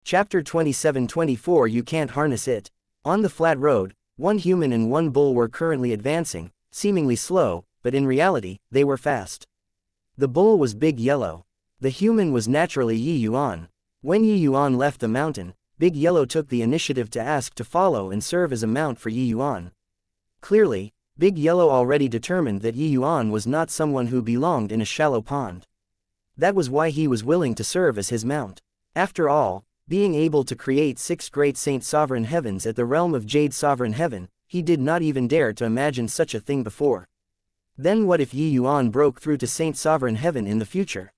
Chapter 27-24 You Can't Harness It. On the flat road, one human and one bull were currently advancing, seemingly slow, but in reality, they were fast. The bull was Big Yellow. The human was naturally Yuan. When Yuan left the mountain, Big Yellow took the initiative to ask to follow and serve as a mount for Yuan. Clearly, Big Yellow already determined that Yuan was not someone who belonged in a shallow pond. That was why he was willing to serve as his mount. After all, being able to create 6 great Saint Sovereign Heavens at the realm of Jade Sovereign Heaven, he did not even dare to imagine such a thing before. Then what if Yuan broke through to Saint Sovereign Heaven in the future?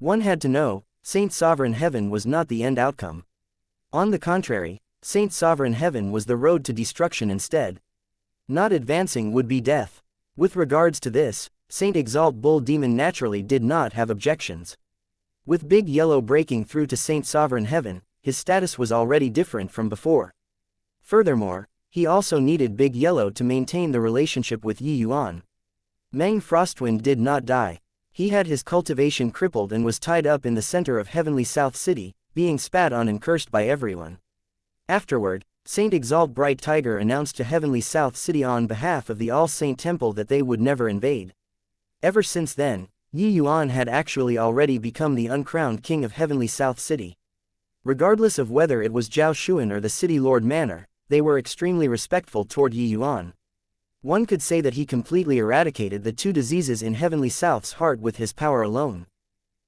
One had to know, Saint Sovereign Heaven was not the end outcome. On the contrary, Saint Sovereign Heaven was the road to destruction instead. Not advancing would be death. With regards to this, Saint Exalt Bull Demon naturally did not have objections. With Big Yellow breaking through to Saint Sovereign Heaven, his status was already different from before. Furthermore, he also needed Big Yellow to maintain the relationship with Yuan. Meng Frostwind did not die. He had his cultivation crippled and was tied up in the center of Heavenly South City, being spat on and cursed by everyone. Afterward, Saint Exalt Bright Tiger announced to Heavenly South City on behalf of the All-Saint Temple that they would never invade. Ever since then, Yuan had actually already become the uncrowned king of Heavenly South City. Regardless of whether it was Zhao Xuan or the City Lord Manor, they were extremely respectful toward Yuan. One could say that he completely eradicated the 2 diseases in Heavenly South's heart with his power alone.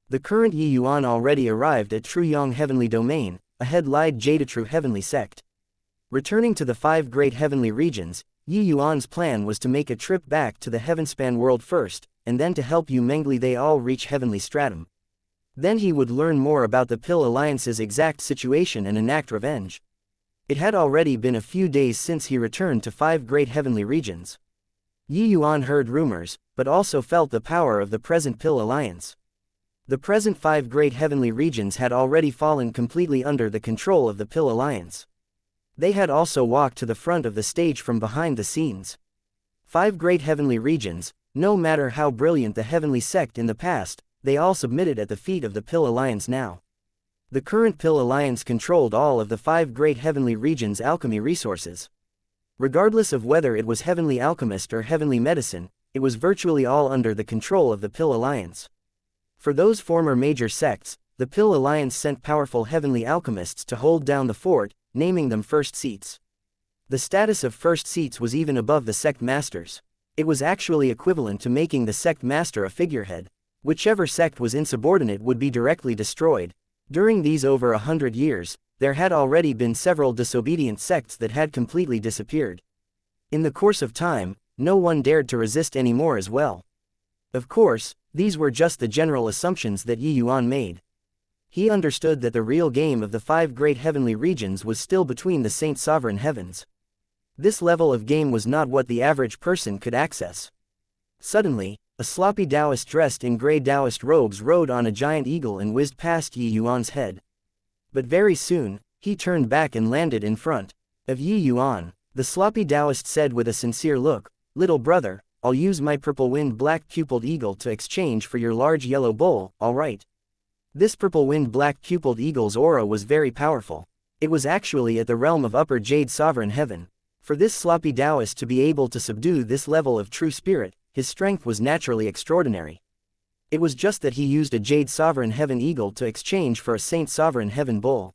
The current Yuan already arrived at Truyong Heavenly Domain, ahead lied Jadetrue Heavenly Sect. Returning to the 5 great heavenly regions, Yuan's plan was to make a trip back to the Heavenspan world first, and then to help Mengli they all reach Heavenly Stratum. Then he would learn more about the Pill Alliance's exact situation and enact revenge. It had already been a few days since he returned to 5 great heavenly regions. Yuan heard rumors, but also felt the power of the present Pill Alliance. The present 5 great heavenly regions had already fallen completely under the control of the Pill Alliance. They had also walked to the front of the stage from behind the scenes. 5 great heavenly regions, no matter how brilliant the heavenly sect in the past, they all submitted at the feet of the Pill Alliance now. The current Pill Alliance controlled all of the 5 great heavenly regions' alchemy resources. Regardless of whether it was heavenly alchemist or heavenly medicine, it was virtually all under the control of the Pill Alliance. For those former major sects, the Pill Alliance sent powerful heavenly alchemists to hold down the fort, naming them First Seats. The status of First Seats was even above the sect masters. It was actually equivalent to making the sect master a figurehead. Whichever sect was insubordinate would be directly destroyed. During these over 100 years, there had already been several disobedient sects that had completely disappeared. In the course of time, no one dared to resist anymore as well. Of course, these were just the general assumptions that Yuan made. He understood that the real game of the 5 great heavenly regions was still between the Saint Sovereign Heavens. This level of game was not what the average person could access. Suddenly, a sloppy Taoist dressed in gray Taoist robes rode on a giant eagle and whizzed past Yuan's head. But very soon, he turned back and landed in front of Yuan. The sloppy Taoist said with a sincere look, "Little brother, I'll use my purple-winged black-pupiled eagle to exchange for your large yellow bull, alright?" This purple-winged black-pupiled eagle's aura was very powerful. It was actually at the realm of Upper Jade Sovereign Heaven. For this sloppy Taoist to be able to subdue this level of true spirit, his strength was naturally extraordinary. It was just that he used a Jade Sovereign Heaven eagle to exchange for a Saint Sovereign Heaven bull.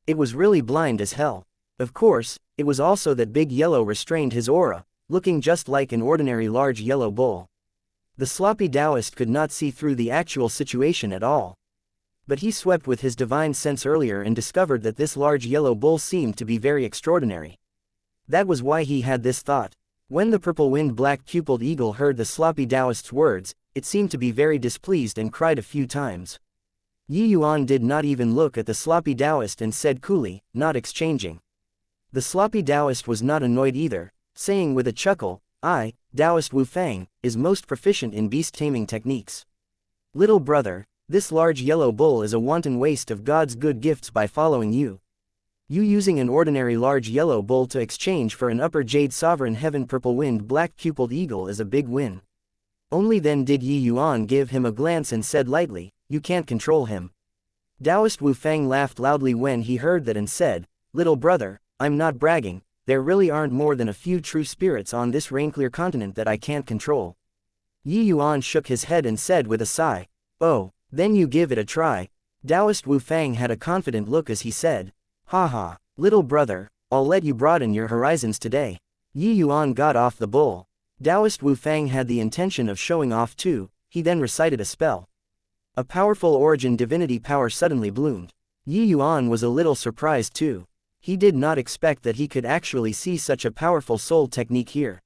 It was really blind as hell. Of course, it was also that Big Yellow restrained his aura, looking just like an ordinary large yellow bull. The sloppy Taoist could not see through the actual situation at all. But he swept with his divine sense earlier and discovered that this large yellow bull seemed to be very extraordinary. That was why he had this thought. When the purple-winged black-pupiled eagle heard the sloppy Taoist's words, it seemed to be very displeased and cried a few times. Yuan did not even look at the sloppy Taoist and said coolly, "Not exchanging." The sloppy Taoist was not annoyed either, saying with a chuckle, "I, Taoist Wu Fang, is most proficient in beast-taming techniques. Little brother, this large yellow bull is a wanton waste of God's good gifts by following you. You using an ordinary large yellow bull to exchange for an Upper Jade Sovereign Heaven purple-winged black-pupiled eagle is a big win." Only then did Yuan give him a glance and said lightly, "You can't control him. Taoist Wu Fang laughed loudly when he heard that and said, "Little brother, I'm not bragging, there really aren't more than a few true spirits on this rain-clear continent that I can't control." Yuan shook his head and said with a sigh, "Oh, then you give it a try." Taoist Wu Fang had a confident look as he said, "Haha, little brother, I'll let you broaden your horizons today." Yuan got off the bull. Taoist Wu Fang had the intention of showing off too. He then recited a spell. A powerful origin divinity power suddenly bloomed. Yuan was a little surprised too. He did not expect that he could actually see such a powerful soul technique here.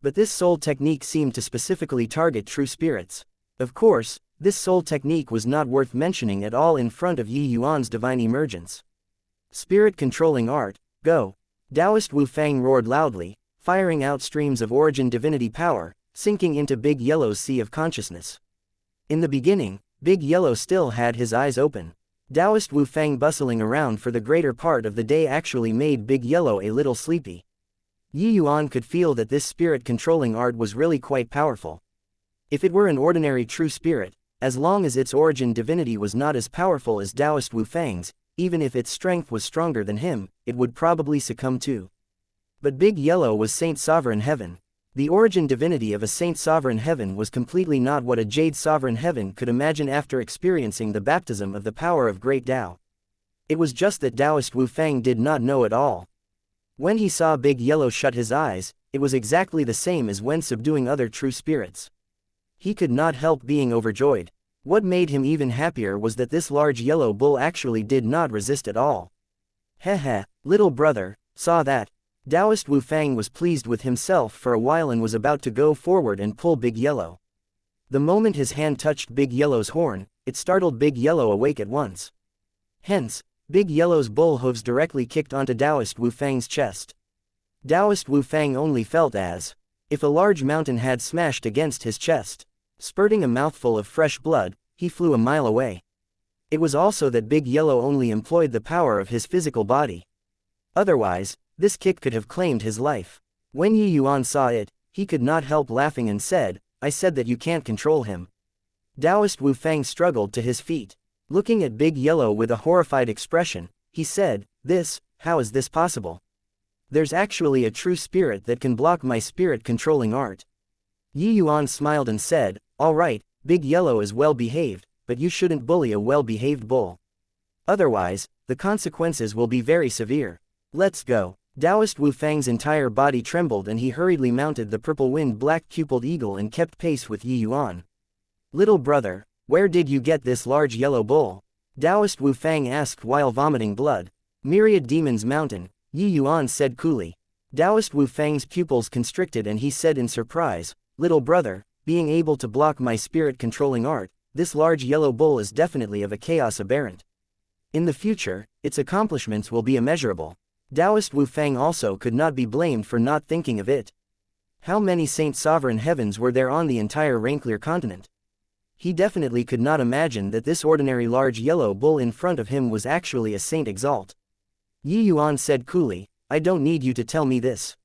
But this soul technique seemed to specifically target true spirits. Of course, this soul technique was not worth mentioning at all in front of Yuan's divine emergence. Spirit controlling art, go! Taoist Wu Fang roared loudly, firing out streams of origin divinity power, sinking into Big Yellow's sea of consciousness. In the beginning, Big Yellow still had his eyes open. Taoist Wu Fang bustling around for the greater part of the day actually made Big Yellow a little sleepy. Yuan could feel that this spirit controlling art was really quite powerful. If it were an ordinary true spirit, as long as its origin divinity was not as powerful as Taoist Wu Fang's, even if its strength was stronger than him, it would probably succumb too. But Big Yellow was Saint Sovereign Heaven. The origin divinity of a Saint Sovereign Heaven was completely not what a Jade Sovereign Heaven could imagine after experiencing the baptism of the power of Great Tao. It was just that Taoist Wu Fang did not know it all. When he saw Big Yellow shut his eyes, it was exactly the same as when subduing other true spirits. He could not help being overjoyed. What made him even happier was that this large yellow bull actually did not resist at all. Heh, little brother, saw that? Taoist Wu Fang was pleased with himself for a while and was about to go forward and pull Big Yellow. The moment his hand touched Big Yellow's horn, it startled Big Yellow awake at once. Hence, Big Yellow's bull hooves directly kicked onto Taoist Wu Fang's chest. Taoist Wu Fang only felt as if a large mountain had smashed against his chest. Spurting a mouthful of fresh blood, he flew a mile away. It was also that Big Yellow only employed the power of his physical body. Otherwise, this kick could have claimed his life. When Yuan saw it, he could not help laughing and said, "I said that you can't control him." Taoist Wu Fang struggled to his feet. Looking at Big Yellow with a horrified expression, he said, how is this possible? There's actually a true spirit that can block my spirit controlling art." Yuan smiled and said, "All right, Big Yellow is well behaved, but you shouldn't bully a well-behaved bull. Otherwise, the consequences will be very severe. Let's go." Taoist Wu Fang's entire body trembled and he hurriedly mounted the purple-winged black-pupiled eagle and kept pace with Yuan. "Little brother, where did you get this large yellow bull?" Taoist Wu Fang asked while vomiting blood. "Myriad Demons Mountain," Yuan said coolly. Taoist Wu Fang's pupils constricted and he said in surprise, "Little brother, being able to block my spirit-controlling art, this large yellow bull is definitely of a chaos aberrant. In the future, its accomplishments will be immeasurable." Taoist Wu Fang also could not be blamed for not thinking of it. How many Saint Sovereign Heavens were there on the entire Rainclear continent? He definitely could not imagine that this ordinary large yellow bull in front of him was actually a Saint Exalt. Yuan said coolly, "I don't need you to tell me this.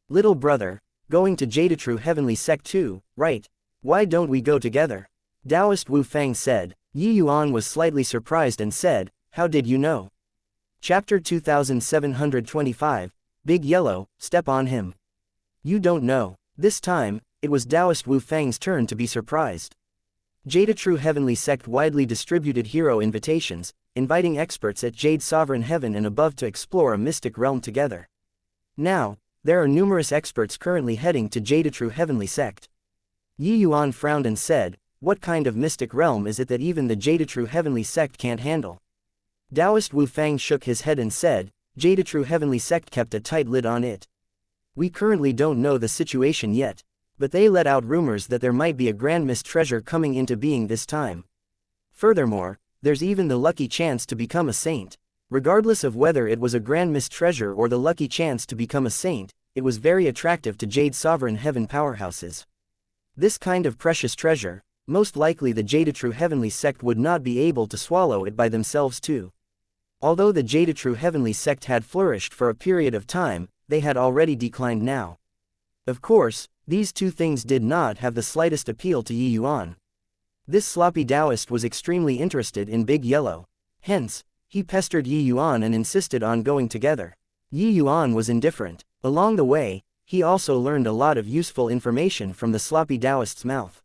Little brother, going to Jadetrue Heavenly Sect too, right? Why don't we go together?" Taoist Wu Fang said. Yuan was slightly surprised and said, "How did you know?" Chapter 2725, Big Yellow, Step on Him. You don't know. This time, it was Taoist Wu Fang's turn to be surprised. Jadetrue Heavenly Sect widely distributed hero invitations, inviting experts at Jade Sovereign Heaven and above to explore a mystic realm together. Now, there are numerous experts currently heading to Jadetrue Heavenly Sect. Yuan frowned and said, "What kind of mystic realm is it that even the Jadetrue Heavenly Sect can't handle?" Taoist Wu Fang shook his head and said, "Jadetrue Heavenly Sect kept a tight lid on it. We currently don't know the situation yet, but they let out rumors that there might be a grand mist treasure coming into being this time. Furthermore, there's even the lucky chance to become a saint." Regardless of whether it was a grand mist treasure or the lucky chance to become a saint, it was very attractive to Jade Sovereign Heaven powerhouses. This kind of precious treasure, most likely the Jadetrue Heavenly Sect would not be able to swallow it by themselves too. Although the Jadetrue Heavenly Sect had flourished for a period of time, they had already declined now. Of course, these two things did not have the slightest appeal to Yuan. This sloppy Taoist was extremely interested in Big Yellow. Hence, he pestered Yi Yuan and insisted on going together. Yi Yuan was indifferent. Along the way, he also learned a lot of useful information from the sloppy Taoist's mouth.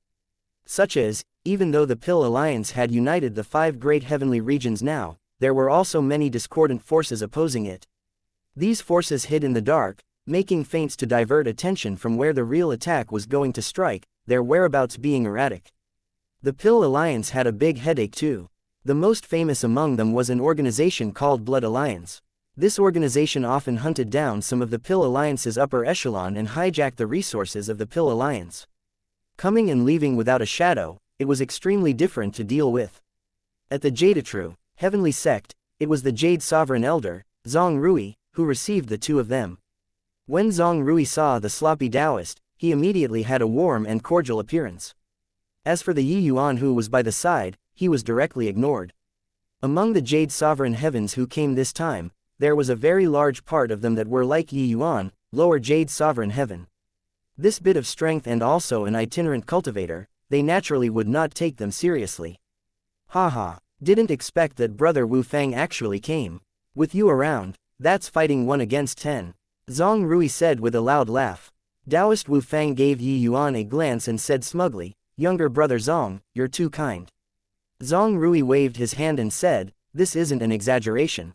Such as, even though the Pill Alliance had united the 5 great heavenly regions now, there were also many discordant forces opposing it. These forces hid in the dark, making feints to divert attention from where the real attack was going to strike, their whereabouts being erratic. The Pill Alliance had a big headache too. The most famous among them was an organization called Blood Alliance. This organization often hunted down some of the Pill Alliance's upper echelon and hijacked the resources of the Pill Alliance. Coming and leaving without a shadow, it was extremely different to deal with. At the Jade-True, heavenly sect, it was the Jade Sovereign Elder, Zhang Rui, who received the 2 of them. When Zhang Rui saw the sloppy Taoist, he immediately had a warm and cordial appearance. As for the Yi Yuan who was by the side, he was directly ignored. Among the Jade Sovereign Heavens who came this time, there was a very large part of them that were like Yi Yuan, lower Jade Sovereign Heaven. This bit of strength and also an itinerant cultivator, they naturally would not take them seriously. Haha, didn't expect that brother Wu Fang actually came. With you around, that's fighting 1 against 10. Zhang Rui said with a loud laugh. Taoist Wu Fang gave Yi Yuan a glance and said smugly, "Younger brother Zhang, you're too kind." Zhang Rui waved his hand and said, "This isn't an exaggeration.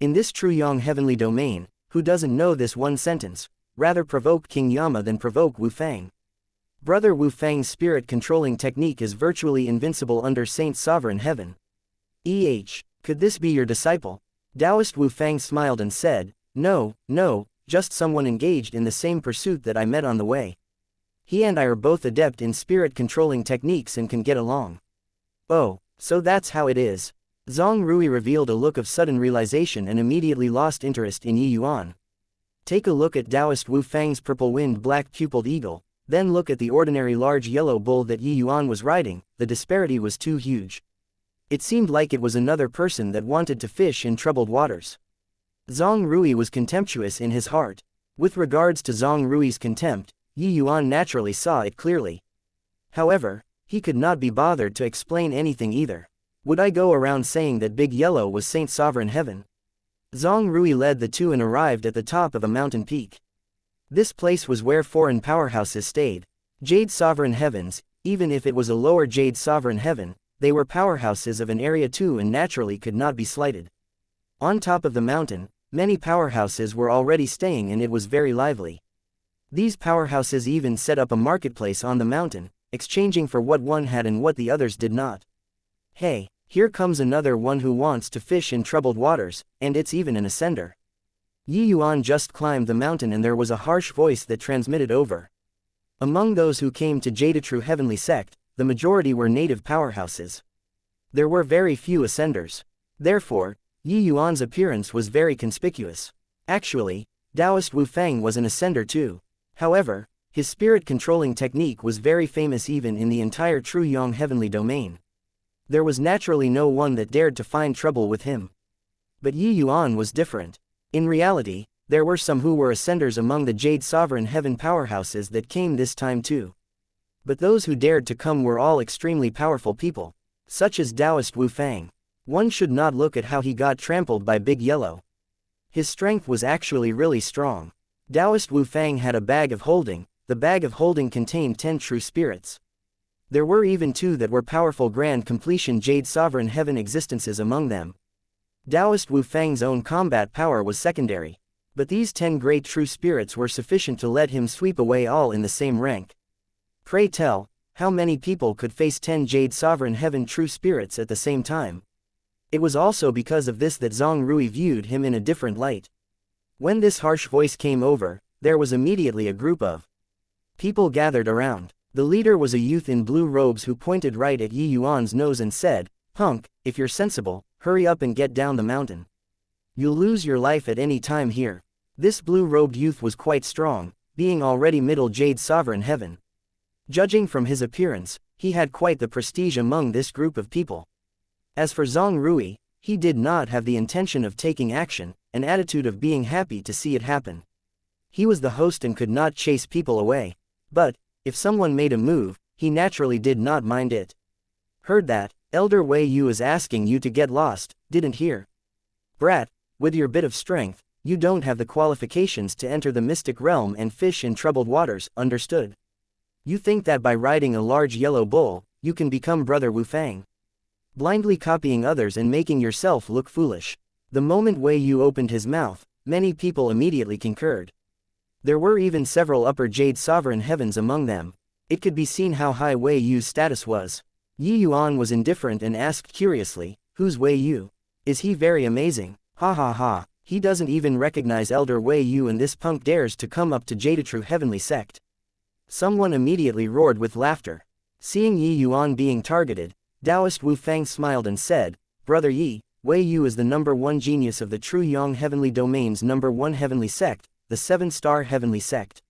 In this true Yang heavenly domain, who doesn't know this one sentence, rather provoke King Yama than provoke Wu Fang. Brother Wu Fang's spirit-controlling technique is virtually invincible under Saint's sovereign heaven. Could this be your disciple?" Taoist Wu Fang smiled and said, No, just someone engaged in the same pursuit that I met on the way. He and I are both adept in spirit-controlling techniques and can get along." "Oh, so that's how it is." Zhang Rui revealed a look of sudden realization and immediately lost interest in Yi Yuan. Take a look at Taoist Wu Fang's purple-winged black-pupiled eagle, then look at the ordinary large yellow bull that Yi Yuan was riding. The disparity was too huge. It seemed like it was another person that wanted to fish in troubled waters. Zhang Rui was contemptuous in his heart. With regards to Zhang Rui's contempt, Yi Yuan naturally saw it clearly. However, he could not be bothered to explain anything either. Would I go around saying that Big Yellow was Saint Sovereign Heaven? Zhang Rui led the 2 and arrived at the top of a mountain peak. This place was where foreign powerhouses stayed. Jade Sovereign Heavens, even if it was a lower Jade Sovereign Heaven, they were powerhouses of an area too and naturally could not be slighted. On top of the mountain, many powerhouses were already staying and it was very lively. These powerhouses even set up a marketplace on the mountain, exchanging for what one had and what the others did not. Hey, here comes another one who wants to fish in troubled waters, and it's even an ascender. Yi Yuan just climbed the mountain and there was a harsh voice that transmitted over. Among those who came to Jade-True Heavenly Sect, the majority were native powerhouses. There were very few ascenders. Therefore, Yi Yuan's appearance was very conspicuous. Actually, Taoist Wu Fang was an ascender too. However, his spirit-controlling technique was very famous even in the entire true Yang heavenly domain. There was naturally no one that dared to find trouble with him. But Yi Yuan was different. In reality, there were some who were ascenders among the Jade Sovereign Heaven powerhouses that came this time too. But those who dared to come were all extremely powerful people, such as Taoist Wu Fang. One should not look at how he got trampled by Big Yellow. His strength was actually really strong. Taoist Wu Fang had a bag of holding. The bag of holding contained 10 true spirits. There were even 2 that were powerful grand completion Jade Sovereign Heaven existences among them. Taoist Wu Fang's own combat power was secondary. But these 10 great true spirits were sufficient to let him sweep away all in the same rank. Pray tell, how many people could face 10 Jade Sovereign Heaven true spirits at the same time? It was also because of this that Zhang Rui viewed him in a different light. When this harsh voice came over, there was immediately a group of people gathered around. The leader was a youth in blue robes who pointed right at Yi Yuan's nose and said, "Punk, if you're sensible, hurry up and get down the mountain. You'll lose your life at any time here." This blue-robed youth was quite strong, being already middle Jade Sovereign Heaven. Judging from his appearance, he had quite the prestige among this group of people. As for Zhang Rui, he did not have the intention of taking action, an attitude of being happy to see it happen. He was the host and could not chase people away. But, if someone made a move, he naturally did not mind it. "Heard that, Elder Wei Yu is asking you to get lost," didn't hear. Brat, with your bit of strength, you don't have the qualifications to enter the mystic realm and fish in troubled waters, understood? You think that by riding a large yellow bull, you can become Brother Wu Fang. Blindly copying others and making yourself look foolish. The moment Wei Yu opened his mouth, many people immediately concurred. There were even several upper Jade Sovereign Heavens among them. It could be seen how high Wei Yu's status was. Yi Yuan was indifferent and asked curiously, "Who's Wei Yu? Is he very amazing? Ha ha ha, he doesn't even recognize Elder Wei Yu and this punk dares to come up to Jadetrue Heavenly Sect." Someone immediately roared with laughter. Seeing Yi Yuan being targeted, Taoist Wu Fang smiled and said, "Brother Yi, Wei Yu is the #1 genius of the True Yang Heavenly Domain's #1 Heavenly Sect, the 7-star Heavenly Sect.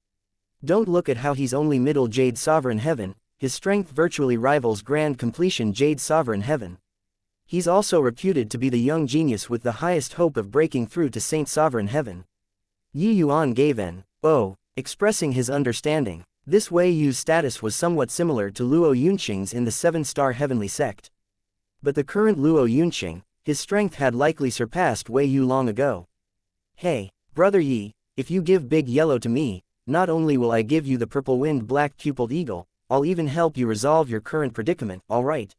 Don't look at how he's only middle Jade Sovereign Heaven, his strength virtually rivals Grand Completion Jade Sovereign Heaven. He's also reputed to be the young genius with the highest hope of breaking through to Saint Sovereign Heaven." Yi Yuan gave an "oh," expressing his understanding. This Wei Yu's status was somewhat similar to Luo Yunqing's in the 7-star Heavenly Sect. But the current Luo Yunqing, his strength had likely surpassed Wei Yu long ago. "Hey, Brother Yi, if you give Big Yellow to me, not only will I give you the purple-winged black-pupiled eagle, I'll even help you resolve your current predicament, alright?"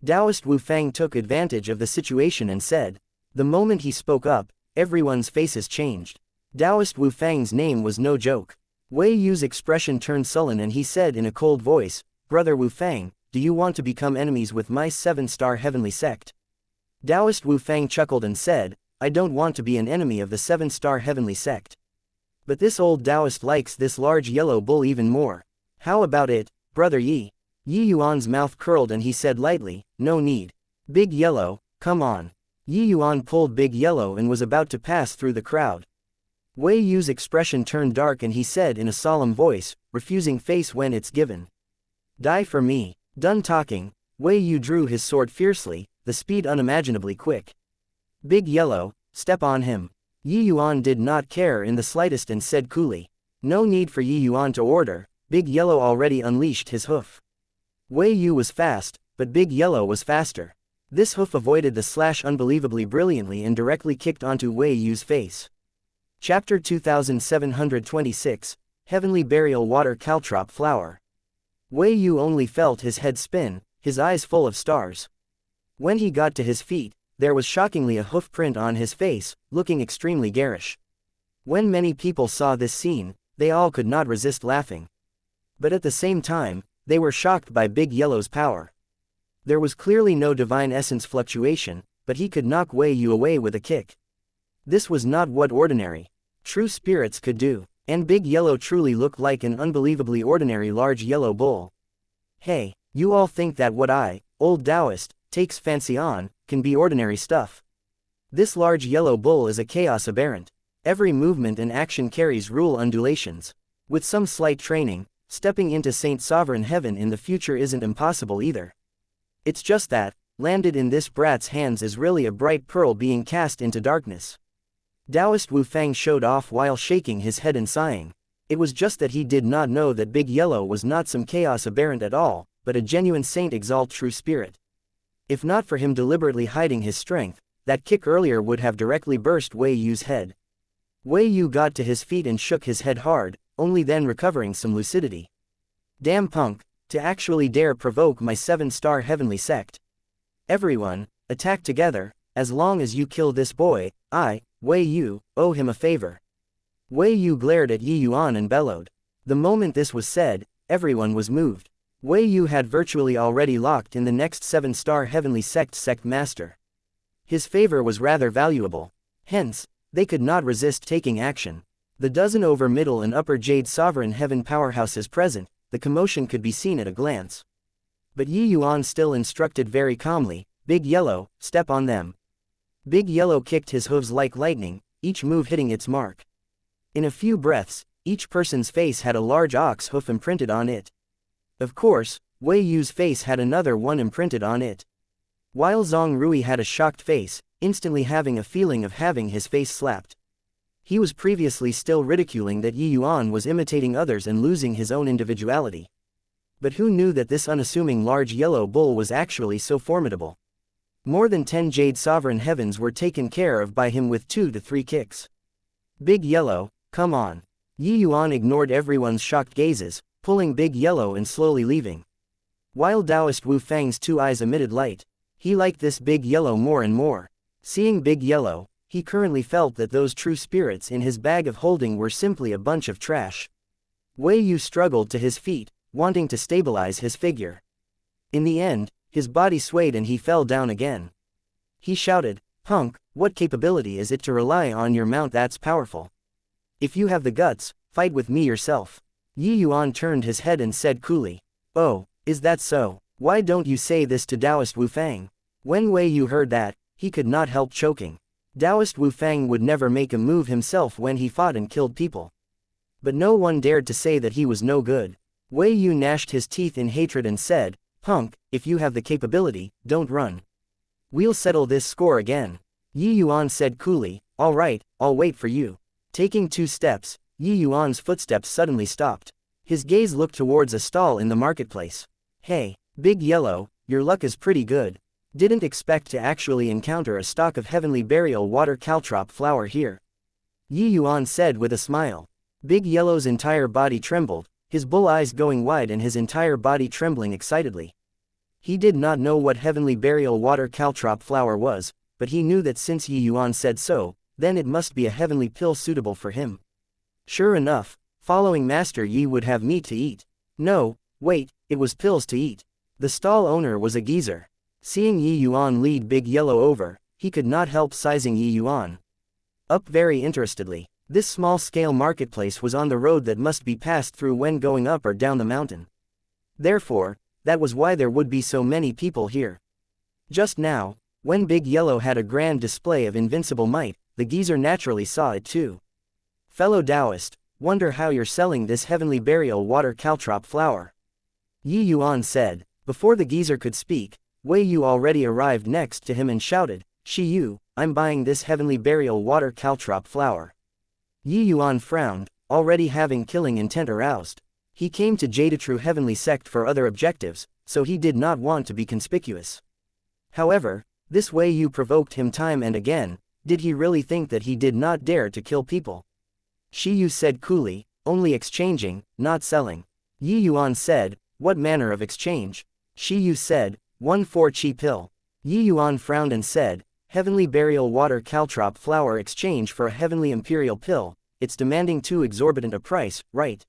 Taoist Wu Fang took advantage of the situation and said. The moment he spoke up, everyone's faces changed. Taoist Wu Fang's name was no joke. Wei Yu's expression turned sullen and he said in a cold voice, "Brother Wu Fang, do you want to become enemies with my 7-star Heavenly Sect?" Taoist Wu Fang chuckled and said, "I don't want to be an enemy of the 7-star Heavenly Sect. But this old Taoist likes this large yellow bull even more. How about it, Brother Yi?" Yi Yuan's mouth curled and he said lightly, "No need. Big Yellow, come on." Yi Yuan pulled Big Yellow and was about to pass through the crowd. Wei Yu's expression turned dark and he said in a solemn voice, refusing face when it's given. "Die for me." Done talking, Wei Yu drew his sword fiercely, the speed unimaginably quick. "Big Yellow, step on him." Yi Yuan did not care in the slightest and said coolly. No need for Yi Yuan to order, Big Yellow already unleashed his hoof. Wei Yu was fast, but Big Yellow was faster. This hoof avoided the slash unbelievably brilliantly and directly kicked onto Wei Yu's face. Chapter 2726, Heavenly Burial Water Caltrop Flower. Wei Yu only felt his head spin, his eyes full of stars. When he got to his feet, there was shockingly a hoof print on his face, looking extremely garish. When many people saw this scene, they all could not resist laughing. But at the same time, they were shocked by Big Yellow's power. There was clearly no divine essence fluctuation, but he could knock Wei Yu away with a kick. This was not what ordinary, true spirits could do, and Big Yellow truly looked like an unbelievably ordinary large yellow bull. Hey, you all think that what I, old Taoist, takes fancy on, can be ordinary stuff. This large yellow bull is a chaos aberrant. Every movement and action carries rule undulations. With some slight training, stepping into Saint Sovereign Heaven in the future isn't impossible either. It's just that, landed in this brat's hands is really a bright pearl being cast into darkness. Taoist Wu Fang showed off while shaking his head and sighing. It was just that he did not know that Big Yellow was not some chaos aberrant at all, but a genuine Saint Exalt true spirit. If not for him deliberately hiding his strength, that kick earlier would have directly burst Wei Yu's head. Wei Yu got to his feet and shook his head hard, only then recovering some lucidity. Damn punk, to actually dare provoke my 7-star Heavenly Sect. Everyone, attack together, as long as you kill this boy, I, Wei Yu, owe him a favor. Wei Yu glared at Yi Yuan and bellowed. The moment this was said, everyone was moved. Wei Yu had virtually already locked in the next 7-star Heavenly Sect master. His favor was rather valuable. Hence, they could not resist taking action. The dozen over middle and upper Jade Sovereign Heaven powerhouses present, the commotion could be seen at a glance. But Yi Yuan still instructed very calmly, Big Yellow, step on them. Big Yellow kicked his hooves like lightning, each move hitting its mark. In a few breaths, each person's face had a large ox hoof imprinted on it. Of course, Wei Yu's face had another one imprinted on it. While Zhang Rui had a shocked face, instantly having a feeling of having his face slapped. He was previously still ridiculing that Yi Yuan was imitating others and losing his own individuality. But who knew that this unassuming large yellow bull was actually so formidable? More than 10 jade sovereign heavens were taken care of by him with 2 to 3 kicks. Big Yellow, come on. Yuan ignored everyone's shocked gazes, pulling Big Yellow and slowly leaving. While Taoist Wu Fang's 2 eyes emitted light, he liked this Big Yellow more and more. Seeing Big Yellow, he currently felt that those true spirits in his bag of holding were simply a bunch of trash. Wei Yu struggled to his feet, wanting to stabilize his figure. In the end, his body swayed and he fell down again. He shouted, "Punk, what capability is it to rely on your mount that's powerful? If you have the guts, fight with me yourself." Yuan turned his head and said coolly, "Oh, is that so? Why don't you say this to Taoist Wu Fang?" When Wei Yu heard that, he could not help choking. Taoist Wu Fang would never make a move himself when he fought and killed people. But no one dared to say that he was no good. Wei Yu gnashed his teeth in hatred and said, "Punk, if you have the capability, don't run. We'll settle this score again." Yuan said coolly, "All right, I'll wait for you." Taking 2 steps, Yuan's footsteps suddenly stopped. His gaze looked towards a stall in the marketplace. "Hey, Big Yellow, your luck is pretty good. Didn't expect to actually encounter a stalk of heavenly burial water caltrop flower here," Yuan said with a smile. Big Yellow's entire body trembled, his bull eyes going wide and his entire body trembling excitedly. He did not know what heavenly burial water caltrop flower was, but he knew that since Yuan said so, then it must be a heavenly pill suitable for him. Sure enough, following Master Yi would have meat to eat. No, wait, it was pills to eat. The stall owner was a geezer. Seeing Yuan lead Big Yellow over, he could not help sizing Yuan up very interestedly. This small-scale marketplace was on the road that must be passed through when going up or down the mountain. Therefore, that was why there would be so many people here. Just now, when Big Yellow had a grand display of invincible might, the geezer naturally saw it too. "Fellow Taoist, wonder how you're selling this heavenly burial water caltrop flower," Yuan said. Before the geezer could speak, Wei Yu already arrived next to him and shouted, "Shi Yu, I'm buying this heavenly burial water caltrop flower." Yuan frowned, already having killing intent aroused. He came to Jade-true heavenly sect for other objectives, so he did not want to be conspicuous. However, this Wei Yu provoked him time and again. Did he really think that he did not dare to kill people? Shi Yu said coolly, "Only exchanging, not selling." Yuan said, "What manner of exchange?" Shi Yu said, "1 4-chi pill." Yuan frowned and said, "Heavenly burial water caltrop flower exchange for a heavenly imperial pill, it's demanding too exorbitant a price, right?"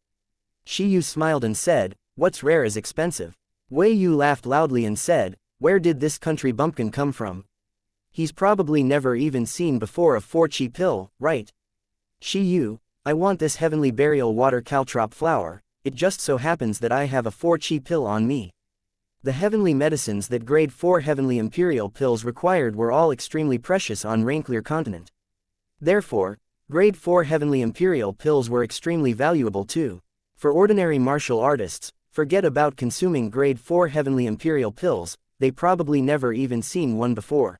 Shi Yu smiled and said, "What's rare is expensive." Wei Yu laughed loudly and said, "Where did this country bumpkin come from? He's probably never even seen before a 4-chi pill, right? Shi Yu, I want this heavenly burial water caltrop flower, it just so happens that I have a 4-chi pill on me." The heavenly medicines that grade 4 heavenly imperial pills required were all extremely precious on Rainclear continent. Therefore, grade 4 heavenly imperial pills were extremely valuable too. For ordinary martial artists, forget about consuming grade 4 heavenly imperial pills, they probably never even seen one before.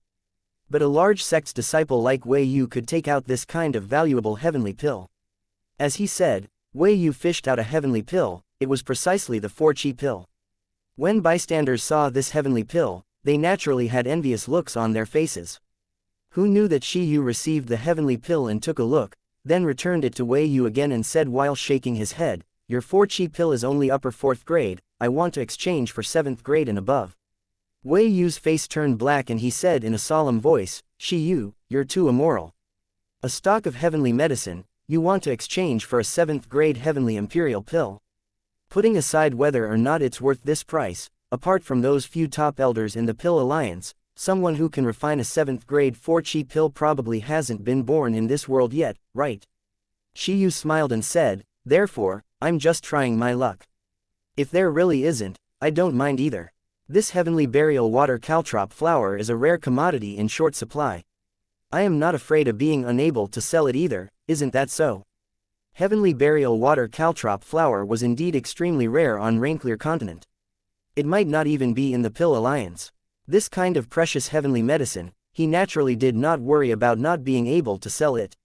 But a large sect's disciple like Wei Yu could take out this kind of valuable heavenly pill. As he said, Wei Yu fished out a heavenly pill, it was precisely the 4-chi pill. When bystanders saw this heavenly pill, they naturally had envious looks on their faces. Who knew that Shi Yu received the heavenly pill and took a look, then returned it to Wei Yu again and said while shaking his head, "Your 4-chi pill is only upper 4th grade, I want to exchange for 7th grade and above." Wei Yu's face turned black and he said in a solemn voice, "Shi Yu, you're too immoral. A stock of heavenly medicine, you want to exchange for a 7th grade heavenly imperial pill? Putting aside whether or not it's worth this price, apart from those few top elders in the Pill Alliance, someone who can refine a 7th grade 4-chi pill probably hasn't been born in this world yet, right?" Shi Yu smiled and said, "Therefore, I'm just trying my luck. If there really isn't, I don't mind either. This heavenly burial water caltrop flower is a rare commodity in short supply. I am not afraid of being unable to sell it either, isn't that so?" Heavenly burial water caltrop flower was indeed extremely rare on Rainclear continent. It might not even be in the Pill Alliance. This kind of precious heavenly medicine, he naturally did not worry about not being able to sell it.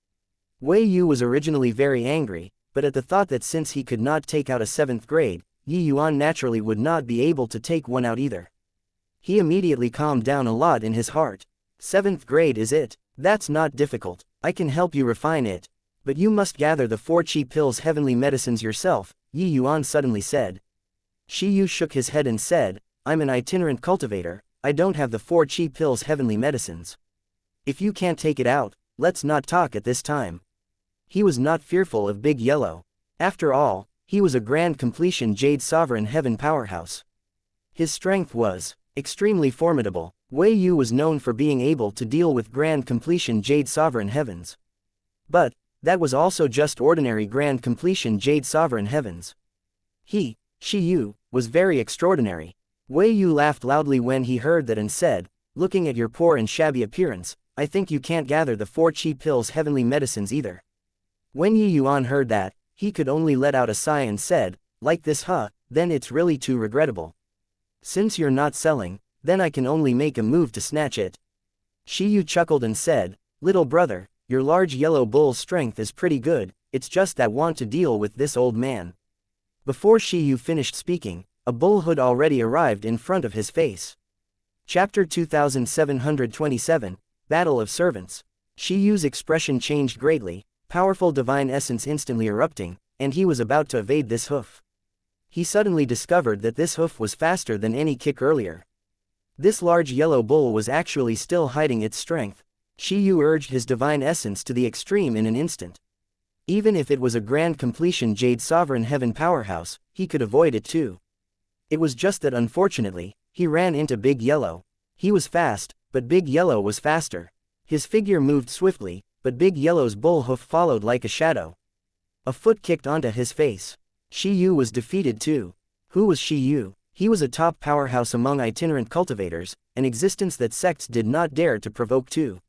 Wei Yu was originally very angry, but at the thought that since he could not take out a 7th grade, Yuan naturally would not be able to take one out either. He immediately calmed down a lot in his heart. 7th grade is it? That's not difficult. I can help you refine it. But you must gather the 4 chi pills heavenly medicines yourself, Yi Yuan suddenly said. Shi Yu shook his head and said, I'm an itinerant cultivator, I don't have the 4 chi pills heavenly medicines. If you can't take it out, let's not talk at this time. He was not fearful of Big Yellow. After all, he was a grand completion Jade Sovereign Heaven powerhouse. His strength was extremely formidable. Wei Yu was known for being able to deal with grand completion Jade Sovereign Heavens. But that was also just ordinary grand completion Jade Sovereign Heavens. He, Shi Yu, was very extraordinary. Wei Yu laughed loudly when he heard that and said, looking at your poor and shabby appearance, I think you can't gather the 4 chi pills heavenly medicines either. When Yi Yuan heard that, he could only let out a sigh and said, like this huh, then it's really too regrettable. Since you're not selling, then I can only make a move to snatch it. Shi Yu chuckled and said, little brother, your large yellow bull's strength is pretty good, it's just that want to deal with this old man. Before Shi Yu finished speaking, a bullhood already arrived in front of his face. Chapter 2727, Battle of Servants. Shi Yu's expression changed greatly, powerful divine essence instantly erupting, and he was about to evade this hoof. He suddenly discovered that this hoof was faster than any kick earlier. This large yellow bull was actually still hiding its strength. Shi Yu urged his divine essence to the extreme in an instant. Even if it was a grand completion Jade Sovereign Heaven powerhouse, he could avoid it too. It was just that unfortunately, he ran into Big Yellow. He was fast, but Big Yellow was faster. His figure moved swiftly, but Big Yellow's bull hoof followed like a shadow. A foot kicked onto his face. Shi Yu was defeated too. Who was Shi Yu? He was a top powerhouse among itinerant cultivators, an existence that sects did not dare to provoke too.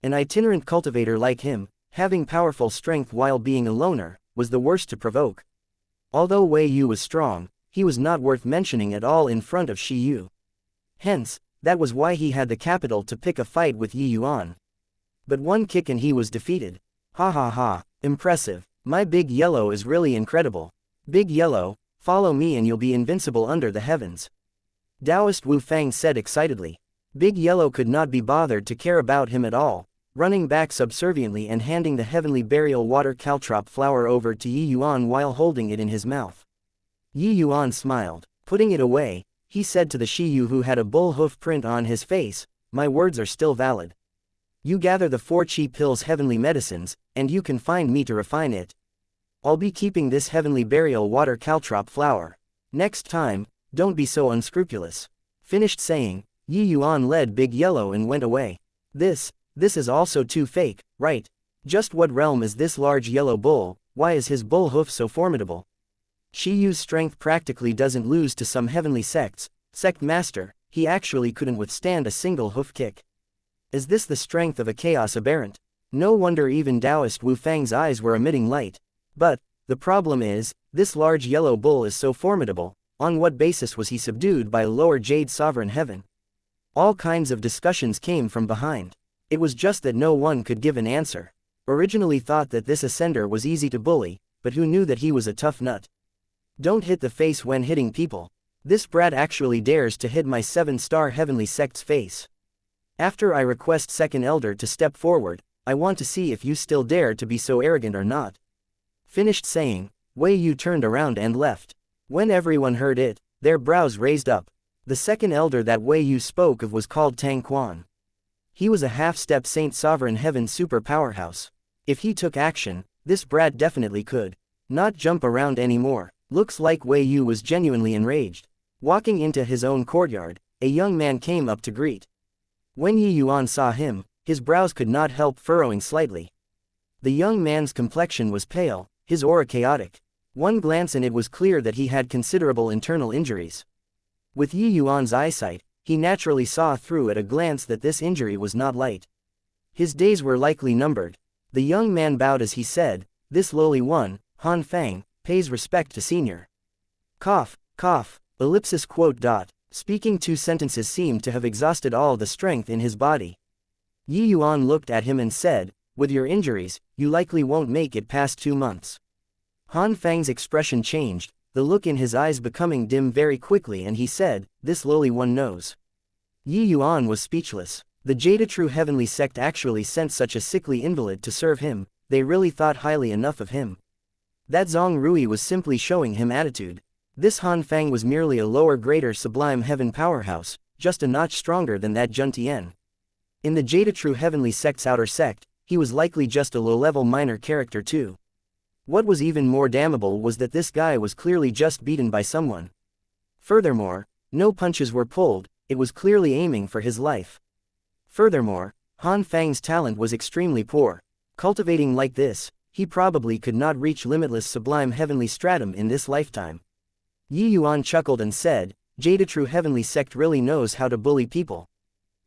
An itinerant cultivator like him, having powerful strength while being a loner, was the worst to provoke. Although Wei Yu was strong, he was not worth mentioning at all in front of Shi Yu. Hence, that was why he had the capital to pick a fight with Yi Yuan. But one kick and he was defeated. Ha ha ha, impressive. My Big Yellow is really incredible. Big Yellow, follow me and you'll be invincible under the heavens. Taoist Wu Fang said excitedly. Big Yellow could not be bothered to care about him at all, running back subserviently and handing the heavenly burial water caltrop flower over to Yi Yuan while holding it in his mouth. Yi Yuan smiled. Putting it away, he said to the Shi Yu who had a bull hoof print on his face, my words are still valid. You gather the 4 chi pills heavenly medicines, and you can find me to refine it. I'll be keeping this heavenly burial water caltrop flower. Next time, don't be so unscrupulous. Finished saying, Yi Yuan led Big Yellow and went away. This is also too fake, right? Just what realm is this large yellow bull, why is his bull hoof so formidable? Shi Yu's strength practically doesn't lose to some heavenly sects, sect master, he actually couldn't withstand a single hoof kick. Is this the strength of a chaos aberrant? No wonder even Taoist Wu Fang's eyes were emitting light. But, the problem is, this large yellow bull is so formidable, on what basis was he subdued by a lower Jade Sovereign Heaven? All kinds of discussions came from behind. It was just that no one could give an answer. Originally thought that this ascender was easy to bully, but who knew that he was a tough nut? Don't hit the face when hitting people. This brat actually dares to hit my 7-star heavenly sect's face. After I request second elder to step forward, I want to see if you still dare to be so arrogant or not. Finished saying, Wei Yu turned around and left. When everyone heard it, their brows raised up. The second elder that Wei Yu spoke of was called Tang Quan. He was a half-step Saint Sovereign Heaven super powerhouse. If he took action, this brat definitely could not jump around anymore. Looks like Wei Yu was genuinely enraged. Walking into his own courtyard, a young man came up to greet. When Yi Yuan saw him, his brows could not help furrowing slightly. The young man's complexion was pale, his aura chaotic. One glance and it was clear that he had considerable internal injuries. With Yi Yuan's eyesight, he naturally saw through at a glance that this injury was not light. His days were likely numbered. The young man bowed as he said, this lowly one, Han Fang, pays respect to senior. Cough, cough, ellipsis quote dot. Speaking 2 sentences seemed to have exhausted all the strength in his body. Yi Yuan looked at him and said, with your injuries, you likely won't make it past 2 months. Han Fang's expression changed, the look in his eyes becoming dim very quickly and he said, this lowly one knows. Yi Yuan was speechless. The Jade True Heavenly Sect actually sent such a sickly invalid to serve him, they really thought highly enough of him. That Zhang Rui was simply showing him attitude. This Han Fang was merely a lower greater sublime heaven powerhouse, just a notch stronger than that Jun Tian. In the Jade True Heavenly Sect's outer sect, he was likely just a low-level minor character too. What was even more damnable was that this guy was clearly just beaten by someone. Furthermore, no punches were pulled, it was clearly aiming for his life. Furthermore, Han Fang's talent was extremely poor. Cultivating like this, he probably could not reach limitless sublime heavenly stratum in this lifetime. Yi Yuan chuckled and said, Jade True Heavenly Sect really knows how to bully people.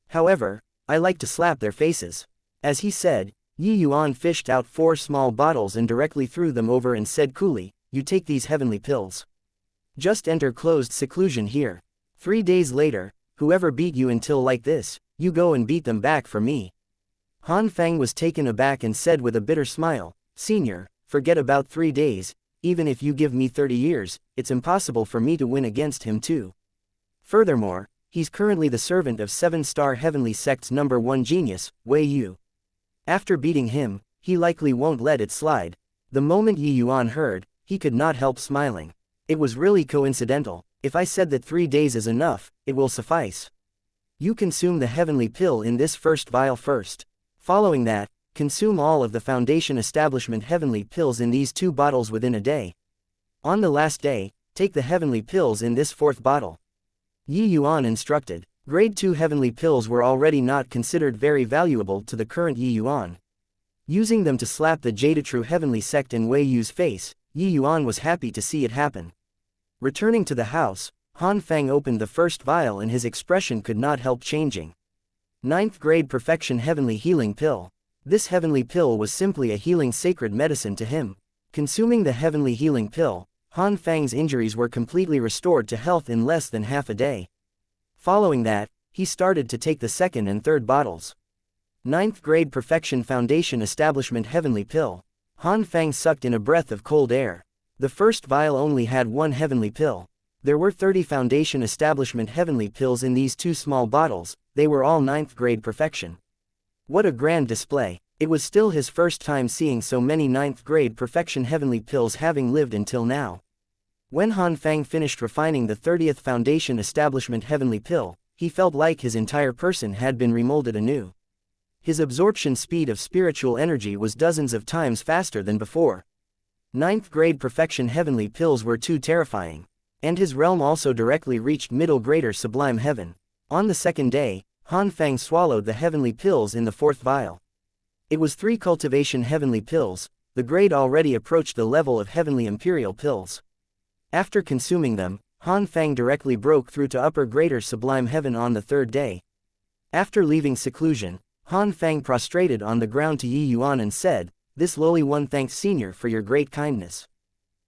However, I like to slap their faces. As he said, Yi Yuan fished out 4 small bottles and directly threw them over and said coolly, you take these heavenly pills. Just enter closed seclusion here. 3 days later, whoever beat you until like this, you go and beat them back for me. Han Fang was taken aback and said with a bitter smile, Senior, forget about 3 days, even if you give me 30 years, it's impossible for me to win against him too. Furthermore, he's currently the servant of 7-star Heavenly Sect's #1 genius, Wei Yu. After beating him, he likely won't let it slide. The moment Yi Yuan heard, he could not help smiling. It was really coincidental. If I said that 3 days is enough, it will suffice. You consume the heavenly pill in this first vial first. Following that, consume all of the Foundation Establishment heavenly pills in these 2 bottles within a day. On the last day, take the heavenly pills in this 4th bottle. Yi Yuan instructed. Grade 2 heavenly pills were already not considered very valuable to the current Yi Yuan. Using them to slap the Jade True Heavenly Sect in Wei Yu's face, Yi Yuan was happy to see it happen. Returning to the house, Han Fang opened the first vial and his expression could not help changing. 9th grade perfection heavenly healing pill. This heavenly pill was simply a healing sacred medicine to him. Consuming the heavenly healing pill, Han Fang's injuries were completely restored to health in less than half a day. Following that, he started to take the 2nd and 3rd bottles. 9th grade perfection foundation establishment heavenly pill. Han Fang sucked in a breath of cold air. The first vial only had 1 heavenly pill. There were 30 foundation establishment heavenly pills in these 2 small bottles, they were all 9th grade perfection. What a grand display. It was still his first time seeing so many 9th grade perfection heavenly pills having lived until now. When Han Fang finished refining the 30th foundation establishment heavenly pill, he felt like his entire person had been remolded anew. His absorption speed of spiritual energy was dozens of times faster than before. 9th grade perfection heavenly pills were too terrifying. And his realm also directly reached middle greater sublime heaven. On the 2nd day, Han Fang swallowed the heavenly pills in the 4th vial. It was 3 cultivation heavenly pills, the grade already approached the level of heavenly imperial pills. After consuming them, Han Fang directly broke through to upper greater sublime heaven on the 3rd day. After leaving seclusion, Han Fang prostrated on the ground to Yi Yuan and said, This lowly one thanks Senior for your great kindness.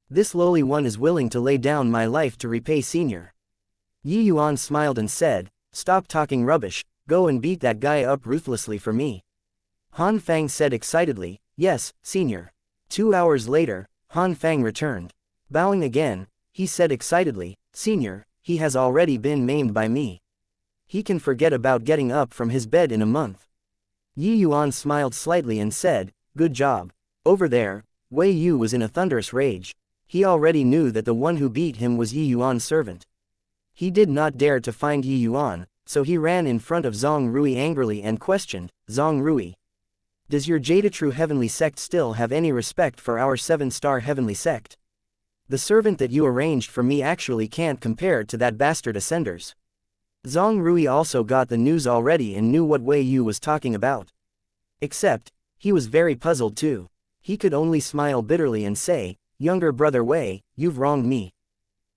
This lowly one is willing to lay down my life to repay Senior. Yi Yuan smiled and said, Stop talking rubbish, go and beat that guy up ruthlessly for me. Han Fang said excitedly, Yes, Senior. 2 hours later, Han Fang returned. Bowing again, he said excitedly, Senior, he has already been maimed by me. He can forget about getting up from his bed in a month. Yi Yuan smiled slightly and said, Good job. Over there, Wei Yu was in a thunderous rage. He already knew that the one who beat him was Yi Yuan's servant. He did not dare to find Yi Yuan, so he ran in front of Zhang Rui angrily and questioned, Zhang Rui. Does your Jade True Heavenly Sect still have any respect for our 7-star Heavenly Sect? The servant that you arranged for me actually can't compare to that bastard Ascenders. Zhang Rui also got the news already and knew what Wei Yu was talking about. Except, he was very puzzled too. He could only smile bitterly and say, Younger brother Wei, you've wronged me.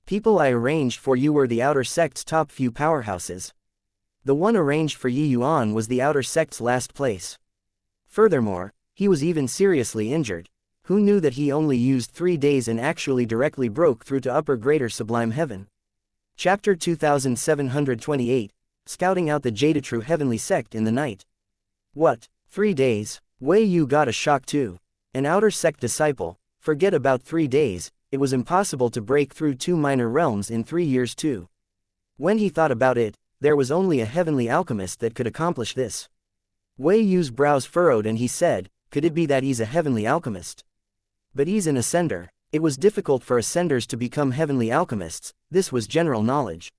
People I arranged for you were the outer sect's top few powerhouses. The one arranged for Yi Yuan was the outer sect's last place. Furthermore, he was even seriously injured. Who knew that he only used 3 days and actually directly broke through to upper greater sublime heaven? Chapter 2728, Scouting out the Jade True Heavenly Sect in the night. What, 3 days? Wei Yu got a shock too. An outer sect disciple, forget about 3 days, it was impossible to break through 2 minor realms in 3 years too. When he thought about it, there was only a heavenly alchemist that could accomplish this. Wei Yu's brows furrowed and he said, could it be that he's a heavenly alchemist? But he's an ascender. It was difficult for ascenders to become heavenly alchemists, this was general knowledge.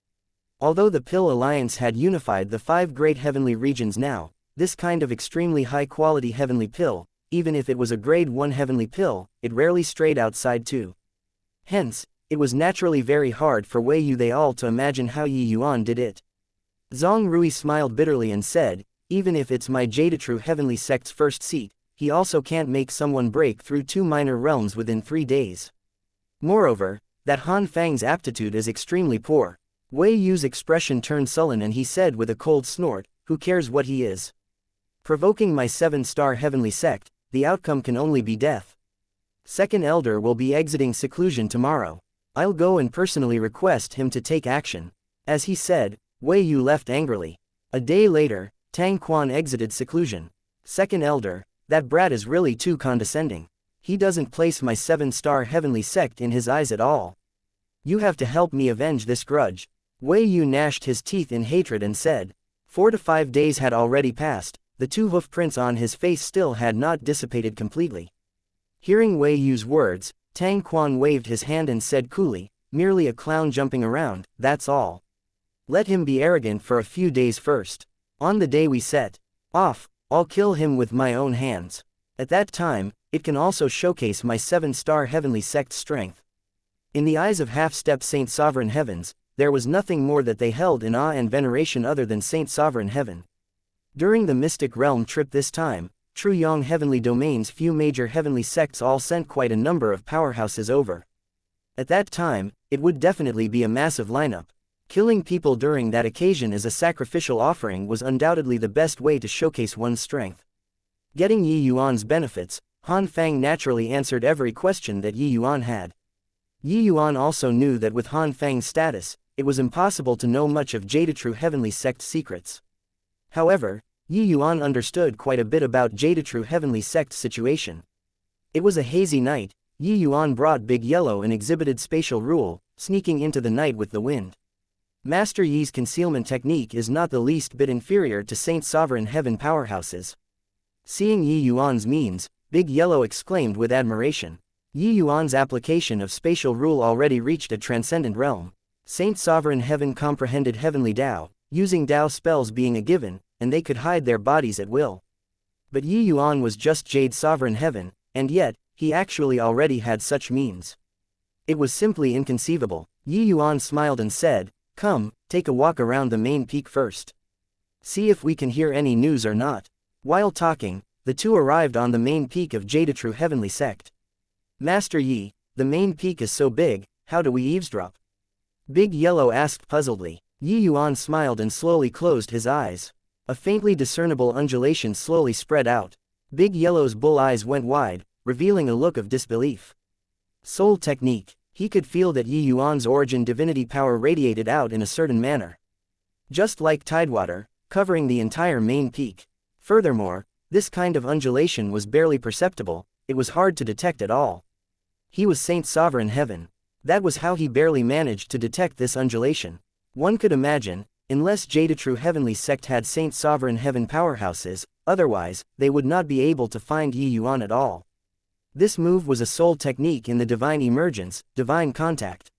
Although the Pill Alliance had unified the 5 great heavenly regions now, this kind of extremely high-quality heavenly pill, even if it was a grade 1 heavenly pill, it rarely strayed outside too. Hence, it was naturally very hard for Wei Yu they all to imagine how Yi Yuan did it. Zhang Rui smiled bitterly and said, even if it's my Jade-true heavenly sect's first seat, he also can't make someone break through 2 minor realms within 3 days. Moreover, that Han Fang's aptitude is extremely poor. Wei Yu's expression turned sullen and he said with a cold snort, who cares what he is? Provoking my 7-star heavenly sect, the outcome can only be death. Second Elder will be exiting seclusion tomorrow. I'll go and personally request him to take action. As he said, Wei Yu left angrily. A day later, Tang Quan exited seclusion. Second Elder, that brat is really too condescending. He doesn't place my 7-star heavenly sect in his eyes at all. You have to help me avenge this grudge. Wei Yu gnashed his teeth in hatred and said. 4 to 5 days had already passed, the 2 hoof prints on his face still had not dissipated completely. Hearing Wei Yu's words, Tang Quan waved his hand and said coolly, merely a clown jumping around, that's all. Let him be arrogant for a few days first. On the day we set off, I'll kill him with my own hands. At that time, it can also showcase my 7-star heavenly sect's strength. In the eyes of half-step Saint Sovereign Heavens, there was nothing more that they held in awe and veneration other than Saint Sovereign Heaven. During the Mystic Realm trip this time, True Yang Heavenly Domain's few major heavenly sects all sent quite a number of powerhouses over. At that time, it would definitely be a massive lineup. Killing people during that occasion as a sacrificial offering was undoubtedly the best way to showcase one's strength. Getting Yi Yuan's benefits, Han Fang naturally answered every question that Yi Yuan had. Yi Yuan also knew that with Han Fang's status, it was impossible to know much of Jade-true heavenly sect's secrets. However, Yi Yuan understood quite a bit about Jade-true heavenly sect's situation. It was a hazy night. Yi Yuan brought Big Yellow and exhibited spatial rule, sneaking into the night with the wind. Master Yi's concealment technique is not the least bit inferior to Saint Sovereign Heaven powerhouses. Seeing Yi Yuan's means, Big Yellow exclaimed with admiration. Yi Yuan's application of spatial rule already reached a transcendent realm. Saint Sovereign Heaven comprehended heavenly Tao, using Tao spells being a given, and they could hide their bodies at will. But Yi Yuan was just Jade Sovereign Heaven, and yet, he actually already had such means. It was simply inconceivable. Yi Yuan smiled and said, come, take a walk around the main peak first. See if we can hear any news or not. While talking, the two arrived on the main peak of Jade-true heavenly sect. Master Yi, the main peak is so big, how do we eavesdrop? Big Yellow asked puzzledly. Yi Yuan smiled and slowly closed his eyes. A faintly discernible undulation slowly spread out. Big Yellow's bull eyes went wide, revealing a look of disbelief. Soul technique. He could feel that Yi Yuan's origin divinity power radiated out in a certain manner. Just like tidewater, covering the entire main peak. Furthermore, this kind of undulation was barely perceptible, it was hard to detect at all. He was Saint Sovereign Heaven. That was how he barely managed to detect this undulation. One could imagine, unless Jade-true heavenly sect had Saint Sovereign Heaven powerhouses, otherwise, they would not be able to find Yi Yuan at all. This move was a soul technique in the divine emergence, divine contact.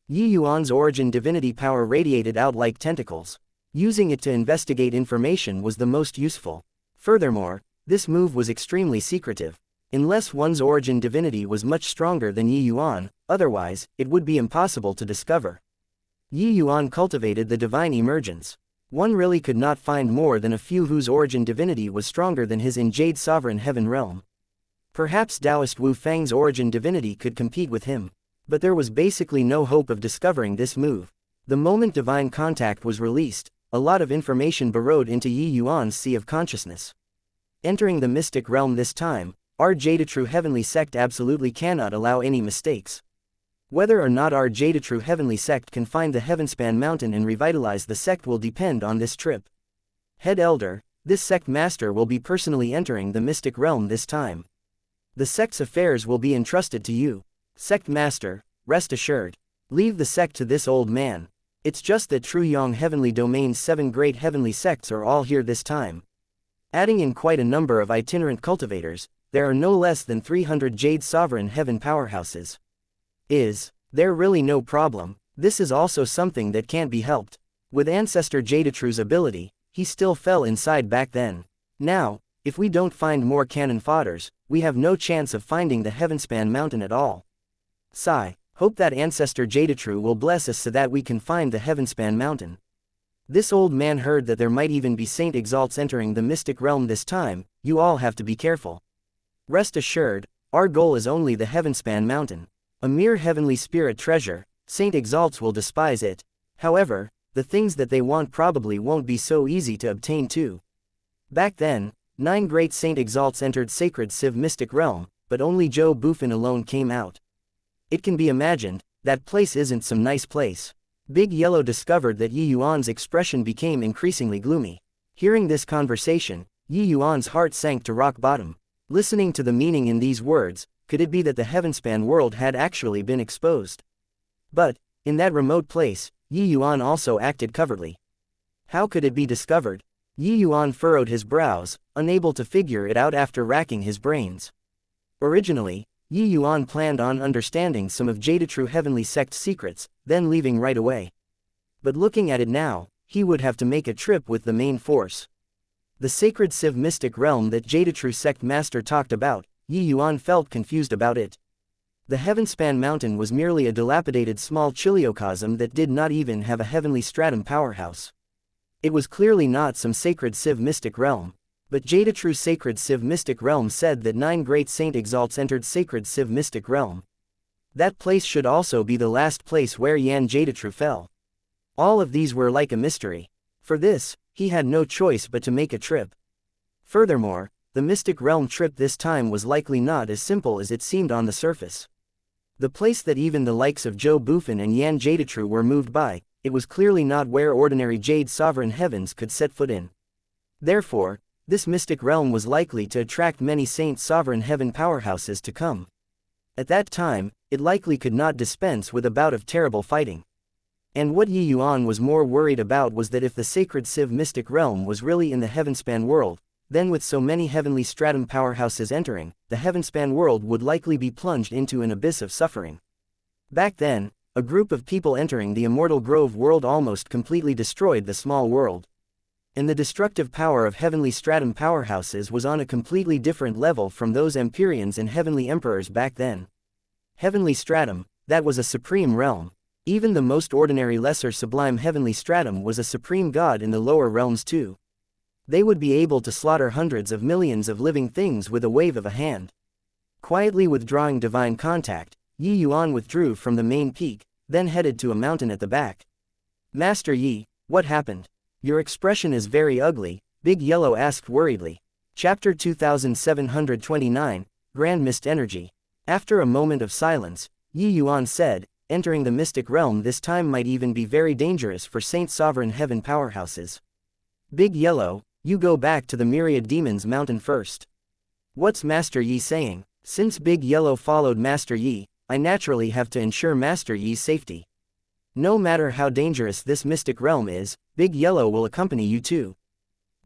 Yi Yuan's origin divinity power radiated out like tentacles. Using it to investigate information was the most useful. Furthermore, this move was extremely secretive. Unless one's origin divinity was much stronger than Yi Yuan, otherwise, it would be impossible to discover. Yi Yuan cultivated the divine emergence. One really could not find more than a few whose origin divinity was stronger than his in Jade Sovereign Heaven realm. Perhaps Taoist Wu Fang's origin divinity could compete with him. But there was basically no hope of discovering this move. The moment divine contact was released, a lot of information burrowed into Yi Yuan's sea of consciousness. Entering the mystic realm this time, our Jade-true heavenly sect absolutely cannot allow any mistakes. Whether or not our Jade-true heavenly sect can find the Heavenspan mountain and revitalize the sect will depend on this trip. Head Elder, this sect master will be personally entering the mystic realm this time. The sect's affairs will be entrusted to you. Sect master, rest assured. Leave the sect to this old man. It's just that True Yang Heavenly Domain's 7 great heavenly sects are all here this time. Adding in quite a number of itinerant cultivators, there are no less than 300 Jade Sovereign Heaven powerhouses. Is there really no problem? This is also something that can't be helped. With Ancestor Jadetrew's ability, he still fell inside back then. Now, if we don't find more cannon fodders, we have no chance of finding the Heavenspan Mountain at all. Sigh, hope that Ancestor Jadetrew will bless us so that we can find the Heavenspan Mountain. This old man heard that there might even be Saint Exalts entering the mystic realm this time. You all have to be careful. Rest assured, our goal is only the Heavenspan Mountain. A mere heavenly spirit treasure, Saint Exalts will despise it. However, the things that they want probably won't be so easy to obtain too. Back then, 9 great Saint Exalts entered Sacred Civ Mystic Realm, but only Joe Buffin alone came out. It can be imagined, that place isn't some nice place. Big Yellow discovered that Yi Yuan's expression became increasingly gloomy. Hearing this conversation, Yi Yuan's heart sank to rock bottom. Listening to the meaning in these words, could it be that the Heavenspan world had actually been exposed? But, in that remote place, Yi Yuan also acted covertly. How could it be discovered? Yi Yuan furrowed his brows, unable to figure it out after racking his brains. Originally, Yi Yuan planned on understanding some of Jadetrew Heavenly Sect's secrets, then leaving right away. But looking at it now, he would have to make a trip with the main force. The Sacred Civ Mystic Realm that Jadetrew Sect Master talked about, Yi Yuan felt confused about it. The Heavenspan Mountain was merely a dilapidated small chiliocosm that did not even have a heavenly stratum powerhouse. It was clearly not some Sacred Civ Mystic Realm. But Jadetrew's Sacred Civ Mystic Realm said that 9 great Saint Exalts entered Sacred Civ Mystic Realm. That place should also be the last place where Yan Jadetrew fell. All of these were like a mystery. For this, he had no choice but to make a trip. Furthermore, the Mystic Realm trip this time was likely not as simple as it seemed on the surface. The place that even the likes of Joe Buffin and Yan Jadetrew were moved by, it was clearly not where ordinary Jade Sovereign Heavens could set foot in. Therefore, this mystic realm was likely to attract many Saint Sovereign Heaven powerhouses to come. At that time, it likely could not dispense with a bout of terrible fighting. And what Yi Yuan was more worried about was that if the Sacred Civ Mystic Realm was really in the Heavenspan world, then with so many heavenly stratum powerhouses entering, the Heavenspan world would likely be plunged into an abyss of suffering. Back then, a group of people entering the Immortal Grove world almost completely destroyed the small world. And the destructive power of heavenly stratum powerhouses was on a completely different level from those Empyreans and heavenly emperors back then. Heavenly stratum, that was a supreme realm. Even the most ordinary lesser sublime heavenly stratum was a supreme god in the lower realms too. They would be able to slaughter hundreds of millions of living things with a wave of a hand. Quietly withdrawing divine contact, Yi Yuan withdrew from the main peak, then headed to a mountain at the back. Master Yi, what happened? Your expression is very ugly, Big Yellow asked worriedly. Chapter 2729, Grand Mist Energy. After a moment of silence, Yi Yuan said, entering the mystic realm this time might even be very dangerous for Saint Sovereign Heaven powerhouses. Big Yellow, you go back to the Myriad Demons Mountain first. What's Master Yi saying? Since Big Yellow followed Master Yi, I naturally have to ensure Master Yi's safety. No matter how dangerous this mystic realm is, Big Yellow will accompany you too.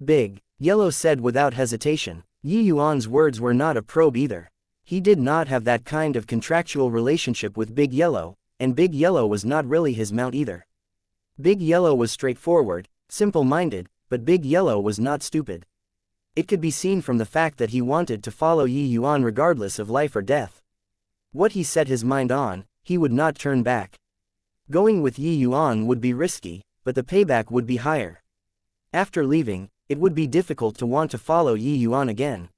Big Yellow said without hesitation. Yi Yuan's words were not a probe either. He did not have that kind of contractual relationship with Big Yellow, and Big Yellow was not really his mount either. Big Yellow was straightforward, simple-minded, but Big Yellow was not stupid. It could be seen from the fact that he wanted to follow Yi Yuan regardless of life or death. What he set his mind on, he would not turn back. Going with Yi Yuan would be risky, but the payback would be higher. After leaving, it would be difficult to want to follow Yi Yuan again.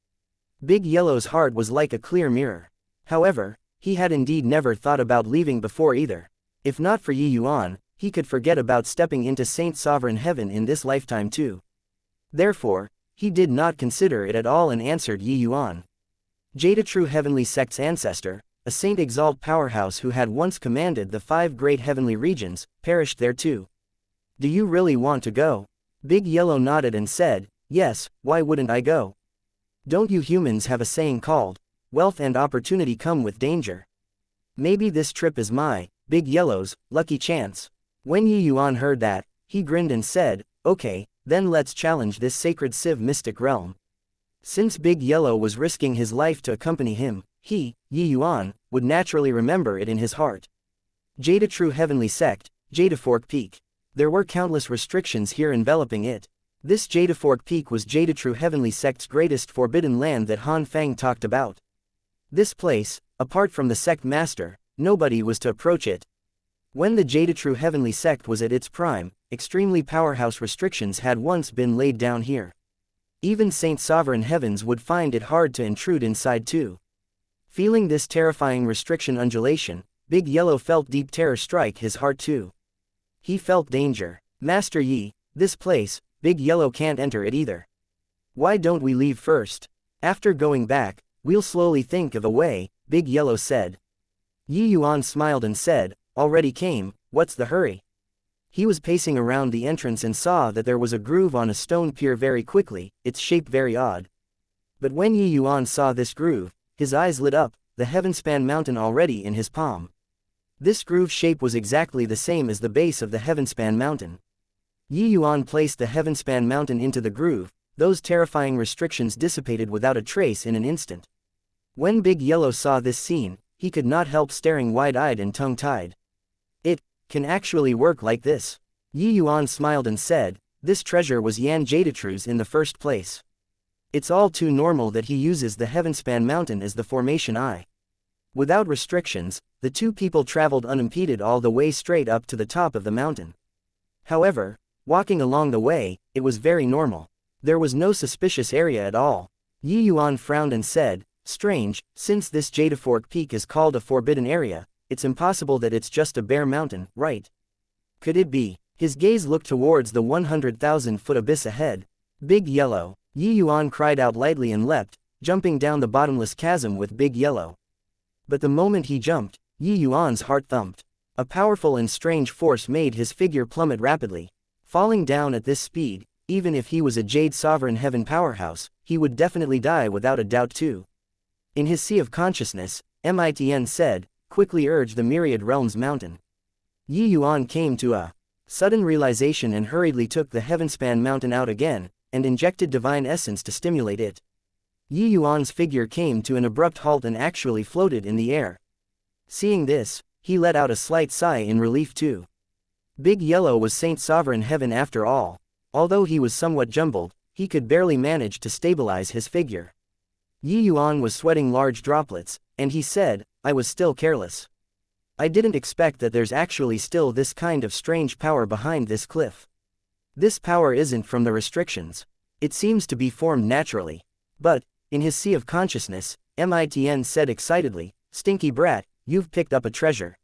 Big Yellow's heart was like a clear mirror. However, he had indeed never thought about leaving before either. If not for Yi Yuan, he could forget about stepping into Saint Sovereign Heaven in this lifetime too. Therefore, he did not consider it at all and answered Yi Yuan. Jadetrew's Heavenly Sect's ancestor, a Saint Exalt powerhouse who had once commanded the 5 great heavenly regions, perished there too. Do you really want to go? Big Yellow nodded and said, yes, why wouldn't I go? Don't you humans have a saying called, wealth and opportunity come with danger? Maybe this trip is my, Big Yellow's, lucky chance. When Yi Yuan heard that, he grinned and said, "Okay, then let's challenge this sacred civ mystic realm." Since Big Yellow was risking his life to accompany him, he, Yi Yuan, would naturally remember it in his heart. Jade True Heavenly Sect, Jadefork Peak. There were countless restrictions here enveloping it. This Jadefork Peak was Jade True Heavenly Sect's greatest forbidden land that Han Feng talked about. This place, apart from the sect master, nobody was to approach it. When the Jade True Heavenly Sect was at its prime, extremely powerhouse restrictions had once been laid down here. Even Saint Sovereign Heavens would find it hard to intrude inside too. Feeling this terrifying restriction undulation, Big Yellow felt deep terror strike his heart too. He felt danger. "Master Yi, this place, Big Yellow can't enter it either. Why don't we leave first? After going back, we'll slowly think of a way," Big Yellow said. Yi Yuan smiled and said, "Already came, what's the hurry?" He was pacing around the entrance and saw that there was a groove on a stone pier very quickly, its shape very odd. But when Yi Yuan saw this groove, his eyes lit up, the Heavenspan Mountain already in his palm. This groove shape was exactly the same as the base of the Heavenspan Mountain. Yi Yuan placed the Heavenspan Mountain into the groove, those terrifying restrictions dissipated without a trace in an instant. When Big Yellow saw this scene, he could not help staring wide-eyed and tongue-tied. "It can actually work like this." Yi Yuan smiled and said, "This treasure was Yan Jadeatrue's in the first place. It's all too normal that he uses the Heavenspan Mountain as the formation eye." Without restrictions, the two people traveled unimpeded all the way straight up to the top of the mountain. However, walking along the way, it was very normal. There was no suspicious area at all. Yi Yuan frowned and said, "Strange, since this Jadefork Peak is called a forbidden area, it's impossible that it's just a bare mountain, right? Could it be?" His gaze looked towards the 100,000-foot abyss ahead. "Big Yellow!" Yi Yuan cried out lightly and leapt, jumping down the bottomless chasm with Big Yellow. But the moment he jumped, Yi Yuan's heart thumped. A powerful and strange force made his figure plummet rapidly. Falling down at this speed, even if he was a Jade Sovereign Heaven powerhouse, he would definitely die without a doubt too. In his sea of consciousness, Mitn said, "Quickly urge the Myriad Realms Mountain." Yi Yuan came to a sudden realization and hurriedly took the Heavenspan Mountain out again, and injected divine essence to stimulate it. Yi Yuan's figure came to an abrupt halt and actually floated in the air. Seeing this, he let out a slight sigh in relief too. Big Yellow was Saint Sovereign Heaven after all. Although he was somewhat jumbled, he could barely manage to stabilize his figure. Yi Yuan was sweating large droplets, and he said, "I was still careless. I didn't expect that there's actually still this kind of strange power behind this cliff. This power isn't from the restrictions. It seems to be formed naturally." But, in his sea of consciousness, Mitn said excitedly, "Stinky brat, you've picked up a treasure.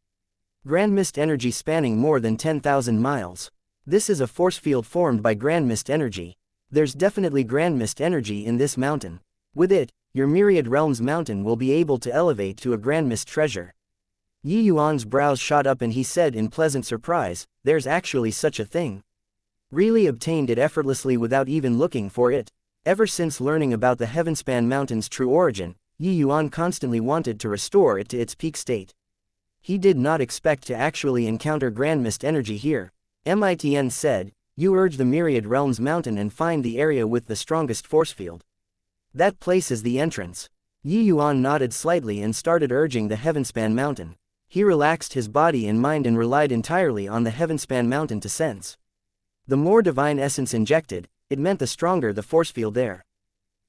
Grand mist energy spanning more than 10,000 miles. This is a force field formed by grand mist energy. There's definitely grand mist energy in this mountain. With it, your Myriad Realms Mountain will be able to elevate to a grand mist treasure." Yi Yuan's brows shot up and he said in pleasant surprise, "There's actually such a thing. Really obtained it effortlessly without even looking for it." Ever since learning about the Heavenspan Mountain's true origin, Yi Yuan constantly wanted to restore it to its peak state. He did not expect to actually encounter grand mist energy here. Mitn said, "You urge the Myriad Realms Mountain and find the area with the strongest force field. That place is the entrance." Yi Yuan nodded slightly and started urging the Heavenspan Mountain. He relaxed his body and mind and relied entirely on the Heavenspan Mountain to sense. The more divine essence injected, it meant the stronger the force field there.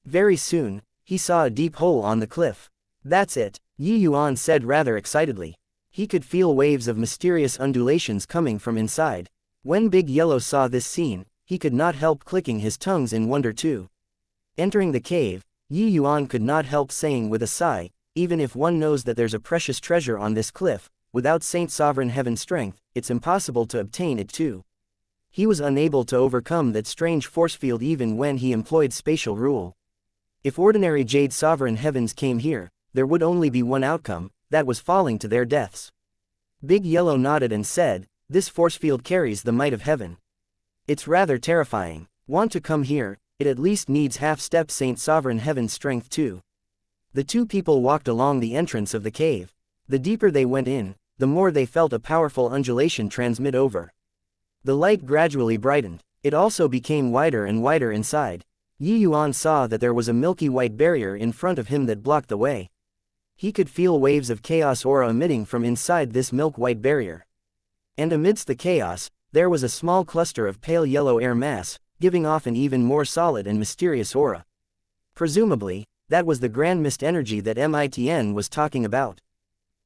Very soon, he saw a deep hole on the cliff. "That's it," Yi Yuan said rather excitedly. He could feel waves of mysterious undulations coming from inside. When Big Yellow saw this scene, he could not help clicking his tongues in wonder too. Entering the cave, Yi Yuan could not help saying with a sigh, "Even if one knows that there's a precious treasure on this cliff, without Saint Sovereign Heaven's strength, it's impossible to obtain it too." He was unable to overcome that strange force field even when he employed spatial rule. If ordinary Jade Sovereign Heavens came here, there would only be one outcome, that was falling to their deaths. Big Yellow nodded and said, "This force field carries the might of heaven. It's rather terrifying. Want to come here? It at least needs half-step Saint Sovereign Heaven's strength too." The two people walked along the entrance of the cave. The deeper they went in, the more they felt a powerful undulation transmit over. The light gradually brightened. It also became wider and wider inside. Yuan saw that there was a milky white barrier in front of him that blocked the way. He could feel waves of chaos aura emitting from inside this milk-white barrier. And amidst the chaos, there was a small cluster of pale yellow air mass, giving off an even more solid and mysterious aura. Presumably, that was the grand mist energy that Mitn was talking about.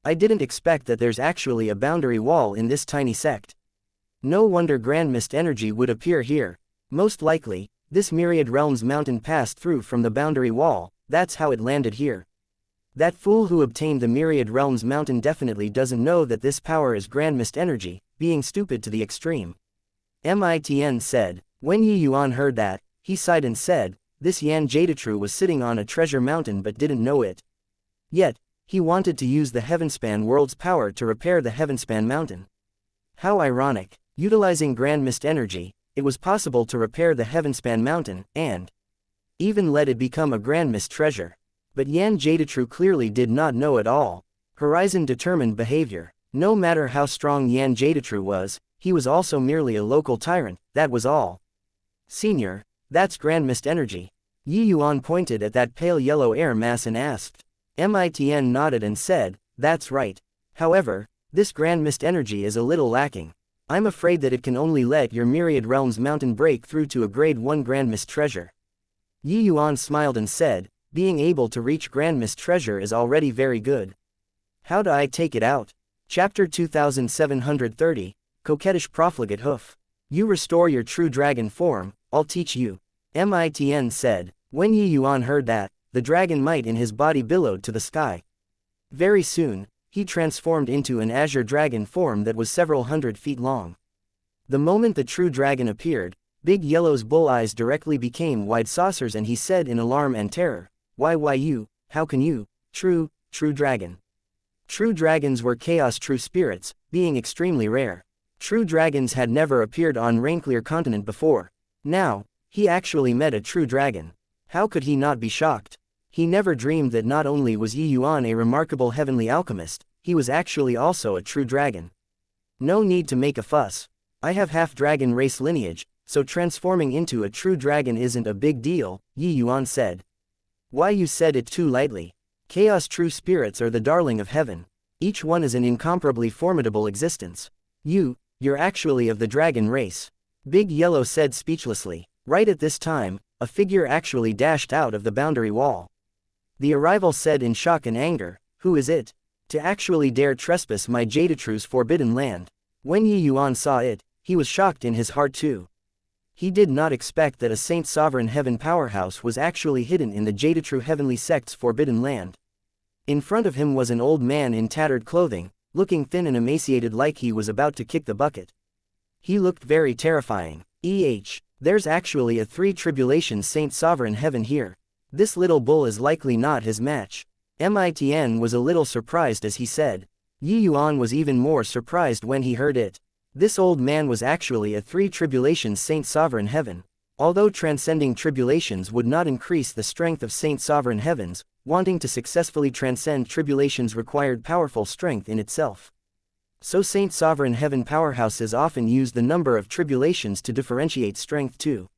I didn't expect that there's actually a boundary wall in this tiny sect. No wonder grand mist energy would appear here. Most likely, this myriad realms mountain passed through from the boundary wall, that's how it landed here. That fool who obtained the myriad realms mountain definitely doesn't know that this power is grand mist energy, being stupid to the extreme. Mitn said. When Yuan heard that, he sighed and said, this Yan Jadetrue was sitting on a treasure mountain but didn't know it. Yet, he wanted to use the Heavenspan world's power to repair the Heavenspan mountain. How ironic. Utilizing grand mist energy, it was possible to repair the Heavenspan mountain, and even let it become a grand mist treasure. But Yan Jadetrue clearly did not know at all. Horizon determined behavior. No matter how strong Yan Jadetrue was, he was also merely a local tyrant, that was all. Senior, that's grand mist energy. Yuan pointed at that pale yellow air mass and asked. Mitn nodded and said, that's right. However, this grand mist energy is a little lacking. I'm afraid that it can only let your myriad realms mountain break through to a grade 1 grand mist treasure. Yuan smiled and said, being able to reach grand mist treasure is already very good. How do I take it out? Chapter 2730, Coquettish Profligate Hoof. You restore your true dragon form, I'll teach you. Mitn said. When Yuan heard that, the dragon might in his body billowed to the sky. Very soon, he transformed into an azure dragon form that was several hundred feet long. The moment the true dragon appeared, Big Yellow's bull eyes directly became wide saucers and he said in alarm and terror, why you, how can you, true dragon. True dragons were chaos true spirits, being extremely rare. True dragons had never appeared on Rainclear continent before. Now, he actually met a true dragon. How could he not be shocked? He never dreamed that not only was Yuan a remarkable heavenly alchemist, he was actually also a true dragon. No need to make a fuss. I have half-dragon race lineage, so transforming into a true dragon isn't a big deal, Yuan said. Why you said it too lightly. Chaos true spirits are the darling of heaven. Each one is an incomparably formidable existence. You're actually of the dragon race. Big Yellow said speechlessly. Right at this time, a figure actually dashed out of the boundary wall. The arrival said in shock and anger, who is it? To actually dare trespass my Jadetrew's forbidden land. When Yuan saw it, he was shocked in his heart too. He did not expect that a Saint Sovereign Heaven powerhouse was actually hidden in the Jadetrue Heavenly Sect's forbidden land. In front of him was an old man in tattered clothing, looking thin and emaciated like he was about to kick the bucket. He looked very terrifying. There's actually a 3 tribulations Saint Sovereign Heaven here. This little bull is likely not his match. Mitn was a little surprised as he said. Yuan was even more surprised when he heard it. This old man was actually a 3 tribulations Saint Sovereign Heaven. Although transcending tribulations would not increase the strength of Saint Sovereign Heavens, wanting to successfully transcend tribulations required powerful strength in itself. So Saint Sovereign Heaven powerhouses often use the number of tribulations to differentiate strength too.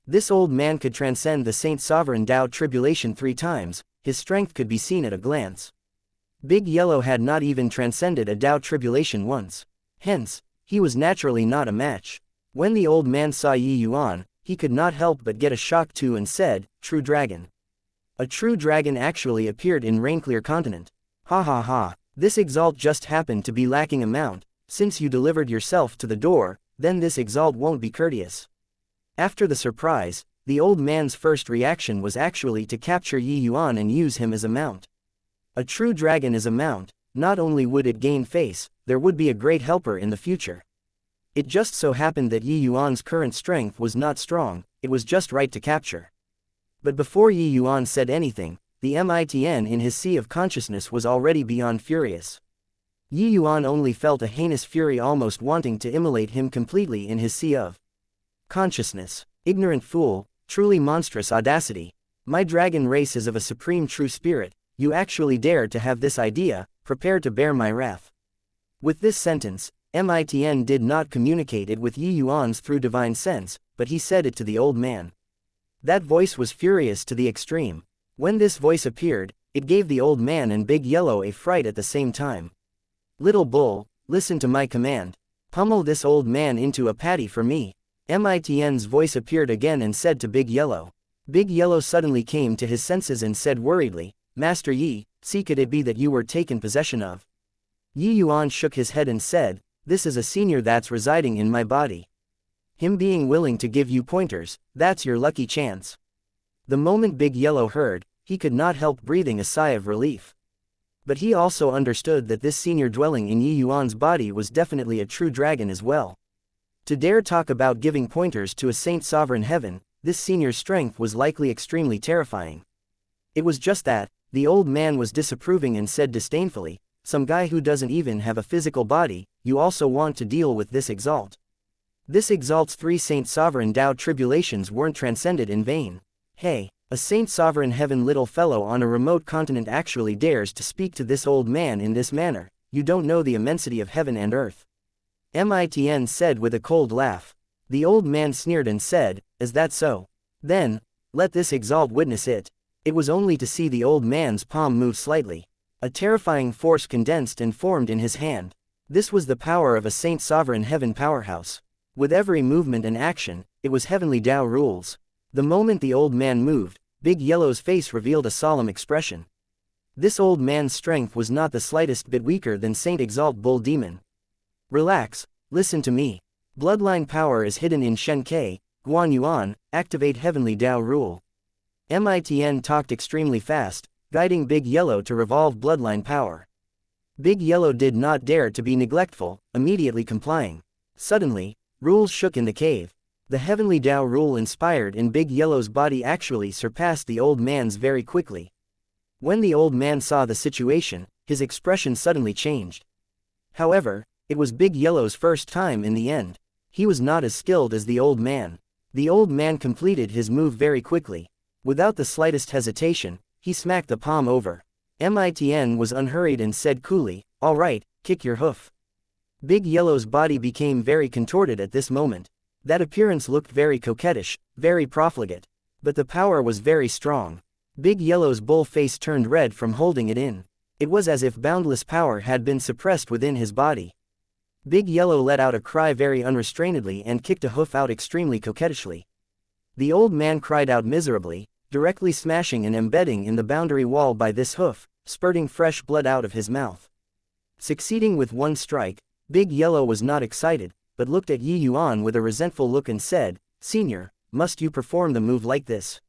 This old man could transcend the Saint Sovereign Tao tribulation 3 times, his strength could be seen at a glance. Big Yellow had not even transcended a Tao tribulation once. Hence, he was naturally not a match. When the old man saw Yuan, he could not help but get a shock too and said, true dragon. A true dragon actually appeared in Rainclear continent. Ha ha ha. This exalt just happened to be lacking a mount. Since you delivered yourself to the door, then this exalt won't be courteous. After the surprise, the old man's first reaction was actually to capture Yuan and use him as a mount. A true dragon is a mount. Not only would it gain face, there would be a great helper in the future. It just so happened that Yuan's current strength was not strong, it was just right to capture. But before Yuan said anything, the Mitn in his sea of consciousness was already beyond furious. Yuan only felt a heinous fury almost wanting to immolate him completely in his sea of consciousness. Ignorant fool, truly monstrous audacity. My dragon race is of a supreme true spirit, you actually dare to have this idea, prepare to bear my wrath. With this sentence, Mitn did not communicate it with Yi Yuan's through divine sense, but he said it to the old man. That voice was furious to the extreme. When this voice appeared, it gave the old man and Big Yellow a fright at the same time. Little bull, listen to my command. Pummel this old man into a patty for me. Mitn's voice appeared again and said to Big Yellow. Big Yellow suddenly came to his senses and said worriedly, Master Yi, see could it be that you were taken possession of? Yi Yuan shook his head and said, this is a senior that's residing in my body. Him being willing to give you pointers, that's your lucky chance. The moment Big Yellow heard, he could not help breathing a sigh of relief. But he also understood that this senior dwelling in Yi Yuan's body was definitely a true dragon as well. To dare talk about giving pointers to a saint sovereign heaven, this senior's strength was likely extremely terrifying. It was just that, the old man was disapproving and said disdainfully, some guy who doesn't even have a physical body, you also want to deal with this exalt. This exalt's 3 saint sovereign Tao tribulations weren't transcended in vain. Hey, a saint sovereign heaven little fellow on a remote continent actually dares to speak to this old man in this manner, you don't know the immensity of heaven and earth. Mitn said with a cold laugh. The old man sneered and said, is that so? Then, let this exalt witness it. It was only to see the old man's palm move slightly. A terrifying force condensed and formed in his hand. This was the power of a saint sovereign heaven powerhouse. With every movement and action, it was heavenly Tao rules. The moment the old man moved, Big Yellow's face revealed a solemn expression. This old man's strength was not the slightest bit weaker than Saint Exalt Bull Demon. Relax, listen to me. Bloodline power is hidden in xianxia, Guan Yuan, activate heavenly Tao rule. Mitn talked extremely fast, guiding Big Yellow to revolve bloodline power. Big Yellow did not dare to be neglectful, immediately complying. Suddenly, rules shook in the cave. The heavenly Tao rule inspired in Big Yellow's body actually surpassed the old man's very quickly. When the old man saw the situation, his expression suddenly changed. However, it was Big Yellow's first time in the end. He was not as skilled as the old man. The old man completed his move very quickly. Without the slightest hesitation, he smacked the palm over. Mitn was unhurried and said coolly, all right, kick your hoof. Big Yellow's body became very contorted at this moment. That appearance looked very coquettish, very profligate. But the power was very strong. Big Yellow's bull face turned red from holding it in. It was as if boundless power had been suppressed within his body. Big Yellow let out a cry very unrestrainedly and kicked a hoof out extremely coquettishly. The old man cried out miserably, directly smashing and embedding in the boundary wall by this hoof, spurting fresh blood out of his mouth. Succeeding with one strike, Big Yellow was not excited, but looked at Yi Yuan with a resentful look and said, Senior, must you perform the move like this?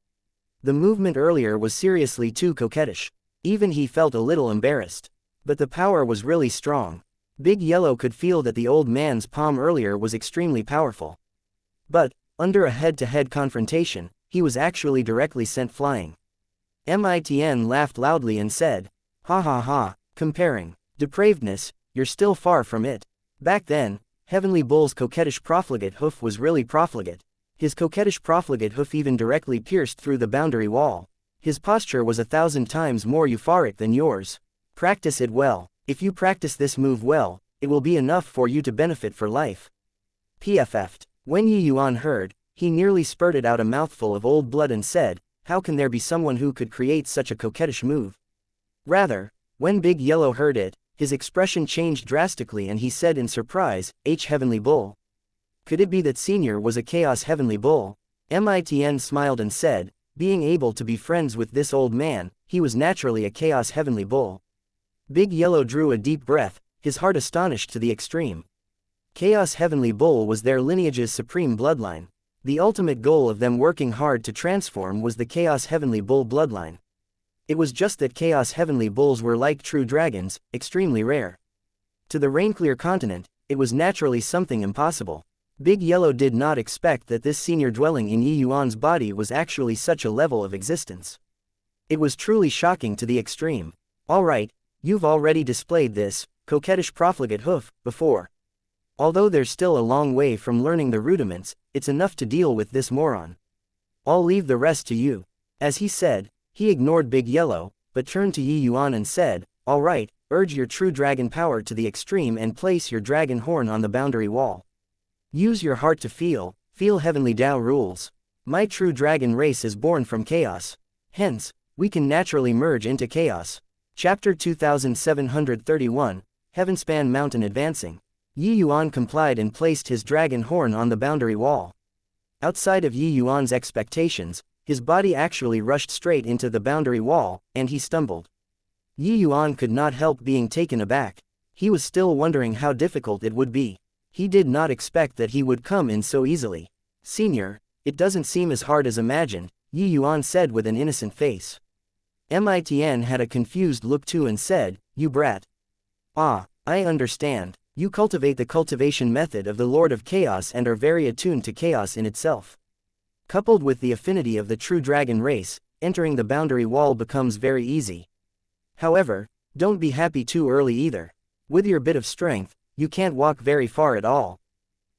The movement earlier was seriously too coquettish. Even he felt a little embarrassed. But the power was really strong. Big Yellow could feel that the old man's palm earlier was extremely powerful. But, under a head-to-head confrontation, he was actually directly sent flying. Mitn laughed loudly and said, ha ha ha, comparing depravedness, you're still far from it. Back then, Heavenly Bull's coquettish profligate hoof was really profligate. His coquettish profligate hoof even directly pierced through the boundary wall. His posture was 1,000 times more euphoric than yours. Practice it well. If you practice this move well, it will be enough for you to benefit for life. PFF'd. When Yi Yuan heard, he nearly spurted out a mouthful of old blood and said, how can there be someone who could create such a coquettish move? Rather, when Big Yellow heard it, his expression changed drastically and he said in surprise, Heavenly Bull. Could it be that Senior was a Chaos Heavenly Bull? Mitn smiled and said, being able to be friends with this old man, he was naturally a Chaos Heavenly Bull. Big Yellow drew a deep breath, his heart astonished to the extreme. Chaos Heavenly Bull was their lineage's supreme bloodline. The ultimate goal of them working hard to transform was the Chaos Heavenly Bull bloodline. It was just that Chaos Heavenly Bulls were like true dragons, extremely rare. To the Rainclear continent, it was naturally something impossible. Big Yellow did not expect that this senior dwelling in Yi Yuan's body was actually such a level of existence. It was truly shocking to the extreme. Alright, you've already displayed this coquettish profligate hoof before. Although there's still a long way from learning the rudiments, it's enough to deal with this moron. I'll leave the rest to you. As he said, he ignored Big Yellow, but turned to Yi Yuan and said, alright, urge your true dragon power to the extreme and place your dragon horn on the boundary wall. Use your heart to feel heavenly Tao rules. My true dragon race is born from chaos. Hence, we can naturally merge into chaos. Chapter 2731, Heavenspan Mountain Advancing. Yi Yuan complied and placed his dragon horn on the boundary wall. Outside of Yi Yuan's expectations, his body actually rushed straight into the boundary wall, and he stumbled. Yi Yuan could not help being taken aback. He was still wondering how difficult it would be. He did not expect that he would come in so easily. Senior, it doesn't seem as hard as imagined, Yi Yuan said with an innocent face. Mitn had a confused look too and said, "You brat. Ah, I understand. You cultivate the cultivation method of the Lord of Chaos and are very attuned to chaos in itself. Coupled with the affinity of the true dragon race, entering the boundary wall becomes very easy. However, don't be happy too early either. With your bit of strength, you can't walk very far at all."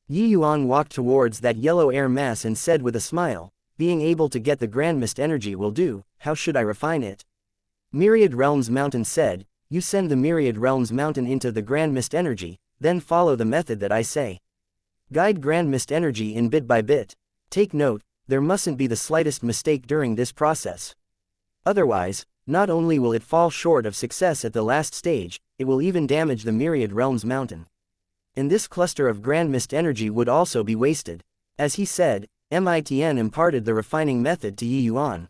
Yi Yuan walked towards that yellow air mass and said with a smile, "Being able to get the grand mist energy will do, how should I refine it?" Myriad Realms Mountain said, "You send the Myriad Realms Mountain into the grand mist energy, then follow the method that I say. Guide grand mist energy in bit by bit. Take note, there mustn't be the slightest mistake during this process. Otherwise, not only will it fall short of success at the last stage, it will even damage the Myriad Realms Mountain. And this cluster of grand mist energy would also be wasted." As he said, Mitn imparted the refining method to Yi Yuan.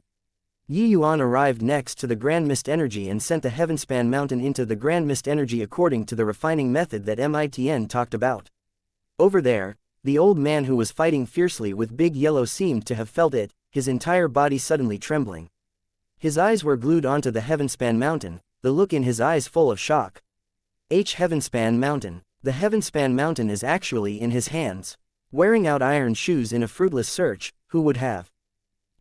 Yi Yuan arrived next to the grand mist energy and sent the Heavenspan Mountain into the grand mist energy according to the refining method that Mitn talked about. Over there, the old man who was fighting fiercely with Big Yellow seemed to have felt it, his entire body suddenly trembling. His eyes were glued onto the Heavenspan Mountain, the look in his eyes full of shock. Heavenspan Mountain. The Heavenspan Mountain is actually in his hands. Wearing out iron shoes in a fruitless search, who would have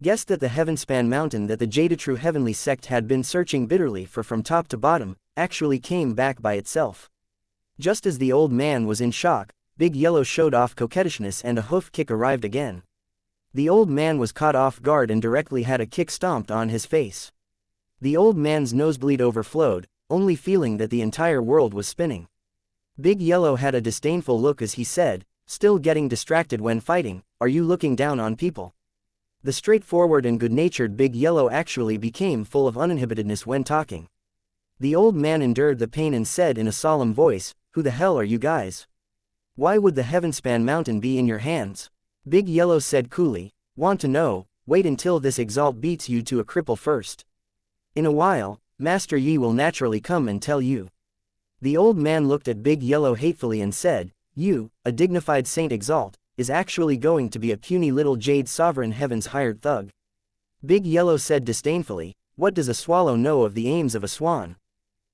guessed that the Heavenspan Mountain that the Jadatrue Heavenly Sect had been searching bitterly for from top to bottom, actually came back by itself. Just as the old man was in shock, Big Yellow showed off coquettishness and a hoof kick arrived again. The old man was caught off guard and directly had a kick stomped on his face. The old man's nosebleed overflowed, only feeling that the entire world was spinning. Big Yellow had a disdainful look as he said, still getting distracted when fighting, "Are you looking down on people?" The straightforward and good-natured Big Yellow actually became full of uninhibitedness when talking. The old man endured the pain and said in a solemn voice, "Who the hell are you guys? Why would the Heavenspan Mountain be in your hands?" Big Yellow said coolly, "Want to know? Wait until this exalt beats you to a cripple first. In a while, Master Yi will naturally come and tell you." The old man looked at Big Yellow hatefully and said, "You, a dignified Saint Exalt, is actually going to be a puny little Jade Sovereign Heaven's hired thug." Big Yellow said disdainfully, "What does a swallow know of the aims of a swan?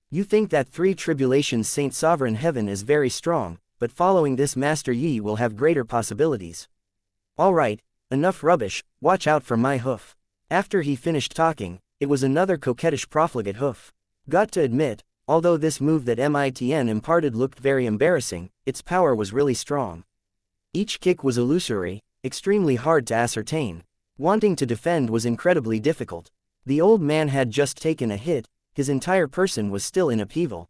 You think that 3 tribulations Saint Sovereign Heaven is very strong, but following this Master Yi will have greater possibilities. Alright, enough rubbish, watch out for my hoof." After he finished talking, it was another coquettish profligate hoof. Got to admit, although this move that Mitn imparted looked very embarrassing, its power was really strong. Each kick was illusory, extremely hard to ascertain. Wanting to defend was incredibly difficult. The old man had just taken a hit, his entire person was still in upheaval.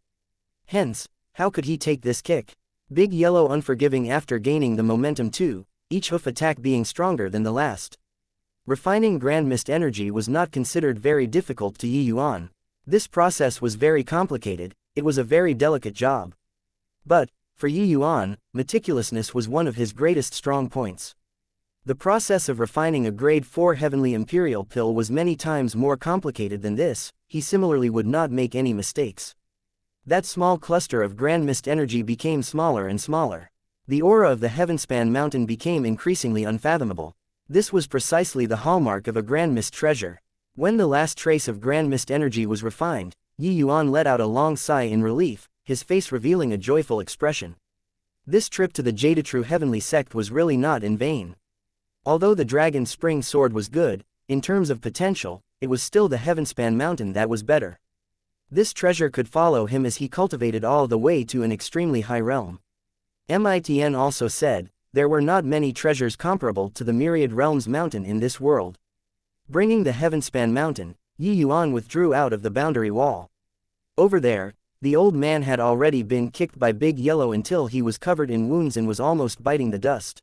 Hence, how could he take this kick? Big Yellow unforgiving after gaining the momentum too, each hoof attack being stronger than the last. Refining Grand Mist energy was not considered very difficult to Yi Yuan. This process was very complicated, it was a very delicate job. But, for Yi Yuan, meticulousness was one of his greatest strong points. The process of refining a grade 4 heavenly imperial pill was many times more complicated than this, he similarly would not make any mistakes. That small cluster of Grand Mist energy became smaller and smaller. The aura of the Heavenspan Mountain became increasingly unfathomable. This was precisely the hallmark of a Grand Mist treasure. When the last trace of Grand Mist energy was refined, Yi Yuan let out a long sigh in relief, his face revealing a joyful expression. This trip to the Jadatrue Heavenly Sect was really not in vain. Although the Dragon Spring Sword was good, in terms of potential, it was still the Heavenspan Mountain that was better. This treasure could follow him as he cultivated all the way to an extremely high realm. Mitn also said, there were not many treasures comparable to the Myriad Realms Mountain in this world. Bringing the Heavenspan Mountain, Yi Yuan withdrew out of the boundary wall. Over there, The old man had already been kicked by Big Yellow until he was covered in wounds and was almost biting the dust.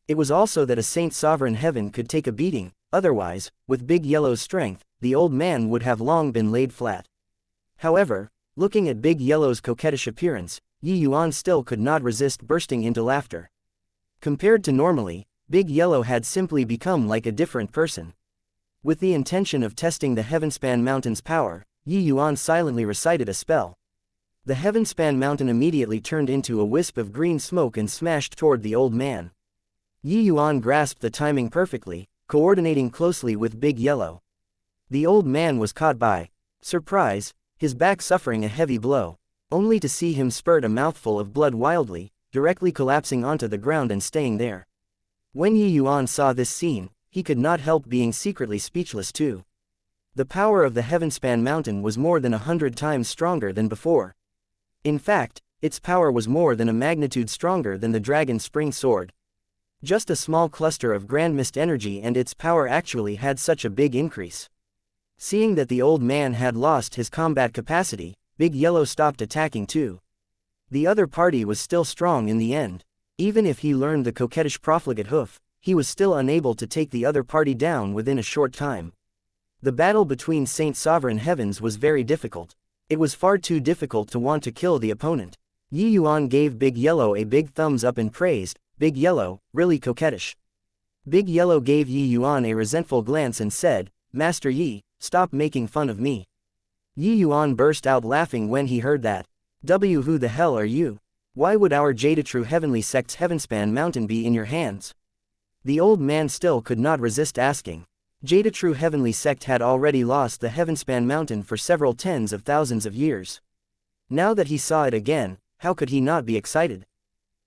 It was also that a Saint Sovereign Heaven could take a beating, otherwise, with Big Yellow's strength, the old man would have long been laid flat. However, looking at Big Yellow's coquettish appearance, Yuan still could not resist bursting into laughter. Compared to normally, Big Yellow had simply become like a different person. With the intention of testing the Heavenspan Mountain's power, Yuan silently recited a spell. The Heavenspan Mountain immediately turned into a wisp of green smoke and smashed toward the old man. Yuan grasped the timing perfectly, coordinating closely with Big Yellow. The old man was caught by surprise, his back suffering a heavy blow, only to see him spurt a mouthful of blood wildly, directly collapsing onto the ground and staying there. When Yuan saw this scene, he could not help being secretly speechless too. The power of the Heavenspan Mountain was more than 100 times stronger than before. In fact, its power was more than a magnitude stronger than the dragon's spring sword. Just a small cluster of grand mist energy and its power actually had such a big increase. Seeing that the old man had lost his combat capacity, Big Yellow stopped attacking too. The other party was still strong in the end. Even if he learned the coquettish profligate hoof, he was still unable to take the other party down within a short time. The battle between Saint Sovereign Heavens was very difficult. It was far too difficult to want to kill the opponent. Yuan gave Big Yellow a big thumbs up and praised, "Big Yellow, really coquettish." Big Yellow gave Yuan a resentful glance and said, "Master Yi, stop making fun of me." Yuan burst out laughing when he heard that. Who the hell are you? Why would our Jade-True Heavenly Sect's Heavenspan Mountain be in your hands? The old man still could not resist asking. Jade-True Heavenly Sect had already lost the Heavenspan Mountain for several tens of thousands of years. Now that he saw it again, how could he not be excited?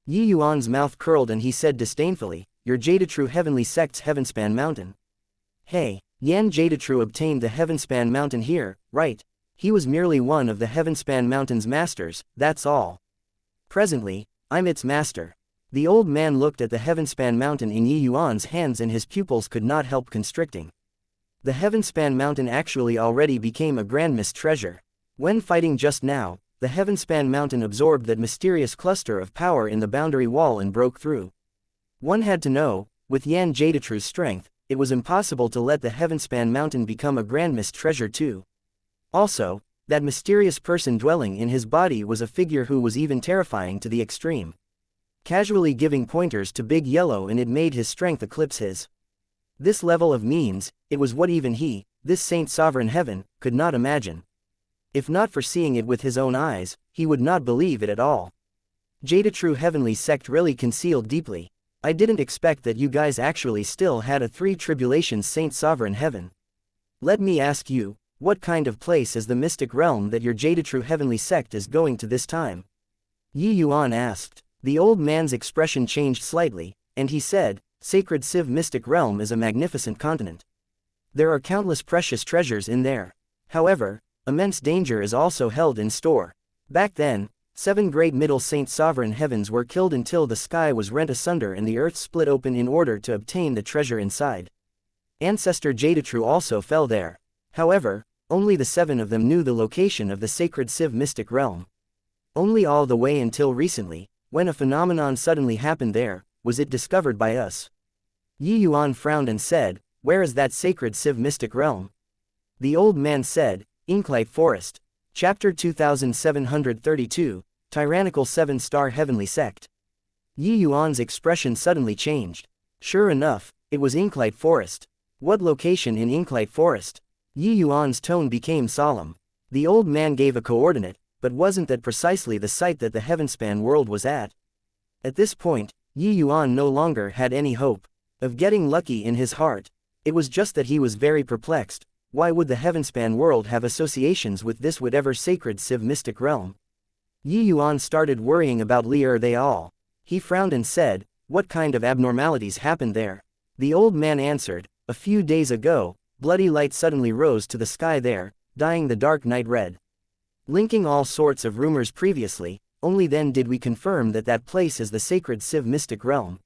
Yuan's mouth curled and he said disdainfully, "Your Jade-True Heavenly Sect's Heavenspan Mountain." Hey, Yan Jade-True obtained the Heavenspan Mountain here, right? He was merely one of the Heavenspan Mountain's masters, that's all. Presently, I'm its master. The old man looked at the Heavenspan Mountain in Yuan's hands and his pupils could not help constricting. The Heavenspan Mountain actually already became a grand mist treasure. When fighting just now, the Heavenspan Mountain absorbed that mysterious cluster of power in the boundary wall and broke through. One had to know, with Yan Jade-True's strength, it was impossible to let the Heavenspan Mountain become a grand mist treasure too. Also, that mysterious person dwelling in his body was a figure who was even terrifying to the extreme. Casually giving pointers to Big Yellow and it made his strength eclipse his. This level of means, it was what even he, this Saint Sovereign Heaven, could not imagine. If not for seeing it with his own eyes, he would not believe it at all. Jade-True Heavenly Sect really concealed deeply. I didn't expect that you guys actually still had a 3 tribulations Saint Sovereign Heaven. Let me ask you, what kind of place is the mystic realm that your Jade-True Heavenly Sect is going to this time? Yuan asked. The old man's expression changed slightly, and he said, "Sacred Civ Mystic Realm is a magnificent continent. There are countless precious treasures in there. However, immense danger is also held in store. Back then, 7 great Middle Saint Sovereign Heavens were killed until the sky was rent asunder and the earth split open in order to obtain the treasure inside. Ancestor Jade-True also fell there. However, only the 7 of them knew the location of the Sacred Civ Mystic Realm. Only all the way until recently, when a phenomenon suddenly happened there, was it discovered by us." Yuan frowned and said, "Where is that Sacred Civ Mystic Realm?" The old man said, "Inklite Forest. Chapter 2732, Tyrannical 7-Star Heavenly Sect." Yuan's expression suddenly changed. Sure enough, it was Inklite Forest. What location in Inklite Forest? Yuan's tone became solemn. The old man gave a coordinate, but wasn't that precisely the site that the Heavenspan world was at? At this point, Yuan no longer had any hope of getting lucky in his heart. It was just that he was very perplexed. Why would the Heavenspan world have associations with this whatever Sacred Civ Mystic Realm? Yuan started worrying about they all. He frowned and said, "What kind of abnormalities happened there?" The old man answered, "A few days ago, bloody light suddenly rose to the sky there, dyeing the dark night red. Linking all sorts of rumors previously, only then did we confirm that that place is the Sacred Civ Mystic Realm."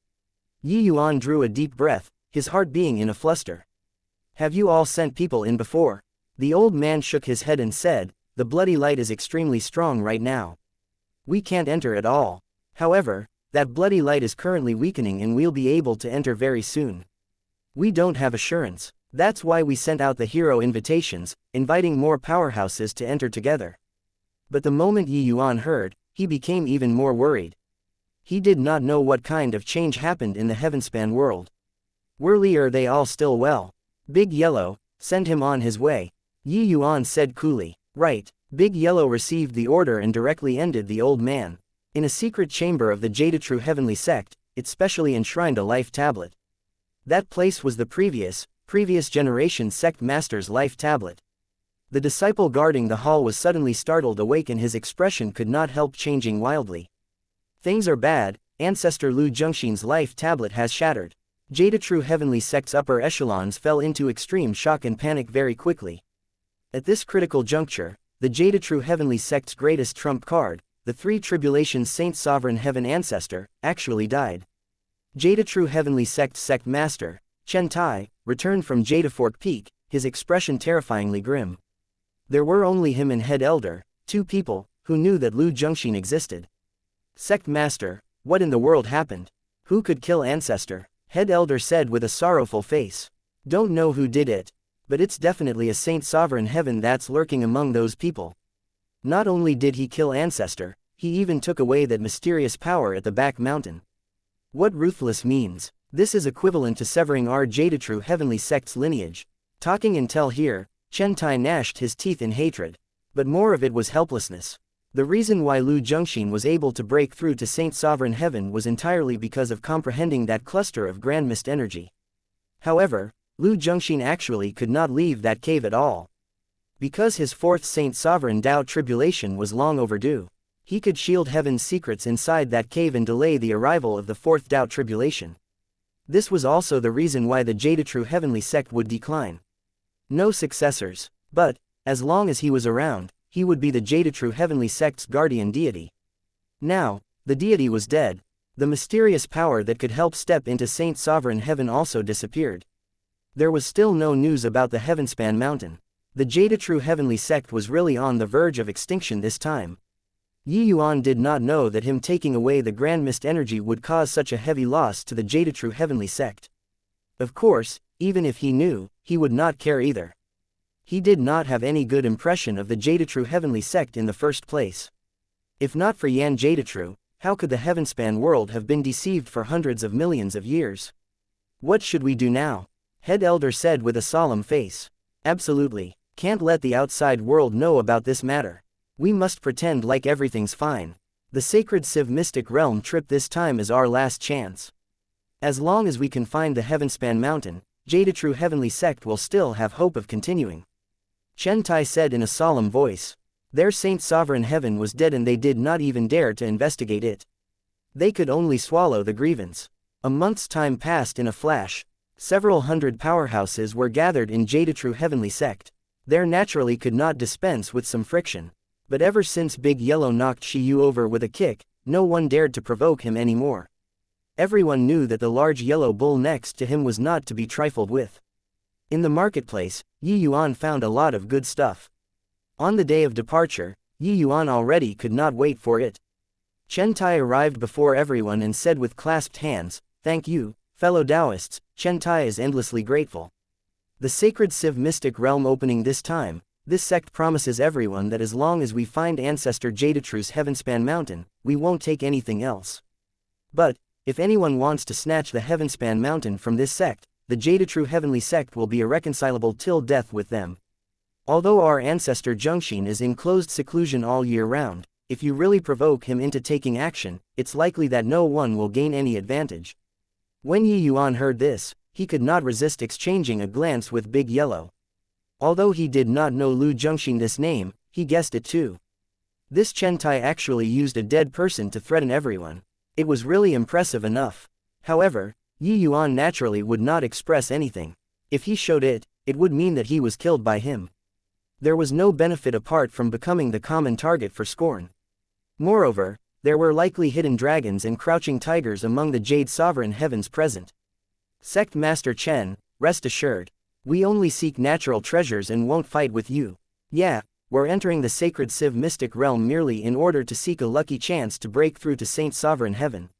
Yuan drew a deep breath, his heart being in a fluster. "Have you all sent people in before?" The old man shook his head and said, the bloody light is extremely strong right now. We can't enter at all. However, that bloody light is currently weakening and we'll be able to enter very soon. We don't have assurance. That's why we sent out the hero invitations, inviting more powerhouses to enter together. But the moment Yuan heard, he became even more worried. He did not know what kind of change happened in the Heavenspan world. Are they all still well? Big Yellow, send him on his way. Yuan said coolly. Right. Big Yellow received the order and directly ended the old man. In a secret chamber of the Jade-True Heavenly Sect, it specially enshrined a life tablet. That place was the previous generation sect master's life tablet. The disciple guarding the hall was suddenly startled awake and his expression could not help changing wildly. Things are bad, Ancestor Lu Zhengxin's life tablet has shattered. Jade-True Heavenly Sect's upper echelons fell into extreme shock and panic very quickly. At this critical juncture, the Jade-True Heavenly Sect's greatest trump card, the Three Tribulations Saint Sovereign Heaven Ancestor, actually died. Jade-True Heavenly Sect Master, Chen Tai, returned from Jade-Fork Peak, his expression terrifyingly grim. There were only him and Head Elder, two people, who knew that Lu Zhengxin existed. Sect Master, what in the world happened? Who could kill Ancestor? Head Elder said with a sorrowful face. Don't know who did it. But it's definitely a Saint Sovereign Heaven that's lurking among those people. Not only did he kill Ancestor, he even took away that mysterious power at the back mountain. What ruthless means. This is equivalent to severing our Jade-True Heavenly Sect's lineage. Talking until here, Chen Tai gnashed his teeth in hatred. But more of it was helplessness. The reason why Lu Zhengxin was able to break through to Saint Sovereign Heaven was entirely because of comprehending that cluster of grand mist energy. However, Lu Zhengxin actually could not leave that cave at all. Because his fourth Saint Sovereign Dao tribulation was long overdue, he could shield heaven's secrets inside that cave and delay the arrival of the fourth Dao tribulation. This was also the reason why the Jade-True Heavenly Sect would decline. No successors. But, as long as he was around, he would be the Jade-True Heavenly Sect's guardian deity. Now, the deity was dead. The mysterious power that could help step into Saint Sovereign Heaven also disappeared. There was still no news about the Heavenspan Mountain. The Jade-True Heavenly Sect was really on the verge of extinction this time. Yuan did not know that him taking away the Grand Mist energy would cause such a heavy loss to the Jade-True Heavenly Sect. Of course, even if he knew, he would not care either. He did not have any good impression of the Jade-True Heavenly Sect in the first place. If not for Yan Jade-True, how could the Heavenspan world have been deceived for hundreds of millions of years? What should we do now? Head Elder said with a solemn face. Absolutely. Can't let the outside world know about this matter. We must pretend like everything's fine. The sacred Civ Mystic Realm trip this time is our last chance. As long as we can find the Heavenspan Mountain, Jade-True Heavenly Sect will still have hope of continuing. Chen Tai said in a solemn voice. Their Saint Sovereign Heaven was dead and they did not even dare to investigate it. They could only swallow the grievance. A month's time passed in a flash. Several hundred powerhouses were gathered in Jade-True Heavenly Sect. There naturally could not dispense with some friction. But ever since Big Yellow knocked Shiyu over with a kick, no one dared to provoke him anymore. Everyone knew that the large yellow bull next to him was not to be trifled with. In the marketplace, Yuan found a lot of good stuff. On the day of departure, Yuan already could not wait for it. Chen Tai arrived before everyone and said with clasped hands, "Thank you, fellow Taoists." Chen Tai is endlessly grateful. The sacred Civ Mystic Realm opening this time, this sect promises everyone that as long as we find Ancestor Jade-True's Heavenspan Mountain, we won't take anything else. But, if anyone wants to snatch the Heavenspan Mountain from this sect, the Jade-True Heavenly Sect will be irreconcilable till death with them. Although our Ancestor Zhengxin is in closed seclusion all year round, if you really provoke him into taking action, it's likely that no one will gain any advantage. When Yuan heard this, he could not resist exchanging a glance with Big Yellow. Although he did not know Lu Zhengxin this name, he guessed it too. This Chen Tai actually used a dead person to threaten everyone. It was really impressive enough. However, Yuan naturally would not express anything. If he showed it, it would mean that he was killed by him. There was no benefit apart from becoming the common target for scorn. Moreover, there were likely hidden dragons and crouching tigers among the Jade Sovereign Heavens present. Sect Master Chen, rest assured. We only seek natural treasures and won't fight with you. Yeah, we're entering the sacred civ mystic realm merely in order to seek a lucky chance to break through to Saint Sovereign Heaven.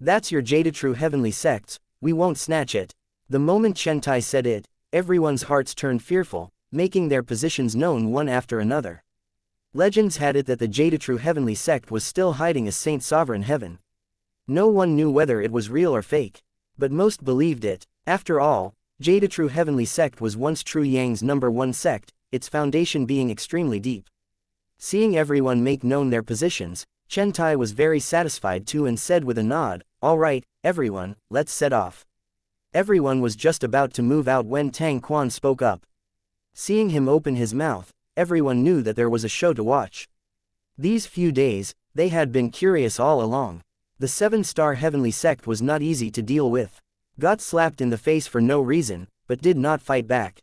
That's your Jade True Heavenly Sects, we won't snatch it. The moment Chen-Tai said it, everyone's hearts turned fearful, making their positions known one after another. Legends had it that the Jade True Heavenly Sect was still hiding a Saint Sovereign Heaven. No one knew whether it was real or fake, but most believed it. After all, Jade True Heavenly Sect was once True Yang's #1 sect, its foundation being extremely deep. Seeing everyone make known their positions, Chen-Tai was very satisfied too and said with a nod, "All right, everyone, let's set off." Everyone was just about to move out when Tang Quan spoke up. Seeing him open his mouth, everyone knew that there was a show to watch. These few days, they had been curious all along. The 7-star Heavenly Sect was not easy to deal with. Got slapped in the face for no reason, but did not fight back.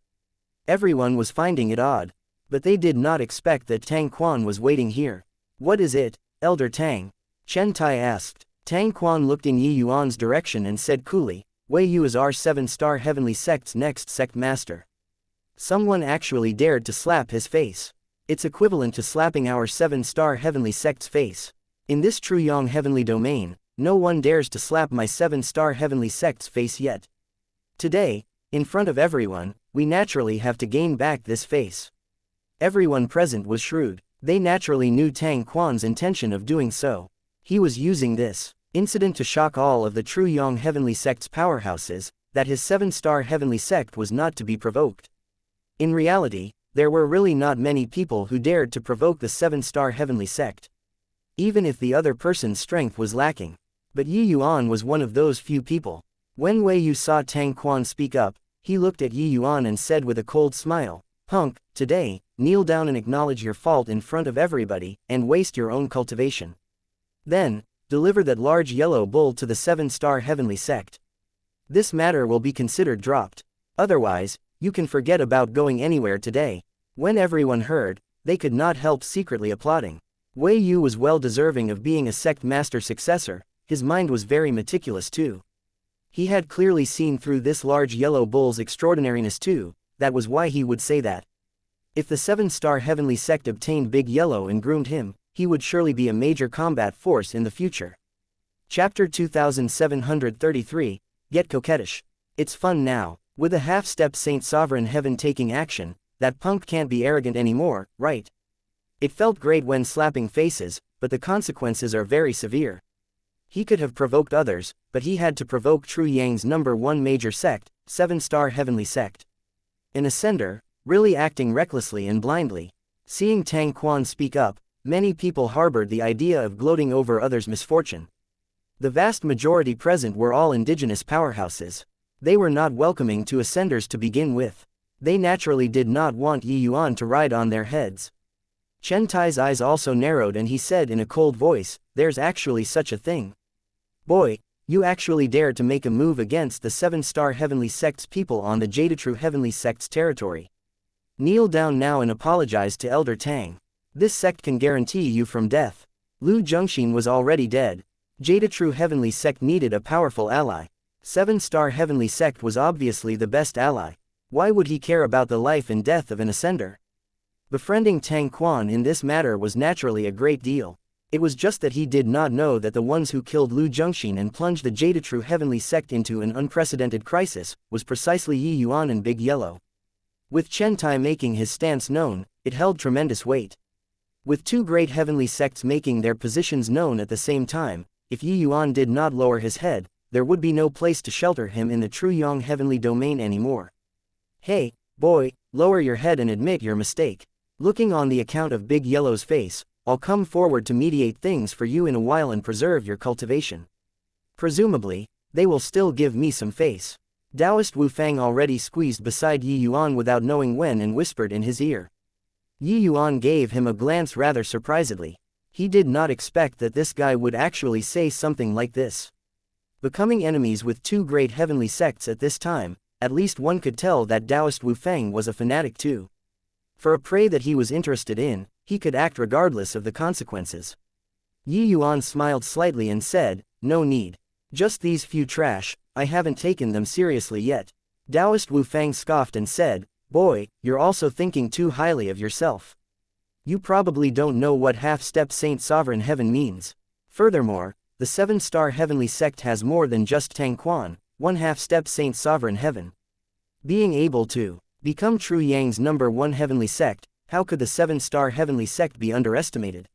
Everyone was finding it odd. But they did not expect that Tang Quan was waiting here. "What is it, Elder Tang?" Chen-Tai asked. Tang Quan looked in Yi Yuan's direction and said coolly, "Wei Yu is our 7-star Heavenly Sect's next sect master." Someone actually dared to slap his face. It's equivalent to slapping our 7-star Heavenly Sect's face. In this True Yang Heavenly domain, no one dares to slap my 7-star Heavenly Sect's face yet. Today, in front of everyone, we naturally have to gain back this face. Everyone present was shrewd. They naturally knew Tang Quan's intention of doing so. He was using this incident to shock all of the True Yang Heavenly Sect's powerhouses, that his 7-star Heavenly Sect was not to be provoked. In reality, there were really not many people who dared to provoke the 7-star Heavenly Sect, even if the other person's strength was lacking. But Yi Yuan was one of those few people. When Wei Yu saw Tang Quan speak up, he looked at Yi Yuan and said with a cold smile, "Punk, today, kneel down and acknowledge your fault in front of everybody, and waste your own cultivation. Then, deliver that large yellow bull to the 7-star Heavenly Sect. This matter will be considered dropped. Otherwise, you can forget about going anywhere today." When everyone heard, they could not help secretly applauding. Wei Yu was well deserving of being a sect master successor. His mind was very meticulous too. He had clearly seen through this large yellow bull's extraordinariness too. That was why he would say that. If the 7-star Heavenly Sect obtained Big Yellow and groomed him, he would surely be a major combat force in the future. Chapter 2733, Get Coquettish. It's fun now. With a half-step Saint Sovereign Heaven taking action, that punk can't be arrogant anymore, right? It felt great when slapping faces, but the consequences are very severe. He could have provoked others, but he had to provoke True Yang's #1 major sect, 7-star Heavenly Sect. An ascender, really acting recklessly and blindly. Seeing Tang Quan speak up, many people harbored the idea of gloating over others' misfortune. The vast majority present were all indigenous powerhouses. They were not welcoming to ascenders to begin with. They naturally did not want Yi Yuan to ride on their heads. Chen-Tai's eyes also narrowed and he said in a cold voice, "There's actually such a thing. Boy, you actually dared to make a move against the 7-star Heavenly Sect's people on the Jade True Heavenly Sect's territory. Kneel down now and apologize to Elder Tang. This sect can guarantee you from death." Lu Zhengxin was already dead. Jade True Heavenly Sect needed a powerful ally. 7-star Heavenly Sect was obviously the best ally. Why would he care about the life and death of an ascender? Befriending Tang Quan in this matter was naturally a great deal. It was just that he did not know that the ones who killed Lu Zhengxin and plunged the Jade True Heavenly Sect into an unprecedented crisis was precisely Yi Yuan and Big Yellow. With Chen-Tai making his stance known, it held tremendous weight. With two great heavenly sects making their positions known at the same time, if Yi Yuan did not lower his head, there would be no place to shelter him in the True Yang Heavenly domain anymore. "Hey, boy, lower your head and admit your mistake." Looking on the account of Big Yellow's face, "I'll come forward to mediate things for you in a while and preserve your cultivation. Presumably, they will still give me some face." Taoist Wu Fang already squeezed beside Yi Yuan without knowing when and whispered in his ear. Yi Yuan gave him a glance rather surprisedly. He did not expect that this guy would actually say something like this. Becoming enemies with two great heavenly sects at this time, at least one could tell that Taoist Wu Fang was a fanatic too. For a prey that he was interested in, he could act regardless of the consequences. Yi Yuan smiled slightly and said, "No need. Just these few trash, I haven't taken them seriously yet." Taoist Wu Fang scoffed and said, "Boy, you're also thinking too highly of yourself. You probably don't know what half-step Saint Sovereign Heaven means. Furthermore, the 7-star heavenly sect has more than just Tang Quan, one half-step Saint Sovereign Heaven. Being able to become True Yang's #1 heavenly sect, how could the 7-star heavenly sect be underestimated?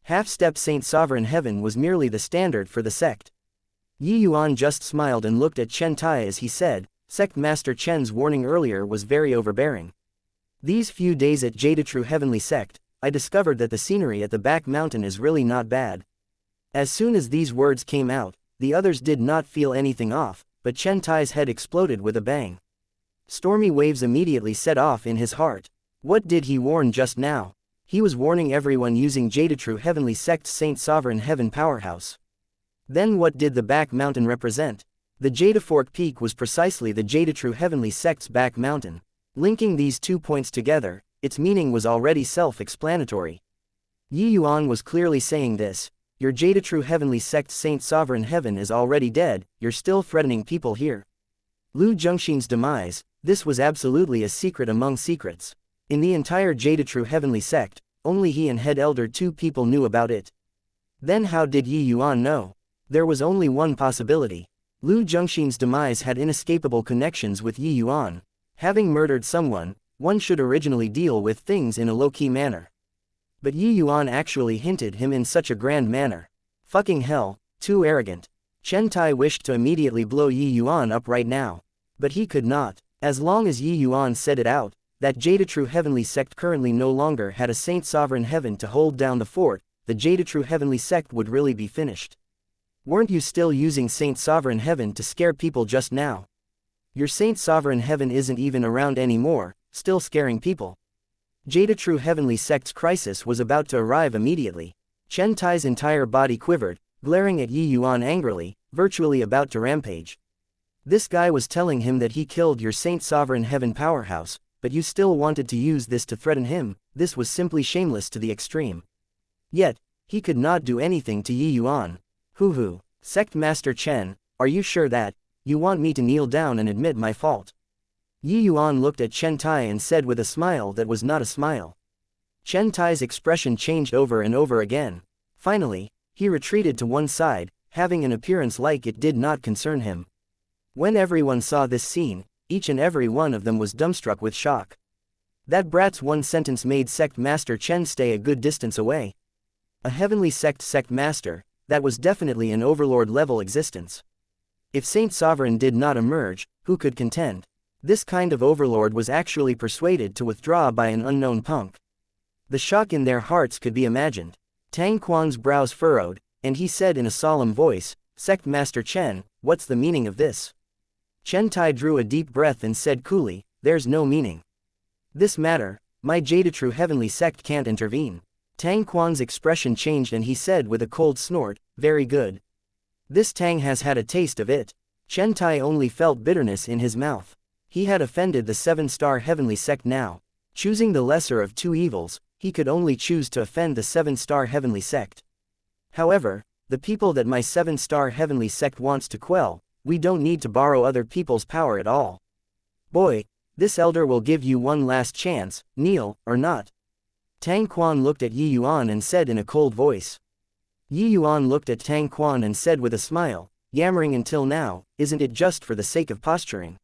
Half-step Saint Sovereign Heaven was merely the standard for the sect. Yi Yuan just smiled and looked at Chen Tai as he said, Sect Master Chen's warning earlier was very overbearing. These few days at Jade True Heavenly Sect, I discovered that the scenery at the back mountain is really not bad. As soon as these words came out, the others did not feel anything off, but Chen Tai's head exploded with a bang. Stormy waves immediately set off in his heart. What did he warn just now? He was warning everyone using Jade True Heavenly Sect's Saint Sovereign Heaven powerhouse. Then what did the back mountain represent? The Jade Fork Peak was precisely the Jade True Heavenly Sect's back mountain. Linking these 2 points together, its meaning was already self-explanatory. Yi Yuan was clearly saying this, your Jade True Heavenly Sect's Saint Sovereign Heaven is already dead, you're still threatening people here. Lu Zhengxin's demise, this was absolutely a secret among secrets. In the entire Jade True Heavenly Sect, only he and Head Elder 2 people knew about it. Then how did Yi Yuan know? There was only one possibility. Lu Zhengxin's demise had inescapable connections with Yi Yuan. Having murdered someone, one should originally deal with things in a low-key manner. But Yi Yuan actually hinted him in such a grand manner. Fucking hell, too arrogant. Chen Tai wished to immediately blow Yi Yuan up right now. But he could not. As long as Yi Yuan said it out, that Jade True Heavenly Sect currently no longer had a Saint Sovereign Heaven to hold down the fort, the Jade True Heavenly Sect would really be finished. Weren't you still using Saint Sovereign Heaven to scare people just now? Your Saint Sovereign Heaven isn't even around anymore, still scaring people. Jade True Heavenly Sect's crisis was about to arrive immediately. Chen Tai's entire body quivered, glaring at Yi Yuan angrily, virtually about to rampage. This guy was telling him that he killed your Saint Sovereign Heaven powerhouse, but you still wanted to use this to threaten him. This was simply shameless to the extreme. Yet, he could not do anything to Yi Yuan. Hoo-hoo, Sect Master Chen, are you sure that you want me to kneel down and admit my fault? Yi Yuan looked at Chen Tai and said with a smile that was not a smile. Chen Tai's expression changed over and over again. Finally, he retreated to one side, having an appearance like it did not concern him. When everyone saw this scene, each and every one of them was dumbstruck with shock. That brat's one sentence made Sect Master Chen stay a good distance away. A heavenly sect master, that was definitely an overlord-level existence. If Saint Sovereign did not emerge, who could contend? This kind of overlord was actually persuaded to withdraw by an unknown punk. The shock in their hearts could be imagined. Tang Quan's brows furrowed, and he said in a solemn voice, Sect Master Chen, what's the meaning of this? Chen Tai drew a deep breath and said coolly, there's no meaning. This matter, my Jade True Heavenly Sect can't intervene. Tang Quan's expression changed and he said with a cold snort, very good. This Tang has had a taste of it. Chen Tai only felt bitterness in his mouth. He had offended the 7-star Heavenly Sect now. Choosing the lesser of two evils, he could only choose to offend the 7-star Heavenly Sect. However, the people that my 7-star Heavenly Sect wants to quell, we don't need to borrow other people's power at all. Boy, this elder will give you one last chance, kneel, or not. Tang Quan looked at Yi Yuan and said in a cold voice. Yi Yuan looked at Tang Quan and said with a smile, yammering until now, isn't it just for the sake of posturing?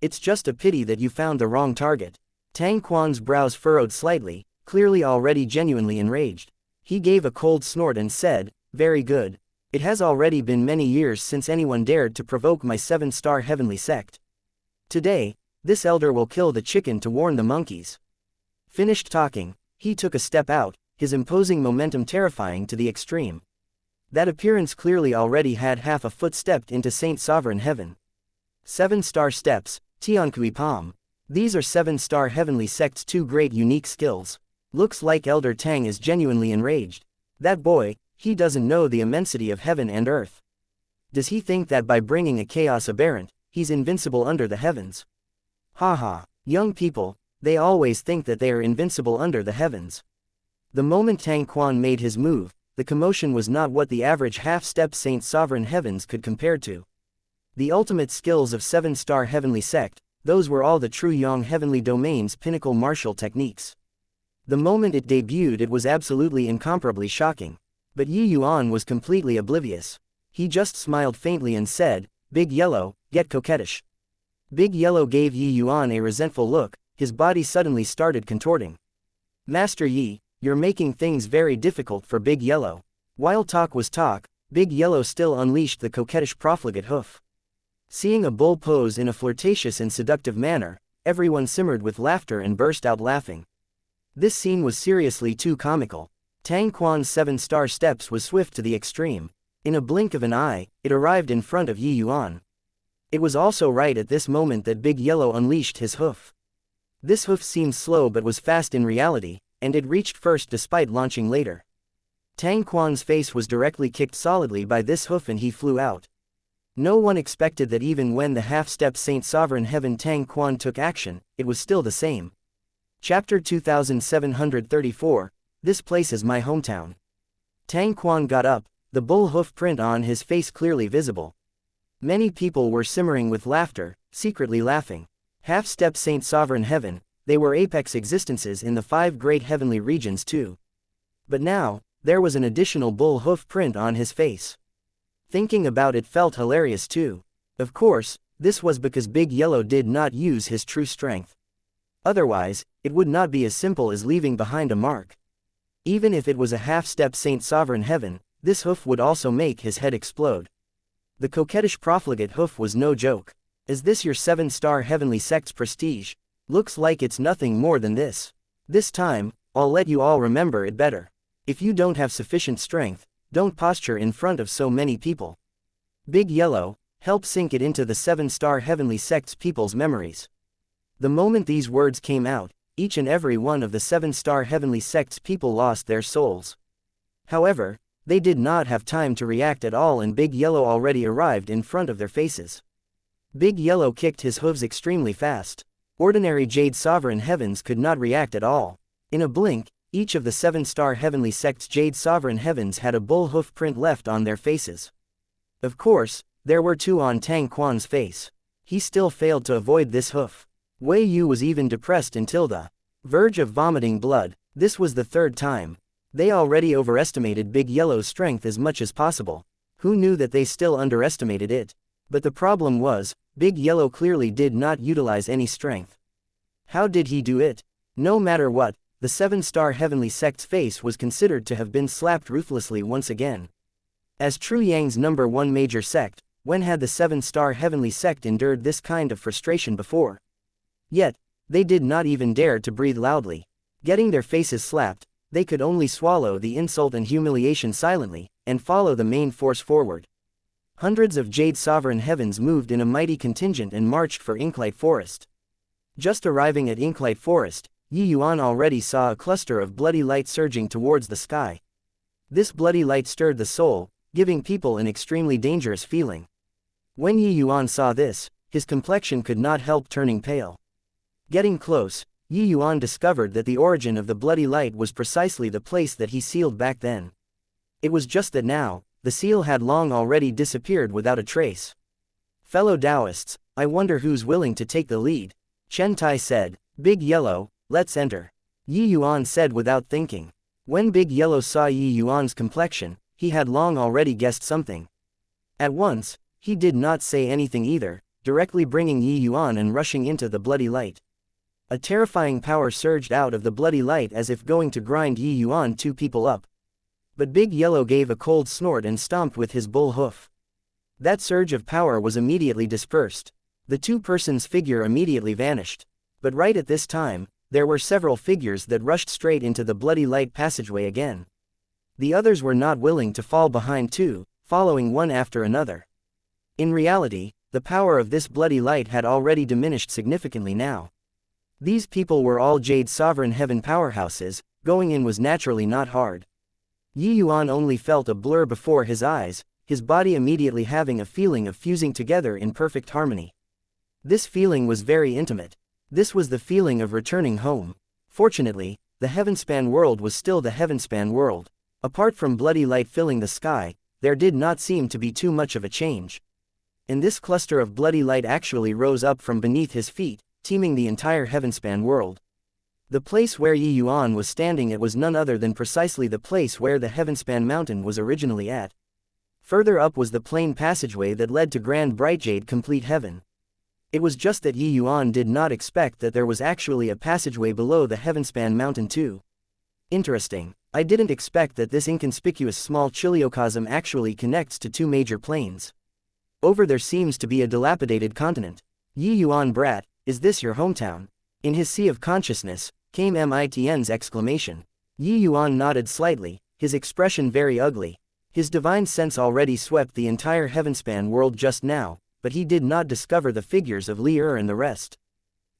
It's just a pity that you found the wrong target. Tang Quan's brows furrowed slightly, clearly already genuinely enraged. He gave a cold snort and said, very good. It has already been many years since anyone dared to provoke my 7-star Heavenly Sect. Today, this elder will kill the chicken to warn the monkeys. Finished talking, he took a step out, his imposing momentum terrifying to the extreme. That appearance clearly already had half a foot stepped into Saint Sovereign Heaven. 7-star steps, Tiankui Palm. These are 7-star Heavenly Sect's two great unique skills. Looks like Elder Tang is genuinely enraged. That boy, he doesn't know the immensity of heaven and earth. Does he think that by bringing a chaos aberrant, he's invincible under the heavens? Haha, young people, they always think that they are invincible under the heavens. The moment Tang Quan made his move, the commotion was not what the average half-step Saint Sovereign Heavens could compare to. The ultimate skills of 7-star Heavenly Sect, those were all the true Yang Heavenly Domain's pinnacle martial techniques. The moment it debuted it was absolutely incomparably shocking. But Yuan was completely oblivious. He just smiled faintly and said, "Big Yellow, get coquettish." Big Yellow gave Yuan a resentful look, his body suddenly started contorting. "Master Yi, you're making things very difficult for Big Yellow." While talk was talk, Big Yellow still unleashed the coquettish profligate hoof. Seeing a bull pose in a flirtatious and seductive manner, everyone simmered with laughter and burst out laughing. This scene was seriously too comical. Tang Quan's 7-star steps was swift to the extreme. In a blink of an eye, it arrived in front of Yuan. It was also right at this moment that Big Yellow unleashed his hoof. This hoof seemed slow but was fast in reality, and it reached first despite launching later. Tang Quan's face was directly kicked solidly by this hoof and he flew out. No one expected that even when the half-step Saint Sovereign Heaven Tang Quan took action, it was still the same. Chapter 2734, This place is my hometown. Tang Quan got up, the bull hoof print on his face clearly visible. Many people were simmering with laughter, secretly laughing. Half-step Saint Sovereign Heaven, they were apex existences in the 5 great heavenly regions too. But now, there was an additional bull hoof print on his face. Thinking about it felt hilarious too. Of course, this was because Big Yellow did not use his true strength. Otherwise, it would not be as simple as leaving behind a mark. Even if it was a half-step Saint Sovereign Heaven, this hoof would also make his head explode. The coquettish profligate hoof was no joke. Is this your 7-star heavenly sect's prestige? Looks like it's nothing more than this. This time, I'll let you all remember it better. If you don't have sufficient strength, don't posture in front of so many people. Big Yellow, help sink it into the 7-star heavenly sect's people's memories. The moment these words came out, each and every one of the 7-star heavenly sect's people lost their souls. However, they did not have time to react at all and Big Yellow already arrived in front of their faces. Big Yellow kicked his hooves extremely fast. Ordinary Jade Sovereign Heavens could not react at all. In a blink, each of the 7-star heavenly sect's Jade Sovereign Heavens had a bull hoof print left on their faces. Of course, there were 2 on Tang Quan's face. He still failed to avoid this hoof. Wei Yu was even depressed until the verge of vomiting blood. This was the 3rd time. They already overestimated Big Yellow's strength as much as possible. Who knew that they still underestimated it? But the problem was, Big Yellow clearly did not utilize any strength. How did he do it? No matter what, the 7-star heavenly sect's face was considered to have been slapped ruthlessly once again. As True Yang's #1 major sect, when had the 7-star heavenly sect endured this kind of frustration before? Yet, they did not even dare to breathe loudly. Getting their faces slapped, they could only swallow the insult and humiliation silently, and follow the main force forward. Hundreds of Jade Sovereign Heavens moved in a mighty contingent and marched for Inklight Forest. Just arriving at Inklight Forest, Yuan already saw a cluster of bloody light surging towards the sky. This bloody light stirred the soul, giving people an extremely dangerous feeling. When Yuan saw this, his complexion could not help turning pale. Getting close, Yuan discovered that the origin of the bloody light was precisely the place that he sealed back then. It was just that now, the seal had long already disappeared without a trace. Fellow Taoists, I wonder who's willing to take the lead. Chen Tai said, Big Yellow, let's enter. Yuan said without thinking. When Big Yellow saw Yuan's complexion, he had long already guessed something. At once, he did not say anything either, directly bringing Yuan and rushing into the bloody light. A terrifying power surged out of the bloody light as if going to grind Yuan 2 people up. But Big Yellow gave a cold snort and stomped with his bull hoof. That surge of power was immediately dispersed. The 2-person's figure immediately vanished. But right at this time, there were several figures that rushed straight into the bloody light passageway again. The others were not willing to fall behind too, following one after another. In reality, the power of this bloody light had already diminished significantly now. These people were all Jade Sovereign Heaven powerhouses, going in was naturally not hard. Yuan only felt a blur before his eyes, his body immediately having a feeling of fusing together in perfect harmony. This feeling was very intimate. This was the feeling of returning home. Fortunately, the Heavenspan world was still the Heavenspan world. Apart from bloody light filling the sky, there did not seem to be too much of a change. And this cluster of bloody light actually rose up from beneath his feet, teeming the entire Heavenspan world. The place where Yi Yuan was standing at was none other than precisely the place where the Heavenspan mountain was originally at. Further up was the plain passageway that led to Grand Bright Jade Complete Heaven. It was just that Yi Yuan did not expect that there was actually a passageway below the Heavenspan mountain too. Interesting. I didn't expect that this inconspicuous small chiliocosm actually connects to two major planes. Over there seems to be a dilapidated continent. Yi Yuan brat, is this your hometown? In his sea of consciousness, came Mitn's exclamation. Yi Yuan nodded slightly, his expression very ugly. His divine sense already swept the entire Heavenspan world just now, but he did not discover the figures of Li and the rest.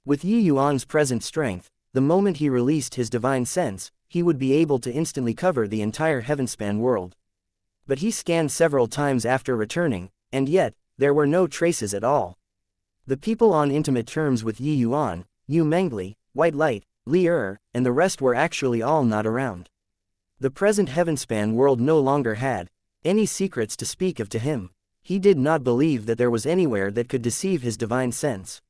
With Yi Yuan's present strength, the moment he released his divine sense, he would be able to instantly cover the entire Heavenspan world. But he scanned several times after returning, and yet, there were no traces at all. The people on intimate terms with Yi Yuan, Yu Mengli, White Light, Li and the rest were actually all not around. The present Heavenspan world no longer had any secrets to speak of to him. He did not believe that there was anywhere that could deceive his divine sense.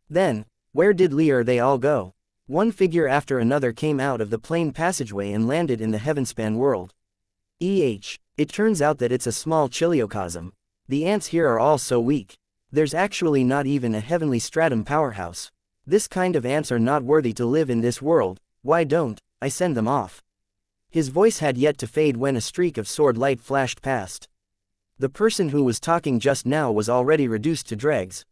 Then, where did Li they all go? One figure after another came out of the plain passageway and landed in the Heavenspan world. It turns out that it's a small chiliocosm. The ants here are all so weak. There's actually not even a heavenly stratum powerhouse. This kind of ants are not worthy to live in this world. Why don't I send them off? His voice had yet to fade when a streak of sword light flashed past. The person who was talking just now was already reduced to dregs.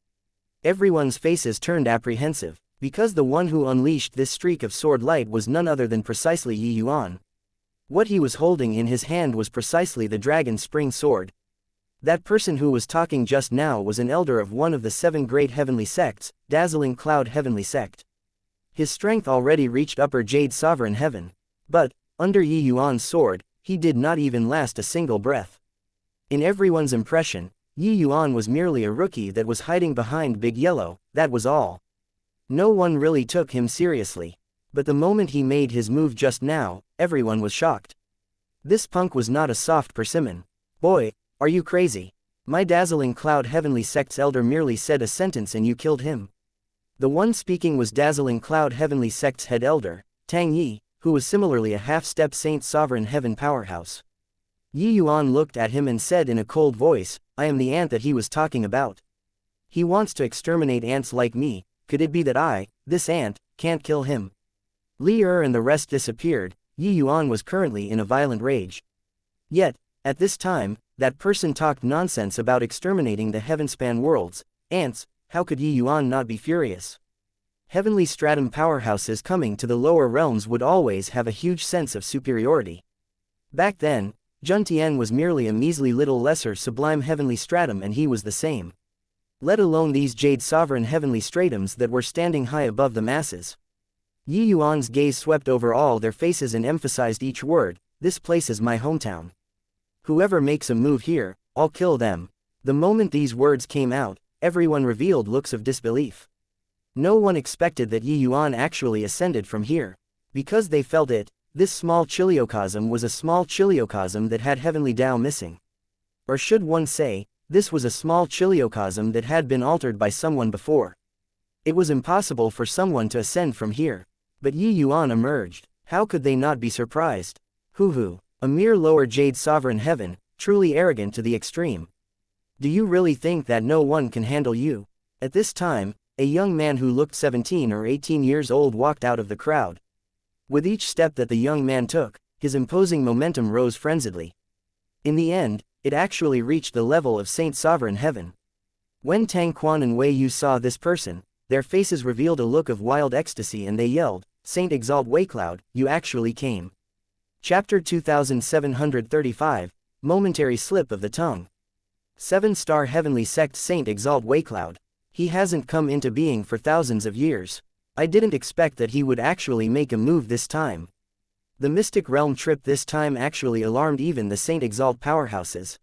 Everyone's faces turned apprehensive, because the one who unleashed this streak of sword light was none other than precisely Yi Yuan. What he was holding in his hand was precisely the dragon spring sword. That person who was talking just now was an elder of one of the 7 great heavenly sects, Dazzling Cloud Heavenly Sect. His strength already reached Upper Jade Sovereign Heaven. But, under Yi Yuan's sword, he did not even last a single breath. In everyone's impression, Yi Yuan was merely a rookie that was hiding behind Big Yellow, that was all. No one really took him seriously. But the moment he made his move just now, everyone was shocked. This punk was not a soft persimmon. Boy, are you crazy? My Dazzling Cloud Heavenly Sect's elder merely said a sentence and you killed him. The one speaking was Dazzling Cloud Heavenly Sect's head elder, Tang Yi, who was similarly a half-step Saint Sovereign Heaven powerhouse. Yi Yuan looked at him and said in a cold voice, I am the ant that he was talking about. He wants to exterminate ants like me. Could it be that I, this ant, can't kill him? Li and the rest disappeared. Yi Yuan was currently in a violent rage. Yet, at this time, that person talked nonsense about exterminating the Heavenspan worlds. Ants, how could Yi Yuan not be furious? Heavenly stratum powerhouses coming to the lower realms would always have a huge sense of superiority. Back then, Jun Tian was merely a measly little lesser sublime heavenly stratum and he was the same. Let alone these Jade Sovereign Heavenly Stratums that were standing high above the masses. Yi Yuan's gaze swept over all their faces and emphasized each word, this place is my hometown. Whoever makes a move here, I'll kill them. The moment these words came out, everyone revealed looks of disbelief. No one expected that Yi Yuan actually ascended from here. Because they felt it, this small chiliocosm was a small chiliocosm that had heavenly Tao missing. Or should one say, this was a small chiliocosm that had been altered by someone before. It was impossible for someone to ascend from here. But Yi Yuan emerged. How could they not be surprised? Hoo-hoo, a mere lower Jade Sovereign Heaven, truly arrogant to the extreme. Do you really think that no one can handle you? At this time, a young man who looked 17 or 18 years old walked out of the crowd. With each step that the young man took, his imposing momentum rose frenziedly. In the end, it actually reached the level of Saint Sovereign Heaven. When Tang Quan and Wei Yu saw this person, their faces revealed a look of wild ecstasy and they yelled, Saint Exalt Waicloud, you actually came. Chapter 2735, Momentary Slip of the Tongue. 7-star Heavenly Sect Saint Exalt Waicloud. He hasn't come into being for thousands of years. I didn't expect that he would actually make a move this time. The Mystic Realm trip this time actually alarmed even the Saint Exalt powerhouses.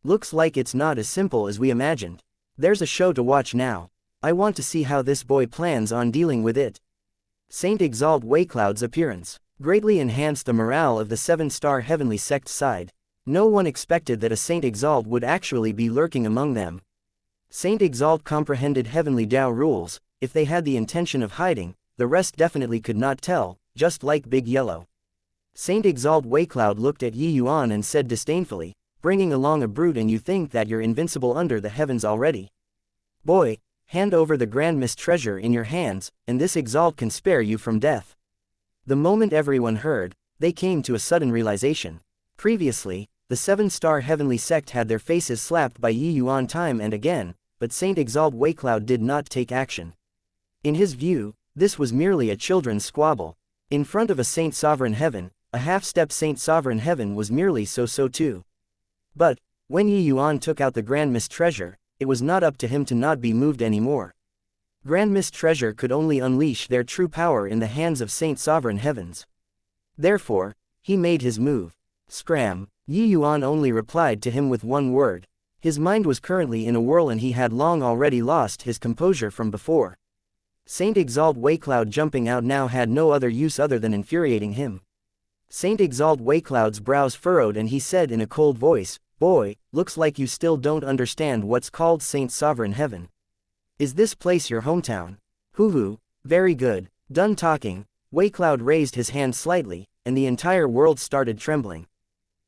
Looks like it's not as simple as we imagined. There's a show to watch now. I want to see how this boy plans on dealing with it. Saint Exalt Waicloud's appearance greatly enhanced the morale of the 7-star Heavenly Sect side. No one expected that a Saint Exalt would actually be lurking among them. Saint Exalt comprehended Heavenly Tao rules. If they had the intention of hiding, the rest definitely could not tell, just like Big Yellow. Saint Exalt Waycloud looked at Yi Yuan and said disdainfully, bringing along a brute and you think that you're invincible under the heavens already. Boy, hand over the Grand Mist treasure in your hands, and this Exalt can spare you from death. The moment everyone heard, they came to a sudden realization. Previously, the 7-star heavenly sect had their faces slapped by Yi Yuan time and again, but Saint Exalt Waycloud did not take action. In his view, this was merely a children's squabble. In front of a Saint Sovereign Heaven, a half-step Saint Sovereign Heaven was merely so-so too. But, when Yi Yuan took out the Grand Mist treasure, it was not up to him to not be moved anymore. Grand Mist treasure could only unleash their true power in the hands of Saint Sovereign Heavens. Therefore, he made his move. Scram. Yi Yuan only replied to him with one word. His mind was currently in a whirl and he had long already lost his composure from before. Saint Exalt Waycloud jumping out now had no other use other than infuriating him. Saint Exalt Waycloud's brows furrowed and he said in a cold voice, "Boy, looks like you still don't understand what's called Saint Sovereign Heaven. Is this place your hometown?" "Hoo-hoo, very good, done talking." Waycloud raised his hand slightly, and the entire world started trembling.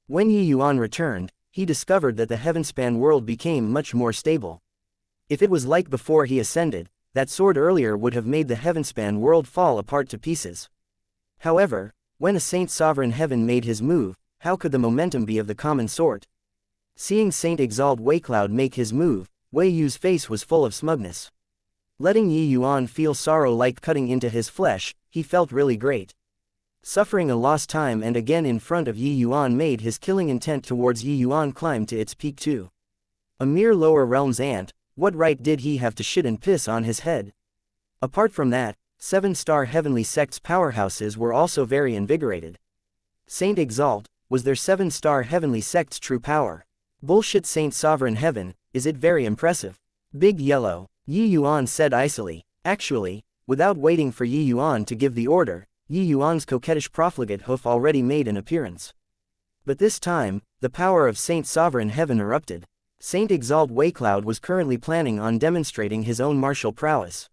When Yi Yuan returned, he discovered that the Heavenspan world became much more stable. If it was like before he ascended, that sword earlier would have made the Heavenspan world fall apart to pieces. However, when a Saint Sovereign Heaven made his move, how could the momentum be of the common sort? Seeing Saint Exalt Waycloud make his move, Wei Yu's face was full of smugness. Letting Yi Yuan feel sorrow like cutting into his flesh, he felt really great. Suffering a lost time and again in front of Yi Yuan made his killing intent towards Yi Yuan climb to its peak too. A mere lower realms ant, what right did he have to shit and piss on his head? Apart from that, 7-star heavenly sect's powerhouses were also very invigorated. Saint Exalt, was their 7-star heavenly sect's true power. Bullshit Saint Sovereign Heaven, is it very impressive? Big Yellow, Yi Yuan said icily. Actually, without waiting for Yi Yuan to give the order, Yi Yuan's coquettish profligate hoof already made an appearance. But this time, the power of Saint Sovereign Heaven erupted. Saint Exalt Waycloud was currently planning on demonstrating his own martial prowess.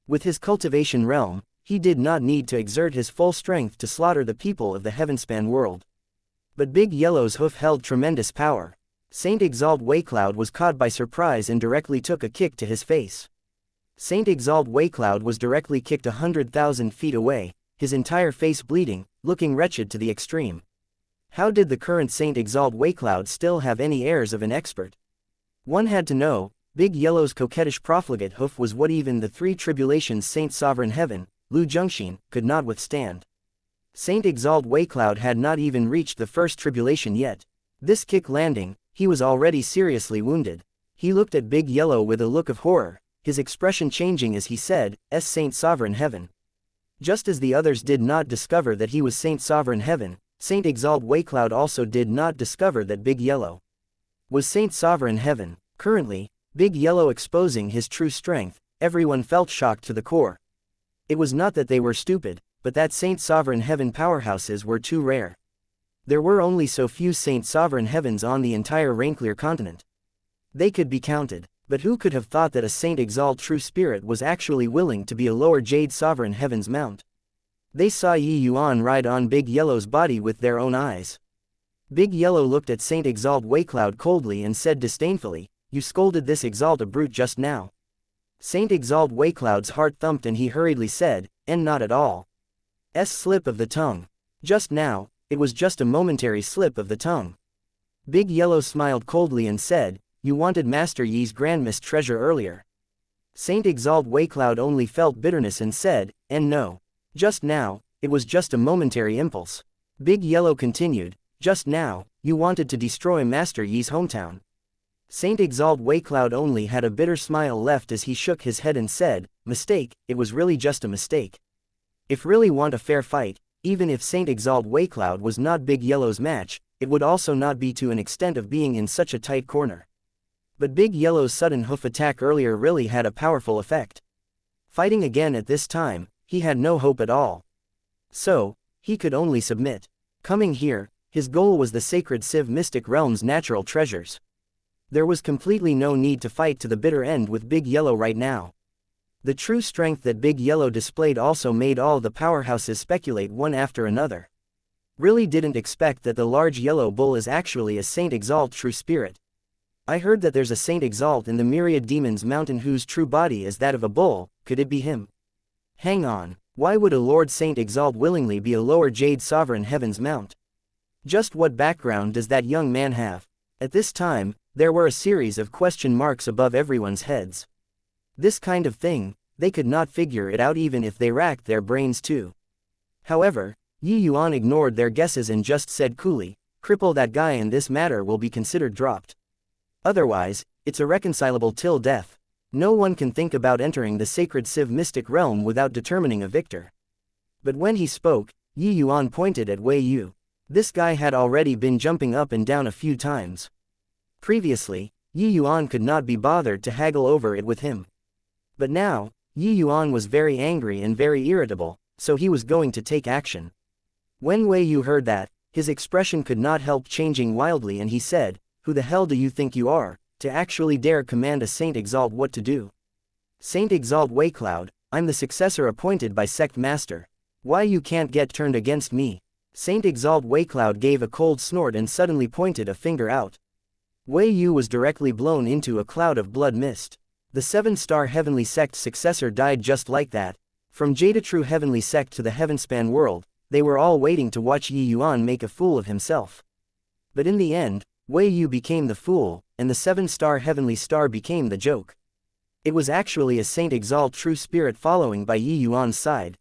With his cultivation realm, he did not need to exert his full strength to slaughter the people of the Heavenspan world. But Big Yellow's hoof held tremendous power. Saint Exalt Waycloud was caught by surprise and directly took a kick to his face. Saint Exalt Waycloud was directly kicked 100,000 feet away, his entire face bleeding, looking wretched to the extreme. How did the current Saint Exalt Waycloud still have any airs of an expert? One had to know. Big Yellow's coquettish profligate hoof was what even the 3 tribulations Saint Sovereign Heaven, Lu Zhengxin, could not withstand. Saint Exalt Waycloud had not even reached the first tribulation yet. This kick landing, he was already seriously wounded. He looked at Big Yellow with a look of horror, his expression changing as he said, "Saint Sovereign Heaven." Just as the others did not discover that he was Saint Sovereign Heaven, Saint Exalt Waycloud also did not discover that Big Yellow was Saint Sovereign Heaven. Currently, Big Yellow exposing his true strength, everyone felt shocked to the core. It was not that they were stupid, but that Saint Sovereign Heaven powerhouses were too rare. There were only so few Saint Sovereign Heavens on the entire Rainclear continent. They could be counted, but who could have thought that a Saint Exalt True Spirit was actually willing to be a lower Jade Sovereign Heaven's mount? They saw Yi Yuan ride on Big Yellow's body with their own eyes. Big Yellow looked at Saint Exalt Waycloud coldly and said disdainfully, "You scolded this Exalt a brute just now." Saint Exalt Waycloud's heart thumped and he hurriedly said, "And not at all. Slip of the tongue. Just now, it was just a momentary slip of the tongue." Big Yellow smiled coldly and said, "You wanted Master Yi's Grand Mist treasure earlier." Saint Exalt Waycloud only felt bitterness and said, "And no. Just now, it was just a momentary impulse." Big Yellow continued, "Just now, you wanted to destroy Master Yi's hometown." Saint Exalt Waycloud only had a bitter smile left as he shook his head and said, "Mistake, it was really just a mistake. If really want a fair fight, even if Saint Exalt Waycloud was not Big Yellow's match, it would also not be to an extent of being in such a tight corner." But Big Yellow's sudden hoof attack earlier really had a powerful effect. Fighting again at this time, he had no hope at all. So, he could only submit. Coming here, his goal was the sacred Civ Mystic Realm's natural treasures. There was completely no need to fight to the bitter end with Big Yellow right now. The true strength that Big Yellow displayed also made all the powerhouses speculate one after another. Really didn't expect that the large yellow bull is actually a Saint Exalt true spirit. I heard that there's a Saint Exalt in the myriad demons mountain whose true body is that of a bull. Could it be him? Hang on, why would a Lord Saint Exalt willingly be a lower Jade Sovereign Heaven's mount? Just what background does that young man have? At this time, there were a series of question marks above everyone's heads. This kind of thing, they could not figure it out even if they racked their brains too. However, Yuan ignored their guesses and just said coolly, cripple that guy and this matter will be considered dropped. Otherwise, it's irreconcilable till death. No one can think about entering the sacred Civ mystic realm without determining a victor. But when he spoke, Yuan pointed at Wei Yu. This guy had already been jumping up and down a few times. Previously, Yuan could not be bothered to haggle over it with him. But now, Yuan was very angry and very irritable, so he was going to take action. When Wei Yu heard that, his expression could not help changing wildly and he said, "Who the hell do you think you are, to actually dare command a Saint Exalt what to do?" "Saint Exalt Waecloud, I'm the successor appointed by Sect Master. Why you can't get turned against me?" Saint Exalt Waecloud gave a cold snort and suddenly pointed a finger out. Wei Yu was directly blown into a cloud of blood mist. The 7-star Heavenly Sect successor died just like that. From Jada True Heavenly Sect to the Heavenspan world, they were all waiting to watch Yuan make a fool of himself. But in the end, Wei Yu became the fool, and the 7-star Heavenly Star became the joke. It was actually a Saint Exalt true spirit following by Yuan's side.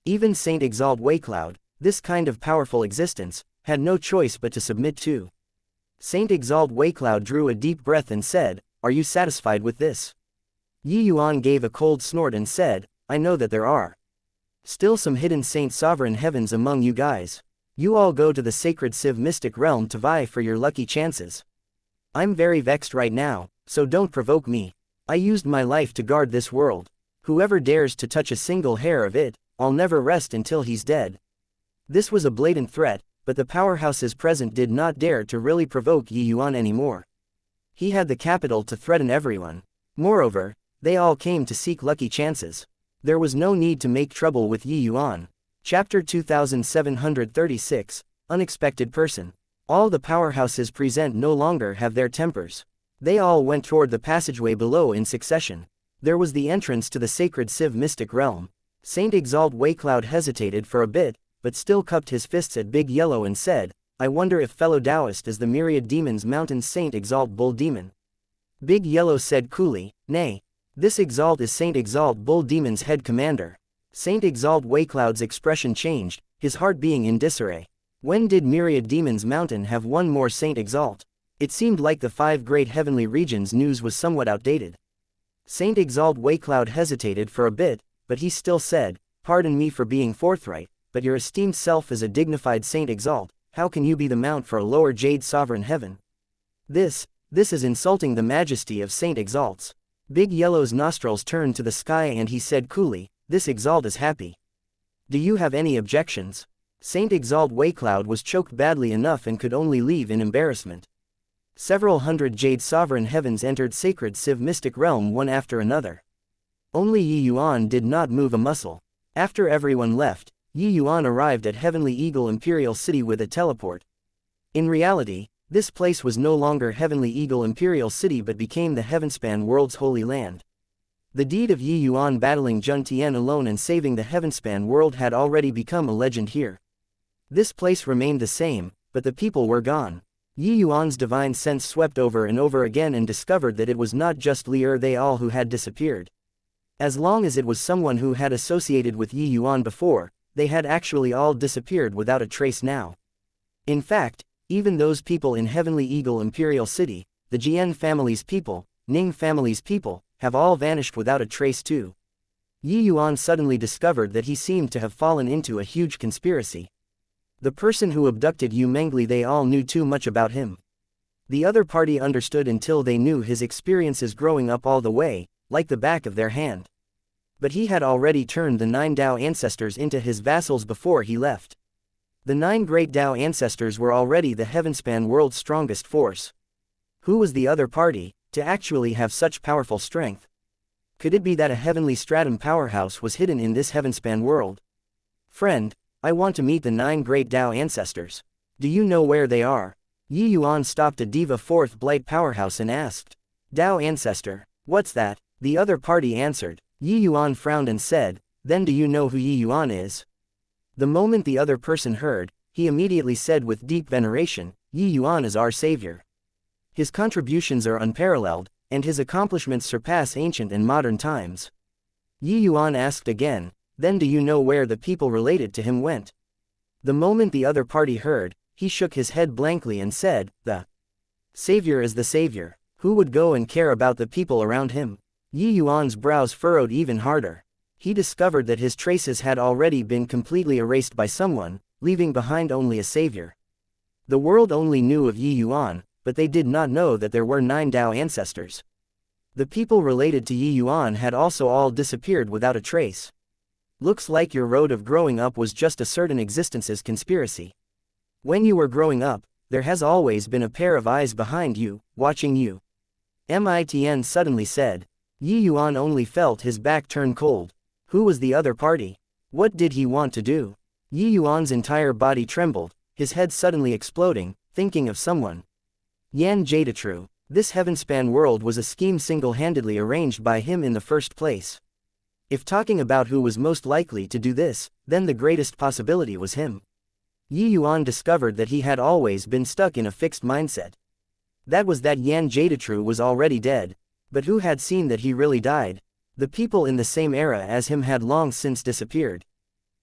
Even Saint Exalt Waecloud, this kind of powerful existence, had no choice but to submit to. Saint Exalt Waecloud drew a deep breath and said, "Are you satisfied with this?" Yuan gave a cold snort and said, "I know that there are still some hidden Saint Sovereign Heavens among you guys. You all go to the sacred Civ mystic realm to vie for your lucky chances. I'm very vexed right now, so don't provoke me. I used my life to guard this world. Whoever dares to touch a single hair of it, I'll never rest until he's dead." This was a blatant threat, but the powerhouses present did not dare to really provoke Yuan anymore. He had the capital to threaten everyone. Moreover, they all came to seek lucky chances. There was no need to make trouble with Yuan. Chapter 2736, Unexpected Person. All the powerhouses present no longer have their tempers. They all went toward the passageway below in succession. There was the entrance to the sacred Civ mystic realm. Saint Exalt Waecloud hesitated for a bit, but still cupped his fists at Big Yellow and said, "I wonder if fellow Taoist is the myriad demons mountain Saint Exalt Bull Demon." Big Yellow said coolly, "Nay. This Exalt is Saint Exalt Bull Demon's head commander." Saint Exalt Waecloud's expression changed, his heart being in disarray. When did myriad demons mountain have one more Saint Exalt? It seemed like the 5 great heavenly regions news was somewhat outdated. Saint Exalt Waecloud hesitated for a bit, but he still said, "Pardon me for being forthright, but your esteemed self is a dignified Saint Exalt. How can you be the mount for a lower Jade Sovereign Heaven? This is insulting the majesty of Saint Exalts." Big Yellow's nostrils turned to the sky and he said coolly, "This Exalt is happy. Do you have any objections?" Saint Exalt Waecloud was choked badly enough and could only leave in embarrassment. Several hundred Jade Sovereign Heavens entered sacred Civ mystic realm one after another. Only Yuan did not move a muscle. After everyone left, Yuan arrived at Heavenly Eagle Imperial City with a teleport. In reality, this place was no longer Heavenly Eagle Imperial City but became the Heavenspan world's holy land. The deed of Yuan battling Jun Tian alone and saving the Heavenspan world had already become a legend here. This place remained the same, but the people were gone. Yuan's divine sense swept over and over again and discovered that it was not just they all who had disappeared. As long as it was someone who had associated with Yuan before, they had actually all disappeared without a trace now. In fact, even those people in Heavenly Eagle Imperial City, the Jian family's people, Ning family's people, have all vanished without a trace too. Yuan suddenly discovered that he seemed to have fallen into a huge conspiracy. The person who abducted Yu Mengli, they all knew too much about him. The other party understood until they knew his experiences growing up all the way, like the back of their hand. But he had already turned the 9 Dao ancestors into his vassals before he left. The 9 great Dao ancestors were already the Heavenspan world's strongest force. Who was the other party, to actually have such powerful strength? Could it be that a heavenly stratum powerhouse was hidden in this heavenspan world? Friend, I want to meet the 9 great Tao ancestors. Do you know where they are? Yi Yuan stopped a Diva 4th Blight powerhouse and asked. Tao ancestor, what's that? The other party answered. Yi Yuan frowned and said, then do you know who Yi Yuan is? The moment the other person heard, he immediately said with deep veneration, Yi Yuan is our savior. His contributions are unparalleled, and his accomplishments surpass ancient and modern times. Yi Yuan asked again, then do you know where the people related to him went? The moment the other party heard, he shook his head blankly and said, the savior is the savior. Who would go and care about the people around him? Yi Yuan's brows furrowed even harder. He discovered that his traces had already been completely erased by someone, leaving behind only a savior. The world only knew of Yi Yuan, but they did not know that there were 9 Tao ancestors. The people related to Yi Yuan had also all disappeared without a trace. Looks like your road of growing up was just a certain existence's conspiracy. When you were growing up, there has always been a pair of eyes behind you, watching you. Mitn suddenly said. Yi Yuan only felt his back turn cold. Who was the other party? What did he want to do? Yi Yuan's entire body trembled, his head suddenly exploding, thinking of someone. Yan Jadetru. This heavenspan world was a scheme single-handedly arranged by him in the first place. If talking about who was most likely to do this, then the greatest possibility was him. Yi Yuan discovered that he had always been stuck in a fixed mindset. That was that Yan Jadetru was already dead. But who had seen that he really died? The people in the same era as him had long since disappeared.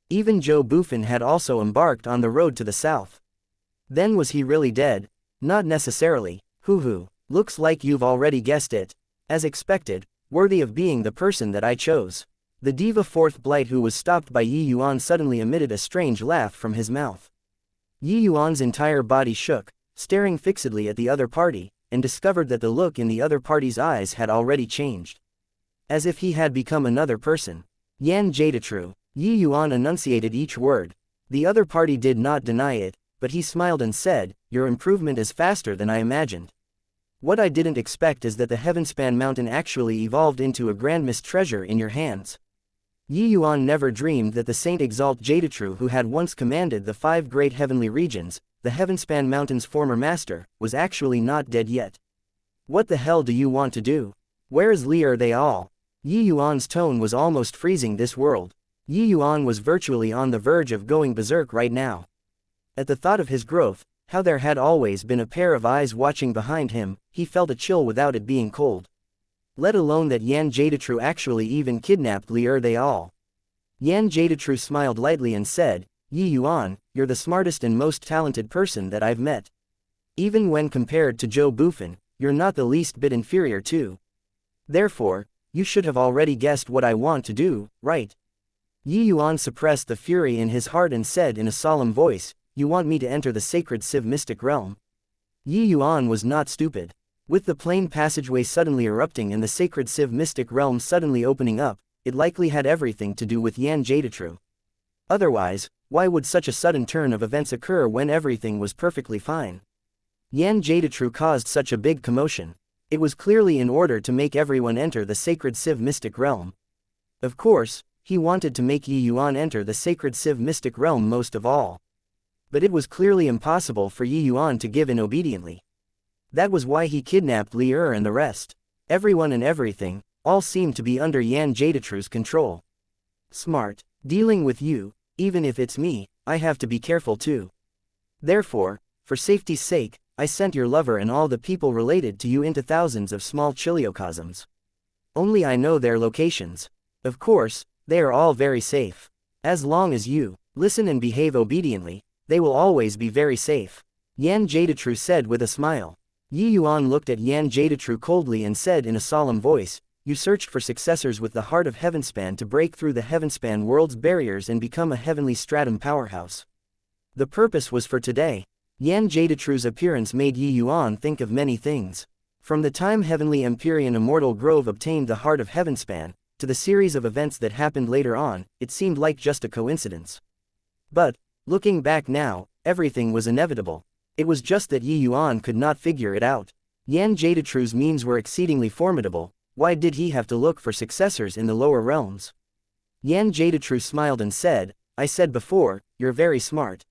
Even Zhou Bufan had also embarked on the road to the south. Then was he really dead? Not necessarily. Hoo. Looks like you've already guessed it. As expected, worthy of being the person that I chose. The Diva 4th Blight who was stopped by Yi Yuan suddenly emitted a strange laugh from his mouth. Yi Yuan's entire body shook, staring fixedly at the other party, and discovered that the look in the other party's eyes had already changed. As if he had become another person. Yan Jadetru. Yi Yuan enunciated each word. The other party did not deny it, but he smiled and said, your improvement is faster than I imagined. What I didn't expect is that the Heavenspan Mountain actually evolved into a grandest treasure in your hands. Yi Yuan never dreamed that the Saint Exalt Jadetru who had once commanded the 5 great heavenly regions, the Heavenspan Mountain's former master, was actually not dead yet. What the hell do you want to do? Where's Li are they all? Yi Yuan's tone was almost freezing this world. Yi Yuan was virtually on the verge of going berserk right now. At the thought of his growth, how there had always been a pair of eyes watching behind him, he felt a chill without it being cold. Let alone that Yan Jadetru actually even kidnapped Li are they all. Yan Jadetru smiled lightly and said, Yi Yuan, you're the smartest and most talented person that I've met. Even when compared to Zhou Bufan, you're not the least bit inferior too. Therefore, you should have already guessed what I want to do, right? Yi Yuan suppressed the fury in his heart and said in a solemn voice, you want me to enter the sacred Civ mystic realm? Yi Yuan was not stupid. With the plain passageway suddenly erupting and the sacred Civ mystic realm suddenly opening up, it likely had everything to do with Yan Jadetru. Otherwise, why would such a sudden turn of events occur when everything was perfectly fine? Yan Jadetru caused such a big commotion. It was clearly in order to make everyone enter the sacred Civ mystic realm. Of course, he wanted to make Yi Yuan enter the sacred Civ mystic realm most of all. But it was clearly impossible for Yi Yuan to give in obediently. That was why he kidnapped Li Er and the rest. Everyone and everything, all seemed to be under Yan Jadetru's control. Smart. Dealing with you, even if it's me, I have to be careful too. Therefore, for safety's sake, I sent your lover and all the people related to you into thousands of small chiliocosms. Only I know their locations. Of course, they are all very safe. As long as you listen and behave obediently, they will always be very safe. Yan Jadetru said with a smile. Yi Yuan looked at Yan Jadetru coldly and said in a solemn voice, you searched for successors with the heart of Heavenspan to break through the Heavenspan world's barriers and become a heavenly stratum powerhouse. The purpose was for today. Yan Jadetru's appearance made Yi Yuan think of many things. From the time Heavenly Empyrean Immortal Grove obtained the heart of Heavenspan, to the series of events that happened later on, it seemed like just a coincidence. But, looking back now, everything was inevitable. It was just that Yi Yuan could not figure it out. Yan Jadetru's means were exceedingly formidable, why did he have to look for successors in the lower realms? Yan Jadetru smiled and said, I said before, you're very smart.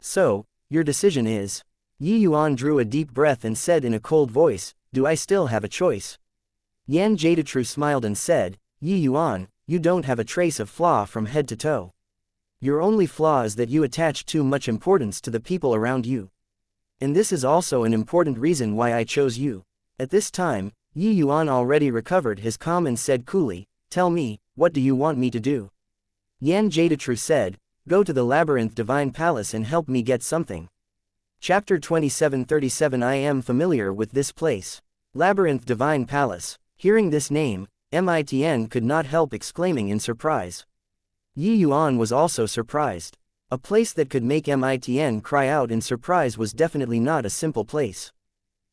So, your decision is? Yi Yuan drew a deep breath and said in a cold voice, do I still have a choice? Yan Jadetru smiled and said, Yi Yuan, you don't have a trace of flaw from head to toe. Your only flaw is that you attach too much importance to the people around you. And this is also an important reason why I chose you. At this time, Yi Yuan already recovered his calm and said coolly, tell me, what do you want me to do? Yan Jadetru said, go to the Labyrinth Divine Palace and help me get something. Chapter 2737 I am familiar with this place. Labyrinth Divine Palace. Hearing this name, Mitn could not help exclaiming in surprise. Yi Yuan was also surprised. A place that could make Mitn cry out in surprise was definitely not a simple place.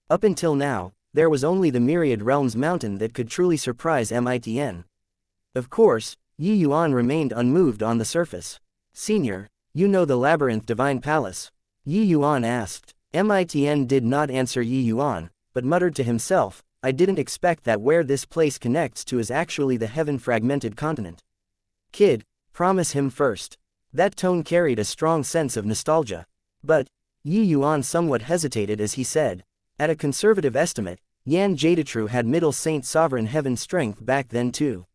Up until now, there was only the Myriad Realms mountain that could truly surprise Mitn. Of course, Yi Yuan remained unmoved on the surface. Senior, you know the Labyrinth Divine Palace? Yi Yuan asked. Mitn did not answer Yi Yuan, but muttered to himself, I didn't expect that where this place connects to is actually the heaven-fragmented continent. Kid, promise him first. That tone carried a strong sense of nostalgia. But, Yi Yuan somewhat hesitated as he said, at a conservative estimate, Yan Jadetru had Middle Saint Sovereign Heaven strength back then too.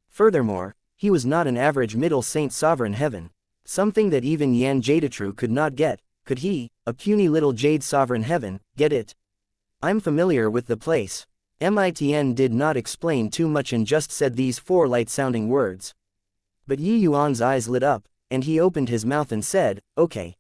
Furthermore, he was not an average Middle Saint Sovereign Heaven, something that even Yan Jadetru could not get. Could he, a puny little Jade Sovereign Heaven, get it? I'm familiar with the place. Mitn did not explain too much and just said these four light-sounding words. But Yi Yuan's eyes lit up, and he opened his mouth and said, okay.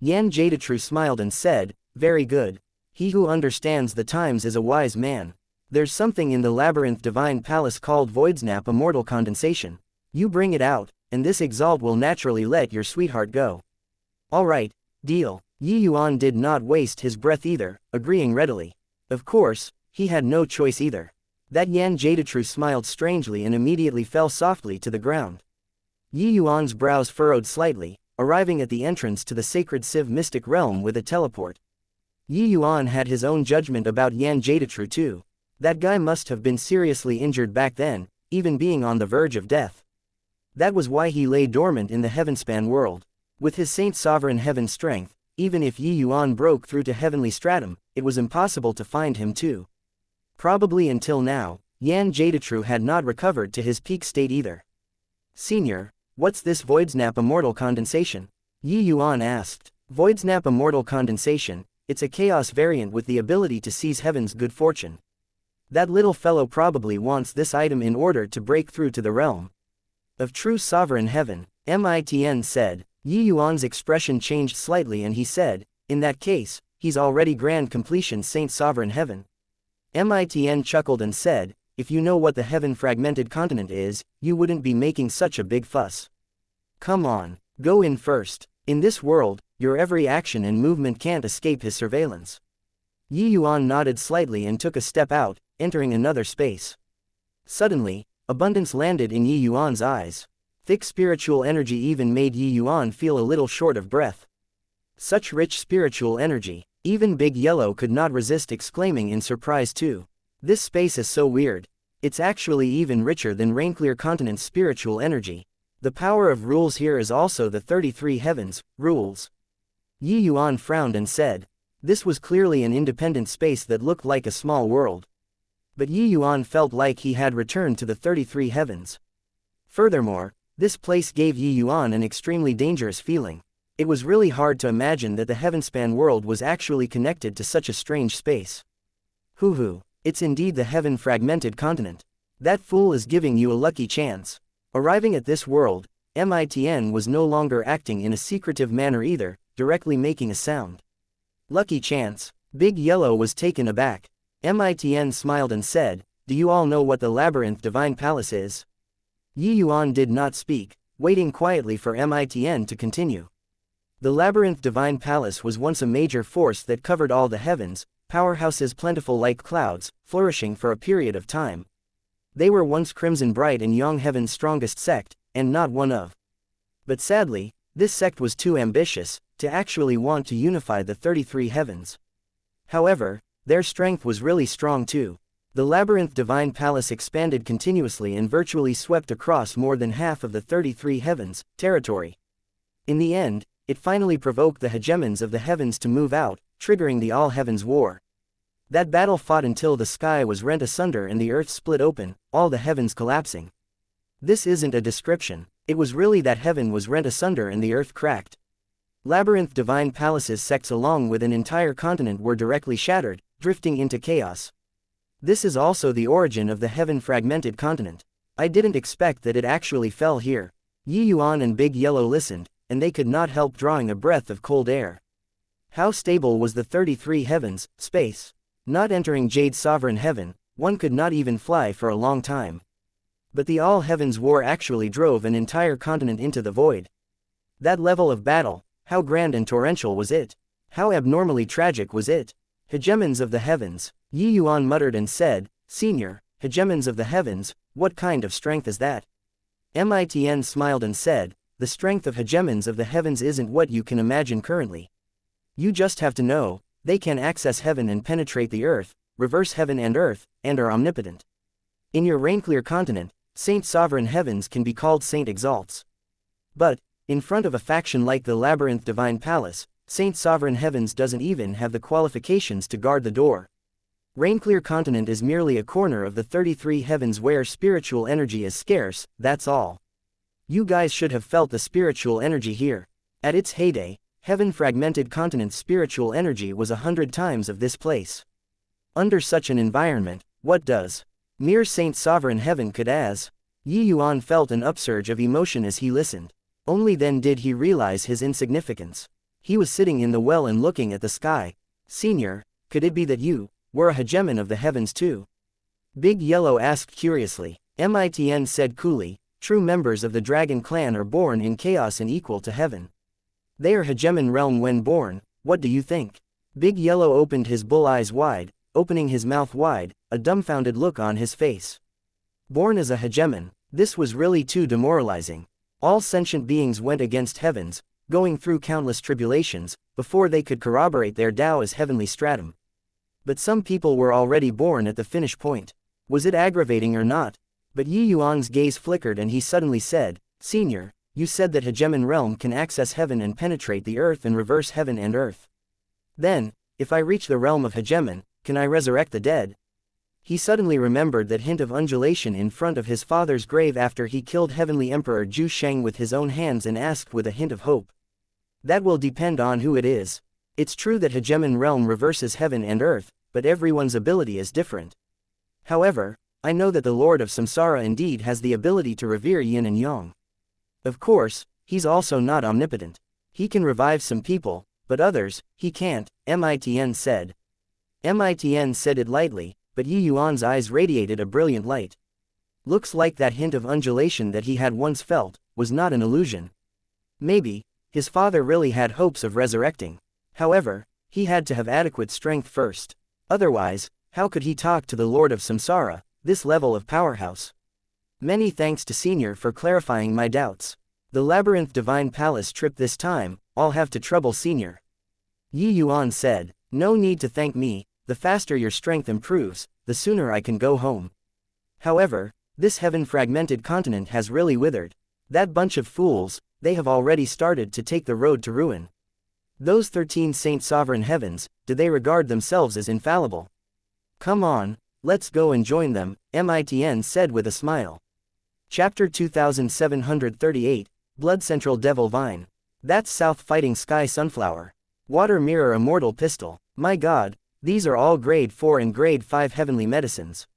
Yan Jadetru smiled and said, very good. He who understands the times is a wise man. There's something in the Labyrinth Divine Palace called Voidsnap Immortal Condensation. You bring it out, and this exalt will naturally let your sweetheart go. Alright, deal. Yi Yuan did not waste his breath either, agreeing readily. Of course, he had no choice either. That Yan Jadetru smiled strangely and immediately fell softly to the ground. Yi Yuan's brows furrowed slightly, arriving at the entrance to the sacred Civ mystic realm with a teleport. Yi Yuan had his own judgment about Yan Jadetru too. That guy must have been seriously injured back then, even being on the verge of death. That was why he lay dormant in the Heavenspan world. With his Saint Sovereign Heaven strength, even if Yi Yuan broke through to Heavenly Stratum, it was impossible to find him too. Probably until now, Yan Jadetru had not recovered to his peak state either. Senior, what's this Voidsnap Immortal Condensation? Yi Yuan asked. Voidsnap Immortal Condensation, it's a chaos variant with the ability to seize heaven's good fortune. That little fellow probably wants this item in order to break through to the realm of true sovereign heaven, Mitn said. Yi Yuan's expression changed slightly and he said, in that case, he's already grand completion Saint Sovereign Heaven. Mitn chuckled and said, if you know what the heaven-fragmented continent is, you wouldn't be making such a big fuss. Come on, go in first. In this world, your every action and movement can't escape his surveillance. Yi Yuan nodded slightly and took a step out, entering another space. Suddenly, abundance landed in Yi Yuan's eyes. Thick spiritual energy even made Yi Yuan feel a little short of breath. Such rich spiritual energy, even Big Yellow could not resist exclaiming in surprise too. This space is so weird. It's actually even richer than Rainclear Continent's spiritual energy. The power of rules here is also the 33 heavens, rules. Yi Yuan frowned and said. This was clearly an independent space that looked like a small world. But Yi Yuan felt like he had returned to the 33 heavens. Furthermore, this place gave Yi Yuan an extremely dangerous feeling. It was really hard to imagine that the Heavenspan world was actually connected to such a strange space. Hoo-hoo, it's indeed the heaven-fragmented continent. That fool is giving you a lucky chance. Arriving at this world, Mitn was no longer acting in a secretive manner either, directly making a sound. Lucky chance. Big Yellow was taken aback. Mitn smiled and said, do you all know what the Labyrinth Divine Palace is? Yi Yuan did not speak, waiting quietly for Mitn to continue. The Labyrinth Divine Palace was once a major force that covered all the heavens, powerhouses plentiful like clouds, flourishing for a period of time. They were once Crimson Bright and Yang Heaven's strongest sect, and not one of. But sadly, this sect was too ambitious to actually want to unify the 33 heavens. However, their strength was really strong too. The labyrinth divine palace expanded continuously and virtually swept across more than half of the 33 heavens territory. In the end, it finally provoked the hegemons of the heavens to move out, triggering the all-heavens war. That battle fought until the sky was rent asunder and the earth split open, all the heavens collapsing. This isn't a description, it was really that heaven was rent asunder and the earth cracked. Labyrinth divine palaces sects along with an entire continent were directly shattered, drifting into chaos. This is also the origin of the heaven-fragmented continent. I didn't expect that it actually fell here. Yuan and Big Yellow listened, and they could not help drawing a breath of cold air. How stable was the 33 heavens, space? Not entering Jade's sovereign heaven, one could not even fly for a long time. But the all-heavens war actually drove an entire continent into the void. That level of battle, how grand and torrential was it? How abnormally tragic was it? Hegemons of the heavens, Yuan muttered and said, Senior, hegemons of the heavens, what kind of strength is that? Mitn smiled and said, the strength of hegemons of the heavens isn't what you can imagine currently. You just have to know, they can access heaven and penetrate the earth, reverse heaven and earth, and are omnipotent. In your Rainclear continent, Saint Sovereign Heavens can be called Saint Exalts. But, in front of a faction like the Labyrinth Divine Palace, Saint Sovereign Heavens doesn't even have the qualifications to guard the door. Rainclear continent is merely a corner of the 33 heavens where spiritual energy is scarce, that's all. You guys should have felt the spiritual energy here. At its heyday, heaven-fragmented continent's spiritual energy was 100 times of this place. Under such an environment, what does mere Saint Sovereign Heaven could as? Yuan felt an upsurge of emotion as he listened. Only then did he realize his insignificance. He was sitting in the well and looking at the sky. Senior, could it be that you were a hegemon of the heavens too? Big Yellow asked curiously. Mitn said coolly, true members of the dragon clan are born in chaos and equal to heaven. They are hegemon realm when born, what do you think? Big Yellow opened his bull eyes wide, opening his mouth wide, a dumbfounded look on his face. Born as a hegemon, this was really too demoralizing. All sentient beings went against heavens, going through countless tribulations, before they could corroborate their Tao as heavenly stratum. But some people were already born at the finish point. Was it aggravating or not? But Yuan's gaze flickered and he suddenly said, Senior, you said that hegemon realm can access heaven and penetrate the earth and reverse heaven and earth. Then, if I reach the realm of hegemon, can I resurrect the dead? He suddenly remembered that hint of undulation in front of his father's grave after he killed Heavenly Emperor Zhu Sheng with his own hands and asked with a hint of hope. That will depend on who it is. It's true that hegemon realm reverses heaven and earth, but everyone's ability is different. However, I know that the Lord of Samsara indeed has the ability to revere yin and yang. Of course, he's also not omnipotent. He can revive some people, but others, he can't, Mitn said. Mitn said it lightly, but Yuan's eyes radiated a brilliant light. Looks like that hint of undulation that he had once felt was not an illusion. Maybe his father really had hopes of resurrecting. However, he had to have adequate strength first. Otherwise, how could he talk to the Lord of Samsara, this level of powerhouse? Many thanks to Senior for clarifying my doubts. The Labyrinth Divine Palace trip this time, I'll have to trouble Senior. Yuan said, no need to thank me, the faster your strength improves, the sooner I can go home. However, this heaven-fragmented continent has really withered. That bunch of fools, they have already started to take the road to ruin. Those 13 Saint Sovereign Heavens, do they regard themselves as infallible? Come on, let's go and join them, Mitn said with a smile. Chapter 2738, Blood Central Devil Vine. That's South Fighting Sky Sunflower. Water Mirror Immortal Pistol. My god, these are all grade 4 and grade 5 heavenly medicines.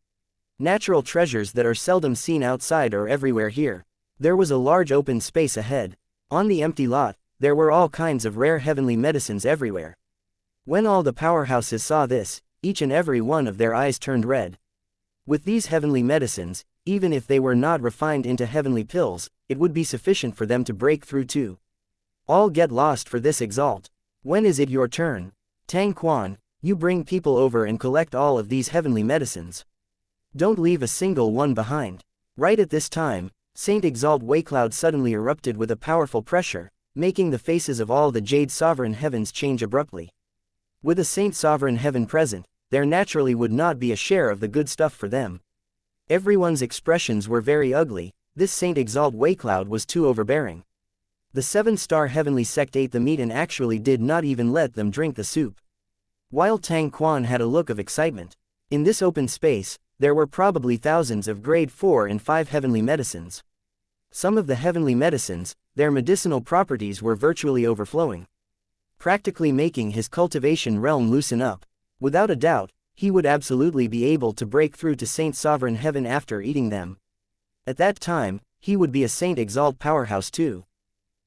Natural treasures that are seldom seen outside or everywhere here. There was a large open space ahead. On the empty lot, there were all kinds of rare heavenly medicines everywhere. When all the powerhouses saw this, each and every one of their eyes turned red. With these heavenly medicines, even if they were not refined into heavenly pills, it would be sufficient for them to break through too. All get lost for this exalt. When is it your turn? Tang Quan, you bring people over and collect all of these heavenly medicines. Don't leave a single one behind. Right at this time, Saint Exalt Waycloud suddenly erupted with a powerful pressure, making the faces of all the Jade Sovereign Heavens change abruptly. With a Saint Sovereign Heaven present, there naturally would not be a share of the good stuff for them. Everyone's expressions were very ugly. This Saint Exalt Waycloud was too overbearing. The 7-star heavenly sect ate the meat and actually did not even let them drink the soup. While Tang Quan had a look of excitement. In this open space, there were probably thousands of grade 4 and 5 heavenly medicines. Some of the heavenly medicines, their medicinal properties were virtually overflowing, practically making his cultivation realm loosen up. Without a doubt, he would absolutely be able to break through to Saint Sovereign Heaven after eating them. At that time, he would be a Saint Exalt powerhouse too.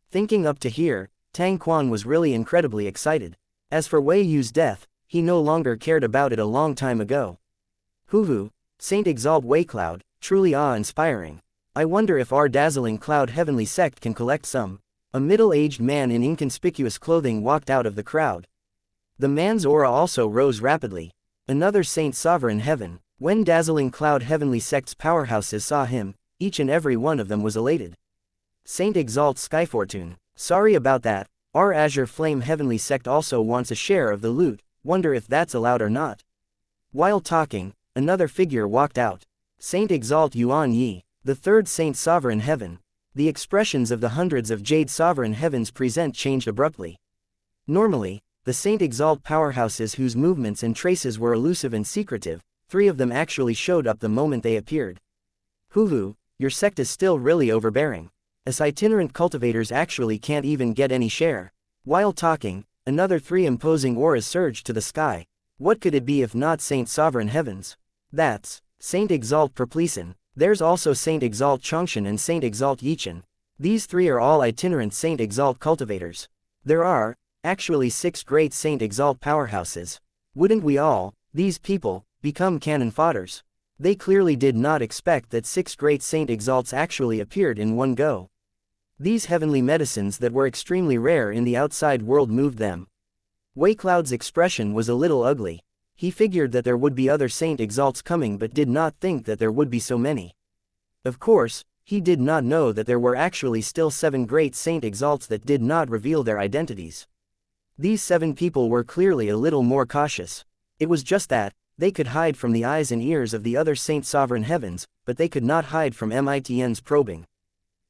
Thinking up to here, Tang Quan was really incredibly excited. As for Wei Yu's death, he no longer cared about it a long time ago. Hoo-hoo, Saint Exalt Waycloud, truly awe-inspiring. I wonder if our dazzling cloud heavenly sect can collect some. A middle-aged man in inconspicuous clothing walked out of the crowd. The man's aura also rose rapidly. Another Saint Sovereign Heaven. When dazzling cloud heavenly sect's powerhouses saw him, each and every one of them was elated. Saint Exalt Skyfortune. Sorry about that, our Azure Flame heavenly sect also wants a share of the loot, wonder if that's allowed or not. While talking, another figure walked out. Saint Exalt Yuan Yi, the third Saint Sovereign Heaven. The expressions of the hundreds of Jade Sovereign Heavens present changed abruptly. Normally, the Saint Exalt powerhouses whose movements and traces were elusive and secretive, 3 of them actually showed up the moment they appeared. Hoo-hoo, your sect is still really overbearing. Us itinerant cultivators actually can't even get any share. While talking, another 3 imposing auras surged to the sky. What could it be if not Saint Sovereign Heavens? That's Saint Exalt Perplesin. There's also Saint Exalt Chongshan and Saint Exalt Yichen. These 3 are all itinerant Saint Exalt cultivators. There are, actually 6 great Saint Exalt powerhouses. Wouldn't we all, these people, become cannon fodders? They clearly did not expect that 6 great Saint Exalts actually appeared in one go. These heavenly medicines that were extremely rare in the outside world moved them. Waycloud's expression was a little ugly. He figured that there would be other Saint Exalts coming but did not think that there would be so many. Of course, he did not know that there were actually still 7 great Saint Exalts that did not reveal their identities. These 7 people were clearly a little more cautious. It was just that, they could hide from the eyes and ears of the other Saint Sovereign Heavens, but they could not hide from MITN's probing.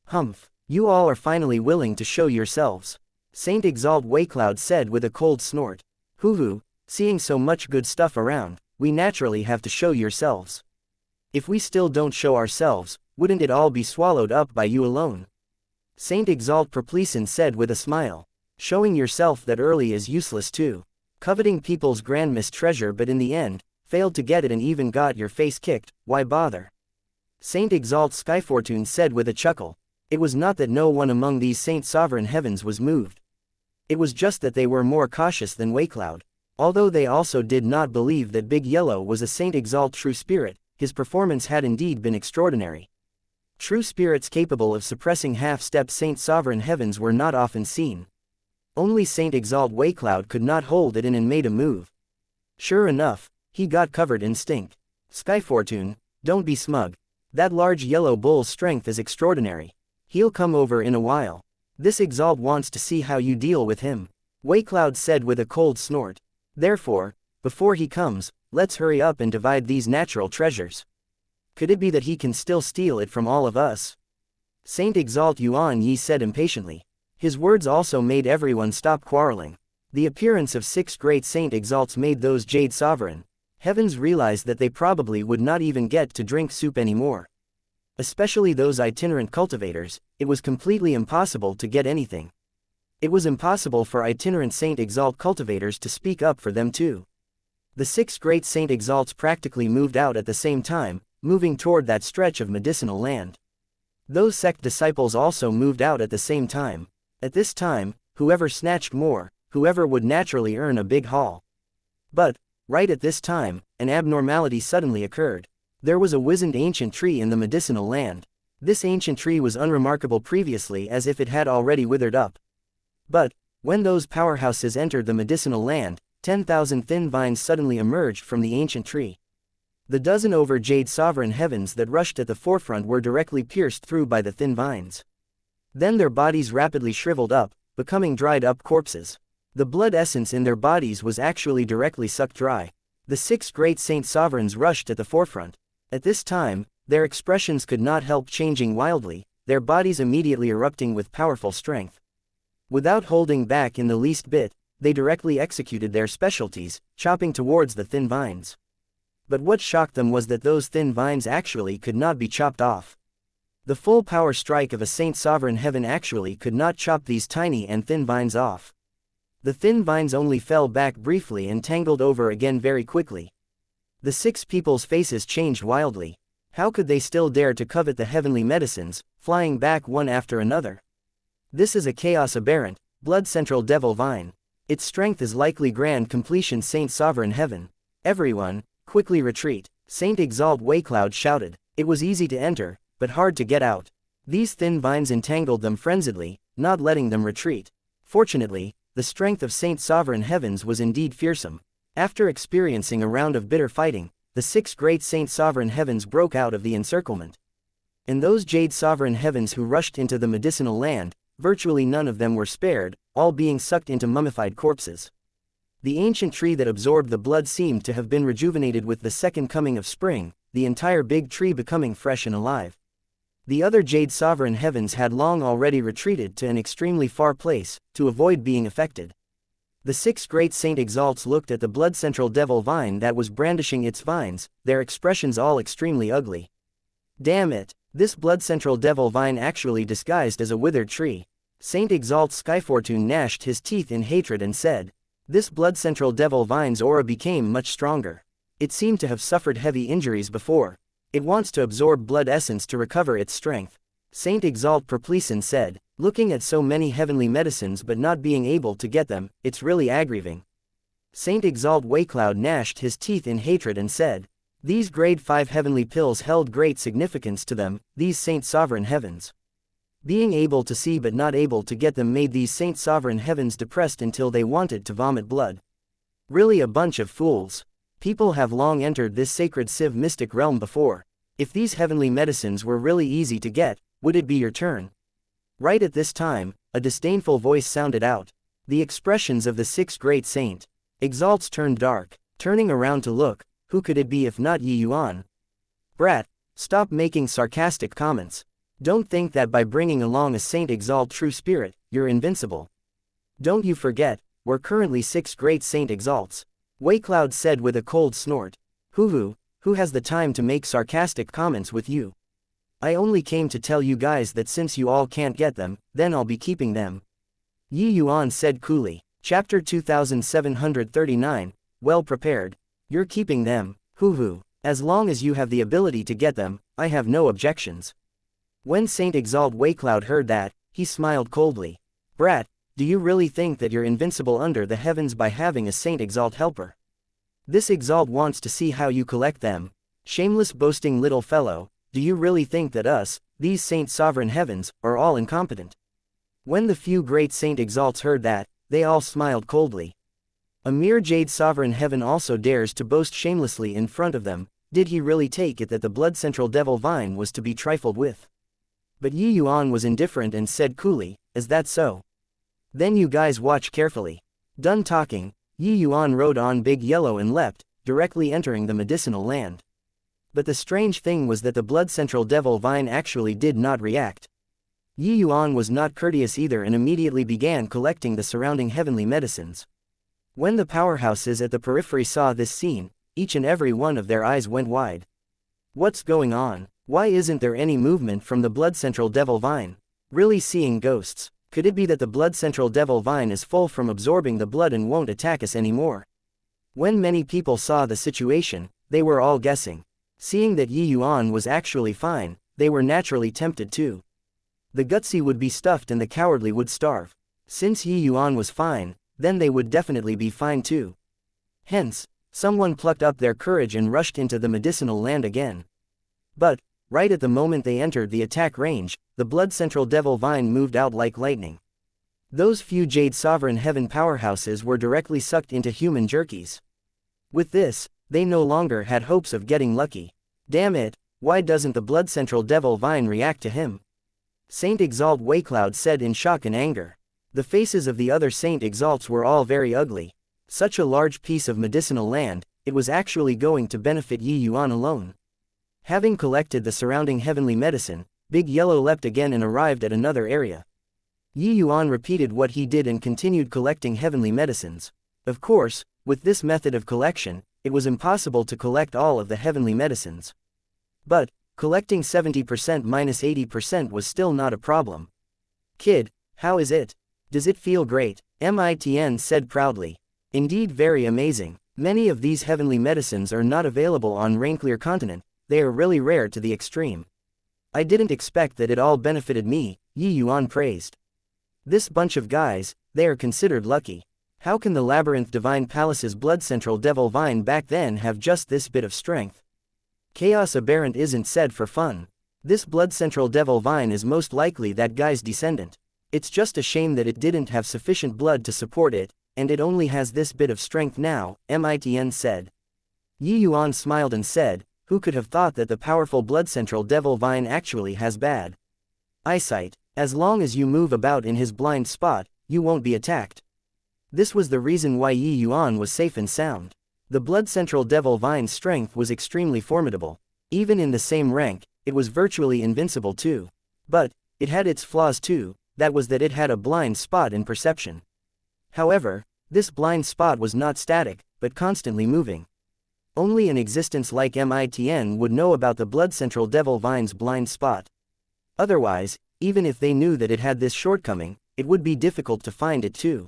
Humph, you all are finally willing to show yourselves. Saint Exalt Waycloud said with a cold snort. Hoo-hoo, seeing so much good stuff around, we naturally have to show yourselves. If we still don't show ourselves, wouldn't it all be swallowed up by you alone? Saint Exalt Perplesin said with a smile. Showing yourself that early is useless too. Coveting people's grand missed treasure but in the end, failed to get it and even got your face kicked, why bother? Saint Exalt Skyfortune said with a chuckle. It was not that no one among these Saint Sovereign Heavens was moved. It was just that they were more cautious than Waycloud. Although they also did not believe that Big Yellow was a Saint Exalt true spirit, his performance had indeed been extraordinary. True spirits capable of suppressing half-step Saint Sovereign Heavens were not often seen. Only Saint Exalt Waycloud could not hold it in and made a move. Sure enough, he got covered in stink. Skyfortune, don't be smug. That large yellow bull's strength is extraordinary. He'll come over in a while. This Exalt wants to see how you deal with him. Waycloud said with a cold snort. Therefore, before he comes, let's hurry up and divide these natural treasures. Could it be that he can still steal it from all of us? Saint Exalt Yuan Yi said impatiently. His words also made everyone stop quarreling. The appearance of 6 great Saint Exalts made those Jade Sovereign Heavens realize that they probably would not even get to drink soup anymore. Especially those itinerant cultivators, it was completely impossible to get anything. It was impossible for itinerant Saint Exalt cultivators to speak up for them too. The 6 great Saint Exalts practically moved out at the same time, moving toward that stretch of medicinal land. Those sect disciples also moved out at the same time. At this time, whoever snatched more, whoever would naturally earn a big haul. But, right at this time, an abnormality suddenly occurred. There was a wizened ancient tree in the medicinal land. This ancient tree was unremarkable previously as if it had already withered up. But, when those powerhouses entered the medicinal land, 10,000 thin vines suddenly emerged from the ancient tree. The dozen over Jade Sovereign Heavens that rushed at the forefront were directly pierced through by the thin vines. Then their bodies rapidly shriveled up, becoming dried up corpses. The blood essence in their bodies was actually directly sucked dry. The 6 great saint sovereigns rushed at the forefront. At this time, their expressions could not help changing wildly, their bodies immediately erupting with powerful strength. Without holding back in the least bit, they directly executed their specialties, chopping towards the thin vines. But what shocked them was that those thin vines actually could not be chopped off. The full power strike of a saint sovereign heaven actually could not chop these tiny and thin vines off. The thin vines only fell back briefly and tangled over again very quickly. The 6 people's faces changed wildly. How could they still dare to covet the heavenly medicines, flying back one after another? This is a chaos aberrant, blood central devil vine. Its strength is likely grand completion saint sovereign heaven. Everyone, quickly retreat, Saint Exalt Waycloud shouted. It was easy to enter, but hard to get out. These thin vines entangled them frenziedly, not letting them retreat. Fortunately, the strength of Saint Sovereign Heavens was indeed fearsome. After experiencing a round of bitter fighting, the 6 great Saint Sovereign Heavens broke out of the encirclement. And those Jade Sovereign Heavens who rushed into the medicinal land, virtually none of them were spared, all being sucked into mummified corpses. The ancient tree that absorbed the blood seemed to have been rejuvenated with the second coming of spring, the entire big tree becoming fresh and alive. The other Jade Sovereign Heavens had long already retreated to an extremely far place, to avoid being affected. The 6 great Saint Exalts looked at the blood central devil vine that was brandishing its vines, their expressions all extremely ugly. Damn it, this blood central devil vine actually disguised as a withered tree. Saint Exalt Skyfortune gnashed his teeth in hatred and said, "This blood central devil vine's aura became much stronger. It seemed to have suffered heavy injuries before. It wants to absorb blood essence to recover its strength." Saint Exalt Perpleson said, "Looking at so many heavenly medicines but not being able to get them, it's really aggravating." Saint Exalt Waycloud gnashed his teeth in hatred and said, "These grade 5 heavenly pills held great significance to them, these Saint Sovereign Heavens. Being able to see but not able to get them made these Saint Sovereign Heavens depressed until they wanted to vomit blood. Really a bunch of fools. People have long entered this sacred civ mystic realm before. If these heavenly medicines were really easy to get, would it be your turn?" Right at this time, a disdainful voice sounded out. The expressions of the 6 great Saint Exalts turned dark. Turning around to look, who could it be if not Yuan? "Brat, stop making sarcastic comments. Don't think that by bringing along a Saint Exalt true spirit, you're invincible. Don't you forget, we're currently 6 great Saint Exalts." Waycloud said with a cold snort. Who has the time to make sarcastic comments with you? I only came to tell you guys that since you all can't get them, then I'll be keeping them. Yuan said coolly. Chapter 2739, Well Prepared. You're keeping them, as long as you have the ability to get them, I have no objections. When Saint Exalt Waycloud heard that, he smiled coldly. Brat, do you really think that you're invincible under the heavens by having a Saint Exalt helper? This Exalt wants to see how you collect them. Shameless boasting little fellow, do you really think that us, these Saint Sovereign Heavens, are all incompetent? When the few great Saint Exalts heard that, they all smiled coldly. A mere Jade Sovereign Heaven also dares to boast shamelessly in front of them. Did he really take it that the blood central devil vine was to be trifled with? But Yuan was indifferent and said coolly, "Is that so? Then you guys watch carefully." Done talking, Yuan rode on Big Yellow and leapt, directly entering the medicinal land. But the strange thing was that the blood central devil vine actually did not react. Yuan was not courteous either and immediately began collecting the surrounding heavenly medicines. When the powerhouses at the periphery saw this scene, each and every one of their eyes went wide. What's going on? Why isn't there any movement from the blood central devil vine? Really seeing ghosts? Could it be that the blood central devil vine is full from absorbing the blood and won't attack us anymore? When many people saw the situation, they were all guessing. Seeing that Yuan was actually fine, they were naturally tempted too. The gutsy would be stuffed and the cowardly would starve. Since Yuan was fine, then they would definitely be fine too. Hence, someone plucked up their courage and rushed into the medicinal land again. But, right at the moment they entered the attack range, the blood central devil vine moved out like lightning. Those few Jade Sovereign Heaven powerhouses were directly sucked into human jerkies. With this, they no longer had hopes of getting lucky. Damn it, why doesn't the blood central devil vine react to him? Saint Exalt Waycloud said in shock and anger. The faces of the other Saint Exalts were all very ugly. Such a large piece of medicinal land, it was actually going to benefit Yuan alone. Having collected the surrounding heavenly medicine, Big Yellow leapt again and arrived at another area. Yuan repeated what he did and continued collecting heavenly medicines. Of course, with this method of collection, it was impossible to collect all of the heavenly medicines. But, collecting 70% minus 80% was still not a problem. Kid, how is it? Does it feel great? Mitn said proudly. Indeed, very amazing. Many of these heavenly medicines are not available on Rainclear continent, they are really rare to the extreme. I didn't expect that it all benefited me, Yuan praised. This bunch of guys, they are considered lucky. How can the Labyrinth Divine Palace's Blood Central Devil Vine back then have just this bit of strength? Chaos Aberrant isn't said for fun. This Blood Central Devil Vine is most likely that guy's descendant. It's just a shame that it didn't have sufficient blood to support it, and it only has this bit of strength now, Mitn said. Yuan smiled and said, who could have thought that the powerful Blood Central Devil Vine actually has bad eyesight? As long as you move about in his blind spot, you won't be attacked. This was the reason why Yuan was safe and sound. The Blood Central Devil Vine's strength was extremely formidable. Even in the same rank, it was virtually invincible too. But, it had its flaws too, that was that it had a blind spot in perception. However, this blind spot was not static, but constantly moving. Only an existence like Mitn would know about the Blood Central Devil Vine's blind spot. Otherwise, even if they knew that it had this shortcoming, it would be difficult to find it too.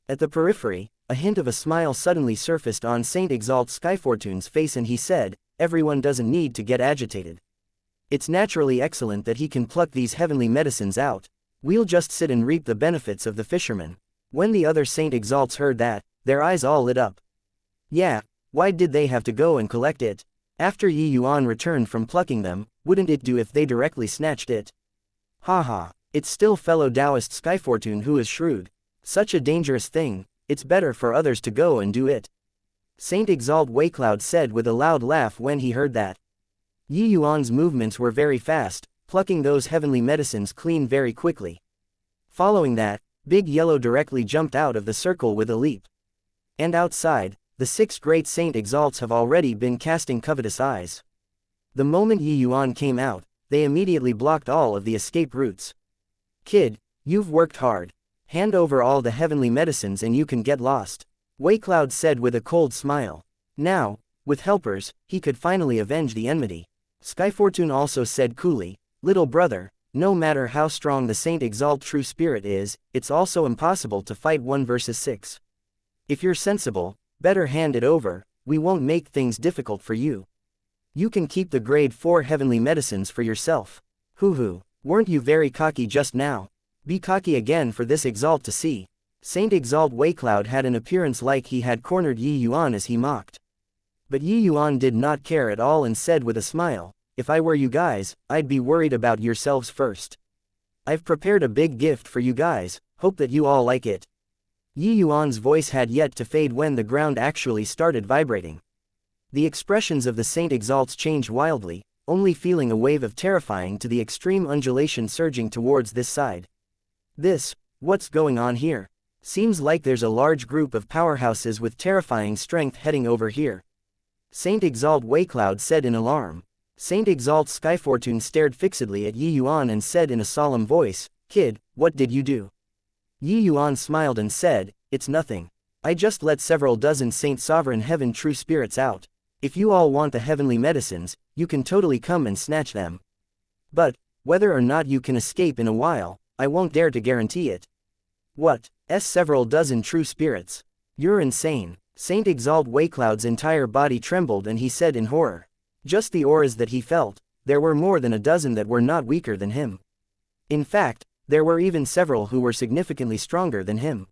At the periphery, a hint of a smile suddenly surfaced on Saint Exalt Skyfortune's face and he said, everyone doesn't need to get agitated. It's naturally excellent that he can pluck these heavenly medicines out. We'll just sit and reap the benefits of the fisherman. When the other Saint Exalts heard that, their eyes all lit up. Yeah, why did they have to go and collect it? After Yuan returned from plucking them, wouldn't it do if they directly snatched it? Haha, it's still fellow Taoist Skyfortune who is shrewd. Such a dangerous thing, it's better for others to go and do it. Saint Exalt Waycloud said with a loud laugh when he heard that. Yuan's movements were very fast, plucking those heavenly medicines clean very quickly. Following that, Big Yellow directly jumped out of the circle with a leap. And outside, the 6 great Saint Exalts have already been casting covetous eyes. The moment Yuan came out, they immediately blocked all of the escape routes. Kid, you've worked hard. Hand over all the heavenly medicines and you can get lost. Waycloud said with a cold smile. Now, with helpers, he could finally avenge the enmity. Skyfortune also said coolly, little brother, no matter how strong the Saint Exalt true spirit is, it's also impossible to fight 1 versus 6. If you're sensible, better hand it over, we won't make things difficult for you. You can keep the grade 4 heavenly medicines for yourself. Hoo-hoo, weren't you very cocky just now? Be cocky again for this Exalt to see. Saint Exalt Waycloud had an appearance like he had cornered Yuan as he mocked. But Yuan did not care at all and said with a smile, if I were you guys, I'd be worried about yourselves first. I've prepared a big gift for you guys, hope that you all like it. Yuan's voice had yet to fade when the ground actually started vibrating. The expressions of the Saint Exalts changed wildly, only feeling a wave of terrifying to the extreme undulation surging towards this side. What's going on here? Seems like there's a large group of powerhouses with terrifying strength heading over here. Saint Exalt Waycloud said in alarm. Saint Exalt Skyfortune stared fixedly at Yuan and said in a solemn voice, Kid, what did you do? Yuan smiled and said, it's nothing. I just let several dozen Saint Sovereign Heaven true spirits out. If you all want the heavenly medicines, you can totally come and snatch them. But, whether or not you can escape in a while, I won't dare to guarantee it. What? Several dozen true spirits? You're insane. Saint Exalt Waycloud's entire body trembled and he said in horror. Just the auras that he felt, there were more than a dozen that were not weaker than him. In fact, there were even several who were significantly stronger than him.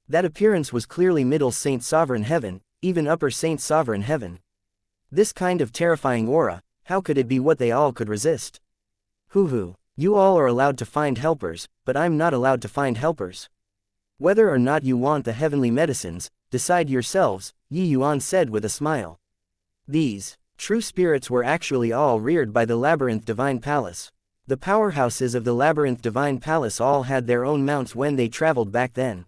That appearance was clearly Middle Saint Sovereign Heaven, even Upper Saint Sovereign Heaven. This kind of terrifying aura, how could it be what they all could resist? Hoo-hoo, you all are allowed to find helpers, but I'm not allowed to find helpers. Whether or not you want the heavenly medicines, decide yourselves, Yuan said with a smile. These true spirits were actually all reared by the Labyrinth Divine Palace. The powerhouses of the Labyrinth Divine Palace all had their own mounts when they traveled back then.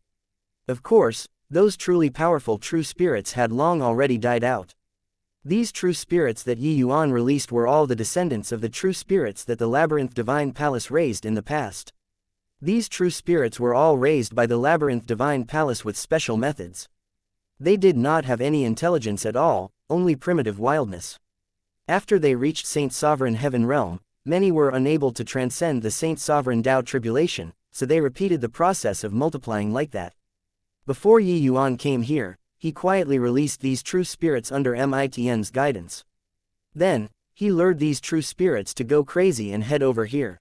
Of course, those truly powerful true spirits had long already died out. These true spirits that Yuan released were all the descendants of the true spirits that the Labyrinth Divine Palace raised in the past. These true spirits were all raised by the Labyrinth Divine Palace with special methods. They did not have any intelligence at all, only primitive wildness. After they reached Saint Sovereign Heaven Realm, many were unable to transcend the Saint Sovereign Tao tribulation, so they repeated the process of multiplying like that. Before Yuan came here, he quietly released these true spirits under Mitn's guidance. Then, he lured these true spirits to go crazy and head over here.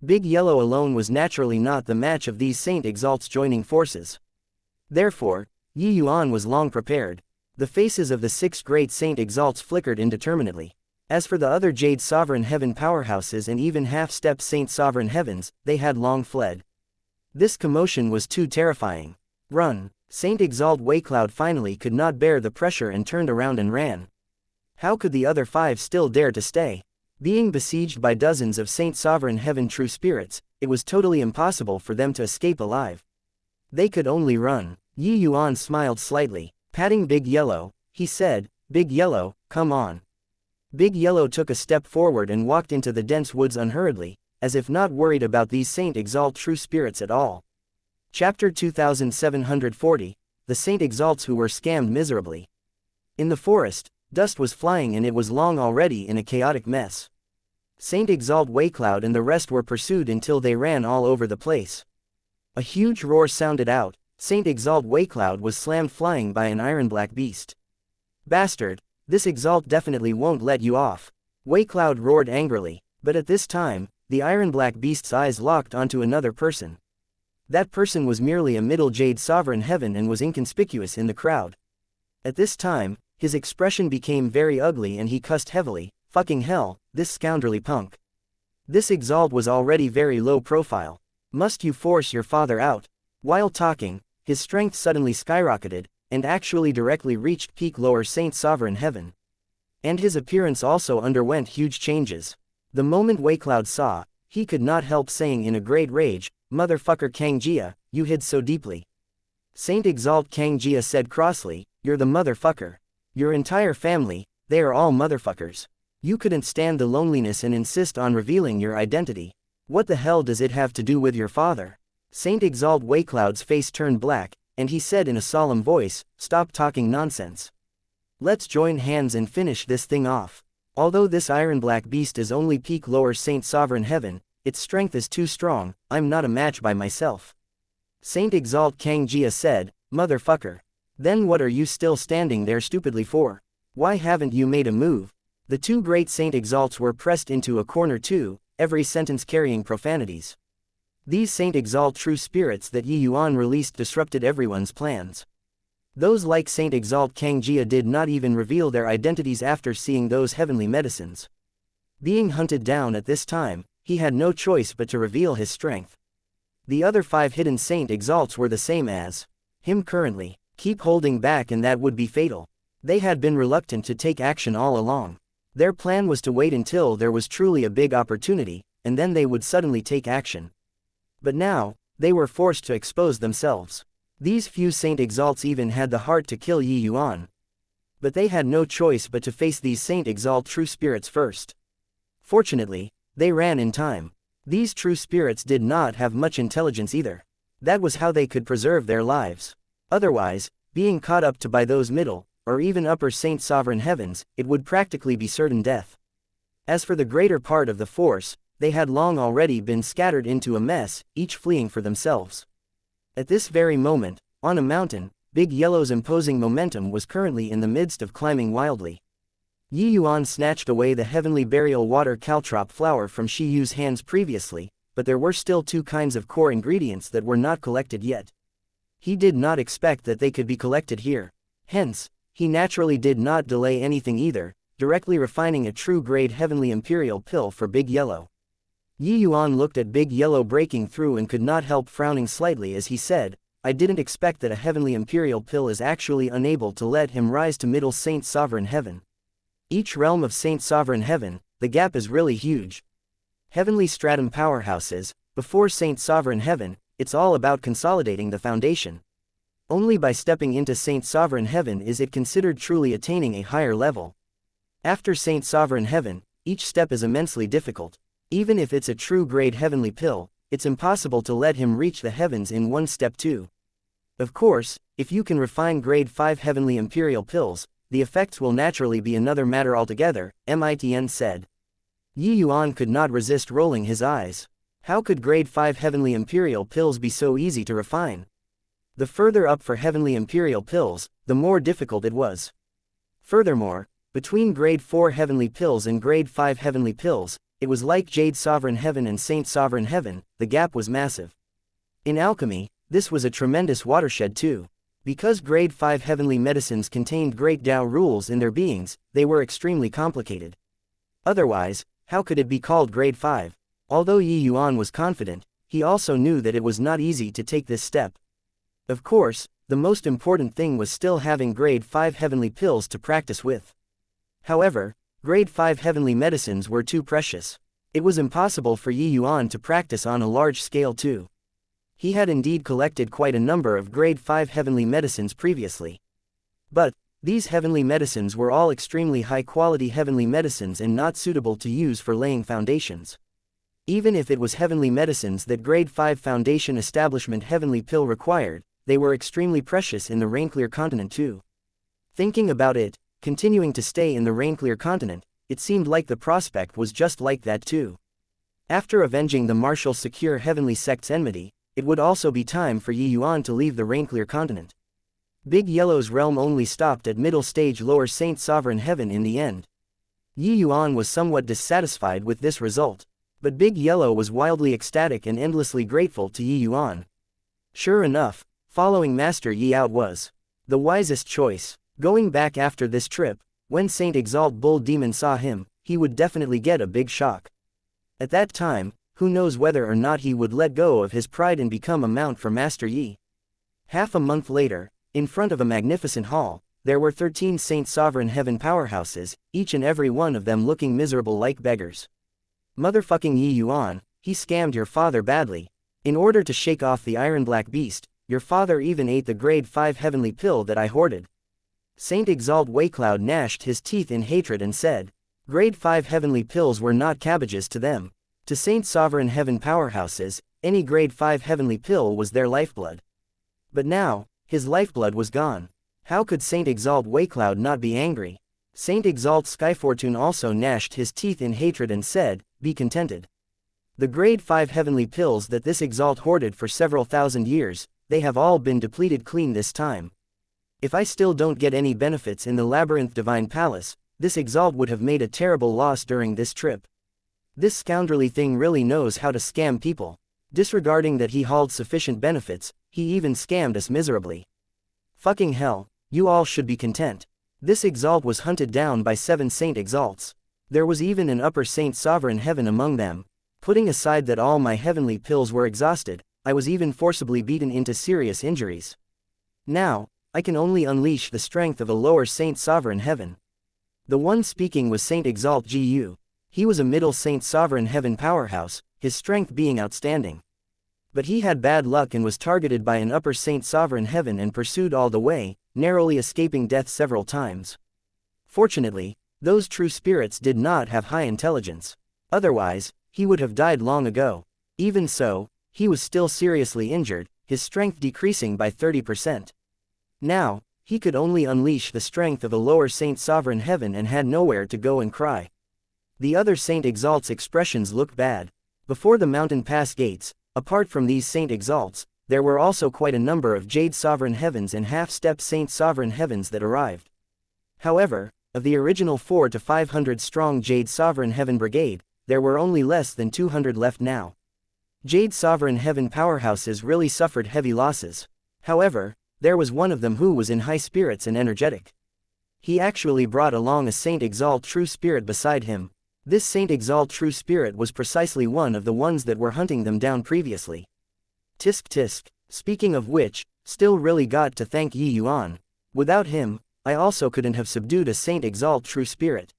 Big Yellow alone was naturally not the match of these Saint Exalts joining forces. Therefore, Yuan was long prepared. The faces of the 6 great Saint Exalts flickered indeterminately. As for the other Jade Sovereign Heaven powerhouses and even half-step Saint Sovereign Heavens, they had long fled. This commotion was too terrifying. Run! Saint Exalt Waycloud finally could not bear the pressure and turned around and ran. How could the other 5 still dare to stay? Being besieged by dozens of Saint Sovereign Heaven true spirits, it was totally impossible for them to escape alive. They could only run. Yuan smiled slightly. Patting Big Yellow, he said, "Big Yellow, come on." Big Yellow took a step forward and walked into the dense woods unhurriedly, as if not worried about these Saint Exalt true spirits at all. Chapter 2740, The Saint Exalts Who Were Scammed Miserably. In the forest, dust was flying and it was long already in a chaotic mess. Saint Exalt Waycloud and the rest were pursued until they ran all over the place. A huge roar sounded out. Saint Exalt Waycloud was slammed flying by an iron-black beast. "Bastard, this Exalt definitely won't let you off," Waycloud roared angrily, but at this time, the iron-black beast's eyes locked onto another person. That person was merely a middle Jade Sovereign Heaven and was inconspicuous in the crowd. At this time, his expression became very ugly and he cussed heavily, "Fucking hell, this scoundrelly punk. This Exalt was already very low profile. Must you force your father out?" While talking, his strength suddenly skyrocketed, and actually directly reached peak lower Saint Sovereign Heaven. And his appearance also underwent huge changes. The moment Waycloud saw, he could not help saying in a great rage, "Motherfucker xianxia, you hid so deeply." Saint Exalt xianxia said crossly, "You're the motherfucker. Your entire family, they are all motherfuckers. You couldn't stand the loneliness and insist on revealing your identity. What the hell does it have to do with your father?" Saint Exalt Waycloud's face turned black, and he said in a solemn voice, "Stop talking nonsense. Let's join hands and finish this thing off. Although this iron-black beast is only peak lower Saint Sovereign Heaven, its strength is too strong, I'm not a match by myself." Saint Exalt xianxia said, "Motherfucker. Then what are you still standing there stupidly for? Why haven't you made a move?" The 2 great Saint Exalts were pressed into a corner too, every sentence carrying profanities. These Saint Exalt true spirits that Yuan released disrupted everyone's plans. Those like Saint Exalt xianxia did not even reveal their identities after seeing those heavenly medicines. Being hunted down at this time, he had no choice but to reveal his strength. The other 5 hidden Saint Exalts were the same as him currently. Keep holding back and that would be fatal. They had been reluctant to take action all along. Their plan was to wait until there was truly a big opportunity, and then they would suddenly take action. But now, they were forced to expose themselves. These few Saint Exalts even had the heart to kill Yuan. But they had no choice but to face these Saint Exalt true spirits first. Fortunately, they ran in time. These true spirits did not have much intelligence either. That was how they could preserve their lives. Otherwise, being caught up to by those middle, or even upper Saint Sovereign Heavens, it would practically be certain death. As for the greater part of the force, they had long already been scattered into a mess, each fleeing for themselves. At this very moment, on a mountain, Big Yellow's imposing momentum was currently in the midst of climbing wildly. Yuan snatched away the heavenly burial water caltrop flower from Shiyu's hands previously, but there were still 2 kinds of core ingredients that were not collected yet. He did not expect that they could be collected here. Hence, he naturally did not delay anything either, directly refining a true grade heavenly imperial pill for Big Yellow. Yuan looked at Big Yellow breaking through and could not help frowning slightly as he said, "I didn't expect that a heavenly imperial pill is actually unable to let him rise to middle Saint Sovereign Heaven. Each realm of Saint Sovereign Heaven, the gap is really huge. Heavenly stratum powerhouses, before Saint Sovereign Heaven, it's all about consolidating the foundation. Only by stepping into Saint Sovereign Heaven is it considered truly attaining a higher level. After Saint Sovereign Heaven, each step is immensely difficult. Even if it's a true grade heavenly pill, it's impossible to let him reach the heavens in one step too. Of course, if you can refine grade 5 heavenly imperial pills, the effects will naturally be another matter altogether, Mitn said. Yuan could not resist rolling his eyes. How could grade 5 heavenly imperial pills be so easy to refine? The further up for heavenly imperial pills, the more difficult it was. Furthermore, between grade 4 heavenly pills and grade 5 heavenly pills, it was like Jade Sovereign Heaven and Saint Sovereign Heaven, the gap was massive. In alchemy, this was a tremendous watershed too. Because grade 5 heavenly medicines contained great Tao rules in their beings, they were extremely complicated. Otherwise, how could it be called grade 5? Although Yuan was confident, he also knew that it was not easy to take this step. Of course, the most important thing was still having grade 5 heavenly pills to practice with. However, grade 5 heavenly medicines were too precious. It was impossible for Yuan to practice on a large scale too. He had indeed collected quite a number of grade 5 heavenly medicines previously. But, these heavenly medicines were all extremely high-quality heavenly medicines and not suitable to use for laying foundations. Even if it was heavenly medicines that grade 5 foundation establishment heavenly pill required, they were extremely precious in the Rainclear continent too. Thinking about it, continuing to stay in the Rainclear continent, it seemed like the prospect was just like that too. After avenging the martial secure heavenly sect's enmity, it would also be time for Yuan to leave the Rainclear continent. Big Yellow's realm only stopped at middle stage lower Saint Sovereign Heaven in the end. Yuan was somewhat dissatisfied with this result, but Big Yellow was wildly ecstatic and endlessly grateful to Yuan. Sure enough, following Master Yi out was the wisest choice. Going back after this trip, when Saint Exalt Bull Demon saw him, he would definitely get a big shock. At that time, who knows whether or not he would let go of his pride and become a mount for Master Yi. Half a month later, in front of a magnificent hall, there were 13 Saint Sovereign Heaven powerhouses, each and every one of them looking miserable like beggars. Motherfucking Yuan, he scammed your father badly. In order to shake off the Iron Black Beast, your father even ate the grade 5 heavenly pill that I hoarded. Saint Exalt Waycloud gnashed his teeth in hatred and said, grade 5 heavenly pills were not cabbages to them. To Saint Sovereign Heaven powerhouses, any grade 5 heavenly pill was their lifeblood. But now, his lifeblood was gone. How could Saint Exalt Waycloud not be angry? Saint Exalt Skyfortune also gnashed his teeth in hatred and said, be contented. The grade 5 heavenly pills that this Exalt hoarded for several thousand years, they have all been depleted clean this time. If I still don't get any benefits in the Labyrinth Divine Palace, this Exalt would have made a terrible loss during this trip. This scoundrelly thing really knows how to scam people. Disregarding that he hauled sufficient benefits, he even scammed us miserably. Fucking hell, you all should be content. This Exalt was hunted down by 7 Saint Exalts. There was even an upper Saint Sovereign Heaven among them. Putting aside that all my heavenly pills were exhausted, I was even forcibly beaten into serious injuries. Now, I can only unleash the strength of a lower Saint Sovereign Heaven. The one speaking was Saint Exalt Gu. He was a middle Saint Sovereign Heaven powerhouse, his strength being outstanding. But he had bad luck and was targeted by an upper Saint Sovereign Heaven and pursued all the way, narrowly escaping death several times. Fortunately, those true spirits did not have high intelligence. Otherwise, he would have died long ago. Even so, he was still seriously injured, his strength decreasing by 30%. Now, he could only unleash the strength of a lower Saint Sovereign Heaven and had nowhere to go and cry. The other Saint Exalts' expressions looked bad. Before the mountain pass gates, apart from these Saint Exalts, there were also quite a number of Jade Sovereign Heavens and half-step Saint Sovereign Heavens that arrived. However, of the original 400 to 500 strong Jade Sovereign Heaven brigade, there were only less than 200 left now. Jade Sovereign Heaven powerhouses really suffered heavy losses. However, there was one of them who was in high spirits and energetic. He actually brought along a Saint Exalt True Spirit beside him. This Saint Exalt True Spirit was precisely one of the ones that were hunting them down previously. Tisk tisk, speaking of which, still really got to thank Yuan. Without him, I also couldn't have subdued a Saint Exalt True Spirit.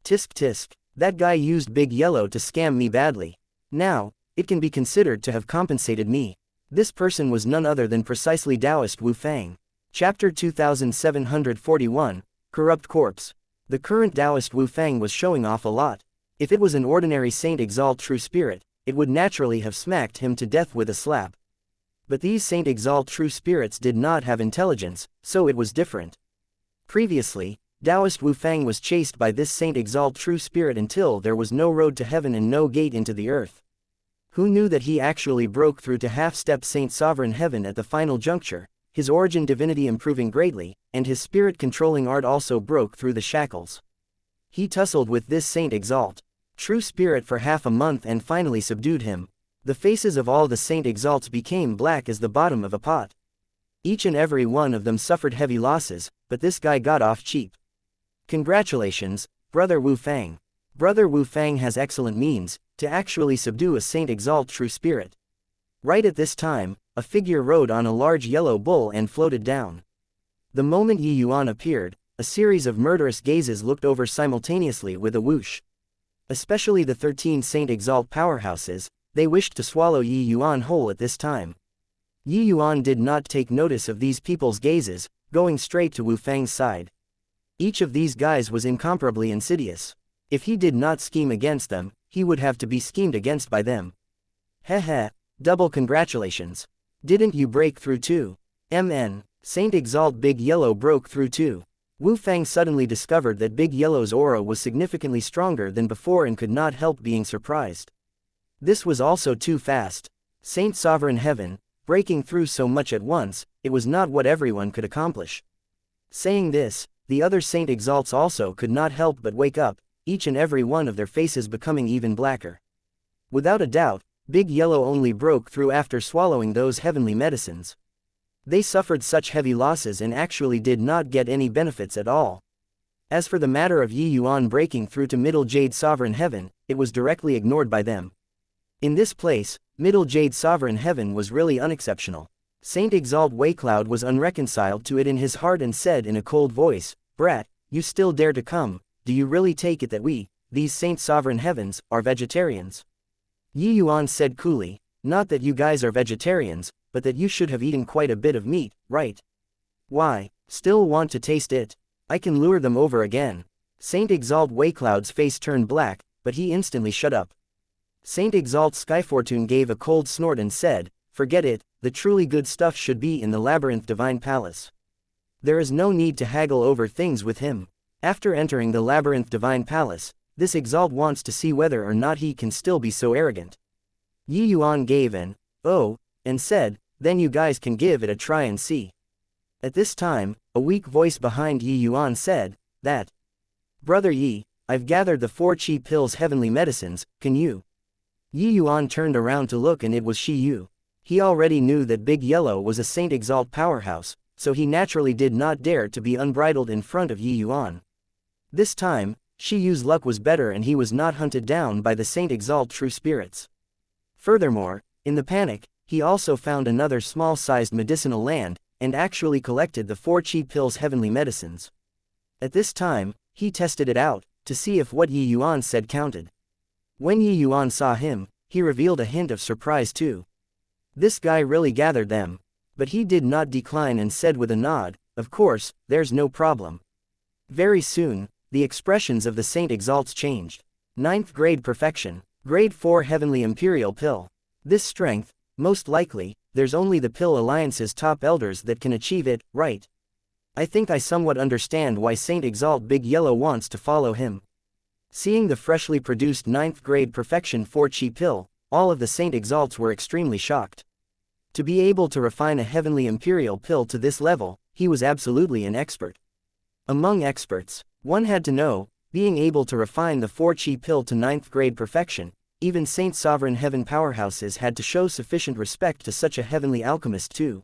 Tisk tisk, that guy used Big Yellow to scam me badly. Now, it can be considered to have compensated me. This person was none other than precisely Taoist Wu Fang. Chapter 2741, Corrupt Corpse. The current Taoist Wu Fang was showing off a lot. If it was an ordinary Saint Exalt True Spirit, it would naturally have smacked him to death with a slap. But these Saint Exalt True Spirits did not have intelligence, so it was different. Previously, Taoist Wu Fang was chased by this Saint Exalt True Spirit until there was no road to heaven and no gate into the earth. Who knew that he actually broke through to half-step Saint Sovereign Heaven at the final juncture, his origin divinity improving greatly, and his spirit-controlling art also broke through the shackles. He tussled with this Saint Exalt True Spirit for half a month and finally subdued him. The faces of all the Saint Exalts became black as the bottom of a pot. Each and every one of them suffered heavy losses, but this guy got off cheap. Congratulations, Brother Wu Fang. Brother Wu Fang has excellent means to actually subdue a Saint Exalt True Spirit. Right at this time, a figure rode on a large yellow bull and floated down. The moment Yuan appeared, a series of murderous gazes looked over simultaneously with a whoosh. Especially the 13 Saint Exalt powerhouses, they wished to swallow Yuan whole at this time. Yuan did not take notice of these people's gazes, going straight to Wu Fang's side. Each of these guys was incomparably insidious. If he did not scheme against them, he would have to be schemed against by them. Heh, double congratulations. Didn't you break through too? Saint Exalt Big Yellow broke through too. Wu Fang suddenly discovered that Big Yellow's aura was significantly stronger than before and could not help being surprised. This was also too fast. Saint Sovereign Heaven, breaking through so much at once, it was not what everyone could accomplish. Saying this, the other Saint Exalts also could not help but wake up, each and every one of their faces becoming even blacker. Without a doubt, Big Yellow only broke through after swallowing those heavenly medicines. They suffered such heavy losses and actually did not get any benefits at all. As for the matter of Yuan breaking through to Middle Jade Sovereign Heaven, it was directly ignored by them. In this place, Middle Jade Sovereign Heaven was really unexceptional. Saint Exalt Waycloud was unreconciled to it in his heart and said in a cold voice, "Brat, you still dare to come? Do you really take it that we, these Saint Sovereign Heavens, are vegetarians?" Yuan said coolly, "Not that you guys are vegetarians, but that you should have eaten quite a bit of meat, right? Why, still want to taste it? I can lure them over again." Saint Exalt Waycloud's face turned black, but he instantly shut up. Saint Exalt Skyfortune gave a cold snort and said, "Forget it, the truly good stuff should be in the Labyrinth Divine Palace. There is no need to haggle over things with him." After entering the Labyrinth Divine Palace, this Exalt wants to see whether or not he can still be so arrogant. Yuan gave an "oh," and said, "Then you guys can give it a try and see." At this time, a weak voice behind Yuan said, "That. Brother Yi, I've gathered the 4 Chi Pills heavenly medicines, can you?" Yuan turned around to look and it was Shi Yu. He already knew that Big Yellow was a Saint Exalt powerhouse, so he naturally did not dare to be unbridled in front of Yuan. This time, Shi Yu's luck was better and he was not hunted down by the Saint Exalt True Spirits. Furthermore, in the panic, he also found another small-sized medicinal land, and actually collected the 4 Chi Pills heavenly medicines. At this time, he tested it out, to see if what Yuan said counted. When Yuan saw him, he revealed a hint of surprise too. This guy really gathered them. But he did not decline and said with a nod, "Of course, there's no problem." Very soon, the expressions of the Saint Exalts changed. 9th grade perfection, grade 4 heavenly imperial pill. This strength, most likely, there's only the Pill Alliance's top elders that can achieve it, right? I think I somewhat understand why Saint Exalt Big Yellow wants to follow him. Seeing the freshly produced 9th grade perfection 4 Chi pill, all of the Saint Exalts were extremely shocked. To be able to refine a heavenly imperial pill to this level, he was absolutely an expert. Among experts, one had to know, being able to refine the 4 Chi pill to 9th grade perfection, even Saint Sovereign Heaven powerhouses had to show sufficient respect to such a heavenly alchemist too.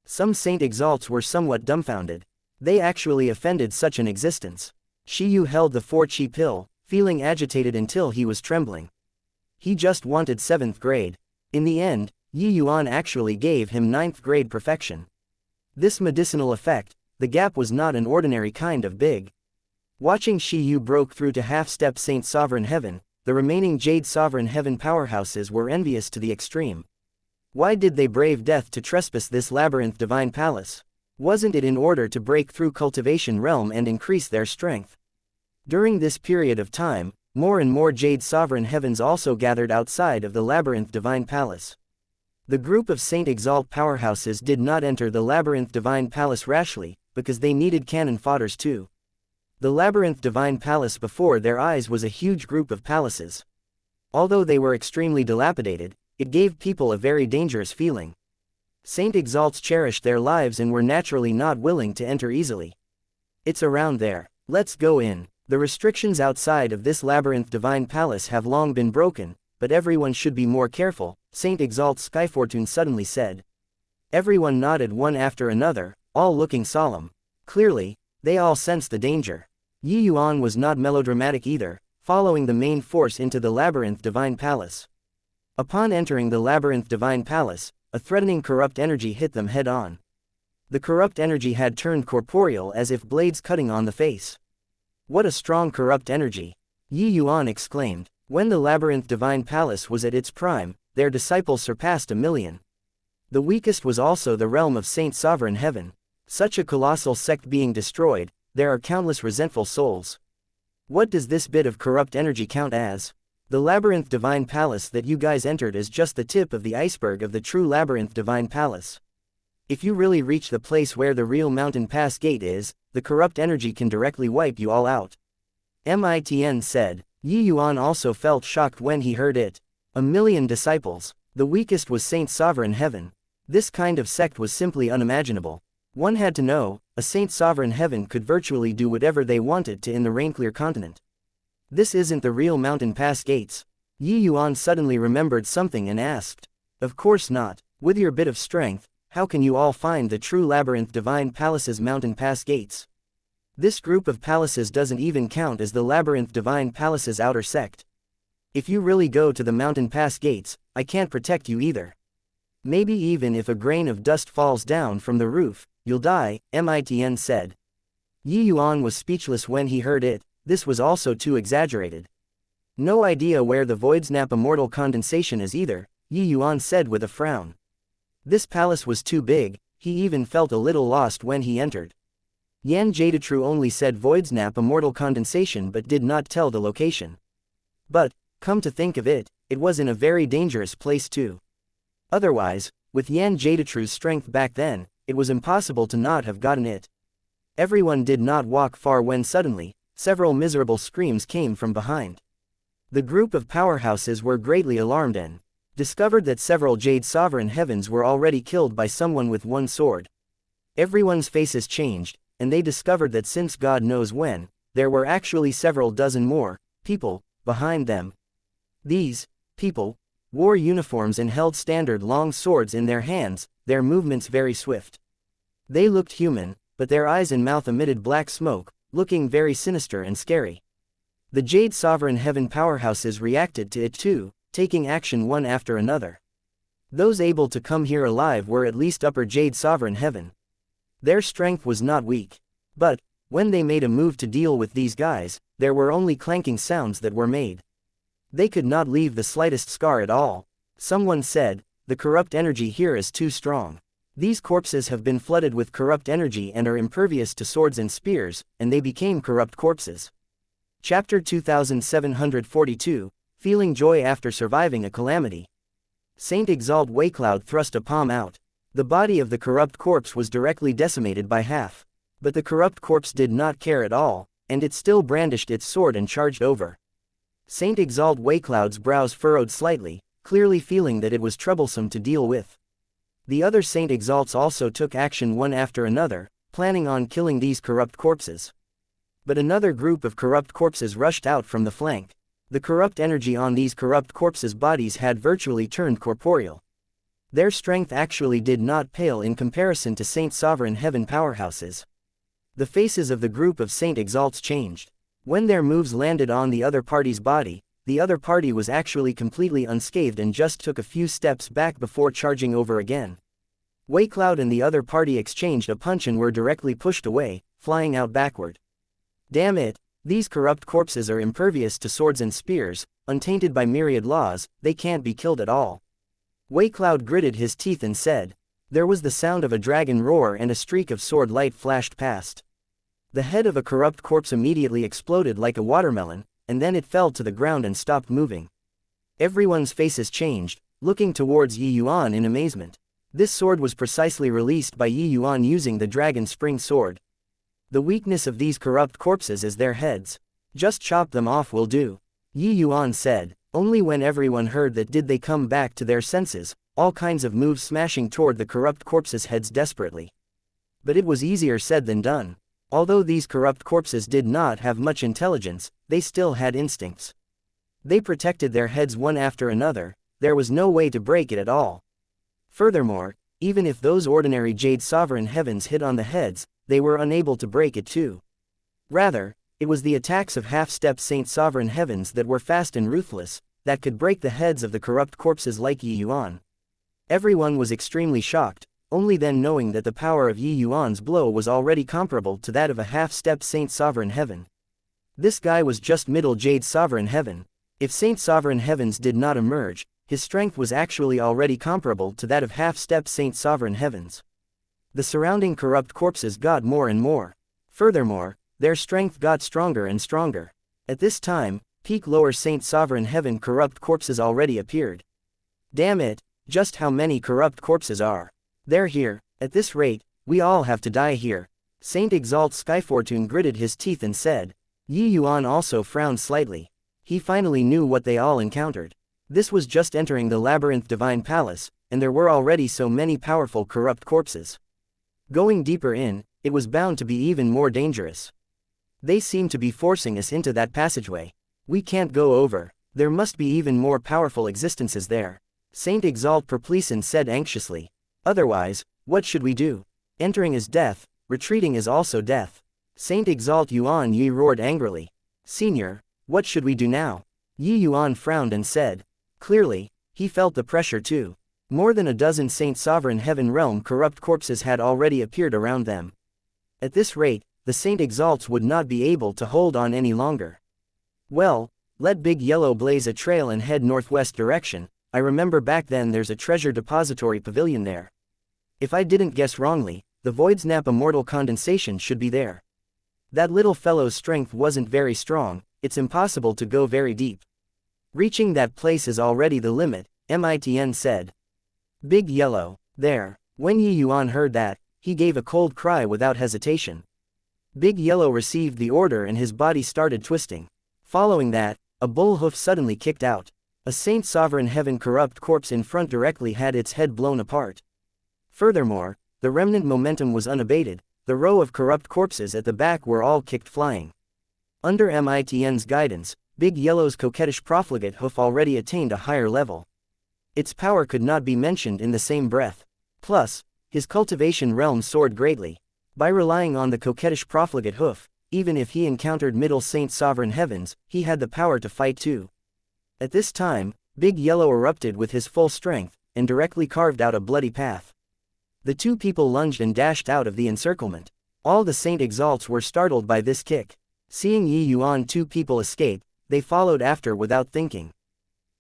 Some Saint Exalts were somewhat dumbfounded. They actually offended such an existence. Shi Yu held the 4 Chi pill, feeling agitated until he was trembling. He just wanted 7th grade. In the end, Yuan actually gave him 9th grade perfection. This medicinal effect, the gap was not an ordinary kind of big. Watching Shi Yu broke through to half-step Saint Sovereign Heaven, the remaining Jade Sovereign Heaven powerhouses were envious to the extreme. Why did they brave death to trespass this labyrinth divine palace? Wasn't it in order to break through cultivation realm and increase their strength? During this period of time, more and more Jade Sovereign Heavens also gathered outside of the Labyrinth Divine Palace. The group of Saint Exalt powerhouses did not enter the Labyrinth Divine Palace rashly, because they needed cannon fodders too. The Labyrinth Divine Palace before their eyes was a huge group of palaces. Although they were extremely dilapidated, it gave people a very dangerous feeling. Saint Exalts cherished their lives and were naturally not willing to enter easily. It's around there. Let's go in. The restrictions outside of this Labyrinth Divine Palace have long been broken, but everyone should be more careful, Saint Exalt Skyfortune suddenly said. Everyone nodded one after another, all looking solemn. Clearly, they all sensed the danger. Yuan was not melodramatic either, following the main force into the Labyrinth Divine Palace. Upon entering the Labyrinth Divine Palace, a threatening corrupt energy hit them head-on. The corrupt energy had turned corporeal as if blades cutting on the face. What a strong corrupt energy! Yuan exclaimed. When the Labyrinth Divine Palace was at its prime, their disciples surpassed 1,000,000. The weakest was also the realm of Saint Sovereign Heaven. Such a colossal sect being destroyed, there are countless resentful souls. What does this bit of corrupt energy count as? The Labyrinth Divine Palace that you guys entered is just the tip of the iceberg of the true Labyrinth Divine Palace. If you really reach the place where the real Mountain Pass Gate is, the corrupt energy can directly wipe you all out. Mitn said. Yuan also felt shocked when he heard it. 1,000,000 disciples. The weakest was Saint Sovereign Heaven. This kind of sect was simply unimaginable. One had to know, a Saint Sovereign Heaven could virtually do whatever they wanted to in the Rainclear continent. This isn't the real Mountain Pass Gates. Yuan suddenly remembered something and asked. Of course not. With your bit of strength, how can you all find the true Labyrinth Divine Palace's Mountain Pass Gates? This group of palaces doesn't even count as the Labyrinth Divine Palace's outer sect. If you really go to the Mountain Pass Gates, I can't protect you either. Maybe even if a grain of dust falls down from the roof, you'll die, Mitn said. Yuan was speechless when he heard it. This was also too exaggerated. No idea where the Voidsnap immortal condensation is either, Yuan said with a frown. This palace was too big, he even felt a little lost when he entered. Yan Jadetru only said Voidsnap immortal condensation but did not tell the location. But, come to think of it, it was in a very dangerous place too. Otherwise, with Yan Jadetru's strength back then, it was impossible to not have gotten it. Everyone did not walk far when suddenly, several miserable screams came from behind. The group of powerhouses were greatly alarmed and discovered that several Jade Sovereign Heavens were already killed by someone with one sword. Everyone's faces changed, and they discovered that since God knows when, there were actually several dozen more people behind them. These people wore uniforms and held standard long swords in their hands, their movements very swift. They looked human, but their eyes and mouth emitted black smoke, looking very sinister and scary. The Jade Sovereign Heaven powerhouses reacted to it too, taking action one after another. Those able to come here alive were at least Upper Jade Sovereign Heaven. Their strength was not weak. But, when they made a move to deal with these guys, there were only clanking sounds that were made. They could not leave the slightest scar at all. Someone said, the corrupt energy here is too strong. These corpses have been flooded with corrupt energy and are impervious to swords and spears, and they became corrupt corpses. Chapter 2742, Feeling Joy After Surviving a Calamity. Saint Exalt Waycloud thrust a palm out. The body of the corrupt corpse was directly decimated by half. But the corrupt corpse did not care at all, and it still brandished its sword and charged over. Saint Exalt Waycloud's brows furrowed slightly, clearly feeling that it was troublesome to deal with. The other Saint Exalts also took action one after another, planning on killing these corrupt corpses. But another group of corrupt corpses rushed out from the flank. The corrupt energy on these corrupt corpses' bodies had virtually turned corporeal. Their strength actually did not pale in comparison to Saint Sovereign Heaven powerhouses. The faces of the group of Saint Exalts changed. When their moves landed on the other party's body, the other party was actually completely unscathed and just took a few steps back before charging over again. Waycloud and the other party exchanged a punch and were directly pushed away, flying out backward. Damn it, these corrupt corpses are impervious to swords and spears, untainted by myriad laws, they can't be killed at all. Waycloud gritted his teeth and said. There was the sound of a dragon roar and a streak of sword light flashed past. The head of a corrupt corpse immediately exploded like a watermelon, and then it fell to the ground and stopped moving. Everyone's faces changed, looking towards Yuan in amazement. This sword was precisely released by Yuan using the dragon spring sword. The weakness of these corrupt corpses is their heads. Just chop them off will do. Yuan said. Only when everyone heard that did they come back to their senses, all kinds of moves smashing toward the corrupt corpses' heads desperately. But it was easier said than done. Although these corrupt corpses did not have much intelligence, they still had instincts. They protected their heads one after another, there was no way to break it at all. Furthermore, even if those ordinary Jade Sovereign Heavens hit on the heads, they were unable to break it too. Rather, it was the attacks of half-step Saint Sovereign Heavens that were fast and ruthless, that could break the heads of the corrupt corpses like Yuan. Everyone was extremely shocked, only then knowing that the power of Yuan's blow was already comparable to that of a half-step Saint Sovereign Heaven. This guy was just middle Jade Sovereign Heaven. If Saint Sovereign Heavens did not emerge, his strength was actually already comparable to that of half-step Saint Sovereign Heavens. The surrounding corrupt corpses got more and more. Furthermore, their strength got stronger and stronger. At this time, peak lower Saint Sovereign Heaven corrupt corpses already appeared. Damn it, just how many corrupt corpses are? They're here, at this rate, we all have to die here. Saint Exalt Skyfortune gritted his teeth and said. Yuan also frowned slightly. He finally knew what they all encountered. This was just entering the Labyrinth Divine Palace, and there were already so many powerful corrupt corpses. Going deeper in, it was bound to be even more dangerous. They seem to be forcing us into that passageway. We can't go over, there must be even more powerful existences there. Saint Exalt Perpleson said anxiously. Otherwise, what should we do? Entering is death, retreating is also death. Saint Exalt Yuan Yi roared angrily. Senior, what should we do now? Yuan frowned and said. Clearly, he felt the pressure too. More than a dozen Saint Sovereign Heaven Realm corrupt corpses had already appeared around them. At this rate, the Saint Exalts would not be able to hold on any longer. Well, let Big Yellow blaze a trail and head northwest direction. I remember back then there's a treasure depository pavilion there. If I didn't guess wrongly, the Void's Nap Immortal Condensation should be there. That little fellow's strength wasn't very strong, it's impossible to go very deep. Reaching that place is already the limit, Mitn said. Big Yellow, there. When Yuan heard that, he gave a cold cry without hesitation. Big Yellow received the order and his body started twisting. Following that, a bull hoof suddenly kicked out. A Saint Sovereign Heaven corrupt corpse in front directly had its head blown apart. Furthermore, the remnant momentum was unabated, the row of corrupt corpses at the back were all kicked flying. Under Mitn's guidance, Big Yellow's coquettish profligate hoof already attained a higher level. Its power could not be mentioned in the same breath. Plus, his cultivation realm soared greatly. By relying on the coquettish profligate hoof, even if he encountered middle Saint Sovereign Heavens, he had the power to fight too. At this time, Big Yellow erupted with his full strength, and directly carved out a bloody path. The two people lunged and dashed out of the encirclement. All the Saint Exalts were startled by this kick. Seeing Yuan two people escape, they followed after without thinking.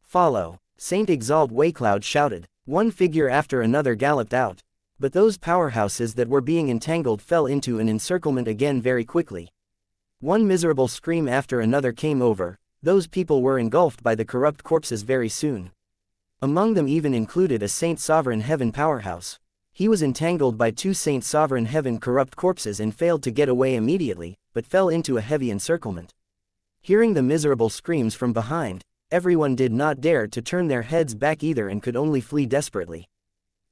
Follow! Saint Exalt Waycloud shouted. One figure after another galloped out. But those powerhouses that were being entangled fell into an encirclement again very quickly. One miserable scream after another came over. Those people were engulfed by the corrupt corpses very soon. Among them even included a Saint Sovereign Heaven powerhouse. He was entangled by two Saint Sovereign Heaven corrupt corpses and failed to get away immediately, but fell into a heavy encirclement. Hearing the miserable screams from behind, everyone did not dare to turn their heads back either and could only flee desperately.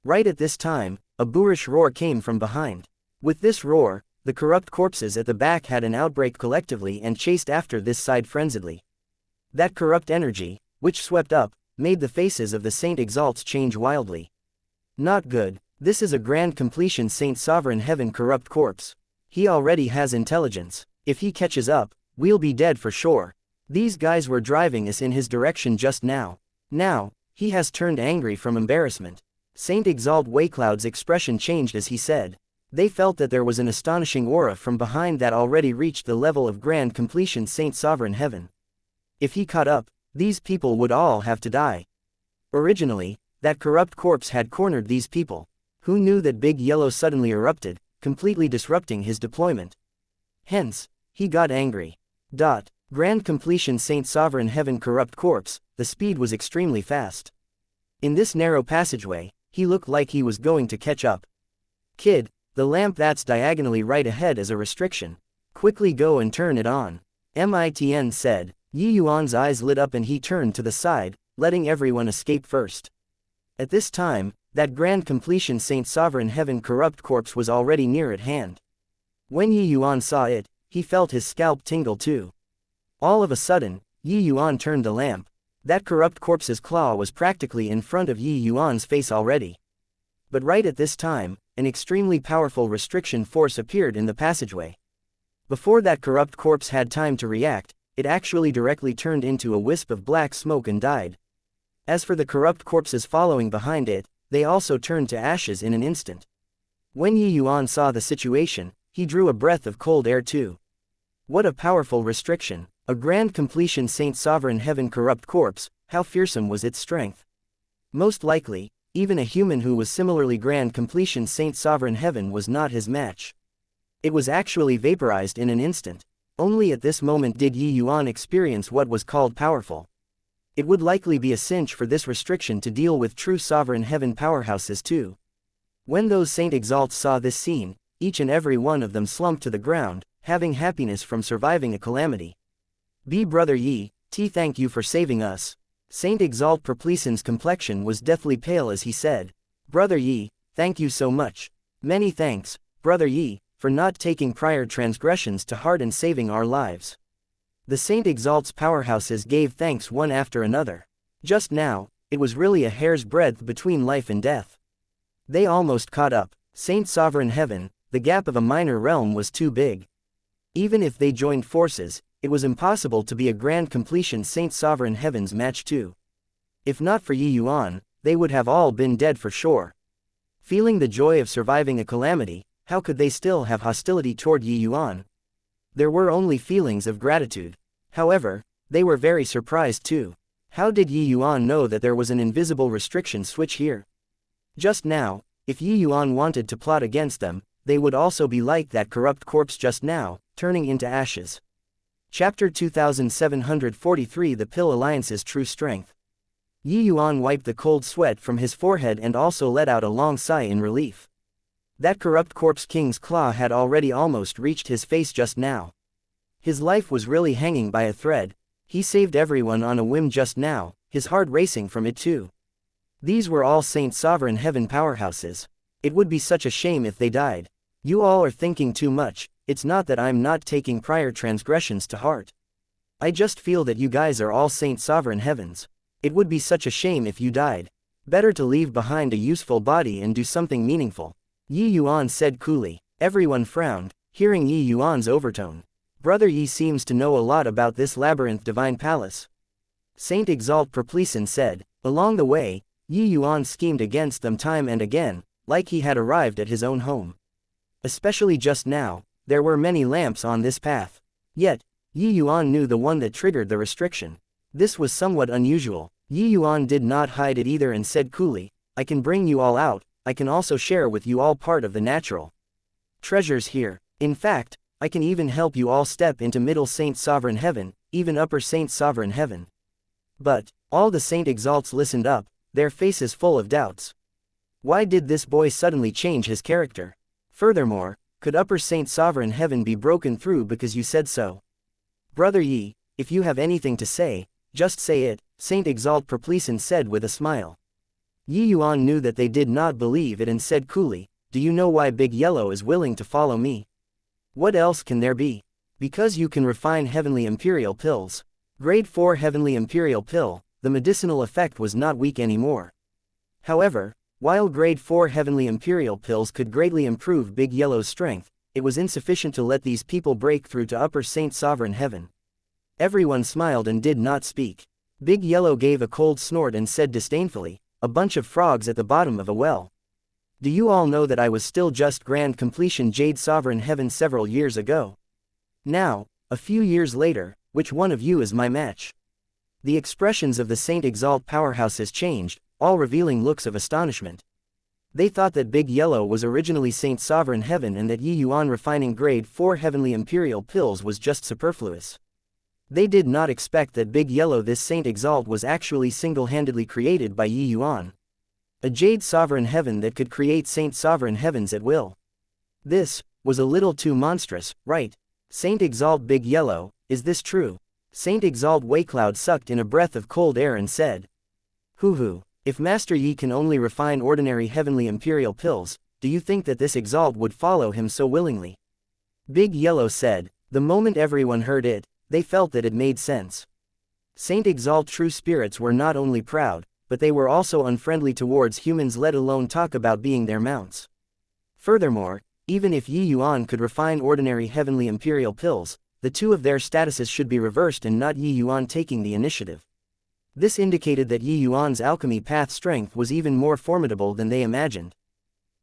Right at this time, a boorish roar came from behind. With this roar, the corrupt corpses at the back had an outbreak collectively and chased after this side frenziedly. That corrupt energy, which swept up, made the faces of the Saint Exalts change wildly. Not good, this is a grand completion Saint Sovereign Heaven corrupt corpse. He already has intelligence. If he catches up, we'll be dead for sure. These guys were driving us in his direction just now. Now, he has turned angry from embarrassment. Saint Exalt Waycloud's expression changed as he said. They felt that there was an astonishing aura from behind that already reached the level of grand completion Saint Sovereign Heaven. If he caught up, these people would all have to die. Originally, that corrupt corpse had cornered these people. Who knew that Big Yellow suddenly erupted, completely disrupting his deployment. Hence, he got angry. Grand completion Saint Sovereign Heaven corrupt corpse, the speed was extremely fast. In this narrow passageway, he looked like he was going to catch up. Kid, the lamp that's diagonally right ahead is a restriction. Quickly go and turn it on. Mitn said. Yi Yuan's eyes lit up and he turned to the side, letting everyone escape first. At this time, that grand completion Saint Sovereign Heaven corrupt corpse was already near at hand. When Yi Yuan saw it, he felt his scalp tingle too. All of a sudden, Yi Yuan turned the lamp. That corrupt corpse's claw was practically in front of Yi Yuan's face already. But right at this time, an extremely powerful restriction force appeared in the passageway. Before that corrupt corpse had time to react, it actually directly turned into a wisp of black smoke and died. As for the corrupt corpses following behind it, they also turned to ashes in an instant. When Yi Yuan saw the situation, he drew a breath of cold air too. What a powerful restriction, a grand completion Saint Sovereign Heaven corrupt corpse, how fearsome was its strength. Most likely, even a human who was similarly grand completion Saint Sovereign Heaven was not his match. It was actually vaporized in an instant. Only at this moment did Yi Yuan experience what was called powerful. It would likely be a cinch for this restriction to deal with true Sovereign Heaven powerhouses too. When those Saint Exalts saw this scene, each and every one of them slumped to the ground, having happiness from surviving a calamity. Brother Yi, thank you for saving us. Saint Exalt Perpleason's complexion was deathly pale as he said. Brother Yi, thank you so much. Many thanks, Brother Yi, for not taking prior transgressions to heart and saving our lives. The Saint Exalt's powerhouses gave thanks one after another. Just now, it was really a hair's breadth between life and death. They almost caught up. Saint Sovereign Heaven, the gap of a minor realm was too big. Even if they joined forces, it was impossible to be a grand completion Saint Sovereign Heaven's match too. If not for Yi Yuan, they would have all been dead for sure. Feeling the joy of surviving a calamity, how could they still have hostility toward Yi Yuan? There were only feelings of gratitude. However, they were very surprised too. How did Yi Yuan know that there was an invisible restriction switch here? Just now, if Yi Yuan wanted to plot against them, they would also be like that corrupt corpse just now, turning into ashes. Chapter 2743 The Pill Alliance's True Strength. Yi Yuan wiped the cold sweat from his forehead and also let out a long sigh in relief. That corrupt corpse king's claw had already almost reached his face just now. His life was really hanging by a thread. He saved everyone on a whim just now, his heart racing from it too. These were all Saint Sovereign Heaven powerhouses. It would be such a shame if they died. You all are thinking too much. It's not that I'm not taking prior transgressions to heart. I just feel that you guys are all Saint Sovereign Heavens. It would be such a shame if you died. Better to leave behind a useful body and do something meaningful. Yi Yuan said coolly. Everyone frowned, hearing Yi Yuan's overtone. Brother Yi seems to know a lot about this labyrinth divine palace. Saint Exalt Perpleson said. Along the way, Yi Yuan schemed against them time and again, like he had arrived at his own home. Especially just now, there were many lamps on this path. Yet, Yi Yuan knew the one that triggered the restriction. This was somewhat unusual. Yi Yuan did not hide it either and said coolly, I can bring you all out. I can also share with you all part of the natural treasures here. In fact, I can even help you all step into Middle Saint Sovereign Heaven, even Upper Saint Sovereign Heaven. But, all the Saint Exalts listened up, their faces full of doubts. Why did this boy suddenly change his character? Furthermore, could Upper Saint Sovereign Heaven be broken through because you said so? Brother Yi, if you have anything to say, just say it, Saint Exalt Perpleson said with a smile. Yi Yuan knew that they did not believe it and said coolly, do you know why Big Yellow is willing to follow me? What else can there be? Because you can refine Heavenly Imperial pills. Grade 4 Heavenly Imperial pill, the medicinal effect was not weak anymore. However, while Grade 4 Heavenly Imperial pills could greatly improve Big Yellow's strength, it was insufficient to let these people break through to Upper Saint Sovereign Heaven. Everyone smiled and did not speak. Big Yellow gave a cold snort and said disdainfully, a bunch of frogs at the bottom of a well. Do you all know that I was still just Grand Completion Jade Sovereign Heaven several years ago? Now, a few years later, which one of you is my match? The expressions of the Saint Exalt powerhouses changed, all revealing looks of astonishment. They thought that Big Yellow was originally Saint Sovereign Heaven and that Yuan refining grade 4 heavenly imperial pills was just superfluous. They did not expect that Big Yellow, this Saint Exalt, was actually single-handedly created by Yuan. A Jade Sovereign Heaven that could create Saint Sovereign Heavens at will. This was a little too monstrous, right? Saint Exalt Big Yellow, is this true? Saint Exalt Waycloud sucked in a breath of cold air and said, Hoo-hoo, if Master Yi can only refine ordinary heavenly imperial pills, do you think that this Exalt would follow him so willingly? Big Yellow said. The moment everyone heard it, they felt that it made sense. Saint Exalt true spirits were not only proud, but they were also unfriendly towards humans, let alone talk about being their mounts. Furthermore, even if Yuan could refine ordinary heavenly imperial pills, the two of their statuses should be reversed and not Yuan taking the initiative. This indicated that Yuan's alchemy path strength was even more formidable than they imagined.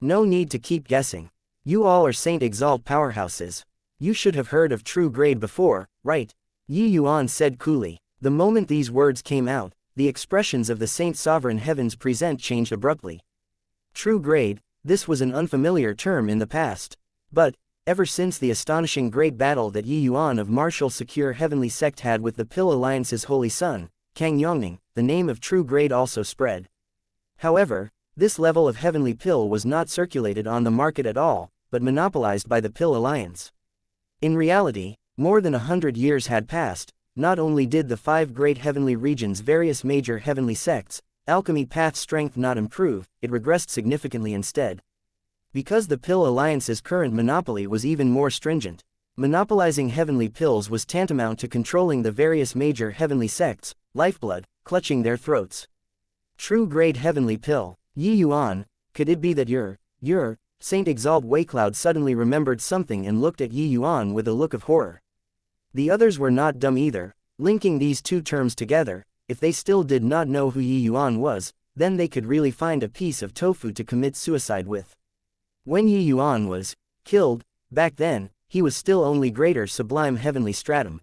No need to keep guessing. You all are Saint Exalt powerhouses. You should have heard of true grade before, right? Yuan said coolly. The moment these words came out, the expressions of the Saint Sovereign Heavens present changed abruptly. True grade, this was an unfamiliar term in the past. But, ever since the astonishing great battle that Yuan of Martial Secure Heavenly Sect had with the Pill Alliance's holy son, Kang Yongning, the name of true grade also spread. However, this level of heavenly pill was not circulated on the market at all, but monopolized by the Pill Alliance. In reality, more than 100 years had passed. Not only did the 5 great heavenly regions' various major heavenly sects' alchemy path strength not improve, it regressed significantly instead. Because the Pill Alliance's current monopoly was even more stringent, monopolizing heavenly pills was tantamount to controlling the various major heavenly sects' lifeblood, clutching their throats. True grade heavenly pill, Yuan, could it be that your Saint Exalt Waycloud suddenly remembered something and looked at Yuan with a look of horror. The others were not dumb either, linking these two terms together. If they still did not know who Yuan was, then they could really find a piece of tofu to commit suicide with. When Yuan was killed, back then, he was still only greater sublime heavenly stratum.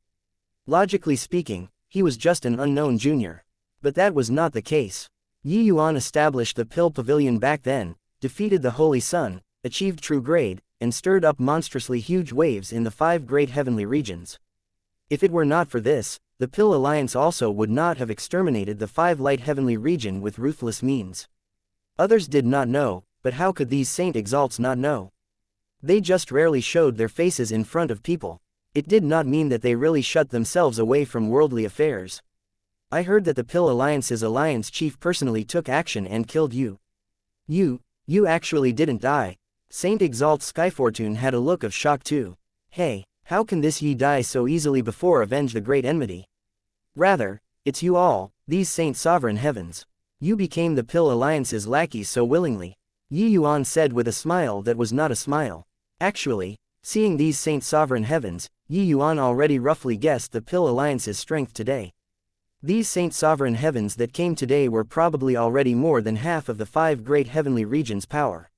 Logically speaking, he was just an unknown junior. But that was not the case. Yuan established the Pill Pavilion back then, defeated the Holy Sun, achieved true grade, and stirred up monstrously huge waves in the 5 great heavenly regions. If it were not for this, the Pill Alliance also would not have exterminated the 5 light heavenly region with ruthless means. Others did not know, but how could these Saint Exalts not know? They just rarely showed their faces in front of people. It did not mean that they really shut themselves away from worldly affairs. I heard that the Pill Alliance's alliance chief personally took action and killed you. You actually didn't die. Saint Exalt Skyfortune had a look of shock too. Hey, how can this Yi die so easily before avenge the great enmity? Rather, it's you all, these Saint Sovereign Heavens. You became the Pill Alliance's lackeys so willingly. Yuan said with a smile that was not a smile. Actually, seeing these Saint Sovereign Heavens, Yuan already roughly guessed the Pill Alliance's strength today. These Saint Sovereign Heavens that came today were probably already more than half of the 5 great heavenly regions' power.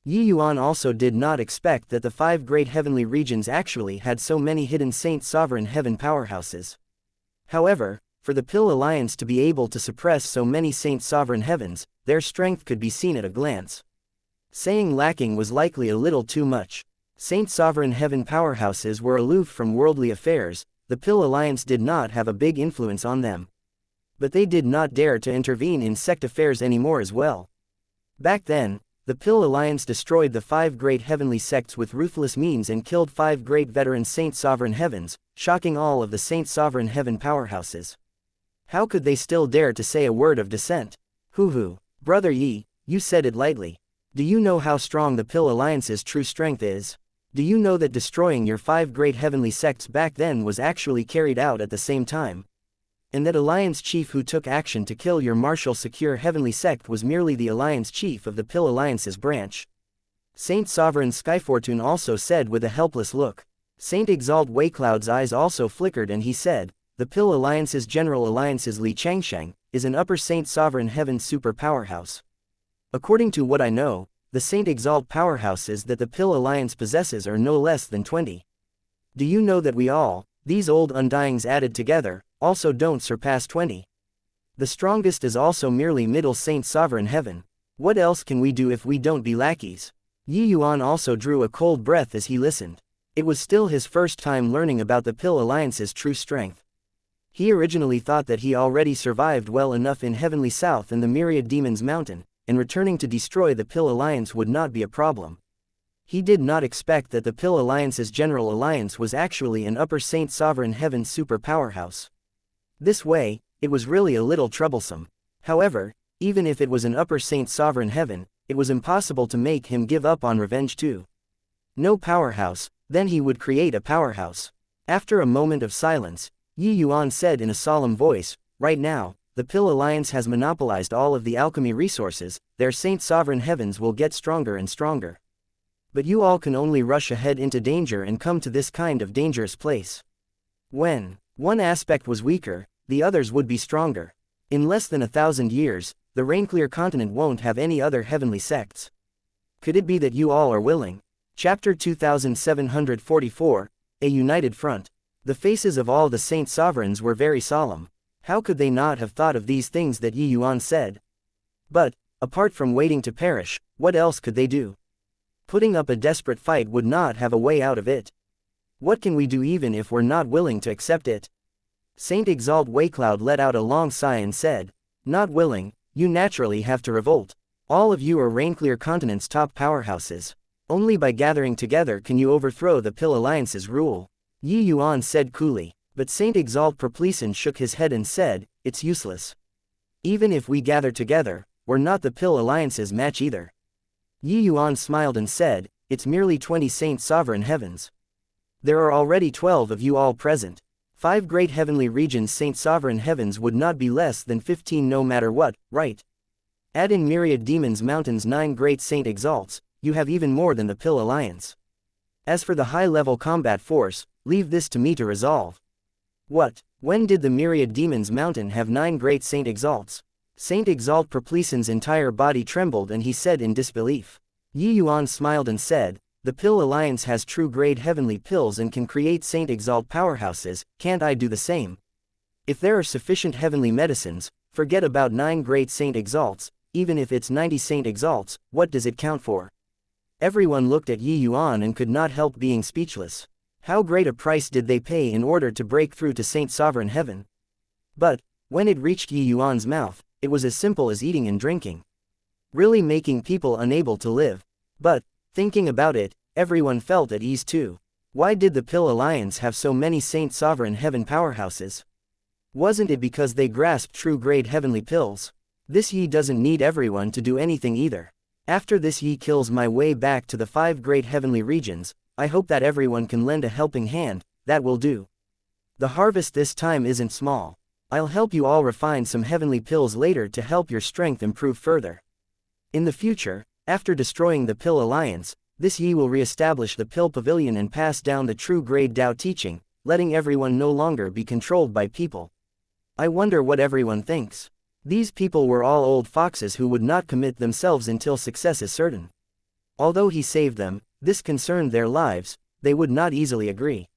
Yuan also did not expect that the 5 great heavenly regions actually had so many hidden Saint Sovereign Heaven powerhouses. However, for the Pill Alliance to be able to suppress so many Saint Sovereign Heavens, their strength could be seen at a glance. Saying lacking was likely a little too much. Saint Sovereign Heaven powerhouses were aloof from worldly affairs. The Pill Alliance did not have a big influence on them. But they did not dare to intervene in sect affairs anymore as well. Back then, the Pill Alliance destroyed the 5 great heavenly sects with ruthless means and killed 5 great veteran Saint Sovereign Heavens, shocking all of the Saint Sovereign Heaven powerhouses. How could they still dare to say a word of dissent? Hoo-hoo, Brother Yi, you said it lightly. Do you know how strong the Pill Alliance's true strength is? Do you know that destroying your 5 great heavenly sects back then was actually carried out at the same time? And that Alliance Chief who took action to kill your Martial Secure Heavenly Sect was merely the Alliance Chief of the Pill Alliance's branch. Saint Sovereign Skyfortune also said with a helpless look. Saint Exalt Waycloud's eyes also flickered and he said, the Pill Alliance's General Alliance's xianxia is an upper Saint Sovereign Heaven super powerhouse. According to what I know, the Saint Exalt powerhouses that the Pill Alliance possesses are no less than 20. Do you know that we all, these old undyings added together, also don't surpass 20? The strongest is also merely middle saint sovereign heaven. What else can we do if we don't be lackeys? Yuan also drew a cold breath as he listened. It was still his first time learning about the Pill Alliance's true strength. He originally thought that he already survived well enough in Heavenly South and the Myriad Demons Mountain, and returning to destroy the Pill Alliance would not be a problem. He did not expect that the Pill Alliance's General Alliance was actually an Upper Saint Sovereign Heaven super powerhouse. This way, it was really a little troublesome. However, even if it was an Upper Saint Sovereign Heaven, it was impossible to make him give up on revenge too. No powerhouse, then he would create a powerhouse. After a moment of silence, Yuan said in a solemn voice, "Right now, the Pill Alliance has monopolized all of the alchemy resources, their Saint Sovereign Heavens will get stronger and stronger. But you all can only rush ahead into danger and come to this kind of dangerous place. When one aspect was weaker, the others would be stronger. In less than 1,000 years, the Rainclear continent won't have any other heavenly sects. Could it be that you all are willing?" Chapter 2744, A United Front. The faces of all the Saint Sovereigns were very solemn. How could they not have thought of these things that Yuan said? But, apart from waiting to perish, what else could they do? Putting up a desperate fight would not have a way out of it. What can we do even if we're not willing to accept it? Saint Exalt Waycloud let out a long sigh and said, "Not willing, you naturally have to revolt. All of you are Rainclear continent's top powerhouses. Only by gathering together can you overthrow the Pill Alliance's rule." Yuan said coolly. But Saint Exalt Perpleson shook his head and said, "It's useless. Even if we gather together, we're not the Pill Alliance's match either." Yuan smiled and said, "It's merely 20 Saint Sovereign Heavens. There are already 12 of you all present. 5 great heavenly regions Saint Sovereign Heavens would not be less than 15 no matter what, right? Add in Myriad Demons Mountain's 9 great Saint Exalts, you have even more than the Pill Alliance. As for the high-level combat force, leave this to me to resolve." "What? When did the Myriad Demons Mountain have 9 great Saint Exalts?" Saint Exalt Perpleson's entire body trembled and he said in disbelief. Yuan smiled and said, "The Pill Alliance has true grade heavenly pills and can create Saint Exalt powerhouses, can't I do the same? If there are sufficient heavenly medicines, forget about 9 great Saint Exalts, even if it's 90 Saint Exalts, what does it count for?" Everyone looked at Yuan and could not help being speechless. How great a price did they pay in order to break through to Saint Sovereign Heaven? But, when it reached Yuan's mouth, it was as simple as eating and drinking. Really making people unable to live. But, thinking about it, everyone felt at ease too. Why did the Pill Alliance have so many Saint Sovereign Heaven powerhouses? Wasn't it because they grasped true grade heavenly pills? This Yi doesn't need everyone to do anything either. After this Yi kills my way back to the 5 great heavenly regions, I hope that everyone can lend a helping hand, that will do. The harvest this time isn't small. I'll help you all refine some heavenly pills later to help your strength improve further. In the future, after destroying the Pill Alliance, this Yi will re-establish the Pill Pavilion and pass down the true grade Tao teaching, letting everyone no longer be controlled by people. I wonder what everyone thinks. These people were all old foxes who would not commit themselves until success is certain. Although he saved them, this concerned their lives, they would not easily agree.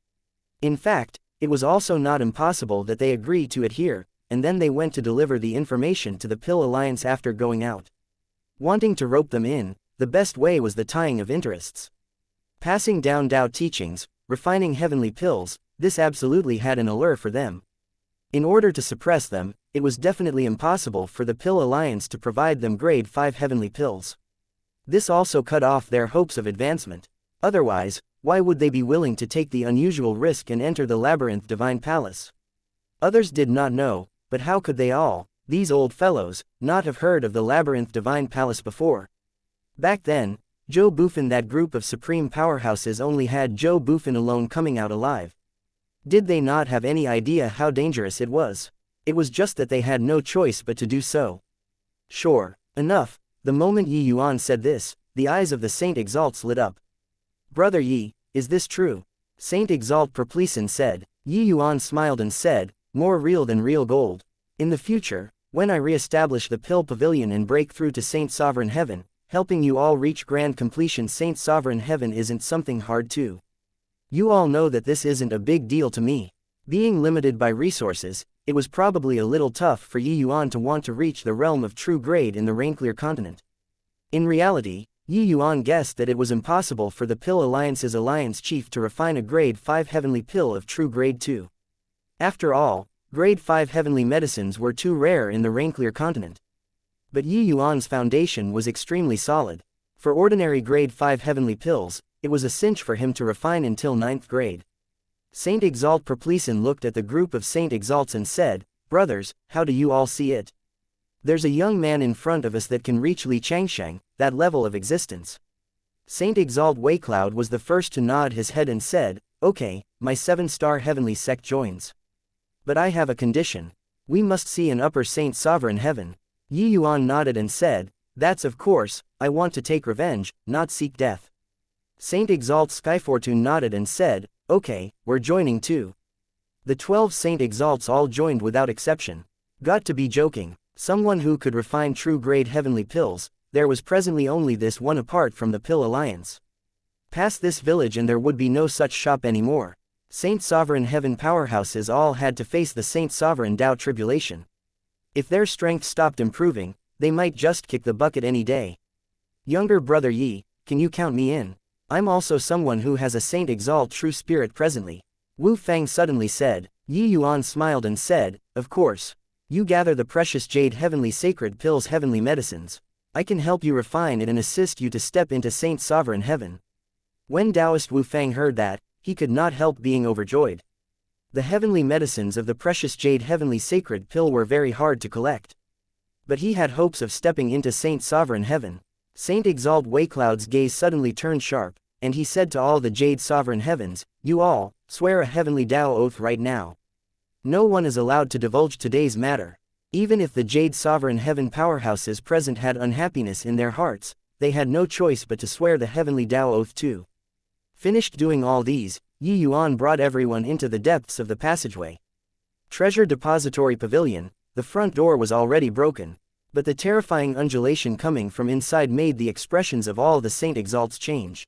In fact, it was also not impossible that they agree to adhere, and then they went to deliver the information to the Pill Alliance after going out. Wanting to rope them in, the best way was the tying of interests. Passing down Tao teachings, refining heavenly pills, this absolutely had an allure for them. In order to suppress them, it was definitely impossible for the Pill Alliance to provide them grade 5 heavenly pills. This also cut off their hopes of advancement. Otherwise, why would they be willing to take the unusual risk and enter the Labyrinth Divine Palace? Others did not know, but how could they all, these old fellows, not have heard of the Labyrinth Divine Palace before? Back then, Joe Buffin, that group of supreme powerhouses, only had Joe Buffin alone coming out alive. Did they not have any idea how dangerous it was? It was just that they had no choice but to do so. Sure enough, the moment Yuan said this, the eyes of the Saint Exalts lit up. "Brother Yi, is this true?" Saint Exalt Perpleson said. Yuan smiled and said, "More real than real gold. In the future, when I re-establish the Pill Pavilion and break through to Saint Sovereign Heaven, helping you all reach grand completion Saint Sovereign Heaven isn't something hard to. You all know that this isn't a big deal to me. Being limited by resources, it was probably a little tough for Yi Yuan to want to reach the realm of true grade in the Rainclear continent. In reality, Yi Yuan guessed that it was impossible for the Pill Alliance's alliance chief to refine a grade 5 heavenly pill of true grade 2. After all, grade 5 heavenly medicines were too rare in the Rainclear continent. But Yi Yuan's foundation was extremely solid. For ordinary grade 5 heavenly pills, it was a cinch for him to refine until 9th grade. Saint Exalt Perplesin looked at the group of Saint Exalts and said, "Brothers, how do you all see it? There's a young man in front of us that can reach Li Changsheng, that level of existence." Saint Exalt Waycloud was the first to nod his head and said, "Okay, my 7-star heavenly sect joins. But I have a condition. We must see an upper Saint Sovereign Heaven." Yi Yuan nodded and said, "That's of course, I want to take revenge, not seek death." Saint Exalt Skyfortune nodded and said, "Okay, we're joining too." The 12 Saint Exalts all joined without exception. Got to be joking. Someone who could refine true grade heavenly pills, there was presently only this one apart from the Pill Alliance. Past this village and there would be no such shop anymore. Saint Sovereign Heaven powerhouses all had to face the Saint Sovereign Tao tribulation. If their strength stopped improving, they might just kick the bucket any day. "Younger brother Yi, can you count me in? I'm also someone who has a Saint Exalt true spirit presently," Wu Fang suddenly said. Yi Yuan smiled and said, "Of course. You gather the precious jade heavenly sacred pills heavenly medicines. I can help you refine it and assist you to step into Saint Sovereign Heaven." When Taoist Wu Fang heard that, he could not help being overjoyed. The heavenly medicines of the precious jade heavenly sacred pill were very hard to collect. But he had hopes of stepping into Saint Sovereign Heaven. Saint Exalt Waycloud's gaze suddenly turned sharp, and he said to all the Jade Sovereign Heavens, "You all, swear a heavenly Tao oath right now. No one is allowed to divulge today's matter." Even if the Jade Sovereign Heaven powerhouses present had unhappiness in their hearts, they had no choice but to swear the heavenly Tao oath too. Finished doing all these, Yi Yuan brought everyone into the depths of the passageway. Treasure Depository Pavilion, the front door was already broken, but the terrifying undulation coming from inside made the expressions of all the Saint Exalts change.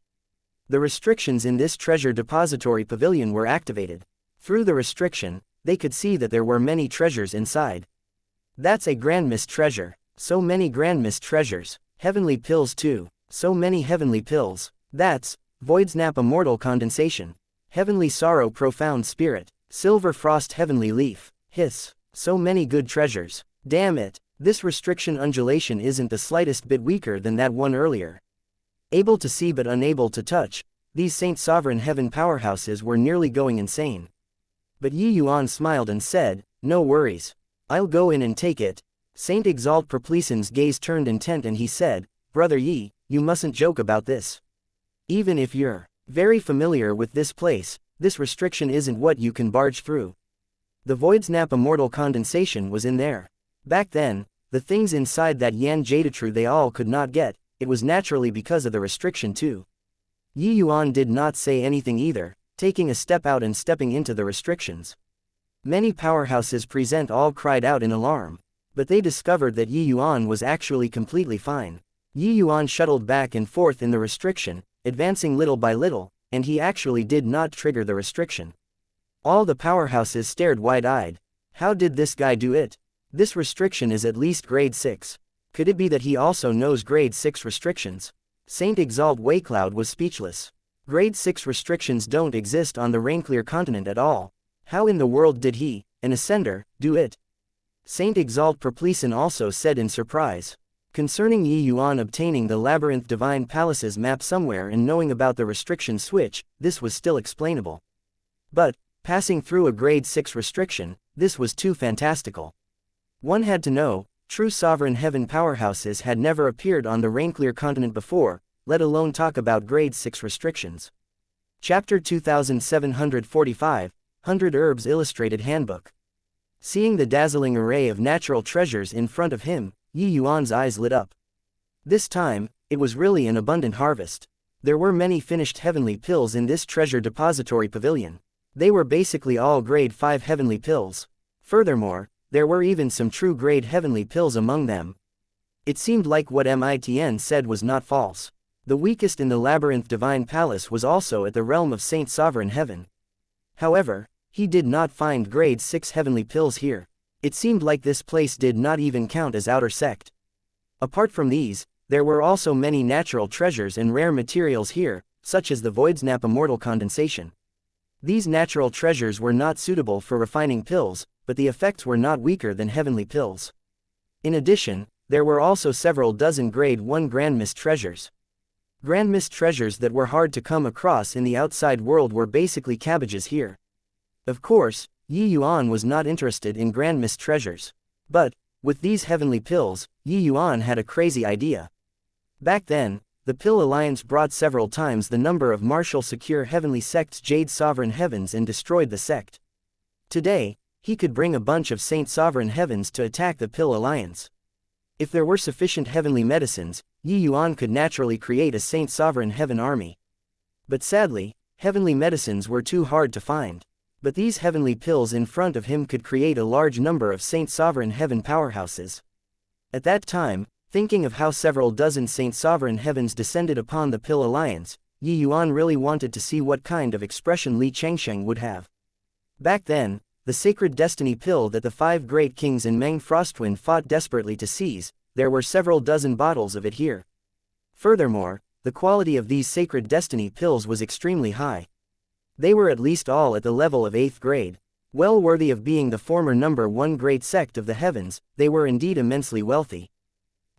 The restrictions in this Treasure Depository Pavilion were activated. Through the restriction, they could see that there were many treasures inside. "That's a Grand Mist treasure. So many Grand Mist treasures. Heavenly pills too. So many heavenly pills. That's Voidsnap Immortal Condensation. Heavenly Sorrow Profound Spirit. Silver Frost Heavenly Leaf. Hiss. So many good treasures. Damn it. This restriction undulation isn't the slightest bit weaker than that one earlier." Able to see but unable to touch, these Saint Sovereign Heaven powerhouses were nearly going insane. But Yi Yuan smiled and said, "No worries. I'll go in and take it." Saint Exalt Perplesin's gaze turned intent and he said, "Brother Yi, you mustn't joke about this. Even if you're very familiar with this place, this restriction isn't what you can barge through." The Voidsnap Immortal Condensation was in there. Back then, the things inside that Yan Jadetrue they all could not get, it was naturally because of the restriction too. Yi Yuan did not say anything either, taking a step out and stepping into the restrictions. Many powerhouses present all cried out in alarm, but they discovered that Yi Yuan was actually completely fine. Yi Yuan shuttled back and forth in the restriction, advancing little by little, and he actually did not trigger the restriction. All the powerhouses stared wide-eyed. How did this guy do it? This restriction is at least grade 6. Could it be that he also knows grade 6 restrictions? Saint Exalt Waycloud was speechless. Grade 6 restrictions don't exist on the Rainclear continent at all. How in the world did he, an Ascender, do it? Saint Exalt Perplesin also said in surprise. Concerning Yi Yuan obtaining the Labyrinth Divine Palace's map somewhere and knowing about the restriction switch, this was still explainable. But, passing through a grade 6 restriction, this was too fantastical. One had to know, true Sovereign Heaven powerhouses had never appeared on the Rainclear continent before, let alone talk about grade 6 restrictions. Chapter 2745, 100 Herbs Illustrated Handbook. Seeing the dazzling array of natural treasures in front of him, Yi Yuan's eyes lit up. This time, it was really an abundant harvest. There were many finished heavenly pills in this treasure depository pavilion. They were basically all grade 5 heavenly pills. Furthermore, there were even some true grade heavenly pills among them. It seemed like what Mitn said was not false. The weakest in the Labyrinth Divine Palace was also at the realm of Saint Sovereign Heaven. However, He did not find grade 6 heavenly pills here. It seemed like this place did not even count as outer sect. Apart from these, there were also many natural treasures and rare materials here, such as the void's nap immortal condensation. These natural treasures were not suitable for refining pills, but the effects were not weaker than heavenly pills. In addition, there were also several dozen grade 1 grand mist treasures. Grand mist treasures that were hard to come across in the outside world were basically cabbages here. Of course, Yuan was not interested in grand mist treasures. But, with these heavenly pills, Yuan had a crazy idea. Back then, the Pill Alliance brought several times the number of martial secure heavenly sects Jade Sovereign Heavens and destroyed the sect. Today, he could bring a bunch of Saint Sovereign Heavens to attack the Pill Alliance. If there were sufficient heavenly medicines, Yuan could naturally create a Saint Sovereign Heaven army. But sadly, heavenly medicines were too hard to find. But these heavenly pills in front of him could create a large number of Saint Sovereign Heaven powerhouses. At that time, thinking of how several dozen Saint Sovereign Heavens descended upon the Pill Alliance, Yuan really wanted to see what kind of expression Li Changsheng would have. Back then, the sacred destiny pill that the 5 great kings and Meng Frostwind fought desperately to seize, there were several dozen bottles of it here. Furthermore, the quality of these sacred destiny pills was extremely high. They were at least all at the level of 8th grade. Well worthy of being the former number 1 great sect of the heavens, they were indeed immensely wealthy.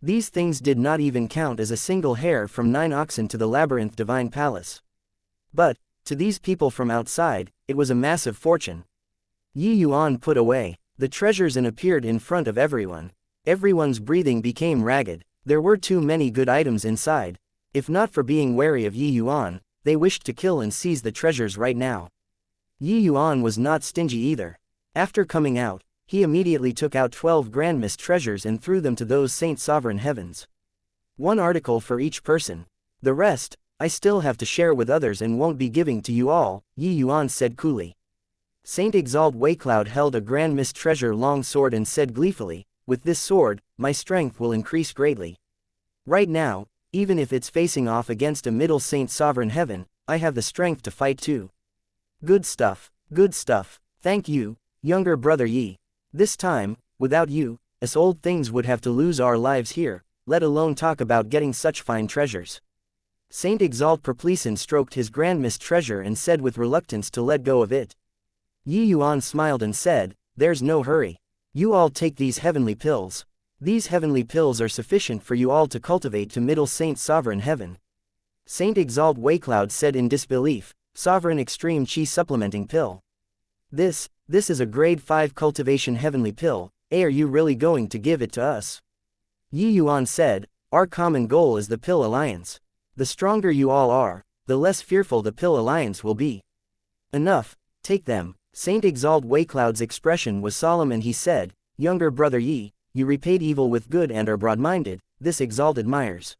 These things did not even count as a single hair from 9 oxen to the labyrinth divine palace. But, to these people from outside, it was a massive fortune. Yuan put away the treasures and appeared in front of everyone. Everyone's breathing became ragged. There were too many good items inside. If not for being wary of Yuan, they wished to kill and seize the treasures right now. Yuan was not stingy either. After coming out, he immediately took out 12 grand mist treasures and threw them to those Saint Sovereign Heavens. 1 article for each person. The rest, I still have to share with others and won't be giving to you all, Yuan said coolly. Saint Exalt Waycloud held a grand mist treasure long sword and said gleefully, with this sword, my strength will increase greatly. Right now, even if it's facing off against a middle Saint Sovereign Heaven, I have the strength to fight too. Good stuff, thank you, younger brother Yi. This time, without you, us old things would have to lose our lives here, let alone talk about getting such fine treasures. Saint Exalt Perpleson stroked his grand mist treasure and said with reluctance to let go of it. Yuan smiled and said, there's no hurry. You all take these heavenly pills. These heavenly pills are sufficient for you all to cultivate to middle Saint Sovereign Heaven. Saint Exalt Waycloud said in disbelief, Sovereign Extreme Chi Supplementing Pill. This is a grade 5 cultivation heavenly pill, are you really going to give it to us? Yuan said, our common goal is the Pill Alliance. The stronger you all are, the less fearful the Pill Alliance will be. Enough, take them. Saint Exalt Waycloud's expression was solemn and he said, younger brother Yi, you repaid evil with good and are broad-minded, this Exalt admires.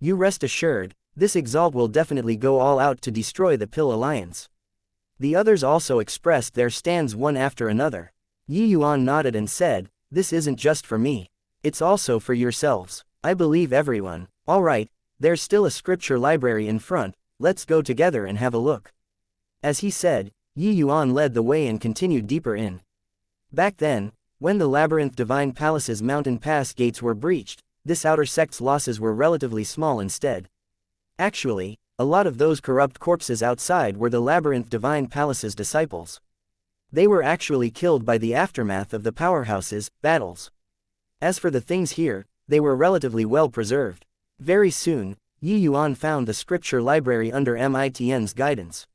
You rest assured, this Exalt will definitely go all out to destroy the Pill Alliance. The others also expressed their stands one after another. Yuan nodded and said, this isn't just for me. It's also for yourselves. I believe everyone. Alright, there's still a scripture library in front, let's go together and have a look. As he said, Yuan led the way and continued deeper in. Back then, when the Labyrinth Divine Palace's mountain pass gates were breached, this outer sect's losses were relatively small instead. Actually, a lot of those corrupt corpses outside were the Labyrinth Divine Palace's disciples. They were actually killed by the aftermath of the powerhouses' battles. As for the things here, they were relatively well preserved. Very soon, Yuan found the scripture library under Mitn's guidance.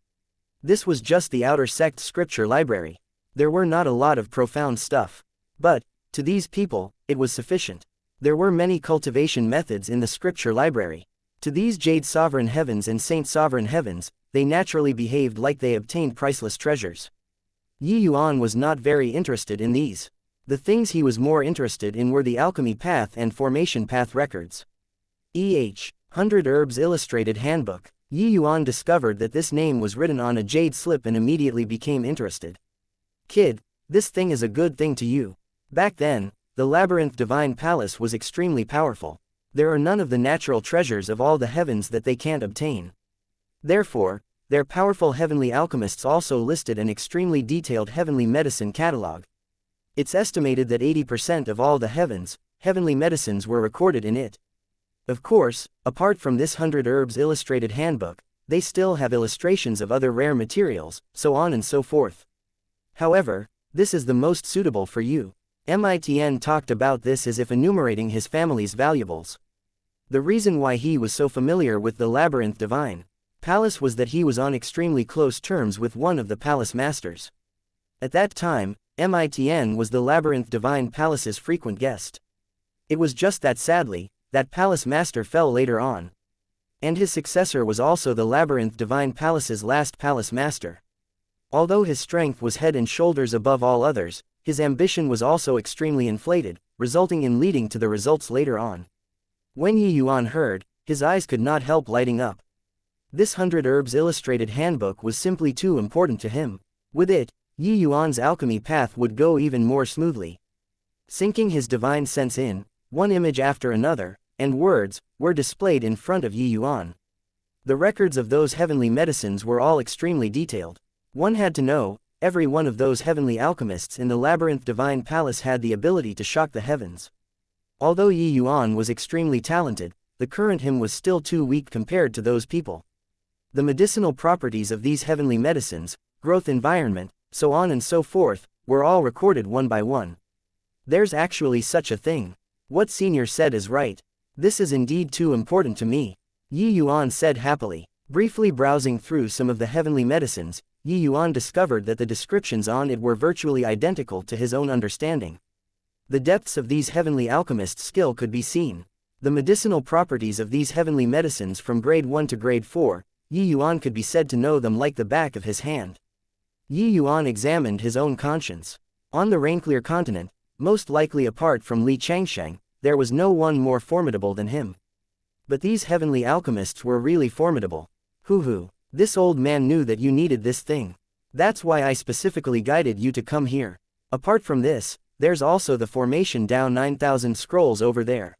This was just the outer sect scripture library. There were not a lot of profound stuff. But, to these people, it was sufficient. There were many cultivation methods in the scripture library. To these Jade Sovereign Heavens and Saint Sovereign Heavens, they naturally behaved like they obtained priceless treasures. Yuan was not very interested in these. The things he was more interested in were the Alchemy Path and Formation Path records. 100 Herbs Illustrated Handbook. Yuan discovered that this name was written on a jade slip and immediately became interested. Kid, this thing is a good thing to you. Back then, the Labyrinth Divine Palace was extremely powerful. There are none of the natural treasures of all the heavens that they can't obtain. Therefore, Their powerful heavenly alchemists also listed an extremely detailed heavenly medicine catalog. It's estimated that 80% of all the heavenly medicines were recorded in it. Of course, apart from this 100 Herbs illustrated handbook, they still have illustrations of other rare materials, so on and so forth. However, this is the most suitable for you. Mitn talked about this as if enumerating his family's valuables. The reason why he was so familiar with the Labyrinth Divine Palace was that he was on extremely close terms with one of the palace masters. At that time, Mitn was the Labyrinth Divine Palace's frequent guest. It was just that sadly, that palace master fell later on. And his successor was also the Labyrinth Divine Palace's last palace master. Although his strength was head and shoulders above all others, his ambition was also extremely inflated, resulting in leading to the results later on. When Yuan heard, his eyes could not help lighting up. This 100 Herbs illustrated handbook was simply too important to him. With it, Yuan's alchemy path would go even more smoothly. Sinking his divine sense in, one image after another, and words, were displayed in front of Yuan. The records of those heavenly medicines were all extremely detailed. One had to know, every one of those heavenly alchemists in the Labyrinth Divine Palace had the ability to shock the heavens. Although Yuan was extremely talented, the current him was still too weak compared to those people. The medicinal properties of these heavenly medicines, growth environment, so on and so forth, were all recorded one by one. There's actually such a thing. What Senior said is right. This is indeed too important to me, Yuan said happily. Briefly browsing through some of the heavenly medicines, Yuan discovered that the descriptions on it were virtually identical to his own understanding. The depths of these heavenly alchemists' skill could be seen. The medicinal properties of these heavenly medicines from grade 1 to grade 4, Yuan could be said to know them like the back of his hand. Yuan examined his own conscience. On the Rainclear continent, most likely apart from Li Changsheng, there was no one more formidable than him. But these heavenly alchemists were really formidable. Hoo-hoo, this old man knew that you needed this thing. That's why I specifically guided you to come here. Apart from this, there's also the formation down 9,000 scrolls over there.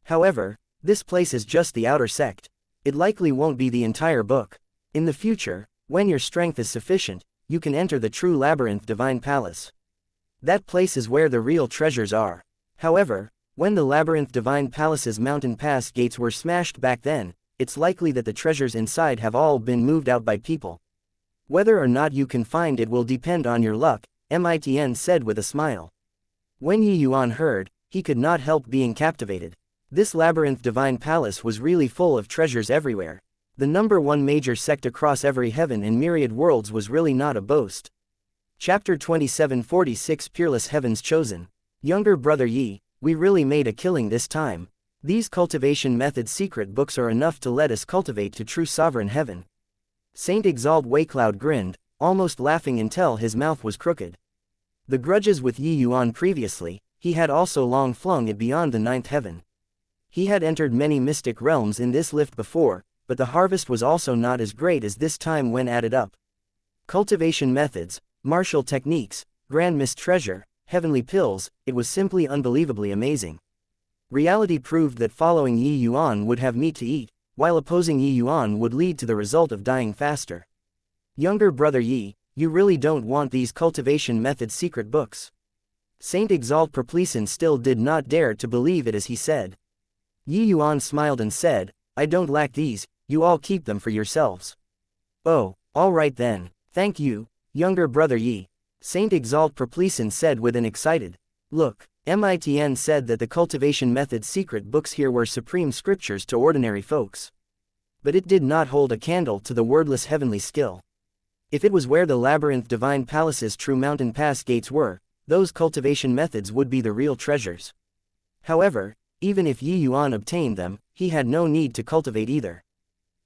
However, this place is just the outer sect. It likely won't be the entire book. In the future, when your strength is sufficient, you can enter the true Labyrinth Divine Palace. That place is where the real treasures are. However, when the Labyrinth Divine Palace's mountain pass gates were smashed back then, it's likely that the treasures inside have all been moved out by people. Whether or not you can find it will depend on your luck, Mitn said with a smile. When Yuan heard, he could not help being captivated. This Labyrinth Divine Palace was really full of treasures everywhere. The number one major sect across every heaven and myriad worlds was really not a boast. Chapter 2746 Peerless Heavens Chosen. Younger brother Yi, we really made a killing this time. These cultivation method secret books are enough to let us cultivate to true sovereign heaven. Saint Exalt Waycloud grinned, almost laughing until his mouth was crooked. The grudges with Yuan previously, he had also long flung it beyond the 9th heaven. He had entered many mystic realms in this lift before, but the harvest was also not as great as this time when added up. Cultivation methods, martial techniques, grand mist treasure, heavenly pills, it was simply unbelievably amazing. Reality proved that following Yuan would have meat to eat, while opposing Yuan would lead to the result of dying faster. Younger brother Yi, you really don't want these cultivation method secret books. Saint Exalt Perpleson still did not dare to believe it as he said. Yuan smiled and said, I don't lack these, you all keep them for yourselves. Oh, all right then, thank you, younger brother Yi. Saint Exalt Perpleson said with an excited look. Mitn said that the cultivation method secret books here were supreme scriptures to ordinary folks. But it did not hold a candle to the wordless heavenly skill. If it was where the Labyrinth Divine Palace's true mountain pass gates were, those cultivation methods would be the real treasures. However, even if Yuan obtained them, he had no need to cultivate either.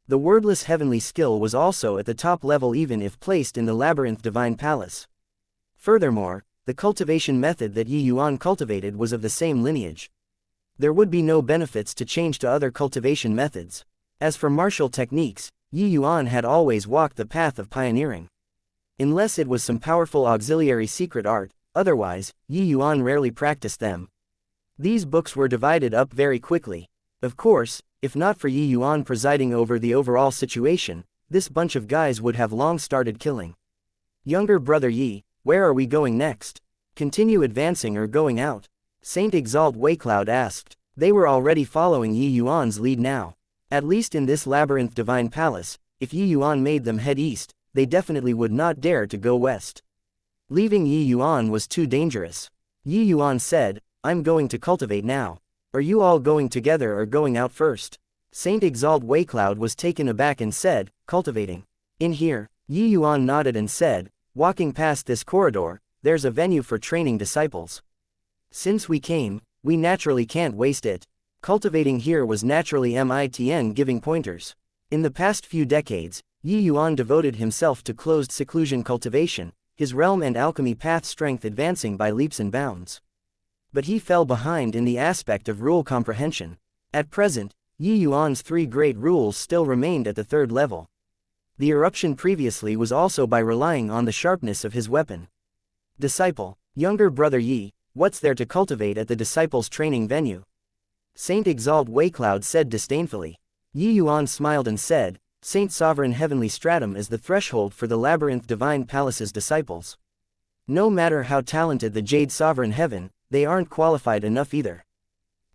The wordless heavenly skill was also at the top level even if placed in the Labyrinth Divine Palace. Furthermore, the cultivation method that Yuan cultivated was of the same lineage. There would be no benefits to change to other cultivation methods. As for martial techniques, Yuan had always walked the path of pioneering. Unless it was some powerful auxiliary secret art, otherwise, Yuan rarely practiced them. These books were divided up very quickly. Of course, if not for Yuan presiding over the overall situation, this bunch of guys would have long started killing. Younger brother Yi, where are we going next? Continue advancing or going out? Saint Exalt Waecloud asked. They were already following Yi Yuan's lead now. At least in this labyrinth divine palace, if Yi Yuan made them head east, they definitely would not dare to go west. Leaving Yi Yuan was too dangerous. Yi Yuan said, I'm going to cultivate now. Are you all going together or going out first? Saint Exalt Waecloud was taken aback and said, cultivating. In here, Yi Yuan nodded and said, walking past this corridor, there's a venue for training disciples. Since we came, we naturally can't waste it. Cultivating here was naturally MITN giving pointers. In the past few decades, Yi Yuan devoted himself to closed seclusion cultivation, his realm and alchemy path strength advancing by leaps and bounds. But he fell behind in the aspect of rule comprehension. At present, Yi Yuan's 3 great rules still remained at the 3rd level. The eruption previously was also by relying on the sharpness of his weapon. Disciple, younger brother Yi, what's there to cultivate at the disciples' training venue? Saint Exalt Waecloud said disdainfully. Yi Yuan smiled and said, Saint Sovereign Heavenly Stratum is the threshold for the Labyrinth Divine Palace's disciples. No matter how talented the Jade Sovereign Heaven, they aren't qualified enough either.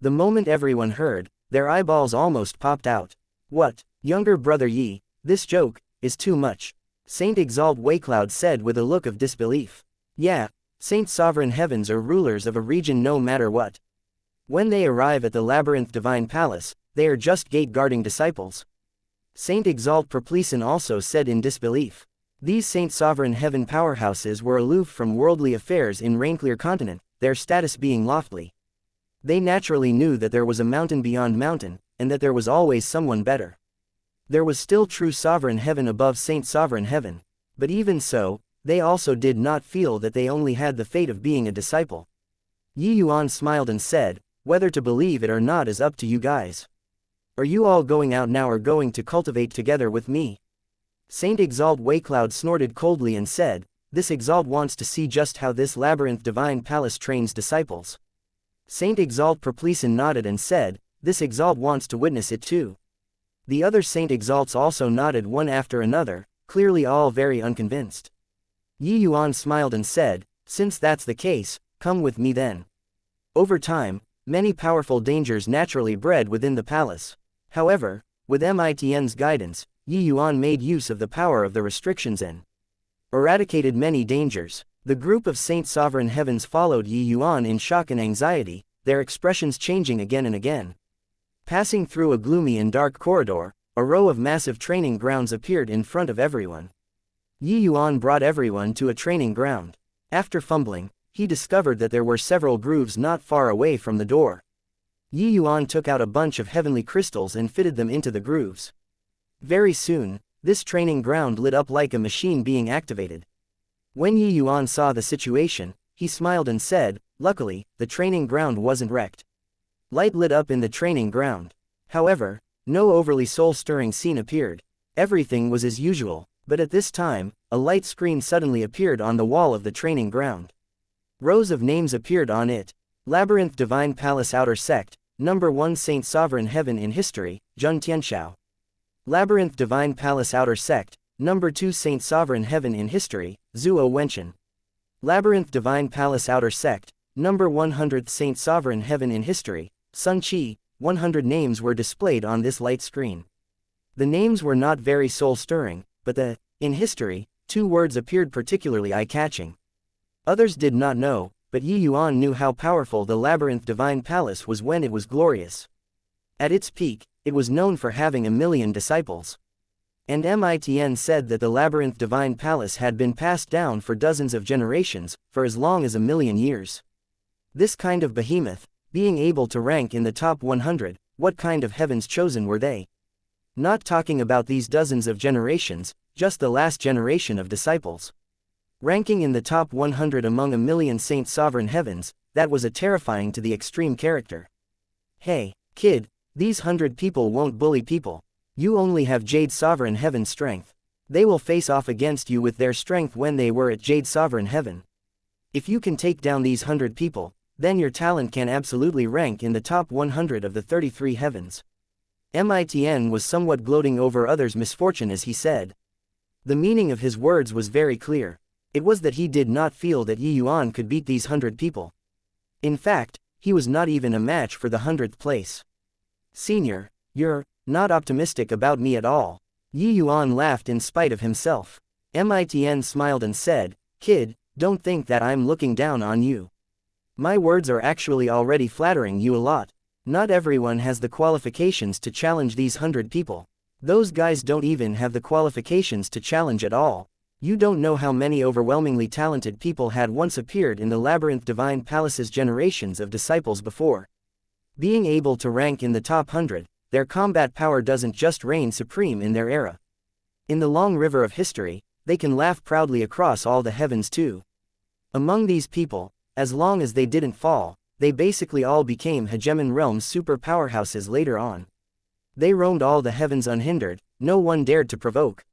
The moment everyone heard, their eyeballs almost popped out. What, younger brother Yi, this joke is too much. Saint Exalt Waecloud said with a look of disbelief. Yeah, Saint Sovereign Heavens are rulers of a region no matter what. When they arrive at the Labyrinth Divine Palace, they are just gate-guarding disciples. Saint Exalt Perplesin also said in disbelief. These Saint Sovereign Heaven powerhouses were aloof from worldly affairs in Rainclear continent, their status being lofty. They naturally knew that there was a mountain beyond mountain, and that there was always someone better. There was still true Sovereign Heaven above Saint Sovereign Heaven, but even so, they also did not feel that they only had the fate of being a disciple. Yi Yuan smiled and said, whether to believe it or not is up to you guys. Are you all going out now or going to cultivate together with me? Saint Exalt Waecloud snorted coldly and said, this Exalt wants to see just how this Labyrinth Divine Palace trains disciples. Saint Exalt Perplesin nodded and said, this Exalt wants to witness it too. The other Saint Exalts also nodded one after another, clearly all very unconvinced. Yi Yuan smiled and said, since that's the case, come with me then. Over time, many powerful dangers naturally bred within the palace. However, with MITN's guidance, Yi Yuan made use of the power of the restrictions and eradicated many dangers. The group of Saint Sovereign Heavens followed Yi Yuan in shock and anxiety, their expressions changing again and again. Passing through a gloomy and dark corridor, a row of massive training grounds appeared in front of everyone. Yi Yuan brought everyone to a training ground. After fumbling, he discovered that there were several grooves not far away from the door. Yi Yuan took out a bunch of heavenly crystals and fitted them into the grooves. Very soon, this training ground lit up like a machine being activated. When Yi Yuan saw the situation, he smiled and said, luckily, the training ground wasn't wrecked. Light lit up in the training ground. However, no overly soul-stirring scene appeared. Everything was as usual, but at this time, a light screen suddenly appeared on the wall of the training ground. Rows of names appeared on it. Labyrinth Divine Palace Outer Sect, Number 1 Saint Sovereign Heaven in History, Zheng Tianxiao. Labyrinth Divine Palace Outer Sect, Number 2 Saint Sovereign Heaven in History, Zhuo Wenchen. Labyrinth Divine Palace Outer Sect, Number 100th Saint Sovereign Heaven in History, Sun Qi. 100 names were displayed on this light screen. The names were not very soul-stirring, but the in history 2 words appeared particularly eye-catching. Others did not know, but Yi Yuan knew how powerful the Labyrinth Divine Palace was when it was glorious. At its peak, it was known for having 1,000,000 disciples. And MITN said that the Labyrinth Divine Palace had been passed down for dozens of generations, for as long as 1,000,000 years. This kind of behemoth, being able to rank in the top 100, what kind of heavens chosen were they? Not talking about these dozens of generations, just the last generation of disciples. Ranking in the top 100 among 1,000,000 Saint Sovereign Heavens, that was a terrifying to the extreme character. Hey, kid, these 100 people won't bully people. You only have Jade Sovereign Heaven strength. They will face off against you with their strength when they were at Jade Sovereign Heaven. If you can take down these 100 people, then your talent can absolutely rank in the top 100 of the 33 heavens. Mitn was somewhat gloating over others' misfortune as he said. The meaning of his words was very clear. It was that he did not feel that Yuan could beat these 100 people. In fact, he was not even a match for the 100th place. Senior, you're not optimistic about me at all. Yuan laughed in spite of himself. Mitn smiled and said, kid, don't think that I'm looking down on you. My words are actually already flattering you a lot. Not everyone has the qualifications to challenge these 100 people. Those guys don't even have the qualifications to challenge at all. You don't know how many overwhelmingly talented people had once appeared in the Labyrinth Divine Palace's generations of disciples before. Being able to rank in the top 100, their combat power doesn't just reign supreme in their era. In the long river of history, they can laugh proudly across all the heavens too. Among these people, as long as they didn't fall, they basically all became Hegemon Realm's super powerhouses later on. They roamed all the heavens unhindered, no one dared to provoke.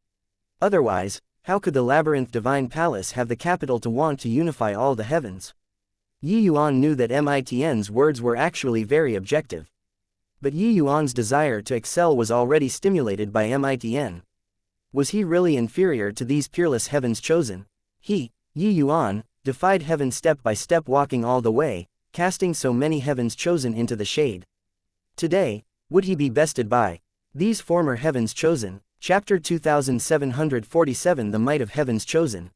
Otherwise, how could the Labyrinth Divine Palace have the capital to want to unify all the heavens? Yuan knew that Mitn's words were actually very objective. But Yuan's desire to excel was already stimulated by Mitn. Was he really inferior to these peerless heavens chosen? He, Yuan, defied heaven step by step, walking all the way, casting so many heavens chosen into the shade. Today, would he be bested by these former heavens chosen? Chapter 2747 The Might of Heavens Chosen.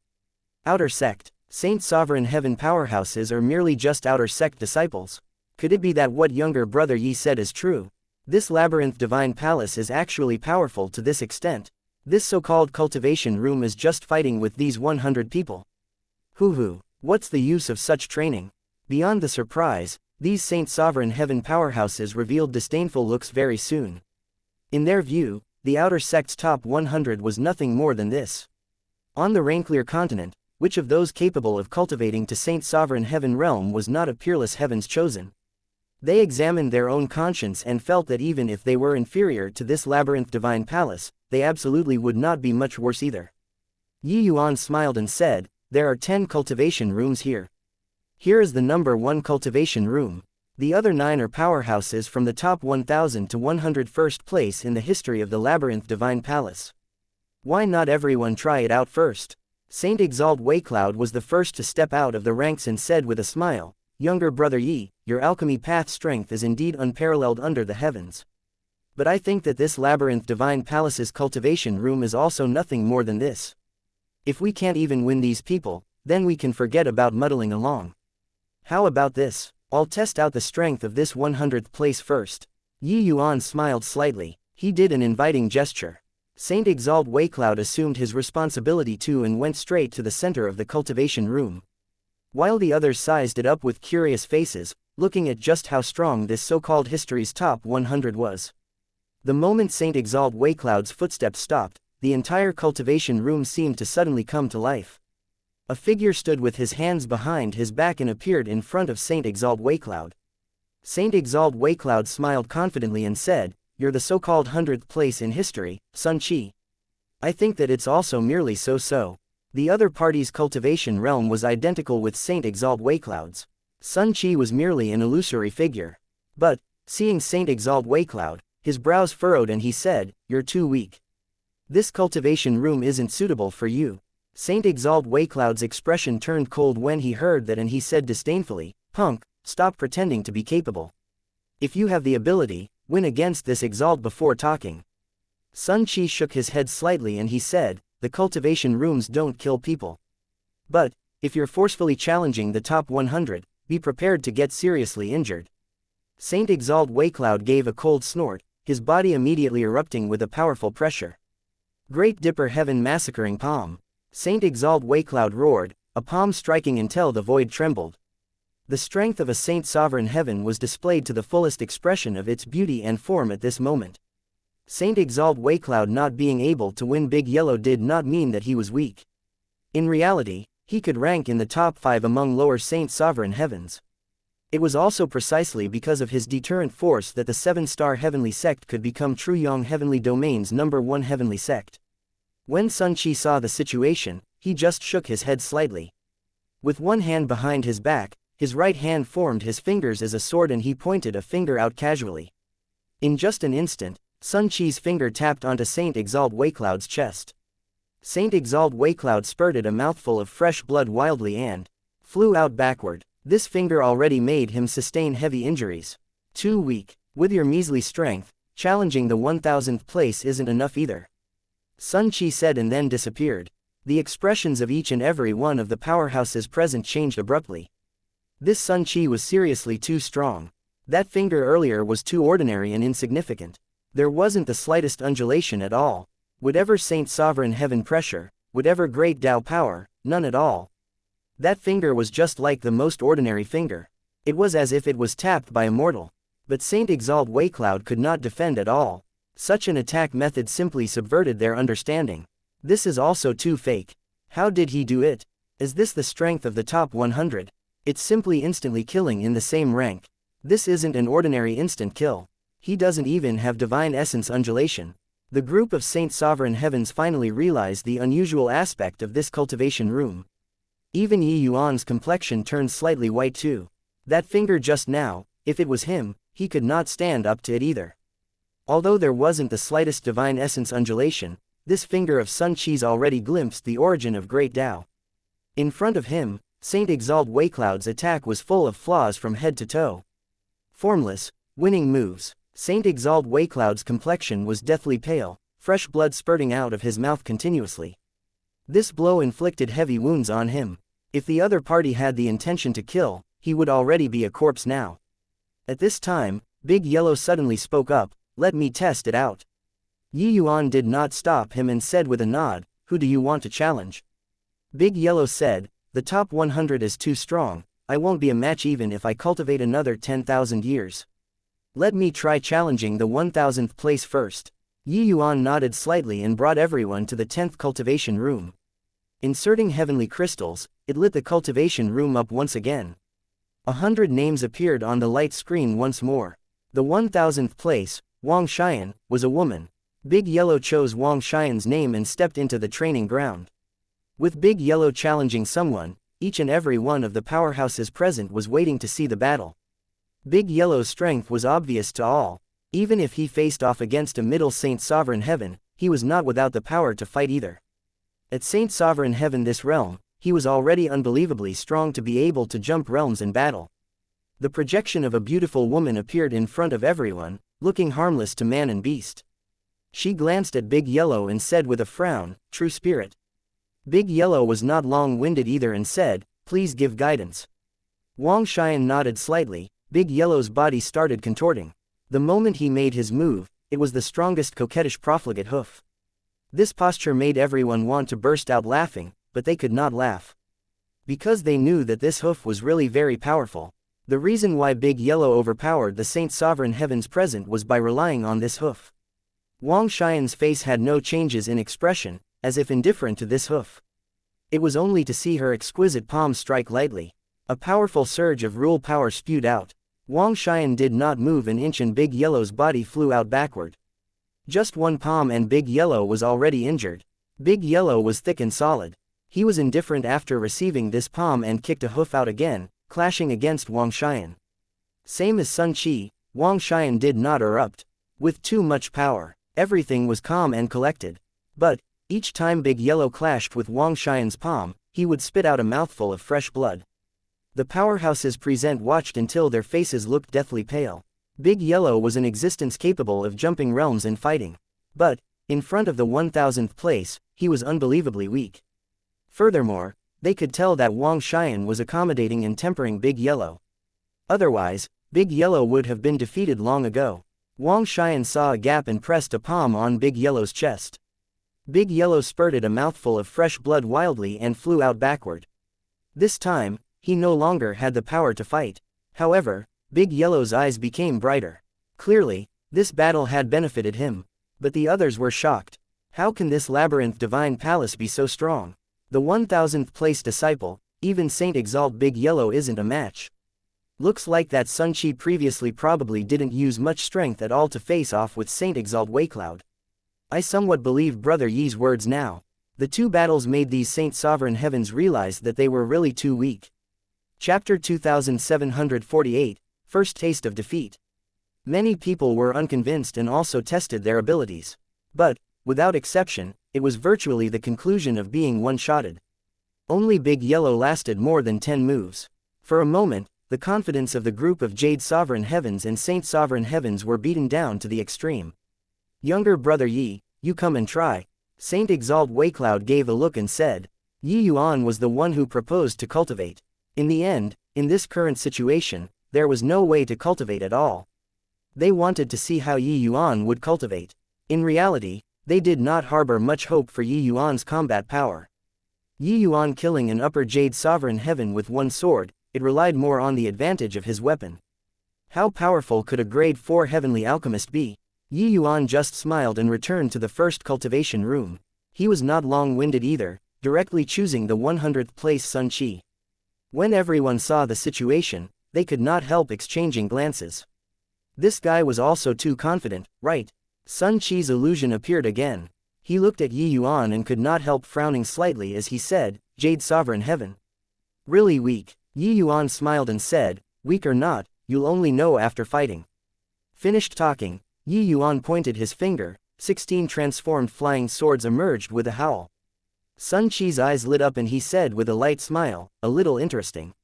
Outer Sect. Saint Sovereign Heaven powerhouses are merely just outer sect disciples. Could it be that what younger brother Yi said is true? This Labyrinth Divine Palace is actually powerful to this extent. This so-called cultivation room is just fighting with these 100 people. Hoo-hoo, what's the use of such training? Beyond the surprise, these Saint Sovereign Heaven powerhouses revealed disdainful looks very soon. In their view, the outer sect's top 100 was nothing more than this. On the Rainclear continent, which of those capable of cultivating to Saint Sovereign Heaven realm was not a peerless heavens chosen? They examined their own conscience and felt that even if they were inferior to this Labyrinth Divine Palace, they absolutely would not be much worse either. Yuan smiled and said, there are 10 cultivation rooms here. Here is the number 1 cultivation room. The other 9 are powerhouses from the top 1000 to 101st place in the history of the Labyrinth Divine Palace. Why not everyone try it out first? Saint Exalt Waycloud was the first to step out of the ranks and said with a smile, younger brother Yi, your alchemy path strength is indeed unparalleled under the heavens. But I think that this Labyrinth Divine Palace's cultivation room is also nothing more than this. If we can't even win these people, then we can forget about muddling along. How about this? I'll test out the strength of this 100th place first. Yuan smiled slightly. He did an inviting gesture. Saint Exalt Waycloud assumed his responsibility too and went straight to the center of the cultivation room. While the others sized it up with curious faces, looking at just how strong this so-called history's top 100 was. The moment Saint Exalt Waycloud's footsteps stopped, the entire cultivation room seemed to suddenly come to life. A figure stood with his hands behind his back and appeared in front of Saint Exalt Waycloud. Saint Exalt Waycloud smiled confidently and said, you're the so-called 100th place in history, Sun Qi. I think that it's also merely so-so. The other party's cultivation realm was identical with Saint Exalt Waycloud's. Sun Qi was merely an illusory figure. But, seeing Saint Exalt Waycloud, his brows furrowed and he said, you're too weak. This cultivation room isn't suitable for you. Saint Exalt Waycloud's expression turned cold when he heard that and he said disdainfully, punk, stop pretending to be capable. If you have the ability, win against this Exalt before talking. Sun Qi shook his head slightly and he said, the cultivation rooms don't kill people. But, if you're forcefully challenging the top 100, be prepared to get seriously injured. Saint Exalt Waycloud gave a cold snort, his body immediately erupting with a powerful pressure. Great Dipper Heaven massacring palm. Saint Exalt Waycloud roared, a palm striking until the void trembled. The strength of a Saint Sovereign Heaven was displayed to the fullest expression of its beauty and form at this moment. Saint Exalt Waycloud not being able to win Big Yellow did not mean that he was weak. In reality, he could rank in the top 5 among lower Saint Sovereign Heavens. It was also precisely because of his deterrent force that the 7-star Heavenly Sect could become True Yang Heavenly Domain's #1 Heavenly Sect. When Sun Qi saw the situation, he just shook his head slightly. With one hand behind his back, his right hand formed his fingers as a sword and he pointed a finger out casually. In just an instant, Sun Qi's finger tapped onto Saint Exalt Waecloud's chest. Saint Exalt Waecloud spurted a mouthful of fresh blood wildly and flew out backward. This finger already made him sustain heavy injuries. Too weak. With your measly strength, challenging the 1000th place isn't enough either. Sun Qi said and then disappeared. The expressions of each and every one of the powerhouses present changed abruptly. This Sun Qi was seriously too strong. That finger earlier was too ordinary and insignificant. There wasn't the slightest undulation at all. Whatever Saint Sovereign Heaven pressure, whatever great Tao power, none at all. That finger was just like the most ordinary finger. It was as if it was tapped by a mortal. But Saint Exalt Waecloud could not defend at all. Such an attack method simply subverted their understanding. This is also too fake. How did he do it? Is this the strength of the top 100? It's simply instantly killing in the same rank. This isn't an ordinary instant kill. He doesn't even have divine essence undulation. The group of Saint Sovereign Heavens finally realized the unusual aspect of this cultivation room. Even Yuan's complexion turned slightly white too. That finger just now, if it was him, he could not stand up to it either. Although there wasn't the slightest divine essence undulation, this finger of Sun Qi's already glimpsed the origin of great Tao. In front of him, Saint Exalt Waecloud's attack was full of flaws from head to toe. Formless, winning moves. Saint Exalt Waecloud's complexion was deathly pale, fresh blood spurting out of his mouth continuously. This blow inflicted heavy wounds on him. If the other party had the intention to kill, he would already be a corpse now. At this time, Big Yellow suddenly spoke up, "Let me test it out." Yuan did not stop him and said with a nod, "Who do you want to challenge?" Big Yellow said, "The top 100 is too strong, I won't be a match even if I cultivate another 10,000 years. Let me try challenging the 1000th place first." Yuan nodded slightly and brought everyone to the 10th cultivation room. Inserting heavenly crystals, it lit the cultivation room up once again. 100 names appeared on the light screen once more. The 1000th place, Wang Xian, was a woman. Big Yellow chose Wang Xian's name and stepped into the training ground. With Big Yellow challenging someone, each and every one of the powerhouses present was waiting to see the battle. Big Yellow's strength was obvious to all. Even if he faced off against a middle Saint Sovereign Heaven, he was not without the power to fight either. At Saint Sovereign Heaven this realm, he was already unbelievably strong to be able to jump realms in battle. The projection of a beautiful woman appeared in front of everyone, looking harmless to man and beast. She glanced at Big Yellow and said with a frown, "True spirit." Big Yellow was not long-winded either and said, "Please give guidance." Wang Xian nodded slightly. Big Yellow's body started contorting. The moment he made his move, it was the strongest coquettish profligate hoof. This posture made everyone want to burst out laughing, but they could not laugh. Because they knew that this hoof was really very powerful. The reason why Big Yellow overpowered the Saint Sovereign Heavens present was by relying on this hoof. Wang Xian's face had no changes in expression, as if indifferent to this hoof. It was only to see her exquisite palm strike lightly. A powerful surge of rule power spewed out. Wang Xian did not move an inch and Big Yellow's body flew out backward. Just one palm and Big Yellow was already injured. Big Yellow was thick and solid. He was indifferent after receiving this palm and kicked a hoof out again, clashing against Wang Xian. Same as Sun Qi, Wang Xian did not erupt. With too much power, everything was calm and collected. But, each time Big Yellow clashed with Wang Xian's palm, he would spit out a mouthful of fresh blood. The powerhouses present watched until their faces looked deathly pale. Big Yellow was an existence capable of jumping realms and fighting. But, in front of the 1000th place, he was unbelievably weak. Furthermore, they could tell that Wang Xian was accommodating and tempering Big Yellow. Otherwise, Big Yellow would have been defeated long ago. Wang Xian saw a gap and pressed a palm on Big Yellow's chest. Big Yellow spurted a mouthful of fresh blood wildly and flew out backward. This time, he no longer had the power to fight. However, Big Yellow's eyes became brighter. Clearly, this battle had benefited him. But the others were shocked. How can this labyrinth divine palace be so strong? The 1000th place disciple, even Saint Exalt Big Yellow isn't a match. Looks like that Sun Qi previously probably didn't use much strength at all to face off with Saint Exalt Waecloud. I somewhat believe Brother Yi's words now. The two battles made these Saint Sovereign Heavens realize that they were really too weak. Chapter 2748, First Taste of Defeat. Many people were unconvinced and also tested their abilities. But, without exception, it was virtually the conclusion of being one-shotted. Only Big Yellow lasted more than 10 moves. For a moment, the confidence of the group of Jade Sovereign Heavens and Saint Sovereign Heavens were beaten down to the extreme. Younger brother Yi, you come and try. Saint Exalt Waycloud gave a look and said. Yi Yuan was the one who proposed to cultivate. In the end, in this current situation, there was no way to cultivate at all. They wanted to see how Yi Yuan would cultivate. In reality, they did not harbor much hope for Yi Yuan's combat power. Yi Yuan killing an upper Jade Sovereign Heaven with one sword, it relied more on the advantage of his weapon. How powerful could a grade 4 heavenly alchemist be? Yi Yuan just smiled and returned to the first cultivation room. He was not long-winded either, directly choosing the 100th place Sun Qi. When everyone saw the situation, they could not help exchanging glances. This guy was also too confident, right? Sun Qi's illusion appeared again. He looked at Yi Yuan and could not help frowning slightly as he said, Jade Sovereign Heaven. Really weak. Yi Yuan smiled and said, weak or not, you'll only know after fighting. Finished talking, Yi Yuan pointed his finger, 16 transformed flying swords emerged with a howl. Sun Qi's eyes lit up and he said with a light smile, a little interesting.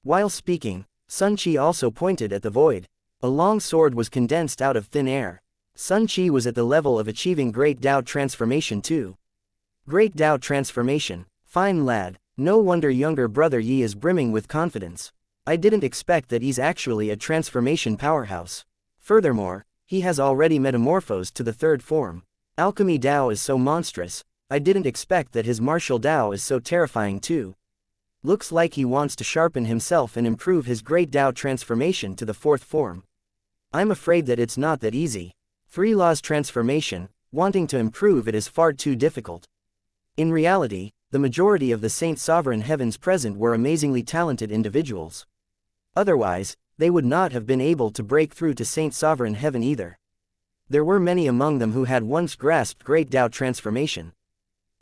While speaking, Sun Qi also pointed at the void. A long sword was condensed out of thin air. Sun Qi was at the level of achieving Great Dao Transformation too. Great Dao Transformation, fine lad, no wonder younger brother Yi is brimming with confidence. I didn't expect that he's actually a transformation powerhouse. Furthermore, he has already metamorphosed to the third form. Alchemy Dao is so monstrous, I didn't expect that his martial Dao is so terrifying too. Looks like he wants to sharpen himself and improve his Great Dao Transformation to the fourth form. I'm afraid that it's not that easy. 3 Laws Transformation, wanting to improve it is far too difficult. In reality, the majority of the Saint Sovereign Heavens present were amazingly talented individuals. Otherwise, they would not have been able to break through to Saint Sovereign Heaven either. There were many among them who had once grasped Great Dao Transformation.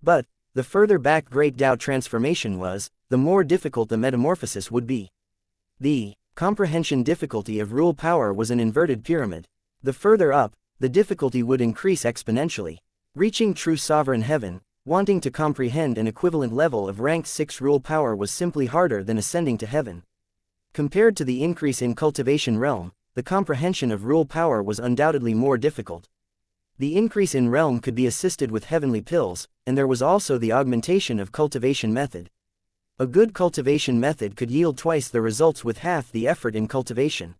But, the further back Great Dao Transformation was, the more difficult the metamorphosis would be. The comprehension difficulty of rule power was an inverted pyramid. The further up, the difficulty would increase exponentially. Reaching true Sovereign Heaven, wanting to comprehend an equivalent level of rank 6 rule power was simply harder than ascending to heaven. Compared to the increase in cultivation realm, the comprehension of rule power was undoubtedly more difficult. The increase in realm could be assisted with heavenly pills, and there was also the augmentation of cultivation method. A good cultivation method could yield twice the results with half the effort in cultivation.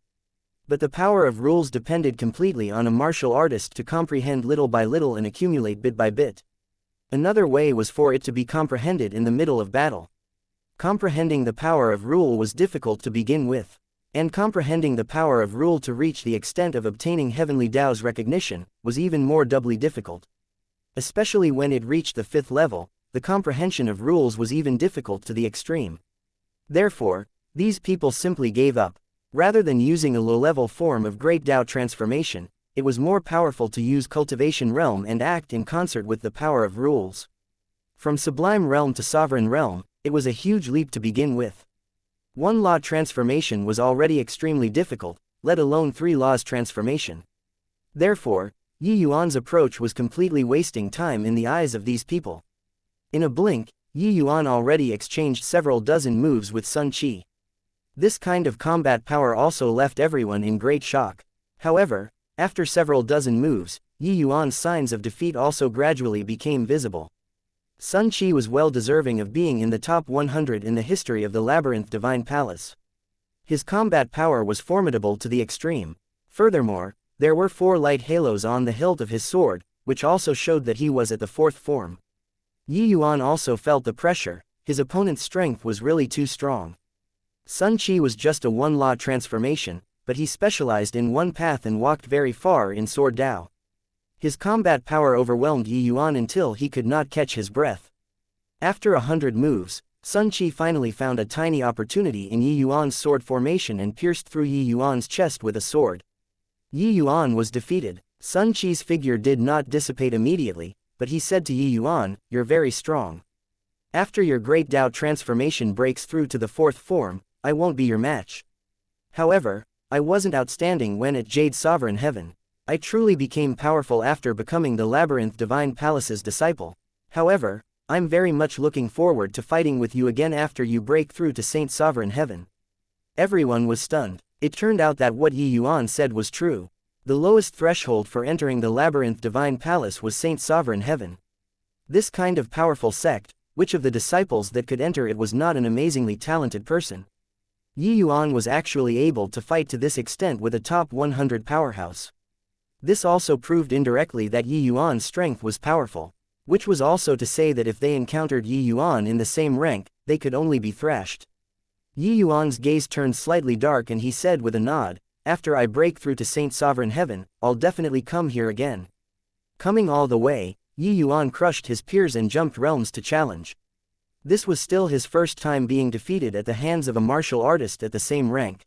But the power of rules depended completely on a martial artist to comprehend little by little and accumulate bit by bit. Another way was for it to be comprehended in the middle of battle. Comprehending the power of rule was difficult to begin with. And comprehending the power of rule to reach the extent of obtaining Heavenly Dao's recognition, was even more doubly difficult. Especially when it reached the 5th level, the comprehension of rules was even difficult to the extreme. Therefore, these people simply gave up. Rather than using a low-level form of Great Dao Transformation, it was more powerful to use Cultivation Realm and act in concert with the power of rules. From Sublime Realm to Sovereign Realm, it was a huge leap to begin with. 1 Law Transformation was already extremely difficult, let alone 3 Laws Transformation. Therefore, Yi Yuan's approach was completely wasting time in the eyes of these people. In a blink, Yi Yuan already exchanged several dozen moves with Sun Qi. This kind of combat power also left everyone in great shock. However, after several dozen moves, Yi Yuan's signs of defeat also gradually became visible. Sun Qi was well deserving of being in the top 100 in the history of the Labyrinth Divine Palace. His combat power was formidable to the extreme. Furthermore, there were 4 light halos on the hilt of his sword, which also showed that he was at the 4th form. Yi Yuan also felt the pressure, his opponent's strength was really too strong. Sun Qi was just a 1 Law Transformation, but he specialized in one path and walked very far in Sword Dao. His combat power overwhelmed Yi Yuan until he could not catch his breath. After 100 moves, Sun Qi finally found a tiny opportunity in Yi Yuan's sword formation and pierced through Yi Yuan's chest with a sword. Yi Yuan was defeated. Sun Qi's figure did not dissipate immediately, but he said to Yi Yuan, "You're very strong. After your Great Dao Transformation breaks through to the 4th form, I won't be your match." However, I wasn't outstanding when at Jade Sovereign Heaven. I truly became powerful after becoming the Labyrinth Divine Palace's disciple. However, I'm very much looking forward to fighting with you again after you break through to Saint Sovereign Heaven. Everyone was stunned. It turned out that what Yuan said was true. The lowest threshold for entering the Labyrinth Divine Palace was Saint Sovereign Heaven. This kind of powerful sect, which of the disciples that could enter it was not an amazingly talented person? Yuan was actually able to fight to this extent with a top 100 powerhouse. This also proved indirectly that Yuan's strength was powerful, which was also to say that if they encountered Yuan in the same rank, they could only be thrashed. Yuan's gaze turned slightly dark and he said with a nod, "After I break through to Saint Sovereign Heaven, I'll definitely come here again." Coming all the way, Yuan crushed his peers and jumped realms to challenge. This was still his first time being defeated at the hands of a martial artist at the same rank.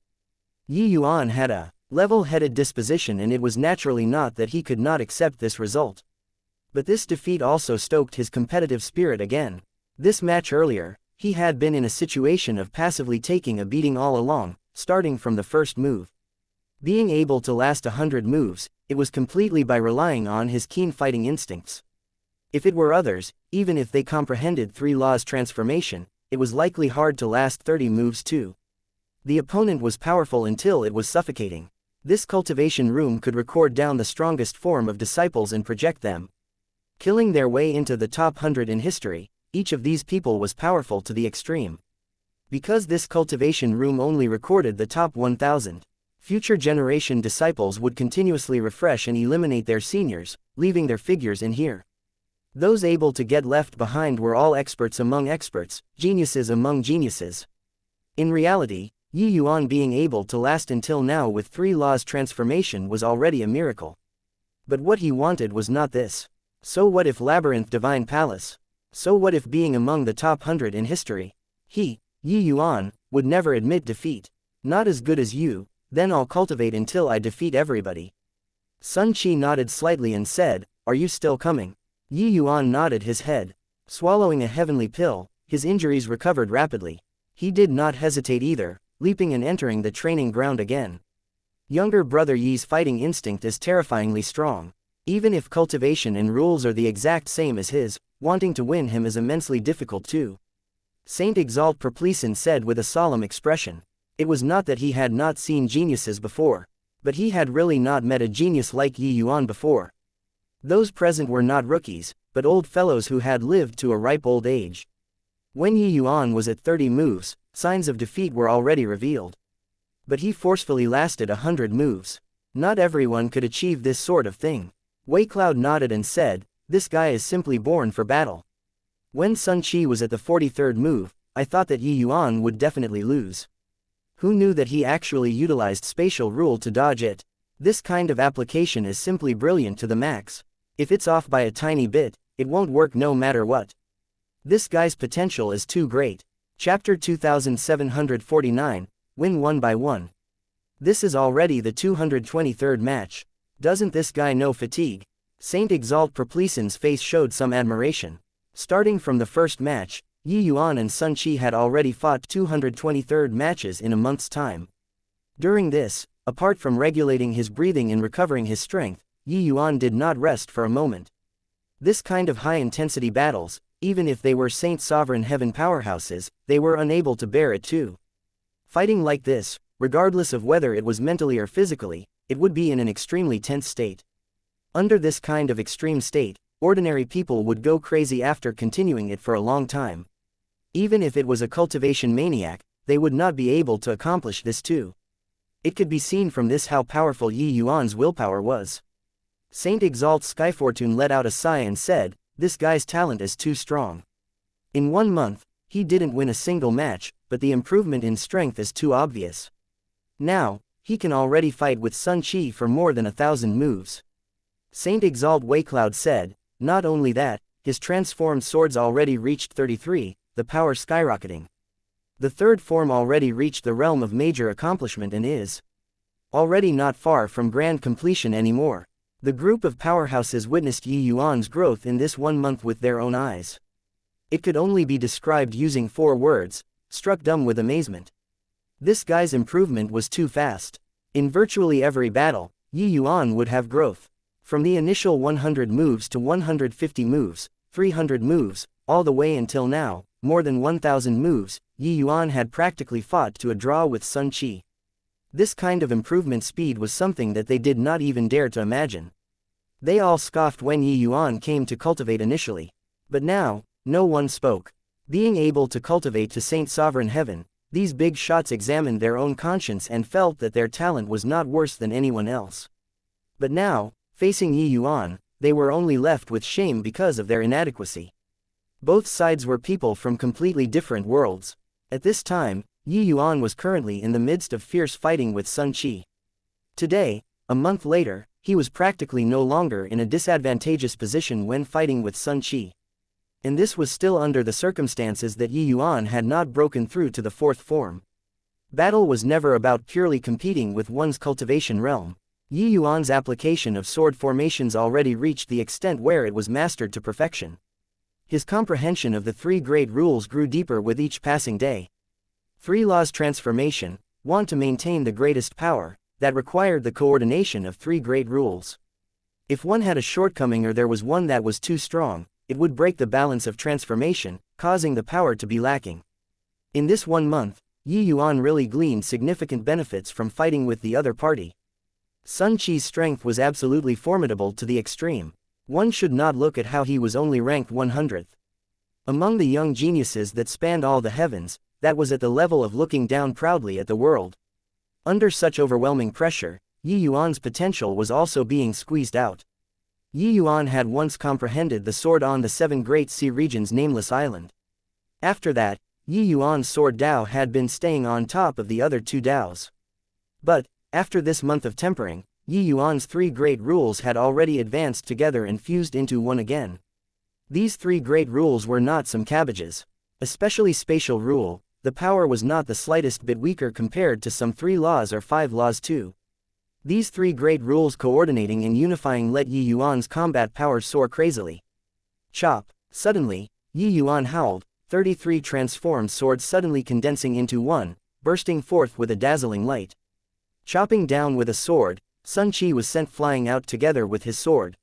Yuan had a level-headed disposition and it was naturally not that he could not accept this result. But this defeat also stoked his competitive spirit again. This match earlier, he had been in a situation of passively taking a beating all along, starting from the first move. Being able to last 100 moves, it was completely by relying on his keen fighting instincts. If it were others, even if they comprehended 3 laws transformation, it was likely hard to last 30 moves too. The opponent was powerful until it was suffocating. This cultivation room could record down the strongest form of disciples and project them, killing their way into the top 100 in history. Each of these people was powerful to the extreme. Because this cultivation room only recorded the top 1,000, future generation disciples would continuously refresh and eliminate their seniors, leaving their figures in here. Those able to get left behind were all experts among experts, geniuses among geniuses. In reality, Yuan being able to last until now with 3 laws transformation was already a miracle. But what he wanted was not this. So what if Labyrinth Divine Palace? So what if being among the top 100 in history? Yuan, would never admit defeat. Not as good as you, then I'll cultivate until I defeat everybody. Sun Qi nodded slightly and said, "Are you still coming?" Yuan nodded his head. Swallowing a heavenly pill, his injuries recovered rapidly. He did not hesitate either, leaping and entering the training ground again. Younger brother Yi's fighting instinct is terrifyingly strong. Even if cultivation and rules are the exact same as his, wanting to win him is immensely difficult too. Saint Exalt Perplesin said with a solemn expression. It was not that he had not seen geniuses before, but he had really not met a genius like Yuan before. Those present were not rookies, but old fellows who had lived to a ripe old age. When Yuan was at 30 moves, signs of defeat were already revealed. But he forcefully lasted 100 moves. Not everyone could achieve this sort of thing. Wei Cloud nodded and said, "This guy is simply born for battle." When Sun Qi was at the 43rd move, I thought that Yuan would definitely lose. Who knew that he actually utilized spatial rule to dodge it? This kind of application is simply brilliant to the max. If it's off by a tiny bit, it won't work no matter what. This guy's potential is too great. Chapter 2749, Win 1 by 1. This is already the 223rd match. Doesn't this guy know fatigue? Saint Exalt Perplesin's face showed some admiration. Starting from the first match, Yuan and Sun Qi had already fought 223rd matches in a month's time. During this, apart from regulating his breathing and recovering his strength, Yuan did not rest for a moment. This kind of high-intensity battles, even if they were Saint Sovereign Heaven powerhouses, they were unable to bear it too. Fighting like this, regardless of whether it was mentally or physically, it would be in an extremely tense state. Under this kind of extreme state, ordinary people would go crazy after continuing it for a long time. Even if it was a cultivation maniac, they would not be able to accomplish this too. It could be seen from this how powerful Yuan's willpower was. Saint Exalt Skyfortune let out a sigh and said, "This guy's talent is too strong. In 1 month, he didn't win a single match, but the improvement in strength is too obvious. Now, he can already fight with Sun Qi for more than 1,000 moves." Saint Exalt Waycloud said, "Not only that, his transformed swords already reached 33, the power skyrocketing. The 3rd form already reached the realm of major accomplishment and is already not far from grand completion anymore." The group of powerhouses witnessed Yuan's growth in this 1 month with their own eyes. It could only be described using 4 words, struck dumb with amazement. This guy's improvement was too fast. In virtually every battle, Yuan would have growth. From the initial 100 moves to 150 moves, 300 moves, all the way until now, more than 1,000 moves, Yuan had practically fought to a draw with Sun Qi. This kind of improvement speed was something that they did not even dare to imagine. They all scoffed when Yuan came to cultivate initially. But now, no one spoke. Being able to cultivate to Saint Sovereign Heaven, these big shots examined their own conscience and felt that their talent was not worse than anyone else. But now, facing Yuan, they were only left with shame because of their inadequacy. Both sides were people from completely different worlds. At this time, Yuan was currently in the midst of fierce fighting with Sun Qi. Today, a month later, he was practically no longer in a disadvantageous position when fighting with Sun Qi. And this was still under the circumstances that Yuan had not broken through to the fourth form. Battle was never about purely competing with one's cultivation realm. Yuan's application of sword formations already reached the extent where it was mastered to perfection. His comprehension of the three great rules grew deeper with each passing day. 3 laws transformation, want to maintain the greatest power, that required the coordination of 3 great rules. If one had a shortcoming or there was one that was too strong, it would break the balance of transformation, causing the power to be lacking. In this 1 month, Yuan really gleaned significant benefits from fighting with the other party. Sun Qi's strength was absolutely formidable to the extreme. One should not look at how he was only ranked 100th. Among the young geniuses that spanned all the heavens, that was at the level of looking down proudly at the world. Under such overwhelming pressure, Yuan's potential was also being squeezed out. Yuan had once comprehended the sword on the 7 great sea regions nameless island. After that, Yuan's sword Dao had been staying on top of the other 2 Daos. But, after this month of tempering, Yuan's 3 great rules had already advanced together and fused into one again. These 3 great rules were not some cabbages. Especially spatial rule, the power was not the slightest bit weaker compared to some 3 laws or 5 laws too. These 3 great rules coordinating and unifying let Yuan's combat power soar crazily. Chop! Suddenly, Yuan howled, 33 transformed swords suddenly condensing into one, bursting forth with a dazzling light. Chopping down with a sword, Sun Qi was sent flying out together with his sword.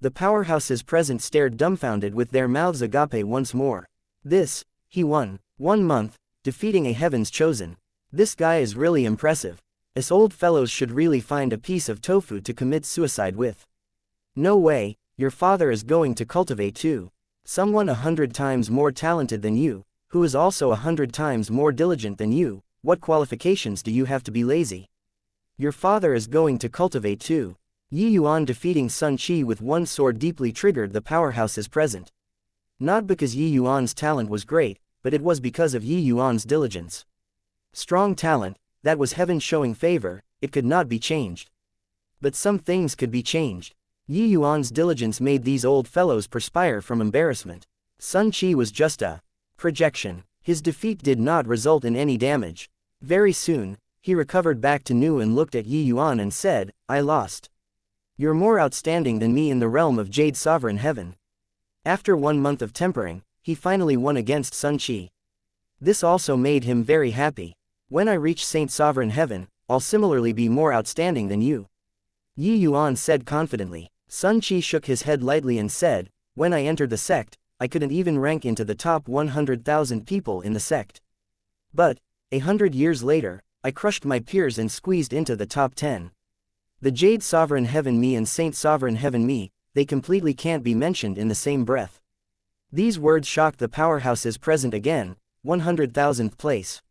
The powerhouses present stared dumbfounded with their mouths agape once more. This, he won. 1 month, defeating a heaven's chosen. This guy is really impressive. Us old fellows should really find a piece of tofu to commit suicide with. No way, your father is going to cultivate too. Someone 100 times more talented than you, who is also 100 times more diligent than you. What qualifications do you have to be lazy? Your father is going to cultivate too. Yuan defeating Sun Qi with 1 sword deeply triggered the powerhouses present. Not because Yuan's talent was great, but it was because of Yuan's diligence. Strong talent, that was heaven showing favor, it could not be changed. But some things could be changed. Yuan's diligence made these old fellows perspire from embarrassment. Sun Qi was just a projection. His defeat did not result in any damage. Very soon, he recovered back to new and looked at Yuan and said, I lost. You're more outstanding than me in the realm of Jade Sovereign Heaven. After 1 month of tempering, he finally won against Sun Qi. This also made him very happy. When I reach Saint Sovereign Heaven, I'll similarly be more outstanding than you. Yuan said confidently. Sun Qi shook his head lightly and said, when I entered the sect, I couldn't even rank into the top 100,000 people in the sect. But, 100 years later, I crushed my peers and squeezed into the top 10. The Jade Sovereign Heaven me and Saint Sovereign Heaven me, they completely can't be mentioned in the same breath. These words shocked the powerhouses present again, 100,000th place.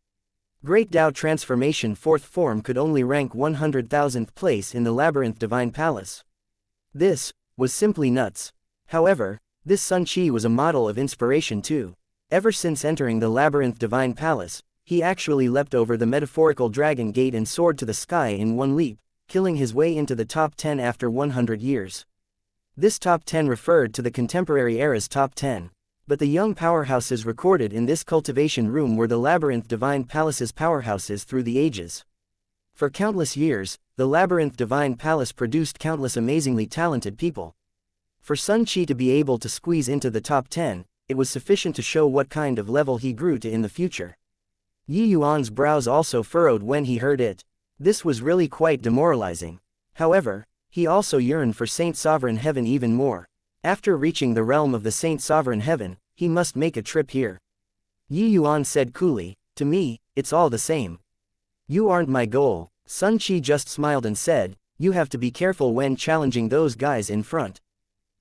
Great Dao Transformation 4th form could only rank 100,000th place in the Labyrinth Divine Palace. This was simply nuts. However, this Sun Qi was a model of inspiration too. Ever since entering the Labyrinth Divine Palace, he actually leapt over the metaphorical dragon gate and soared to the sky in 1 leap, killing his way into the top 10 after 100 years. This top 10 referred to the contemporary era's top 10. But the young powerhouses recorded in this cultivation room were the Labyrinth Divine Palace's powerhouses through the ages. For countless years, the Labyrinth Divine Palace produced countless amazingly talented people. For Sun Qi to be able to squeeze into the top 10, it was sufficient to show what kind of level he grew to in the future. Yuan's brows also furrowed when he heard it. This was really quite demoralizing. However, he also yearned for Saint Sovereign Heaven even more. After reaching the realm of the Saint Sovereign Heaven, he must make a trip here. Yi Yuan said coolly, "To me, it's all the same. You aren't my goal." Sun Qi just smiled and said, "You have to be careful when challenging those guys in front.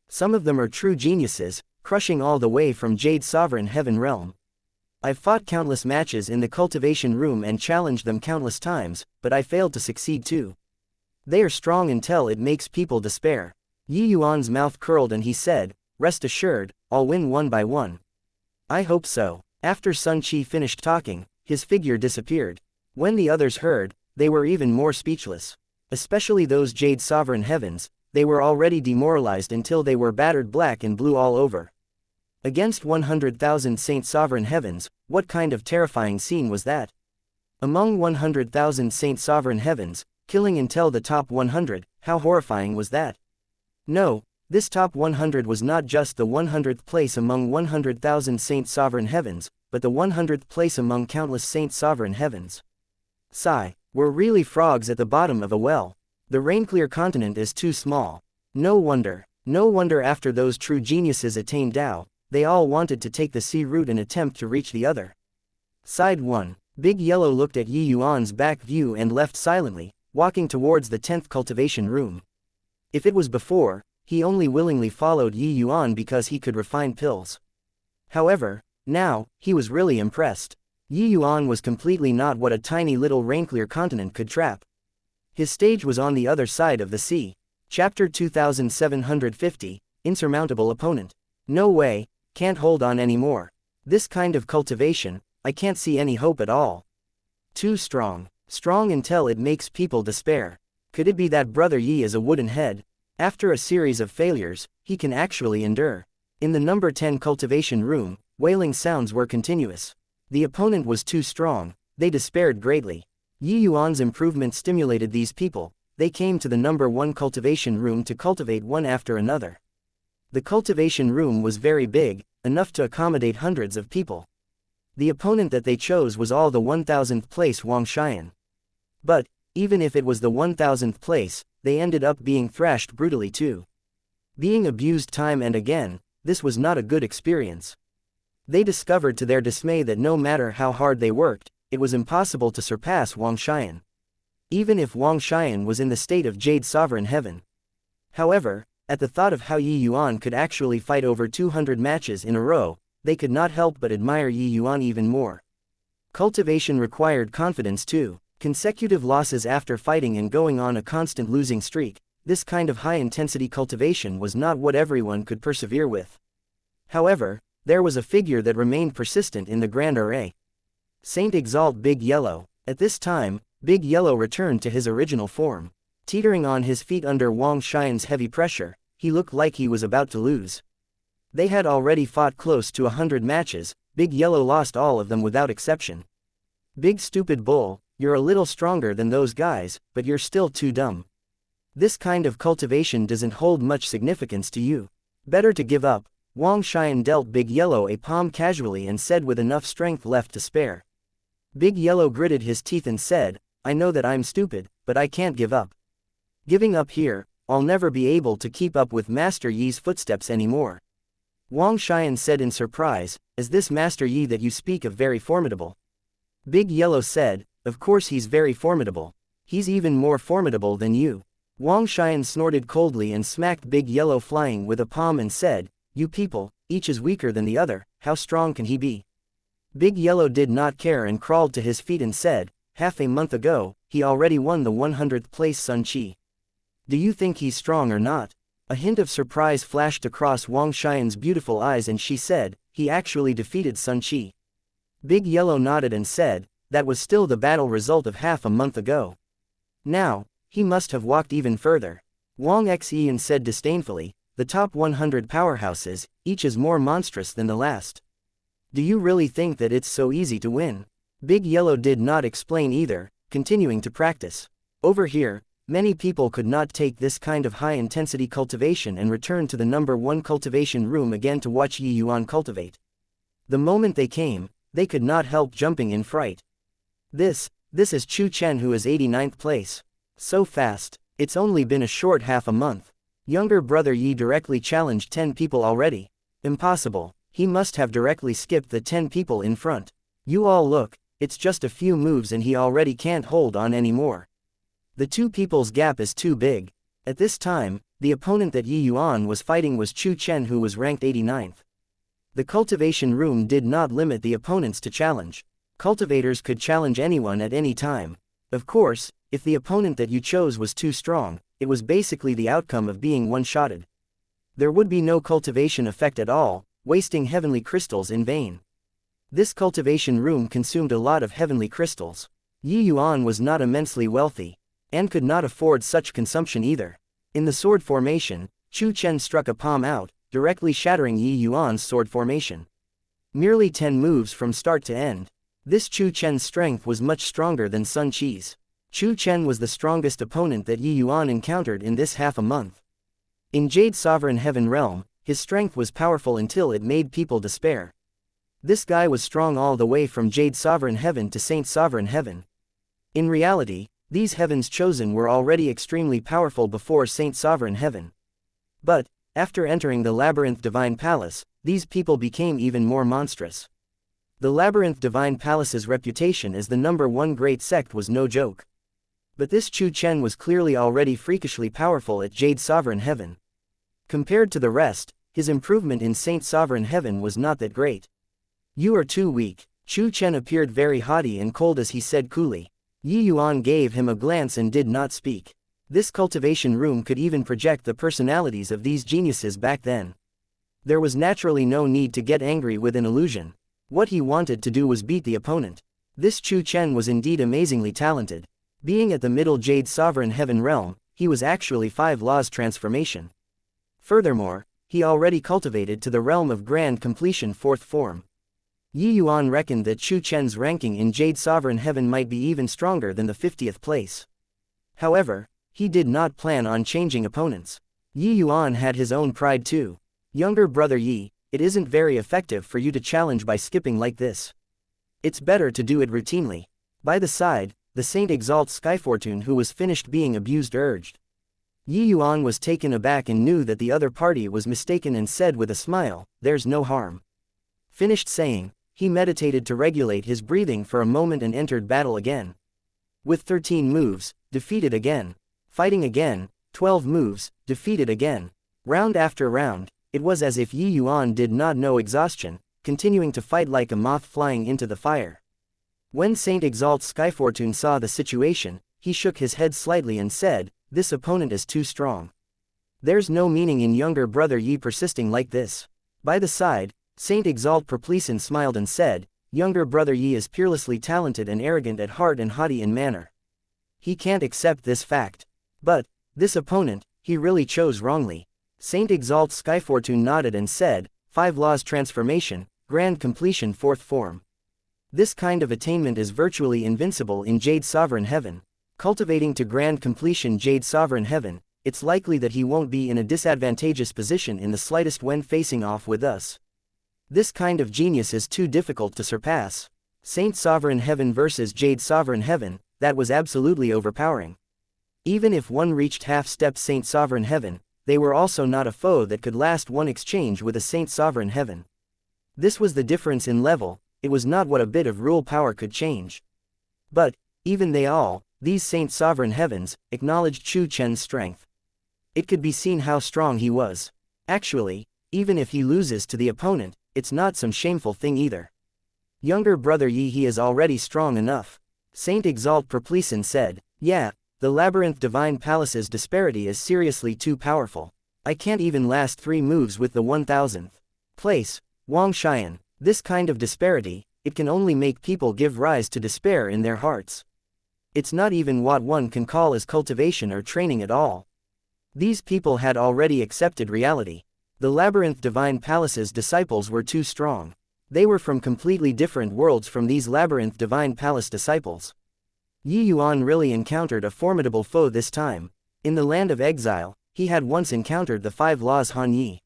Some of them are true geniuses, crushing all the way from Jade Sovereign Heaven realm. I've fought countless matches in the cultivation room and challenged them countless times, but I failed to succeed too. They are strong until it makes people despair." Yi Yuan's mouth curled and he said, "Rest assured, I'll win one by one." "I hope so." After Sun Qi finished talking, his figure disappeared. When the others heard, they were even more speechless. Especially those Jade Sovereign Heavens, they were already demoralized until they were battered black and blue all over. Against 100,000 Saint Sovereign Heavens, what kind of terrifying scene was that? Among 100,000 Saint Sovereign Heavens, killing until the top 100, how horrifying was that? No, this top 100 was not just the 100th place among 100,000 Saint Sovereign Heavens, but the 100th place among countless Saint Sovereign Heavens. Sigh, we're really frogs at the bottom of a well. The rain-clear continent is too small. No wonder after those true geniuses attained Tao, they all wanted to take the sea route and attempt to reach the other. Side 1. Big Yellow looked at Yi Yuan's back view and left silently, walking towards the 10th cultivation room. If it was before, he only willingly followed Yi Yuan because he could refine pills. However, now, he was really impressed. Yi Yuan was completely not what a tiny little rain-clear continent could trap. His stage was on the other side of the sea. Chapter 2750, Insurmountable Opponent. No way, can't hold on anymore. This kind of cultivation, I can't see any hope at all. Too strong. Strong until it makes people despair. Could it be that Brother Yi is a wooden head? After a series of failures, he can actually endure. In the number 10 cultivation room, wailing sounds were continuous. The opponent was too strong, they despaired greatly. Yi Yuan's improvement stimulated these people, they came to the number 1 cultivation room to cultivate one after another. The cultivation room was very big, enough to accommodate hundreds of people. The opponent that they chose was all the 1000th place wuxia. But, even if it was the 1000th place, they ended up being thrashed brutally too. Being abused time and again, this was not a good experience. They discovered to their dismay that no matter how hard they worked, it was impossible to surpass wuxia. Even if wuxia was in the state of Jade Sovereign Heaven. However, at the thought of how Yi Yuan could actually fight over 200 matches in a row, they could not help but admire Yi Yuan even more. Cultivation required confidence too. Consecutive losses after fighting and going on a constant losing streak, this kind of high-intensity cultivation was not what everyone could persevere with. However, there was a figure that remained persistent in the grand array. Saint Exalt Big Yellow. At this time, Big Yellow returned to his original form. Teetering on his feet under wuxia's heavy pressure, he looked like he was about to lose. They had already fought close to 100 matches, Big Yellow lost all of them without exception. Big stupid bull, you're a little stronger than those guys, but you're still too dumb. This kind of cultivation doesn't hold much significance to you. Better to give up. Wuxia dealt Big Yellow a palm casually and said with enough strength left to spare. Big Yellow gritted his teeth and said, "I know that I'm stupid, but I can't give up. Giving up here, I'll never be able to keep up with Master Yi's footsteps anymore." Wuxia said in surprise, "Is this Master Yi that you speak of very formidable?" Big Yellow said, "Of course he's very formidable. He's even more formidable than you." Wuxia snorted coldly and smacked Big Yellow flying with a palm and said, "You people, each is weaker than the other, how strong can he be?" Big Yellow did not care and crawled to his feet and said, "Half a month ago, he already won the 100th place Sun Qi. Do you think he's strong or not?" A hint of surprise flashed across Wuxia's beautiful eyes and she said, "He actually defeated Sun Qi." Big Yellow nodded and said, "That was still the battle result of half a month ago. Now, he must have walked even further." Wuxian said disdainfully, "The top 100 powerhouses, each is more monstrous than the last. Do you really think that it's so easy to win?" Big Yellow did not explain either, continuing to practice. Over here, many people could not take this kind of high-intensity cultivation and return to the number 1 cultivation room again to watch Yi Yuan cultivate. The moment they came, they could not help jumping in fright. This This is Chu Chen, who is 89th place. So fast. It's only been a short half a month. Younger brother Yi directly challenged 10 people already. Impossible. He must have directly skipped the 10 people in front. You all look, it's just a few moves and he already can't hold on anymore. The two people's gap is too big. At this time, the opponent that Yuan was fighting was Chu Chen, who was ranked 89th. The cultivation room did not limit the opponents to challenge. Cultivators could challenge anyone at any time. Of course, if the opponent that you chose was too strong, it was basically the outcome of being one-shotted. There would be no cultivation effect at all, wasting heavenly crystals in vain. This cultivation room consumed a lot of heavenly crystals. Yuan was not immensely wealthy, and could not afford such consumption either. In the sword formation, Chu Chen struck a palm out, directly shattering Yuan's sword formation. Merely 10 moves from start to end. This Chu Chen's strength was much stronger than Sun Qi's. Chu Chen was the strongest opponent that Yuan encountered in this half a month. In Jade Sovereign Heaven realm, his strength was powerful until it made people despair. This guy was strong all the way from Jade Sovereign Heaven to Saint Sovereign Heaven. In reality, these heavens chosen were already extremely powerful before Saint Sovereign Heaven. But, after entering the Labyrinth Divine Palace, these people became even more monstrous. The Labyrinth Divine Palace's reputation as the #1 great sect was no joke. But this Chu Chen was clearly already freakishly powerful at Jade Sovereign Heaven. Compared to the rest, his improvement in Saint Sovereign Heaven was not that great. You are too weak. Chu Chen appeared very haughty and cold as he said coolly. Yuan gave him a glance and did not speak. This cultivation room could even project the personalities of these geniuses back then. There was naturally no need to get angry with an illusion. What he wanted to do was beat the opponent. This Chu Chen was indeed amazingly talented. Being at the middle Jade Sovereign Heaven realm, he was actually 5 laws transformation. Furthermore, he already cultivated to the realm of grand completion 4th form. Yuan reckoned that Chu Chen's ranking in Jade Sovereign Heaven might be even stronger than the 50th place. However, he did not plan on changing opponents. Yuan had his own pride too. Younger brother Yi, it isn't very effective for you to challenge by skipping like this. It's better to do it routinely. By the side, the Saint Exalt Skyfortune, who was finished being abused, urged. Yuan was taken aback and knew that the other party was mistaken and said with a smile, "There's no harm." Finished saying, he meditated to regulate his breathing for a moment and entered battle again. With 13 moves, defeated again. Fighting again, 12 moves, defeated again. Round after round, it was as if Yuan did not know exhaustion, continuing to fight like a moth flying into the fire. When Saint Exalt Skyfortune saw the situation, he shook his head slightly and said, "This opponent is too strong. There's no meaning in younger brother Yi persisting like this." By the side, Saint Exalt Perpleson smiled and said, "Younger brother Yi is peerlessly talented and arrogant at heart and haughty in manner. He can't accept this fact. But, this opponent, he really chose wrongly." Saint Exalt Skyfortune nodded and said, 5 laws transformation, grand completion 4th form. This kind of attainment is virtually invincible in Jade Sovereign Heaven. Cultivating to grand completion Jade Sovereign Heaven, it's likely that he won't be in a disadvantageous position in the slightest when facing off with us. This kind of genius is too difficult to surpass. Saint Sovereign Heaven versus Jade Sovereign Heaven, that was absolutely overpowering. Even if one reached half-step Saint Sovereign Heaven, they were also not a foe that could last one exchange with a Saint Sovereign Heaven. This was the difference in level. It was not what a bit of rule power could change. But, even these Saint Sovereign Heavens, acknowledged Chu Chen's strength. It could be seen how strong he was. Actually, even if he loses to the opponent, it's not some shameful thing either. Younger brother Yi, he is already strong enough. Saint Exalt Perpleson said, "Yeah, the Labyrinth Divine Palace's disparity is seriously too powerful. I can't even last 3 moves with the 1000th place, Wang Xian. This kind of disparity, it can only make people give rise to despair in their hearts. It's not even what one can call as cultivation or training at all." These people had already accepted reality. The Labyrinth Divine Palace's disciples were too strong. They were from completely different worlds from these Labyrinth Divine Palace disciples. Yuan really encountered a formidable foe this time. In the land of exile, he had once encountered the 5 laws Han Yi.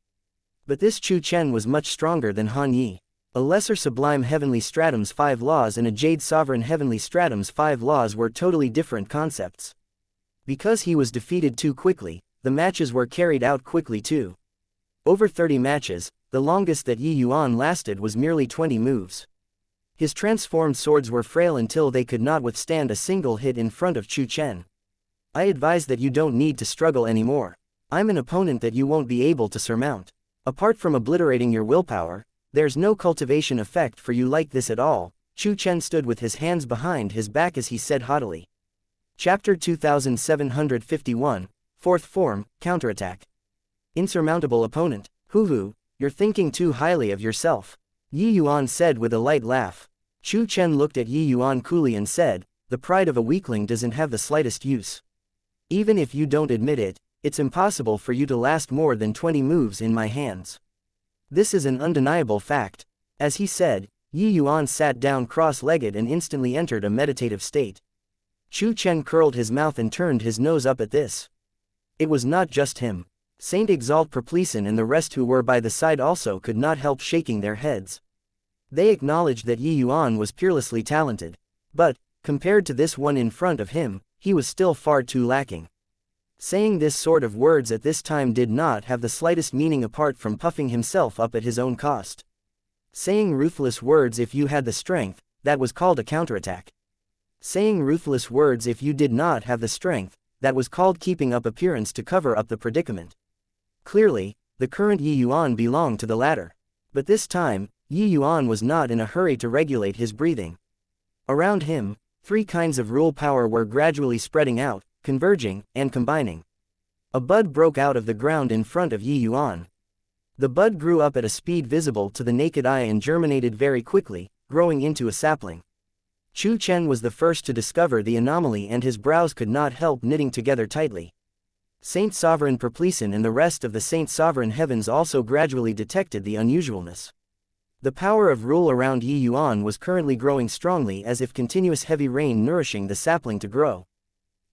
But this Chu Chen was much stronger than Han Yi. A lesser sublime heavenly stratum's 5 laws and a jade sovereign heavenly stratum's 5 laws were totally different concepts. Because he was defeated too quickly, the matches were carried out quickly too. Over 30 matches, the longest that Yuan lasted was merely 20 moves. His transformed swords were frail until they could not withstand a single hit in front of Chu Chen. I advise that you don't need to struggle anymore. I'm an opponent that you won't be able to surmount. Apart from obliterating your willpower, there's no cultivation effect for you like this at all. Chu Chen stood with his hands behind his back as he said haughtily. Chapter 2751, Fourth Form, Counterattack. Insurmountable opponent. Hoo, you're thinking too highly of yourself. Yuan said with a light laugh. Chu Chen looked at Yuan coolly and said, the pride of a weakling doesn't have the slightest use. Even if you don't admit it, it's impossible for you to last more than 20 moves in my hands. This is an undeniable fact. As he said, Yuan sat down cross-legged and instantly entered a meditative state. Chu Chen curled his mouth and turned his nose up at this. It was not just him. Saint Exalt Perpleson and the rest who were by the side also could not help shaking their heads. They acknowledged that Yuan was peerlessly talented. But, compared to this one in front of him, he was still far too lacking. Saying this sort of words at this time did not have the slightest meaning apart from puffing himself up at his own cost. Saying ruthless words if you had the strength, that was called a counterattack. Saying ruthless words if you did not have the strength, that was called keeping up appearance to cover up the predicament. Clearly, the current Yuan belonged to the latter. But this time, Yuan was not in a hurry to regulate his breathing. Around him, 3 kinds of rule power were gradually spreading out, converging, and combining. A bud broke out of the ground in front of Yuan. The bud grew up at a speed visible to the naked eye and germinated very quickly, growing into a sapling. Chu Chen was the first to discover the anomaly and his brows could not help knitting together tightly. Saint Sovereign Perpleson and the rest of the Saint Sovereign Heavens also gradually detected the unusualness. The power of rule around Yuan was currently growing strongly as if continuous heavy rain nourishing the sapling to grow.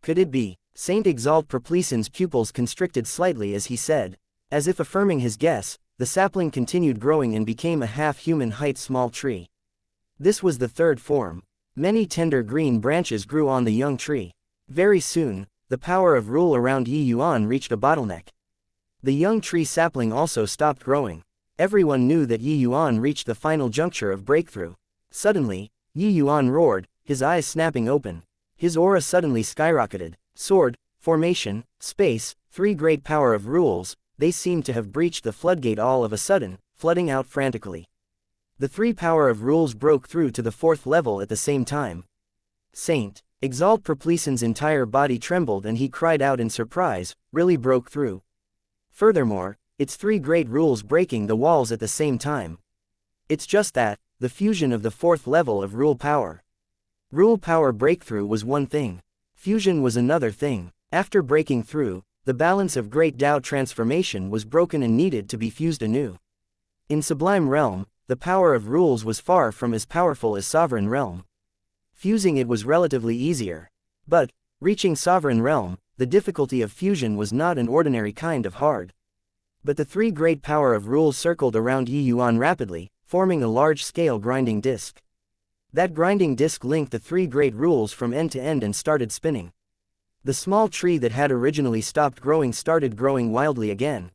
Could it be? Saint Exalt Perpleson's pupils constricted slightly as he said. As if affirming his guess, the sapling continued growing and became a half-human height small tree. This was the 3rd form. Many tender green branches grew on the young tree. Very soon, the power of rule around Yuan reached a bottleneck. The young tree sapling also stopped growing. Everyone knew that Yuan reached the final juncture of breakthrough. Suddenly, Yuan roared, his eyes snapping open. His aura suddenly skyrocketed. Sword, formation, space, 3 great power of rules, they seemed to have breached the floodgate all of a sudden, flooding out frantically. The 3 power of rules broke through to the 4th level at the same time. Saint Exalt Perpleson's entire body trembled and he cried out in surprise, really broke through. Furthermore, it's 3 great rules breaking the walls at the same time. It's just that, the fusion of the 4th level of rule power. Rule power breakthrough was one thing. Fusion was another thing. After breaking through, the balance of great Tao transformation was broken and needed to be fused anew. In Sublime Realm, the power of rules was far from as powerful as Sovereign Realm. Fusing it was relatively easier. But, reaching Sovereign Realm, the difficulty of fusion was not an ordinary kind of hard. But the 3 great power of rules circled around Yuan rapidly, forming a large-scale grinding disc. That grinding disc linked the 3 great rules from end to end and started spinning. The small tree that had originally stopped growing started growing wildly again.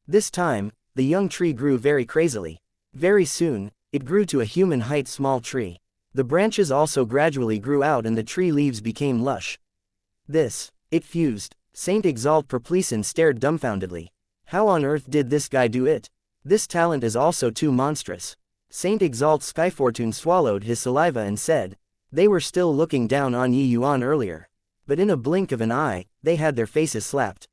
This time, the young tree grew very crazily. Very soon, it grew to a human height small tree. The branches also gradually grew out and the tree leaves became lush. It fused. Saint Exalt Perpleson stared dumbfoundedly. How on earth did this guy do it? This talent is also too monstrous. Saint Exalt Skyfortune swallowed his saliva and said, they were still looking down on Yuan earlier. But in a blink of an eye, they had their faces slapped.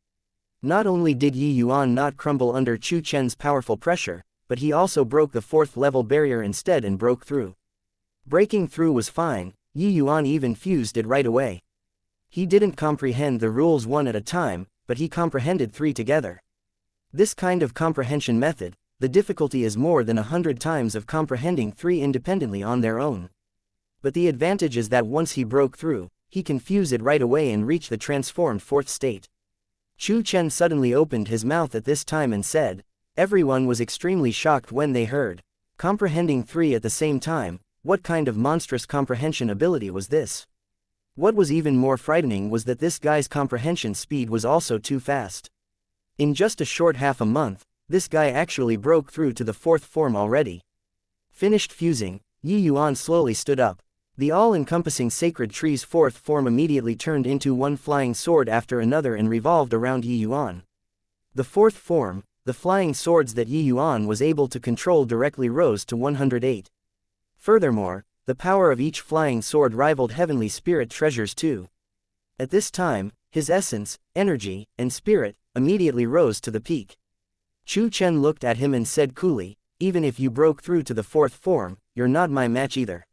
Not only did Yuan not crumble under Chu Chen's powerful pressure, but he also broke the 4th level barrier instead and broke through. Breaking through was fine, Yuan even fused it right away. He didn't comprehend the rules one at a time, but he comprehended 3 together. This kind of comprehension method, the difficulty is more than 100 times of comprehending 3 independently on their own. But the advantage is that once he broke through, he can fuse it right away and reach the transformed 4th state. Chu Chen suddenly opened his mouth at this time and said, everyone was extremely shocked when they heard. Comprehending 3 at the same time, what kind of monstrous comprehension ability was this? What was even more frightening was that this guy's comprehension speed was also too fast. In just a short half a month, this guy actually broke through to the 4th form already. Finished fusing, Yi Yuan slowly stood up. The all-encompassing sacred tree's 4th form immediately turned into one flying sword after another and revolved around Yi Yuan. The 4th form, the flying swords that Yi Yuan was able to control directly rose to 108. Furthermore, the power of each flying sword rivaled heavenly spirit treasures too. At this time, his essence, energy, and spirit immediately rose to the peak. Chu Chen looked at him and said coolly, "Even if you broke through to the 4th form, you're not my match either."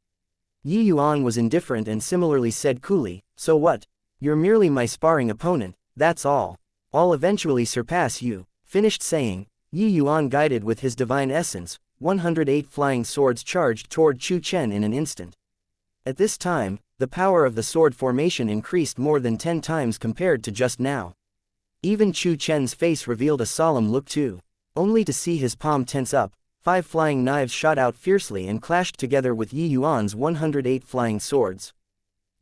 Yi Yuan was indifferent and similarly said coolly, "So what? You're merely my sparring opponent, that's all. I'll eventually surpass you." Finished saying, Yi Yuan guided with his divine essence, 108 flying swords charged toward Chu Chen in an instant. At this time, the power of the sword formation increased more than 10 times compared to just now. Even Chu Chen's face revealed a solemn look too. Only to see his palm tense up, 5 flying knives shot out fiercely and clashed together with Yi Yuan's 108 flying swords.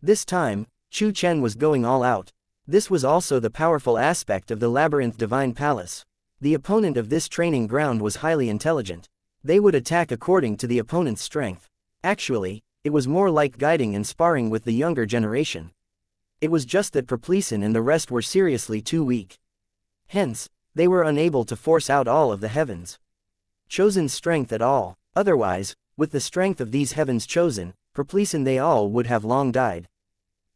This time, Chu Chen was going all out. This was also the powerful aspect of the Labyrinth Divine Palace. The opponent of this training ground was highly intelligent. They would attack according to the opponent's strength. Actually, it was more like guiding and sparring with the younger generation. It was just that Perplesin and the rest were seriously too weak. Hence, they were unable to force out all of the heavens chosen strength at all. Otherwise, with the strength of these heavens chosen, Perplesin they all would have long died.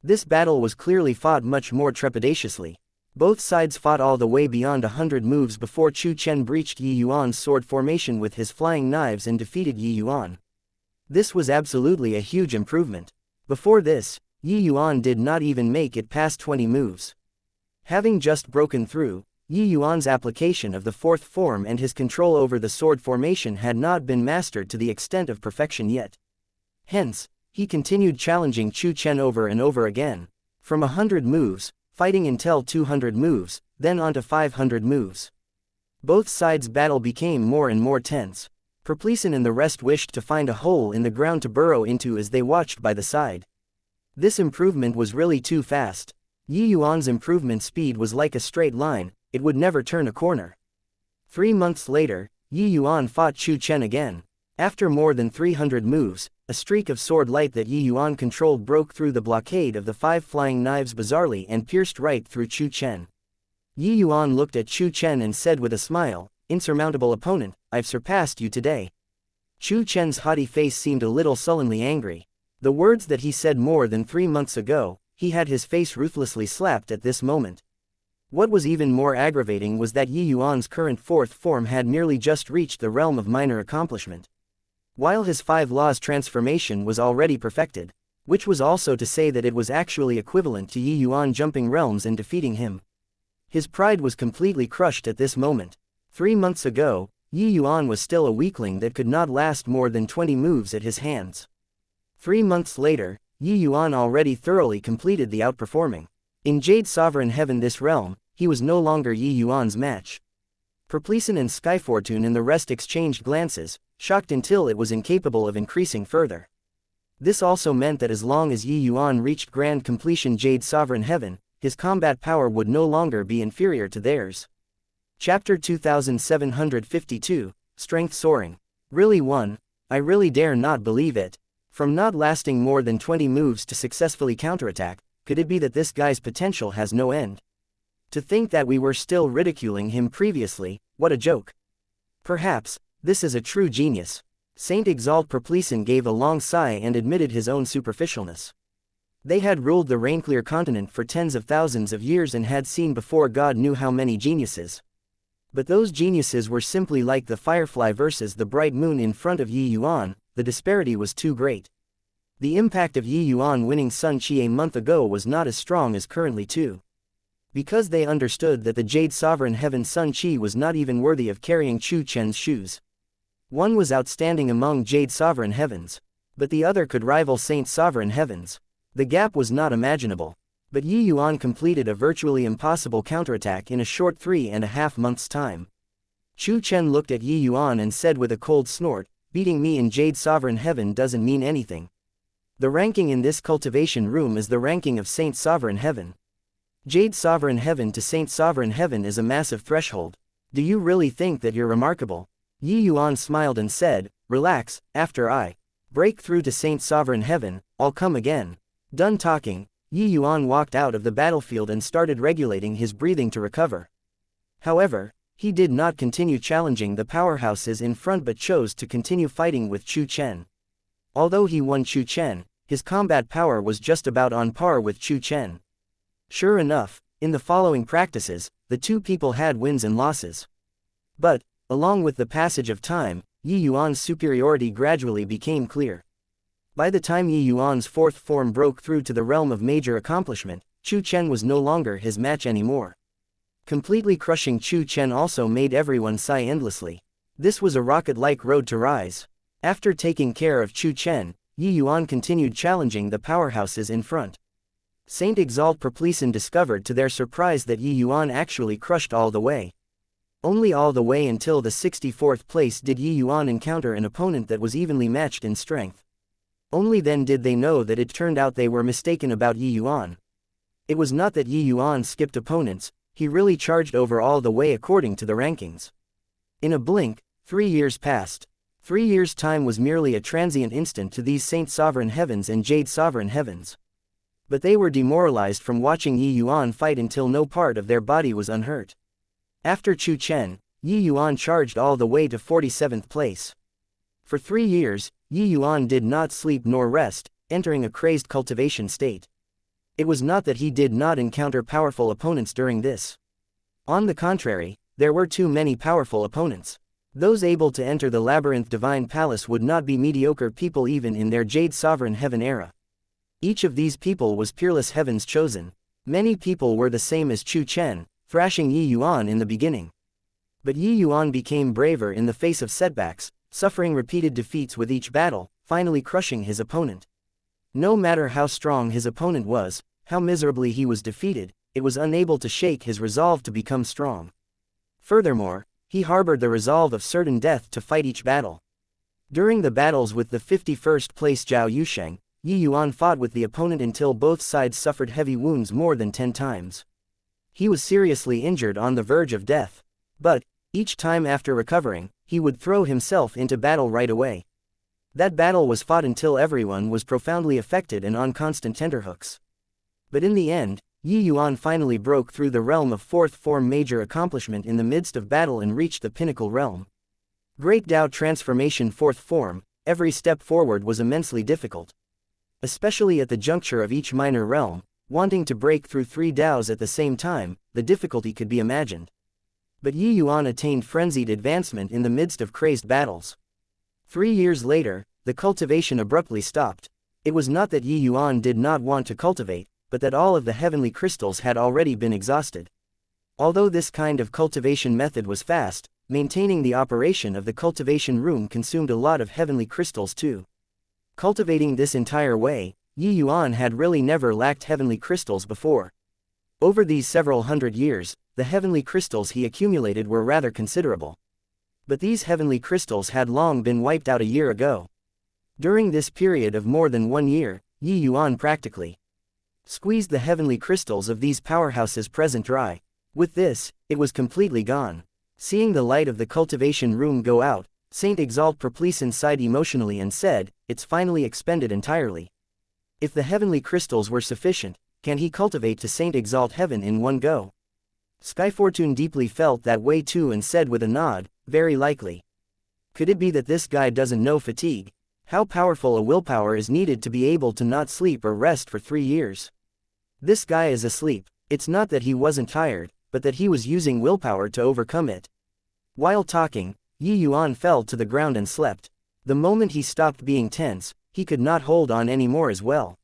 This battle was clearly fought much more trepidatiously. Both sides fought all the way beyond 100 moves before Chu Chen breached Yi Yuan's sword formation with his flying knives and defeated Yi Yuan. This was absolutely a huge improvement. Before this, Yi Yuan did not even make it past 20 moves. Having just broken through, Yi Yuan's application of the 4th form and his control over the sword formation had not been mastered to the extent of perfection yet. Hence, he continued challenging Chu Chen over and over again. From 100 moves, fighting until 200 moves, then on to 500 moves. Both sides' battle became more and more tense. Perplesin and the rest wished to find a hole in the ground to burrow into as they watched by the side. This improvement was really too fast. Yi Yuan's improvement speed was like a straight line, it would never turn a corner. 3 months later, Yi Yuan fought Chu Chen again. After more than 300 moves, a streak of sword light that Yi Yuan controlled broke through the blockade of the 5 flying knives bizarrely and pierced right through Chu Chen. Yi Yuan looked at Chu Chen and said with a smile, "Insurmountable opponent, I've surpassed you today." Chu Chen's haughty face seemed a little sullenly angry. The words that he said more than 3 months ago, he had his face ruthlessly slapped at this moment. What was even more aggravating was that Yi Yuan's current 4th form had merely just reached the realm of minor accomplishment, while his 5 laws transformation was already perfected, which was also to say that it was actually equivalent to Yi Yuan jumping realms and defeating him. His pride was completely crushed at this moment. 3 months ago, Yi Yuan was still a weakling that could not last more than 20 moves at his hands. 3 months later, Yi Yuan already thoroughly completed the outperforming. In Jade Sovereign Heaven, this realm, he was no longer Yi Yuan's match. Perplesin and Skyfortune and the rest exchanged glances, shocked until it was incapable of increasing further. This also meant that as long as Yi Yuan reached grand completion Jade Sovereign Heaven, his combat power would no longer be inferior to theirs. Chapter 2752, Strength Soaring. Really One, I really dare not believe it. From not lasting more than 20 moves to successfully counterattack, could it be that this guy's potential has no end? To think that we were still ridiculing him previously, what a joke. Perhaps, this is a true genius. Saint Exalt Perplesin gave a long sigh and admitted his own superficialness. They had ruled the Rainclear continent for tens of thousands of years and had seen before God knew how many geniuses. But those geniuses were simply like the firefly versus the bright moon in front of Yi Yuan. The disparity was too great. The impact of Yi Yuan winning Sun Qi a month ago was not as strong as currently too. Because they understood that the Jade Sovereign Heaven Sun Qi was not even worthy of carrying Chu Chen's shoes. One was outstanding among Jade Sovereign Heavens, but the other could rival Saint Sovereign Heavens. The gap was not imaginable. But Yi Yuan completed a virtually impossible counterattack in a short 3.5 months' time. Chu Chen looked at Yi Yuan and said with a cold snort, beating me in Jade Sovereign Heaven doesn't mean anything. The ranking in this cultivation room is the ranking of Saint Sovereign Heaven. Jade Sovereign Heaven to Saint Sovereign Heaven is a massive threshold. Do you really think that you're remarkable? Yi Yuan smiled and said, relax, after I break through to Saint Sovereign Heaven, I'll come again. Done talking, Yi Yuan walked out of the battlefield and started regulating his breathing to recover. However, he did not continue challenging the powerhouses in front but chose to continue fighting with Chu Chen. Although he won Chu Chen, his combat power was just about on par with Chu Chen. Sure enough, in the following practices, the two people had wins and losses. But, along with the passage of time, Yi Yuan's superiority gradually became clear. By the time Yi Yuan's fourth form broke through to the realm of major accomplishment, Chu Chen was no longer his match anymore. Completely crushing Chu Chen also made everyone sigh endlessly. This was a rocket-like road to rise. After taking care of Chu Chen, Yi Yuan continued challenging the powerhouses in front. Saint Exalt Perplesin discovered to their surprise that Yi Yuan actually crushed all the way. Only all the way until the 64th place did Yi Yuan encounter an opponent that was evenly matched in strength. Only then did they know that it turned out they were mistaken about Yi Yuan. It was not that Yi Yuan skipped opponents, he really charged over all the way according to the rankings. In a blink, 3 years passed. 3 years' time was merely a transient instant to these Saint Sovereign Heavens and Jade Sovereign Heavens. But they were demoralized from watching Yi Yuan fight until no part of their body was unhurt. After Chu Chen, Yi Yuan charged all the way to 47th place. For 3 years, Yi Yuan did not sleep nor rest, entering a crazed cultivation state. It was not that he did not encounter powerful opponents during this. On the contrary, there were too many powerful opponents. Those able to enter the Labyrinth Divine Palace would not be mediocre people even in their Jade Sovereign Heaven era. Each of these people was peerless heavens chosen. Many people were the same as Chu Chen, thrashing Yi Yuan in the beginning. But Yi Yuan became braver in the face of setbacks, suffering repeated defeats with each battle, finally crushing his opponent. No matter how strong his opponent was, how miserably he was defeated, it was unable to shake his resolve to become strong. Furthermore, he harbored the resolve of certain death to fight each battle. During the battles with the 51st place Zhao Yusheng, Yi Yuan fought with the opponent until both sides suffered heavy wounds more than 10 times. He was seriously injured on the verge of death. But, each time after recovering, he would throw himself into battle right away. That battle was fought until everyone was profoundly affected and on constant tenterhooks. But in the end, Yi Yuan finally broke through the realm of fourth form major accomplishment in the midst of battle and reached the pinnacle realm. Great Dao transformation fourth form, every step forward was immensely difficult. Especially at the juncture of each minor realm, wanting to break through 3 Daos at the same time, the difficulty could be imagined. But Yi Yuan attained frenzied advancement in the midst of crazed battles. 3 years later, the cultivation abruptly stopped. It was not that Yi Yuan did not want to cultivate, but that all of the heavenly crystals had already been exhausted. Although this kind of cultivation method was fast, maintaining the operation of the cultivation room consumed a lot of heavenly crystals too. Cultivating this entire way, Yi Yuan had really never lacked heavenly crystals before. Over these several hundred years, the heavenly crystals he accumulated were rather considerable. But these heavenly crystals had long been wiped out a year ago. During this period of more than 1 year, Yi Yuan practically squeezed the heavenly crystals of these powerhouses present dry. With this, it was completely gone. Seeing the light of the cultivation room go out, Saint Exalt Perplesin sighed emotionally and said, "It's finally expended entirely." If the heavenly crystals were sufficient, can he cultivate to Saint Exalt Heaven in one go? Skyfortune deeply felt that way too and said with a nod, "Very likely." Could it be that this guy doesn't know fatigue? How powerful a willpower is needed to be able to not sleep or rest for 3 years? This guy is asleep. It's not that he wasn't tired, but that he was using willpower to overcome it. While talking, Yi Yuan fell to the ground and slept. The moment he stopped being tense, he could not hold on anymore as well.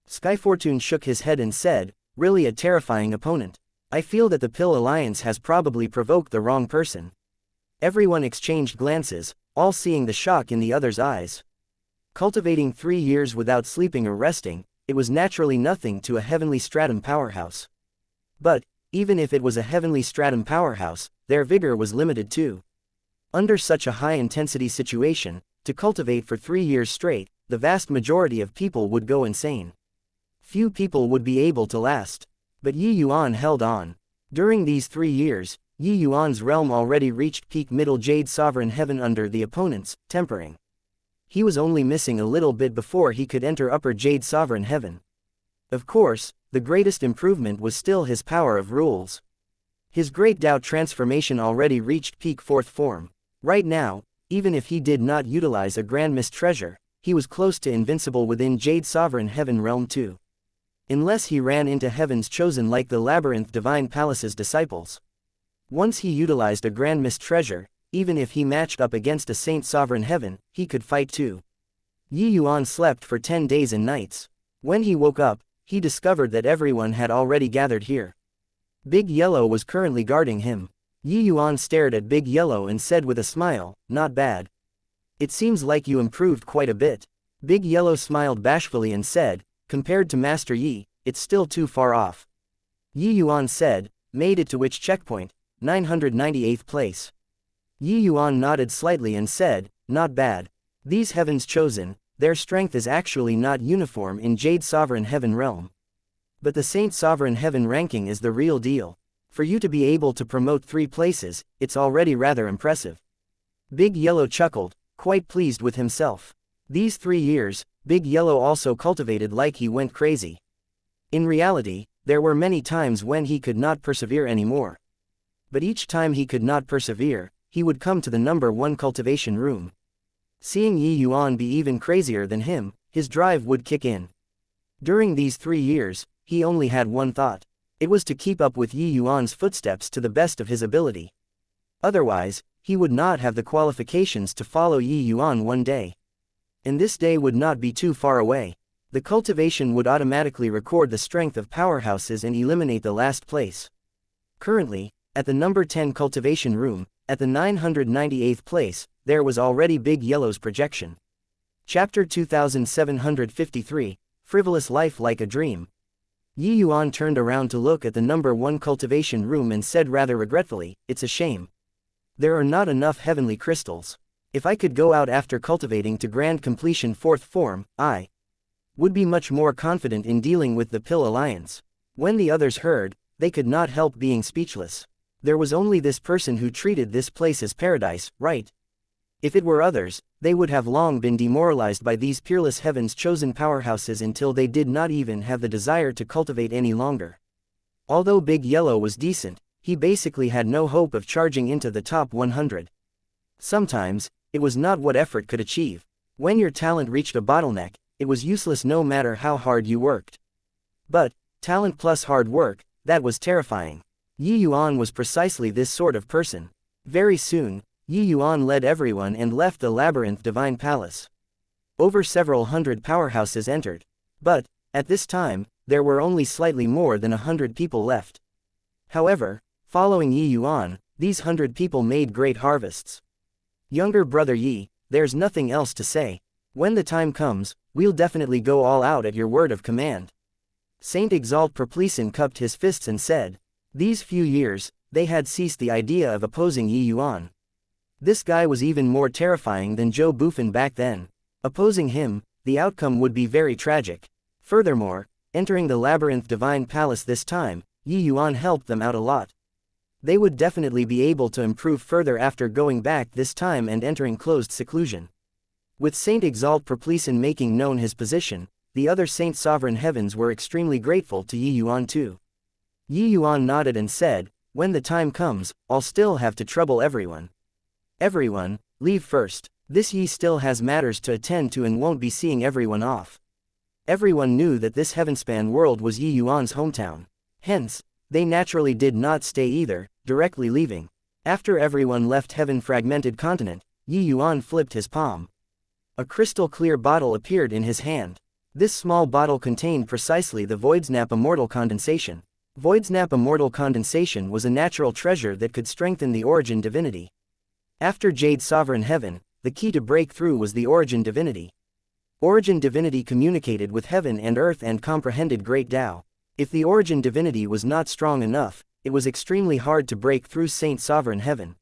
Skyfortune shook his head and said, "Really a terrifying opponent. I feel that the Pill Alliance has probably provoked the wrong person." Everyone exchanged glances, all seeing the shock in the other's eyes. Cultivating 3 years without sleeping or resting, it was naturally nothing to a heavenly stratum powerhouse. But, even if it was a heavenly stratum powerhouse, their vigor was limited too. Under such a high-intensity situation, To cultivate for 3 years straight, the vast majority of people would go insane. Few people would be able to last. But Yi Yuan held on. During these 3 years, Yi Yuan's realm already reached peak middle Jade Sovereign Heaven under the opponent's tempering. He was only missing a little bit before he could enter upper Jade Sovereign Heaven. Of course, the greatest improvement was still his power of rules. His great Dao transformation already reached peak 4th form. Right now, even if he did not utilize a Grand Mist treasure, he was close to invincible within Jade Sovereign Heaven realm too. Unless he ran into Heaven's Chosen like the Labyrinth Divine Palace's disciples. Once he utilized a Grand Mist treasure, even if he matched up against a Saint Sovereign Heaven, he could fight too. Yi Yuan slept for 10 days and nights. When he woke up, he discovered that everyone had already gathered here. Big Yellow was currently guarding him. Yi Yuan stared at Big Yellow and said with a smile, "Not bad. It seems like you improved quite a bit." Big Yellow smiled bashfully and said, "Compared to Master Yi, it's still too far off." Yi Yuan said, "Made it to which checkpoint?" 998th place. Yi Yuan nodded slightly and said, "Not bad. These Heavens Chosen, their strength is actually not uniform in Jade Sovereign Heaven realm. But the Saint Sovereign Heaven ranking is the real deal. For you to be able to promote 3 places, it's already rather impressive." Big Yellow chuckled, quite pleased with himself. These 3 years, Big Yellow also cultivated like he went crazy. In reality, there were many times when he could not persevere anymore. But each time he could not persevere, he would come to the number 1 cultivation room. Seeing Yi Yuan be even crazier than him, his drive would kick in. During these 3 years, he only had one thought. It was to keep up with Yi Yuan's footsteps to the best of his ability. Otherwise, he would not have the qualifications to follow Yi Yuan one day. And this day would not be too far away. The cultivation would automatically record the strength of powerhouses and eliminate the last place. Currently, at the number 10 cultivation room, at the 998th place, there was already Big Yellow's projection. Chapter 2753, Frivolous Life Like a Dream. Yi Yuan turned around to look at the number 1 cultivation room and said rather regretfully, "It's a shame. There are not enough heavenly crystals. If I could go out after cultivating to grand completion 4th form, I would be much more confident in dealing with the Pill Alliance." When the others heard, they could not help being speechless. There was only this person who treated this place as paradise, right? If it were others, they would have long been demoralized by these peerless Heavens Chosen powerhouses until they did not even have the desire to cultivate any longer. Although Big Yellow was decent, he basically had no hope of charging into the top 100. Sometimes, it was not what effort could achieve. When your talent reached a bottleneck, it was useless no matter how hard you worked. But, talent plus hard work, that was terrifying. Yi Yuan was precisely this sort of person. Very soon, Yi Yuan led everyone and left the Labyrinth Divine Palace. Over several hundred powerhouses entered. But, at this time, there were only slightly more than 100 people left. However, following Yi Yuan, these 100 people made great harvests. Younger brother Yi, there's nothing else to say. When the time comes, we'll definitely go all out at your word of command. Saint Exalt Perplesin cupped his fists and said. These few years, they had ceased the idea of opposing Yi Yuan. This guy was even more terrifying than Joe Buffon back then. Opposing him, the outcome would be very tragic. Furthermore, entering the Labyrinth Divine Palace this time, Yi Yuan helped them out a lot. They would definitely be able to improve further after going back this time and entering closed seclusion. With Saint Exalt Perplesin making known his position, the other Saint Sovereign Heavens were extremely grateful to Yi Yuan too. Yi Yuan nodded and said, "When the time comes, I'll still have to trouble everyone. Everyone, leave first. This Yi still has matters to attend to and won't be seeing everyone off." Everyone knew that this Heavenspan world was Yi Yuan's hometown. Hence, they naturally did not stay either, directly leaving. After everyone left Heaven Fragmented Continent, Yi Yuan flipped his palm. A crystal clear bottle appeared in his hand. This small bottle contained precisely the Voidsnap Immortal Condensation. Voidsnap Immortal Condensation was a natural treasure that could strengthen the Origin Divinity. After Jade Sovereign Heaven, the key to breakthrough was the Origin Divinity. Origin Divinity communicated with Heaven and Earth and comprehended Great Tao. If the Origin Divinity was not strong enough, it was extremely hard to break through Saint Sovereign Heaven.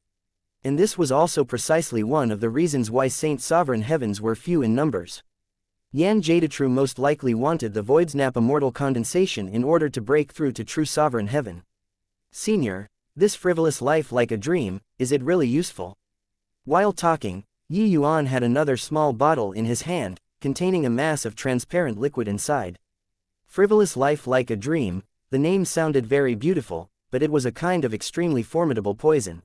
And this was also precisely one of the reasons why Saint Sovereign Heavens were few in numbers. Yan Jadetru most likely wanted the void's nap immortal condensation in order to break through to true Sovereign Heaven. Senior, this frivolous life like a dream, is it really useful? While talking, Yi Yuan had another small bottle in his hand, containing a mass of transparent liquid inside. Frivolous life like a dream, the name sounded very beautiful, but it was a kind of extremely formidable poison.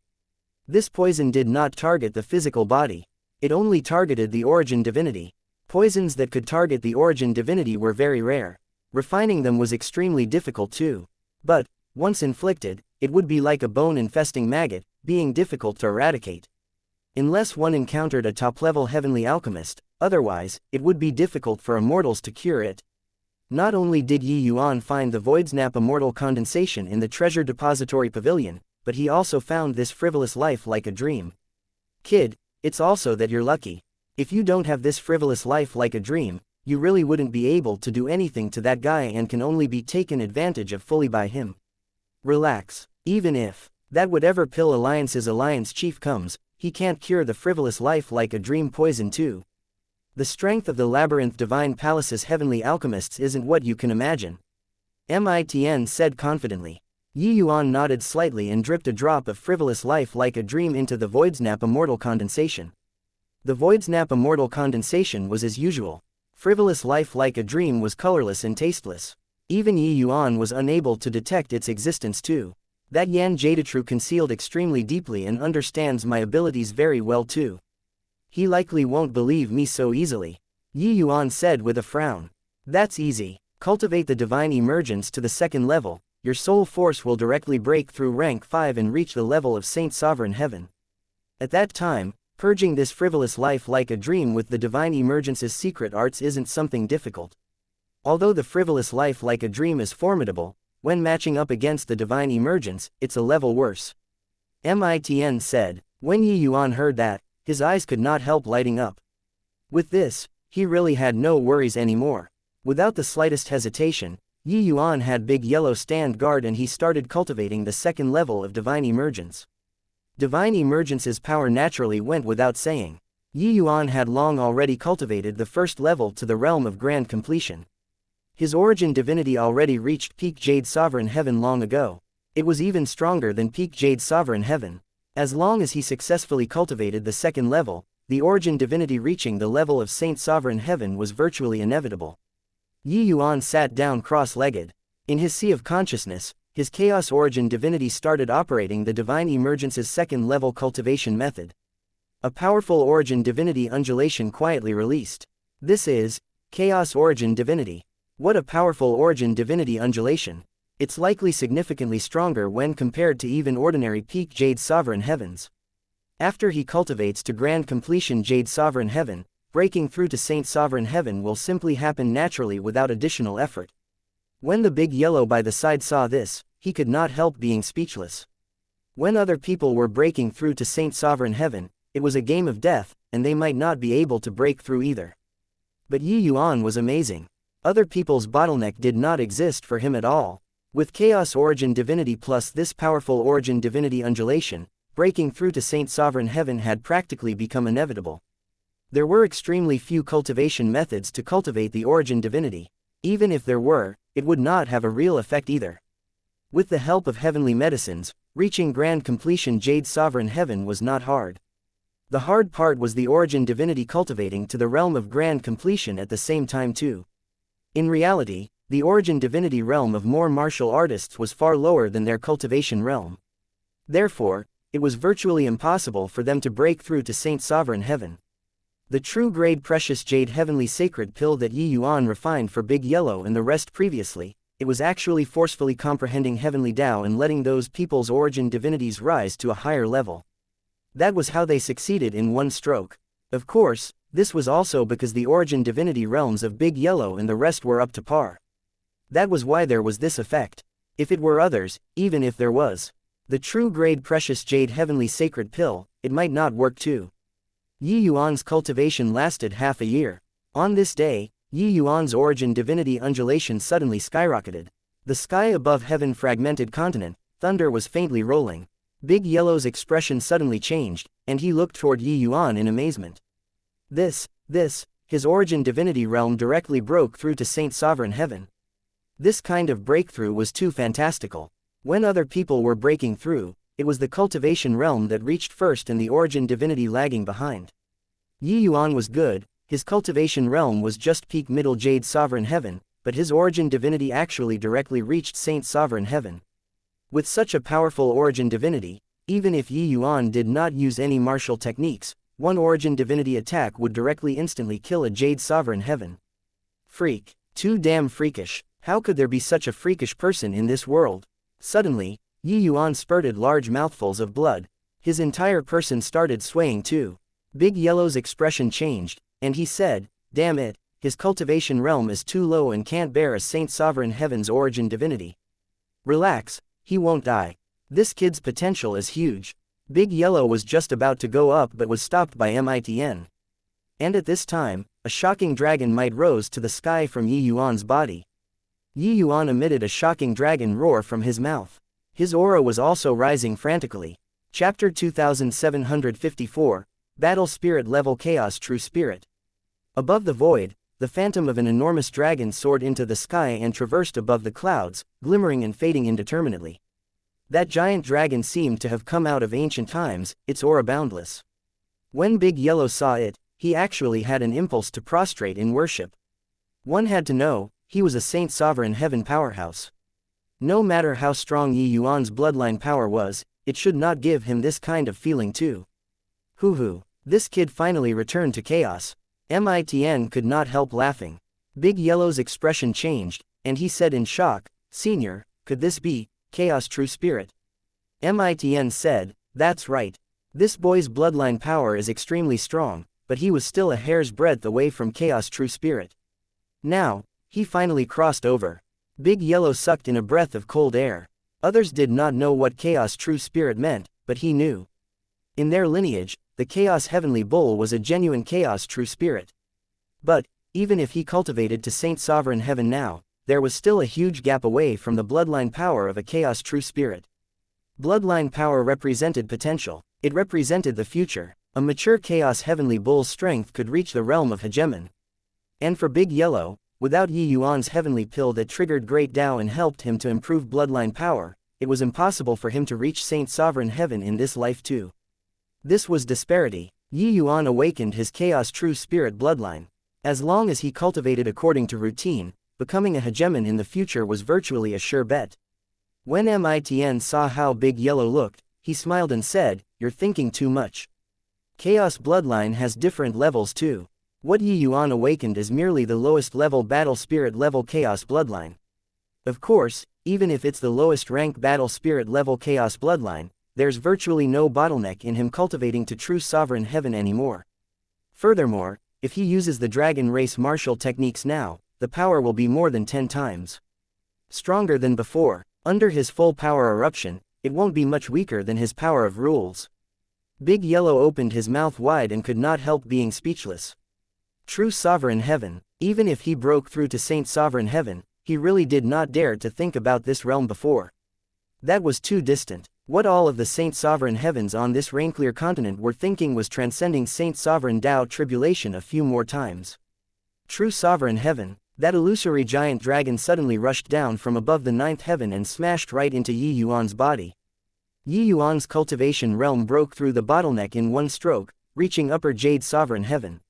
This poison did not target the physical body. It only targeted the origin divinity. Poisons that could target the origin divinity were very rare. Refining them was extremely difficult too. But, once inflicted, it would be like a bone-infesting maggot, being difficult to eradicate. Unless one encountered a top-level heavenly alchemist, otherwise, it would be difficult for immortals to cure it. Not only did Yi Yuan find the void's nap immortal condensation in the treasure depository pavilion, but he also found this frivolous life like a dream. Kid, it's also that you're lucky. If you don't have this frivolous life like a dream, you really wouldn't be able to do anything to that guy and can only be taken advantage of fully by him. Relax. Even if that whatever pill alliance's alliance chief comes, he can't cure the frivolous life like a dream poison too. The strength of the Labyrinth Divine Palace's heavenly alchemists isn't what you can imagine. Mitn said confidently. Yi Yuan nodded slightly and dripped a drop of frivolous life like a dream into the void's nap immortal condensation. The void's nap immortal condensation was as usual. Frivolous life like a dream was colorless and tasteless. Even Yi Yuan was unable to detect its existence too. That Yan Jadetru concealed extremely deeply and understands my abilities very well too. He likely won't believe me so easily. Yi Yuan said with a frown. That's easy. Cultivate the divine emergence to the second level. Your soul force will directly break through rank 5 and reach the level of Saint Sovereign Heaven. At that time, purging this frivolous life like a dream with the divine emergence's secret arts isn't something difficult. Although the frivolous life like a dream is formidable, when matching up against the divine emergence, it's a level worse. Mitn said. When Yi Yuan heard that, his eyes could not help lighting up. With this, he really had no worries anymore. Without the slightest hesitation, Yi Yuan had big yellow stand guard and he started cultivating the second level of divine emergence. Divine emergence's power naturally went without saying. Yi Yuan had long already cultivated the first level to the realm of grand completion. His origin divinity already reached peak Jade Sovereign Heaven long ago. It was even stronger than peak Jade Sovereign Heaven. As long as he successfully cultivated the second level, the origin divinity reaching the level of Saint Sovereign Heaven was virtually inevitable. Yi Yuan sat down cross-legged. In his sea of consciousness, his chaos origin divinity started operating the divine emergence's second-level cultivation method. A powerful origin divinity undulation quietly released. This is chaos origin divinity. What a powerful origin divinity undulation. It's likely significantly stronger when compared to even ordinary peak Jade Sovereign Heavens. After he cultivates to grand completion Jade Sovereign Heaven, breaking through to Saint Sovereign Heaven will simply happen naturally without additional effort. When the big yellow by the side saw this, he could not help being speechless. When other people were breaking through to Saint Sovereign Heaven, it was a game of death, and they might not be able to break through either. But Yi Yuan was amazing. Other people's bottleneck did not exist for him at all. With Chaos Origin Divinity plus this powerful Origin Divinity undulation, breaking through to Saint Sovereign Heaven had practically become inevitable. There were extremely few cultivation methods to cultivate the Origin Divinity. Even if there were, it would not have a real effect either. With the help of heavenly medicines, reaching grand completion Jade Sovereign Heaven was not hard. The hard part was the Origin Divinity cultivating to the realm of grand completion at the same time too. In reality, the Origin Divinity realm of more martial artists was far lower than their cultivation realm. Therefore, it was virtually impossible for them to break through to Saint Sovereign Heaven. The true grade precious jade heavenly sacred pill that Yi Yuan refined for Big Yellow and the rest previously, it was actually forcefully comprehending heavenly Tao and letting those people's origin divinities rise to a higher level. That was how they succeeded in one stroke. Of course, this was also because the origin divinity realms of Big Yellow and the rest were up to par. That was why there was this effect. If it were others, even if there was the true grade precious jade heavenly sacred pill, it might not work too. Yi Yuan's cultivation lasted half a year. On this day, Yi Yuan's origin divinity undulation suddenly skyrocketed. The sky above heaven fragmented continent, thunder was faintly rolling. Big Yellow's expression suddenly changed, and he looked toward Yi Yuan in amazement. His origin divinity realm directly broke through to Saint Sovereign Heaven. This kind of breakthrough was too fantastical. When other people were breaking through, it was the cultivation realm that reached first and the origin divinity lagging behind. Yi Yuan was good, his cultivation realm was just peak middle Jade Sovereign Heaven, but his origin divinity actually directly reached Saint Sovereign Heaven. With such a powerful origin divinity, even if Yi Yuan did not use any martial techniques, one origin divinity attack would directly instantly kill a Jade Sovereign Heaven. Freak. Too damn freakish. How could there be such a freakish person in this world? Suddenly, Yi Yuan spurted large mouthfuls of blood. His entire person started swaying too. Big Yellow's expression changed, and he said, "Damn it, his cultivation realm is too low and can't bear a Saint Sovereign Heaven's origin divinity. Relax, he won't die. This kid's potential is huge." Big Yellow was just about to go up but was stopped by Mitn. And at this time, a shocking dragon might rose to the sky from Yi Yuan's body. Yi Yuan emitted a shocking dragon roar from his mouth. His aura was also rising frantically. Chapter 2754, Battle Spirit Level Chaos True Spirit. Above the void, the phantom of an enormous dragon soared into the sky and traversed above the clouds, glimmering and fading indeterminately. That giant dragon seemed to have come out of ancient times, its aura boundless. When Big Yellow saw it, he actually had an impulse to prostrate in worship. One had to know, he was a Saint Sovereign Heaven powerhouse. No matter how strong Yi Yuan's bloodline power was, it should not give him this kind of feeling too. Hoo-hoo, this kid finally returned to chaos. Mitn could not help laughing. Big Yellow's expression changed, and he said in shock, "Senior, could this be Chaos True Spirit?" Mitn said, "That's right. This boy's bloodline power is extremely strong, but he was still a hair's breadth away from Chaos True Spirit. Now, he finally crossed over." Big Yellow sucked in a breath of cold air. Others did not know what Chaos True Spirit meant, but he knew. In their lineage, the Chaos Heavenly Bull was a genuine Chaos True Spirit. But, even if he cultivated to Saint Sovereign Heaven now, there was still a huge gap away from the bloodline power of a Chaos True Spirit. Bloodline power represented potential. It represented the future. A mature Chaos Heavenly Bull's strength could reach the realm of Hegemon. And for Big Yellow, without Yi Yuan's heavenly pill that triggered Great Tao and helped him to improve bloodline power, it was impossible for him to reach Saint Sovereign Heaven in this life too. This was disparity. Yi Yuan awakened his Chaos True Spirit bloodline. As long as he cultivated according to routine, becoming a hegemon in the future was virtually a sure bet. When Mitn saw how Big Yellow looked, he smiled and said, "You're thinking too much. Chaos bloodline has different levels too. What Yi Yuan awakened is merely the lowest level battle spirit level chaos bloodline. Of course, even if it's the lowest rank battle spirit level chaos bloodline, there's virtually no bottleneck in him cultivating to true sovereign heaven anymore. Furthermore, if he uses the dragon race martial techniques now, the power will be more than 10 times stronger than before. Under his full power eruption, it won't be much weaker than his power of rules." Big Yellow opened his mouth wide and could not help being speechless. True Sovereign Heaven. Even if he broke through to Saint Sovereign Heaven, he really did not dare to think about this realm before. That was too distant. What all of the Saint Sovereign Heavens on this rain-clear continent were thinking was transcending Saint Sovereign Tao tribulation a few more times. True Sovereign Heaven. That illusory giant dragon suddenly rushed down from above the 9th heaven and smashed right into Yi Yuan's body. Yi Yuan's cultivation realm broke through the bottleneck in one stroke, reaching Upper Jade Sovereign Heaven.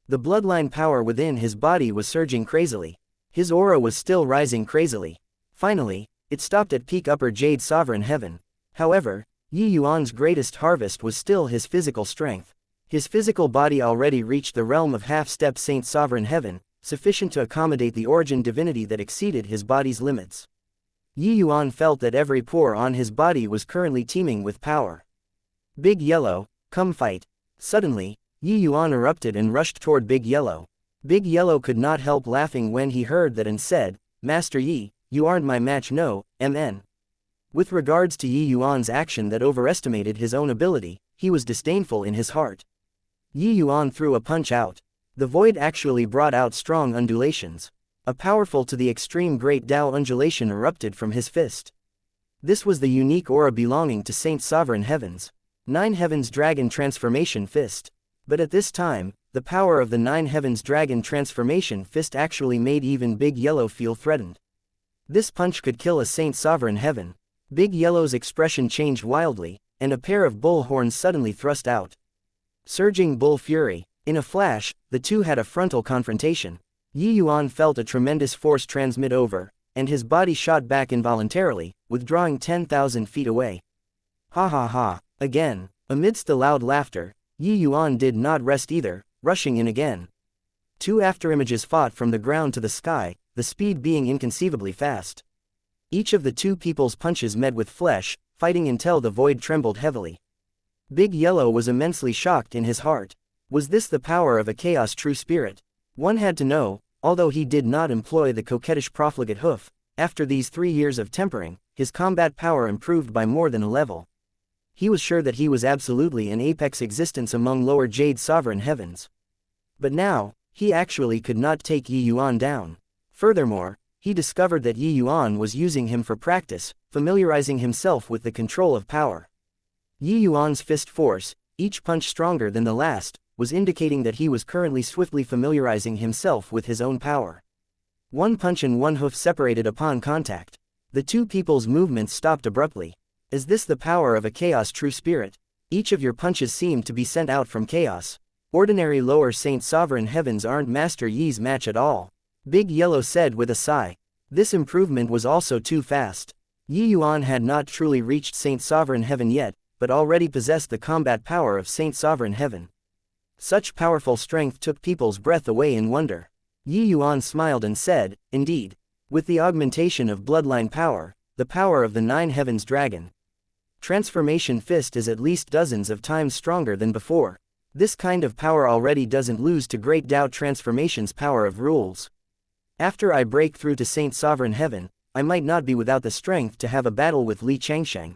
The bloodline power within his body was surging crazily. His aura was still rising crazily. Finally, it stopped at peak Upper Jade Sovereign Heaven. However, Yi Yuan's greatest harvest was still his physical strength. His physical body already reached the realm of half-step Saint Sovereign Heaven, sufficient to accommodate the origin divinity that exceeded his body's limits. Yi Yuan felt that every pore on his body was currently teeming with power. "Big Yellow, come fight." Suddenly, Yi Yuan erupted and rushed toward Big Yellow. Big Yellow could not help laughing when he heard that and said, "Master Yi, you aren't my match, no, MN." With regards to Yi Yuan's action that overestimated his own ability, he was disdainful in his heart. Yi Yuan threw a punch out. The void actually brought out strong undulations. A powerful to the extreme Great Tao undulation erupted from his fist. This was the unique aura belonging to Saint Sovereign Heavens. 9 Heavens Dragon Transformation Fist. But at this time, the power of the 9 Heavens Dragon Transformation Fist actually made even Big Yellow feel threatened. This punch could kill a Saint Sovereign Heaven. Big Yellow's expression changed wildly, and a pair of bull horns suddenly thrust out. Surging bull fury. In a flash, the two had a frontal confrontation. Yuan felt a tremendous force transmit over, and his body shot back involuntarily, withdrawing 10,000 feet away. Ha ha ha, again. Amidst the loud laughter, Yuan did not rest either, rushing in again. 2 afterimages fought from the ground to the sky, the speed being inconceivably fast. Each of the two people's punches met with flesh, fighting until the void trembled heavily. Big Yellow was immensely shocked in his heart. Was this the power of a chaos true spirit? One had to know, although he did not employ the coquettish profligate hoof, after these 3 years of tempering, his combat power improved by more than a level. He was sure that he was absolutely an apex existence among lower Jade Sovereign Heavens. But now, he actually could not take Yuan down. Furthermore, he discovered that Yuan was using him for practice, familiarizing himself with the control of power. Yuan's fist force, each punch stronger than the last, was indicating that he was currently swiftly familiarizing himself with his own power. 1 punch and 1 hoof separated upon contact. The two people's movements stopped abruptly. Is this the power of a chaos true spirit? Each of your punches seemed to be sent out from chaos. Ordinary lower Saint Sovereign Heavens aren't Master Yi's match at all. Big Yellow said with a sigh. This improvement was also too fast. Yuan had not truly reached Saint Sovereign Heaven yet, but already possessed the combat power of Saint Sovereign Heaven. Such powerful strength took people's breath away in wonder. Yuan smiled and said, indeed. With the augmentation of bloodline power, the power of the 9 Heavens Dragon Transformation Fist is at least dozens of times stronger than before. This kind of power already doesn't lose to Great Tao Transformation's power of rules. After I break through to Saint Sovereign Heaven, I might not be without the strength to have a battle with Li Changsheng.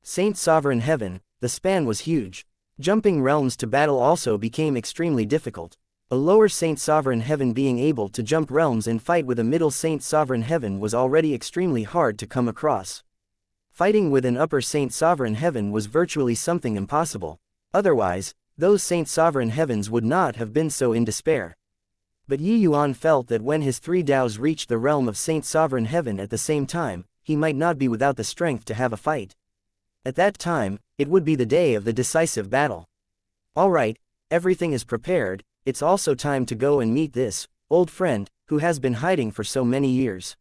Saint Sovereign Heaven, the span was huge. Jumping realms to battle also became extremely difficult. A lower Saint Sovereign Heaven being able to jump realms and fight with a middle Saint Sovereign Heaven was already extremely hard to come across. Fighting with an upper Saint Sovereign Heaven was virtually something impossible. Otherwise, those Saint Sovereign Heavens would not have been so in despair. But Yuan felt that when his 3 Daos reached the realm of Saint Sovereign Heaven at the same time, he might not be without the strength to have a fight. At that time, it would be the day of the decisive battle. Alright, everything is prepared, it's also time to go and meet this old friend, who has been hiding for so many years.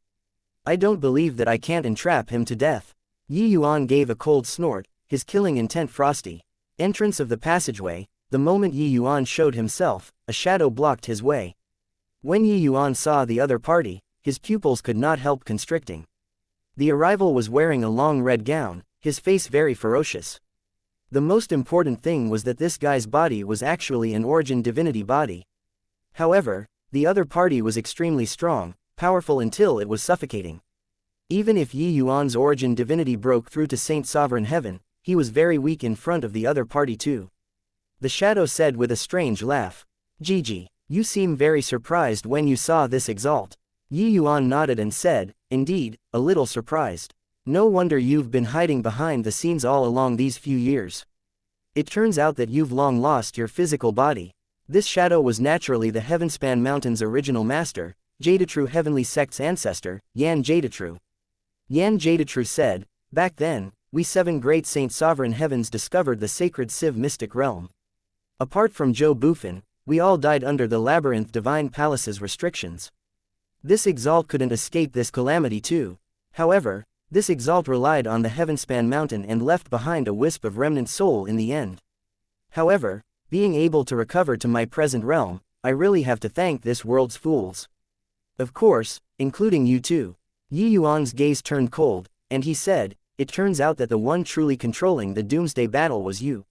I don't believe that I can't entrap him to death. Yuan gave a cold snort, his killing intent frosty. Entrance of the passageway, the moment Yuan showed himself, a shadow blocked his way. When Yuan saw the other party, his pupils could not help constricting. The arrival was wearing a long red gown, his face very ferocious. The most important thing was that this guy's body was actually an origin divinity body. However, the other party was extremely strong, powerful until it was suffocating. Even if Yuan's origin divinity broke through to Saint Sovereign Heaven, he was very weak in front of the other party too. The shadow said with a strange laugh. Gigi, you seem very surprised when you saw this exalt. Yuan nodded and said, indeed, a little surprised. No wonder you've been hiding behind the scenes all along these few years. It turns out that you've long lost your physical body. This shadow was naturally the Heavenspan Mountain's original master, Jadetrue Heavenly Sect's ancestor, Yan Jadetrue. Yan Jadetrue said, back then, we 7 great Saint Sovereign Heavens discovered the sacred Civ mystic realm. Apart from Zhou Bufan, we all died under the Labyrinth Divine Palace's restrictions. This exalt couldn't escape this calamity too. However, this exalt relied on the Heavenspan Mountain and left behind a wisp of remnant soul in the end. However, being able to recover to my present realm, I really have to thank this world's fools. Of course, including you too. Yuan's gaze turned cold, and he said, it turns out that the one truly controlling the Doomsday battle was you.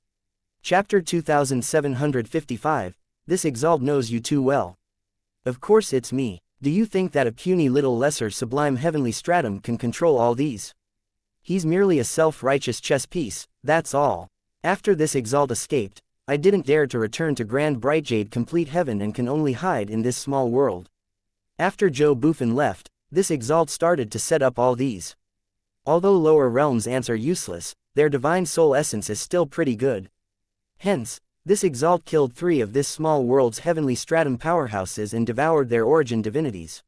Chapter 2755, this exalt knows you too well. Of course it's me. Do you think that a puny little lesser sublime heavenly stratum can control all these? He's merely a self-righteous chess piece, that's all. After this exalt escaped, I didn't dare to return to Grand Brightjade Complete Heaven and can only hide in this small world. After Zhou Bufan left, this exalt started to set up all these. Although lower realms ants are useless, their divine soul essence is still pretty good. Hence, this exalt killed 3 of this small world's heavenly stratum powerhouses and devoured their origin divinities.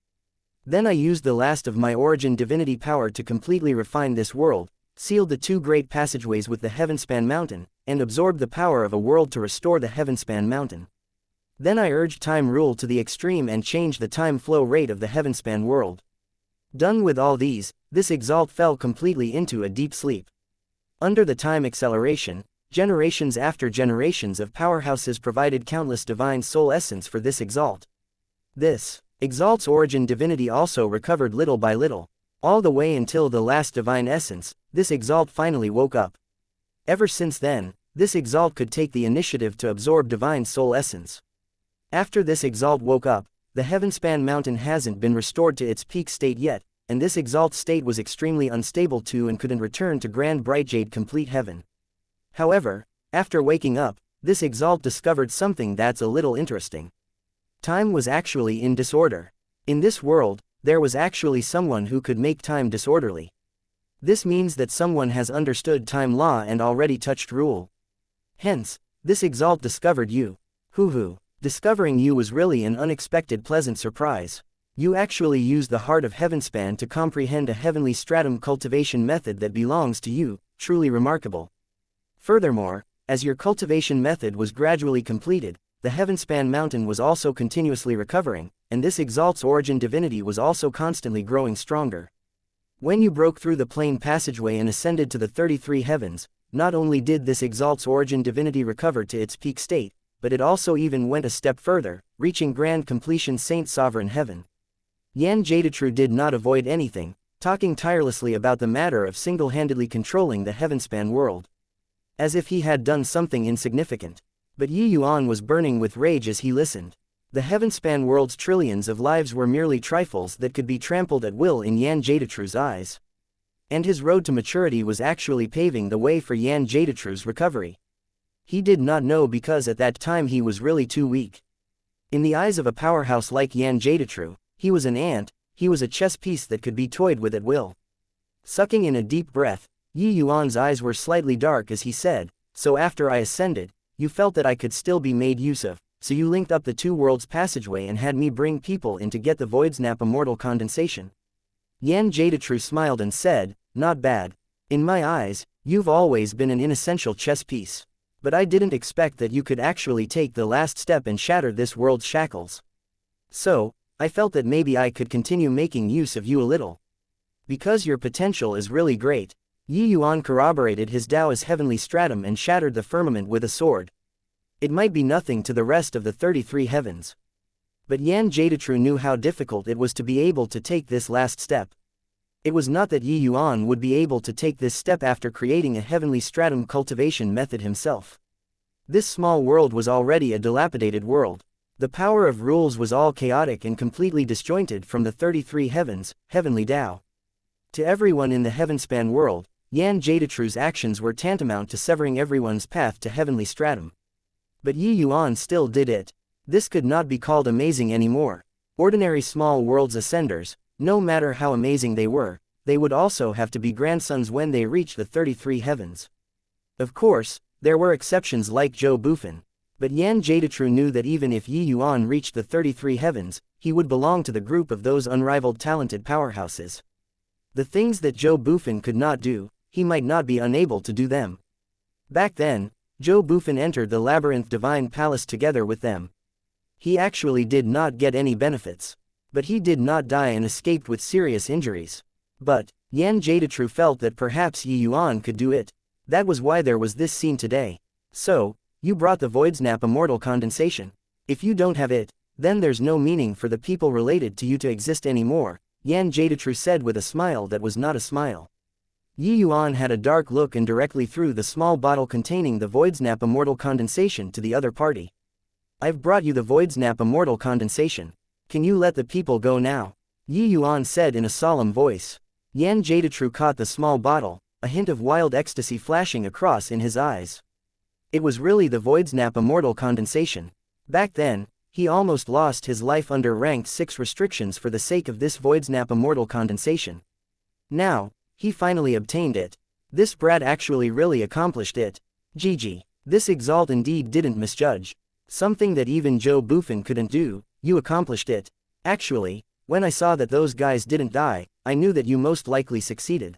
Then I used the last of my origin divinity power to completely refine this world, sealed the 2 great passageways with the Heavenspan Mountain, and absorbed the power of a world to restore the Heavenspan Mountain. Then I urged time rule to the extreme and changed the time flow rate of the Heavenspan world. Done with all these, this exalt fell completely into a deep sleep. Under the time acceleration, generations after generations of powerhouses provided countless divine soul essence for this exalt. This exalt's origin divinity also recovered little by little, all the way until the last divine essence, this exalt finally woke up. Ever since then, this exalt could take the initiative to absorb divine soul essence. After this exalt woke up, the Heavenspan Mountain hasn't been restored to its peak state yet, and this exalt state was extremely unstable too and couldn't return to Grand Bright Jade complete heaven. However, after waking up, this exalt discovered something that's a little interesting. Time was actually in disorder. In this world, there was actually someone who could make time disorderly. This means that someone has understood time law and already touched rule. Hence, this exalt discovered you. Hoo-hoo. Discovering you was really an unexpected pleasant surprise. You actually used the heart of Heavenspan to comprehend a heavenly stratum cultivation method that belongs to you, truly remarkable. Furthermore, as your cultivation method was gradually completed, the Heavenspan Mountain was also continuously recovering, and this exalt's origin divinity was also constantly growing stronger. When you broke through the plane passageway and ascended to the 33 heavens, not only did this exalt's origin divinity recover to its peak state, but it also even went a step further, reaching grand completion Saint Sovereign Heaven. Yan Jadetru did not avoid anything, talking tirelessly about the matter of single-handedly controlling the Heavenspan world. As if he had done something insignificant. But Yuan was burning with rage as he listened. The Heavenspan world's trillions of lives were merely trifles that could be trampled at will in Yan Jadetru's eyes. And his road to maturity was actually paving the way for Yan Jadetru's recovery. He did not know because at that time he was really too weak. In the eyes of a powerhouse like Yan Jadetru, he was an ant, he was a chess piece that could be toyed with at will. Sucking in a deep breath, Yuan's eyes were slightly dark as he said, "So after I ascended, you felt that I could still be made use of, so you linked up the 2 worlds passageway and had me bring people in to get the void's nap immortal condensation." Yan Jadetru smiled and said, "Not bad. In my eyes, you've always been an inessential chess piece. But I didn't expect that you could actually take the last step and shatter this world's shackles. So, I felt that maybe I could continue making use of you a little. Because your potential is really great." Yuan corroborated his Taoist heavenly stratum and shattered the firmament with a sword. It might be nothing to the rest of the 33 heavens. But Yan Jadetru knew how difficult it was to be able to take this last step. It was not that Yuan would be able to take this step after creating a heavenly stratum cultivation method himself. This small world was already a dilapidated world. The power of rules was all chaotic and completely disjointed from the 33 heavens, heavenly Tao. To everyone in the Heavenspan world, Yan Jadetru's actions were tantamount to severing everyone's path to heavenly stratum. But Yuan still did it. This could not be called amazing anymore. Ordinary small worlds ascenders, no matter how amazing they would also have to be grandsons when they reached the 33 heavens. Of course, there were exceptions like Zhou Bufan. But Yan Jadetru knew that even if Yuan reached the 33 heavens, he would belong to the group of those unrivaled talented powerhouses. The things that Zhou Bufan could not do, he might not be unable to do them. Back then, Zhou Bufan entered the Labyrinth Divine Palace together with them. He actually did not get any benefits. But he did not die and escaped with serious injuries. But Yan Jadetru felt that perhaps Yuan could do it. That was why there was this scene today. "So, you brought the Void's Nap immortal condensation. If you don't have it, then there's no meaning for the people related to you to exist anymore," Yan Jadetru said with a smile that was not a smile. Yuan had a dark look and directly threw the small bottle containing the Void's Nap immortal condensation to the other party. "I've brought you the Void's Nap immortal condensation. Can you let the people go now?" Yuan said in a solemn voice. Yan Jadetru caught the small bottle, a hint of wild ecstasy flashing across in his eyes. It was really the Void's Nap immortal condensation. Back then, he almost lost his life under Rank 6 restrictions for the sake of this Void's Nap immortal condensation. Now, He finally obtained it. This brat actually really accomplished it. GG. This exalt indeed didn't misjudge. Something that even Joe Buffon couldn't do, you accomplished it. Actually, when I saw that those guys didn't die, I knew that you most likely succeeded.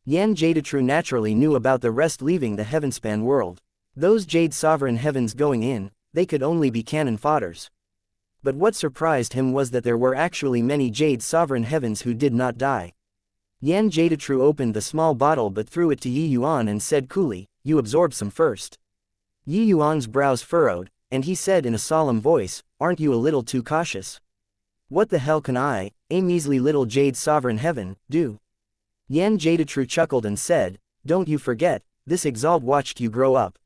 Yan Jadetru naturally knew about the rest leaving the Heavenspan world. Those Jade Sovereign Heavens going in, they could only be cannon fodders. But what surprised him was that there were actually many Jade Sovereign Heavens who did not die. Yan Jadetru opened the small bottle but threw it to Yi Yuan and said coolly, "You absorb some first." Yi Yuan's brows furrowed, and he said in a solemn voice, "Aren't you a little too cautious? What the hell can I, a measly little Jade Sovereign Heaven, do?" Yan Jadetru chuckled and said, "Don't you forget, this exalt watched you grow up.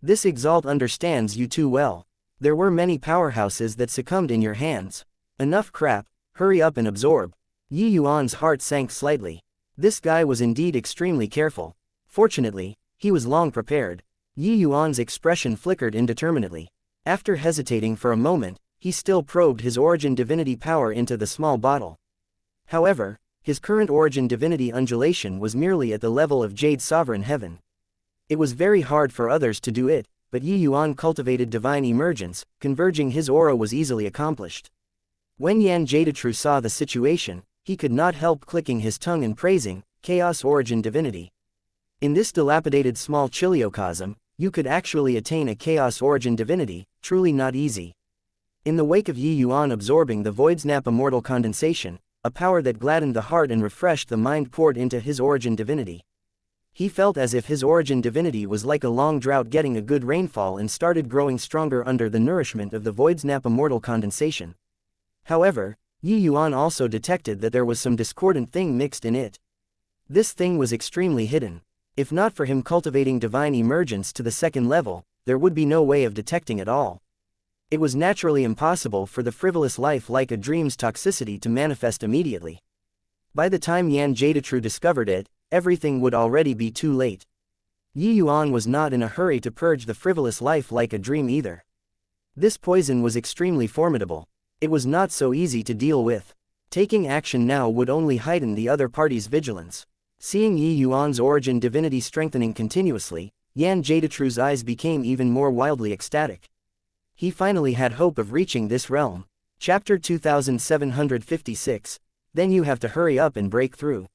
This exalt understands you too well. There were many powerhouses that succumbed in your hands. Enough crap, hurry up and absorb." Yi Yuan's heart sank slightly. This guy was indeed extremely careful. Fortunately, he was long prepared. Yi Yuan's expression flickered indeterminately. After hesitating for a moment, he still probed his origin divinity power into the small bottle. However, his current origin divinity undulation was merely at the level of Jade Sovereign Heaven. It was very hard for others to do it, but Yi Yuan cultivated divine emergence, converging his aura was easily accomplished. When Yan Jadetru saw the situation, he could not help clicking his tongue and praising, "Chaos Origin Divinity." In this dilapidated small chiliocosm, you could actually attain a Chaos Origin Divinity, truly not easy. In the wake of Yi Yuan absorbing the Voidsnap Immortal Condensation, a power that gladdened the heart and refreshed the mind poured into his Origin Divinity. He felt as if his Origin Divinity was like a long drought getting a good rainfall and started growing stronger under the nourishment of the Voidsnap Immortal Condensation. However, Yi Yuan also detected that there was some discordant thing mixed in it. This thing was extremely hidden. If not for him cultivating divine emergence to the second level, there would be no way of detecting it all. It was naturally impossible for the frivolous life like a dream's toxicity to manifest immediately. By the time Yan Jadetru discovered it, everything would already be too late. Yi Yuan was not in a hurry to purge the frivolous life like a dream either. This poison was extremely formidable. It was not so easy to deal with. Taking action now would only heighten the other party's vigilance. Seeing Yi Yuan's origin divinity strengthening continuously, Yan Jadetru's eyes became even more wildly ecstatic. He finally had hope of reaching this realm. Chapter 2756. Then you have to hurry up and break through.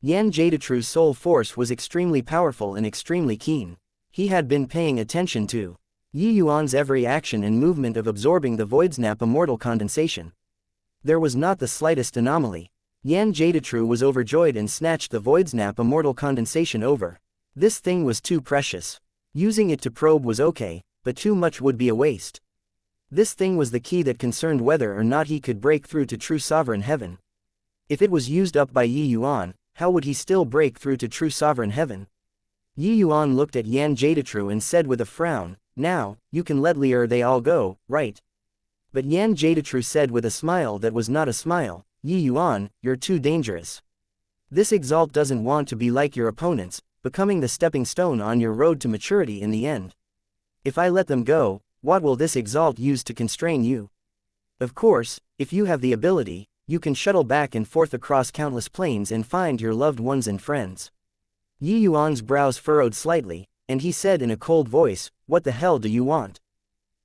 Yan Jadetru's soul force was extremely powerful and extremely keen. He had been paying attention to Yi Yuan's every action and movement of absorbing the Voidsnap Immortal Condensation. There was not the slightest anomaly. Yan Jadetru was overjoyed and snatched the Voidsnap Immortal Condensation over. This thing was too precious. Using it to probe was okay, but too much would be a waste. This thing was the key that concerned whether or not he could break through to true sovereign heaven. If it was used up by Yi Yuan, how would he still break through to true sovereign heaven? Yi Yuan looked at Yan Jadetru and said with a frown, "Now, you can let they all go, right?" But Yan Jadetru said with a smile that was not a smile, "Yi Yuan, you're too dangerous. This exalt doesn't want to be like your opponents, becoming the stepping stone on your road to maturity in the end. If I let them go, what will this exalt use to constrain you? Of course, if you have the ability, you can shuttle back and forth across countless planes and find your loved ones and friends." Yi Yuan's brows furrowed slightly, and he said in a cold voice, "What the hell do you want?"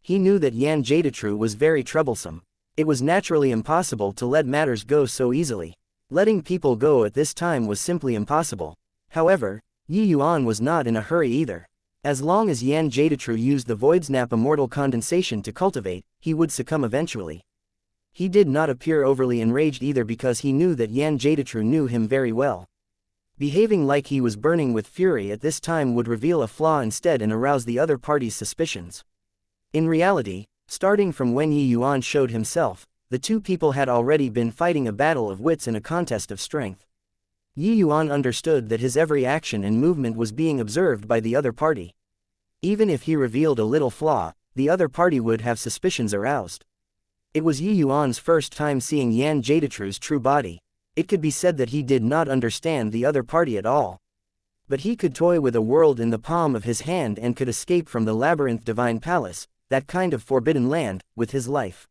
He knew that Yan Jadetru was very troublesome. It was naturally impossible to let matters go so easily. Letting people go at this time was simply impossible. However, Yi Yuan was not in a hurry either. As long as Yan Jadetru used the Voidsnap Immortal Condensation to cultivate, he would succumb eventually. He did not appear overly enraged either because he knew that Yan Jadetru knew him very well. Behaving like he was burning with fury at this time would reveal a flaw instead and arouse the other party's suspicions. In reality, starting from when Yi Yuan showed himself, the two people had already been fighting a battle of wits and a contest of strength. Yi Yuan understood that his every action and movement was being observed by the other party. Even if he revealed a little flaw, the other party would have suspicions aroused. It was Yi Yuan's first time seeing Yan Jadetru's true body. It could be said that he did not understand the other party at all. But he could toy with a world in the palm of his hand and could escape from the labyrinth divine palace, that kind of forbidden land, with his life.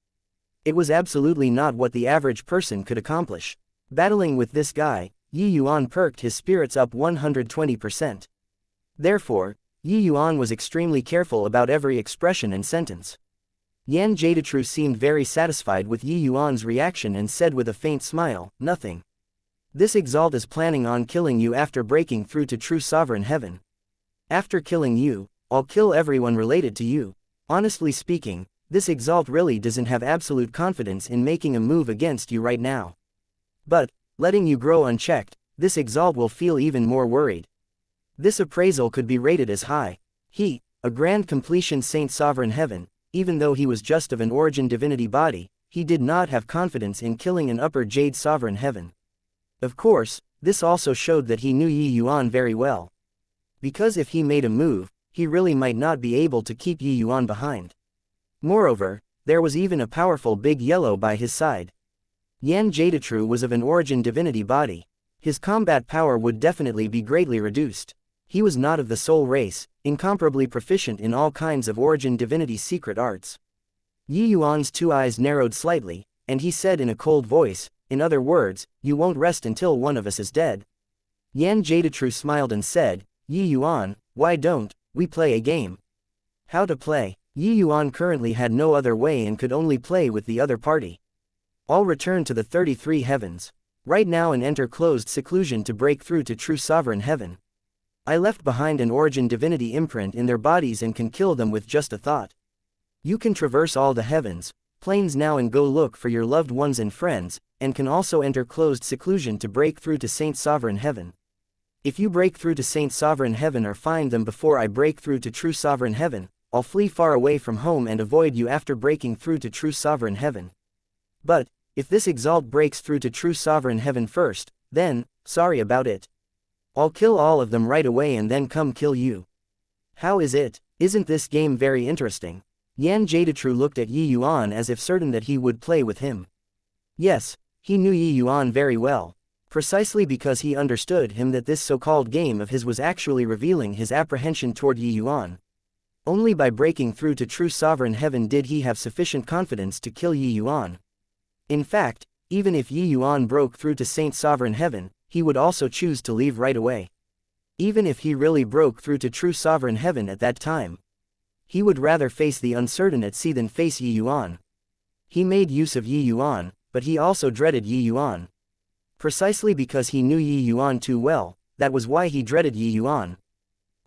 It was absolutely not what the average person could accomplish. Battling with this guy, Yi Yuan perked his spirits up 120%. Therefore, Yi Yuan was extremely careful about every expression and sentence. Yan Jadetru seemed very satisfied with Yi Yuan's reaction and said with a faint smile, "Nothing. This exalt is planning on killing you after breaking through to true sovereign heaven. After killing you, I'll kill everyone related to you. Honestly speaking, this exalt really doesn't have absolute confidence in making a move against you right now. But, letting you grow unchecked, this exalt will feel even more worried. This appraisal could be rated as high. He, a grand completion saint sovereign heaven, even though he was just of an origin divinity body, he did not have confidence in killing an upper jade sovereign heaven. Of course, this also showed that he knew Yi Yuan very well. Because if he made a move, he really might not be able to keep Yi Yuan behind. Moreover, there was even a powerful big yellow by his side. Yan Jadetru was of an origin divinity body. His combat power would definitely be greatly reduced. He was not of the soul race, incomparably proficient in all kinds of origin divinity secret arts. Yi Yuan's two eyes narrowed slightly, and he said in a cold voice, "In other words, you won't rest until one of us is dead." Yan Jadetru smiled and said, "Yi Yuan, why don't we play a game?" How to play? Yi Yuan currently had no other way and could only play with the other party. I'll return to the 33 heavens right now and enter closed seclusion to break through to true sovereign heaven. I left behind an origin divinity imprint in their bodies and can kill them with just a thought. You can traverse all the heavens, planes now and go look for your loved ones and friends, and can also enter closed seclusion to break through to Saint Sovereign Heaven. If you break through to Saint Sovereign Heaven or find them before I break through to True Sovereign Heaven, I'll flee far away from home and avoid you after breaking through to True Sovereign Heaven. But, if this exalt breaks through to True Sovereign Heaven first, then, sorry about it. I'll kill all of them right away and then come kill you. How is it? Isn't this game very interesting? Yan Jadetru looked at Yi Yuan as if certain that he would play with him. Yes, he knew Yi Yuan very well. Precisely because he understood him that this so-called game of his was actually revealing his apprehension toward Yi Yuan. Only by breaking through to True Sovereign Heaven did he have sufficient confidence to kill Yi Yuan. In fact, even if Yi Yuan broke through to Saint Sovereign Heaven, he would also choose to leave right away. Even if he really broke through to True Sovereign Heaven at that time, he would rather face the uncertain at sea than face Yi Yuan. He made use of Yi Yuan, but he also dreaded Yi Yuan. Precisely because he knew Yi Yuan too well, that was why he dreaded Yi Yuan.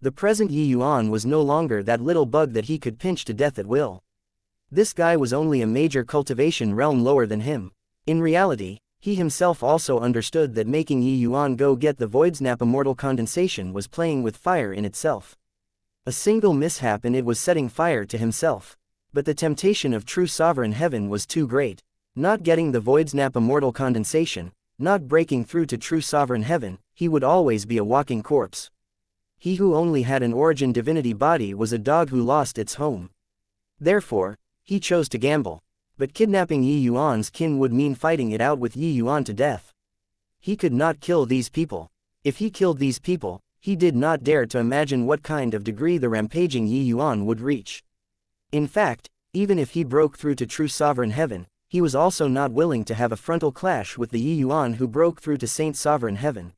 The present Yi Yuan was no longer that little bug that he could pinch to death at will. This guy was only a major cultivation realm lower than him. In reality, he himself also understood that making Yi Yuan go get the Voidsnap immortal condensation was playing with fire in itself. A single mishap and it was setting fire to himself. But the temptation of True Sovereign Heaven was too great. Not getting the Voidsnap immortal condensation, not breaking through to True Sovereign Heaven, he would always be a walking corpse. He who only had an origin divinity body was a dog who lost its home. Therefore, he chose to gamble. But kidnapping Yi Yuan's kin would mean fighting it out with Yi Yuan to death. He could not kill these people. If he killed these people, he did not dare to imagine what kind of degree the rampaging Yi Yuan would reach. In fact, even if he broke through to True Sovereign Heaven, he was also not willing to have a frontal clash with the Yi Yuan who broke through to Saint Sovereign Heaven.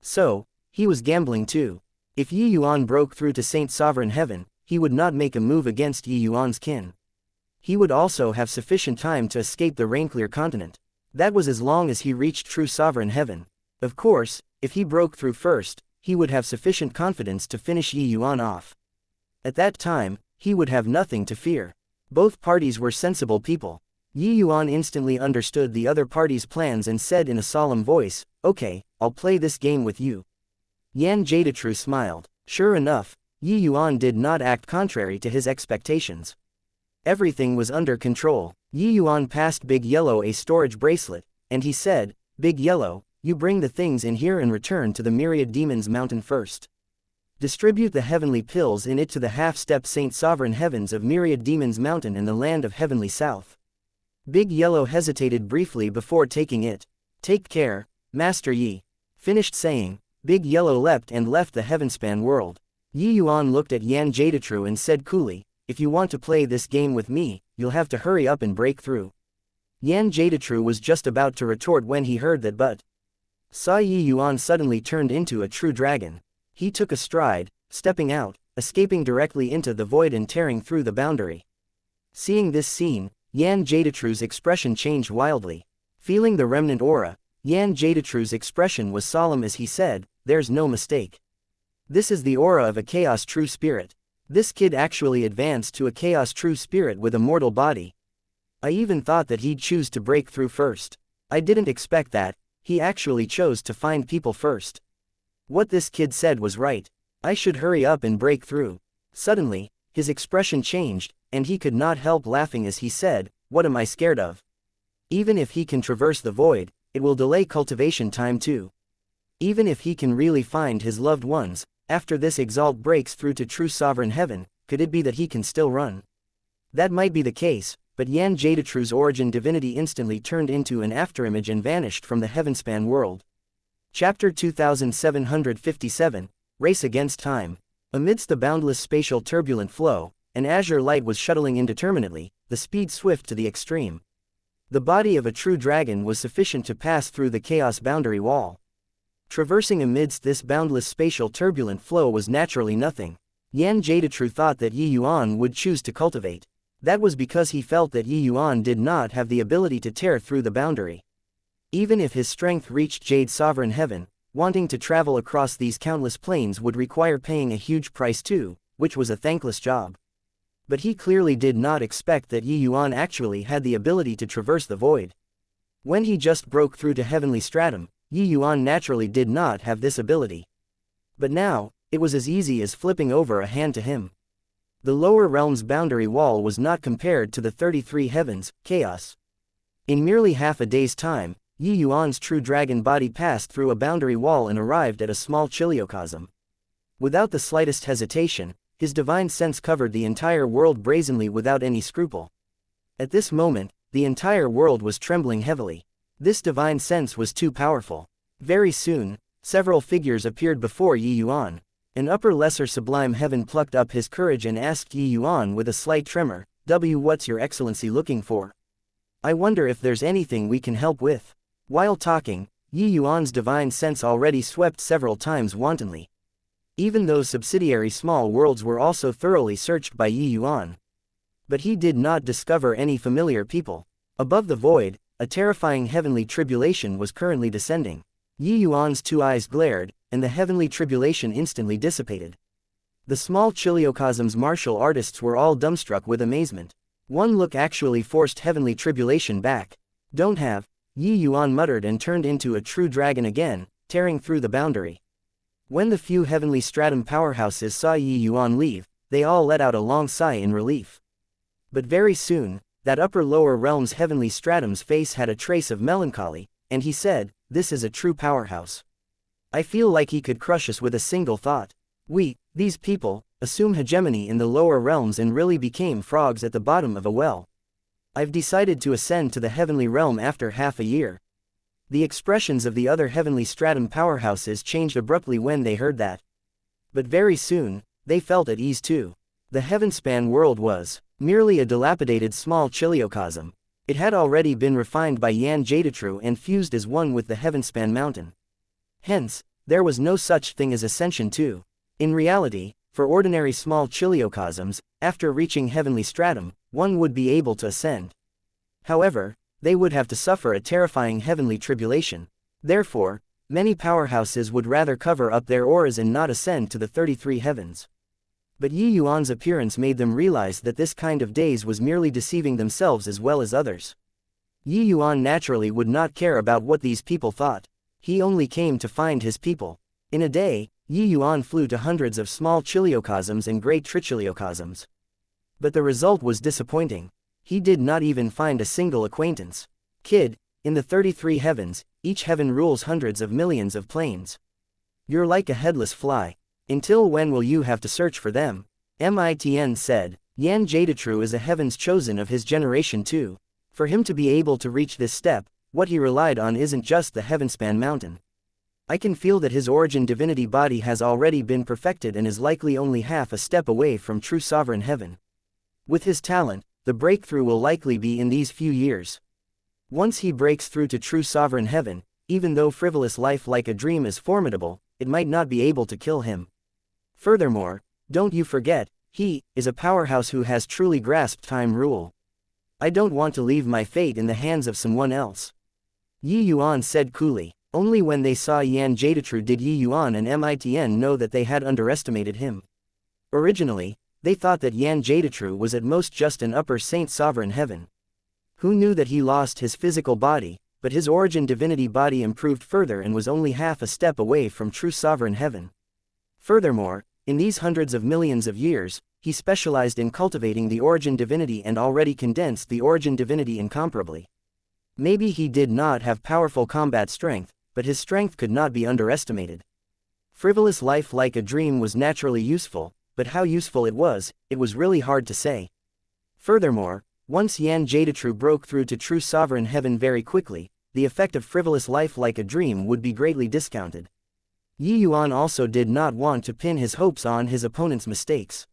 So, he was gambling too. If Yi Yuan broke through to Saint Sovereign Heaven, he would not make a move against Yi Yuan's kin. He would also have sufficient time to escape the Rainclear continent. That was as long as he reached True Sovereign Heaven. Of course, if he broke through first, he would have sufficient confidence to finish Yi Yuan off. At that time, he would have nothing to fear. Both parties were sensible people. Yi Yuan instantly understood the other party's plans and said in a solemn voice, "Okay, I'll play this game with you." Yan Jadetru smiled. Sure enough, Yi Yuan did not act contrary to his expectations. Everything was under control. Yi Yuan passed Big Yellow a storage bracelet, and he said, "Big Yellow, you bring the things in here and return to the Myriad Demons Mountain first. Distribute the heavenly pills in it to the half-step Saint Sovereign Heavens of Myriad Demons Mountain and the land of Heavenly South." Big Yellow hesitated briefly before taking it. "Take care, Master Yi." Finished saying, Big Yellow leapt and left the Heavenspan world. Yi Yuan looked at Yan Jadetru and said coolly, "If you want to play this game with me, you'll have to hurry up and break through." Yan Jadetru was just about to retort when he heard that but saw Yi Yuan suddenly turned into a true dragon. He took a stride, stepping out, escaping directly into the void and tearing through the boundary. Seeing this scene, Yan Jadetru's expression changed wildly. Feeling the remnant aura, Yan Jadetru's expression was solemn as he said, "There's no mistake. This is the aura of a chaos true spirit. This kid actually advanced to a chaos true spirit with a mortal body. I even thought that he'd choose to break through first. I didn't expect that. He actually chose to find people first. What this kid said was right. I should hurry up and break through." Suddenly, his expression changed, and he could not help laughing as he said, "What am I scared of? Even if he can traverse the void, it will delay cultivation time too. Even if he can really find his loved ones, after this exalt breaks through to true sovereign heaven, could it be that he can still run?" That might be the case, but Yan Jadetru's origin divinity instantly turned into an afterimage and vanished from the heavenspan world. Chapter 2757, Race Against Time. Amidst the boundless spatial turbulent flow, an azure light was shuttling indeterminately, the speed swift to the extreme. The body of a true dragon was sufficient to pass through the chaos boundary wall. Traversing amidst this boundless spatial turbulent flow was naturally nothing. Yan Jadetru thought that Yi Yuan would choose to cultivate. That was because he felt that Yi Yuan did not have the ability to tear through the boundary. Even if his strength reached Jade Sovereign Heaven, wanting to travel across these countless planes would require paying a huge price too, which was a thankless job. But he clearly did not expect that Yi Yuan actually had the ability to traverse the void. When he just broke through to heavenly stratum, Yi Yuan naturally did not have this ability. But now, it was as easy as flipping over a hand to him. The lower realm's boundary wall was not compared to the 33 heavens, chaos. In merely half a day's time, Yi Yuan's true dragon body passed through a boundary wall and arrived at a small chiliocosm. Without the slightest hesitation, his divine sense covered the entire world brazenly without any scruple. At this moment, the entire world was trembling heavily. This divine sense was too powerful. Very soon, several figures appeared before Yi Yuan. An upper lesser sublime heaven plucked up his courage and asked Yi Yuan with a slight tremor, "What's your excellency looking for? I wonder if there's anything we can help with." While talking, Yi Yuan's divine sense already swept several times wantonly. Even those subsidiary small worlds were also thoroughly searched by Yi Yuan. But he did not discover any familiar people. Above the void, a terrifying heavenly tribulation was currently descending. Yi Yuan's two eyes glared, and the heavenly tribulation instantly dissipated. The small chiliocosm's martial artists were all dumbstruck with amazement. One look actually forced heavenly tribulation back. "Don't have," Yi Yuan muttered and turned into a true dragon again, tearing through the boundary. When the few heavenly stratum powerhouses saw Yi Yuan leave, they all let out a long sigh in relief. But very soon, that upper-lower realm's heavenly stratum's face had a trace of melancholy, and he said, "This is a true powerhouse. I feel like he could crush us with a single thought. These people, assume hegemony in the lower realms and really became frogs at the bottom of a well. I've decided to ascend to the heavenly realm after half a year." The expressions of the other heavenly stratum powerhouses changed abruptly when they heard that. But very soon, they felt at ease too. The heavenspan world was merely a dilapidated small chiliocosm. It had already been refined by Yan Jadetru and fused as one with the heavenspan mountain. Hence, there was no such thing as ascension too. In reality, for ordinary small chiliocosms, after reaching heavenly stratum, one would be able to ascend. However, they would have to suffer a terrifying heavenly tribulation. Therefore, many powerhouses would rather cover up their auras and not ascend to the 33 heavens. But Yi Yuan's appearance made them realize that this kind of daze was merely deceiving themselves as well as others. Yi Yuan naturally would not care about what these people thought. He only came to find his people. In a day, Yi Yuan flew to hundreds of small chiliocosms and great trichiliocosms. But the result was disappointing. He did not even find a single acquaintance. "Kid, in the 33 heavens, each heaven rules hundreds of millions of planes. You're like a headless fly. Until when will you have to search for them?" Mitn said. Yan Jadetru is a heaven's chosen of his generation too. For him to be able to reach this step, what he relied on isn't just the heavenspan mountain. I can feel that his origin divinity body has already been perfected and is likely only half a step away from true sovereign heaven. With his talent, the breakthrough will likely be in these few years. Once he breaks through to true sovereign heaven, even though frivolous life like a dream is formidable, it might not be able to kill him. Furthermore, don't you forget, he is a powerhouse who has truly grasped time rule. I don't want to leave my fate in the hands of someone else. Yi Yuan said coolly. Only when they saw Yan Jadetru did Yi Yuan and Mitn know that they had underestimated him. Originally, they thought that Yan Jadetru was at most just an upper saint sovereign heaven. Who knew that he lost his physical body, but his origin divinity body improved further and was only half a step away from true sovereign heaven. Furthermore, in these hundreds of millions of years, he specialized in cultivating the origin divinity and already condensed the origin divinity incomparably. Maybe he did not have powerful combat strength, but his strength could not be underestimated. Frivolous life like a dream was naturally useful, but how useful it was really hard to say. Furthermore, once Yan Jadetru broke through to true sovereign heaven very quickly, the effect of frivolous life like a dream would be greatly discounted. Yi Yuan also did not want to pin his hopes on his opponent's mistakes.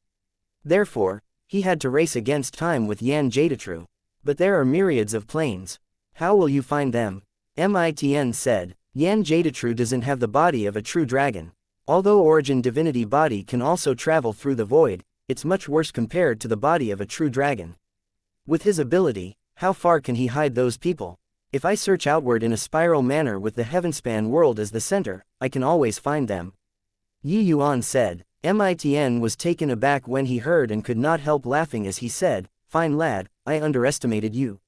Therefore, he had to race against time with Yan Jadetru. But there are myriads of planes. How will you find them? Mitn said. Yan Jadetru doesn't have the body of a true dragon. Although origin divinity body can also travel through the void, it's much worse compared to the body of a true dragon. With his ability, how far can he hide those people? If I search outward in a spiral manner with the heavenspan world as the center, I can always find them. Yi Yuan said. Mitn was taken aback when he heard and could not help laughing as he said, "Fine lad, I underestimated you.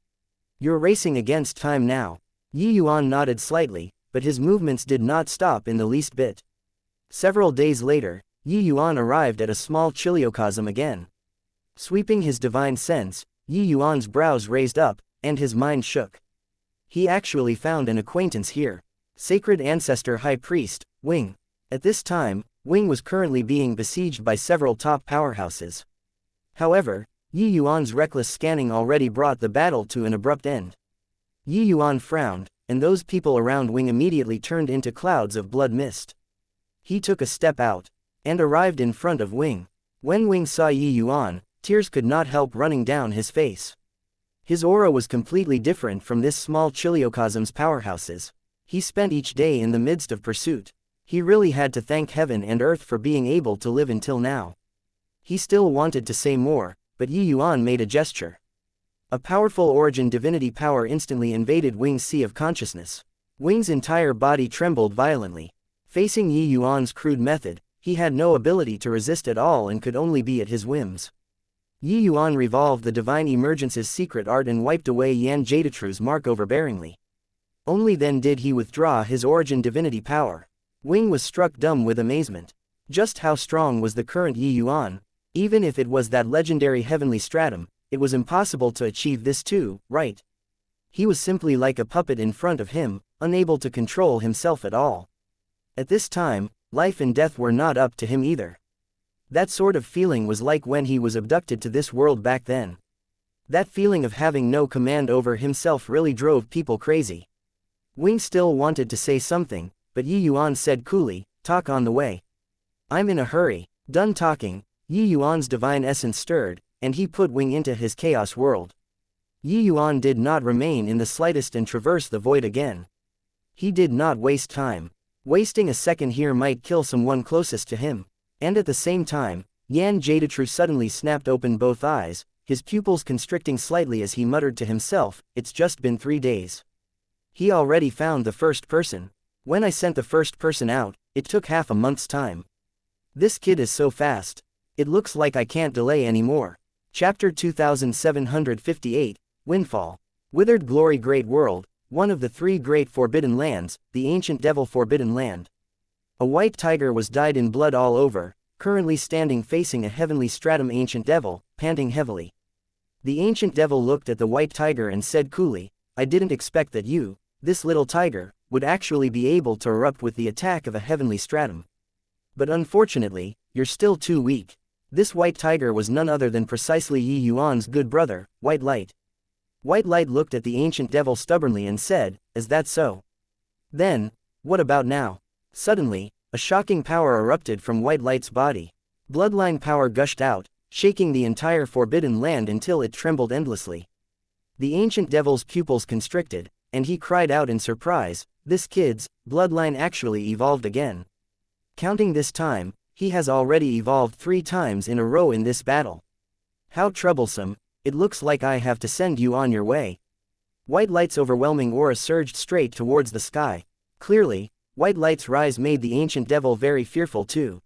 You're racing against time now." Yi Yuan nodded slightly, but his movements did not stop in the least bit. Several days later, Yi Yuan arrived at a small chiliocosm again. Sweeping his divine sense, Yi Yuan's brows raised up, and his mind shook. He actually found an acquaintance here. Sacred Ancestor High Priest, Wing. At this time, Wing was currently being besieged by several top powerhouses. However, Yi Yuan's reckless scanning already brought the battle to an abrupt end. Yi Yuan frowned, and those people around Wing immediately turned into clouds of blood mist. He took a step out, and arrived in front of Wing. When Wing saw Yi Yuan, tears could not help running down his face. His aura was completely different from this small chiliocosm's powerhouses. He spent each day in the midst of pursuit. He really had to thank heaven and earth for being able to live until now. He still wanted to say more, but Yi Yuan made a gesture. A powerful origin divinity power instantly invaded Wing's sea of consciousness. Wing's entire body trembled violently. Facing Yi Yuan's crude method, he had no ability to resist at all and could only be at his whims. Yi Yuan revolved the divine emergence's secret art and wiped away Yan Jadetru's mark overbearingly. Only then did he withdraw his origin divinity power. Wing was struck dumb with amazement. Just how strong was the current Yi Yuan? Even if it was that legendary heavenly stratum, it was impossible to achieve this too, right? He was simply like a puppet in front of him, unable to control himself at all. At this time, life and death were not up to him either. That sort of feeling was like when he was abducted to this world back then. That feeling of having no command over himself really drove people crazy. Wing still wanted to say something, but Yi Yuan said coolly, "Talk on the way." "I'm in a hurry." Done talking, Yi Yuan's divine essence stirred, and he put Wing into his chaos world. Yi Yuan did not remain in the slightest and traverse the void again. He did not waste time. Wasting a second here might kill someone closest to him. And at the same time, Yan Jadetru suddenly snapped open both eyes, his pupils constricting slightly as he muttered to himself, "It's just been 3 days. He already found the first person. When I sent the first person out, it took half a month's time. This kid is so fast. It looks like I can't delay anymore." Chapter 2758, Windfall. Withered Glory Great World, one of the 3 great forbidden lands, the ancient devil forbidden land. A white tiger was dyed in blood all over, currently standing facing a heavenly stratum ancient devil, panting heavily. The ancient devil looked at the white tiger and said coolly, "I didn't expect that you, this little tiger, would actually be able to erupt with the attack of a heavenly stratum. But unfortunately, you're still too weak." This white tiger was none other than precisely Yi Yuan's good brother, White Light. White Light looked at the ancient devil stubbornly and said, "Is that so? Then, what about now?" Suddenly, a shocking power erupted from White Light's body. Bloodline power gushed out, shaking the entire forbidden land until it trembled endlessly. The ancient devil's pupils constricted, and he cried out in surprise, This kid's bloodline actually evolved again. Counting this time, he has already evolved 3 times in a row in this battle. How troublesome, it looks like I have to send you on your way. White light's overwhelming aura surged straight towards the sky. Clearly, white light's rise made the ancient devil very fearful too.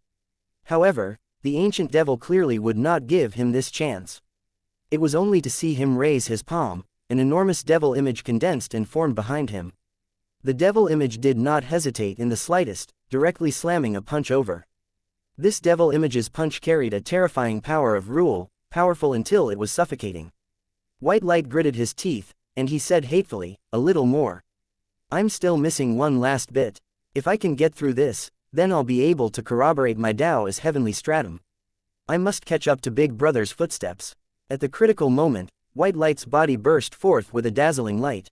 However, the ancient devil clearly would not give him this chance. It was only to see him raise his palm, an enormous devil image condensed and formed behind him. The devil image did not hesitate in the slightest, directly slamming a punch over. This devil image's punch carried a terrifying power of rule, powerful until it was suffocating. White light gritted his teeth, and he said hatefully, "A little more. I'm still missing one last bit. If I can get through this, then I'll be able to corroborate my Tao as heavenly stratum. I must catch up to Big Brother's footsteps." At the critical moment, White Light's body burst forth with a dazzling light.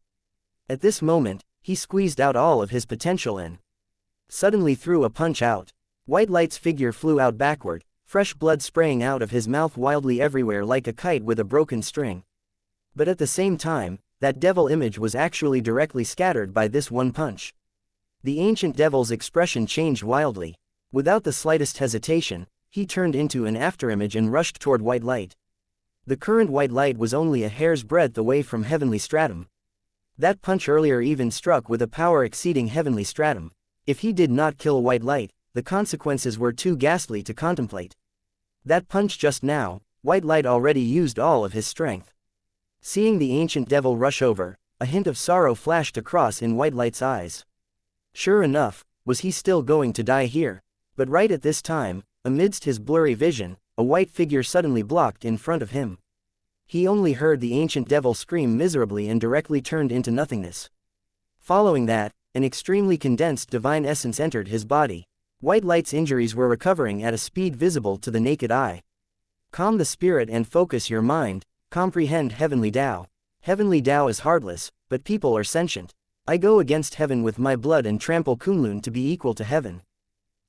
At this moment, he squeezed out all of his potential and suddenly threw a punch out. White Light's figure flew out backward, fresh blood spraying out of his mouth wildly everywhere like a kite with a broken string. But at the same time, that devil image was actually directly scattered by this one punch. The ancient devil's expression changed wildly. Without the slightest hesitation, he turned into an afterimage and rushed toward White Light. The current White Light was only a hair's breadth away from heavenly stratum. That punch earlier even struck with a power exceeding heavenly stratum. If he did not kill White Light, the consequences were too ghastly to contemplate. That punch just now, White Light already used all of his strength. Seeing the ancient devil rush over, a hint of sorrow flashed across in White Light's eyes. Sure enough, was he still going to die here? But right at this time, amidst his blurry vision, a white figure suddenly blocked in front of him. He only heard the ancient devil scream miserably and directly turned into nothingness. Following that, an extremely condensed divine essence entered his body. White Light's injuries were recovering at a speed visible to the naked eye. Calm the spirit and focus your mind, comprehend heavenly Tao. Heavenly Tao is heartless, but people are sentient. I go against heaven with my blood and trample Kunlun to be equal to heaven.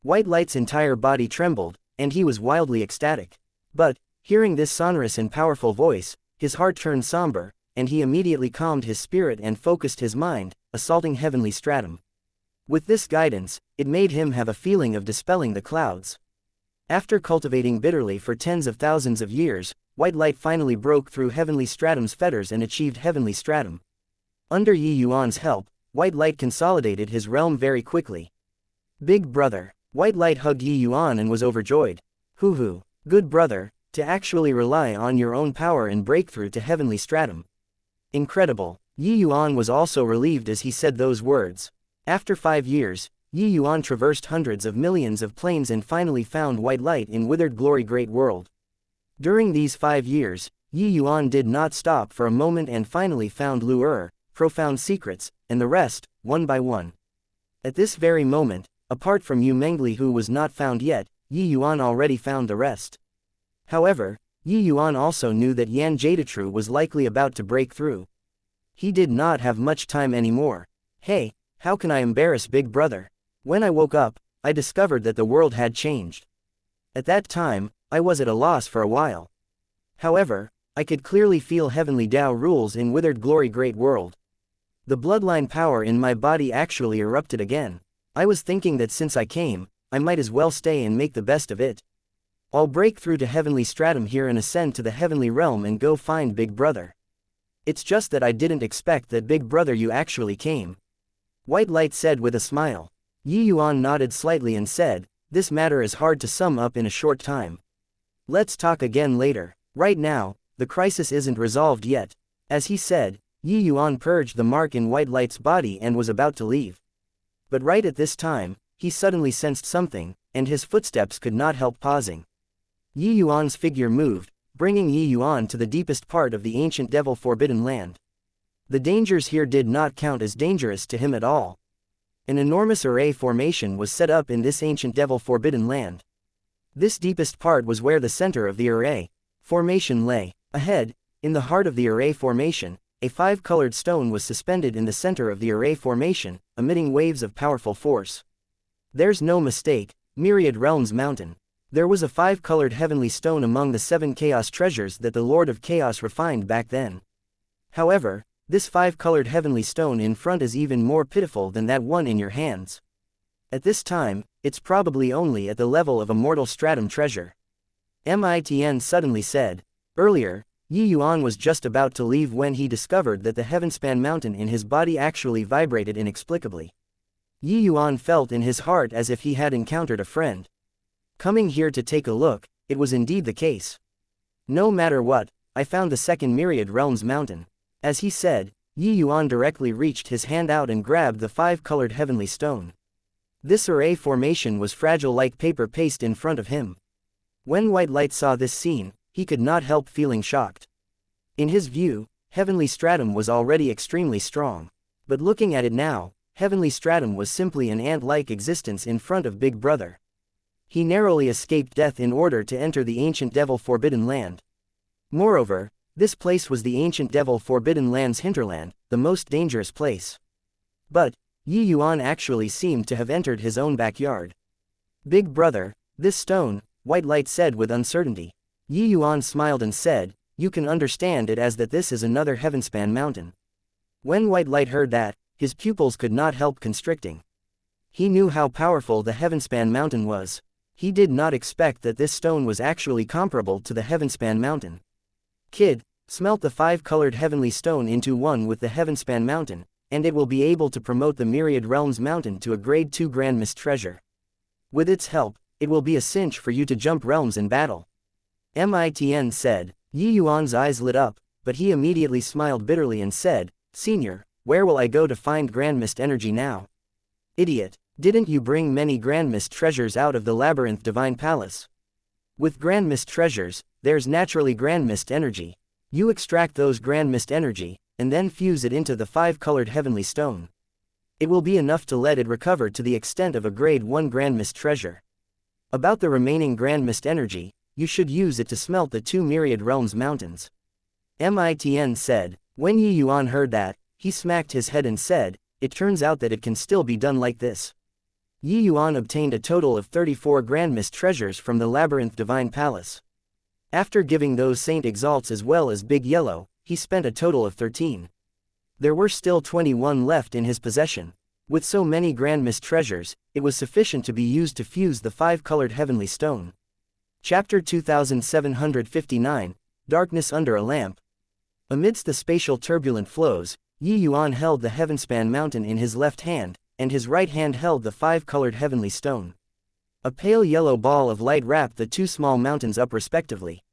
White Light's entire body trembled, and he was wildly ecstatic. But, hearing this sonorous and powerful voice, his heart turned somber, and he immediately calmed his spirit and focused his mind, assaulting heavenly stratum. With this guidance, it made him have a feeling of dispelling the clouds. After cultivating bitterly for tens of thousands of years, White Light finally broke through heavenly stratum's fetters and achieved heavenly stratum. Under Yi Yuan's help, White Light consolidated his realm very quickly. Big brother. White Light hugged Yi Yuan and was overjoyed. Hoo-hoo, good brother, to actually rely on your own power and breakthrough to heavenly stratum. Incredible. Yi Yuan was also relieved as he said those words. After 5 years, Yi Yuan traversed hundreds of millions of planes and finally found White Light in Withered Glory Great World. During these 5 years, Yi Yuan did not stop for a moment and finally found Lu'er, Profound Secrets, and the rest, one by one. At this very moment, apart from Yu Mengli who was not found yet, Yi Yuan already found the rest. However, Yi Yuan also knew that Yan Jadatru was likely about to break through. He did not have much time anymore. Hey, how can I embarrass Big Brother? When I woke up, I discovered that the world had changed. At that time, I was at a loss for a while. However, I could clearly feel heavenly Tao rules in Withered Glory Great World. The bloodline power in my body actually erupted again. I was thinking that since I came, I might as well stay and make the best of it. I'll break through to heavenly stratum here and ascend to the heavenly realm and go find Big Brother. It's just that I didn't expect that Big Brother you actually came. White Light said with a smile. Yi Yuan nodded slightly and said, this matter is hard to sum up in a short time. Let's talk again later. Right now, the crisis isn't resolved yet. As he said, Yi Yuan purged the mark in White Light's body and was about to leave. But right at this time, he suddenly sensed something, and his footsteps could not help pausing. Yi Yuan's figure moved, bringing Yi Yuan to the deepest part of the ancient devil forbidden land. The dangers here did not count as dangerous to him at all. An enormous array formation was set up in this ancient devil forbidden land. This deepest part was where the center of the array formation lay. Ahead, in the heart of the array formation, a 5-colored stone was suspended in the center of the array formation, emitting waves of powerful force. There's no mistake, Myriad Realms Mountain. There was a 5-colored heavenly stone among the 7 chaos treasures that the Lord of Chaos refined back then. However, This 5-colored heavenly stone in front is even more pitiful than that one in your hands. At this time, it's probably only at the level of a mortal stratum treasure. Mitn suddenly said. Earlier, Yi Yuan was just about to leave when he discovered that the heavenspan mountain in his body actually vibrated inexplicably. Yi Yuan felt in his heart as if he had encountered a friend. Coming here to take a look, it was indeed the case. No matter what, I found the second Myriad Realms mountain. As he said, Yi Yuan directly reached his hand out and grabbed the 5-colored heavenly stone. This array formation was fragile like paper paste in front of him. When White Light saw this scene, he could not help feeling shocked. In his view, Heavenly Stratum was already extremely strong. But looking at it now, Heavenly Stratum was simply an ant-like existence in front of Big Brother. He narrowly escaped death in order to enter the ancient Devil Forbidden Land. Moreover, this place was the ancient Devil Forbidden Land's hinterland, the most dangerous place. But, Yi Yuan actually seemed to have entered his own backyard. Big Brother, this stone, White Light said with uncertainty. Yi Yuan smiled and said, you can understand it as that this is another heavenspan mountain. When White Light heard that, his pupils could not help constricting. He knew how powerful the heavenspan mountain was. He did not expect that this stone was actually comparable to the heavenspan mountain. Kid, smelt the 5-colored heavenly stone into one with the heavenspan mountain, and it will be able to promote the Myriad Realms mountain to a grade 2 Grand Mist treasure. With its help, it will be a cinch for you to jump realms in battle. Mitn said. Yi Yuan's eyes lit up, but he immediately smiled bitterly and said, Senior, where will I go to find Grand Mist energy now? Idiot, didn't you bring many Grand Mist treasures out of the Labyrinth Divine Palace? With Grand Mist treasures, there's naturally Grand Mist energy. You extract those Grand Mist energy, and then fuse it into the 5-colored heavenly stone. It will be enough to let it recover to the extent of a grade 1 Grand Mist treasure. About the remaining Grand Mist energy, you should use it to smelt the 2 Myriad Realms mountains. Mitn said. When Yi Yuan heard that, he smacked his head and said, it turns out that it can still be done like this. Yi Yuan obtained a total of 34 Grand Mist treasures from the Labyrinth Divine Palace. After giving those Saint Exalts as well as Big Yellow, he spent a total of 13. There were still 21 left in his possession. With so many Grand Mist treasures, it was sufficient to be used to fuse the 5-colored heavenly stone. Chapter 2759, Darkness Under a Lamp. Amidst the spatial turbulent flows, Yi Yuan held the heavenspan mountain in his left hand, and his right hand held the 5-colored heavenly stone. A pale yellow ball of light wrapped the 2 small mountains up respectively.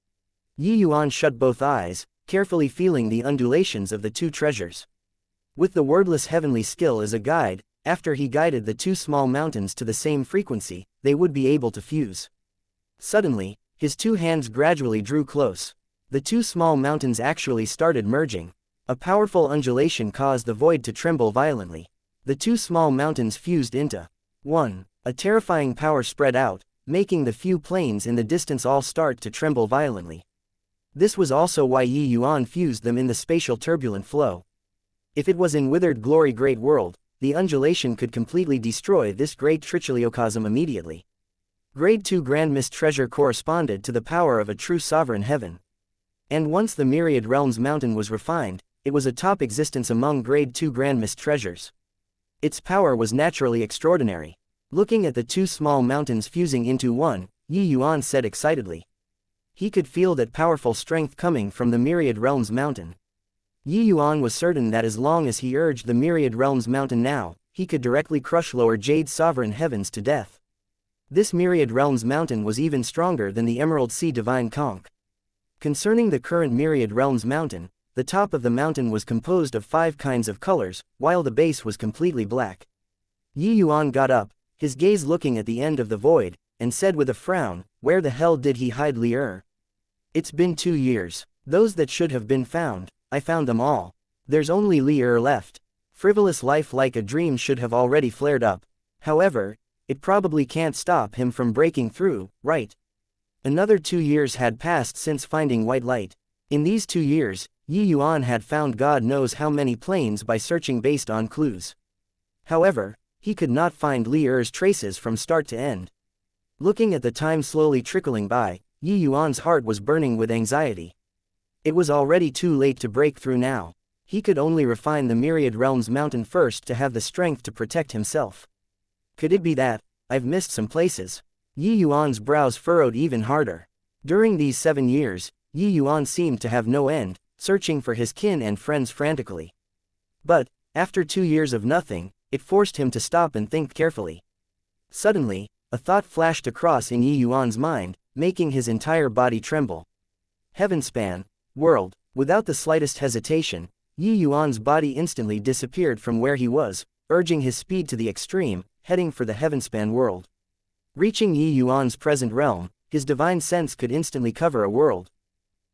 Yi Yuan shut both eyes, carefully feeling the undulations of the 2 treasures. With the wordless heavenly skill as a guide, after he guided the 2 small mountains to the same frequency, they would be able to fuse. Suddenly, his 2 hands gradually drew close. The 2 small mountains actually started merging. A powerful undulation caused the void to tremble violently. The 2 small mountains fused into one. A terrifying power spread out, making the few planes in the distance all start to tremble violently. This was also why Yi Yuan fused them in the spatial turbulent flow. If it was in Withered Glory Great World, the undulation could completely destroy this great trichiliocosm immediately. Grade 2 Grand Mist treasure corresponded to the power of a true sovereign heaven. And once the Myriad Realms mountain was refined, it was a top existence among Grade 2 Grand Mist treasures. Its power was naturally extraordinary. Looking at the 2 small mountains fusing into one, Yi Yuan said excitedly. He could feel that powerful strength coming from the Myriad Realms mountain. Yi Yuan was certain that as long as he urged the Myriad Realms mountain now, he could directly crush Lower Jade sovereign heavens to death. This Myriad Realms mountain was even stronger than the Emerald Sea Divine Conch. Concerning the current Myriad Realms mountain, the top of the mountain was composed of 5 kinds of colors, while the base was completely black. Yi Yuan got up, his gaze looking at the end of the void, and said with a frown, where the hell did he hide Li-Er? It's been 2 years. Those that should have been found, I found them all. There's only Li-Er left. Frivolous life like a dream should have already flared up. However, it probably can't stop him from breaking through, right? Another 2 years had passed since finding White Light. In these 2 years, Yi Yuan had found God knows how many planes by searching based on clues. However, he could not find Li-Er's traces from start to end. Looking at the time slowly trickling by, Yi Yuan's heart was burning with anxiety. It was already too late to break through now. He could only refine the myriad realms mountain first to have the strength to protect himself. Could it be that I've missed some places? Yi Yuan's brows furrowed even harder. During these 7 years, Yi Yuan seemed to have no end, searching for his kin and friends frantically. But, after 2 years of nothing, it forced him to stop and think carefully. Suddenly, a thought flashed across in Yi Yuan's mind, making his entire body tremble. Heavenspan, world. Without the slightest hesitation, Yi Yuan's body instantly disappeared from where he was, urging his speed to the extreme, heading for the Heavenspan world. Reaching Yi Yuan's present realm, his divine sense could instantly cover a world.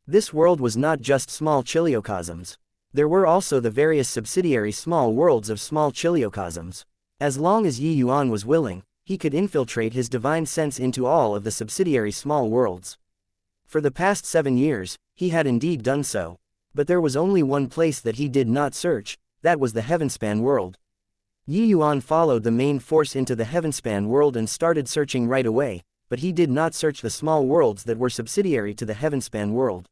This world was not just small chiliocosms. There were also the various subsidiary small worlds of small chiliocosms. As long as Yi Yuan was willing, he could infiltrate his divine sense into all of the subsidiary small worlds. For the past 7 years, he had indeed done so. But there was only one place that he did not search, that was the Heavenspan world. Yi Yuan followed the main force into the Heavenspan world and started searching right away, but he did not search the small worlds that were subsidiary to the Heavenspan world.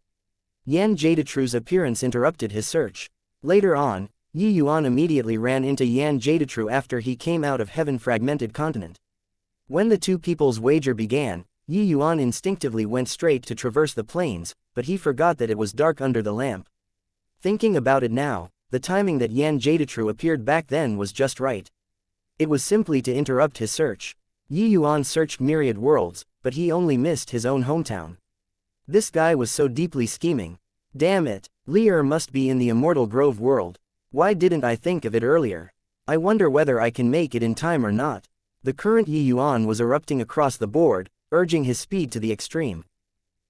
Yan Jadetru's appearance interrupted his search. Later on, Yi Yuan immediately ran into Yan Jadetru after he came out of heaven-fragmented continent. When the two people's wager began, Yi Yuan instinctively went straight to traverse the plains, but he forgot that it was dark under the lamp. Thinking about it now, the timing that Yan Jadetru appeared back then was just right. It was simply to interrupt his search. Yi Yuan searched myriad worlds, but he only missed his own hometown. This guy was so deeply scheming. Damn it, Li must be in the Immortal Grove world. Why didn't I think of it earlier? I wonder whether I can make it in time or not. The current Yi Yuan was erupting across the board, urging his speed to the extreme.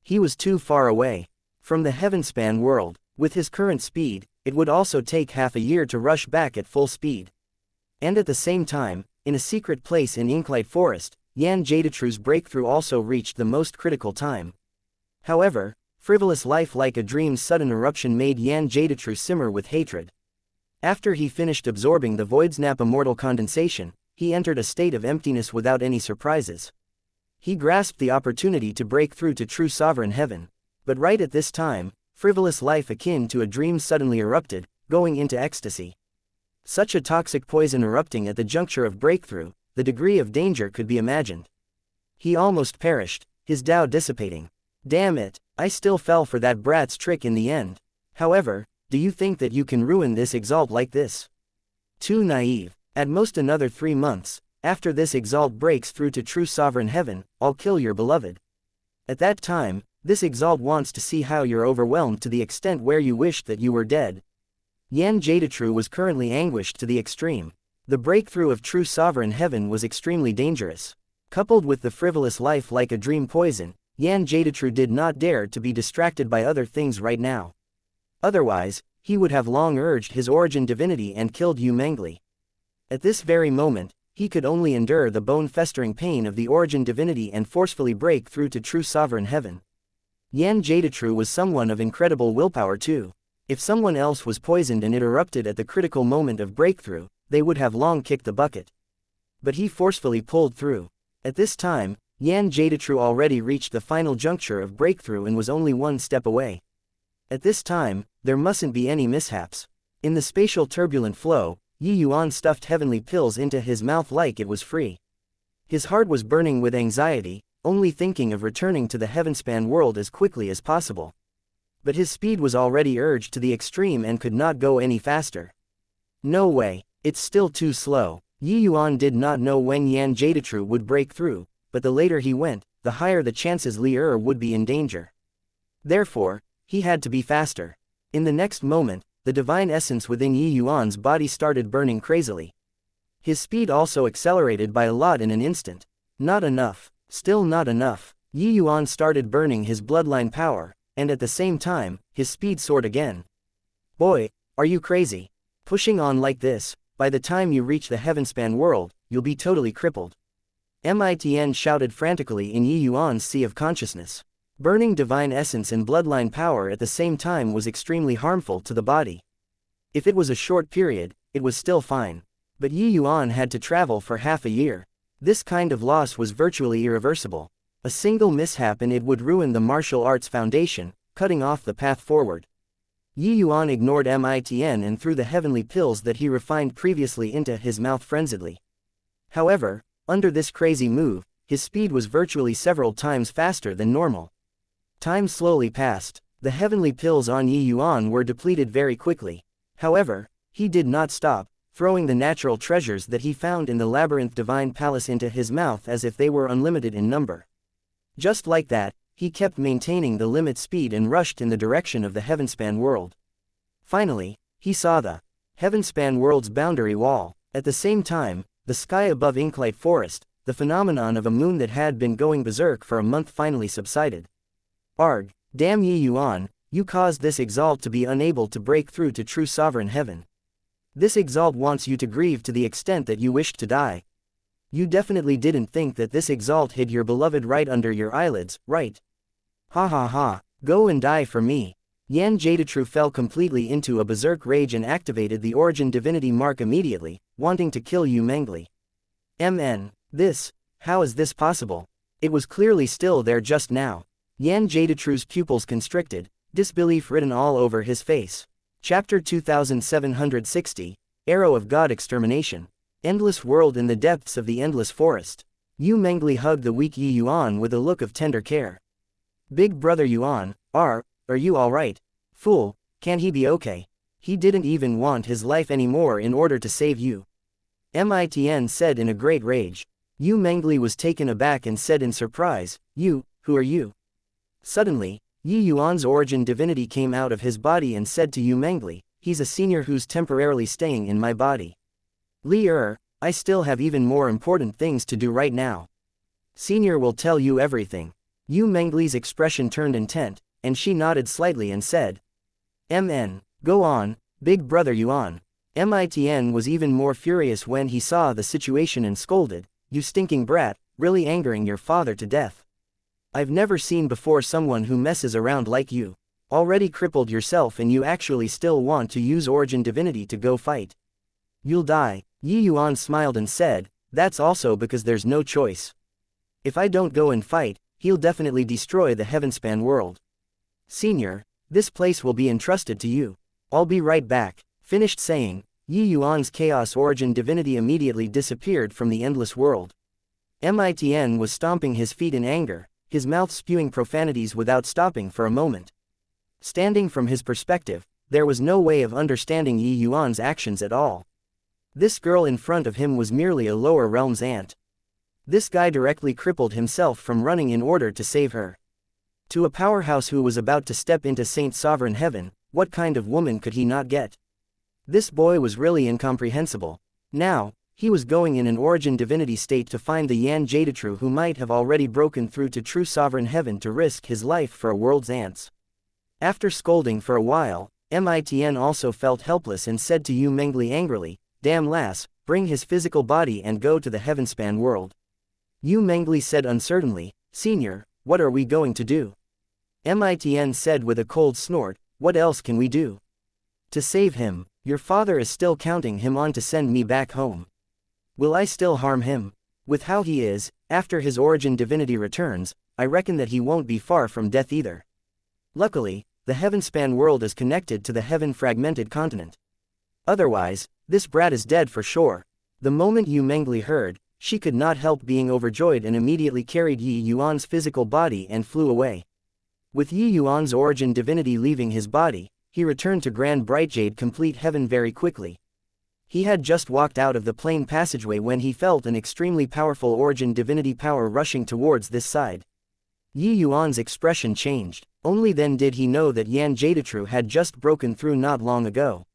He was too far away from the Heavenspan world. With his current speed, it would also take half a year to rush back at full speed. And at the same time, in a secret place in Inklight Forest, Yan Jadetru's breakthrough also reached the most critical time. However, frivolous life like a dream's sudden eruption made Yan Jadetru simmer with hatred. After he finished absorbing the Voidsnap immortal condensation, he entered a state of emptiness without any surprises. He grasped the opportunity to break through to true sovereign heaven. But right at this time, frivolous life akin to a dream suddenly erupted, going into ecstasy. Such a toxic poison erupting at the juncture of breakthrough, the degree of danger could be imagined. He almost perished, his Tao dissipating. Damn it, I still fell for that brat's trick in the end. However, do you think that you can ruin this exalt like this? Too naive. At most another 3 months, after this exalt breaks through to true sovereign heaven, I'll kill your beloved. At that time, this exalt wants to see how you're overwhelmed to the extent where you wished that you were dead. Yan Jadetru was currently anguished to the extreme. The breakthrough of true sovereign heaven was extremely dangerous. Coupled with the frivolous life like a dream poison, Yan Jadetru did not dare to be distracted by other things right now. Otherwise, he would have long urged his origin divinity and killed Yu Mengli. At this very moment, he could only endure the bone-festering pain of the origin divinity and forcefully break through to true sovereign heaven. Yan Jadetru was someone of incredible willpower too. If someone else was poisoned and it erupted at the critical moment of breakthrough, they would have long kicked the bucket. But he forcefully pulled through. At this time, Yan Jadetru already reached the final juncture of breakthrough and was only 1 step away. At this time, there mustn't be any mishaps. In the spatial turbulent flow, Yi Yuan stuffed heavenly pills into his mouth like it was free. His heart was burning with anxiety, only thinking of returning to the Heavenspan world as quickly as possible. But his speed was already urged to the extreme and could not go any faster. No way, it's still too slow. Yi Yuan did not know when Yan Jadetru would break through, but the later he went, the higher the chances Li would be in danger. Therefore, he had to be faster. In the next moment, the divine essence within Yi Yuan's body started burning crazily. His speed also accelerated by a lot in an instant. Not enough. Still not enough. Yi Yuan started burning his bloodline power, and at the same time, his speed soared again. Boy, are you crazy? Pushing on like this, by the time you reach the Heavenspan world, you'll be totally crippled. Mitn shouted frantically in Yi Yuan's sea of consciousness. Burning divine essence and bloodline power at the same time was extremely harmful to the body. If it was a short period, it was still fine. But Yi Yuan had to travel for half a year. This kind of loss was virtually irreversible. A single mishap and it would ruin the martial arts foundation, cutting off the path forward. Yi Yuan ignored Mitn and threw the heavenly pills that he refined previously into his mouth frenziedly. However, under this crazy move, his speed was virtually several times faster than normal. Time slowly passed. The heavenly pills on Yi Yuan were depleted very quickly. However, he did not stop, throwing the natural treasures that he found in the labyrinth divine palace into his mouth as if they were unlimited in number. Just like that, he kept maintaining the limit speed and rushed in the direction of the Heavenspan world. Finally, he saw the Heavenspan world's boundary wall. At the same time, the sky above Inklite Forest, the phenomenon of a moon that had been going berserk for a month finally subsided. Arg, damn Yi Yuan, you caused this exalt to be unable to break through to true sovereign heaven. This exalt wants you to grieve to the extent that you wished to die. You definitely didn't think that this exalt hid your beloved right under your eyelids, right? Ha ha ha, go and die for me. Yan Jadetru fell completely into a berserk rage and activated the origin divinity mark immediately, wanting to kill Yu Mengli. How is this possible? It was clearly still there just now. Yan Jadetru's pupils constricted, disbelief written all over his face. Chapter 2760, Arrow of God Extermination. Endless world in the depths of the endless forest. Yu Mengli hugged the weak Yi Yuan with a look of tender care. Big brother Yuan, are you alright? Fool, can he be okay? He didn't even want his life anymore in order to save you. Mitn said in a great rage. Yu Mengli was taken aback and said in surprise, who are you? Suddenly, Yi Yuan's origin divinity came out of his body and said to Yu Mengli, he's a senior who's temporarily staying in my body. I still have even more important things to do right now. Senior will tell you everything. Yu Mengli's expression turned intent, and she nodded slightly and said, go on, big brother Yuan. Mitn was even more furious when he saw the situation and scolded, you stinking brat, really angering your father to death. I've never seen before someone who messes around like you. Already crippled yourself and you actually still want to use origin divinity to go fight. You'll die. Yi Yuan smiled and said, that's also because there's no choice. If I don't go and fight, he'll definitely destroy the Heavenspan world. Senior, this place will be entrusted to you. I'll be right back. Finished saying, Yi Yuan's chaos origin divinity immediately disappeared from the endless world. Mitn was stomping his feet in anger, his mouth spewing profanities without stopping for a moment. Standing from his perspective, there was no way of understanding Yi Yuan's actions at all. This girl in front of him was merely a lower realm's ant. This guy directly crippled himself from running in order to save her. To a powerhouse who was about to step into Saint Sovereign Heaven, what kind of woman could he not get? This boy was really incomprehensible. Now, he was going in an origin divinity state to find the Yan Jadetru who might have already broken through to true sovereign heaven to risk his life for a world's ants. After scolding for a while, Mitn also felt helpless and said to Yu Mengli angrily, damn lass, bring his physical body and go to the Heavenspan world. Yu Mengli said uncertainly, Senior, what are we going to do? Mitn said with a cold snort, what else can we do? To save him, your father is still counting him on to send me back home. Will I still harm him? With how he is, after his origin divinity returns, I reckon that he won't be far from death either. Luckily, the Heavenspan world is connected to the heaven-fragmented continent. Otherwise, this brat is dead for sure. The moment Yu Mengli heard, she could not help being overjoyed and immediately carried Yi Yuan's physical body and flew away. With Yi Yuan's origin divinity leaving his body, he returned to Grand Brightjade Complete Heaven very quickly. He had just walked out of the plain passageway when he felt an extremely powerful origin divinity power rushing towards this side. Yi Yuan's expression changed. Only then did he know that Yan Jadetru had just broken through not long ago.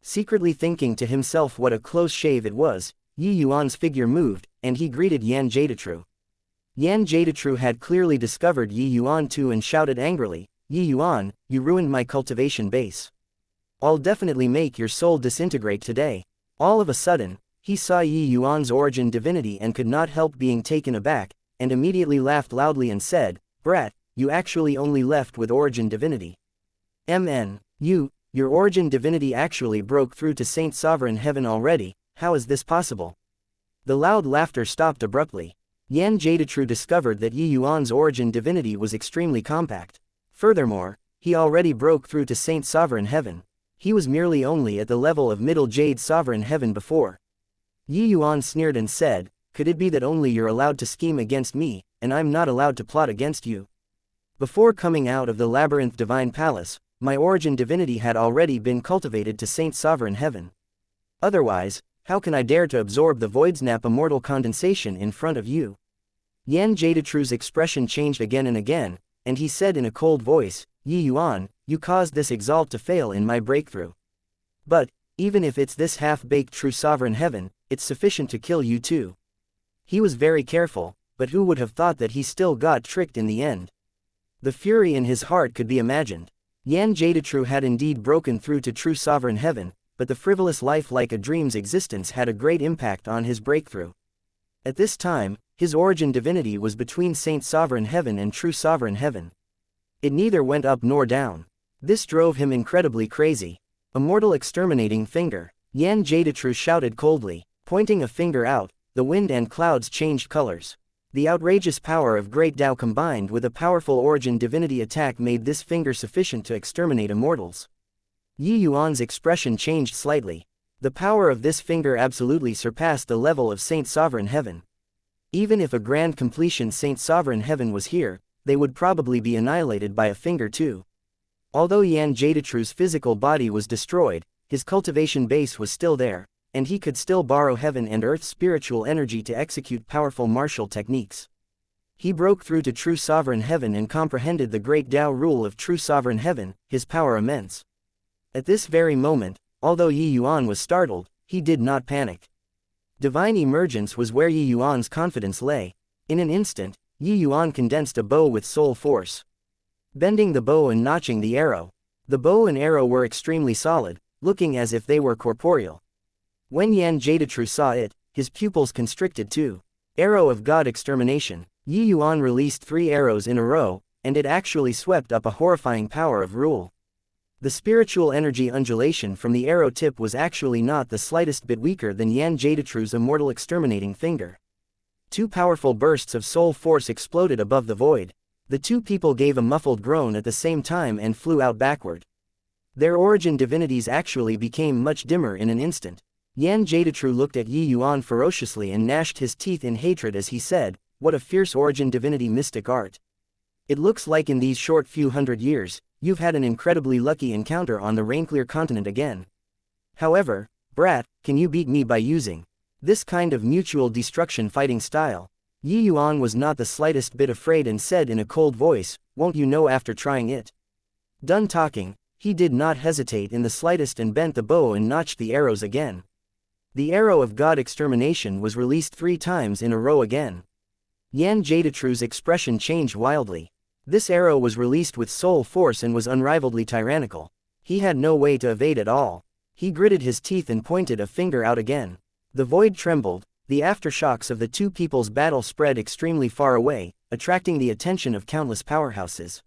Secretly thinking to himself what a close shave it was, Yi Yuan's figure moved, and he greeted Yan Jadetru. Yan Jadetru had clearly discovered Yi Yuan too and shouted angrily, Yi Yuan, you ruined my cultivation base. I'll definitely make your soul disintegrate today. All of a sudden, he saw Yi Yuan's origin divinity and could not help being taken aback, and immediately laughed loudly and said, brat, you actually only left with origin divinity. Your origin divinity actually broke through to Saint Sovereign Heaven already, how is this possible? The loud laughter stopped abruptly. Yan Jadetru discovered that Yi Yuan's origin divinity was extremely compact. Furthermore, he already broke through to Saint Sovereign Heaven. He was merely only at the level of Middle Jade Sovereign Heaven before. Yi Yuan sneered and said, "Could it be that only you're allowed to scheme against me, and I'm not allowed to plot against you?" Before coming out of the Labyrinth Divine Palace, my origin divinity had already been cultivated to Saint Sovereign Heaven. Otherwise, how can I dare to absorb the Voidsnap immortal condensation in front of you? Yan Jadetru's expression changed again and again, and he said in a cold voice, "Yi Yuan, you caused this exalt to fail in my breakthrough. But, even if it's this half-baked true sovereign heaven, it's sufficient to kill you too." He was very careful, but who would have thought that he still got tricked in the end? The fury in his heart could be imagined. Yan Jadetru had indeed broken through to true sovereign heaven, but the frivolous life like a dream's existence had a great impact on his breakthrough. At this time, his origin divinity was between Saint Sovereign Heaven and True Sovereign Heaven. It neither went up nor down. This drove him incredibly crazy. Immortal exterminating finger. Yan Jadetru shouted coldly, pointing a finger out. The wind and clouds changed colors. The outrageous power of Great Tao combined with a powerful origin divinity attack made this finger sufficient to exterminate immortals. Yi Yuan's expression changed slightly. The power of this finger absolutely surpassed the level of Saint Sovereign Heaven. Even if a grand completion Saint Sovereign Heaven was here, they would probably be annihilated by a finger too. Although Yan Jadetru's physical body was destroyed, his cultivation base was still there, and he could still borrow heaven and earth's spiritual energy to execute powerful martial techniques. He broke through to True Sovereign Heaven and comprehended the great Tao rule of True Sovereign Heaven, his power immense. At this very moment, although Yi Yuan was startled, he did not panic. Divine emergence was where Yi Yuan's confidence lay. In an instant, Yi Yuan condensed a bow with soul force. Bending the bow and notching the arrow. The bow and arrow were extremely solid, looking as if they were corporeal. When Yan Jadetru saw it, his pupils constricted too. Arrow of God Extermination. Yi Yuan released 3 arrows in a row, and it actually swept up a horrifying power of rule. The spiritual energy undulation from the arrow tip was actually not the slightest bit weaker than Yan Jadetru's immortal exterminating finger. 2 powerful bursts of soul force exploded above the void. The 2 people gave a muffled groan at the same time and flew out backward. Their origin divinities actually became much dimmer in an instant. Yan Jadetru looked at Yi Yuan ferociously and gnashed his teeth in hatred as he said, "What a fierce origin divinity mystic art. It looks like in these short few hundred years, you've had an incredibly lucky encounter on the Rainclear continent again. However, brat, can you beat me by using this kind of mutual destruction fighting style?" Yi Yuan was not the slightest bit afraid and said in a cold voice, "Won't you know after trying it?" Done talking, he did not hesitate in the slightest and bent the bow and notched the arrows again. The arrow of God Extermination was released 3 times in a row again. Yan Jadetru's expression changed wildly. This arrow was released with soul force and was unrivaledly tyrannical. He had no way to evade at all. He gritted his teeth and pointed a finger out again. The void trembled. The aftershocks of the 2 people's battle spread extremely far away, attracting the attention of countless powerhouses.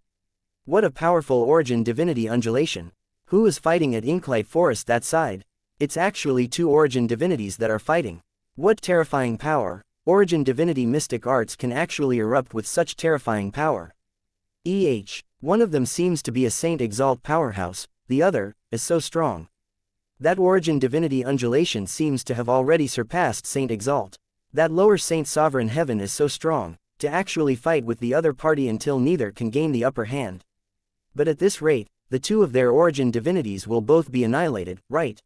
What a powerful origin divinity undulation. Who is fighting at Inklight Forest that side? It's actually 2 origin divinities that are fighting. What terrifying power. Origin divinity mystic arts can actually erupt with such terrifying power. One of them seems to be a Saint Exalt powerhouse, the other is so strong. That origin divinity undulation seems to have already surpassed Saint Exalt. That lower Saint Sovereign Heaven is so strong, to actually fight with the other party until neither can gain the upper hand. But at this rate, the 2 of their origin divinities will both be annihilated, right?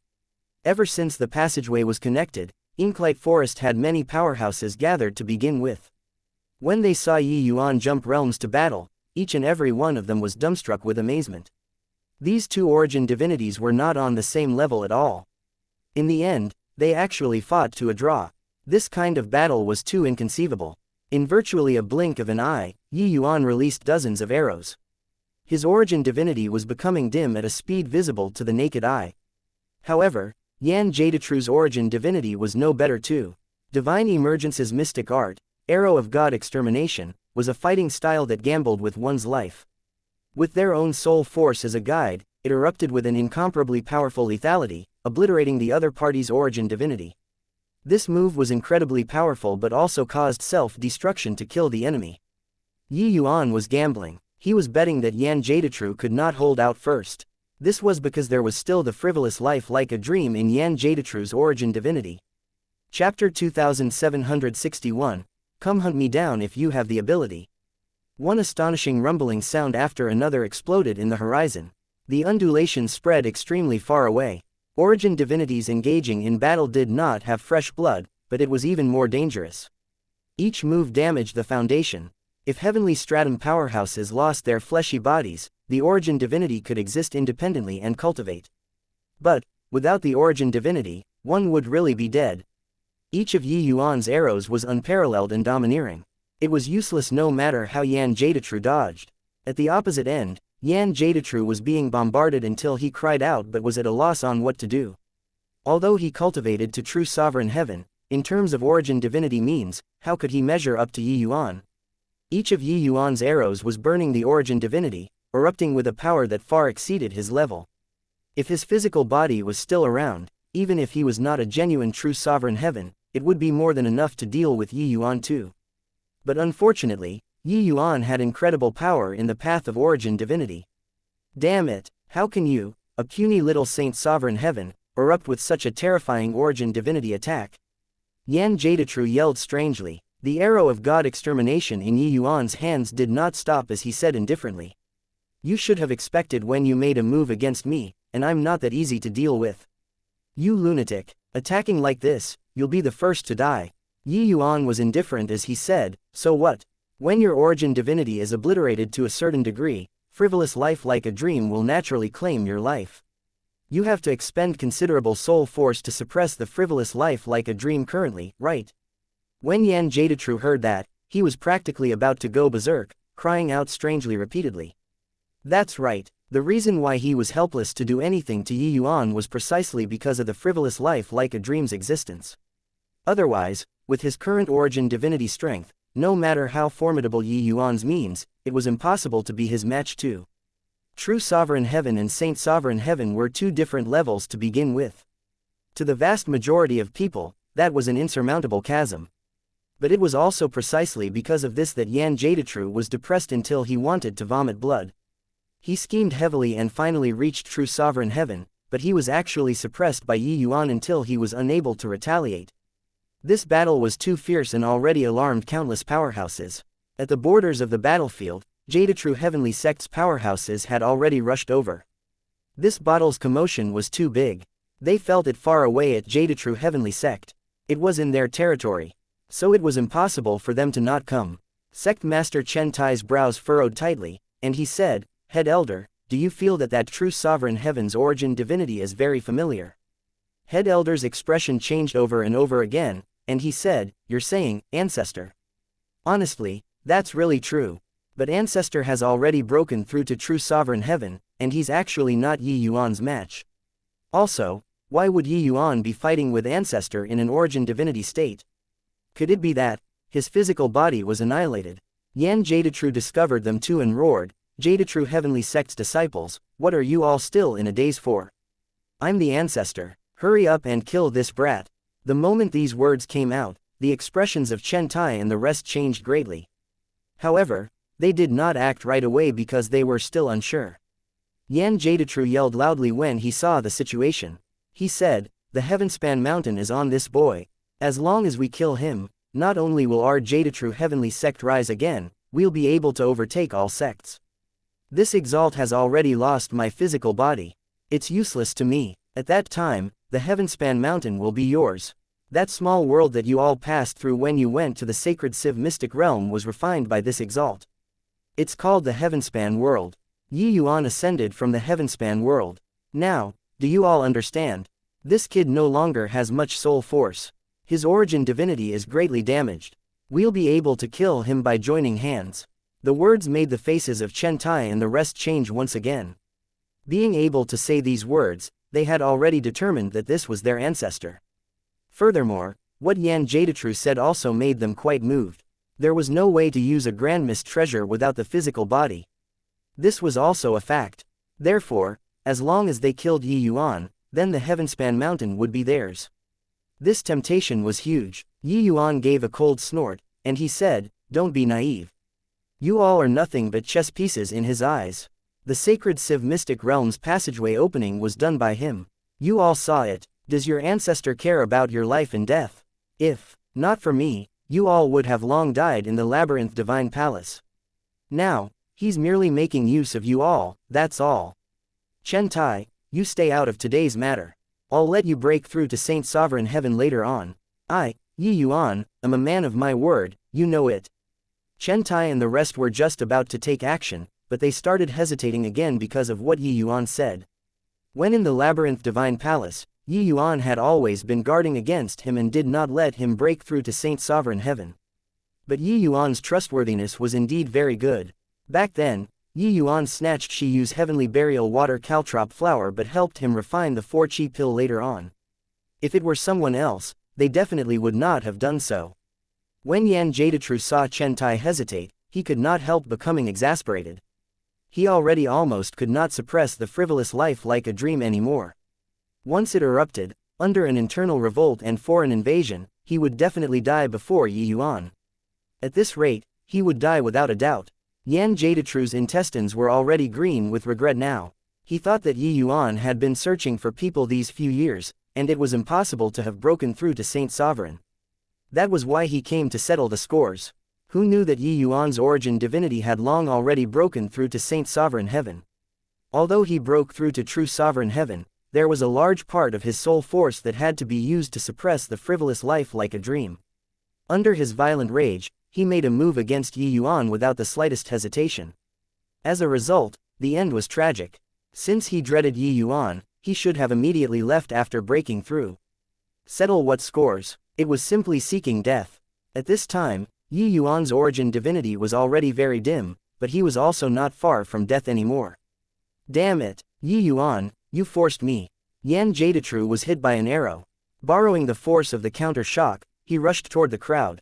Ever since the passageway was connected, Inklight Forest had many powerhouses gathered to begin with. When they saw Yi Yuan jump realms to battle, each and every one of them was dumbstruck with amazement. These 2 origin divinities were not on the same level at all. In the end, they actually fought to a draw. This kind of battle was too inconceivable. In virtually a blink of an eye, Yi Yuan released dozens of arrows. His origin divinity was becoming dim at a speed visible to the naked eye. However, Yan Jadetru's origin divinity was no better too. Divine Emergence's mystic art, Arrow of God Extermination, was a fighting style that gambled with one's life. With their own soul force as a guide, it erupted with an incomparably powerful lethality, obliterating the other party's origin divinity. This move was incredibly powerful but also caused self-destruction to kill the enemy. Yi Yuan was gambling. He was betting that Yan Jadetru could not hold out first. This was because there was still the frivolous life like a dream in Yan Jadetru's origin divinity. Chapter 2761. Come hunt me down if you have the ability. One astonishing rumbling sound after another exploded in the horizon. The undulations spread extremely far away. Origin divinities engaging in battle did not have fresh blood, but it was even more dangerous. Each move damaged the foundation. If heavenly stratum powerhouses lost their fleshy bodies, the origin divinity could exist independently and cultivate. But, without the origin divinity, one would really be dead. Each of Yi Yuan's arrows was unparalleled and domineering. It was useless no matter how Yan Jadetru dodged. At the opposite end, Yan Jadetru was being bombarded until he cried out but was at a loss on what to do. Although he cultivated to true sovereign heaven, in terms of origin divinity means, how could he measure up to Yi Yuan? Each of Yi Yuan's arrows was burning the origin divinity, erupting with a power that far exceeded his level. If his physical body was still around, even if he was not a genuine true sovereign heaven, it would be more than enough to deal with Yi Yuan too. But unfortunately, Yi Yuan had incredible power in the path of origin divinity. Damn it, how can you, a puny little saint sovereign heaven, erupt with such a terrifying origin divinity attack? Yan Jadetru yelled strangely. The arrow of God extermination in Yi Yuan's hands did not stop as he said indifferently. You should have expected when you made a move against me, and I'm not that easy to deal with. You lunatic, attacking like this, you'll be the first to die. Yi Yuan was indifferent as he said, so what? When your origin divinity is obliterated to a certain degree, frivolous life like a dream will naturally claim your life. You have to expend considerable soul force to suppress the frivolous life like a dream currently, right? When Yan Jadetru heard that, he was practically about to go berserk, crying out strangely repeatedly. That's right, the reason why he was helpless to do anything to Yi Yuan was precisely because of the frivolous life like a dream's existence. Otherwise, with his current origin divinity strength, no matter how formidable Yi Yuan's means, it was impossible to be his match too. True sovereign heaven and saint sovereign heaven were two different levels to begin with. To the vast majority of people, that was an insurmountable chasm. But it was also precisely because of this that Yan Jadetru was depressed until he wanted to vomit blood. He schemed heavily and finally reached true sovereign heaven, but he was actually suppressed by Yi Yuan until he was unable to retaliate. This battle was too fierce and already alarmed countless powerhouses. At the borders of the battlefield, Jadetru Heavenly Sect's powerhouses had already rushed over. This battle's commotion was too big. They felt it far away at Jadetru Heavenly Sect. It was in their territory. So it was impossible for them to not come. Sect Master Chen Tai's brows furrowed tightly, and he said, Head Elder, do you feel that true sovereign heaven's origin divinity is very familiar? Head Elder's expression changed over and over again, and he said, You're saying, Ancestor. Honestly, that's really true. But Ancestor has already broken through to true sovereign heaven, and he's actually not Yi Yuan's match. Also, why would Yi Yuan be fighting with Ancestor in an origin divinity state? Could it be that his physical body was annihilated? Yan Jadetru discovered them too and roared, Jadetru Heavenly Sect's disciples, what are you all still in a daze for? I'm the Ancestor, hurry up and kill this brat. The moment these words came out, the expressions of Chen Tai and the rest changed greatly. However, they did not act right away because they were still unsure. Yan Jadetru yelled loudly when he saw the situation. He said, The Heavenspan Mountain is on this boy. As long as we kill him, not only will our Jadetru Heavenly Sect rise again, we'll be able to overtake all sects. This exalt has already lost my physical body. It's useless to me. At that time, the Heavenspan Mountain will be yours. That small world that you all passed through when you went to the sacred Civ mystic realm was refined by this exalt. It's called the Heavenspan World. Yi Yuan ascended from the Heavenspan World. Now, do you all understand? This kid no longer has much soul force. His origin divinity is greatly damaged. We'll be able to kill him by joining hands. The words made the faces of Chen Tai and the rest change once again. Being able to say these words, they had already determined that this was their ancestor. Furthermore, what Yan Jadetru said also made them quite moved. There was no way to use a grand mist treasure without the physical body. This was also a fact. Therefore, as long as they killed Yi Yuan, then the Heavenspan Mountain would be theirs. This temptation was huge. Yi Yuan gave a cold snort, and he said, Don't be naive. You all are nothing but chess pieces in his eyes. The sacred Civ Mystic Realm's passageway opening was done by him. You all saw it. Does your ancestor care about your life and death? If not for me, you all would have long died in the labyrinth divine palace. Now, he's merely making use of you all, that's all. Chen Tai, you stay out of today's matter. I'll let you break through to Saint Sovereign Heaven later on. I, Yi Yuan, am a man of my word, you know it. Chen Tai and the rest were just about to take action, but they started hesitating again because of what Yi Yuan said. When in the labyrinth divine palace, Yi Yuan had always been guarding against him and did not let him break through to Saint Sovereign Heaven. But Yi Yuan's trustworthiness was indeed very good. Back then, Yi Yuan snatched Shi Yu's heavenly burial water caltrop flower but helped him refine the 4-chi pill later on. If it were someone else, they definitely would not have done so. When Yan Jadetru saw Chen Tai hesitate, he could not help becoming exasperated. He already almost could not suppress the frivolous life like a dream anymore. Once it erupted, under an internal revolt and foreign invasion, he would definitely die before Yi Yuan. At this rate, he would die without a doubt. Yan Jadetru's intestines were already green with regret now. He thought that Yi Yuan had been searching for people these few years, and it was impossible to have broken through to Saint Sovereign. That was why he came to settle the scores. Who knew that Yi Yuan's origin divinity had long already broken through to Saint Sovereign Heaven? Although he broke through to true Sovereign Heaven, there was a large part of his soul force that had to be used to suppress the frivolous life like a dream. Under his violent rage, he made a move against Yi Yuan without the slightest hesitation. As a result, the end was tragic. Since he dreaded Yi Yuan, he should have immediately left after breaking through. Settle what scores? It was simply seeking death. At this time, Yi Yuan's origin divinity was already very dim, but he was also not far from death anymore. Damn it, Yi Yuan, you forced me. Yan Jadetru was hit by an arrow. Borrowing the force of the counter-shock, he rushed toward the crowd.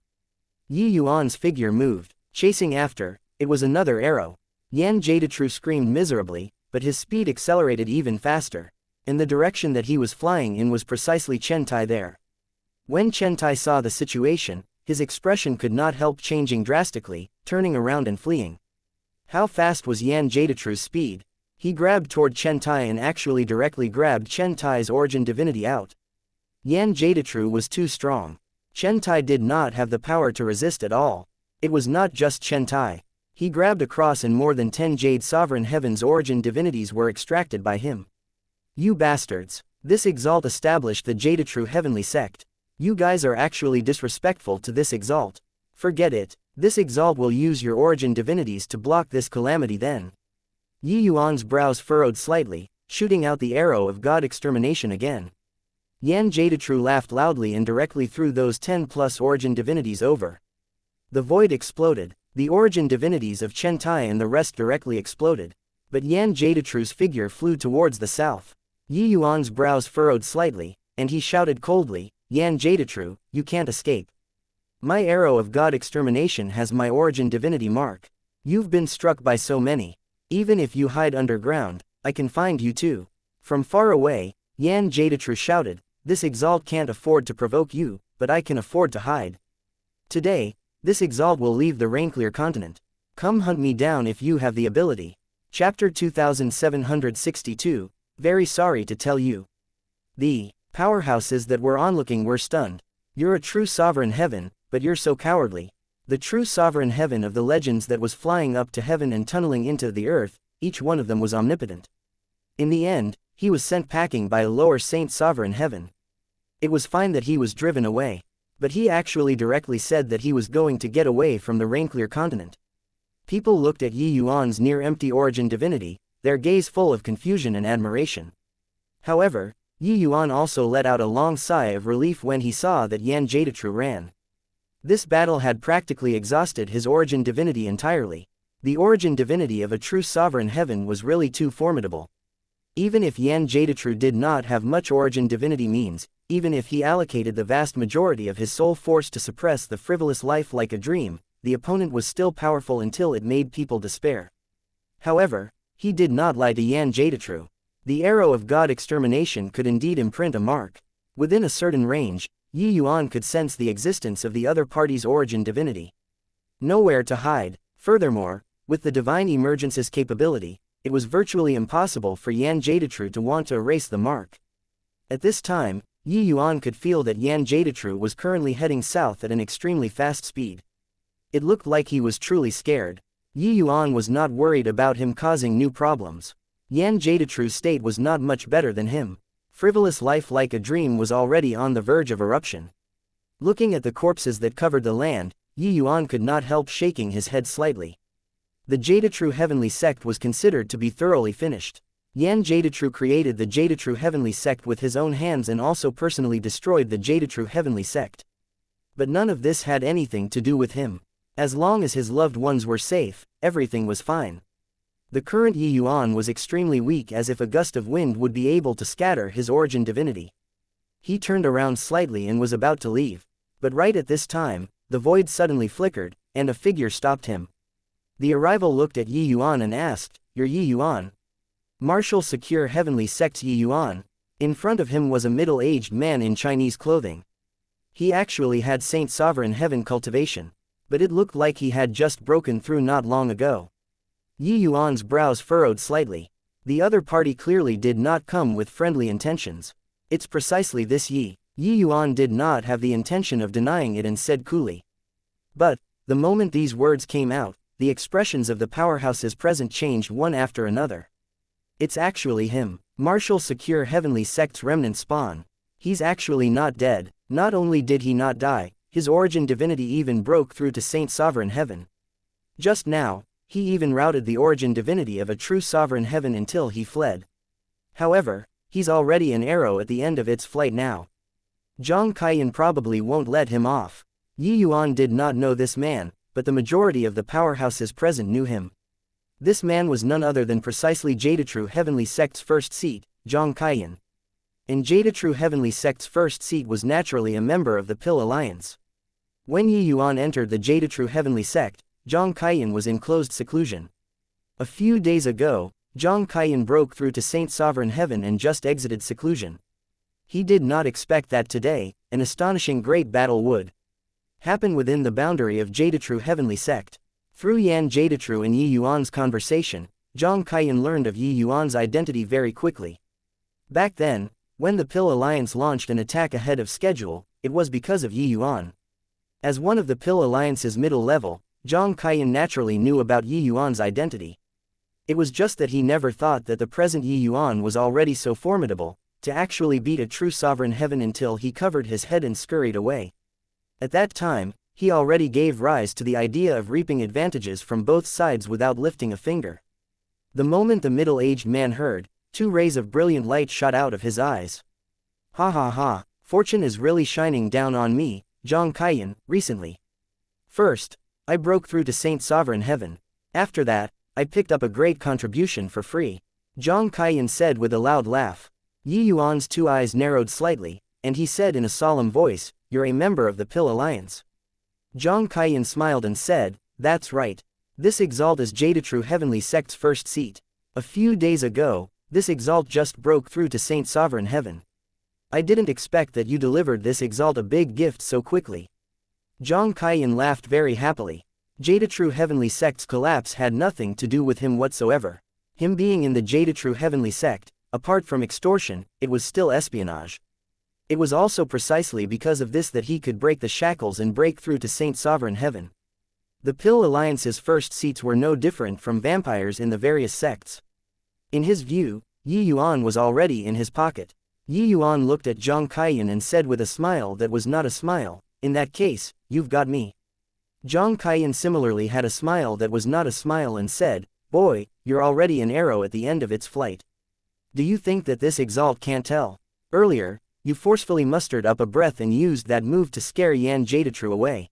Yi Yuan's figure moved, chasing after, it was another arrow. Yan Jadetru screamed miserably, but his speed accelerated even faster. And the direction that he was flying in was precisely Chen Tai there. When Chen Tai saw the situation, his expression could not help changing drastically, turning around and fleeing. How fast was Yan Jadetru's speed? He grabbed toward Chen Tai and actually directly grabbed Chen Tai's origin divinity out. Yan Jadetru was too strong. Chen Tai did not have the power to resist at all. It was not just Chen Tai. He grabbed across and more than 10 Jade Sovereign Heaven's origin divinities were extracted by him. You bastards. This Exalt established the Jadetru Heavenly Sect. You guys are actually disrespectful to this Exalt. Forget it, this Exalt will use your origin divinities to block this calamity then. Yi Yuan's brows furrowed slightly, shooting out the arrow of God extermination again. Yan Jadetru laughed loudly and directly threw those 10+ origin divinities over. The void exploded, the origin divinities of Chen Tai and the rest directly exploded. But Yan Jadetru's figure flew towards the south. Yi Yuan's brows furrowed slightly, and he shouted coldly, Yan Jadetru, you can't escape. My arrow of God extermination has my origin divinity mark. You've been struck by so many. Even if you hide underground, I can find you too. From far away, Yan Jadetru shouted, this Exalt can't afford to provoke you, but I can afford to hide. Today, this Exalt will leave the Rainclear continent. Come hunt me down if you have the ability. Chapter 2762, very sorry to tell you. The powerhouses that were onlooking were stunned. You're a true Sovereign Heaven, but you're so cowardly. The true Sovereign Heaven of the legends that was flying up to heaven and tunneling into the earth, each one of them was omnipotent. In the end, he was sent packing by a lower Saint Sovereign Heaven. It was fine that he was driven away. But he actually directly said that he was going to get away from the Rainclear continent. People looked at Yi Yuan's near-empty origin divinity, their gaze full of confusion and admiration. However, Yi Yuan also let out a long sigh of relief when he saw that Yan Jadetru ran. This battle had practically exhausted his origin divinity entirely. The origin divinity of a true Sovereign Heaven was really too formidable. Even if Yan Jadetru did not have much origin divinity means, even if he allocated the vast majority of his soul force to suppress the frivolous life like a dream, the opponent was still powerful until it made people despair. However, he did not lie to Yan Jadetru. The arrow of God extermination could indeed imprint a mark. Within a certain range, Yi Yuan could sense the existence of the other party's origin divinity. Nowhere to hide. Furthermore, with the divine emergence's capability, it was virtually impossible for Yan Jadetru to want to erase the mark. At this time, Yi Yuan could feel that Yan Jadetru was currently heading south at an extremely fast speed. It looked like he was truly scared. Yi Yuan was not worried about him causing new problems. Yan Jadetru's state was not much better than him. Frivolous life like a dream was already on the verge of eruption. Looking at the corpses that covered the land, Yi Yuan could not help shaking his head slightly. The Jadetru Heavenly Sect was considered to be thoroughly finished. Yan Jadetru created the Jadetru Heavenly Sect with his own hands and also personally destroyed the Jadetru Heavenly Sect. But none of this had anything to do with him. As long as his loved ones were safe, everything was fine. The current Yi Yuan was extremely weak, as if a gust of wind would be able to scatter his origin divinity. He turned around slightly and was about to leave. But right at this time, the void suddenly flickered, and a figure stopped him. The arrival looked at Yi Yuan and asked, "You're Yi Yuan?" Martial Secure Heavenly Sect's Yi Yuan. In front of him was a middle-aged man in Chinese clothing. He actually had Saint Sovereign Heaven cultivation, but it looked like he had just broken through not long ago. Yi Yuan's brows furrowed slightly. The other party clearly did not come with friendly intentions. It's precisely this Yi. Yi Yuan did not have the intention of denying it and said coolly. But, the moment these words came out, the expressions of the powerhouses present changed one after another. It's actually him, Martial Secure Heavenly Sect's remnant spawn. He's actually not dead. Not only did he not die, his origin divinity even broke through to Saint Sovereign Heaven. Just now, he even routed the origin divinity of a true Sovereign Heaven until he fled. However, he's already an arrow at the end of its flight now. Zhang Kaiyan probably won't let him off. Yi Yuan did not know this man, but the majority of the powerhouses present knew him. This man was none other than precisely Jadetru Heavenly Sect's first seat, Zhang Kaiyan. And Jadetru Heavenly Sect's first seat was naturally a member of the Pill Alliance. When Yi Yuan entered the Jadetru Heavenly Sect, Zhang Kaiyan was in closed seclusion. A few days ago, Zhang Kaiyan broke through to Saint Sovereign Heaven and just exited seclusion. He did not expect that today, an astonishing great battle would happen within the boundary of Jadetru Heavenly Sect. Through Yan Jadetru and Yi Yuan's conversation, Zhang Kaiyan learned of Yi Yuan's identity very quickly. Back then, when the Pill Alliance launched an attack ahead of schedule, it was because of Yi Yuan. As one of the Pill Alliance's middle level, Zhang Kaiyan naturally knew about Yi Yuan's identity. It was just that he never thought that the present Yi Yuan was already so formidable, to actually beat a true Sovereign Heaven until he covered his head and scurried away. At that time, he already gave rise to the idea of reaping advantages from both sides without lifting a finger. The moment the middle-aged man heard, 2 rays of brilliant light shot out of his eyes. "Ha ha ha, fortune is really shining down on me, Zhang Kaiyan, recently. First, I broke through to Saint Sovereign Heaven. After that, I picked up a great contribution for free," Zhang Kaiyan said with a loud laugh. Yi Yuan's 2 eyes narrowed slightly, and he said in a solemn voice, "You're a member of the Pill Alliance." Zhang Kaiyan smiled and said, "That's right. This exalt is Jadetru Heavenly Sect's first seat. A few days ago, this exalt just broke through to Saint Sovereign Heaven. I didn't expect that you delivered this exalt a big gift so quickly." Zhang Kaiyan laughed very happily. Jadetru Heavenly Sect's collapse had nothing to do with him whatsoever. Him being in the Jadetru Heavenly Sect, apart from extortion, it was still espionage. It was also precisely because of this that he could break the shackles and break through to Saint Sovereign Heaven. The Pill Alliance's first seats were no different from vampires in the various sects. In his view, Yi Yuan was already in his pocket. Yi Yuan looked at Zhang Kaiyan and said with a smile that was not a smile, "In that case, you've got me." Zhang Kaiyan similarly had a smile that was not a smile and said, "Boy, you're already an arrow at the end of its flight. Do you think that this exalt can't tell? Earlier, you forcefully mustered up a breath and used that move to scare Yan Jadetru away.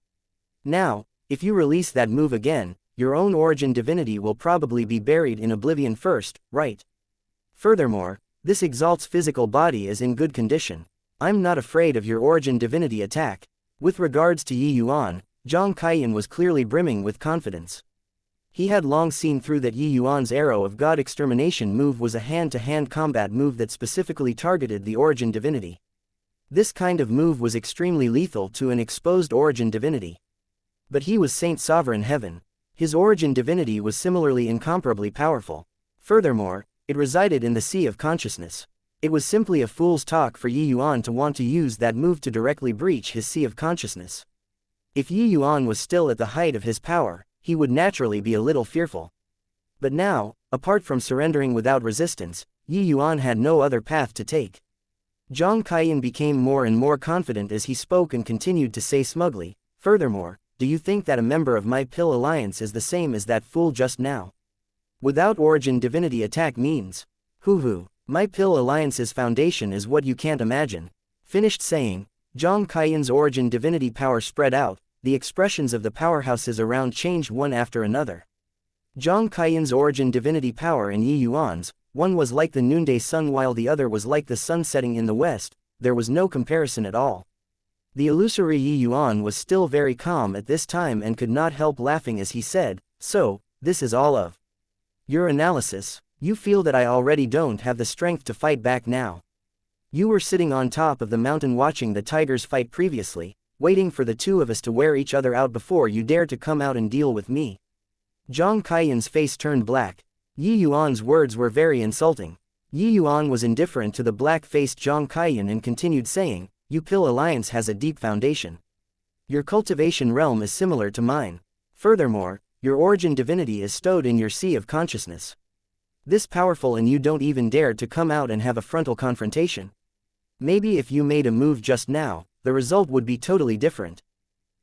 Now, if you release that move again, your own origin divinity will probably be buried in oblivion first, right? Furthermore, this exalt's physical body is in good condition. I'm not afraid of your origin divinity attack." With regards to Yi Yuan, Zhang Kaiyan was clearly brimming with confidence. He had long seen through that Yi Yuan's Arrow of God Extermination move was a hand-to-hand combat move that specifically targeted the origin divinity. This kind of move was extremely lethal to an exposed origin divinity. But he was Saint Sovereign Heaven. His origin divinity was similarly incomparably powerful. Furthermore, it resided in the sea of consciousness. It was simply a fool's talk for Yi Yuan to want to use that move to directly breach his sea of consciousness. If Yi Yuan was still at the height of his power, he would naturally be a little fearful. But now, apart from surrendering without resistance, Yi Yuan had no other path to take. Zhang Kaiyan became more and more confident as he spoke and continued to say smugly, "Furthermore, do you think that a member of my Pill Alliance is the same as that fool just now? Without origin divinity attack means. Hoo. My Pill Alliance's foundation is what you can't imagine." Finished saying, Zhang Kaiyan's origin divinity power spread out, the expressions of the powerhouses around changed one after another. Zhang Kaiyan's origin divinity power and Yi Yuan's, one was like the noonday sun while the other was like the sun setting in the west, there was no comparison at all. The illusory Yi Yuan was still very calm at this time and could not help laughing as he said, "So, this is all of your analysis. You feel that I already don't have the strength to fight back now. You were sitting on top of the mountain watching the tigers fight previously, waiting for the two of us to wear each other out before you dared to come out and deal with me." Zhang Kaiyan's face turned black. Yi Yuan's words were very insulting. Yi Yuan was indifferent to the black-faced Zhang Kaiyan and continued saying, "Your Pill Alliance has a deep foundation. Your cultivation realm is similar to mine. Furthermore, your origin divinity is stowed in your sea of consciousness. This powerful and you don't even dare to come out and have a frontal confrontation. Maybe if you made a move just now, the result would be totally different.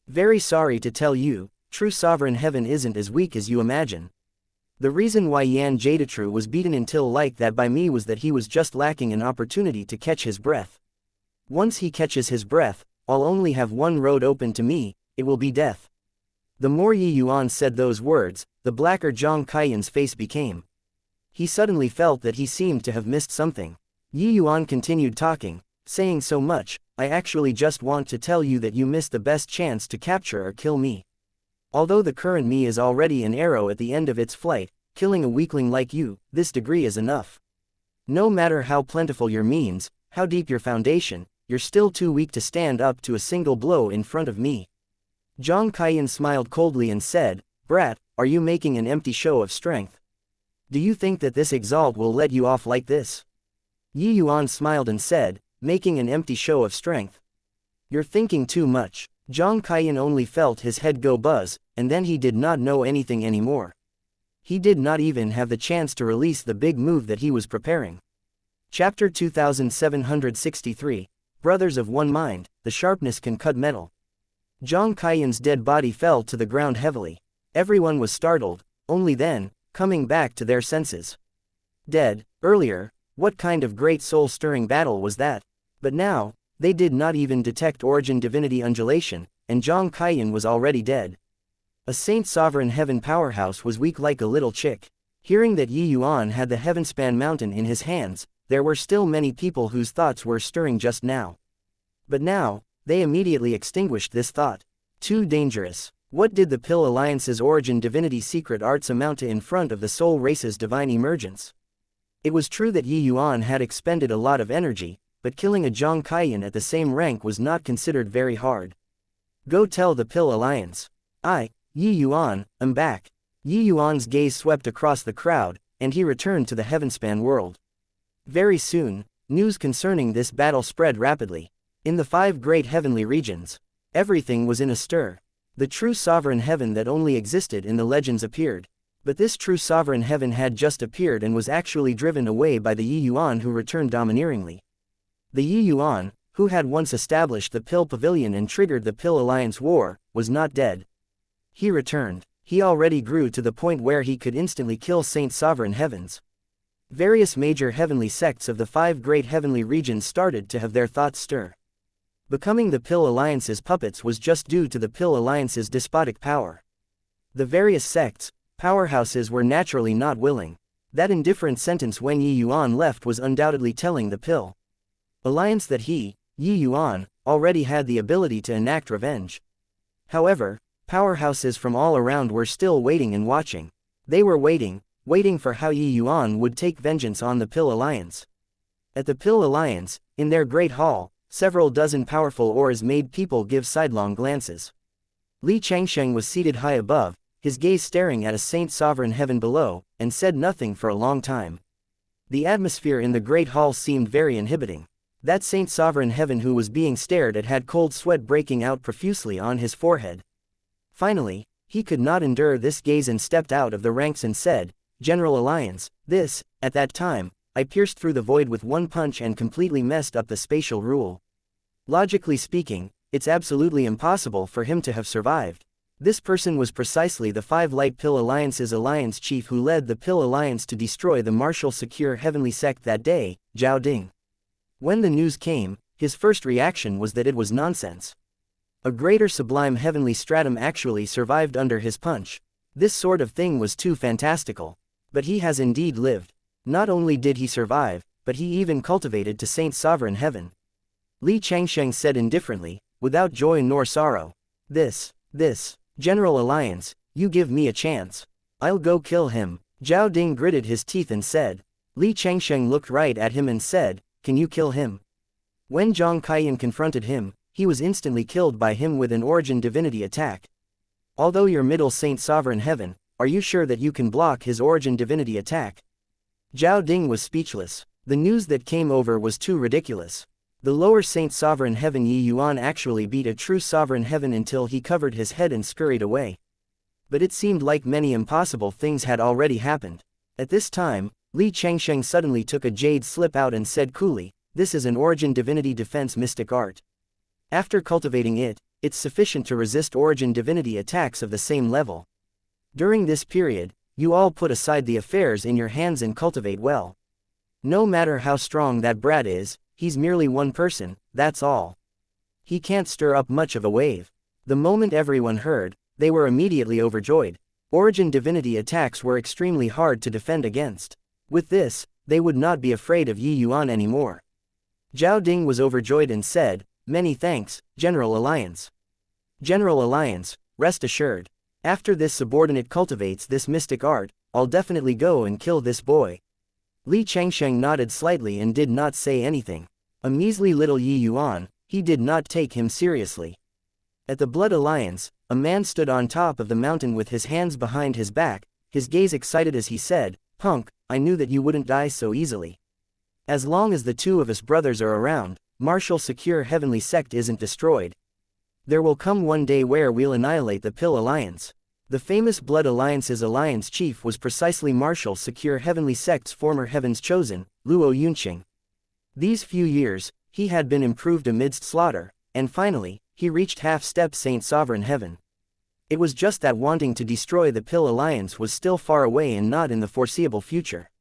Very sorry to tell you, true sovereign heaven isn't as weak as you imagine. The reason why Yan Jadatru was beaten until like that by me was that he was just lacking an opportunity to catch his breath. Once he catches his breath, I'll only have one road open to me, it will be death." The more Yi Yuan said those words, the blacker Zhang Kaiyan's face became. He suddenly felt that he seemed to have missed something. Yi Yuan continued talking, saying, "So much, I actually just want to tell you that you missed the best chance to capture or kill me. Although the current me is already an arrow at the end of its flight, killing a weakling like you, this degree is enough. No matter how plentiful your means, how deep your foundation, you're still too weak to stand up to a single blow in front of me." Zhang Kaiyan smiled coldly and said, "Brat, are you making an empty show of strength? Do you think that this exalt will let you off like this?" Yi Yuan smiled and said, "Making an empty show of strength? You're thinking too much." Zhang Kaiyan only felt his head go buzz, and then he did not know anything anymore. He did not even have the chance to release the big move that he was preparing. Chapter 2763, Brothers of One Mind, the sharpness can cut metal. Zhang Kaiyan's dead body fell to the ground heavily. Everyone was startled, only then, coming back to their senses. Dead, earlier, what kind of great soul-stirring battle was that? But now, they did not even detect origin divinity undulation, and Zhang Kaiyan was already dead. A Saint Sovereign Heaven powerhouse was weak like a little chick. Hearing that Yi Yuan had the Heavenspan mountain in his hands, there were still many people whose thoughts were stirring just now. But now, they immediately extinguished this thought. Too dangerous. What did the Pill Alliance's origin divinity secret arts amount to in front of the soul race's divine emergence? It was true that Yi Yuan had expended a lot of energy, but killing a Zhang Kaiyan at the same rank was not considered very hard. Go tell the Pill Alliance. I, Yi Yuan, am back. Yi Yuan's gaze swept across the crowd, and he returned to the Heavenspan world. Very soon, news concerning this battle spread rapidly. In the 5 great heavenly regions, everything was in a stir. The true sovereign heaven that only existed in the legends appeared. But this true sovereign heaven had just appeared and was actually driven away by the Yi Yuan who returned domineeringly. The Yi Yuan, who had once established the Pill Pavilion and triggered the Pill Alliance war, was not dead. He returned. He already grew to the point where he could instantly kill Saint Sovereign Heavens. Various major heavenly sects of the 5 great heavenly regions started to have their thoughts stir. Becoming the Pill Alliance's puppets was just due to the Pill Alliance's despotic power. The various sects, powerhouses were naturally not willing. That indifferent sentence when Yi Yuan left was undoubtedly telling the Pill Alliance that he, Yi Yuan, already had the ability to enact revenge. However, powerhouses from all around were still waiting and watching. They were waiting for how Yi Yuan would take vengeance on the Pill Alliance. At the Pill Alliance, in their great hall, several dozen powerful auras made people give sidelong glances. Li Changsheng was seated high above, his gaze staring at a saint sovereign heaven below, and said nothing for a long time. The atmosphere in the great hall seemed very inhibiting. That saint sovereign heaven who was being stared at had cold sweat breaking out profusely on his forehead. Finally, he could not endure this gaze and stepped out of the ranks and said, "General Alliance, this, at that time, I pierced through the void with one punch and completely messed up the spatial rule. Logically speaking, it's absolutely impossible for him to have survived." This person was precisely the Five Light Pill Alliance's alliance chief who led the Pill Alliance to destroy the martial secure heavenly sect that day, Zhao Ding. When the news came, his first reaction was that it was nonsense. A greater sublime heavenly stratum actually survived under his punch. This sort of thing was too fantastical. But he has indeed lived. Not only did he survive, but he even cultivated to Saint Sovereign Heaven. Li Changsheng said indifferently, without joy nor sorrow. This, General Alliance, you give me a chance. I'll go kill him. Zhao Ding gritted his teeth and said. Li Changsheng looked right at him and said, can you kill him? When Zhang Kaiyan confronted him, he was instantly killed by him with an origin divinity attack. Although your middle Saint Sovereign Heaven, are you sure that you can block his origin divinity attack? Zhao Ding was speechless. The news that came over was too ridiculous. The lower Saint Sovereign Heaven Yi Yuan actually beat a true Sovereign Heaven until he covered his head and scurried away. But it seemed like many impossible things had already happened. At this time, Li Changsheng suddenly took a jade slip out and said coolly, this is an origin divinity defense mystic art. After cultivating it, it's sufficient to resist origin divinity attacks of the same level. During this period, you all put aside the affairs in your hands and cultivate well. No matter how strong that brat is, he's merely one person, that's all. He can't stir up much of a wave. The moment everyone heard, they were immediately overjoyed. Origin divinity attacks were extremely hard to defend against. With this, they would not be afraid of Yi Yuan anymore. Zhao Ding was overjoyed and said, many thanks, General Alliance. General Alliance, rest assured. After this subordinate cultivates this mystic art, I'll definitely go and kill this boy. Li Changsheng nodded slightly and did not say anything. A measly little Yi Yuan, he did not take him seriously. At the Blood Alliance, a man stood on top of the mountain with his hands behind his back, his gaze excited as he said, punk, I knew that you wouldn't die so easily. As long as the two of us brothers are around, martial secure heavenly sect isn't destroyed. There will come one day where we'll annihilate the Pill Alliance. The famous Blood Alliance's alliance chief was precisely martial secure heavenly sect's former heavens chosen, Luo Yunqing. These few years, he had been improved amidst slaughter, and finally, he reached half-step Saint Sovereign Heaven. It was just that wanting to destroy the Pill Alliance was still far away and not in the foreseeable future.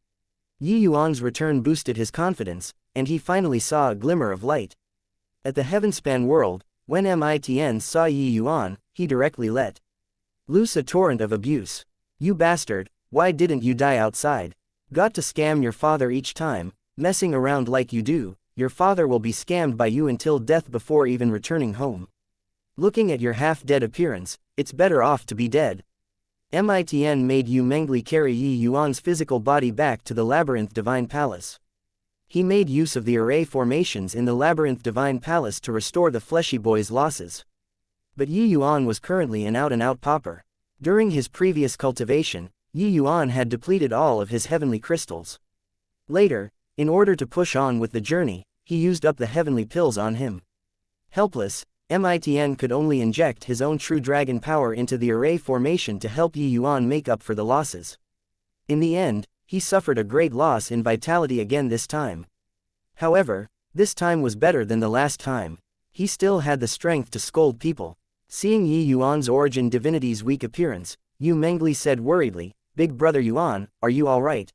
Yi Yuan's return boosted his confidence, and he finally saw a glimmer of light. At the Heavenspan world, when Mitn saw Yi Yuan, he directly let loose a torrent of abuse. You bastard, why didn't you die outside? Got to scam your father each time, messing around like you do, your father will be scammed by you until death before even returning home. Looking at your half-dead appearance, it's better off to be dead. Mitn made Yu Mengli carry Yi Yuan's physical body back to the Labyrinth Divine Palace. He made use of the array formations in the Labyrinth Divine Palace to restore the fleshy boy's losses. But Yi Yuan was currently an out-and-out pauper. During his previous cultivation, Yi Yuan had depleted all of his heavenly crystals. Later, in order to push on with the journey, he used up the heavenly pills on him. Helpless, Mitn could only inject his own true dragon power into the array formation to help Yi Yuan make up for the losses. In the end, he suffered a great loss in vitality again this time. However, this time was better than the last time. He still had the strength to scold people. Seeing Yi Yuan's origin divinity's weak appearance, Yu Mengli said worriedly, Big brother Yuan, are you alright?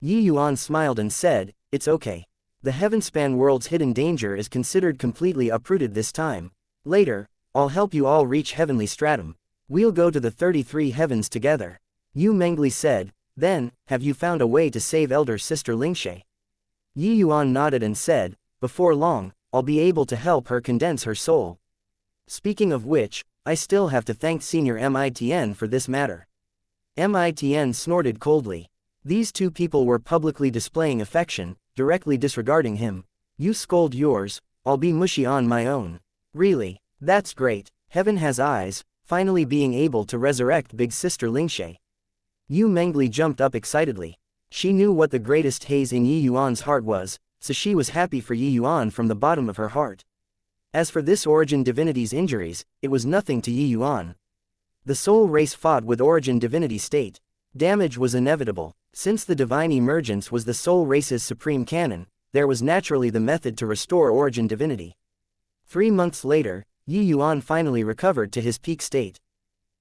Yi Yuan smiled and said, it's okay. The Heavenspan world's hidden danger is considered completely uprooted this time. Later, I'll help you all reach heavenly stratum. We'll go to the 33 heavens together. Yu Mengli said, then, have you found a way to save elder sister Lingshe? Yi Yuan nodded and said, before long, I'll be able to help her condense her soul. Speaking of which, I still have to thank Senior Mitn for this matter. Mitn snorted coldly. These two people were publicly displaying affection, directly disregarding him. You scold yours, I'll be mushy on my own. Really, that's great. Heaven has eyes, finally being able to resurrect big sister Lingxie. Yu Mengli jumped up excitedly. She knew what the greatest haze in Yi Yuan's heart was, so she was happy for Yi Yuan from the bottom of her heart. As for this origin divinity's injuries, it was nothing to Yi Yuan. The soul race fought with origin divinity state. Damage was inevitable. Since the divine emergence was the soul race's supreme canon, there was naturally the method to restore origin divinity. 3 months later, Yi Yuan finally recovered to his peak state.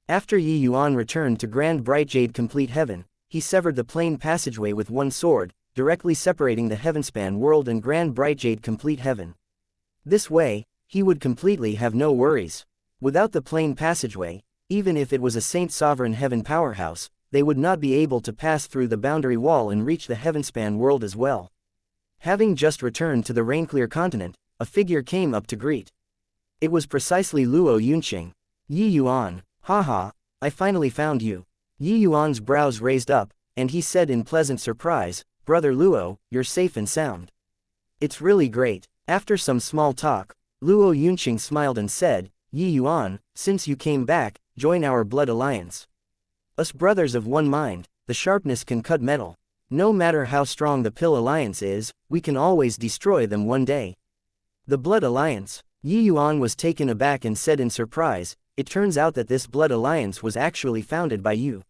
After Yi Yuan returned to Grand Bright Jade Complete Heaven, he severed the plain passageway with one sword, directly separating the Heavenspan world and Grand Bright Jade Complete Heaven. This way, he would completely have no worries. Without the plain passageway, even if it was a Saint Sovereign Heaven powerhouse, they would not be able to pass through the boundary wall and reach the Heavenspan world as well. Having just returned to the Rainclear continent, a figure came up to greet. It was precisely Luo Yunqing. Yi Yuan, haha, I finally found you. Yi Yuan's brows raised up, and he said in pleasant surprise, Brother Luo, you're safe and sound. It's really great. After some small talk, Luo Yunqing smiled and said, Yi Yuan, since you came back, join our blood alliance. Us brothers of one mind, the sharpness can cut metal. No matter how strong the Pill Alliance is, we can always destroy them one day. The Blood Alliance. Yi Yuan was taken aback and said in surprise, it turns out that this Blood Alliance was actually founded by you.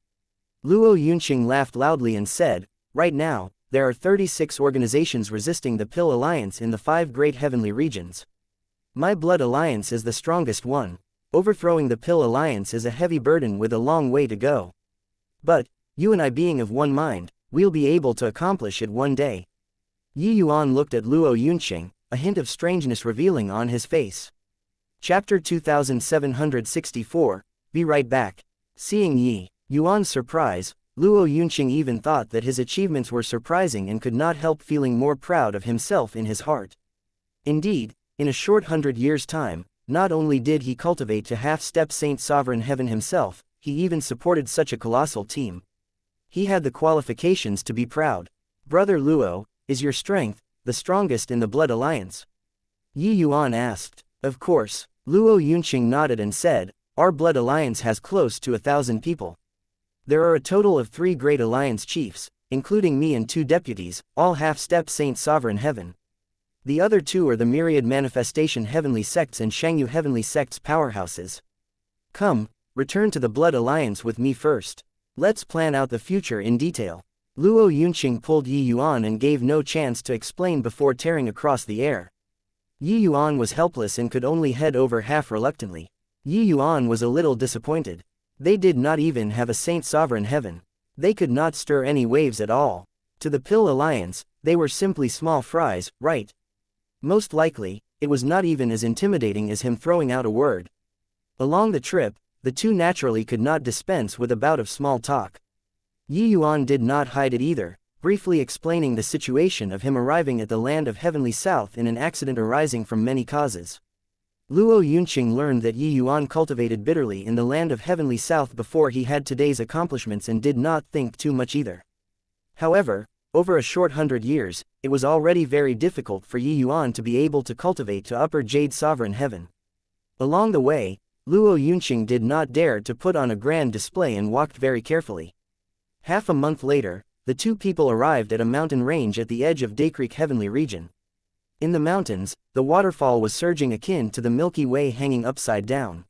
Luo Yunqing laughed loudly and said, right now, there are 36 organizations resisting the Pill Alliance in the 5 great heavenly regions. My Blood Alliance is the strongest one. Overthrowing the Pill Alliance is a heavy burden with a long way to go. But, you and I being of one mind, we'll be able to accomplish it one day. Yi Yuan looked at Luo Yunqing, a hint of strangeness revealing on his face. Chapter 2764, Be right back. Seeing Yi Yuan's surprise, Luo Yunqing even thought that his achievements were surprising and could not help feeling more proud of himself in his heart. Indeed, in a short 100 years' time, not only did he cultivate to half-step Saint Sovereign Heaven himself, he even supported such a colossal team. He had the qualifications to be proud. Brother Luo, is your strength the strongest in the Blood Alliance? Yi Yuan asked. Of course. Luo Yunqing nodded and said, our Blood Alliance has close to 1,000 people. There are a total of 3 great alliance chiefs, including me and 2 deputies, all half-step Saint Sovereign Heaven. The other 2 are the myriad manifestation heavenly sects and Shangyu heavenly sects powerhouses. Come, return to the Blood Alliance with me first. Let's plan out the future in detail. Luo Yunqing pulled Yi Yuan and gave no chance to explain before tearing across the air. Yi Yuan was helpless and could only head over half reluctantly. Yi Yuan was a little disappointed. They did not even have a Saint Sovereign Heaven. They could not stir any waves at all. To the Pill Alliance, they were simply small fries, right? Most likely, it was not even as intimidating as him throwing out a word. Along the trip, the 2 naturally could not dispense with a bout of small talk. Yi Yuan did not hide it either, briefly explaining the situation of him arriving at the land of Heavenly South in an accident arising from many causes. Luo Yunqing learned that Yi Yuan cultivated bitterly in the land of Heavenly South before he had today's accomplishments and did not think too much either. However, over a short 100 years, it was already very difficult for Yi Yuan to be able to cultivate to Upper Jade Sovereign Heaven. Along the way, Luo Yunqing did not dare to put on a grand display and walked very carefully. Half a month later, the 2 people arrived at a mountain range at the edge of Daycreek Heavenly Region. In the mountains, the waterfall was surging akin to the Milky Way hanging upside down.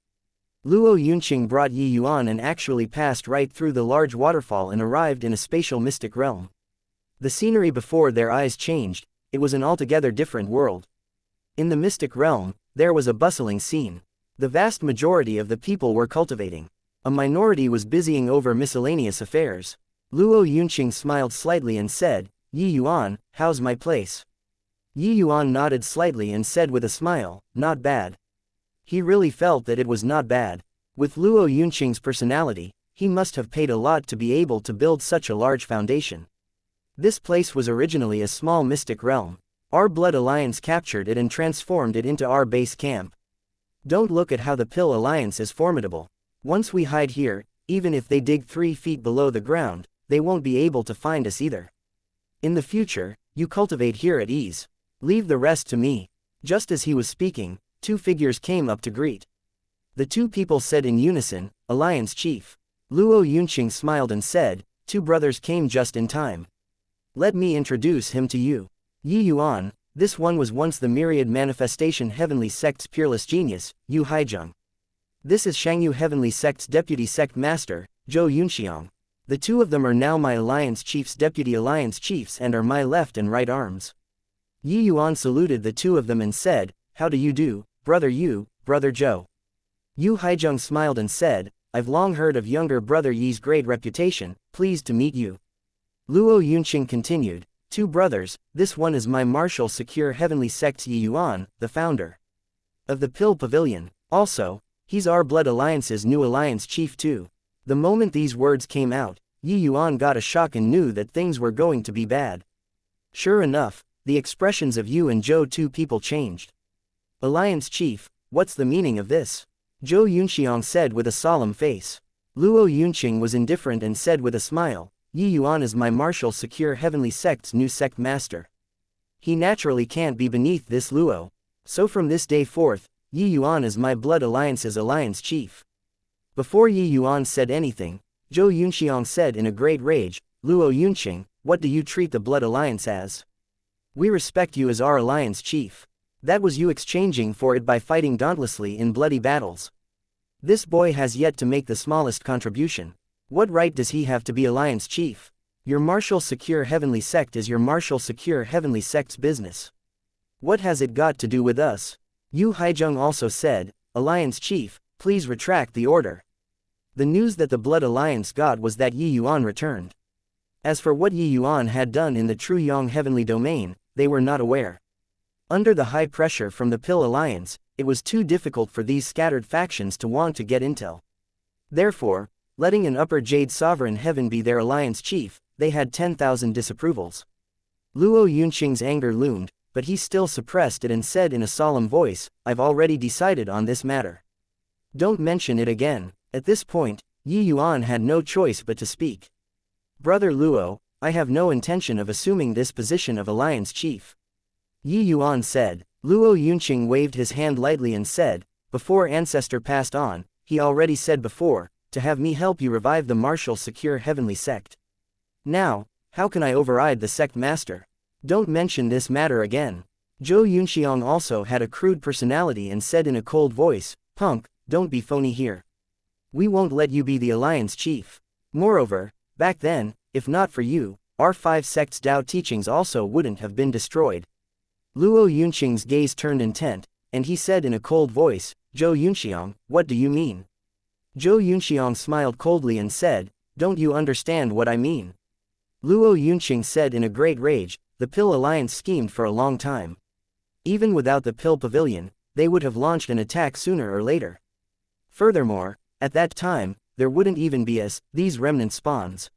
Luo Yunqing brought Yi Yuan and actually passed right through the large waterfall and arrived in a spatial mystic realm. The scenery before their eyes changed, it was an altogether different world. In the mystic realm, there was a bustling scene. The vast majority of the people were cultivating. A minority was busying over miscellaneous affairs. Luo Yunqing smiled slightly and said, Yi Yuan, how's my place? Yi Yuan nodded slightly and said with a smile, not bad. He really felt that it was not bad. With Luo Yunqing's personality, he must have paid a lot to be able to build such a large foundation. This place was originally a small mystic realm. Our Blood Alliance captured it and transformed it into our base camp. Don't look at how the Pill Alliance is formidable. Once we hide here, even if they dig 3 feet below the ground, they won't be able to find us either. In the future, you cultivate here at ease. Leave the rest to me. Just as he was speaking, 2 figures came up to greet. The two people said in unison, Alliance Chief. Luo Yunqing smiled and said, two brothers came just in time. Let me introduce him to you. Yi Yuan, this one was once the myriad manifestation heavenly sect's peerless genius, Yu Haizheng. This is Shangyu Heavenly Sect's deputy sect master, Zhou Yunxiang. The two of them are now my Alliance Chief's deputy Alliance Chiefs and are my left and right arms. Yi Yuan saluted the two of them and said, how do you do, brother Yu, brother Zhou? Yu Haizheng smiled and said, I've long heard of younger brother Yi's great reputation, pleased to meet you. Luo Yunqing continued, two brothers, this one is my martial secure Heavenly Sect's Yi Yuan, the founder of the Pill Pavilion. Also, he's our Blood Alliance's new Alliance Chief too. The moment these words came out, Yi Yuan got a shock and knew that things were going to be bad. Sure enough, the expressions of Yu and Zhou two people changed. Alliance Chief, what's the meaning of this? Zhou Yunxiang said with a solemn face. Luo Yunqing was indifferent and said with a smile, Yi Yuan is my martial secure Heavenly Sect's new sect master. He naturally can't be beneath this Luo. So from this day forth, Yi Yuan is my Blood Alliance's Alliance Chief. Before Yi Yuan said anything, Zhou Yunxiang said in a great rage, Luo Yunqing, what do you treat the Blood Alliance as? We respect you as our Alliance Chief. That was you exchanging for it by fighting dauntlessly in bloody battles. This boy has yet to make the smallest contribution. What right does he have to be Alliance Chief? Your martial secure Heavenly Sect is your martial secure Heavenly Sect's business. What has it got to do with us? Yu Haizheng also said, Alliance Chief, please retract the order. The news that the Blood Alliance got was that Yi Yuan returned. As for what Yi Yuan had done in the True Yang Heavenly Domain, they were not aware. Under the high pressure from the Pill Alliance, it was too difficult for these scattered factions to want to get intel. Therefore, letting an Upper Jade Sovereign Heaven be their Alliance Chief, they had 10,000 disapprovals. Luo Yunqing's anger loomed, but he still suppressed it and said in a solemn voice, I've already decided on this matter. Don't mention it again. At this point, Yi Yuan had no choice but to speak. Brother Luo, I have no intention of assuming this position of Alliance Chief. Yi Yuan said. Luo Yunqing waved his hand lightly and said, before Ancestor passed on, he already said before, to have me help you revive the martial secure Heavenly Sect. Now, how can I override the sect master? Don't mention this matter again. Zhou Yunxiang also had a crude personality and said in a cold voice, punk, don't be phony here. We won't let you be the Alliance Chief. Moreover, back then, if not for you, our 5 sects' Tao teachings also wouldn't have been destroyed. Luo Yunqing's gaze turned intent, and he said in a cold voice, Zhou Yunxiang, what do you mean? Zhou Yunxiang smiled coldly and said, don't you understand what I mean? Luo Yunqing said in a great rage, the Pill Alliance schemed for a long time. Even without the Pill Pavilion, they would have launched an attack sooner or later. Furthermore, at that time, there wouldn't even be these remnant spawns.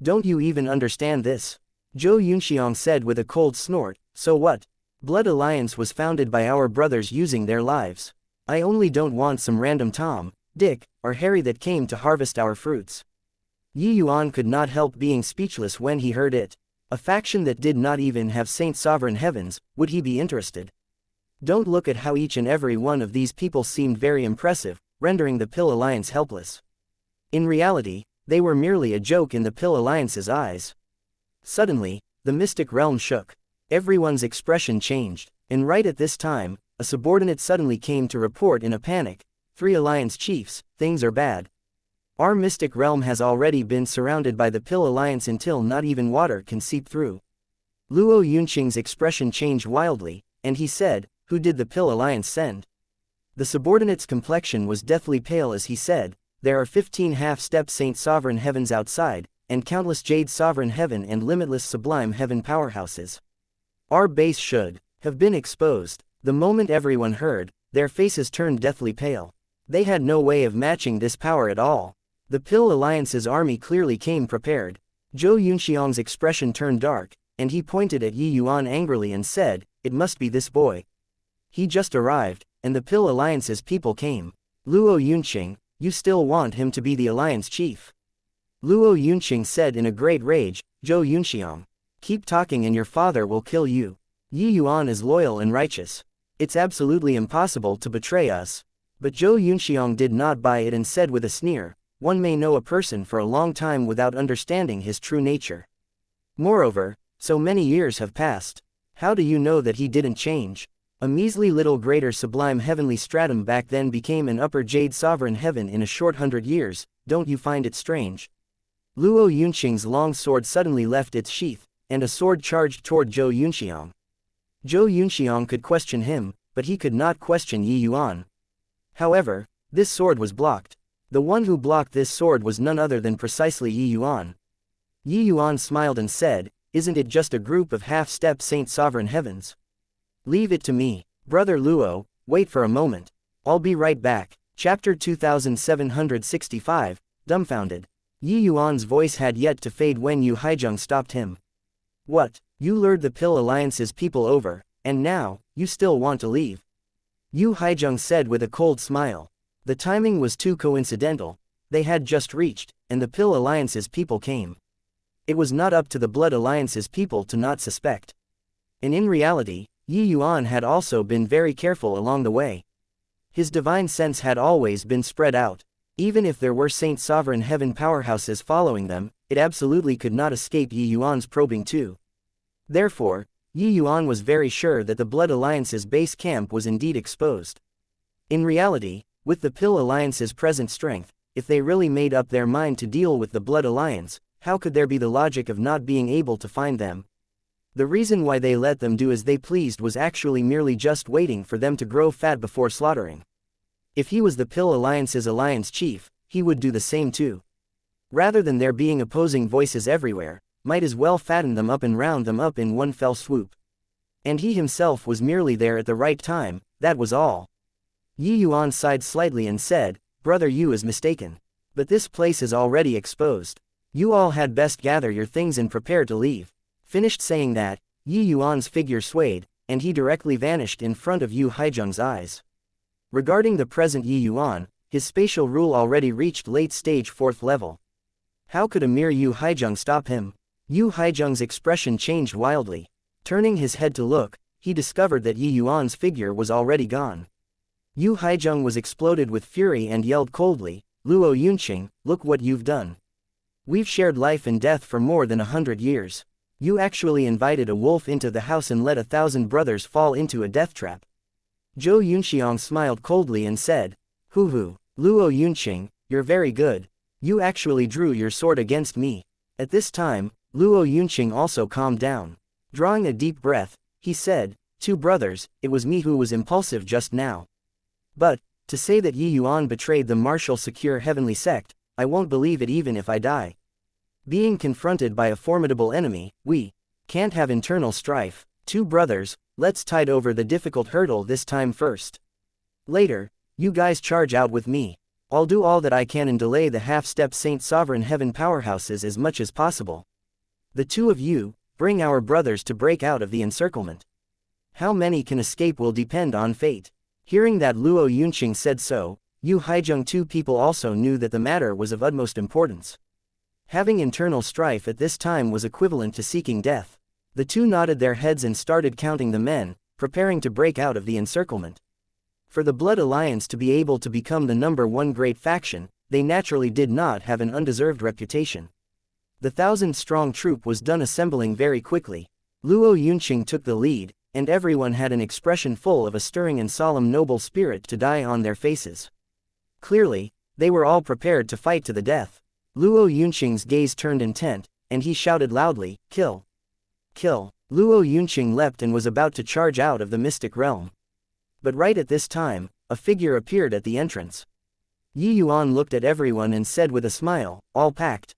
Don't you even understand this? Zhou Yunxiang said with a cold snort, so what? Blood Alliance was founded by our brothers using their lives. I only don't want some random Tom, Dick, or Harry that came to harvest our fruits. Yi Yuan could not help being speechless when he heard it. A faction that did not even have Saint Sovereign Heavens, would he be interested? Don't look at how each and every one of these people seemed very impressive, rendering the Pill Alliance helpless. In reality, they were merely a joke in the Pill Alliance's eyes. Suddenly, the mystic realm shook. Everyone's expression changed, and right at this time, a subordinate suddenly came to report in a panic, 3 Alliance Chiefs, things are bad. Our mystic realm has already been surrounded by the Pill Alliance until not even water can seep through. Luo Yunqing's expression changed wildly, and he said, who did the Pill Alliance send? The subordinate's complexion was deathly pale as he said, there are 15 half-step Saint Sovereign Heavens outside, and countless Jade Sovereign Heaven and limitless Sublime Heaven powerhouses. Our base should have been exposed. The moment everyone heard, their faces turned deathly pale. They had no way of matching this power at all. The Pill Alliance's army clearly came prepared. Zhou Yunxiang's expression turned dark, and he pointed at Yi Yuan angrily and said, it must be this boy. He just arrived, and the Pill Alliance's people came. Luo Yunqing, you still want him to be the Alliance Chief? Luo Yunqing said in a great rage, Zhou Yunxiang. Keep talking and your father will kill you. Yi Yuan is loyal and righteous. It's absolutely impossible to betray us. But Zhou Yunxiang did not buy it and said with a sneer, one may know a person for a long time without understanding his true nature. Moreover, so many years have passed. How do you know that he didn't change? A measly little greater sublime heavenly stratum back then became an upper jade sovereign heaven in a short 100 years, don't you find it strange? Luo Yunqing's long sword suddenly left its sheath, and a sword charged toward Zhou Yunxiang. Zhou Yunxiang could question him, but he could not question Yi Yuan. However, this sword was blocked. The one who blocked this sword was none other than precisely Yi Yuan. Yi Yuan smiled and said, isn't it just a group of half-step saint sovereign heavens? Leave it to me. Brother Luo, wait for a moment. I'll be right back. Chapter 2765, Dumbfounded. Yi Yuan's voice had yet to fade when Yu Haizheng stopped him. What, you lured the Pill Alliance's people over, and now, you still want to leave? Yu Haizheng said with a cold smile. The timing was too coincidental. They had just reached, and the Pill Alliance's people came. It was not up to the Blood Alliance's people to not suspect. And in reality, Yi Yuan had also been very careful along the way. His divine sense had always been spread out. Even if there were Saint Sovereign Heaven powerhouses following them, it absolutely could not escape Yi Yuan's probing too. Therefore, Yi Yuan was very sure that the Blood Alliance's base camp was indeed exposed. In reality, with the Pill Alliance's present strength, if they really made up their mind to deal with the Blood Alliance, how could there be the logic of not being able to find them? The reason why they let them do as they pleased was actually merely just waiting for them to grow fat before slaughtering. If he was the Pill Alliance's alliance chief, he would do the same too. Rather than there being opposing voices everywhere, might as well fatten them up and round them up in one fell swoop. And he himself was merely there at the right time, that was all. Yi Yuan sighed slightly and said, Brother Yu is mistaken. But this place is already exposed. You all had best gather your things and prepare to leave. Finished saying that, Yi Yuan's figure swayed, and he directly vanished in front of Yu Haizheng's eyes. Regarding the present Yi Yuan, his spatial rule already reached late stage 4th level. How could a mere Yu Haizheng stop him? Yu Haizheng's expression changed wildly. Turning his head to look, he discovered that Yi Yuan's figure was already gone. Yu Haizheng was exploded with fury and yelled coldly, Luo Yunqing, look what you've done. We've shared life and death for more than 100 years. You actually invited a wolf into the house and let 1,000 brothers fall into a death trap. Zhou Yunxiang smiled coldly and said, Hoo, Luo Yunqing, you're very good. You actually drew your sword against me. At this time, Luo Yunqing also calmed down. Drawing a deep breath, he said, 2 brothers, it was me who was impulsive just now. But, to say that Yi Yuan betrayed the martial secure heavenly sect, I won't believe it even if I die. Being confronted by a formidable enemy, we can't have internal strife. 2 brothers, let's tide over the difficult hurdle this time first. Later, you guys charge out with me. I'll do all that I can and delay the half-step Saint Sovereign Heaven powerhouses as much as possible. The 2 of you, bring our brothers to break out of the encirclement. How many can escape will depend on fate. Hearing that Luo Yunqing said so, Yu Haizheng 2 people also knew that the matter was of utmost importance. Having internal strife at this time was equivalent to seeking death. The 2 nodded their heads and started counting the men, preparing to break out of the encirclement. For the Blood Alliance to be able to become the #1 great faction, they naturally did not have an undeserved reputation. The 1,000-strong troop was done assembling very quickly. Luo Yunqing took the lead, and everyone had an expression full of a stirring and solemn noble spirit to die on their faces. Clearly, they were all prepared to fight to the death. Luo Yunqing's gaze turned intent, and he shouted loudly, Kill! Kill! Luo Yunqing leapt and was about to charge out of the mystic realm. But right at this time, a figure appeared at the entrance. Yi Yuan looked at everyone and said with a smile, all packed.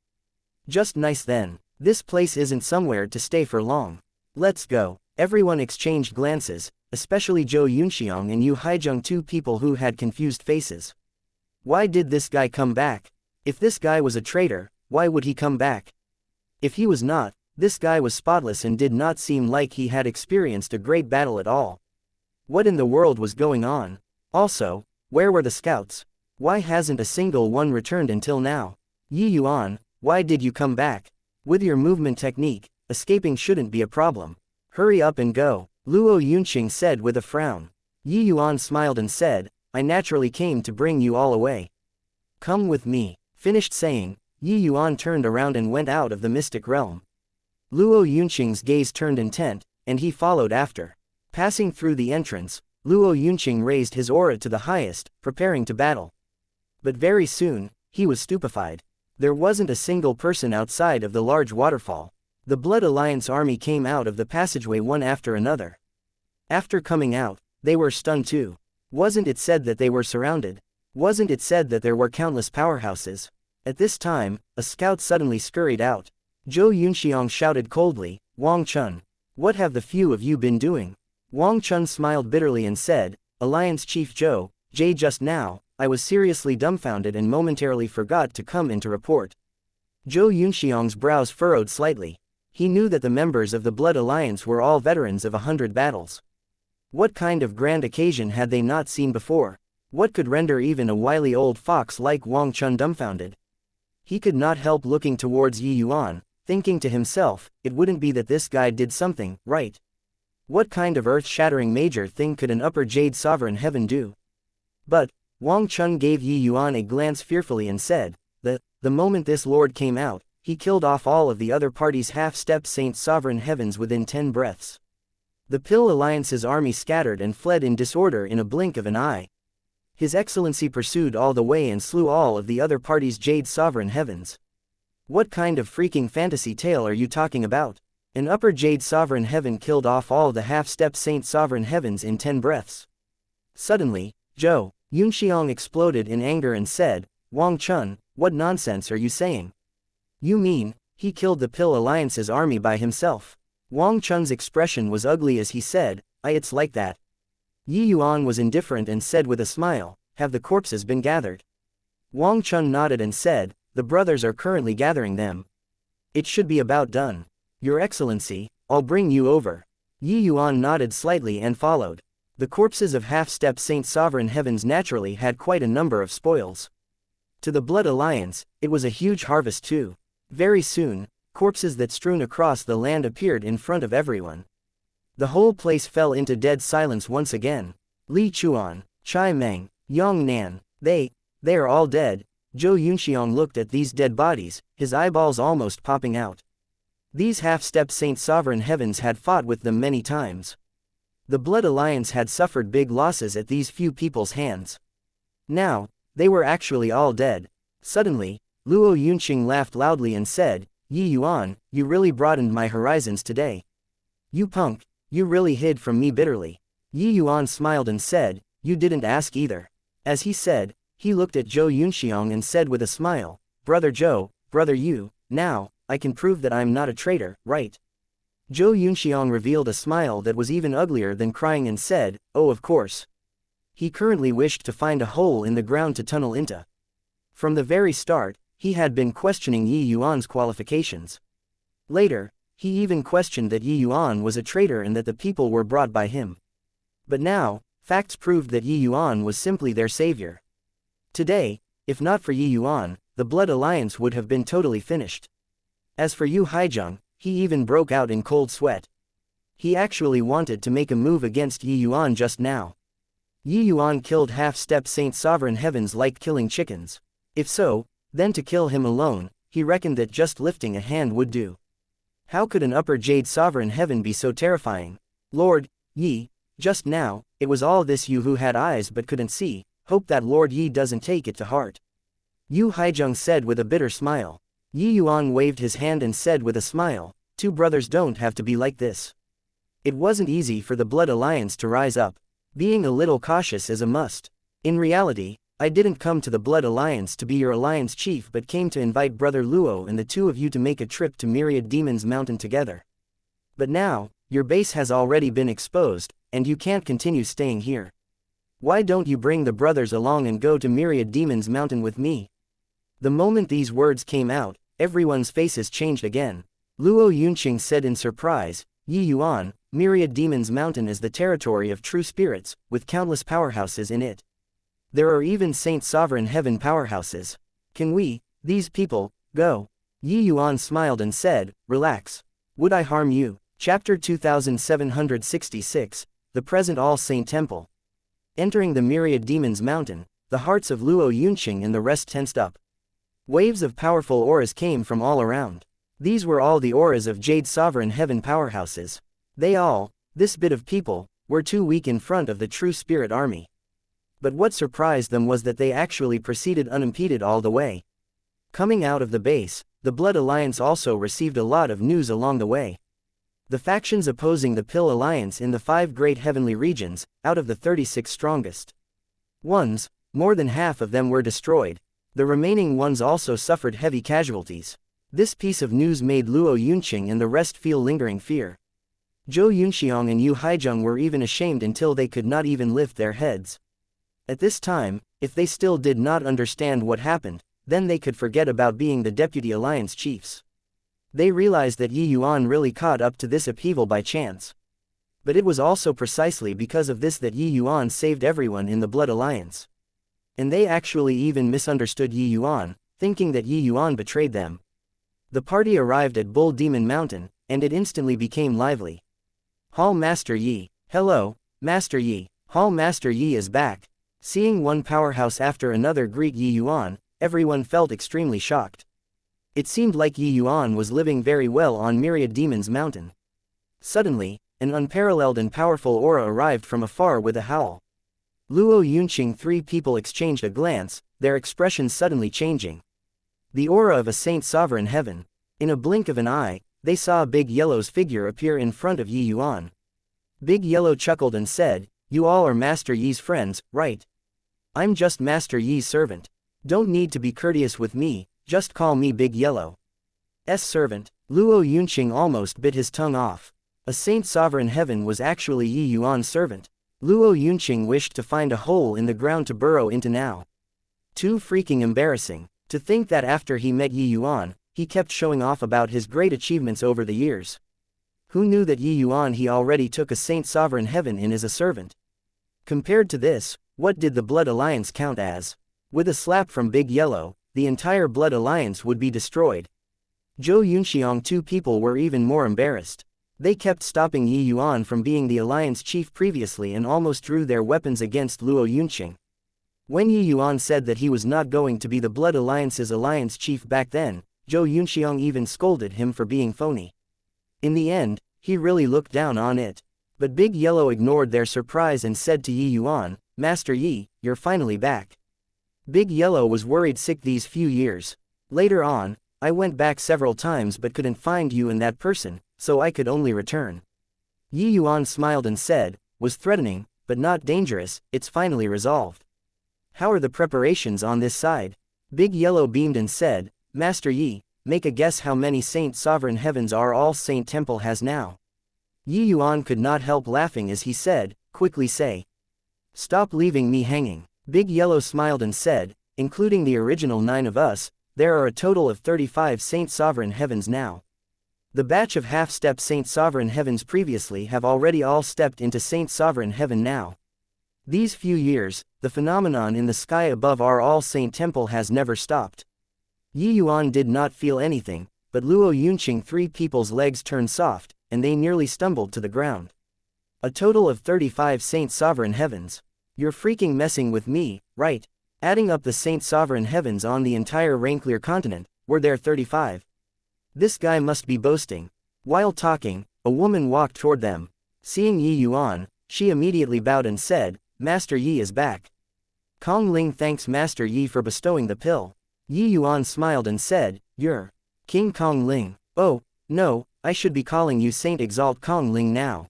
Just nice then. This place isn't somewhere to stay for long. Let's go. Everyone exchanged glances, especially Zhou Yunxiang and Yu Haizheng 2 people who had confused faces. Why did this guy come back? If this guy was a traitor, why would he come back? If he was not, this guy was spotless and did not seem like he had experienced a great battle at all. What in the world was going on? Also, where were the scouts? Why hasn't a single one returned until now? Yi Yuan, why did you come back? With your movement technique, escaping shouldn't be a problem. Hurry up and go, Luo Yunqing said with a frown. Yi Yuan smiled and said, I naturally came to bring you all away. Come with me. Finished saying, Yi Yuan turned around and went out of the mystic realm. Luo Yunqing's gaze turned intent, and he followed after. Passing through the entrance, Luo Yunqing raised his aura to the highest, preparing to battle. But very soon, he was stupefied. There wasn't a single person outside of the large waterfall. The Blood Alliance army came out of the passageway one after another. After coming out, they were stunned too. Wasn't it said that they were surrounded? Wasn't it said that there were countless powerhouses? At this time, a scout suddenly scurried out. Zhou Yunxiang shouted coldly, Wang Chun. What have the few of you been doing? Wang Chun smiled bitterly and said, Alliance Chief Zhou, just now, I was seriously dumbfounded and momentarily forgot to come in to report. Zhou Yunxiang's brows furrowed slightly. He knew that the members of the Blood Alliance were all veterans of 100 battles. What kind of grand occasion had they not seen before? What could render even a wily old fox like Wang Chun dumbfounded? He could not help looking towards Yi Yuan, thinking to himself, it wouldn't be that this guy did something, right? What kind of earth-shattering major thing could an upper Jade Sovereign Heaven do? But, Wang Chun gave Yi Yuan a glance fearfully and said, the moment this lord came out, he killed off all of the other party's half-step Saint Sovereign Heavens within 10 breaths. The Pill Alliance's army scattered and fled in disorder in a blink of an eye. His Excellency pursued all the way and slew all of the other party's Jade Sovereign Heavens. What kind of freaking fantasy tale are you talking about? An upper Jade Sovereign Heaven killed off all the half-step Saint Sovereign Heavens in 10 breaths. Suddenly, Zhou Yunxiang exploded in anger and said, Wang Chun, what nonsense are you saying? You mean, he killed the Pill Alliance's army by himself? Wang Chun's expression was ugly as he said, it's like that. Yi Yuan was indifferent and said with a smile, have the corpses been gathered? Wang Chun nodded and said, the brothers are currently gathering them. It should be about done. Your Excellency, I'll bring you over. Yi Yuan nodded slightly and followed. The corpses of half-step Saint Sovereign Heavens naturally had quite a number of spoils. To the Blood Alliance, it was a huge harvest too. Very soon, corpses that strewn across the land appeared in front of everyone. The whole place fell into dead silence once again. Li Chuan, Chai Meng, Yang Nan, they are all dead. Zhou Yunxiang looked at these dead bodies, his eyeballs almost popping out. These half-step Saint Sovereign Heavens had fought with them many times. The Blood Alliance had suffered big losses at these few people's hands. Now, they were actually all dead. Suddenly, Luo Yunqing laughed loudly and said, Yi Yuan, you really broadened my horizons today. You punk, you really hid from me bitterly. Yi Yuan smiled and said, you didn't ask either. As he said, he looked at Zhou Yunxiang and said with a smile, Brother Zhou, brother you, now, I can prove that I'm not a traitor, right? Zhou Yunxiang revealed a smile that was even uglier than crying and said, oh of course. He currently wished to find a hole in the ground to tunnel into. From the very start, he had been questioning Yi Yuan's qualifications. Later, he even questioned that Yi Yuan was a traitor and that the people were brought by him. But now, facts proved that Yi Yuan was simply their savior. Today, if not for Yi Yuan, the Blood Alliance would have been totally finished. As for Yu Haizheng, he even broke out in cold sweat. He actually wanted to make a move against Yi Yuan just now. Yi Yuan killed half-step Saint Sovereign Heavens like killing chickens. If so, then to kill him alone, he reckoned that just lifting a hand would do. How could an upper Jade Sovereign Heaven be so terrifying? Lord Yi, just now, it was all this you who had eyes but couldn't see, hope that Lord Yi doesn't take it to heart. Yu Haizheng said with a bitter smile. Yi Yuan waved his hand and said with a smile, two brothers don't have to be like this. It wasn't easy for the Blood Alliance to rise up. Being a little cautious is a must. In reality, I didn't come to the Blood Alliance to be your alliance chief but came to invite Brother Luo and the two of you to make a trip to Myriad Demons Mountain together. But now, your base has already been exposed, and you can't continue staying here. Why don't you bring the brothers along and go to Myriad Demons Mountain with me? The moment these words came out, everyone's faces changed again. Luo Yunqing said in surprise, Yi Yuan, Myriad Demons Mountain is the territory of true spirits, with countless powerhouses in it. There are even Saint Sovereign Heaven powerhouses. Can we, these people, go? Yi Yuan smiled and said, relax. Would I harm you? Chapter 2766, The Present All Saint Temple. Entering the myriad demons mountain, the hearts of Luo Yunqing and the rest tensed up. Waves of powerful auras came from all around. These were all the auras of Jade Sovereign Heaven powerhouses. They all, this bit of people, were too weak in front of the true spirit army. But what surprised them was that they actually proceeded unimpeded all the way. Coming out of the base, the Blood Alliance also received a lot of news along the way. The factions opposing the Pill Alliance in the 5 great heavenly regions, out of the 36 strongest ones, more than half of them were destroyed. The remaining ones also suffered heavy casualties. This piece of news made Luo Yunqing and the rest feel lingering fear. Zhou Yunxiang and Yu Haizheng were even ashamed until they could not even lift their heads. At this time, if they still did not understand what happened, then they could forget about being the deputy alliance chiefs. They realized that Yi Yuan really caught up to this upheaval by chance. But it was also precisely because of this that Yi Yuan saved everyone in the Blood Alliance. And they actually even misunderstood Yi Yuan, thinking that Yi Yuan betrayed them. The party arrived at Bull Demon Mountain, and it instantly became lively. Hall Master Yi. Hello, Master Yi. Hall Master Yi is back. Seeing one powerhouse after another greet Yi Yuan, everyone felt extremely shocked. It seemed like Yi Yuan was living very well on Myriad Demons Mountain. Suddenly, an unparalleled and powerful aura arrived from afar with a howl. Luo Yunqing 3 people exchanged a glance, their expressions suddenly changing. The aura of a Saint Sovereign Heaven. In a blink of an eye, they saw Big Yellow's figure appear in front of Yi Yuan. Big Yellow chuckled and said, "You all are Master Yi's friends, right? I'm just Master Yi's servant. Don't need to be courteous with me, just call me Big Yellow's servant." Luo Yunqing almost bit his tongue off. A Saint Sovereign Heaven was actually Yi Yuan's servant. Luo Yunqing wished to find a hole in the ground to burrow into now. Too freaking embarrassing. To think that after he met Yi Yuan, he kept showing off about his great achievements over the years. Who knew that Yi Yuan he already took a Saint Sovereign Heaven in as a servant? Compared to this, what did the Blood Alliance count as? With a slap from Big Yellow, the entire Blood Alliance would be destroyed. Zhou Yunxiang 2 people were even more embarrassed. They kept stopping Yi Yuan from being the alliance chief previously and almost drew their weapons against Luo Yunqing. When Yi Yuan said that he was not going to be the Blood Alliance's alliance chief back then, Zhou Yunxiang even scolded him for being phony. In the end, he really looked down on it. But Big Yellow ignored their surprise and said to Yi Yuan, "Master Yi, you're finally back." Big Yellow was worried sick these few years. Later on, I went back several times but couldn't find you and that person, so I could only return. Yi Yuan smiled and said, "Was threatening, but not dangerous, it's finally resolved." "How are the preparations on this side?" Big Yellow beamed and said, "Master Yi, make a guess how many Saint Sovereign Heavens our All-Saint Temple has now." Yi Yuan could not help laughing as he said, "Quickly say. Stop leaving me hanging." Big Yellow smiled and said, "Including the original 9 of us, there are a total of 35 Saint Sovereign Heavens now. The batch of half-step Saint Sovereign Heavens previously have already all stepped into Saint Sovereign Heaven now. These few years, the phenomenon in the sky above our All-Saint Temple has never stopped." Yi Yuan did not feel anything, but Luo Yunqing 3 people's legs turned soft, and they nearly stumbled to the ground. A total of 35 Saint Sovereign Heavens. You're freaking messing with me, right? Adding up the Saint Sovereign Heavens on the entire Rainclear continent, were there 35? This guy must be boasting. While talking, a woman walked toward them. Seeing Yi Yuan, she immediately bowed and said, "Master Yi is back." Kong Ling thanks Master Yi for bestowing the pill. Yi Yuan smiled and said, "You're King Kong Ling." "Oh, no, I should be calling you Saint Exalt Kong Ling now.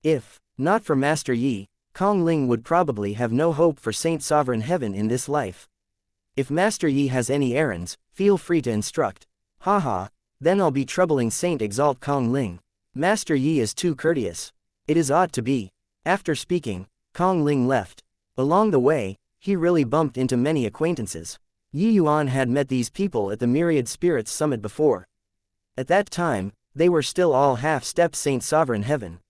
If not for Master Yi, Kong Ling would probably have no hope for Saint Sovereign Heaven in this life. If Master Yi has any errands, feel free to instruct." "Haha, then I'll be troubling Saint Exalt Kong Ling. Master Yi is too courteous. It is ought to be." After speaking, Kong Ling left. Along the way, he really bumped into many acquaintances. Yi Yuan had met these people at the Myriad Spirits Summit before. At that time, they were still all half-step Saint Sovereign Heaven.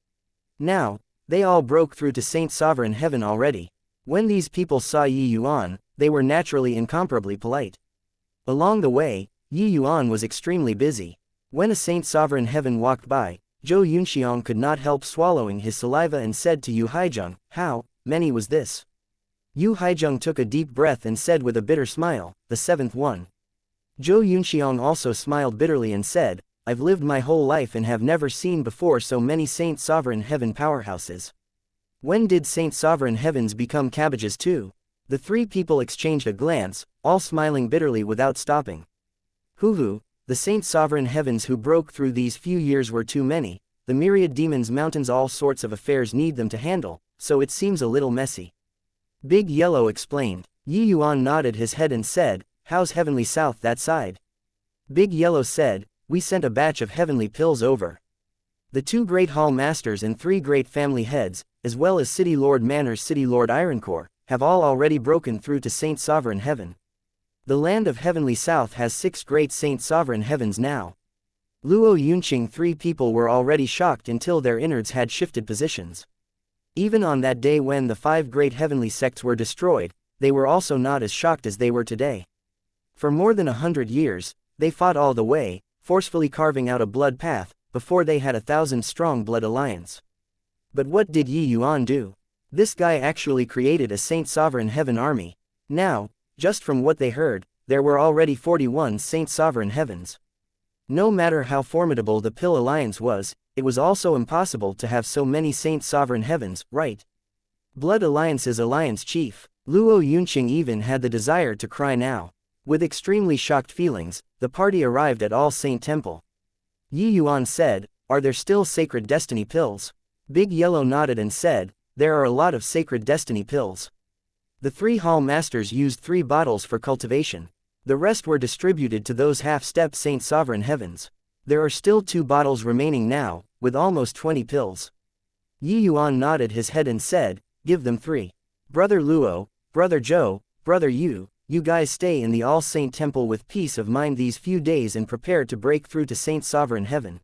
Now, they all broke through to Saint Sovereign Heaven already. When these people saw Yi Yuan, they were naturally incomparably polite. Along the way, Yi Yuan was extremely busy. When a Saint Sovereign Heaven walked by, Zhou Yunxiang could not help swallowing his saliva and said to Yu Haizheng, "How, many was this. Yu Haijung took a deep breath and said with a bitter smile, the seventh one. Zhou Yunxiang also smiled bitterly and said, I've lived my whole life and have never seen before so many Saint Sovereign Heaven powerhouses. When did Saint Sovereign Heavens become cabbages too? The three people exchanged a glance, all smiling bitterly without stopping. Hoo-hoo, the Saint Sovereign Heavens who broke through these few years were too many, the myriad demons, mountains, all sorts of affairs need them to handle, so it seems a little messy. Big Yellow explained. Yi Yuan nodded his head and said, how's Heavenly South that side? Big Yellow said, we sent a batch of heavenly pills over. The two great hall masters and three great family heads, as well as City Lord Manners, City Lord Ironcore, have all already broken through to Saint Sovereign Heaven. The land of Heavenly South has 6 great Saint Sovereign Heavens now. Luo Yunqing, 3 people were already shocked until their innards had shifted positions. Even on that day when the 5 great heavenly sects were destroyed, they were also not as shocked as they were today. For more than 100 years, they fought all the way, forcefully carving out a blood path, before they had a 1,000-strong blood alliance. But what did Yi Yuan do? This guy actually created a Saint Sovereign Heaven army. Now, just from what they heard, there were already 41 Saint Sovereign Heavens. No matter how formidable the Pill Alliance was, it was also impossible to have so many Saint Sovereign Heavens, right? Blood Alliance's alliance chief, Luo Yunqing, even had the desire to cry now. With extremely shocked feelings, the party arrived at All Saint Temple. Yi Yuan said, are there still sacred destiny pills? Big Yellow nodded and said, there are a lot of sacred destiny pills. The 3 hall masters used 3 bottles for cultivation. The rest were distributed to those half-stepped Saint Sovereign Heavens. There are still 2 bottles remaining now, with almost 20 pills. Yi Yuan nodded his head and said, give them 3. Brother Luo, Brother Zhou, Brother Yu, you guys stay in the All Saint Temple with peace of mind these few days and prepare to break through to Saint Sovereign Heaven.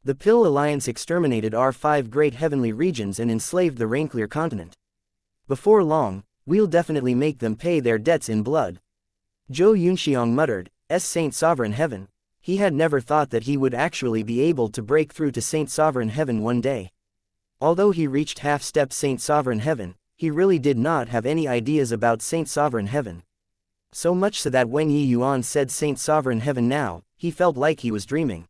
The Pill Alliance exterminated our 5 great heavenly regions and enslaved the Rainclear continent. Before long, we'll definitely make them pay their debts in blood. Zhou Yunxiang muttered, Saint Sovereign Heaven. He had never thought that he would actually be able to break through to Saint Sovereign Heaven one day. Although he reached half-step Saint Sovereign Heaven, he really did not have any ideas about Saint Sovereign Heaven. So much so that when Yi Yuan said Saint Sovereign Heaven now, he felt like he was dreaming.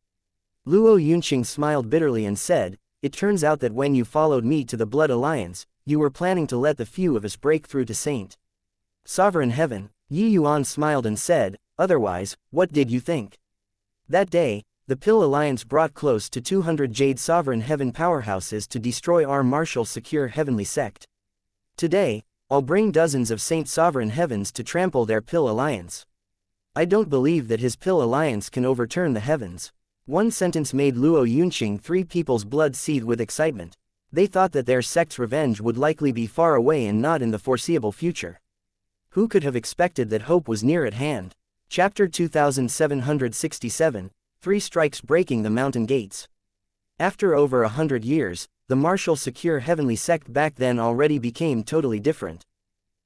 Luo Yunqing smiled bitterly and said, it turns out that when you followed me to the Blood Alliance, you were planning to let the few of us break through to Saint Sovereign Heaven. Yi Yuan smiled and said, otherwise, what did you think? That day, the Pill Alliance brought close to 200 Jade Sovereign Heaven powerhouses to destroy our martial secure heavenly sect. Today, I'll bring dozens of Saint Sovereign Heavens to trample their Pill Alliance. I don't believe that his Pill Alliance can overturn the heavens. One sentence made Luo Yunqing 3 people's blood seethe with excitement. They thought that their sect's revenge would likely be far away and not in the foreseeable future. Who could have expected that hope was near at hand? Chapter 2767, 3 Strikes Breaking the Mountain Gates. After over 100 years, the martial secure heavenly sect back then already became totally different.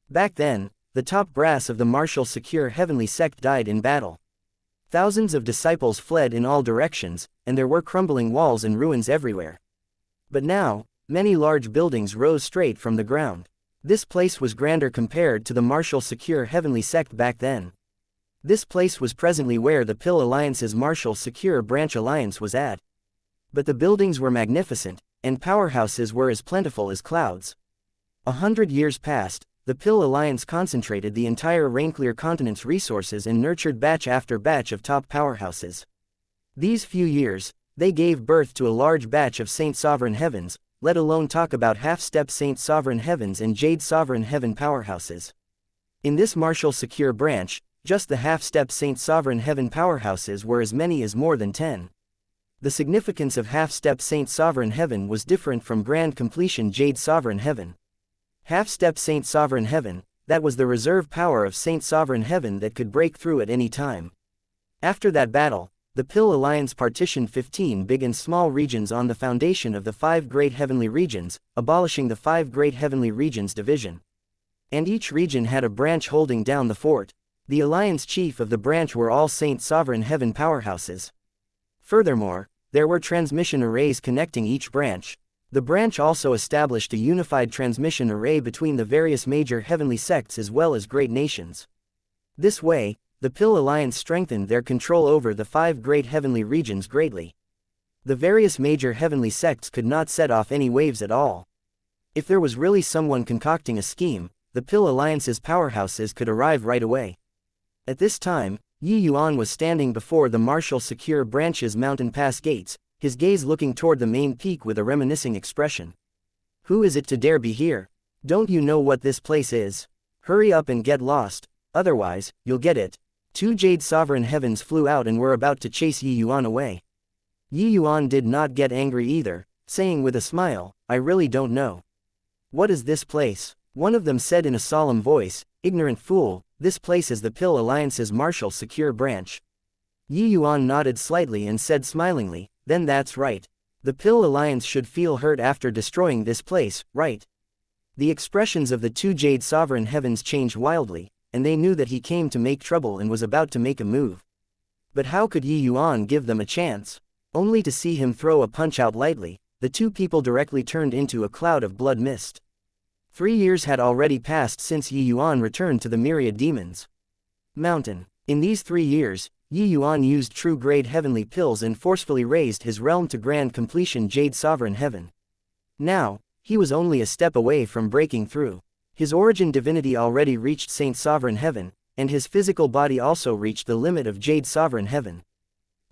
Back then, the top brass of the martial secure heavenly sect died in battle. Thousands of disciples fled in all directions, and there were crumbling walls and ruins everywhere. But now, many large buildings rose straight from the ground. This place was grander compared to the martial secure heavenly sect back then. This place was presently where the Pill Alliance's martial secure branch alliance was at. But the buildings were magnificent, and powerhouses were as plentiful as clouds. 100 years passed, the Pill Alliance concentrated the entire Rainclear continent's resources and nurtured batch after batch of top powerhouses. These few years, they gave birth to a large batch of Saint Sovereign Heavens, let alone talk about half-step Saint Sovereign Heavens and Jade Sovereign Heaven powerhouses. In this martial secure branch, just the half-step Saint Sovereign Heaven powerhouses were as many as more than 10. The significance of half-step Saint Sovereign Heaven was different from grand completion Jade Sovereign Heaven. Half-step Saint Sovereign Heaven, that was the reserve power of Saint Sovereign Heaven that could break through at any time. After that battle, the Pill Alliance partitioned 15 big and small regions on the foundation of the 5 great heavenly regions, abolishing the 5 great heavenly regions division. And each region had a branch holding down the fort. The alliance chief of the branch were all Saint Sovereign Heaven powerhouses. Furthermore, there were transmission arrays connecting each branch. The branch also established a unified transmission array between the various major heavenly sects as well as great nations. This way, the Pill Alliance strengthened their control over the 5 great heavenly regions greatly. The various major heavenly sects could not set off any waves at all. If there was really someone concocting a scheme, the Pill Alliance's powerhouses could arrive right away. At this time, Yuan was standing before the Martial Secure Branch's mountain pass gates, his gaze looking toward the main peak with a reminiscing expression. Who is it to dare be here? Don't you know what this place is? Hurry up and get lost, otherwise, you'll get it. 2 Jade Sovereign Heavens flew out and were about to chase Yuan away. Yuan did not get angry either, saying with a smile, I really don't know. What is this place? One of them said in a solemn voice, ignorant fool, this place is the Pill Alliance's Martial Secure Branch. Yuan nodded slightly and said smilingly, then that's right. The Pill Alliance should feel hurt after destroying this place, right? The expressions of the 2 Jade Sovereign Heavens changed wildly, and they knew that he came to make trouble and was about to make a move. But how could Yuan give them a chance? Only to see him throw a punch out lightly, the 2 people directly turned into a cloud of blood mist. 3 years had already passed since Yuan returned to the Myriad Demons Mountain. In these 3 years, Yuan used true grade heavenly pills and forcefully raised his realm to grand completion Jade Sovereign Heaven. Now, he was only a step away from breaking through. His origin divinity already reached Saint Sovereign Heaven, and his physical body also reached the limit of Jade Sovereign Heaven.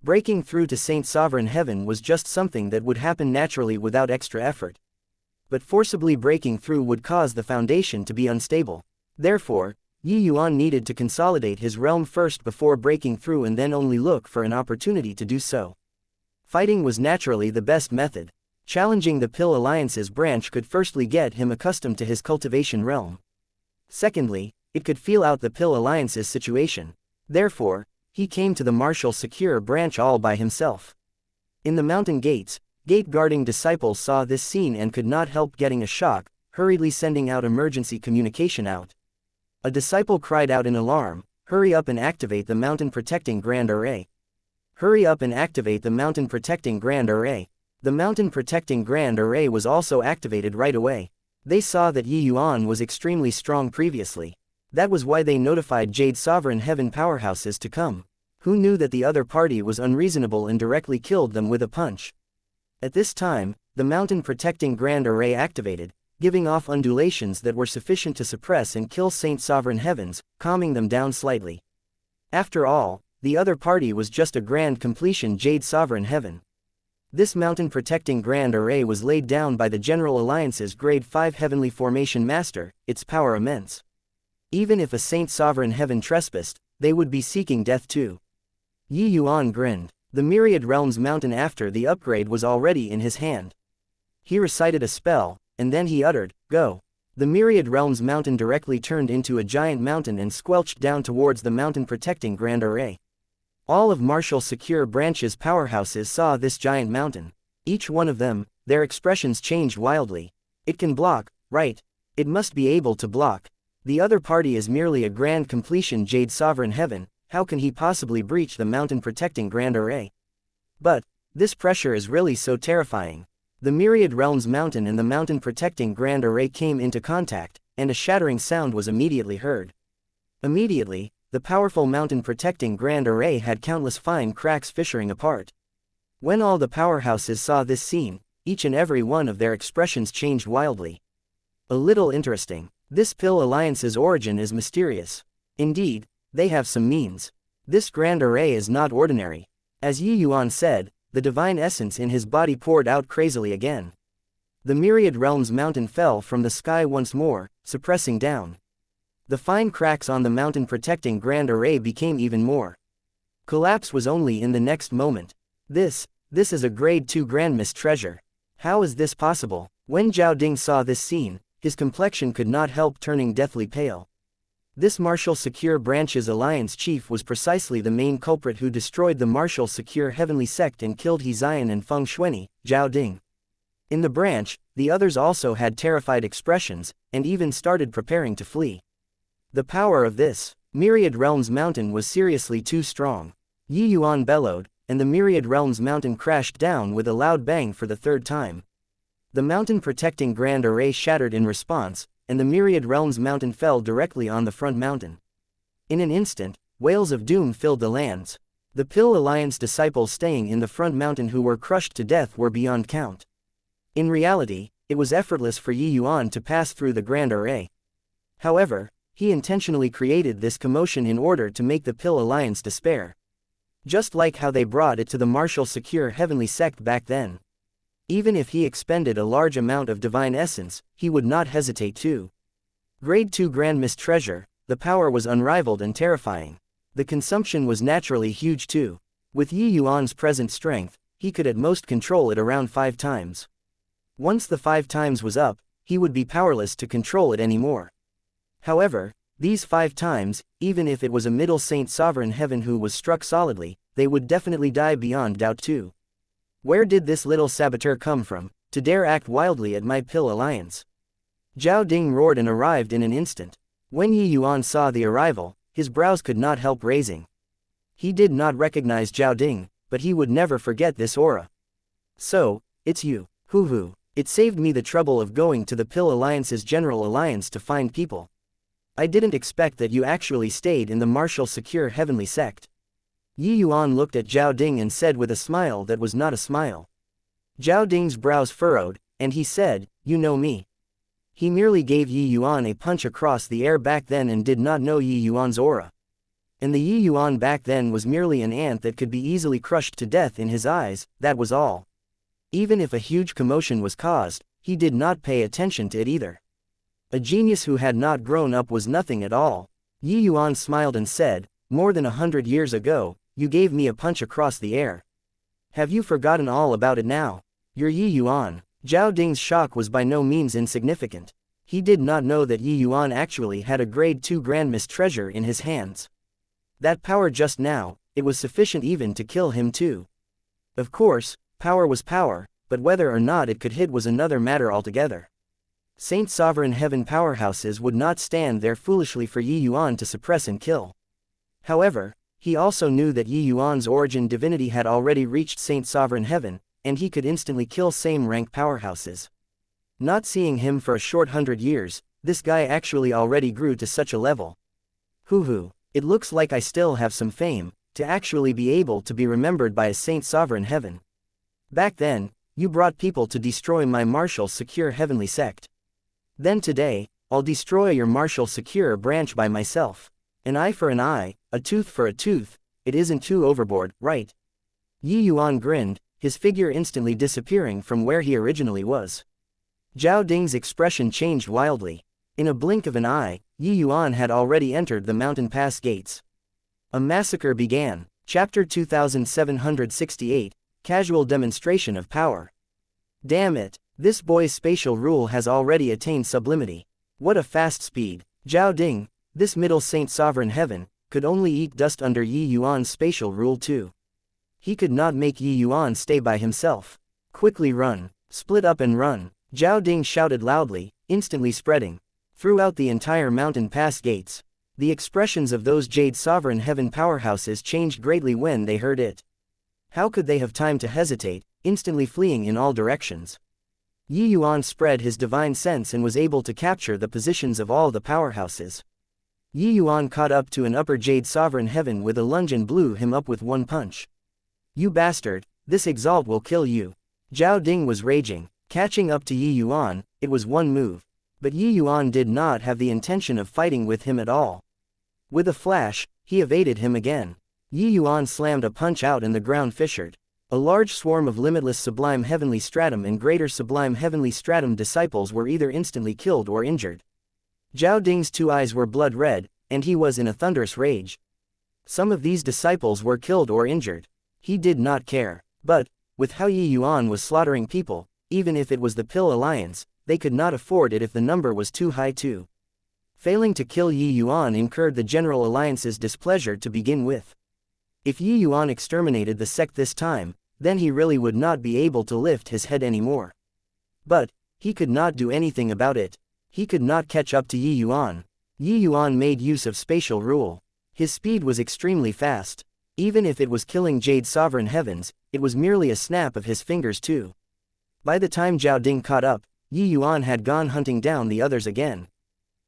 Breaking through to Saint Sovereign Heaven was just something that would happen naturally without extra effort. But forcibly breaking through would cause the foundation to be unstable. Therefore, Yuan needed to consolidate his realm first before breaking through and then only look for an opportunity to do so. Fighting was naturally the best method. Challenging the Pill Alliance's branch could firstly get him accustomed to his cultivation realm. Secondly, it could feel out the Pill Alliance's situation. Therefore, he came to the Martial Secure Branch all by himself. In the mountain gates, gate-guarding disciples saw this scene and could not help getting a shock, hurriedly sending out emergency communication out. A disciple cried out in alarm, hurry up and activate the mountain protecting grand array. Hurry up and activate the mountain protecting grand array. The mountain protecting grand array was also activated right away. They saw that Yuan was extremely strong previously. That was why they notified Jade Sovereign Heaven powerhouses to come. Who knew that the other party was unreasonable and directly killed them with a punch? At this time, the mountain protecting grand array activated, giving off undulations that were sufficient to suppress and kill Saint Sovereign Heavens, calming them down slightly. After all, the other party was just a grand completion Jade Sovereign Heaven. This mountain protecting grand array was laid down by the General Alliance's Grade 5 Heavenly Formation Master, its power immense. Even if a Saint Sovereign Heaven trespassed, they would be seeking death too. Yuan grinned. The Myriad Realms mountain after the upgrade was already in his hand. He recited a spell, and then he uttered, go. The Myriad Realms mountain directly turned into a giant mountain and squelched down towards the mountain protecting grand array. All of Martial Secure Branch's powerhouses saw this giant mountain. Each one of them, their expressions changed wildly. It can block, right? It must be able to block. The other party is merely a grand completion Jade Sovereign Heaven, how can he possibly breach the mountain protecting grand array? But, this pressure is really so terrifying. The Myriad Realms mountain and the mountain protecting grand array came into contact, and a shattering sound was immediately heard. Immediately, the powerful mountain protecting grand array had countless fine cracks fissuring apart. When all the powerhouses saw this scene, each and every one of their expressions changed wildly. A little interesting. This Pill Alliance's origin is mysterious. Indeed, they have some means. This grand array is not ordinary. As Yuan said, the divine essence in his body poured out crazily again. The Myriad Realms mountain fell from the sky once more, suppressing down. The fine cracks on the mountain protecting grand array became even more. Collapse was only in the next moment. This is a grade 2 grandmist treasure. How is this possible? When Zhao Ding saw this scene, his complexion could not help turning deathly pale. This Martial Secure Branch's alliance chief was precisely the main culprit who destroyed the Martial Secure Heavenly Sect and killed He Xian and Feng Xuanyi, Zhao Ding. In the branch, the others also had terrified expressions, and even started preparing to flee. The power of this Myriad Realms mountain was seriously too strong. Yuan bellowed, and the Myriad Realms mountain crashed down with a loud bang for the third time. The mountain protecting grand array shattered in response, and the myriad realms mountain fell directly on the front mountain. In an instant, wails of doom filled the lands. The Pill Alliance disciples staying in the front mountain who were crushed to death were beyond count. In reality, it was effortless for Yuan to pass through the grand array. However, he intentionally created this commotion in order to make the Pill Alliance despair. Just like how they brought it to the martial secure heavenly sect back then. Even if he expended a large amount of divine essence, he would not hesitate to. Grade 2 Grand Mist Treasure, the power was unrivaled and terrifying. The consumption was naturally huge too. With Yuan's present strength, he could at most control it around 5 times. Once the 5 times was up, he would be powerless to control it anymore. However, these 5 times, even if it was a middle saint sovereign heaven who was struck solidly, they would definitely die beyond doubt too. Where did this little saboteur come from, to dare act wildly at my Pill Alliance? Zhao Ding roared and arrived in an instant. When Yuan saw the arrival, his brows could not help raising. He did not recognize Zhao Ding, but he would never forget this aura. So, it's you, hoo. It saved me the trouble of going to the Pill Alliance's General Alliance to find people. I didn't expect that you actually stayed in the martial secure heavenly sect. Yuan looked at Zhao Ding and said with a smile that was not a smile. Zhao Ding's brows furrowed, and he said, "You know me." He merely gave Yuan a punch across the air back then and did not know Yuan's aura. And the Yuan back then was merely an ant that could be easily crushed to death in his eyes, that was all. Even if a huge commotion was caused, he did not pay attention to it either. A genius who had not grown up was nothing at all. Yuan smiled and said, "More than 100 years ago, you gave me a punch across the air. Have you forgotten all about it now? You're Yuan." Zhao Ding's shock was by no means insignificant. He did not know that Yuan actually had a grade 2 Grand Mist Treasure in his hands. That power just now, it was sufficient even to kill him too. Of course, power was power, but whether or not it could hit was another matter altogether. Saint Sovereign Heaven powerhouses would not stand there foolishly for Yuan to suppress and kill. However, he also knew that Yuan's origin divinity had already reached Saint Sovereign Heaven, and he could instantly kill same-rank powerhouses. Not seeing him for a short 100 years, this guy actually already grew to such a level. Hoo, it looks like I still have some fame, to actually be able to be remembered by a Saint Sovereign Heaven. Back then, you brought people to destroy my martial secure heavenly sect. Then today, I'll destroy your martial secure branch by myself. An eye for an eye, a tooth for a tooth, it isn't too overboard, right? Yuan grinned, his figure instantly disappearing from where he originally was. Zhao Ding's expression changed wildly. In a blink of an eye, Yuan had already entered the mountain pass gates. A massacre began. Chapter 2768, Casual Demonstration of Power. Damn it, this boy's spatial rule has already attained sublimity. What a fast speed. Zhao Ding, this middle Saint Sovereign Heaven, could only eat dust under Yuan's spatial rule too. He could not make Yuan stay by himself. Quickly run. Split up and run. Zhao Ding shouted loudly, instantly spreading throughout the entire mountain pass gates. The expressions of those Jade Sovereign Heaven powerhouses changed greatly when they heard it. How could they have time to hesitate, instantly fleeing in all directions? Yuan spread his divine sense and was able to capture the positions of all the powerhouses. Yuan caught up to an upper Jade Sovereign Heaven with a lunge and blew him up with one punch. "You bastard, this exalt will kill you." Zhao Ding was raging. Catching up to Yuan, it was one move. But Yuan did not have the intention of fighting with him at all. With a flash, he evaded him again. Yuan slammed a punch out and the ground fissured. A large swarm of limitless Sublime Heavenly Stratum and Greater Sublime Heavenly Stratum disciples were either instantly killed or injured. Zhao Ding's 2 eyes were blood red, and he was in a thunderous rage. Some of these disciples were killed or injured. He did not care. But, with how Yuan was slaughtering people, even if it was the Pill Alliance, they could not afford it if the number was too high too. Failing to kill Yuan incurred the General Alliance's displeasure to begin with. If Yuan exterminated the sect this time, then he really would not be able to lift his head anymore. But, he could not do anything about it. He could not catch up to Yuan. Yuan made use of spatial rule. His speed was extremely fast. Even if it was killing Jade Sovereign Heavens, it was merely a snap of his fingers too. By the time Zhao Ding caught up, Yi Yuan had gone hunting down the others again.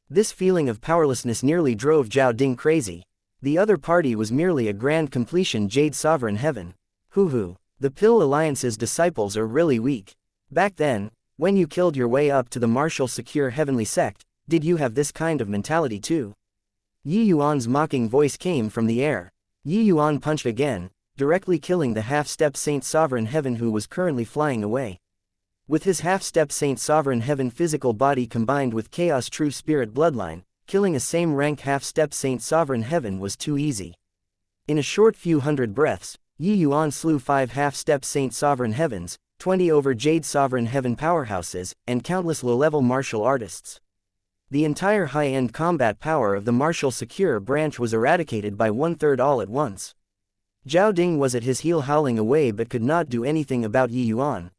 This feeling of powerlessness nearly drove Zhao Ding crazy. The other party was merely a grand completion Jade Sovereign Heaven. Hoo. The Pill Alliance's disciples are really weak. Back then, when you killed your way up to the martial secure heavenly sect, did you have this kind of mentality too? Yi Yuan's mocking voice came from the air. Yi Yuan punched again, directly killing the half-step Saint Sovereign Heaven who was currently flying away. With his half-step Saint Sovereign Heaven physical body combined with Chaos True Spirit bloodline, killing a same-rank half-step Saint Sovereign Heaven was too easy. In a short few hundred breaths, Yi Yuan slew 5 half-step Saint Sovereign Heavens, 20 over Jade Sovereign Heaven powerhouses, and countless low-level martial artists. The entire high-end combat power of the martial secure branch was eradicated by 1/3 all at once. Zhao Ding was at his heel howling away but could not do anything about Yi Yuan.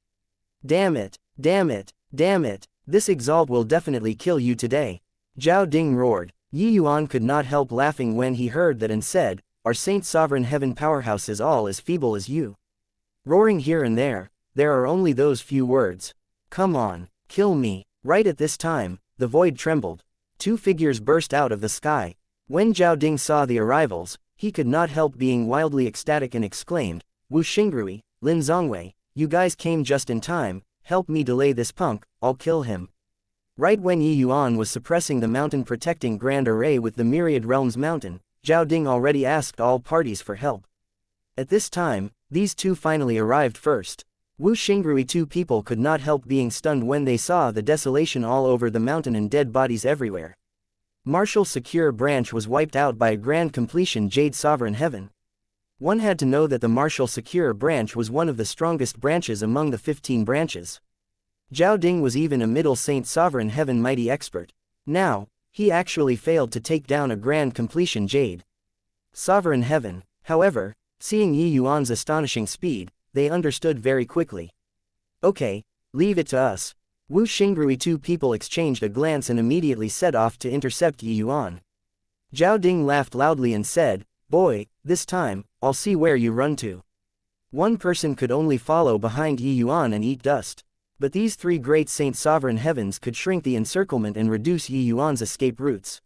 Damn it, damn it, damn it, this exalt will definitely kill you today. Zhao Ding roared. Yi Yuan could not help laughing when he heard that and said, "Are Saint Sovereign Heaven powerhouses all as feeble as you?" Roaring here and there are only those few words. Come on, kill me. Right at this time, the void trembled. 2 figures burst out of the sky. When Zhao Ding saw the arrivals, he could not help being wildly ecstatic and exclaimed, "Wu Xingrui, Lin Zongwei, you guys came just in time, help me delay this punk, I'll kill him." Right when Yi Yuan was suppressing the mountain protecting Grand Array with the Myriad Realms Mountain, Zhao Ding already asked all parties for help. At this time, these two finally arrived first. Wu Xingrui 2 people could not help being stunned when they saw the desolation all over the mountain and dead bodies everywhere. Martial Secure Branch was wiped out by a grand completion Jade Sovereign Heaven. One had to know that the Martial Secure Branch was one of the strongest branches among the 15 branches. Zhao Ding was even a middle Saint Sovereign Heaven mighty expert. Now, he actually failed to take down a grand completion Jade Sovereign Heaven. However, seeing Yi Yuan's astonishing speed, they understood very quickly. Okay, leave it to us. Wu Xingrui 2 people exchanged a glance and immediately set off to intercept Yi Yuan. Zhao Ding laughed loudly and said, "Boy, this time, I'll see where you run to." One person could only follow behind Yi Yuan and eat dust. But these 3 great Saint Sovereign Heavens could shrink the encirclement and reduce Yi Yuan's escape routes.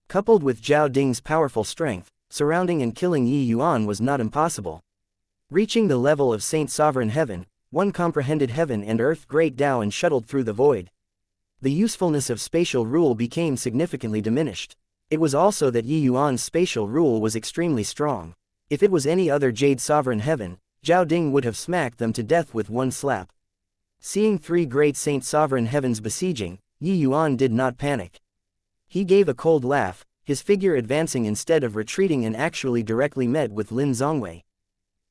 Coupled with Zhao Ding's powerful strength, surrounding and killing Yi Yuan was not impossible. Reaching the level of Saint Sovereign Heaven, one comprehended heaven and earth great Tao and shuttled through the void. The usefulness of spatial rule became significantly diminished. It was also that Yi Yuan's spatial rule was extremely strong. If it was any other Jade Sovereign Heaven, Zhao Ding would have smacked them to death with one slap. Seeing 3 great Saint Sovereign Heavens besieging, Yi Yuan did not panic. He gave a cold laugh, his figure advancing instead of retreating and actually directly met with Lin Zongwei.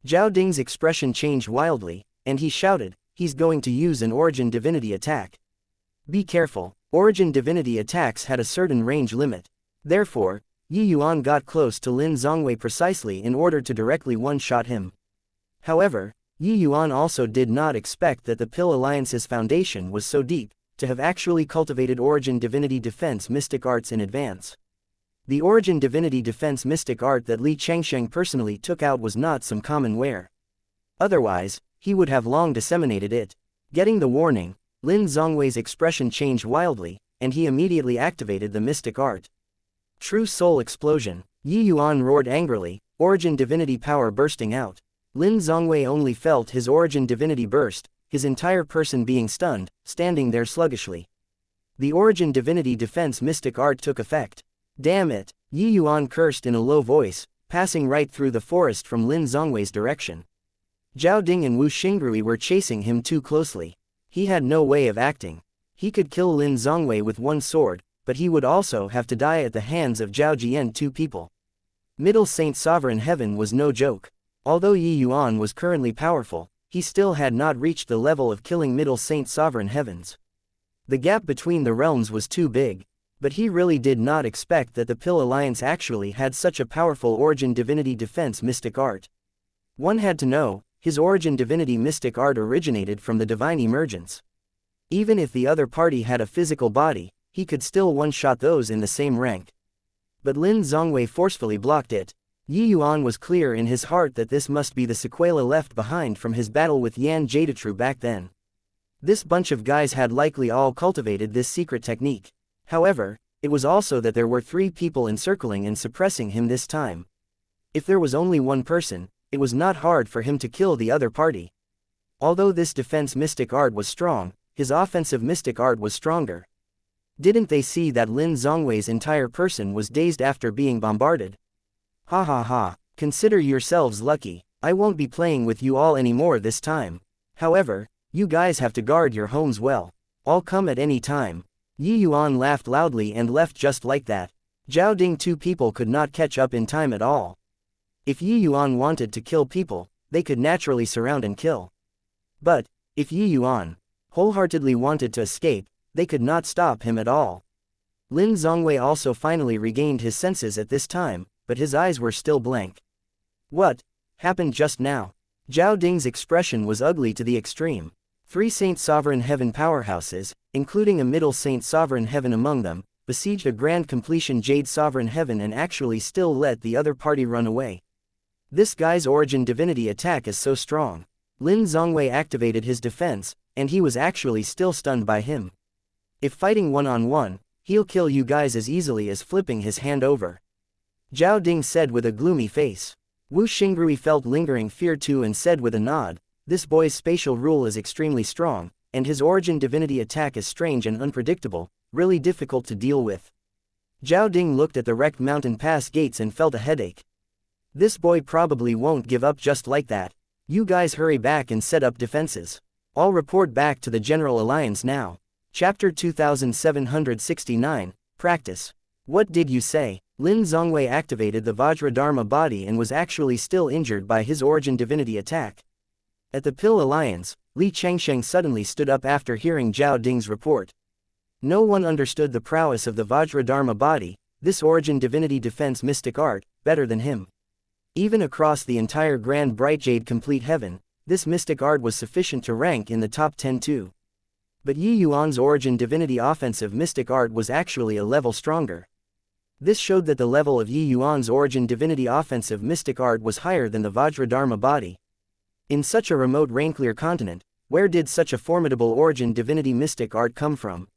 Zhao Ding's expression changed wildly, and he shouted, "He's going to use an Origin Divinity attack." Be careful, Origin Divinity attacks had a certain range limit. Therefore, Yi Yuan got close to Lin Zongwei precisely in order to directly one-shot him. However, Yi Yuan also did not expect that the Pill Alliance's foundation was so deep, to have actually cultivated Origin Divinity Defense Mystic Arts in advance. The Origin Divinity Defense Mystic Art that Li Changsheng personally took out was not some common ware. Otherwise, he would have long disseminated it. Getting the warning, Lin Zongwei's expression changed wildly, and he immediately activated the Mystic Art. True Soul Explosion. Yi Yuan roared angrily, Origin Divinity power bursting out. Lin Zongwei only felt his Origin Divinity burst, his entire person being stunned, standing there sluggishly. The Origin Divinity Defense Mystic Art took effect. Damn it, Yi Yuan cursed in a low voice, passing right through the forest from Lin Zongwei's direction. Zhao Ding and Wu Xingrui were chasing him too closely. He had no way of acting. He could kill Lin Zongwei with one sword, but he would also have to die at the hands of Zhao Jian 2 people. Middle Saint Sovereign Heaven was no joke. Although Yi Yuan was currently powerful, he still had not reached the level of killing Middle Saint Sovereign Heavens. The gap between the realms was too big, but he really did not expect that the Pill Alliance actually had such a powerful Origin Divinity Defense Mystic Art. One had to know, his Origin Divinity Mystic Art originated from the Divine Emergence. Even if the other party had a physical body, he could still one-shot those in the same rank. But Lin Zongwei forcefully blocked it. Yi Yuan was clear in his heart that this must be the sequela left behind from his battle with Yan Jadetru back then. This bunch of guys had likely all cultivated this secret technique. However, it was also that there were 3 people encircling and suppressing him this time. If there was only one person, it was not hard for him to kill the other party. Although this defense mystic art was strong, his offensive mystic art was stronger. Didn't they see that Lin Zhongwei's entire person was dazed after being bombarded? Ha ha ha, consider yourselves lucky, I won't be playing with you all anymore this time. However, you guys have to guard your homes well. I'll come at any time. Yi Yuan laughed loudly and left just like that. Zhao Ding 2 people could not catch up in time at all. If Yi Yuan wanted to kill people, they could naturally surround and kill. But, if Yi Yuan wholeheartedly wanted to escape, they could not stop him at all. Lin Zhongwei also finally regained his senses at this time, but his eyes were still blank. What happened just now? Zhao Ding's expression was ugly to the extreme. 3 Saint Sovereign Heaven powerhouses, including a middle Saint Sovereign Heaven among them, besieged a grand completion Jade Sovereign Heaven and actually still let the other party run away. This guy's origin divinity attack is so strong. Lin Zhongwei activated his defense, and he was actually still stunned by him. If fighting one-on-one, he'll kill you guys as easily as flipping his hand over. Zhao Ding said with a gloomy face. Wu Xingrui felt lingering fear too and said with a nod, this boy's spatial rule is extremely strong, and his origin divinity attack is strange and unpredictable, really difficult to deal with. Zhao Ding looked at the wrecked mountain pass gates and felt a headache. This boy probably won't give up just like that. You guys hurry back and set up defenses. I'll report back to the General Alliance now. Chapter 2769, Practice. What did you say? Lin Zhongwei activated the Vajra Dharma body and was actually still injured by his origin divinity attack. At the Pill Alliance, Li Changsheng suddenly stood up after hearing Zhao Ding's report. No one understood the prowess of the Vajra Dharma body, this origin divinity defense mystic art, better than him. Even across the entire Grand Bright Jade Complete Heaven, this mystic art was sufficient to rank in the top 10 too. But Yi Yuan's origin divinity offensive mystic art was actually a level stronger. This showed that the level of Yi Yuan's origin divinity offensive mystic art was higher than the Vajra Dharma body. In such a remote rain-clear continent, where did such a formidable origin divinity mystic art come from?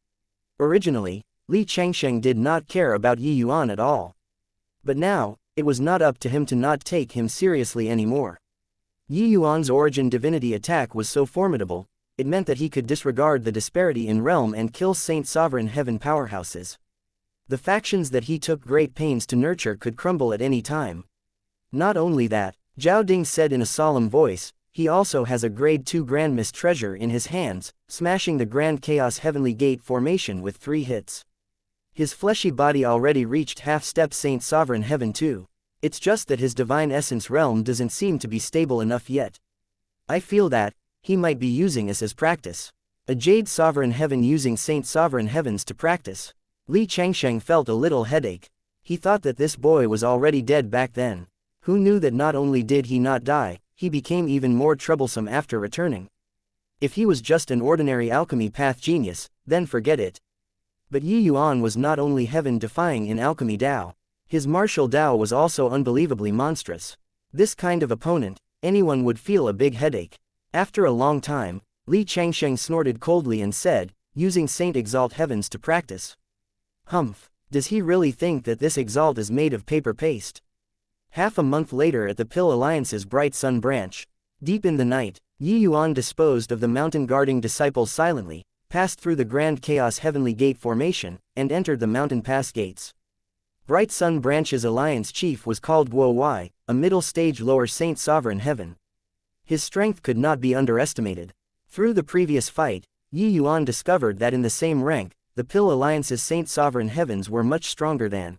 Originally, Li Changsheng did not care about Yi Yuan at all. But now, it was not up to him to not take him seriously anymore. Yi Yuan's origin divinity attack was so formidable, it meant that he could disregard the disparity in realm and kill Saint Sovereign Heaven powerhouses. The factions that he took great pains to nurture could crumble at any time. Not only that, Zhao Ding said in a solemn voice, he also has a grade 2 Grand Mist treasure in his hands, smashing the Grand Chaos Heavenly Gate formation with 3 hits. His fleshy body already reached half-step Saint Sovereign Heaven too. It's just that his divine essence realm doesn't seem to be stable enough yet. I feel that he might be using us as practice. A Jade Sovereign Heaven using Saint Sovereign Heavens to practice. Li Changsheng felt a little headache. He thought that this boy was already dead back then. Who knew that not only did he not die, he became even more troublesome after returning. If he was just an ordinary alchemy path genius, then forget it. But Yi Yuan was not only heaven-defying in alchemy Dao. His martial Dao was also unbelievably monstrous. This kind of opponent, anyone would feel a big headache. After a long time, Li Changsheng snorted coldly and said, using Saint Exalt Heavens to practice. Humph, does he really think that this Exalt is made of paper paste? Half a month later at the Pill Alliance's Bright Sun branch, deep in the night, Yi Yuan disposed of the mountain-guarding disciples silently, passed through the Grand Chaos Heavenly Gate formation, and entered the mountain pass gates. Bright Sun Branch's alliance chief was called Guo Wai, a middle-stage lower Saint Sovereign Heaven. His strength could not be underestimated. Through the previous fight, Yi Yuan discovered that in the same rank, the Pill Alliance's Saint Sovereign Heavens were much stronger than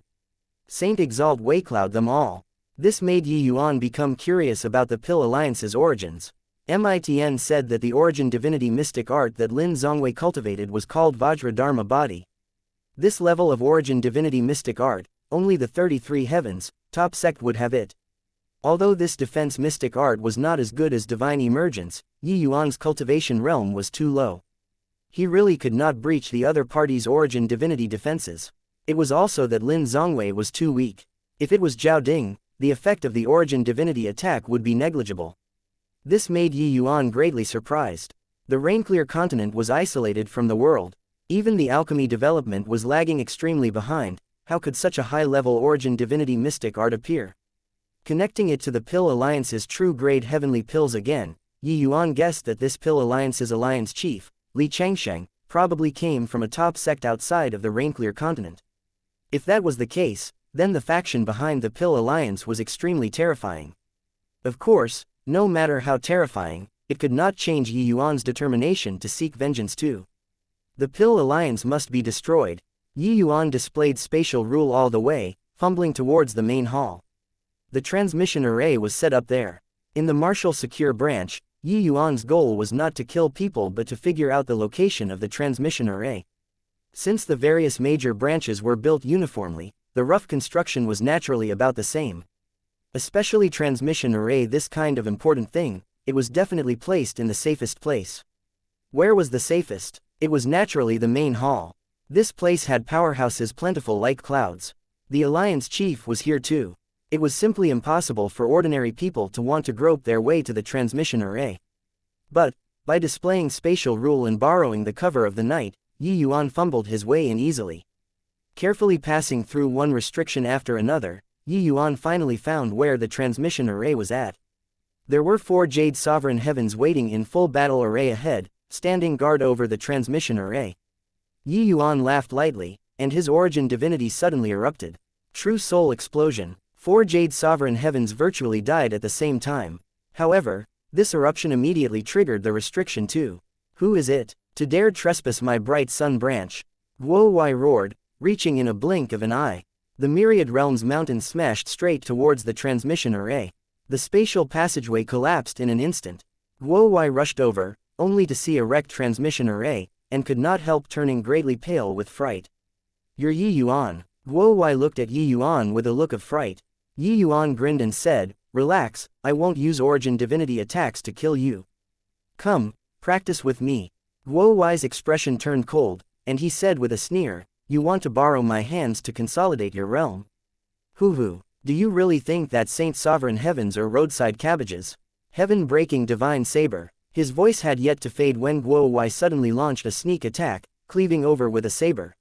Saint Exalt Waycloud them all. This made Yi Yuan become curious about the Pill Alliance's origins. Mitn said that the origin divinity mystic art that Lin Zhongwei cultivated was called Vajra Dharma body. This level of origin divinity mystic art, only the 33 heavens, top sect would have it. Although this defense mystic art was not as good as divine emergence, Yi Yuan's cultivation realm was too low. He really could not breach the other party's origin divinity defenses. It was also that Lin Zhongwei was too weak. If it was Zhao Ding, the effect of the origin divinity attack would be negligible. This made Yi Yuan greatly surprised. The rain-clear continent was isolated from the world. Even the alchemy development was lagging extremely behind. How could such a high-level origin divinity mystic art appear? Connecting it to the Pill Alliance's true-grade heavenly pills again, Yuan guessed that this Pill Alliance's alliance chief, Li Changsheng, probably came from a top sect outside of the rain-clear continent. If that was the case, then the faction behind the Pill Alliance was extremely terrifying. Of course, no matter how terrifying, it could not change Yuan's determination to seek vengeance too. The Pill Alliance must be destroyed. Yuan displayed spatial rule all the way, fumbling towards the main hall. The transmission array was set up there. In the Martial Secure branch, Yuan's goal was not to kill people but to figure out the location of the transmission array. Since the various major branches were built uniformly, the rough construction was naturally about the same. Especially transmission array, this kind of important thing, it was definitely placed in the safest place. Where was the safest? It was naturally the main hall. This place had powerhouses plentiful like clouds. The Alliance chief was here too. It was simply impossible for ordinary people to want to grope their way to the transmission array. But, by displaying spatial rule and borrowing the cover of the night, Yuan fumbled his way in easily. Carefully passing through one restriction after another, Yuan finally found where the transmission array was at. There were 4 Jade Sovereign Heavens waiting in full battle array ahead, standing guard over the transmission array. Yuan laughed lightly, and his origin divinity suddenly erupted. True soul explosion. 4 Jade Sovereign Heavens virtually died at the same time. However, this eruption immediately triggered the restriction too. Who is it, to dare trespass my bright sun branch? Guo roared, reaching in a blink of an eye. The Myriad Realms mountain smashed straight towards the transmission array. The spatial passageway collapsed in an instant. Guo rushed over, only to see a wrecked transmission array, and could not help turning greatly pale with fright. You're Yuan. Guo looked at Yuan with a look of fright. Yuan grinned and said, relax, I won't use origin divinity attacks to kill you. Come, practice with me. Guo's expression turned cold, and he said with a sneer, you want to borrow my hands to consolidate your realm? Hoo-hoo, do you really think that Saint Sovereign Heavens are roadside cabbages? Heaven-breaking divine saber. His voice had yet to fade when Guo suddenly launched a sneak attack, cleaving over with a saber.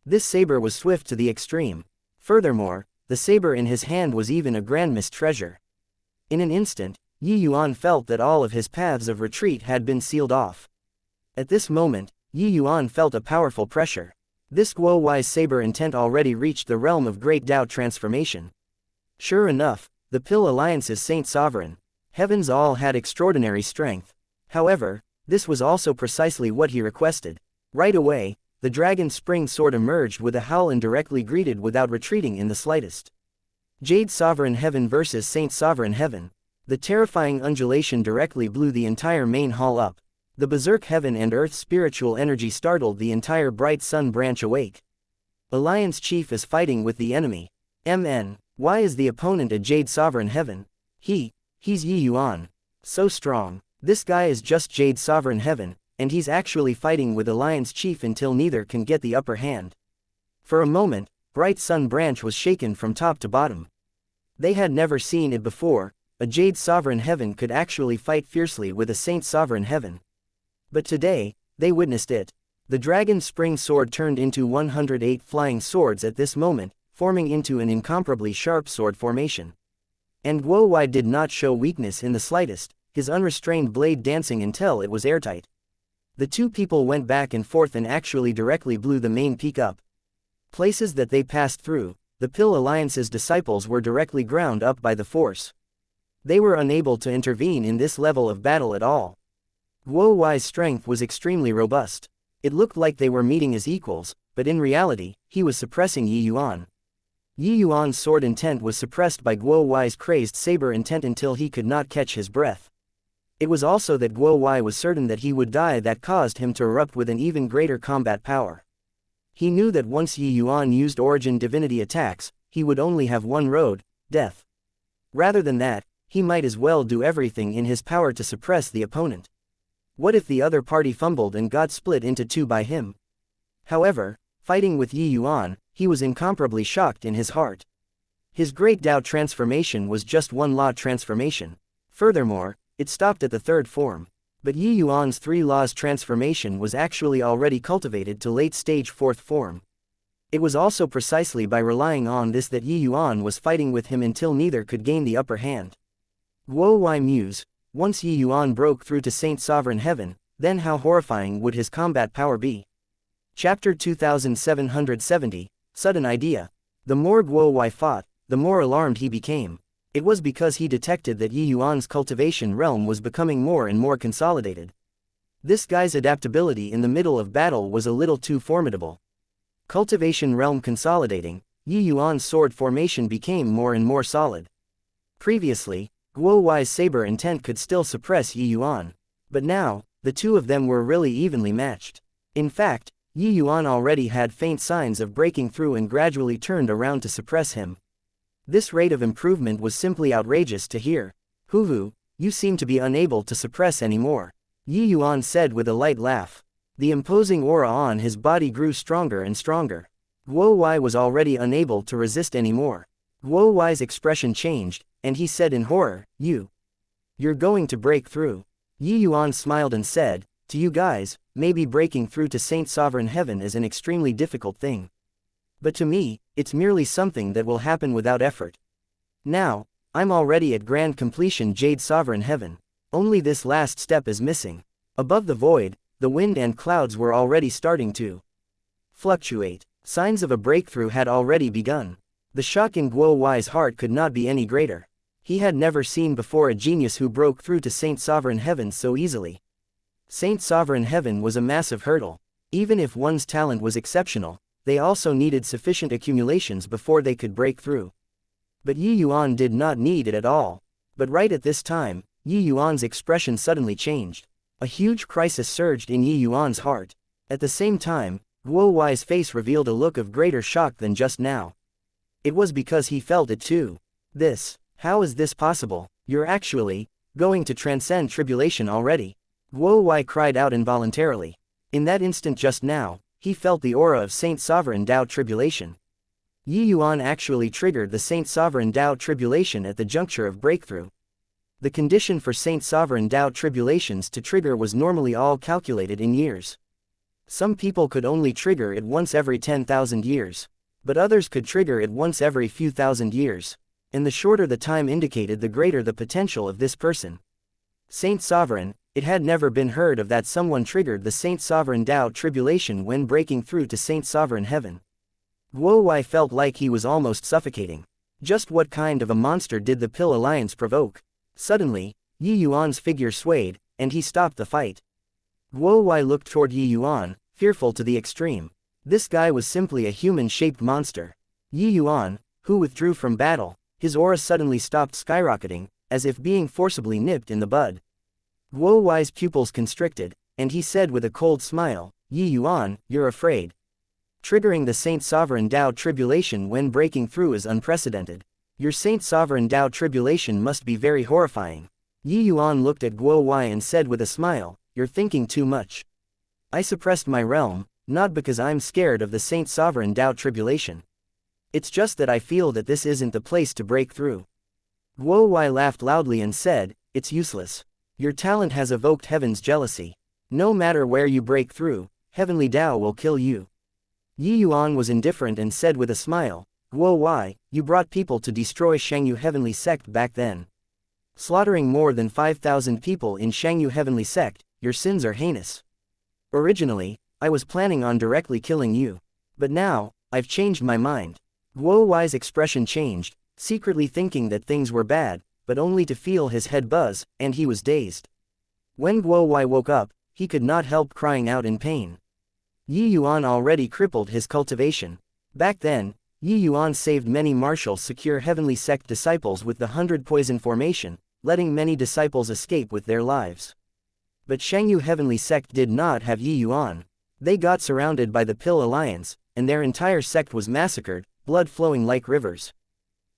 This saber was swift to the extreme. Furthermore, the saber in his hand was even a grandest treasure. In an instant, Yuan felt that all of his paths of retreat had been sealed off. At this moment, Yuan felt a powerful pressure. This Guo's saber intent already reached the realm of great Tao transformation. Sure enough, the Pill Alliance's Saint Sovereign Heavens all had extraordinary strength. However, this was also precisely what he requested. Right away, the Dragon Spring Sword emerged with a howl and directly greeted without retreating in the slightest. Jade Sovereign Heaven versus Saint Sovereign Heaven. The terrifying undulation directly blew the entire main hall up. The berserk heaven and earth spiritual energy startled the entire bright sun branch awake. Alliance chief is fighting with the enemy. Why is the opponent a Jade Sovereign Heaven? He's Yuan. So strong. This guy is just Jade Sovereign Heaven, and he's actually fighting with Alliance chief until neither can get the upper hand. For a moment, Bright Sun Branch was shaken from top to bottom. They had never seen it before. A Jade Sovereign Heaven could actually fight fiercely with a Saint Sovereign Heaven. But today, they witnessed it. The Dragon Spring Sword turned into 108 flying swords at this moment, forming into an incomparably sharp sword formation. And Guo did not show weakness in the slightest, his unrestrained blade dancing until it was airtight. The two people went back and forth and actually directly blew the main peak up. Places that they passed through, the Pill Alliance's disciples were directly ground up by the force. They were unable to intervene in this level of battle at all. Guo's strength was extremely robust. It looked like they were meeting as equals, but in reality, he was suppressing Yuan. Yuan's sword intent was suppressed by Guo's crazed saber intent until he could not catch his breath. It was also that Guo was certain that he would die that caused him to erupt with an even greater combat power. He knew that once Yuan used origin divinity attacks, he would only have one road, death. Rather than that, he might as well do everything in his power to suppress the opponent. What if the other party fumbled and got split into two by him? However, fighting with Yuan, he was incomparably shocked in his heart. His great Tao transformation was just one law transformation. Furthermore, it stopped at the third form. But Yi Yuan's 3 laws transformation was actually already cultivated to late-stage 4th form. It was also precisely by relying on this that Yi Yuan was fighting with him until neither could gain the upper hand. Guo Wai mused, once Yi Yuan broke through to Saint Sovereign Heaven, then how horrifying would his combat power be? Chapter 2770, Sudden Idea. The more Guo Wai fought, the more alarmed he became. It was because he detected that Yi Yuan's cultivation realm was becoming more and more consolidated. This guy's adaptability in the middle of battle was a little too formidable. Cultivation realm consolidating, Yi Yuan's sword formation became more and more solid. Previously, Guo Wai's saber intent could still suppress Yi Yuan. But now, the two of them were really evenly matched. In fact, Yi Yuan already had faint signs of breaking through and gradually turned around to suppress him. This rate of improvement was simply outrageous to hear. Hu, you seem to be unable to suppress anymore, Yi Yuan said with a light laugh. The imposing aura on his body grew stronger and stronger. Guo Wai was already unable to resist anymore. Guo Wai's expression changed, and he said in horror, You're going to break through. Yi Yuan smiled and said, to you guys, maybe breaking through to Saint Sovereign Heaven is an extremely difficult thing. But to me, it's merely something that will happen without effort. Now, I'm already at grand completion Jade Sovereign Heaven. Only this last step is missing. Above the void, the wind and clouds were already starting to fluctuate. Signs of a breakthrough had already begun. The shock in Guo Wai's heart could not be any greater. He had never seen before a genius who broke through to Saint Sovereign Heaven so easily. Saint Sovereign Heaven was a massive hurdle. Even if one's talent was exceptional, they also needed sufficient accumulations before they could break through. But Yi Yuan did not need it at all. But right at this time, Yi Yuan's expression suddenly changed. A huge crisis surged in Yi Yuan's heart. At the same time, Guo Wai's face revealed a look of greater shock than just now. It was because he felt it too. How is this possible? You're actually going to transcend tribulation already. Guo Wai cried out involuntarily. In that instant just now, he felt the aura of Saint Sovereign Tao Tribulation. Yi Yuan actually triggered the Saint Sovereign Tao Tribulation at the juncture of breakthrough. The condition for Saint Sovereign Tao Tribulations to trigger was normally all calculated in years. Some people could only trigger it once every 10,000 years. But others could trigger it once every few thousand years. And the shorter the time indicated, the greater the potential of this person. Saint Sovereign, it had never been heard of that someone triggered the Saint Sovereign Tao Tribulation when breaking through to Saint Sovereign Heaven. Guo Wai felt like he was almost suffocating. Just what kind of a monster did the Pill Alliance provoke? Suddenly, Yi Yuan's figure swayed, and he stopped the fight. Guo Wai looked toward Yi Yuan, fearful to the extreme. This guy was simply a human-shaped monster. Yi Yuan, who withdrew from battle, his aura suddenly stopped skyrocketing, as if being forcibly nipped in the bud. Guo Wai's pupils constricted, and he said with a cold smile, Yi Yuan, you're afraid. Triggering the Saint Sovereign Tao Tribulation when breaking through is unprecedented. Your Saint Sovereign Tao Tribulation must be very horrifying. Yi Yuan looked at Guo Wai and said with a smile, you're thinking too much. I suppressed my realm, not because I'm scared of the Saint Sovereign Tao Tribulation. It's just that I feel that this isn't the place to break through. Guo Wai laughed loudly and said, it's useless. Your talent has evoked heaven's jealousy. No matter where you break through, heavenly Tao will kill you. Yi Yuan was indifferent and said with a smile, Guo Wai, you brought people to destroy Shangyu Heavenly Sect back then. Slaughtering more than 5,000 people in Shangyu Heavenly Sect, your sins are heinous. Originally, I was planning on directly killing you. But now, I've changed my mind. Guo Wai's expression changed, secretly thinking that things were bad, but only to feel his head buzz, and he was dazed. When Guo Wai woke up, he could not help crying out in pain. Yi Yuan already crippled his cultivation. Back then, Yi Yuan saved many martial secure Heavenly Sect disciples with the 100 poison formation, letting many disciples escape with their lives. But Shangyu Heavenly Sect did not have Yi Yuan. They got surrounded by the Pill Alliance, and their entire sect was massacred, blood flowing like rivers.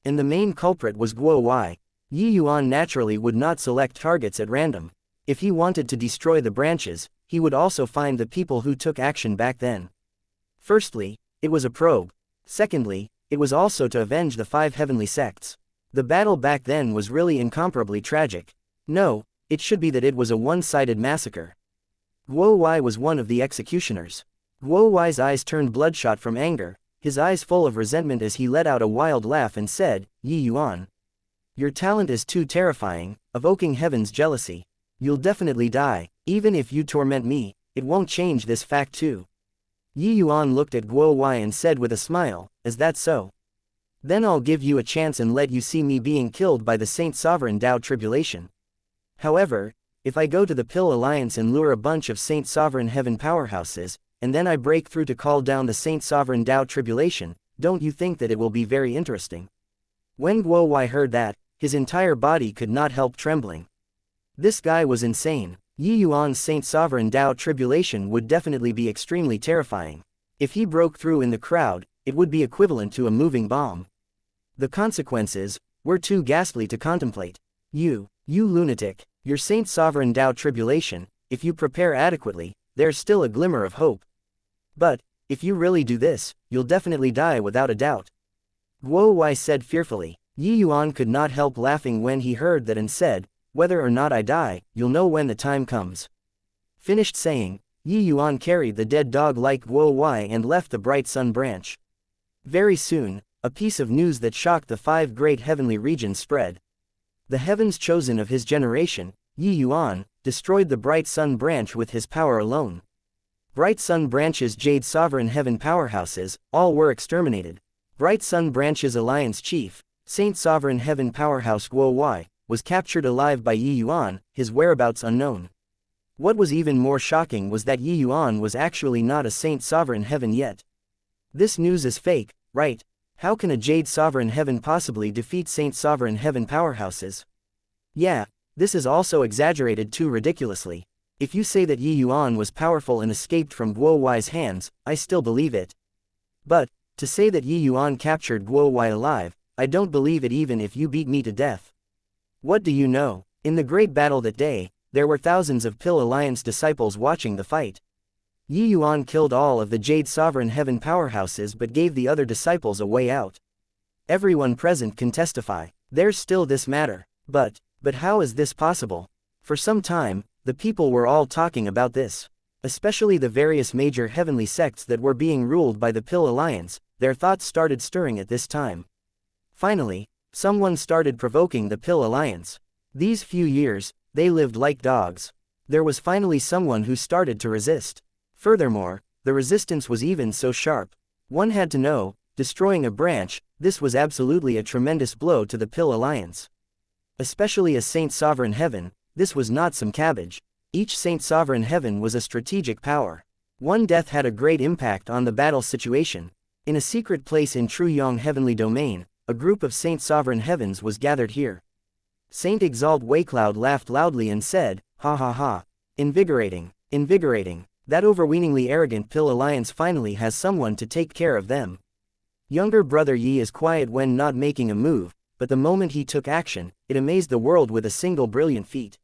And the main culprit was Guo Wai. Yi Yuan naturally would not select targets at random. If he wanted to destroy the branches, he would also find the people who took action back then. Firstly, it was a probe. Secondly, it was also to avenge the 5 heavenly sects. The battle back then was really incomparably tragic. No, It should be that it was a one-sided massacre. Guo Wai was one of the executioners. Guo Wai's eyes turned bloodshot from anger, his eyes full of resentment as he let out a wild laugh and said, Yi Yuan. Your talent is too terrifying, evoking heaven's jealousy. You'll definitely die, even if you torment me, it won't change this fact too. Yi Yuan looked at Guo Wai and said with a smile, is that so? Then I'll give you a chance and let you see me being killed by the Saint Sovereign Tao Tribulation. However, if I go to the Pill Alliance and lure a bunch of Saint Sovereign Heaven powerhouses, and then I break through to call down the Saint Sovereign Tao Tribulation, don't you think that it will be very interesting? When Guo Wai heard that, his entire body could not help trembling. This guy was insane. Yi Yuan's Saint Sovereign Tao Tribulation would definitely be extremely terrifying. If he broke through in the crowd, it would be equivalent to a moving bomb. The consequences were too ghastly to contemplate. You lunatic, your Saint Sovereign Tao Tribulation, if you prepare adequately, there's still a glimmer of hope. But, if you really do this, you'll definitely die without a doubt. Guo Wai said fearfully. Yi Yuan could not help laughing when he heard that and said, whether or not I die, you'll know when the time comes. Finished saying, Yi Yuan carried the dead dog like Guo Wai and left the bright sun branch. Very soon, a piece of news that shocked the 5 great heavenly regions spread. The heavens chosen of his generation, Yi Yuan, destroyed the bright sun branch with his power alone. Bright sun branch's Jade Sovereign Heaven powerhouses, all were exterminated. Bright sun branch's alliance chief, Saint Sovereign Heaven powerhouse Guo Wai, was captured alive by Yi Yuan, his whereabouts unknown. What was even more shocking was that Yi Yuan was actually not a Saint Sovereign Heaven yet. This news is fake, right? How can a Jade Sovereign Heaven possibly defeat Saint Sovereign Heaven powerhouses? Yeah, this is also exaggerated too ridiculously. If you say that Yi Yuan was powerful and escaped from Guo Wai's hands, I still believe it. But, to say that Yi Yuan captured Guo Wai alive, I don't believe it even if you beat me to death. What do you know? In the great battle that day, there were thousands of Pill Alliance disciples watching the fight. Yi Yuan killed all of the Jade Sovereign Heaven powerhouses but gave the other disciples a way out. Everyone present can testify. There's still this matter. But how is this possible? For some time, the people were all talking about this. Especially the various major heavenly sects that were being ruled by the Pill Alliance, their thoughts started stirring at this time. Finally, someone started provoking the Pill Alliance. These few years, they lived like dogs. There was finally someone who started to resist. Furthermore, the resistance was even so sharp. One had to know, destroying a branch, this was absolutely a tremendous blow to the Pill Alliance. Especially as Saint Sovereign Heaven, this was not some cabbage. Each Saint Sovereign Heaven was a strategic power. One death had a great impact on the battle situation. In a secret place in Truyong Heavenly Domain, a group of Saint Sovereign Heavens was gathered here. Saint Exalt Waicloud laughed loudly and said, ha ha ha. Invigorating, invigorating. That overweeningly arrogant Pill Alliance finally has someone to take care of them. Younger brother Yi is quiet when not making a move, but the moment he took action, it amazed the world with a single brilliant feat.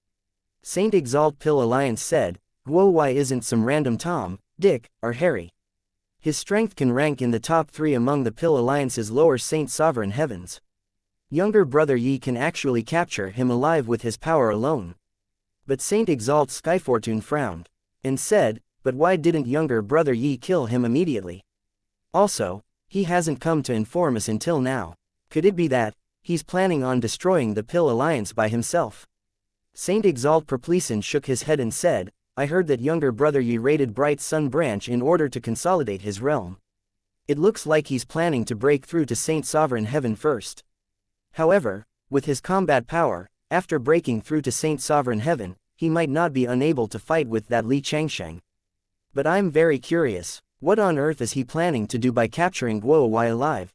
Saint Exalt Pill Alliance said, Guo Wai isn't some random Tom, Dick, or Harry. His strength can rank in the top 3 among the Pill Alliance's lower Saint Sovereign Heavens. Younger brother Yi can actually capture him alive with his power alone. But Saint Exalt Skyfortune frowned, and said, but why didn't younger brother Yi kill him immediately? Also, he hasn't come to inform us until now. Could it be that he's planning on destroying the Pill Alliance by himself? Saint Exalt Perpleson shook his head and said, I heard that younger brother Yi raided Bright Sun Branch in order to consolidate his realm. It looks like he's planning to break through to Saint Sovereign Heaven first. However, with his combat power, after breaking through to Saint Sovereign Heaven, he might not be unable to fight with that Li Changsheng. But I'm very curious, what on earth is he planning to do by capturing Guo Wai alive?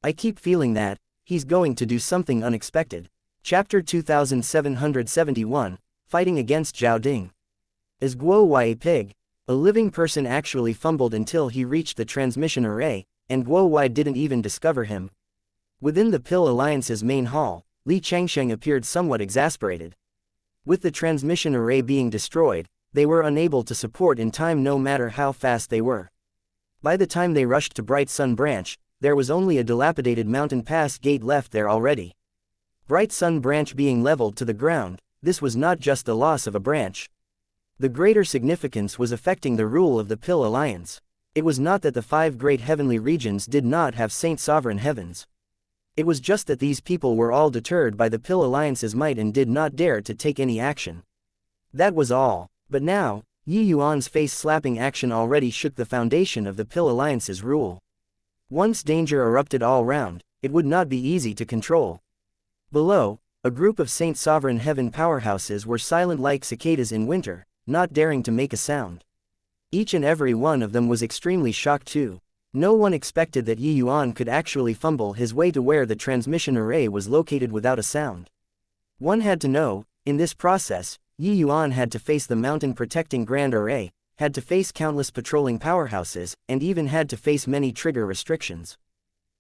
I keep feeling that he's going to do something unexpected. Chapter 2771, Fighting Against Zhao Ding. Is Guo Wai a pig? A living person actually fumbled until he reached the transmission array, and Guo Wai didn't even discover him. Within the Pill Alliance's main hall, Li Changsheng appeared somewhat exasperated. With the transmission array being destroyed, they were unable to support in time no matter how fast they were. By the time they rushed to Bright Sun Branch, there was only a dilapidated mountain pass gate left there already. Bright Sun Branch being leveled to the ground, this was not just the loss of a branch. The greater significance was affecting the rule of the Pill Alliance. It was not that the 5 great heavenly regions did not have Saint-Sovereign heavens. It was just that these people were all deterred by the Pill Alliance's might and did not dare to take any action. That was all. But now, Yi Yuan's face-slapping action already shook the foundation of the Pill Alliance's rule. Once danger erupted all round, it would not be easy to control. Below, a group of Saint-Sovereign heaven powerhouses were silent like cicadas in winter, not daring to make a sound. Each and every one of them was extremely shocked too. No one expected that Yi Yuan could actually fumble his way to where the transmission array was located without a sound. One had to know, in this process, Yi Yuan had to face the mountain-protecting Grand Array, had to face countless patrolling powerhouses, and even had to face many trigger restrictions.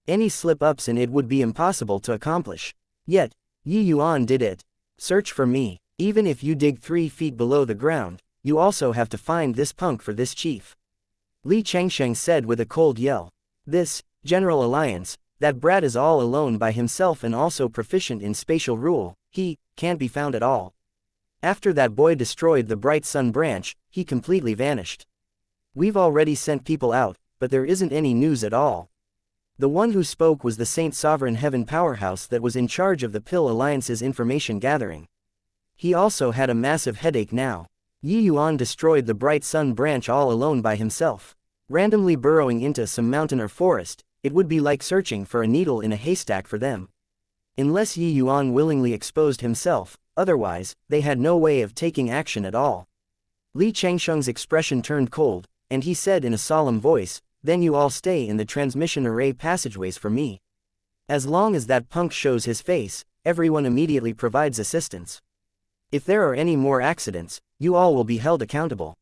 Any slip-ups and it would be impossible to accomplish. Yet, Yi Yuan did it. Search for me. Even if you dig 3 feet below the ground, you also have to find this punk for this chief. Li Changsheng said with a cold yell. This, General Alliance, that brat is all alone by himself and also proficient in spatial rule, he can't be found at all. After that boy destroyed the Bright Sun branch, he completely vanished. We've already sent people out, but there isn't any news at all. The one who spoke was the Saint-Sovereign Heaven powerhouse that was in charge of the Pill Alliance's information gathering. He also had a massive headache now. Yi Yuan destroyed the Bright Sun branch all alone by himself. Randomly burrowing into some mountain or forest, it would be like searching for a needle in a haystack for them. Unless Yi Yuan willingly exposed himself, otherwise, they had no way of taking action at all. Li Changsheng's expression turned cold, and he said in a solemn voice, "Then you all stay in the transmission array passageways for me. As long as that punk shows his face, everyone immediately provides assistance. If there are any more accidents, you all will be held accountable."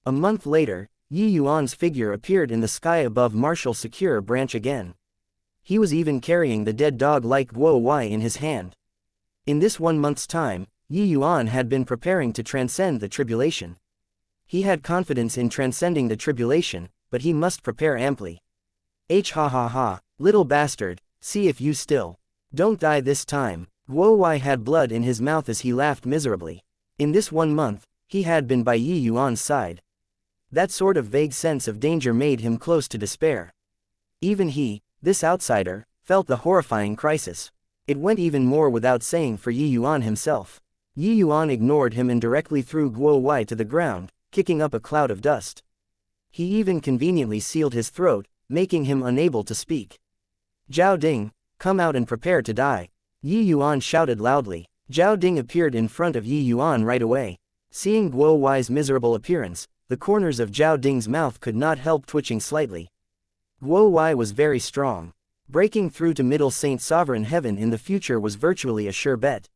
A month later, Yi Yuan's figure appeared in the sky above Martial Secure Branch again. He was even carrying the dead dog like Guo Wai in his hand. In this 1 month's time, Yi Yuan had been preparing to transcend the tribulation. He had confidence in transcending the tribulation, but he must prepare amply. Ha ha ha, little bastard, see if you still don't die this time. Guo Wai had blood in his mouth as he laughed miserably. In this 1 month, he had been by Yi Yuan's side. That sort of vague sense of danger made him close to despair. Even he, this outsider, felt the horrifying crisis. It went even more without saying for Yi Yuan himself. Yi Yuan ignored him and directly threw Guo Wai to the ground, kicking up a cloud of dust. He even conveniently sealed his throat, making him unable to speak. "Zhao Ding, come out and prepare to die," Yi Yuan shouted loudly. Zhao Ding appeared in front of Yi Yuan right away. Seeing Guo Wai's miserable appearance, the corners of Zhao Ding's mouth could not help twitching slightly. Guo Wai was very strong. Breaking through to Middle Saint-Sovereign Heaven in the future was virtually a sure bet.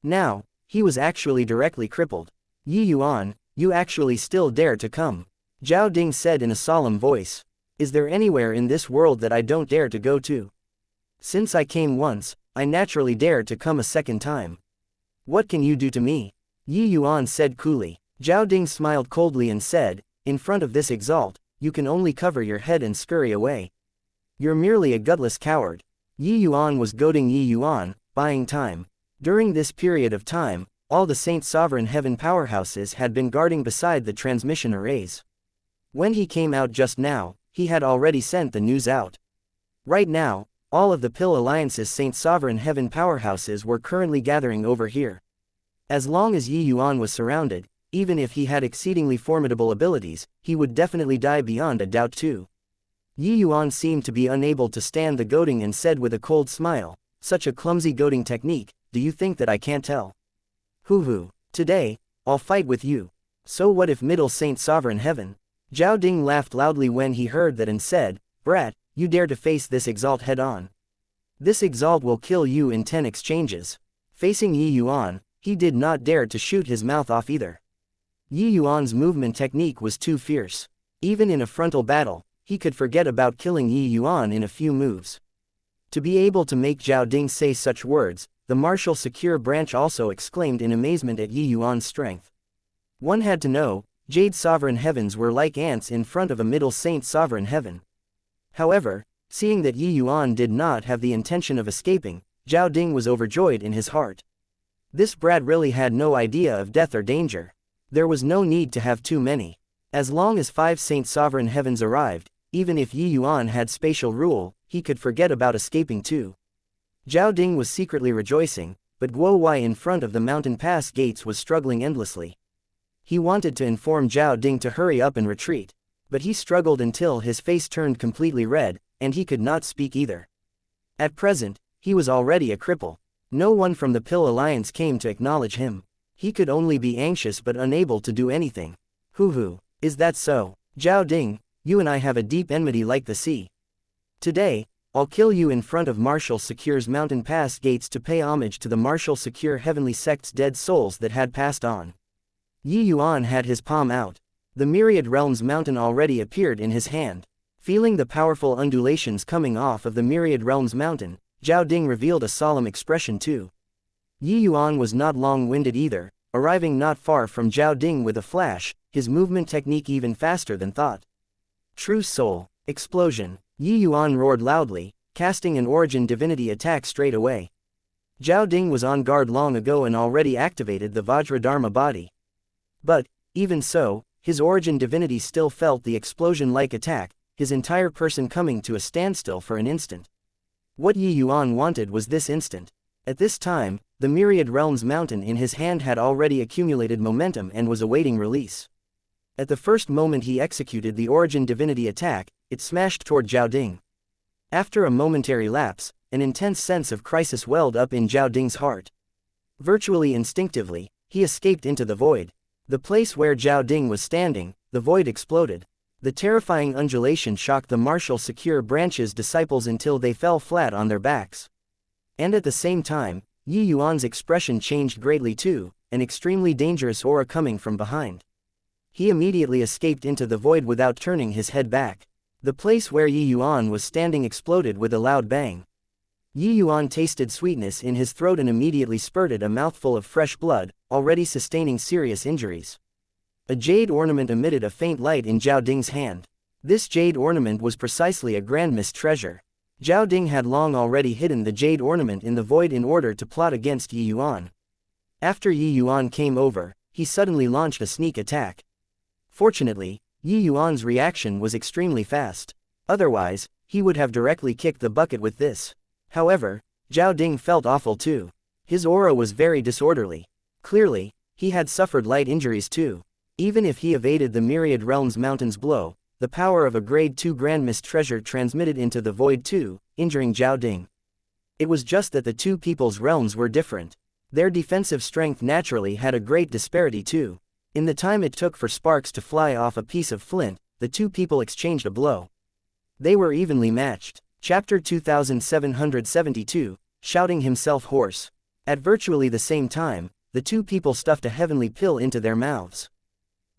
Now, he was actually directly crippled. "Yi Yuan, you actually still dare to come," Zhao Ding said in a solemn voice. "Is there anywhere in this world that I don't dare to go to? Since I came once, I naturally dare to come a second time. What can you do to me?" Yi Yuan said coolly. Zhao Ding smiled coldly and said, "In front of this exalt, you can only cover your head and scurry away. You're merely a gutless coward." Yi Yuan was goading Yi Yuan, buying time. During this period of time, all the Saint-Sovereign Heaven powerhouses had been guarding beside the transmission arrays. When he came out just now, he had already sent the news out. Right now, all of the Pill Alliance's Saint-Sovereign Heaven powerhouses were currently gathering over here. As long as Yi Yuan was surrounded, even if he had exceedingly formidable abilities, he would definitely die beyond a doubt too. Yi Yuan seemed to be unable to stand the goading and said with a cold smile, "Such a clumsy goading technique, do you think that I can't tell? Hoo-hoo, today, I'll fight with you. So what if Middle Saint-Sovereign Heaven?" Zhao Ding laughed loudly when he heard that and said, "Brat, you dare to face this exalt head-on. This exalt will kill you in 10 exchanges." Facing Yi Yuan, he did not dare to shoot his mouth off either. Yi Yuan's movement technique was too fierce. Even in a frontal battle, he could forget about killing Yi Yuan in a few moves. To be able to make Zhao Ding say such words, the Martial Secure Branch also exclaimed in amazement at Yi Yuan's strength. One had to know, Jade Sovereign Heavens were like ants in front of a Middle Saint Sovereign Heaven. However, seeing that Yi Yuan did not have the intention of escaping, Zhao Ding was overjoyed in his heart. This brat really had no idea of death or danger. There was no need to have too many. As long as 5 Saint Sovereign Heavens arrived, even if Yi Yuan had spatial rule, he could forget about escaping too. Zhao Ding was secretly rejoicing, but Guo Wai in front of the mountain pass gates was struggling endlessly. He wanted to inform Zhao Ding to hurry up and retreat, but he struggled until his face turned completely red, and he could not speak either. At present, he was already a cripple. No one from the Pill Alliance came to acknowledge him. He could only be anxious but unable to do anything. Hoo, is that so? Zhao Ding, you and I have a deep enmity like the sea. Today, I'll kill you in front of Martial Secure's mountain pass gates to pay homage to the Martial Secure heavenly sect's dead souls that had passed on. Yi Yuan had his palm out. The Myriad Realms mountain already appeared in his hand. Feeling the powerful undulations coming off of the Myriad Realms mountain, Zhao Ding revealed a solemn expression too. Yi Yuan was not long-winded either, arriving not far from Zhao Ding with a flash, his movement technique even faster than thought. True Soul. Explosion. Yi Yuan roared loudly, casting an origin divinity attack straight away. Zhao Ding was on guard long ago and already activated the Vajra Dharma body. But, even so, his origin divinity still felt the explosion-like attack, his entire person coming to a standstill for an instant. What Yi Yuan wanted was this instant. At this time, the Myriad Realms mountain in his hand had already accumulated momentum and was awaiting release. At the first moment he executed the origin divinity attack, it smashed toward Zhao Ding. After a momentary lapse, an intense sense of crisis welled up in Zhao Ding's heart. Virtually instinctively, he escaped into the void. The place where Zhao Ding was standing, the void exploded. The terrifying undulation shocked the Martial Secure branch's disciples until they fell flat on their backs. And at the same time, Yi Yuan's expression changed greatly too, an extremely dangerous aura coming from behind. He immediately escaped into the void without turning his head back. The place where Yi Yuan was standing exploded with a loud bang. Yi Yuan tasted sweetness in his throat and immediately spurted a mouthful of fresh blood, already sustaining serious injuries. A jade ornament emitted a faint light in Zhao Ding's hand. This jade ornament was precisely a grand mist treasure. Zhao Ding had long already hidden the jade ornament in the void in order to plot against Yi Yuan. After Yi Yuan came over, he suddenly launched a sneak attack. Fortunately, Yi Yuan's reaction was extremely fast. Otherwise, he would have directly kicked the bucket with this. However, Zhao Ding felt awful too. His aura was very disorderly. Clearly, he had suffered light injuries too. Even if he evaded the Myriad Realms mountain's blow, the power of a Grade 2 Grand Mist treasure transmitted into the void too, injuring Zhao Ding. It was just that the two people's realms were different. Their defensive strength naturally had a great disparity too. In the time it took for sparks to fly off a piece of flint, the two people exchanged a blow. They were evenly matched. Chapter 2772, Shouting Himself Hoarse. At virtually the same time, the two people stuffed a heavenly pill into their mouths.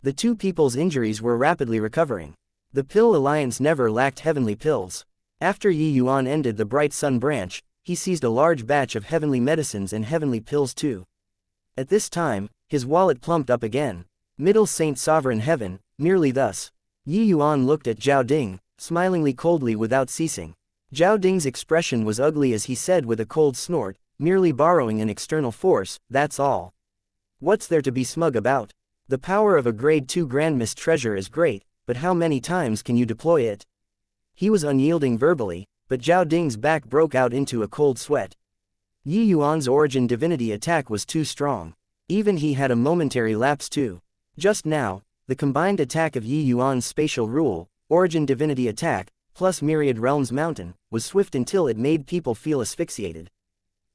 The two people's injuries were rapidly recovering. The Pill Alliance never lacked heavenly pills. After Yi Yuan ended the Bright Sun branch, he seized a large batch of heavenly medicines and heavenly pills too. At this time, his wallet plumped up again. Middle Saint Sovereign Heaven, merely thus. Yi Yuan looked at Zhao Ding, smilingly coldly without ceasing. Zhao Ding's expression was ugly as he said with a cold snort, merely borrowing an external force, that's all. What's there to be smug about? The power of a Grade 2 Grand Mist treasure is great, but how many times can you deploy it? He was unyielding verbally, but Zhao Ding's back broke out into a cold sweat. Yi Yuan's origin divinity attack was too strong. Even he had a momentary lapse too. Just now, the combined attack of Yi Yuan's spatial rule, origin divinity attack, plus Myriad Realms mountain, was swift until it made people feel asphyxiated.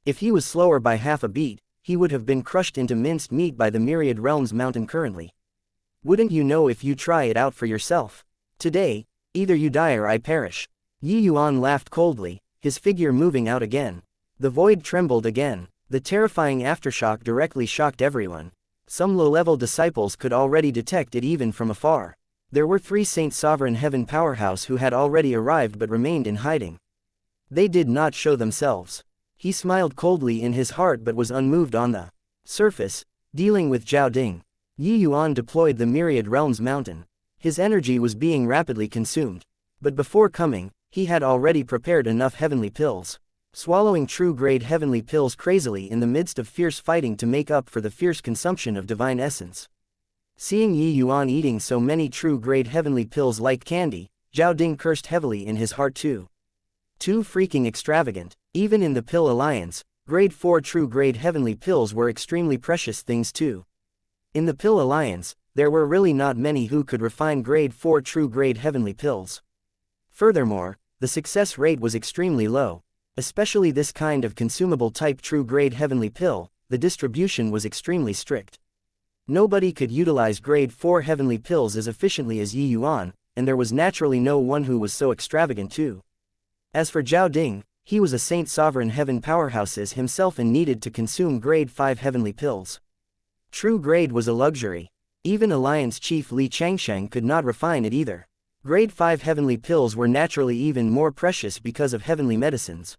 If he was slower by half a beat, he would have been crushed into minced meat by the Myriad Realms mountain currently. Wouldn't you know if you try it out for yourself? Today, either you die or I perish. Yi Yuan laughed coldly, his figure moving out again. The void trembled again. The terrifying aftershock directly shocked everyone. Some low-level disciples could already detect it even from afar. There were 3 Saint Sovereign Heaven powerhouse who had already arrived but remained in hiding. They did not show themselves. He smiled coldly in his heart but was unmoved on the surface, dealing with Zhao Ding. Yi Yuan deployed the Myriad Realms mountain. His energy was being rapidly consumed. But before coming, he had already prepared enough heavenly pills. swallowing true-grade heavenly pills crazily in the midst of fierce fighting to make up for the fierce consumption of divine essence. Seeing Yi Yuan eating so many true-grade heavenly pills like candy, Zhao Ding cursed heavily in his heart too. Too freaking extravagant. Even in the Pill Alliance, grade 4 true-grade heavenly pills were extremely precious things too. In the Pill Alliance, there were really not many who could refine grade 4 true-grade heavenly pills. Furthermore, the success rate was extremely low. Especially this kind of consumable type true-grade heavenly pill, the distribution was extremely strict. Nobody could utilize grade 4 heavenly pills as efficiently as Yi Yuan, and there was naturally no one who was so extravagant too. As for Zhao Ding, he was a Saint Sovereign Heaven powerhouses himself and needed to consume grade 5 heavenly pills. True grade was a luxury. Even Alliance Chief Li Changsheng could not refine it either. Grade 5 heavenly pills were naturally even more precious because of heavenly medicines.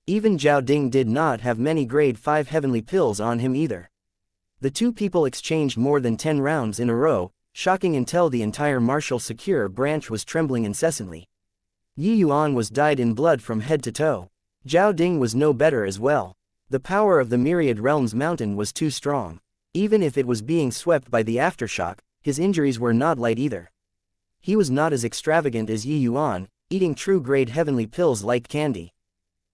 Even Zhao Ding did not have many grade 5 heavenly pills on him either. The two people exchanged more than 10 rounds in a row, shocking until the entire martial secure branch was trembling incessantly. Yi Yuan was dyed in blood from head to toe. Zhao Ding was no better as well. The power of the Myriad Realms mountain was too strong. Even if it was being swept by the aftershock, his injuries were not light either. He was not as extravagant as Yi Yuan, eating true-grade heavenly pills like candy.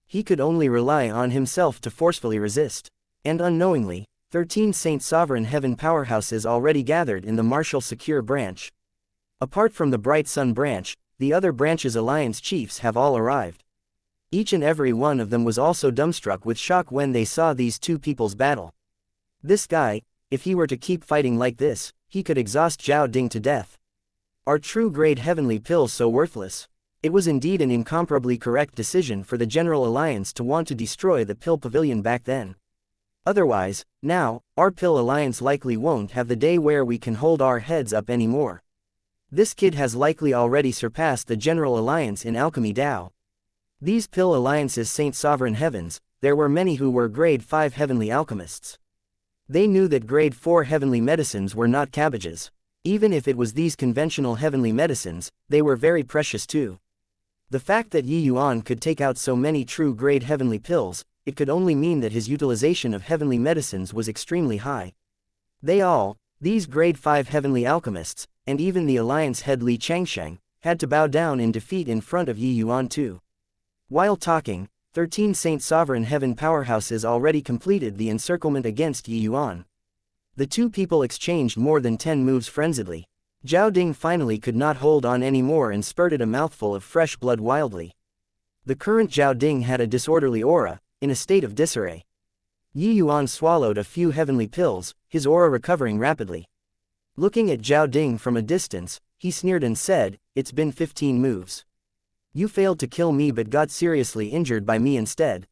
He could only rely on himself to forcefully resist. And unknowingly, 13 Saint Sovereign Heaven powerhouses already gathered in the martial secure branch. Apart from the Bright Sun branch, the other branches' alliance chiefs have all arrived. Each and every one of them was also dumbstruck with shock when they saw these two people's battle. This guy, if he were to keep fighting like this, he could exhaust Zhao Ding to death. Are true-grade heavenly pills so worthless? It was indeed an incomparably correct decision for the General Alliance to want to destroy the Pill Pavilion back then. Otherwise, now, our Pill Alliance likely won't have the day where we can hold our heads up anymore. This kid has likely already surpassed the General Alliance in Alchemy Dao. These Pill Alliance's Saint Sovereign Heavens, there were many who were grade 5 heavenly alchemists. They knew that grade 4 heavenly medicines were not cabbages. Even if it was these conventional heavenly medicines, they were very precious too. The fact that Yi Yuan could take out so many true-grade heavenly pills, it could only mean that his utilization of heavenly medicines was extremely high. These grade 5 heavenly alchemists, and even the alliance head Li Changsheng, had to bow down in defeat in front of Yi Yuan too. While talking, 13 Saint Sovereign Heaven powerhouses already completed the encirclement against Yi Yuan. The two people exchanged more than 10 moves frenziedly. Zhao Ding finally could not hold on anymore and spurted a mouthful of fresh blood wildly. The current Zhao Ding had a disorderly aura, in a state of disarray. Yi Yuan swallowed a few heavenly pills, his aura recovering rapidly. Looking at Zhao Ding from a distance, he sneered and said, "It's been 15 moves. You failed to kill me but got seriously injured by me instead.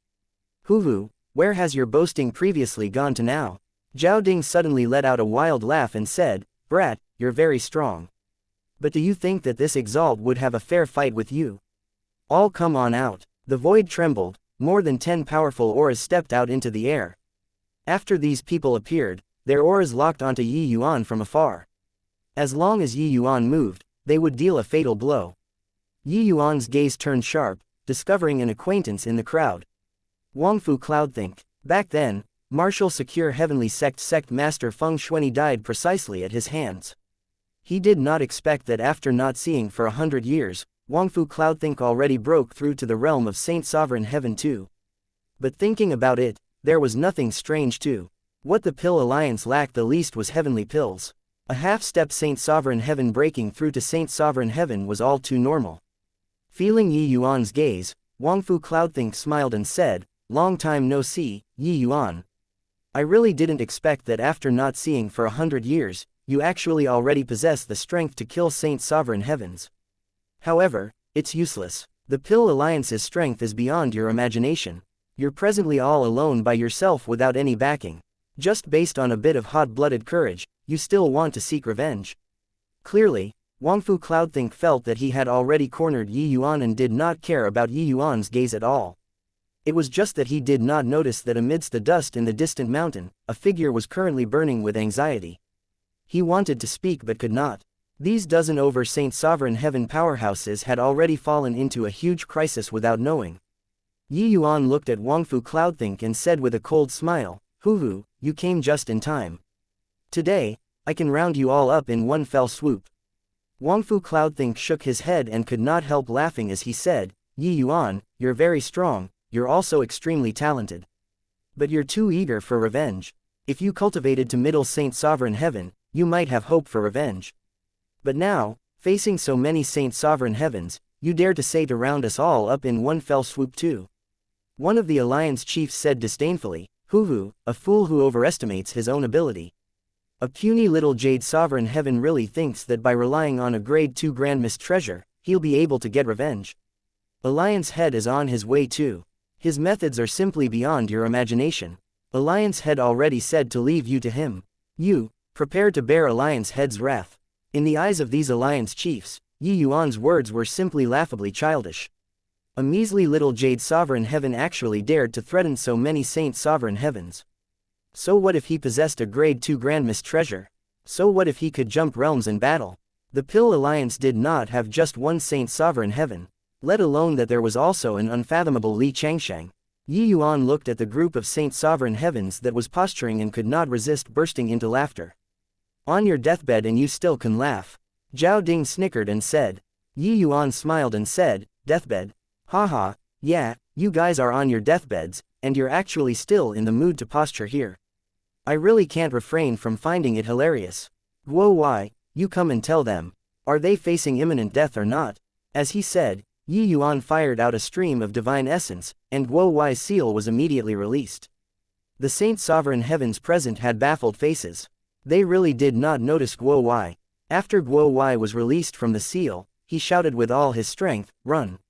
Hoo-hoo, where has your boasting previously gone to now?" Zhao Ding suddenly let out a wild laugh and said, "Brat, you're very strong. But do you think that this Exalt would have a fair fight with you? All come on out." The void trembled, more than 10 powerful auras stepped out into the air. After these people appeared, their auras locked onto Yi Yuan from afar. As long as Yi Yuan moved, they would deal a fatal blow. Yi Yuan's gaze turned sharp, discovering an acquaintance in the crowd. Wangfu Cloudthink. Back then, martial secure heavenly sect master Feng Shuani died precisely at his hands. He did not expect that after not seeing for 100 years, Wangfu Cloudthink already broke through to the realm of Saint Sovereign Heaven too. But thinking about it, there was nothing strange too. What the Pill Alliance lacked the least was heavenly pills. A half-step Saint Sovereign Heaven breaking through to Saint Sovereign Heaven was all too normal. Feeling Yi Yuan's gaze, Wangfu Cloudthink smiled and said, "Long time no see, Yi Yuan. I really didn't expect that after not seeing for 100 years, you actually already possess the strength to kill Saint Sovereign Heavens. However, it's useless. The Pill Alliance's strength is beyond your imagination. You're presently all alone by yourself without any backing. Just based on a bit of hot-blooded courage, you still want to seek revenge." Clearly, Wangfu Cloudthink felt that he had already cornered Yi Yuan and did not care about Yi Yuan's gaze at all. It was just that he did not notice that amidst the dust in the distant mountain, a figure was currently burning with anxiety. He wanted to speak but could not. These dozen over Saint Sovereign Heaven powerhouses had already fallen into a huge crisis without knowing. Yi Yuan looked at Wangfu Cloudthink and said with a cold smile, "Hoo, you came just in time. Today, I can round you all up in one fell swoop." Wangfu Cloudthink shook his head and could not help laughing as he said, "Yi Yuan, you're very strong, you're also extremely talented. But you're too eager for revenge. If you cultivated to middle Saint Sovereign Heaven, you might have hope for revenge. But now, facing so many Saint Sovereign Heavens, you dare to say to round us all up in one fell swoop too." One of the alliance chiefs said disdainfully, "Hoo, a fool who overestimates his own ability. A puny little Jade Sovereign Heaven really thinks that by relying on a grade 2 Grand Mist treasure, he'll be able to get revenge. Alliance Head is on his way too. His methods are simply beyond your imagination. Alliance Head already said to leave you to him. You, prepare to bear Alliance Head's wrath." In the eyes of these alliance chiefs, Yi Yuan's words were simply laughably childish. A measly little Jade Sovereign Heaven actually dared to threaten so many Saint Sovereign Heavens. So what if he possessed a grade 2 Grand Mist treasure? So what if he could jump realms in battle? The Pill Alliance did not have just one Saint Sovereign Heaven, let alone that there was also an unfathomable Li Changshang. Yi Yuan looked at the group of Saint Sovereign Heavens that was posturing and could not resist bursting into laughter. "On your deathbed and you still can laugh." Zhao Ding snickered and said. Yi Yuan smiled and said, "Deathbed? Haha, yeah, you guys are on your deathbeds, and you're actually still in the mood to posture here. I really can't refrain from finding it hilarious. Guo Wai, you come and tell them. Are they facing imminent death or not?" As he said, Yi Yuan fired out a stream of divine essence, and Guo Wai's seal was immediately released. The Saint Sovereign Heavens present had baffled faces. They really did not notice Guo Wai. After Guo Wai was released from the seal, he shouted with all his strength, "Run!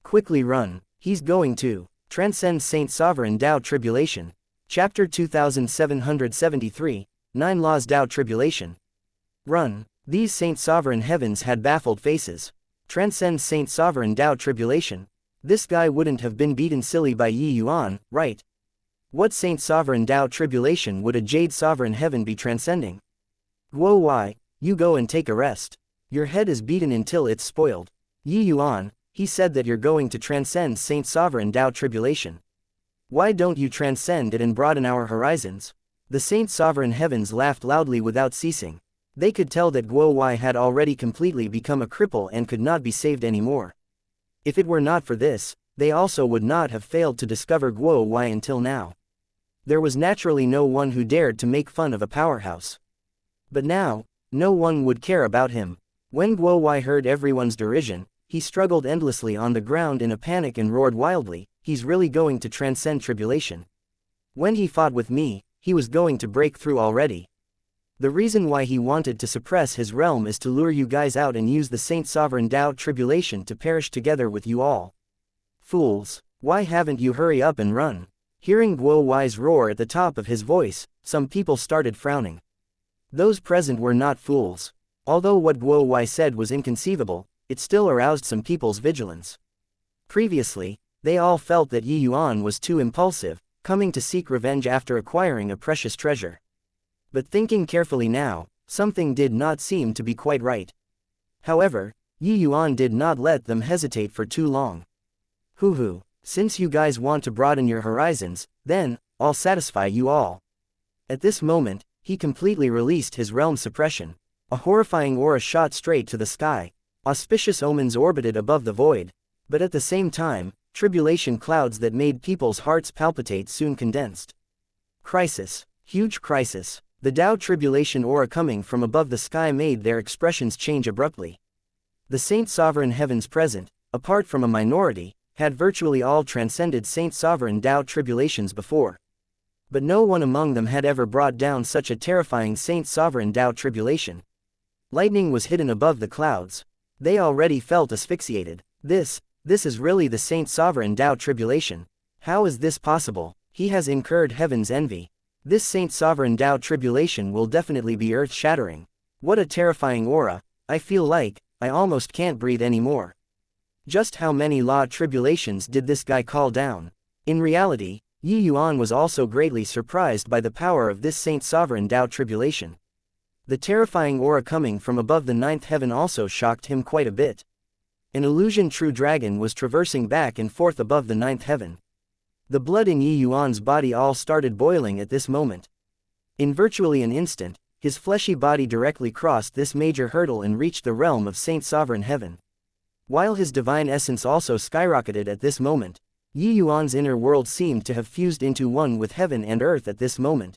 Quickly run! He's going to transcend Saint Sovereign Tao Tribulation." Chapter 2773, 9 Laws Tao Tribulation. Run! These Saint Sovereign Heavens had baffled faces. Transcend Saint Sovereign Tao Tribulation. This guy wouldn't have been beaten silly by Yi Yuan, right? What Saint Sovereign Tao Tribulation would a Jade Sovereign Heaven be transcending? Guo Wai, you go and take a rest. Your head is beaten until it's spoiled. Yi Yuan, he said that you're going to transcend Saint Sovereign Tao Tribulation. Why don't you transcend it and broaden our horizons? The Saint Sovereign Heavens laughed loudly without ceasing. They could tell that Guo Wai had already completely become a cripple and could not be saved anymore. If it were not for this, they also would not have failed to discover Guo Wai until now. There was naturally no one who dared to make fun of a powerhouse. But now, no one would care about him. When Guo Wai heard everyone's derision, he struggled endlessly on the ground in a panic and roared wildly, "He's really going to transcend tribulation. When he fought with me, he was going to break through already. The reason why he wanted to suppress his realm is to lure you guys out and use the Saint Sovereign Tao Tribulation to perish together with you all. Fools, why haven't you hurry up and run?" Hearing Guo Wai's roar at the top of his voice, some people started frowning. Those present were not fools. Although what Guo Wai said was inconceivable, it still aroused some people's vigilance. Previously, they all felt that Yi Yuan was too impulsive, coming to seek revenge after acquiring a precious treasure. But thinking carefully now, something did not seem to be quite right. However, Yi Yuan did not let them hesitate for too long. Hoo, since you guys want to broaden your horizons, then, I'll satisfy you all." At this moment, he completely released his realm suppression. A horrifying aura shot straight to the sky. Auspicious omens orbited above the void. But at the same time, tribulation clouds that made people's hearts palpitate soon condensed. Crisis. Huge crisis. The Tao Tribulation aura coming from above the sky made their expressions change abruptly. The Saint Sovereign Heavens present, apart from a minority, had virtually all transcended Saint Sovereign Tao Tribulations before. But no one among them had ever brought down such a terrifying Saint Sovereign Tao Tribulation. Lightning was hidden above the clouds. They already felt asphyxiated. This is really the Saint Sovereign Tao Tribulation. How is this possible? He has incurred heaven's envy. This Saint Sovereign Tao Tribulation will definitely be earth-shattering. What a terrifying aura, I feel like, I almost can't breathe anymore. Just how many law tribulations did this guy call down? In reality, Yi Yuan was also greatly surprised by the power of this Saint Sovereign Tao Tribulation. The terrifying aura coming from above the ninth heaven also shocked him quite a bit. An illusion true dragon was traversing back and forth above the ninth heaven. The blood in Yi Yuan's body all started boiling at this moment. In virtually an instant, his fleshy body directly crossed this major hurdle and reached the realm of Saint Sovereign Heaven. While his divine essence also skyrocketed at this moment, Yi Yuan's inner world seemed to have fused into one with heaven and earth at this moment.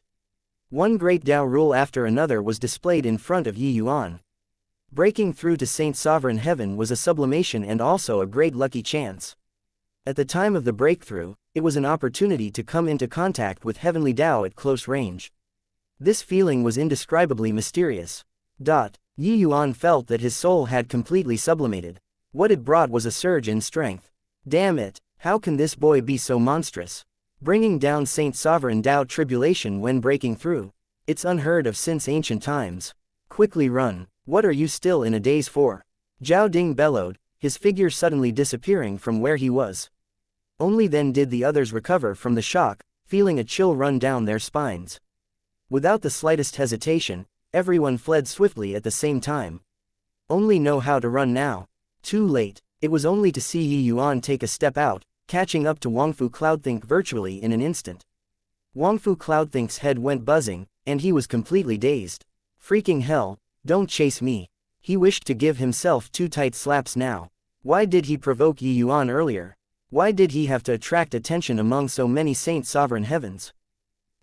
One great Tao rule after another was displayed in front of Yi Yuan. Breaking through to Saint Sovereign Heaven was a sublimation and also a great lucky chance. At the time of the breakthrough, it was an opportunity to come into contact with heavenly Tao at close range. This feeling was indescribably mysterious. Yi Yuan felt that his soul had completely sublimated. What it brought was a surge in strength. Damn it, how can this boy be so monstrous? Bringing down Saint Sovereign Tao tribulation when breaking through. It's unheard of since ancient times. Quickly run, what are you still in a daze for? Zhao Ding bellowed, his figure suddenly disappearing from where he was. Only then did the others recover from the shock, feeling a chill run down their spines. Without the slightest hesitation, everyone fled swiftly at the same time. Only know how to run now. Too late, it was only to see Yi Yuan take a step out, catching up to Wangfu Cloudthink virtually in an instant. Wangfu Cloudthink's head went buzzing, and he was completely dazed. Freaking hell, don't chase me. He wished to give himself two tight slaps now. Why did he provoke Yi Yuan earlier? Why did he have to attract attention among so many Saint Sovereign Heavens?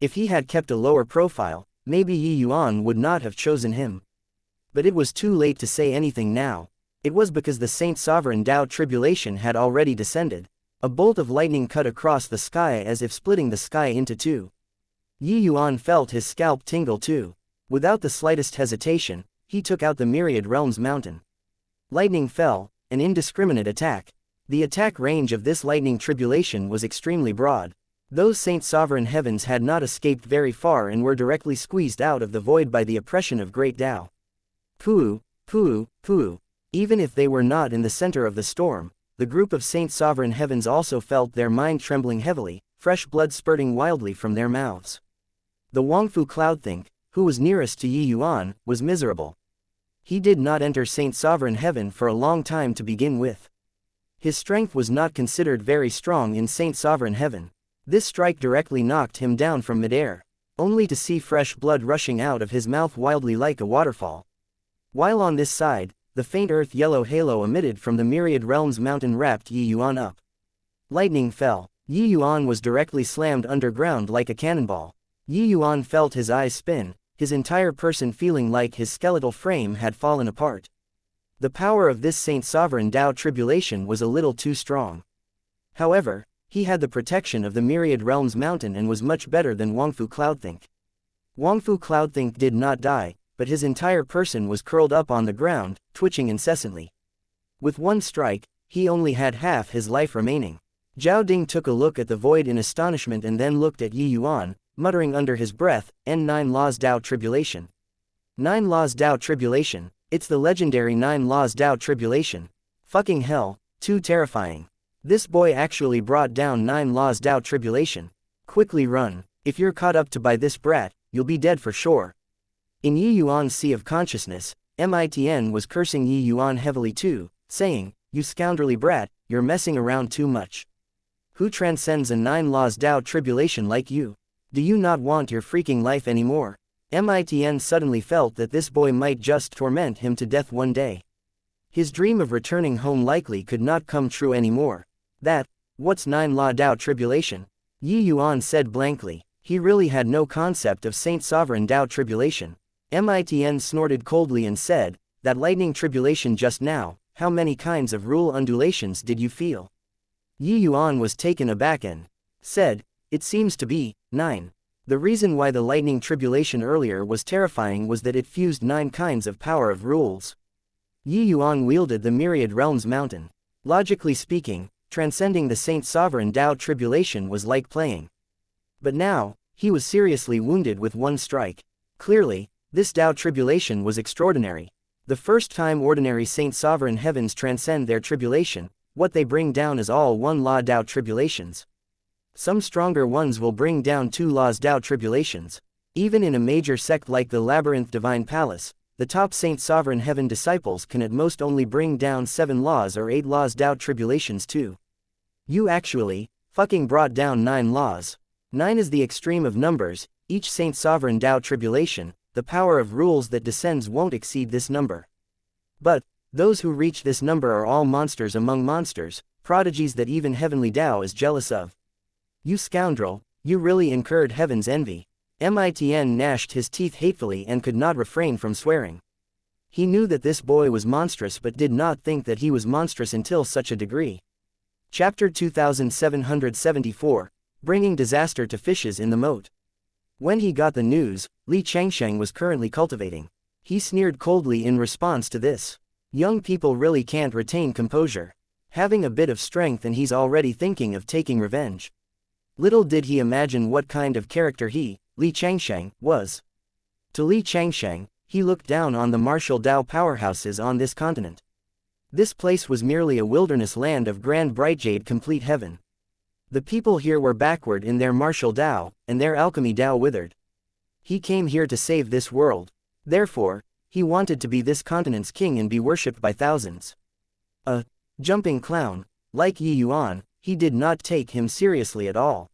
If he had kept a lower profile, maybe Yi Yuan would not have chosen him. But it was too late to say anything now. It was because the Saint Sovereign Tao tribulation had already descended. A bolt of lightning cut across the sky as if splitting the sky into two. Yi Yuan felt his scalp tingle too. Without the slightest hesitation, he took out the Myriad Realms Mountain. Lightning fell, an indiscriminate attack. The attack range of this lightning tribulation was extremely broad. Those Saint Sovereign Heavens had not escaped very far and were directly squeezed out of the void by the oppression of Great Tao. Pooh, pooh, pooh. Even if they were not in the center of the storm, the group of Saint Sovereign Heavens also felt their mind trembling heavily, fresh blood spurting wildly from their mouths. The Wangfu Cloudthink, who was nearest to Yi Yuan, was miserable. He did not enter Saint Sovereign Heaven for a long time to begin with. His strength was not considered very strong in Saint Sovereign Heaven. This strike directly knocked him down from midair, only to see fresh blood rushing out of his mouth wildly like a waterfall. While on this side, the faint earth yellow halo emitted from the Myriad Realms Mountain wrapped Yi Yuan up. Lightning fell. Yi Yuan was directly slammed underground like a cannonball. Yi Yuan felt his eyes spin, his entire person feeling like his skeletal frame had fallen apart. The power of this Saint Sovereign Tao tribulation was a little too strong. However, he had the protection of the Myriad Realms Mountain and was much better than Wangfu Cloudthink. Wangfu Cloudthink did not die, but his entire person was curled up on the ground, twitching incessantly. With one strike, he only had half his life remaining. Zhao Ding took a look at the void in astonishment and then looked at Yi Yuan, muttering under his breath, N9 Laws Tao Tribulation. 9 Laws Tao Tribulation, it's the legendary 9 Laws Tao Tribulation. Fucking hell, too terrifying. This boy actually brought down 9 Laws Tao Tribulation. Quickly run, if you're caught up to by this brat, you'll be dead for sure. In Yi Yuan's sea of consciousness, Mitn was cursing Yi Yuan heavily too, saying, you scoundrelly brat, you're messing around too much. Who transcends a 9 Laws Tao tribulation like you? Do you not want your freaking life anymore? Mitn suddenly felt that this boy might just torment him to death one day. His dream of returning home likely could not come true anymore. What's 9 Law Tao tribulation? Yi Yuan said blankly. He really had no concept of Saint Sovereign Tao tribulation. Mitn snorted coldly and said, that lightning tribulation just now, how many kinds of rule undulations did you feel? Yi Yuan was taken aback and said, it seems to be 9. The reason why the lightning tribulation earlier was terrifying was that it fused 9 kinds of power of rules. Yi Yuan wielded the Myriad Realms Mountain. Logically speaking, transcending the Saint Sovereign Tao tribulation was like playing. But now, he was seriously wounded with one strike. Clearly, this Tao tribulation was extraordinary. The first time ordinary Saint Sovereign Heavens transcend their tribulation, what they bring down is all 1 Law Tao tribulations. Some stronger ones will bring down 2 Laws Tao tribulations. Even in a major sect like the Labyrinth Divine Palace, the top Saint Sovereign Heaven disciples can at most only bring down 7 laws or 8 laws Tao tribulations too. You actually, fucking brought down 9 laws. 9 is the extreme of numbers, each Saint Sovereign Tao tribulation, the power of rules that descends won't exceed this number. But, those who reach this number are all monsters among monsters, prodigies that even heavenly Tao is jealous of. You scoundrel, you really incurred heaven's envy. Mitn gnashed his teeth hatefully and could not refrain from swearing. He knew that this boy was monstrous but did not think that he was monstrous until such a degree. Chapter 2774, Bringing Disaster to Fishes in the Moat. When he got the news, xianxia was currently cultivating. He sneered coldly in response to this. Young people really can't retain composure. Having a bit of strength and he's already thinking of taking revenge. Little did he imagine what kind of character he, xianxia, was. To xianxia, he looked down on the martial Tao powerhouses on this continent. This place was merely a wilderness land of grand bright jade complete heaven. The people here were backward in their martial Tao, and their alchemy Tao withered. He came here to save this world. Therefore, he wanted to be this continent's king and be worshipped by thousands. A jumping clown, like Yuan, he did not take him seriously at all.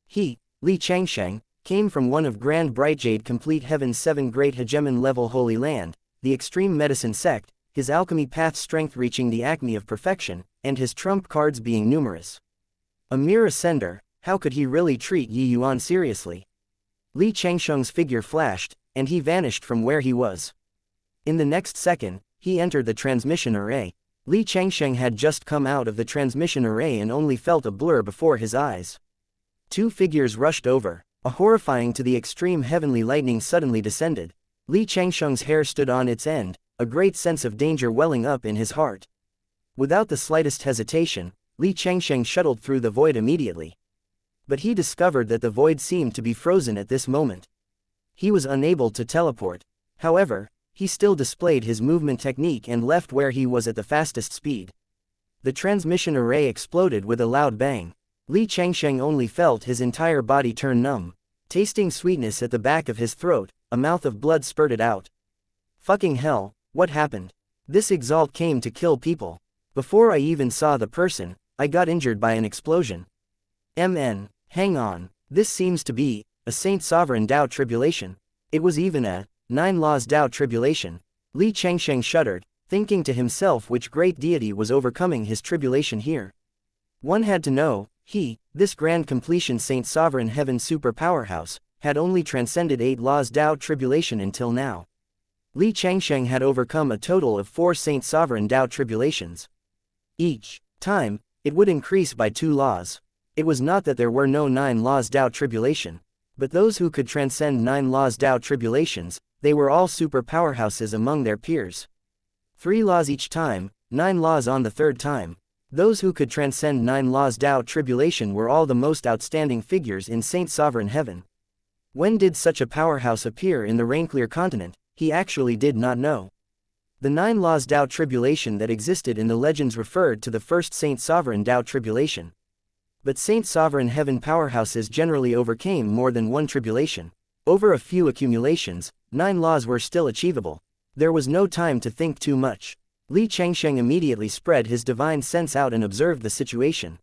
He, xianxia, came from one of grand bright jade complete heaven's 7 great hegemon level holy land, the extreme medicine sect, his alchemy path strength reaching the acme of perfection, and his trump cards being numerous. A mere ascender, how could he really treat Yuan seriously? Xianxia's figure flashed, and he vanished from where he was. In the next second, he entered the transmission array. Xianxia had just come out of the transmission array and only felt a blur before his eyes. 2 figures rushed over. A horrifying to the extreme heavenly lightning suddenly descended. Xianxia's hair stood on its end, a great sense of danger welling up in his heart. Without the slightest hesitation, xianxia shuttled through the void immediately. But he discovered that the void seemed to be frozen at this moment. He was unable to teleport. However, he still displayed his movement technique and left where he was at the fastest speed. The transmission array exploded with a loud bang. Xianxia only felt his entire body turn numb. Tasting sweetness at the back of his throat, a mouth of blood spurted out. Fucking hell, what happened? This exalt came to kill people. Before I even saw the person, I got injured by an explosion. Hang on, this seems to be a Saint Sovereign Tao tribulation. It was even a 9 laws Tao tribulation. Xianxia shuddered, thinking to himself which great deity was overcoming his tribulation here. One had to know. This grand completion Saint Sovereign Heaven super powerhouse, had only transcended 8 laws Tao tribulation until now. Xianxia had overcome a total of 4 Saint Sovereign Tao tribulations. Each time, it would increase by 2 laws. It was not that there were no 9 laws Tao tribulation, but those who could transcend 9 laws Tao tribulations, they were all super powerhouses among their peers. 3 laws each time, 9 laws on the 3rd time. Those who could transcend 9 laws Tao tribulation were all the most outstanding figures in Saint Sovereign Heaven. When did such a powerhouse appear in the Rainclear continent? He actually did not know. The 9 laws Tao tribulation that existed in the legends referred to the first Saint Sovereign Tao tribulation. But Saint Sovereign Heaven powerhouses generally overcame more than one tribulation. Over a few accumulations, 9 laws were still achievable. There was no time to think too much. Xianxia immediately spread his divine sense out and observed the situation.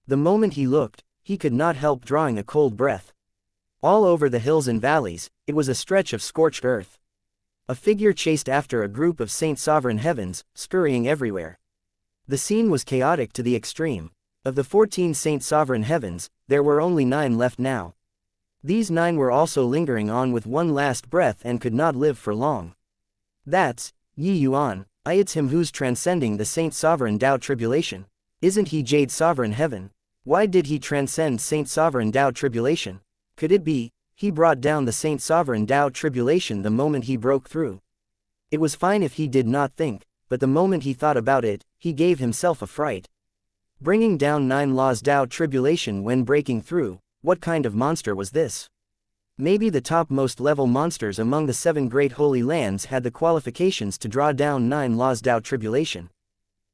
The moment he looked, he could not help drawing a cold breath. All over the hills and valleys, it was a stretch of scorched earth. A figure chased after a group of Saint Sovereign Heavens, scurrying everywhere. The scene was chaotic to the extreme. Of the 14 Saint Sovereign Heavens, there were only 9 left now. These 9 were also lingering on with one last breath and could not live for long. That's Yuan. It's him who's transcending the Saint Sovereign Tao tribulation. Isn't he Jade Sovereign Heaven? Why did he transcend Saint Sovereign Tao tribulation? Could it be, he brought down the Saint Sovereign Tao tribulation the moment he broke through? It was fine if he did not think, but the moment he thought about it, he gave himself a fright. Bringing down 9 laws Tao tribulation when breaking through, what kind of monster was this? Maybe the topmost level monsters among the 7 great holy lands had the qualifications to draw down 9 laws Tao tribulation.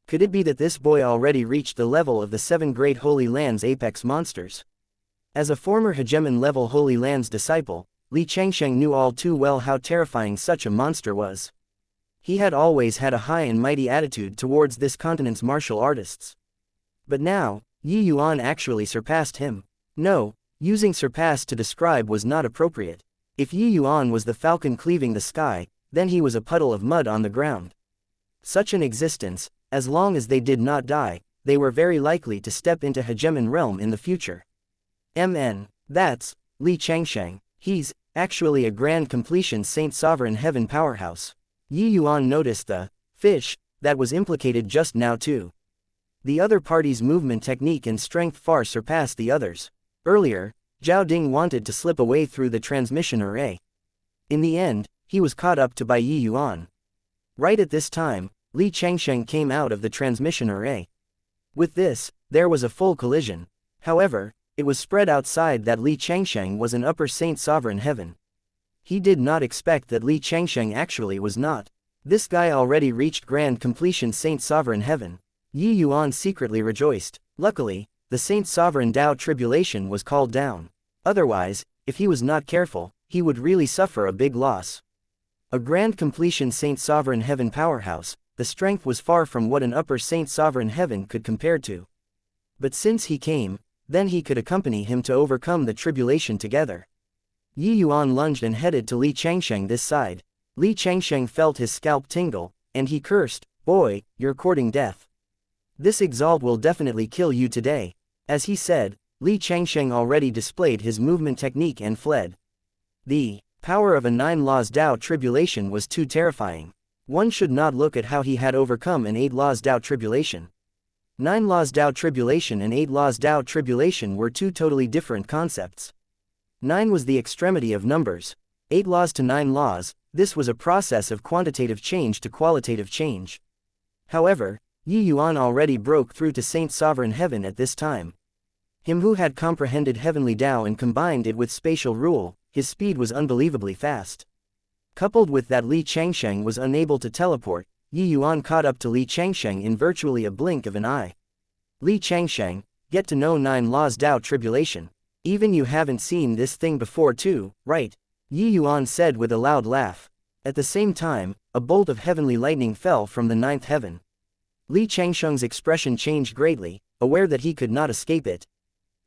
Could it be that this boy already reached the level of the 7 great holy lands apex monsters? As a former hegemon level holy lands disciple, Li Changsheng knew all too well how terrifying such a monster was. He had always had a high and mighty attitude towards this continent's martial artists. But now, Yi Yuan actually surpassed him. No, using surpassed to describe was not appropriate. If Yi Yuan was the falcon cleaving the sky, then he was a puddle of mud on the ground. Such an existence, as long as they did not die, they were very likely to step into hegemon realm in the future. That's Li Changsheng. He's actually a grand completion Saint Sovereign Heaven powerhouse. Yi Yuan noticed the fish that was implicated just now too. The other party's movement technique and strength far surpassed the others. Earlier, Zhao Ding wanted to slip away through the transmission array. In the end, he was caught up to by Yi Yuan. Right at this time, Li Changsheng came out of the transmission array. With this, there was a full collision. However, it was spread outside that Li Changsheng was an upper Saint Sovereign Heaven. He did not expect that Li Changsheng actually was not. This guy already reached grand completion Saint Sovereign Heaven. Yi Yuan secretly rejoiced. Luckily, the Saint Sovereign Dao tribulation was called down. Otherwise, if he was not careful, he would really suffer a big loss. A grand completion Saint Sovereign Heaven powerhouse, the strength was far from what an upper Saint Sovereign Heaven could compare to. But since he came, then he could accompany him to overcome the tribulation together. Yi Yuan lunged and headed to Li Changsheng this side. Li Changsheng felt his scalp tingle, and he cursed, "Boy, you're courting death. This exalt will definitely kill you today." As he said, Li Changsheng already displayed his movement technique and fled. The power of a 9 laws Dao tribulation was too terrifying. One should not look at how he had overcome an 8 laws Dao tribulation. 9 laws Dao tribulation and 8 laws Dao tribulation were two totally different concepts. 9 was the extremity of numbers. 8 laws to 9 laws, this was a process of quantitative change to qualitative change. However, Yi Yuan already broke through to Saint Sovereign Heaven at this time. Him who had comprehended heavenly Dao and combined it with spatial rule, his speed was unbelievably fast. Coupled with that Li Changsheng was unable to teleport, Yi Yuan caught up to Li Changsheng in virtually a blink of an eye. Li Changsheng, get to know 9 laws Dao tribulation. Even you haven't seen this thing before too, right? Yi Yuan said with a loud laugh. At the same time, a bolt of heavenly lightning fell from the 9th heaven. Li Changsheng's expression changed greatly, aware that he could not escape it.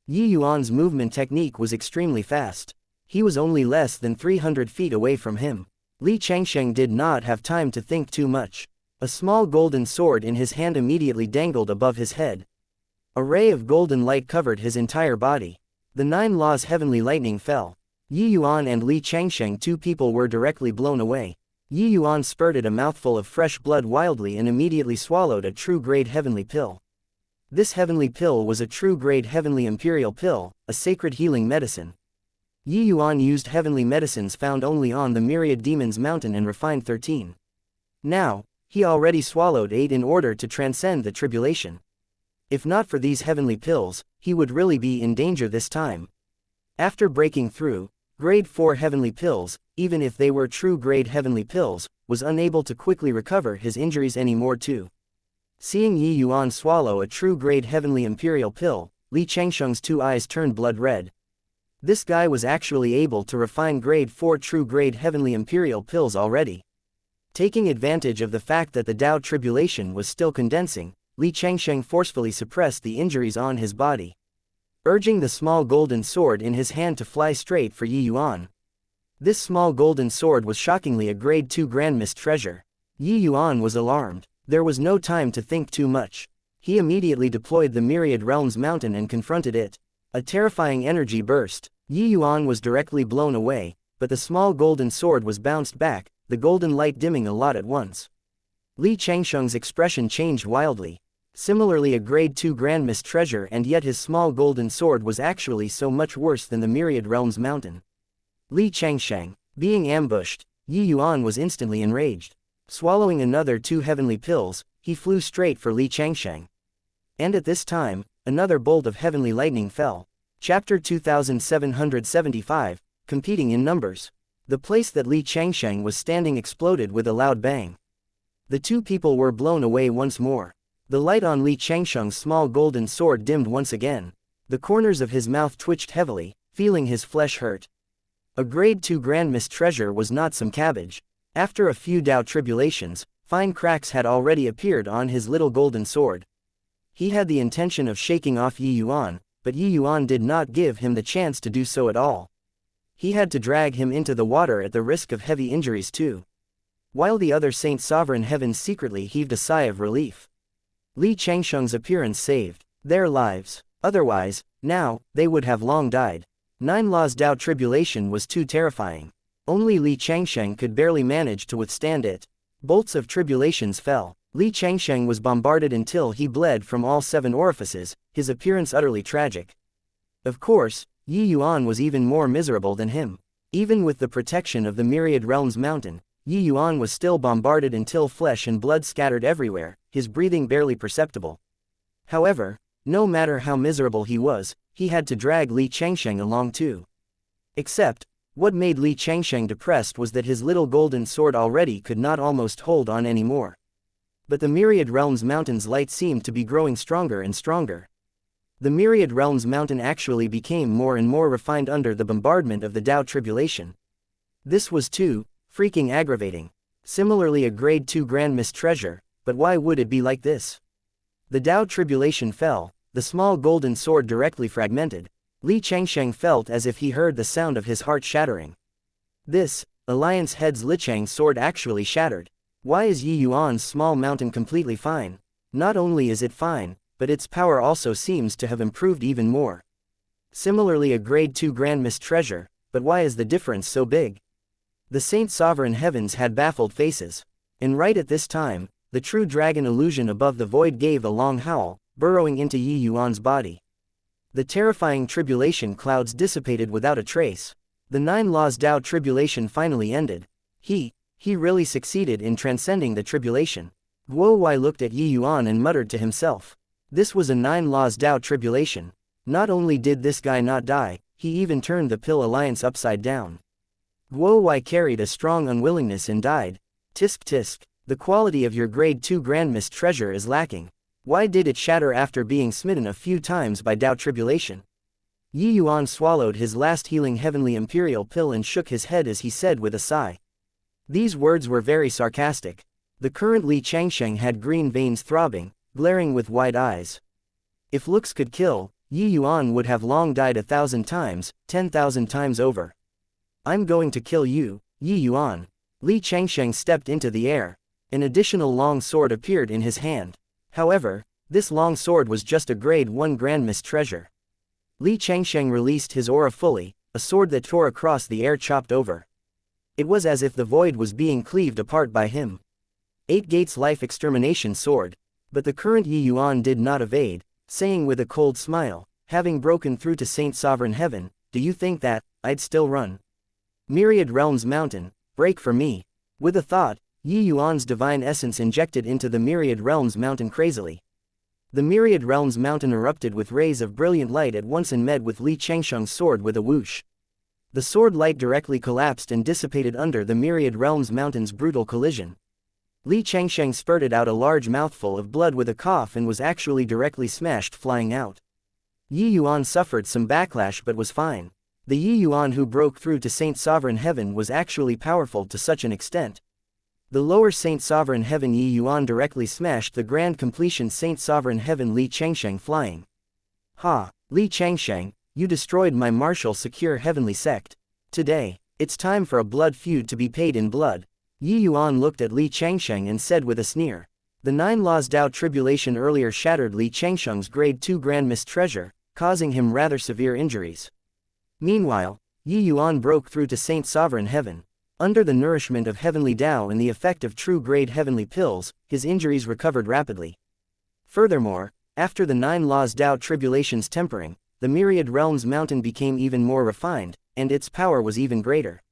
Yi Yuan's movement technique was extremely fast. He was only less than 300 feet away from him. Li Changsheng did not have time to think too much. A small golden sword in his hand immediately dangled above his head. A ray of golden light covered his entire body. The 9 laws heavenly lightning fell. Yi Yuan and Li Changsheng, two people, were directly blown away. Yi Yuan spurted a mouthful of fresh blood wildly and immediately swallowed a true grade heavenly pill. This heavenly pill was a true grade heavenly imperial pill, a sacred healing medicine. Yi Yuan used heavenly medicines found only on the Myriad Demons Mountain and refined 13. Now, he already swallowed 8 in order to transcend the tribulation. If not for these heavenly pills, he would really be in danger this time. After breaking through, grade 4 heavenly pills, even if they were true grade heavenly pills, was unable to quickly recover his injuries anymore too. Seeing Yi Yuan swallow a true grade heavenly imperial pill, Li Changsheng's 2 eyes turned blood red. This guy was actually able to refine grade 4 true grade heavenly imperial pills already. Taking advantage of the fact that the Dao tribulation was still condensing, Li Changsheng forcefully suppressed the injuries on his body, urging the small golden sword in his hand to fly straight for Yi Yuan. This small golden sword was shockingly a grade 2 grandmist treasure. Yi Yuan was alarmed. There was no time to think too much. He immediately deployed the Myriad Realms Mountain and confronted it. A terrifying energy burst. Yi Yuan was directly blown away, but the small golden sword was bounced back, the golden light dimming a lot at once. Li Changsheng's expression changed wildly. Similarly, a grade 2 grandmist treasure, and yet his small golden sword was actually so much worse than the Myriad Realms Mountain. Li Changsheng. Being ambushed, Yi Yuan was instantly enraged. Swallowing another 2 heavenly pills, he flew straight for Li Changsheng. And at this time, another bolt of heavenly lightning fell. Chapter 2775, Competing in Numbers. The place that Li Changsheng was standing exploded with a loud bang. The 2 people were blown away once more. The light on Li Changsheng's small golden sword dimmed once again. The corners of his mouth twitched heavily, feeling his flesh hurt. A grade 2 Grand Mist treasure was not some cabbage. After a few Tao tribulations, fine cracks had already appeared on his little golden sword. He had the intention of shaking off Yi Yuan, but Yi Yuan did not give him the chance to do so at all. He had to drag him into the water at the risk of heavy injuries too. While the other Saint Sovereign Heavens secretly heaved a sigh of relief. Li Changsheng's appearance saved their lives. Otherwise, now, they would have long died. 9 Laws Tao tribulation was too terrifying. Only Li Changsheng could barely manage to withstand it. Bolts of tribulations fell. Li Changsheng was bombarded until he bled from all 7 orifices, his appearance utterly tragic. Of course, Yi Yuan was even more miserable than him. Even with the protection of the Myriad Realms Mountain, Yi Yuan was still bombarded until flesh and blood scattered everywhere, his breathing barely perceptible. However, no matter how miserable he was, he had to drag Li Changsheng along too. Except, what made Li Changsheng depressed was that his little golden sword already could not almost hold on anymore. But the Myriad Realms Mountain's light seemed to be growing stronger and stronger. The Myriad Realms Mountain actually became more and more refined under the bombardment of the Tao tribulation. This was too freaking aggravating. Similarly a grade 2 Grand Mist treasure, but why would it be like this? The Tao tribulation fell, the small golden sword directly fragmented. Li Changsheng felt as if he heard the sound of his heart shattering. This, Alliance Head's Lichang's sword actually shattered. Why is Yi Yuan's small mountain completely fine? Not only is it fine, but its power also seems to have improved even more. Similarly a grade 2 Grand Mist treasure, but why is the difference so big? The Saint Sovereign Heavens had baffled faces. And right at this time, the true dragon illusion above the void gave a long howl, burrowing into Yi Yuan's body. The terrifying tribulation clouds dissipated without a trace. The 9 Laws Tao tribulation finally ended. He really succeeded in transcending the tribulation. Guo Wai looked at Yi Yuan and muttered to himself. This was a 9 Laws Tao tribulation. Not only did this guy not die, he even turned the Pill Alliance upside down. Guo Wai carried a strong unwillingness and died. Tisk tisk, the quality of your grade 2 Grand Mist treasure is lacking. Why did it shatter after being smitten a few times by Tao tribulation? Yi Yuan swallowed his last healing heavenly imperial pill and shook his head as he said with a sigh. These words were very sarcastic. The current Li Changsheng had green veins throbbing, glaring with wide eyes. If looks could kill, Yi Yuan would have long died 1,000 times, 10,000 times over. I'm going to kill you, Yi Yuan. Li Changsheng stepped into the air. An additional long sword appeared in his hand. However, this long sword was just a grade 1 Grand Mist treasure. Li Changsheng released his aura fully, a sword that tore across the air chopped over. It was as if the void was being cleaved apart by him. 8 Gates Life Extermination Sword. But the current Yi Yuan did not evade, saying with a cold smile, having broken through to Saint Sovereign Heaven, do you think that I'd still run? Myriad Realms Mountain, break for me. With a thought, Yi Yuan's divine essence injected into the Myriad Realms Mountain crazily. The Myriad Realms Mountain erupted with rays of brilliant light at once and met with Li Changsheng's sword with a whoosh. The sword light directly collapsed and dissipated under the Myriad Realms Mountain's brutal collision. Li Changsheng spurted out a large mouthful of blood with a cough and was actually directly smashed flying out. Yi Yuan suffered some backlash but was fine. The Yi Yuan who broke through to Saint Sovereign Heaven was actually powerful to such an extent. The lower Saint Sovereign Heaven Yi Yuan directly smashed the grand completion Saint Sovereign Heaven Li Changsheng flying. Ha, Li Changsheng, you destroyed my martial secure heavenly sect. Today, it's time for a blood feud to be paid in blood. Yi Yuan looked at Li Changsheng and said with a sneer. The 9 Laws Tao tribulation earlier shattered Li Changsheng's grade 2 Grand Mist treasure, causing him rather severe injuries. Meanwhile, Yi Yuan broke through to Saint Sovereign Heaven. Under the nourishment of heavenly Tao and the effect of true grade heavenly pills, his injuries recovered rapidly. Furthermore, after the 9 Laws Tao tribulation's tempering, the Myriad Realms Mountain became even more refined, and its power was even greater.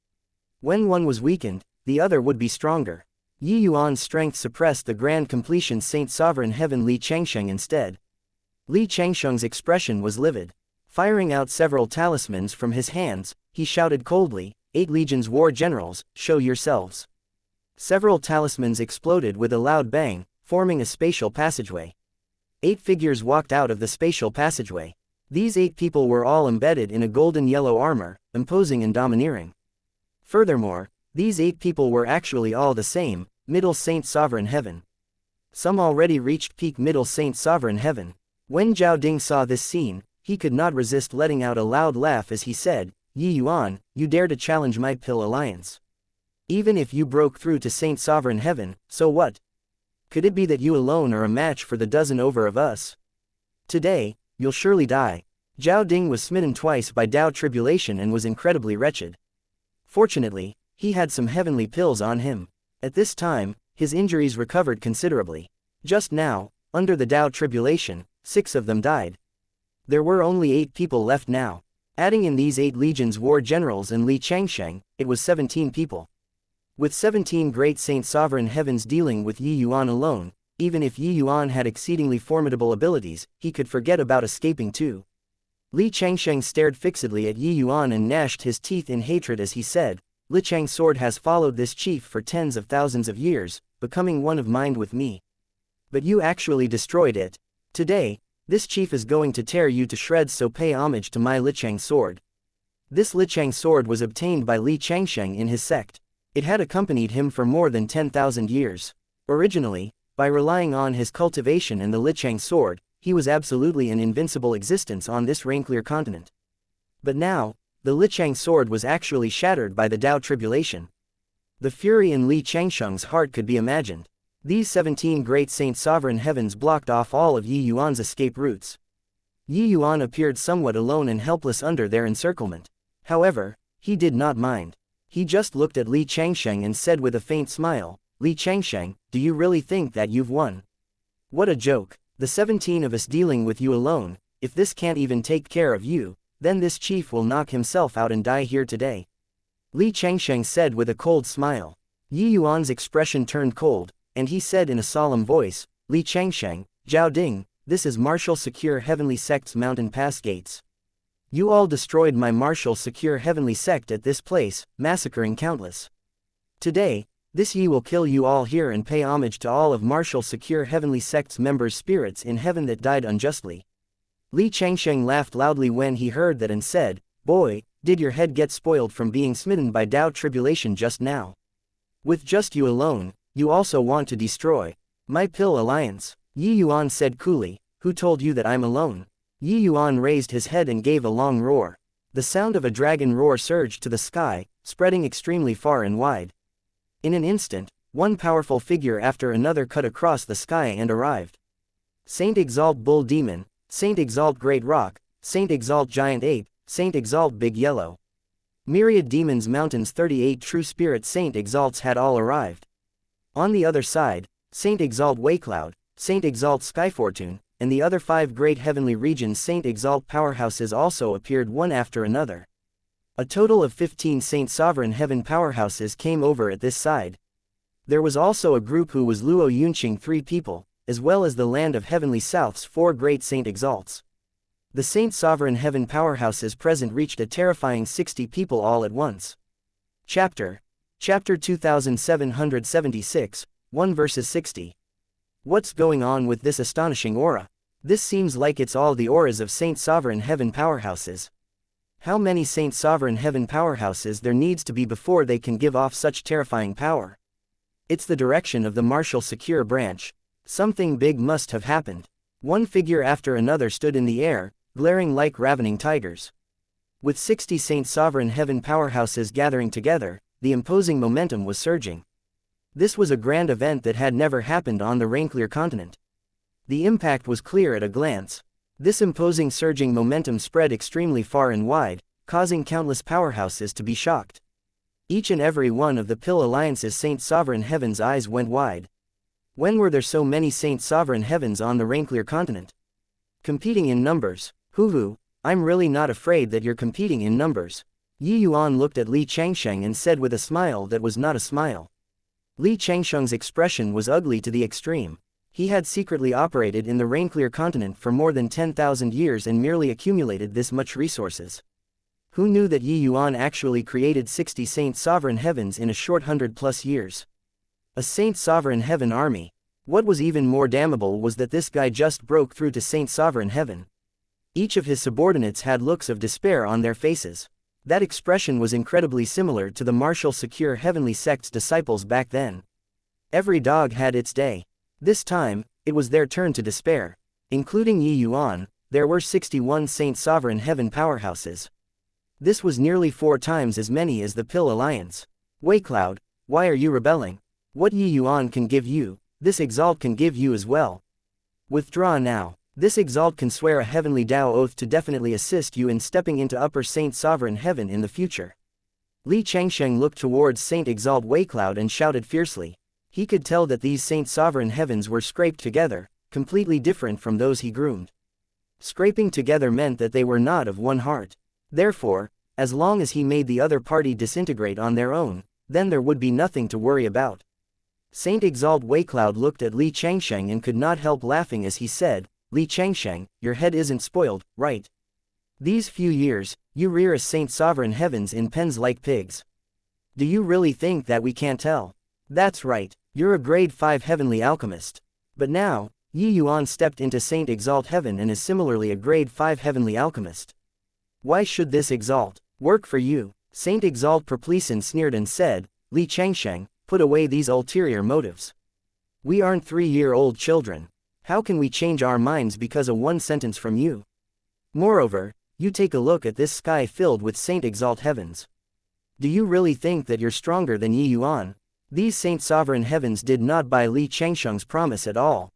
When one was weakened, the other would be stronger. Yi Yuan's strength suppressed the grand completion Saint Sovereign Heaven Li Changsheng instead. Li Changsheng's expression was livid. Firing out several talismans from his hands, he shouted coldly, 8 legions war generals, show yourselves. Several talismans exploded with a loud bang, forming a spatial passageway. 8 figures walked out of the spatial passageway. These 8 people were all embedded in a golden yellow armor, imposing and domineering. Furthermore, these 8 people were actually all the same, Middle Saint Sovereign Heaven. Some already reached peak Middle Saint Sovereign Heaven. When Zhao Ding saw this scene, he could not resist letting out a loud laugh as he said, "Yi Yuan, you dare to challenge my Pill Alliance. Even if you broke through to Saint Sovereign Heaven, so what? Could it be that you alone are a match for the dozen over of us? Today, you'll surely die." Zhao Ding was smitten twice by Tao tribulation and was incredibly wretched. Fortunately, he had some heavenly pills on him. At this time, his injuries recovered considerably. Just now, under the Tao tribulation, 6 of them died. There were only 8 people left now. Adding in these 8 legions war generals and Li Changsheng, it was 17 people. With 17 great Saint Sovereign Heavens dealing with Yi Yuan alone, even if Yi Yuan had exceedingly formidable abilities, he could forget about escaping too. Li Changsheng stared fixedly at Yi Yuan and gnashed his teeth in hatred as he said, "Li Chang's sword has followed this chief for tens of thousands of years, becoming one of mind with me. But you actually destroyed it. Today, this chief is going to tear you to shreds, so pay homage to my Li Chang sword." This Li Chang sword was obtained by Li Changsheng in his sect. It had accompanied him for more than 10,000 years. Originally, by relying on his cultivation and the Li Chang sword, he was absolutely an invincible existence on this rain-clear continent. But now, the Li Chang sword was actually shattered by the Tao tribulation. The fury in Li Changsheng's heart could be imagined. These 17 great Saint Sovereign Heavens blocked off all of Yi Yuan's escape routes. Yi Yuan appeared somewhat alone and helpless under their encirclement. However, he did not mind. He just looked at Li Changsheng and said with a faint smile, "Li Changsheng, do you really think that you've won? What a joke. The 17 of us dealing with you alone, if this can't even take care of you, then this chief will knock himself out and die here today." Li Changsheng said with a cold smile. Yi Yuan's expression turned cold, and he said in a solemn voice, "Li Changsheng, Zhao Ding, this is Martial Secure Heavenly Sect's Mountain Pass gates. You all destroyed my Martial Secure Heavenly Sect at this place, massacring countless. Today, this Yi will kill you all here and pay homage to all of Martial Secure Heavenly Sect's members' spirits in heaven that died unjustly." Li Changsheng laughed loudly when he heard that and said, "Boy, did your head get spoiled from being smitten by Tao tribulation just now? With just you alone, you also want to destroy my Pill Alliance?" Yi Yuan said coolly, "Who told you that I'm alone?" Yi Yuan raised his head and gave a long roar. The sound of a dragon roar surged to the sky, spreading extremely far and wide. In an instant, one powerful figure after another cut across the sky and arrived. Saint Exalt Bull Demon, Saint Exalt Great Rock, Saint Exalt Giant Ape, Saint Exalt Big Yellow. Myriad Demons Mountains 38 True Spirit Saint Exalts had all arrived. On the other side, Saint Exalt Waycloud, Saint Exalt Skyfortune, and the other 5 great heavenly regions Saint Exalt powerhouses also appeared one after another. A total of 15 Saint Sovereign Heaven powerhouses came over at this side. There was also a group who was Luo Yunqing 3 people, as well as the Land of Heavenly South's 4 great Saint Exalts. The Saint Sovereign Heaven powerhouses present reached a terrifying 60 people all at once. Chapter 2776, 1 verses 60. What's going on with this astonishing aura? This seems like it's all the auras of Saint Sovereign Heaven powerhouses. How many Saint Sovereign Heaven powerhouses there needs to be before they can give off such terrifying power? It's the direction of the Martial Secure branch. Something big must have happened. One figure after another stood in the air, glaring like ravening tigers. With 60 Saint Sovereign Heaven powerhouses gathering together, the imposing momentum was surging. This was a grand event that had never happened on the rain-clear continent. The impact was clear at a glance. This imposing surging momentum spread extremely far and wide, causing countless powerhouses to be shocked. Each and every one of the Pill Alliance's Saint Sovereign Heavens' eyes went wide. When were there so many Saint Sovereign Heavens on the rain-clear continent? Competing in numbers. Hoo-hoo, I'm really not afraid that you're competing in numbers. Yi Yuan looked at Li Changsheng and said with a smile that was not a smile. Li Changsheng's expression was ugly to the extreme. He had secretly operated in the rain-clear continent for more than 10,000 years and merely accumulated this much resources. Who knew that Yi Yuan actually created 60 Saint Sovereign Heavens in a short 100+ years? A Saint Sovereign Heaven army. What was even more damnable was that this guy just broke through to Saint Sovereign Heaven. Each of his subordinates had looks of despair on their faces. That expression was incredibly similar to the martial secure heavenly sect's disciples back then. Every dog had its day. This time, it was their turn to despair. Including Yuan, there were 61 Saint Sovereign Heaven powerhouses. This was nearly 4 times as many as the Pill Alliance. Cloud, why are you rebelling? What Yuan can give you, this Exalt can give you as well. Withdraw now. This Exalt can swear a heavenly Tao oath to definitely assist you in stepping into Upper Saint Sovereign Heaven in the future. Li Changsheng looked towards Saint Exalt Cloud and shouted fiercely. He could tell that these Saint Sovereign Heavens were scraped together, completely different from those he groomed. Scraping together meant that they were not of one heart. Therefore, as long as he made the other party disintegrate on their own, then there would be nothing to worry about. Saint Exalt Cloud looked at Li Changsheng and could not help laughing as he said, Li Changsheng, your head isn't spoiled, right? These few years, you rear as Saint Sovereign Heavens in pens like pigs. Do you really think that we can't tell? That's right, you're a grade 5 heavenly alchemist. But now, Yuan stepped into Saint Exalt Heaven and is similarly a grade 5 heavenly alchemist. Why should this Exalt work for you? Saint Exalt Perpleson sneered and said, Li Changsheng, put away these ulterior motives. We aren't 3-year-old children. How can we change our minds because of one sentence from you? Moreover, you take a look at this sky filled with Saint Exalt Heavens. Do you really think that you're stronger than Yuan? These Saint Sovereign Heavens did not buy Li Changsheng's promise at all.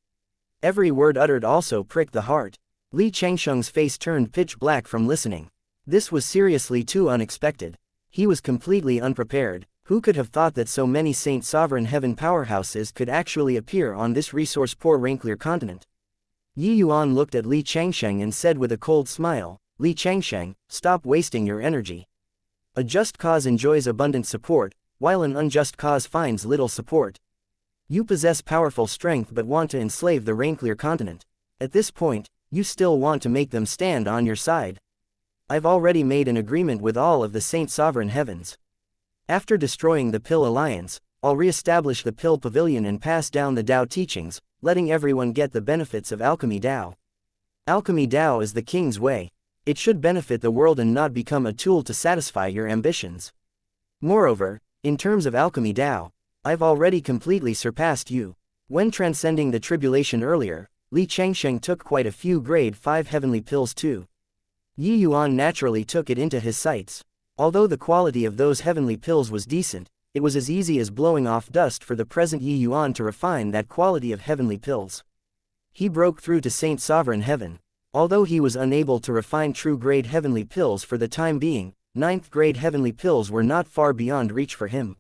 Every word uttered also pricked the heart. Li Changsheng's face turned pitch black from listening. This was seriously too unexpected. He was completely unprepared. Who could have thought that so many Saint Sovereign Heaven powerhouses could actually appear on this resource-poor Rainclear continent? Yuan looked at Li Changsheng and said with a cold smile, Li Changsheng, stop wasting your energy. A just cause enjoys abundant support, while an unjust cause finds little support. You possess powerful strength but want to enslave the Rainclear continent. At this point, you still want to make them stand on your side. I've already made an agreement with all of the Saint Sovereign Heavens. After destroying the Pill Alliance, I'll re-establish the Pill Pavilion and pass down the Tao teachings, letting everyone get the benefits of Alchemy Tao. Alchemy Tao is the King's way. It should benefit the world and not become a tool to satisfy your ambitions. Moreover, in terms of Alchemy Tao, I've already completely surpassed you. When transcending the tribulation earlier, Li Changsheng took quite a few grade 5 heavenly pills too. Yuan naturally took it into his sights. Although the quality of those heavenly pills was decent, it was as easy as blowing off dust for the present Yuan to refine that quality of heavenly pills. He broke through to Saint Sovereign Heaven. Although he was unable to refine true grade heavenly pills for the time being, 9th grade heavenly pills were not far beyond reach for him.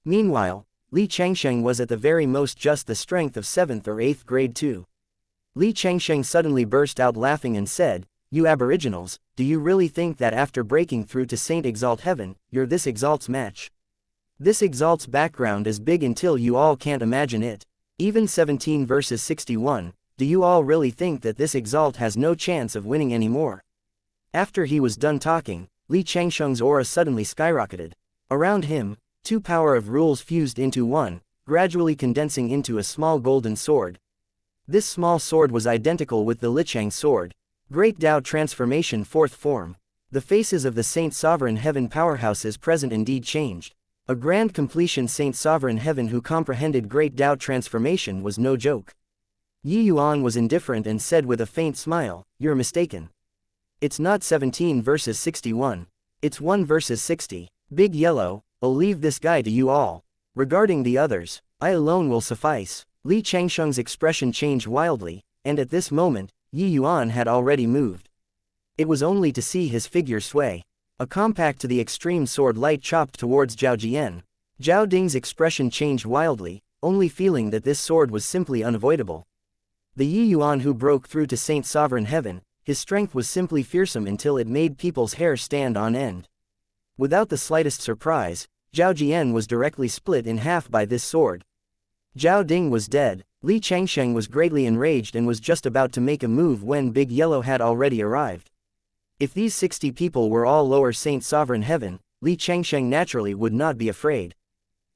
Meanwhile, Li Changsheng was at the very most just the strength of 7th or 8th grade too. Li Changsheng suddenly burst out laughing and said, you aboriginals, do you really think that after breaking through to Saint Exalt Heaven, you're this Exalt's match? This Exalt's background is big until you all can't imagine it. Even 17 verses 61, do you all really think that this Exalt has no chance of winning anymore? After he was done talking, Li Changsheng's aura suddenly skyrocketed. Around him, 2 power of rules fused into one, gradually condensing into a small golden sword. This small sword was identical with the Lichang sword. Great Tao Transformation 4th form. The faces of the Saint Sovereign Heaven powerhouses present indeed changed. A grand completion Saint Sovereign Heaven who comprehended Great Tao Transformation was no joke. Yuan was indifferent and said with a faint smile, you're mistaken. It's not 17 verses 61. It's 1 verses 60. Big Yellow, I'll leave this guy to you all. Regarding the others, I alone will suffice. Li Changsheng's expression changed wildly, and at this moment, Yuan had already moved. It was only to see his figure sway. A compact to the extreme sword light chopped towards Zhao Jian. Zhao Ding's expression changed wildly, only feeling that this sword was simply unavoidable. The Yuan who broke through to Saint Sovereign Heaven, his strength was simply fearsome until it made people's hair stand on end. Without the slightest surprise, Zhao Jian was directly split in half by this sword. Zhao Ding was dead. Li Changsheng was greatly enraged and was just about to make a move when Big Yellow had already arrived. If these 60 people were all lower Saint Sovereign Heaven, Li Changsheng naturally would not be afraid.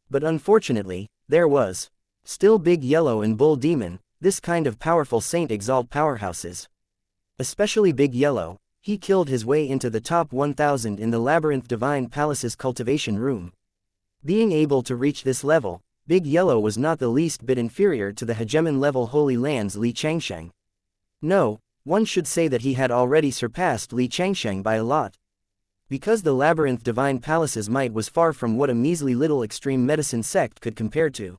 But unfortunately, there was still Big Yellow and Bull Demon, this kind of powerful Saint Exalt powerhouses. Especially Big Yellow, he killed his way into the top 1000 in the Labyrinth Divine Palace's cultivation room. Being able to reach this level, Big Yellow was not the least bit inferior to the hegemon-level Holy Land's Li Xianxia. No, one should say that he had already surpassed Li Xianxia by a lot. Because the Labyrinth Divine Palace's might was far from what a measly little extreme medicine sect could compare to.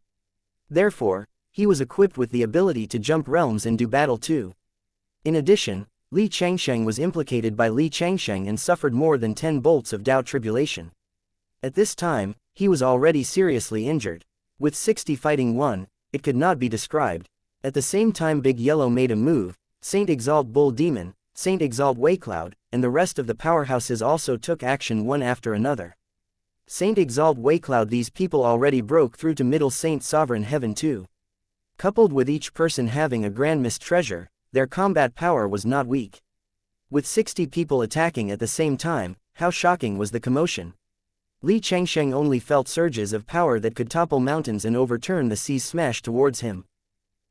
Therefore, he was equipped with the ability to jump realms and do battle too. In addition, Li Xianxia was implicated by Li Xianxia and suffered more than 10 bolts of Dao tribulation. At this time, he was already seriously injured. With 60 fighting 1, it could not be described. At the same time Big Yellow made a move, Saint Exalt Bull Demon, Saint Exalt Waycloud, and the rest of the powerhouses also took action one after another. Saint Exalt Waycloud, these people already broke through to Middle Saint Sovereign Heaven too. Coupled with each person having a Grand Mist treasure, their combat power was not weak. With 60 people attacking at the same time, how shocking was the commotion. Li Xianxia only felt surges of power that could topple mountains and overturn the seas smashed towards him.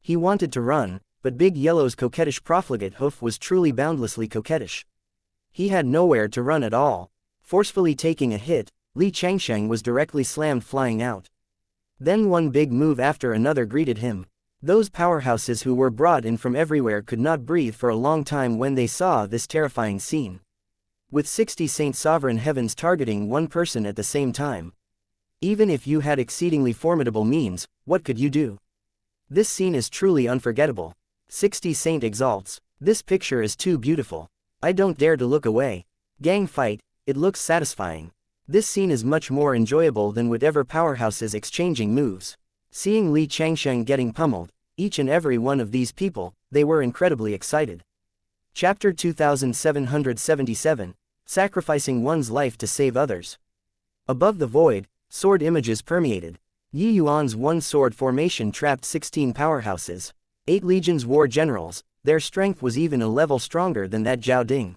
He wanted to run, but Big Yellow's coquettish profligate hoof was truly boundlessly coquettish. He had nowhere to run at all. Forcefully taking a hit, Li Xianxia was directly slammed flying out. Then one big move after another greeted him. Those powerhouses who were brought in from everywhere could not breathe for a long time when they saw this terrifying scene. With 60 Saint Sovereign Heavens targeting one person at the same time. Even if you had exceedingly formidable means, what could you do? This scene is truly unforgettable. 60 Saint Exalts. This picture is too beautiful. I don't dare to look away. Gang fight, it looks satisfying. This scene is much more enjoyable than whatever powerhouses exchanging moves. Seeing Li Xianxia getting pummeled, each and every one of these people, they were incredibly excited. Chapter 2777, Sacrificing One's Life to Save Others. Above the void, sword images permeated. Yi Yuan's one sword formation trapped 16 powerhouses. 8 legions war generals, their strength was even a level stronger than that Zhao Ding.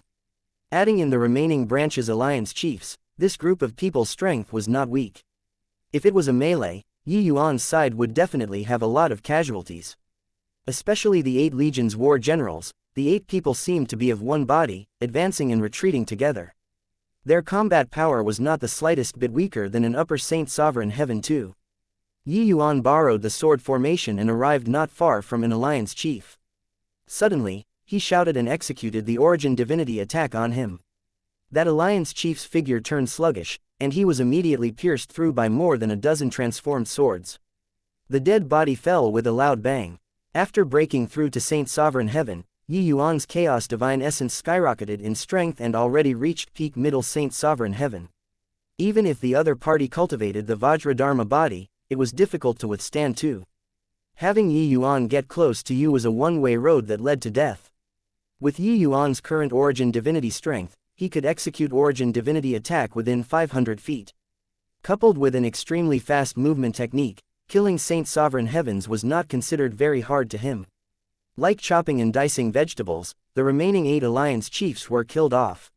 Adding in the remaining branches alliance chiefs, this group of people's strength was not weak. If it was a melee, Yi Yuan's side would definitely have a lot of casualties. Especially the 8 legions war generals, the 8 people seemed to be of one body, advancing and retreating together. Their combat power was not the slightest bit weaker than an upper Saint Sovereign Heaven too. Yi Yuan borrowed the sword formation and arrived not far from an alliance chief. Suddenly, he shouted and executed the origin divinity attack on him. That alliance chief's figure turned sluggish, and he was immediately pierced through by more than a dozen transformed swords. The dead body fell with a loud bang. After breaking through to Saint Sovereign Heaven, Yi Yuan's chaos divine essence skyrocketed in strength and already reached peak middle Saint Sovereign Heaven. Even if the other party cultivated the Vajradharma body, it was difficult to withstand too. Having Yi Yuan get close to you was a one-way road that led to death. With Yi Yuan's current origin divinity strength, he could execute origin divinity attack within 500 feet. Coupled with an extremely fast movement technique, killing Saint Sovereign Heavens was not considered very hard to him. Like chopping and dicing vegetables, the remaining 8 alliance chiefs were killed off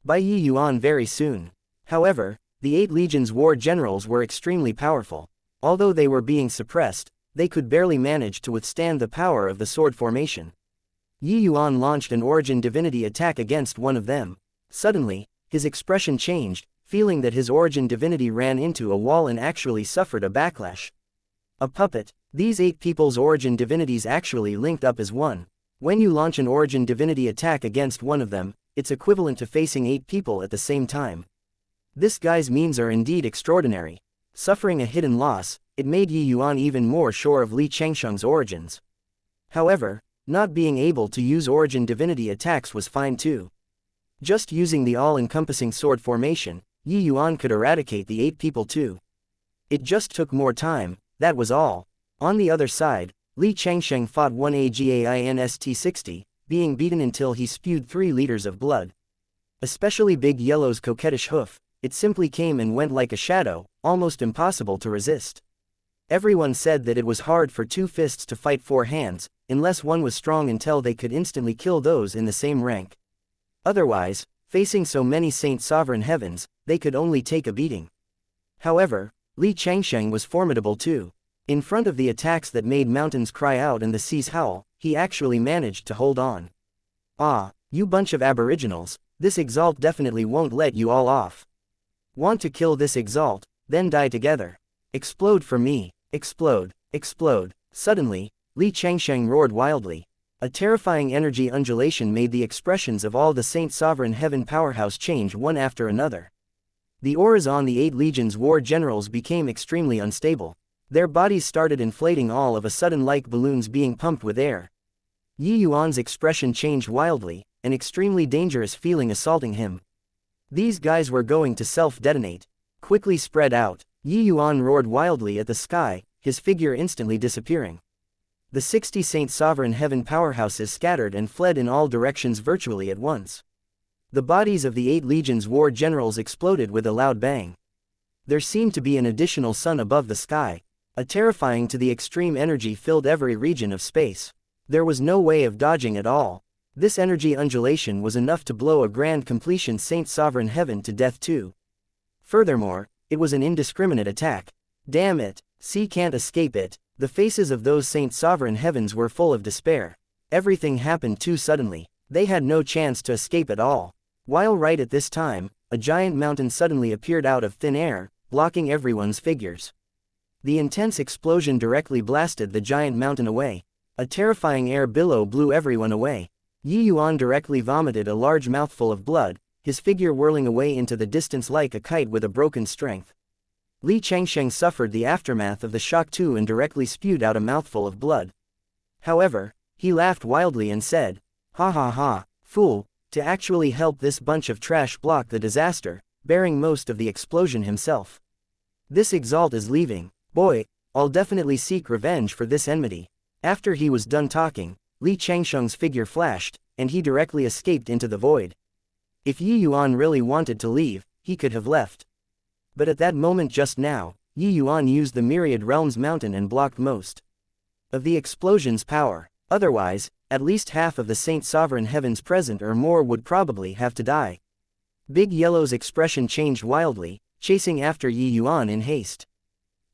by Yi Yuan very soon. However, the 8 legions war generals were extremely powerful. Although they were being suppressed, they could barely manage to withstand the power of the sword formation. Yi Yuan launched an origin divinity attack against one of them. Suddenly, his expression changed, feeling that his origin divinity ran into a wall and actually suffered a backlash. A puppet. These 8 people's origin divinities actually linked up as one. When you launch an origin divinity attack against one of them, it's equivalent to facing 8 people at the same time. This guy's means are indeed extraordinary. Suffering a hidden loss, it made Yi Yuan even more sure of Li Xianxia's origins. However, not being able to use origin divinity attacks was fine too. Just using the all-encompassing sword formation, Yi Yuan could eradicate the 8 people too. It just took more time, that was all. On the other side, Li Xianxia fought one Against 60, being beaten until he spewed 3 liters of blood. Especially Big Yellow's coquettish hoof, it simply came and went like a shadow, almost impossible to resist. Everyone said that it was hard for 2 fists to fight 4 hands, unless one was strong until they could instantly kill those in the same rank. Otherwise, facing so many Saint Sovereign Heavens, they could only take a beating. However, Li Xianxia was formidable too. In front of the attacks that made mountains cry out and the seas howl, he actually managed to hold on. Ah, you bunch of aboriginals, this exalt definitely won't let you all off. Want to kill this exalt, then die together. Explode for me, explode, explode. Suddenly, Li Changsheng roared wildly. A terrifying energy undulation made the expressions of all the Saint Sovereign Heaven powerhouse change one after another. The auras on the 8 legions war generals became extremely unstable. Their bodies started inflating all of a sudden like balloons being pumped with air. Yi Yuan's expression changed wildly, an extremely dangerous feeling assaulting him. These guys were going to self-detonate. Quickly spread out, Yi Yuan roared wildly at the sky, his figure instantly disappearing. The 60 Saint Sovereign Heaven powerhouses scattered and fled in all directions virtually at once. The bodies of the 8 legions war generals exploded with a loud bang. There seemed to be an additional sun above the sky. A terrifying to the extreme energy filled every region of space. There was no way of dodging at all. This energy undulation was enough to blow a grand completion Saint Sovereign Heaven to death too. Furthermore, it was an indiscriminate attack. Damn it, see can't escape it. The faces of those Saint Sovereign Heavens were full of despair. Everything happened too suddenly. They had no chance to escape at all. While right at this time, a giant mountain suddenly appeared out of thin air, blocking everyone's figures. The intense explosion directly blasted the giant mountain away. A terrifying air billow blew everyone away. Yi Yuan directly vomited a large mouthful of blood, his figure whirling away into the distance like a kite with a broken strength. Li Changsheng suffered the aftermath of the shock too and directly spewed out a mouthful of blood. However, he laughed wildly and said, "Ha ha ha, fool, to actually help this bunch of trash block the disaster, bearing most of the explosion himself. This exalt is leaving. Boy, I'll definitely seek revenge for this enmity." After he was done talking, Li Changsheng's figure flashed, and he directly escaped into the void. If Yi Yuan really wanted to leave, he could have left. But at that moment just now, Yi Yuan used the Myriad Realms Mountain and blocked most of the explosion's power. Otherwise, at least half of the Saint Sovereign Heavens present or more would probably have to die. Big Yellow's expression changed wildly, chasing after Yi Yuan in haste.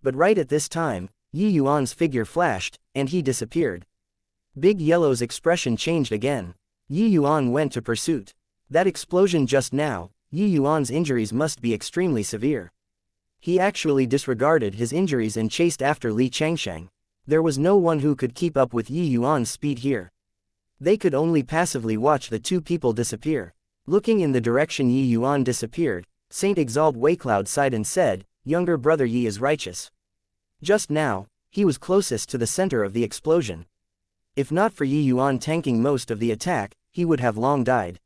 But right at this time, Yi Yuan's figure flashed, and he disappeared. Big Yellow's expression changed again. Yi Yuan went to pursuit. That explosion just now, Yi Yuan's injuries must be extremely severe. He actually disregarded his injuries and chased after Li Changsheng. There was no one who could keep up with Yi Yuan's speed here. They could only passively watch the two people disappear. Looking in the direction Yi Yuan disappeared, Saint Exalt Waicloud sighed and said, "Younger brother Yi is righteous." Just now, he was closest to the center of the explosion. If not for Yi Yuan tanking most of the attack, he would have long died.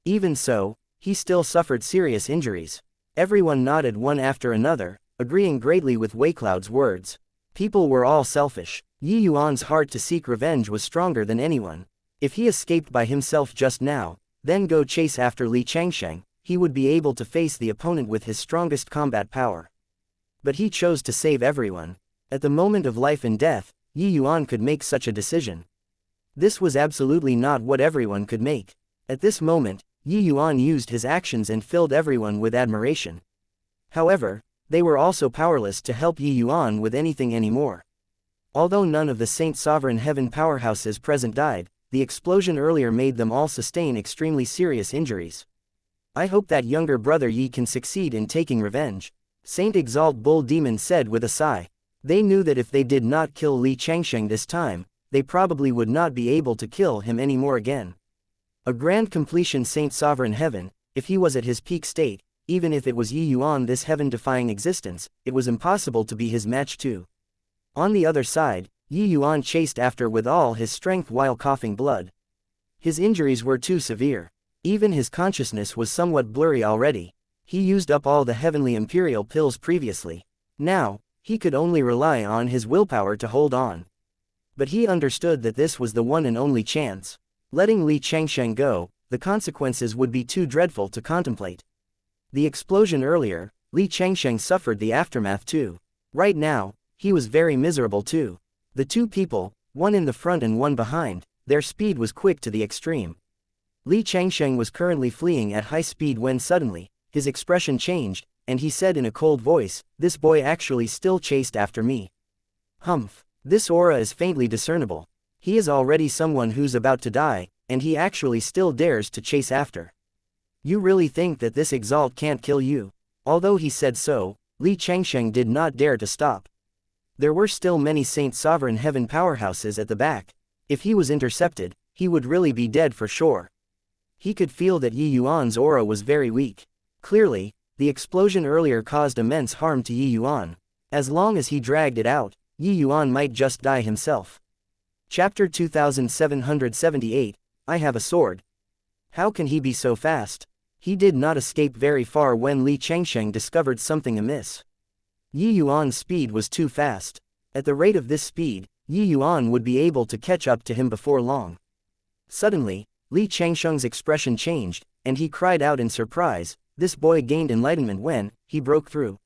Even so, he still suffered serious injuries. Everyone nodded one after another, agreeing greatly with Waicloud's words. People were all selfish. Yi Yuan's heart to seek revenge was stronger than anyone. If he escaped by himself just now, then go chase after Li Changsheng, he would be able to face the opponent with his strongest combat power. But he chose to save everyone. At the moment of life and death, Yi Yuan could make such a decision. This was absolutely not what everyone could make. At this moment, Yi Yuan used his actions and filled everyone with admiration. However, they were also powerless to help Yi Yuan with anything anymore. Although none of the Saint Sovereign Heaven powerhouses present died, the explosion earlier made them all sustain extremely serious injuries. "I hope that younger brother Yi can succeed in taking revenge," Saint Exalt Bull Demon said with a sigh. They knew that if they did not kill Li Changsheng this time, they probably would not be able to kill him anymore again. A grand completion Saint Sovereign Heaven, if he was at his peak state, even if it was Yi Yuan this heaven-defying existence, it was impossible to be his match too. On the other side, Yi Yuan chased after with all his strength while coughing blood. His injuries were too severe. Even his consciousness was somewhat blurry already. He used up all the heavenly imperial pills previously. Now, he could only rely on his willpower to hold on. But he understood that this was the one and only chance. Letting Li Changsheng go, the consequences would be too dreadful to contemplate. The explosion earlier, Li Changsheng suffered the aftermath too. Right now, he was very miserable too. The two people, one in the front and one behind, their speed was quick to the extreme. Li Changsheng was currently fleeing at high speed when suddenly, his expression changed, and he said in a cold voice, "This boy actually still chased after me. Humph. This aura is faintly discernible. He is already someone who's about to die, and he actually still dares to chase after. You really think that this exalt can't kill you? Although he said so, Li Changsheng did not dare to stop. There were still many Saint Sovereign Heaven powerhouses at the back. If he was intercepted, he would really be dead for sure. He could feel that Yi Yuan's aura was very weak. Clearly, the explosion earlier caused immense harm to Yi Yuan. As long as he dragged it out, Yi Yuan might just die himself. Chapter 2778, I have a sword. How can he be so fast? He did not escape very far when Li Changsheng discovered something amiss. Yi Yuan's speed was too fast. At the rate of this speed, Yi Yuan would be able to catch up to him before long. Suddenly, Li Changsheng's expression changed, and he cried out in surprise. This boy gained enlightenment when he broke through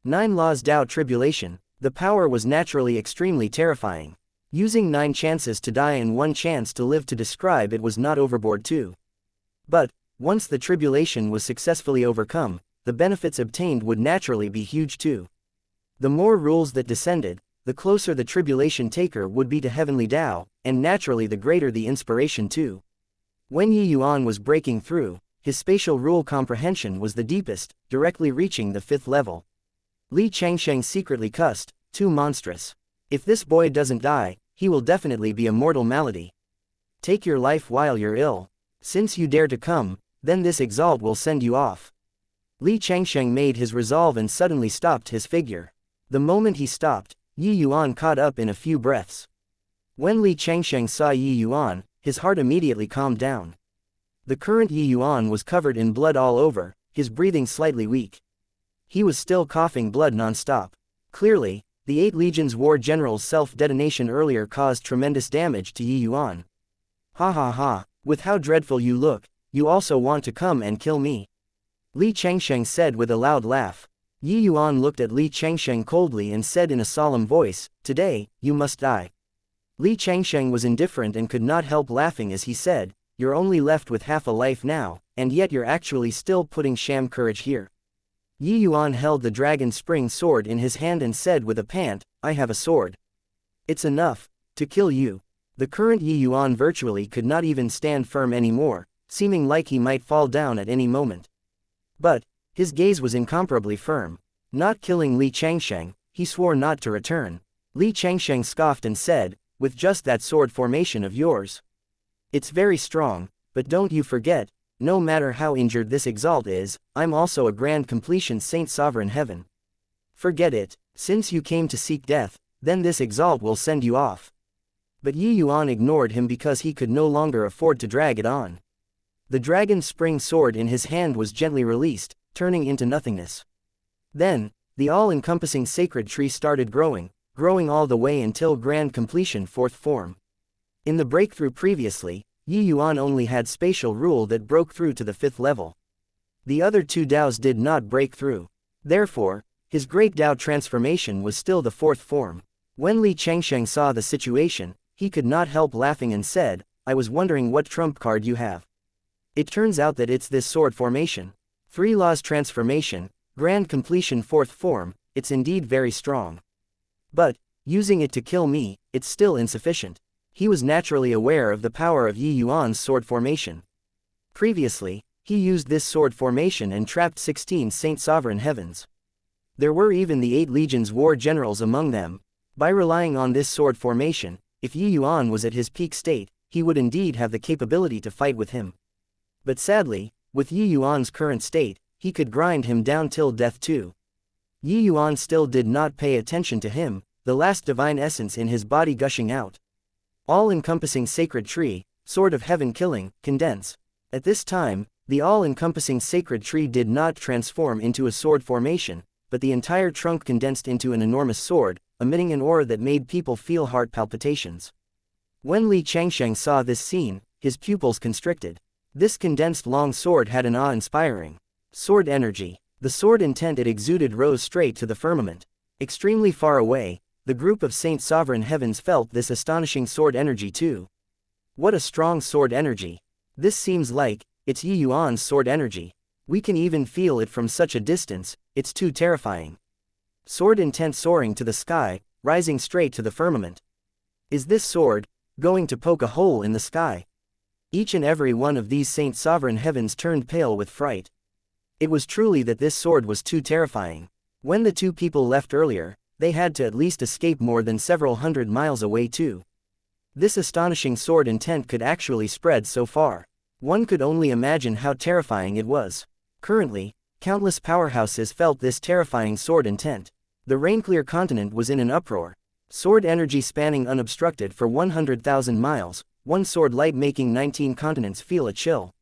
9 laws Tao tribulation. The power was naturally extremely terrifying. Using 9 chances to die and 1 chance to live to describe it was not overboard too. But, once the tribulation was successfully overcome, the benefits obtained would naturally be huge too. The more rules that descended, the closer the tribulation taker would be to heavenly Tao, and naturally the greater the inspiration too. When Yi Yuan was breaking through, his spatial rule comprehension was the deepest, directly reaching the 5th level. Li Changsheng secretly cussed, too monstrous. If this boy doesn't die, he will definitely be a mortal malady. Take your life while you're ill. Since you dare to come, then this exalt will send you off. Li Changsheng made his resolve and suddenly stopped his figure. The moment he stopped, Yi Yuan caught up in a few breaths. When Li Changsheng saw Yi Yuan, his heart immediately calmed down. The current Yi Yuan was covered in blood all over, his breathing slightly weak. He was still coughing blood non-stop. Clearly, the 8 Legions War General's self-detonation earlier caused tremendous damage to Yi Yuan. Ha ha ha, with how dreadful you look, you also want to come and kill me? Li Changsheng said with a loud laugh. Yi Yuan looked at Li Changsheng coldly and said in a solemn voice, "Today, you must die." Li Changsheng was indifferent and could not help laughing as he said, "You're only left with half a life now, and yet you're actually still putting sham courage here." Yi Yuan held the dragon spring sword in his hand and said with a pant, "I have a sword. It's enough to kill you." The current Yi Yuan virtually could not even stand firm anymore, seeming like he might fall down at any moment. But his gaze was incomparably firm. Not killing Li Changsheng, he swore not to return. Li Changsheng scoffed and said, "With just that sword formation of yours. It's very strong, but don't you forget, no matter how injured this exalt is, I'm also a grand completion Saint Sovereign Heaven. Forget it, since you came to seek death, then this exalt will send you off." But Yi Yuan ignored him because he could no longer afford to drag it on. The dragon spring sword in his hand was gently released, turning into nothingness. Then, the all-encompassing sacred tree started growing all the way until grand completion 4th form. In the breakthrough previously, Yi Yuan only had spatial rule that broke through to the 5th level. The other 2 Daos did not break through. Therefore, his great Dao transformation was still the 4th form. When Li Changsheng saw the situation, he could not help laughing and said, "I was wondering what trump card you have. It turns out that it's this sword formation. 3 laws transformation, grand completion 4th form, it's indeed very strong. But, using it to kill me, it's still insufficient." He was naturally aware of the power of Yi Yuan's sword formation. Previously, he used this sword formation and trapped 16 Saint Sovereign Heavens. There were even the 8 Legions War Generals among them. By relying on this sword formation, if Yi Yuan was at his peak state, he would indeed have the capability to fight with him. But sadly, with Yi Yuan's current state, he could grind him down till death too. Yi Yuan still did not pay attention to him, the last divine essence in his body gushing out. All-encompassing sacred tree, sword of heaven killing, condense. At this time, the all-encompassing sacred tree did not transform into a sword formation, but the entire trunk condensed into an enormous sword, emitting an aura that made people feel heart palpitations. When Li Changsheng saw this scene, his pupils constricted. This condensed long sword had an awe-inspiring sword energy. The sword intent it exuded rose straight to the firmament. Extremely far away, the group of Saint Sovereign Heavens felt this astonishing sword energy too. What a strong sword energy. This seems like, it's Yi Yuan's sword energy. We can even feel it from such a distance, it's too terrifying. Sword intent soaring to the sky, rising straight to the firmament. Is this sword going to poke a hole in the sky? Each and every one of these Saint Sovereign Heavens turned pale with fright. It was truly that this sword was too terrifying. When the two people left earlier, they had to at least escape more than several hundred miles away too. This astonishing sword intent could actually spread so far. One could only imagine how terrifying it was. Currently, countless powerhouses felt this terrifying sword intent. The Rainclear continent was in an uproar. Sword energy spanning unobstructed for 100,000 miles, one sword light making 19 continents feel a chill.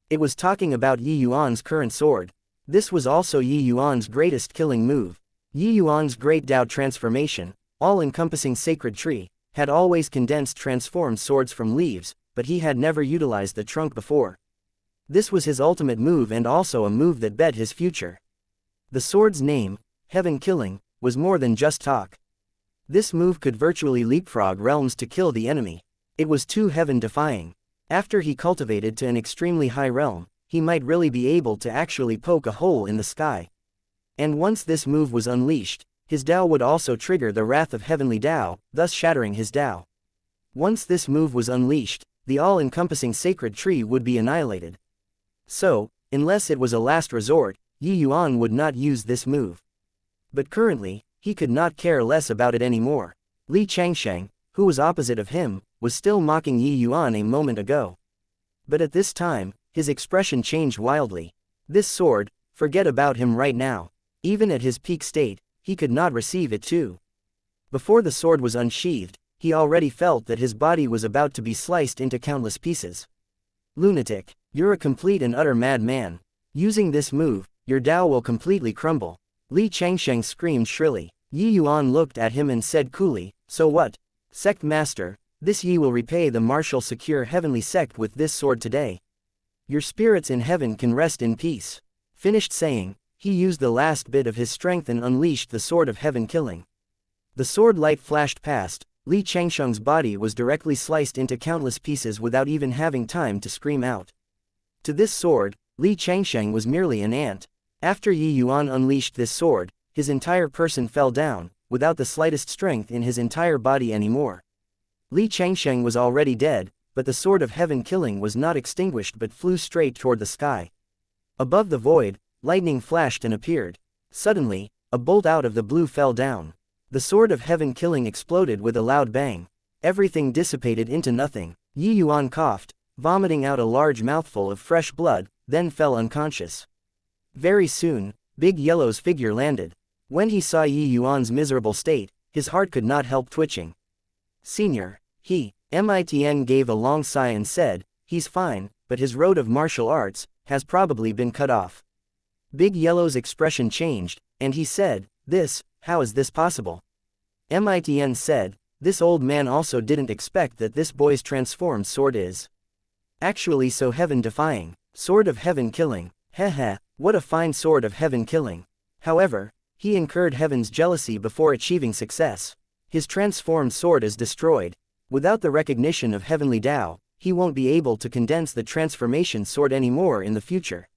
It was talking about Yi Yuan's current sword. This was also Yi Yuan's greatest killing move. Yi Yuan's great Tao transformation, all-encompassing sacred tree, had always condensed transformed swords from leaves, but he had never utilized the trunk before. This was his ultimate move and also a move that bet his future. The sword's name, Heaven Killing, was more than just talk. This move could virtually leapfrog realms to kill the enemy. It was too heaven-defying. After he cultivated to an extremely high realm, he might really be able to actually poke a hole in the sky. And once this move was unleashed, his Tao would also trigger the wrath of heavenly Tao, thus shattering his Tao. Once this move was unleashed, the all-encompassing sacred tree would be annihilated. So, unless it was a last resort, Yi Yuan would not use this move. But currently, he could not care less about it anymore. Li Xianxia, who was opposite of him, was still mocking Yi Yuan a moment ago. But at this time, his expression changed wildly. This sword, forget about him right now. Even at his peak state, he could not receive it too. Before the sword was unsheathed, he already felt that his body was about to be sliced into countless pieces. Lunatic, you're a complete and utter madman. Using this move, your Tao will completely crumble. Li Xianxia screamed shrilly. Yi Yuan looked at him and said coolly, so what? Sect Master, this Yi will repay the martial secure heavenly sect with this sword today. Your spirits in heaven can rest in peace. Finished saying, he used the last bit of his strength and unleashed the sword of heaven killing. The sword light flashed past. Li Xianxia's body was directly sliced into countless pieces without even having time to scream out. To this sword, Li Xianxia was merely an ant. After Yi Yuan unleashed this sword, his entire person fell down, without the slightest strength in his entire body anymore. Li Xianxia was already dead, but the sword of heaven killing was not extinguished but flew straight toward the sky. Above the void, lightning flashed and appeared. Suddenly, a bolt out of the blue fell down. The sword of heaven killing exploded with a loud bang. Everything dissipated into nothing. Yi Yuan coughed, vomiting out a large mouthful of fresh blood, then fell unconscious. Very soon, Big Yellow's figure landed. When he saw Yi Yuan's miserable state, his heart could not help twitching. Senior, Mitn gave a long sigh and said, he's fine, but his road of martial arts has probably been cut off. Big Yellow's expression changed, and he said, how is this possible? Mitn said, this old man also didn't expect that this boy's transformed sword is actually so heaven-defying. Sword of heaven killing, what a fine sword of heaven killing. However, he incurred heaven's jealousy before achieving success. His transformed sword is destroyed. Without the recognition of heavenly Tao, he won't be able to condense the transformation sword anymore in the future.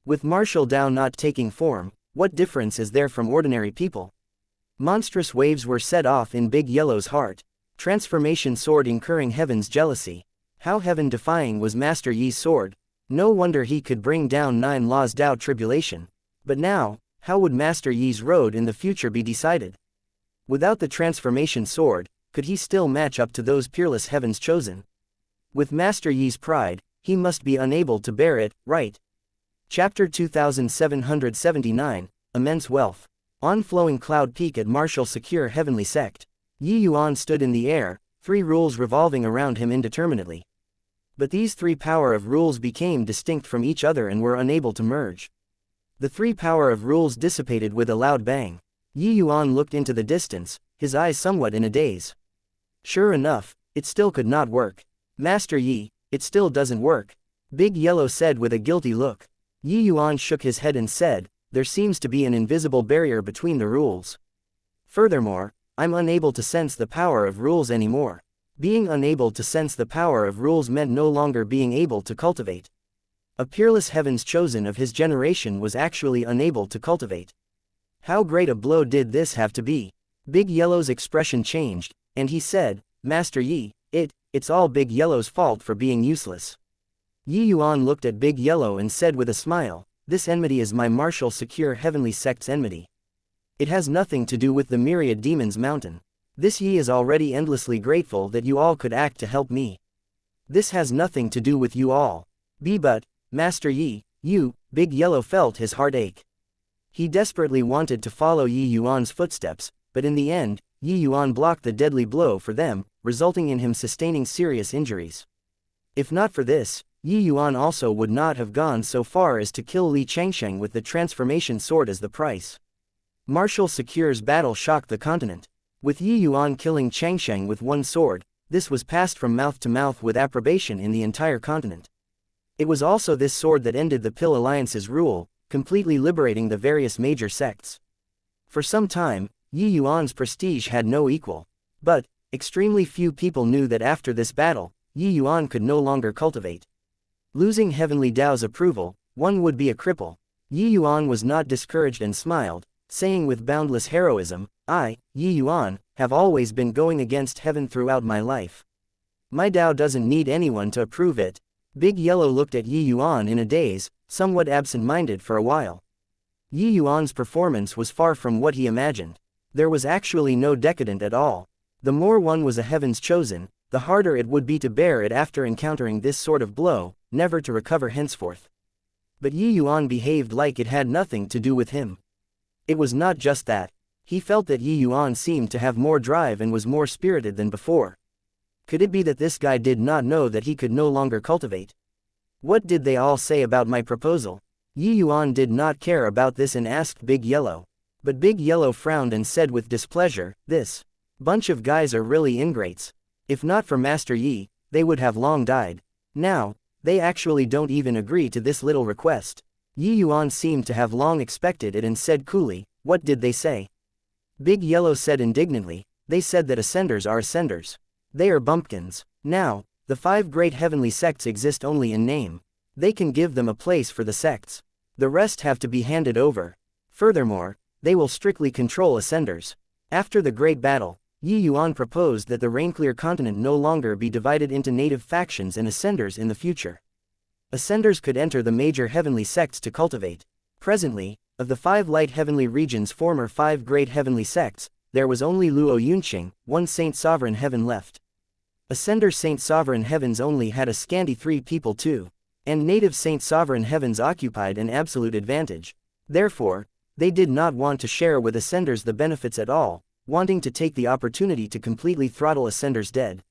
With martial Tao not taking form, what difference is there from ordinary people? Monstrous waves were set off in Big Yellow's heart. Transformation sword incurring heaven's jealousy. How heaven-defying was Master Yi's sword. No wonder he could bring down 9 laws Tao tribulation. But now, how would Master Yi's road in the future be decided? Without the transformation sword, could he still match up to those peerless heavens chosen? With Master Yi's pride, he must be unable to bear it, right? Chapter 2779, Immense Wealth. On flowing cloud peak at martial secure heavenly sect, Yi Yuan stood in the air, 3 rules revolving around him indeterminately. But these 3 power of rules became distinct from each other and were unable to merge. The 3 power of rules dissipated with a loud bang. Yi Yuan looked into the distance, his eyes somewhat in a daze. Sure enough, it still could not work. Master Yi, it still doesn't work. Big Yellow said with a guilty look. Yi Yuan shook his head and said, there seems to be an invisible barrier between the rules. Furthermore, I'm unable to sense the power of rules anymore. Being unable to sense the power of rules meant no longer being able to cultivate. A peerless heavens chosen of his generation was actually unable to cultivate. How great a blow did this have to be? Big Yellow's expression changed, and he said, Master Yi, it it's all Big Yellow's fault for being useless. Yi Yuan looked at Big Yellow and said with a smile, this enmity is my martial secure heavenly sect's enmity. It has nothing to do with the myriad demons mountain. This Yi is already endlessly grateful that you all could act to help me. This has nothing to do with you all. But, Master Yi, you, Big Yellow felt his heart ache. He desperately wanted to follow Yi Yuan's footsteps, but in the end, Yi Yuan blocked the deadly blow for them, resulting in him sustaining serious injuries. If not for this, Yi Yuan also would not have gone so far as to kill Li Changsheng with the transformation sword as the price. Martial Secure's battle shocked the continent. With Yi Yuan killing Changsheng with one sword, this was passed from mouth to mouth with approbation in the entire continent. It was also this sword that ended the Pill Alliance's rule, completely liberating the various major sects. For some time, Yi Yuan's prestige had no equal. But, extremely few people knew that after this battle, Yi Yuan could no longer cultivate. Losing Heavenly Dao's approval, one would be a cripple. Yi Yuan was not discouraged and smiled, saying with boundless heroism, I, Yi Yuan, have always been going against heaven throughout my life. My Dao doesn't need anyone to approve it. Big Yellow looked at Yi Yuan in a daze, somewhat absent-minded for a while. Yi Yuan's performance was far from what he imagined. There was actually no decadent at all. The more one was a heaven's chosen, the harder it would be to bear it after encountering this sort of blow, never to recover henceforth. But Yi Yuan behaved like it had nothing to do with him. It was not just that. He felt that Yi Yuan seemed to have more drive and was more spirited than before. Could it be that this guy did not know that he could no longer cultivate? What did they all say about my proposal? Yi Yuan did not care about this and asked Big Yellow. But Big Yellow frowned and said with displeasure, this bunch of guys are really ingrates. If not for Master Yi, they would have long died. Now, they actually don't even agree to this little request. Yi Yuan seemed to have long expected it and said coolly, what did they say? Big Yellow said indignantly, they said that ascenders are ascenders. They are bumpkins. Now, the 5 great heavenly sects exist only in name. They can give them a place for the sects. The rest have to be handed over. Furthermore, they will strictly control ascenders. After the great battle, Yi Yuan proposed that the Rainclear continent no longer be divided into native factions and ascenders in the future. Ascenders could enter the major heavenly sects to cultivate. Presently, of the 5 light heavenly regions' former 5 great heavenly sects, there was only Luo Yunqing, one Saint Sovereign Heaven left. Ascender Saint Sovereign Heavens only had a scanty 3 people too, and native Saint Sovereign Heavens occupied an absolute advantage. Therefore, they did not want to share with Ascenders the benefits at all, wanting to take the opportunity to completely throttle Ascenders dead.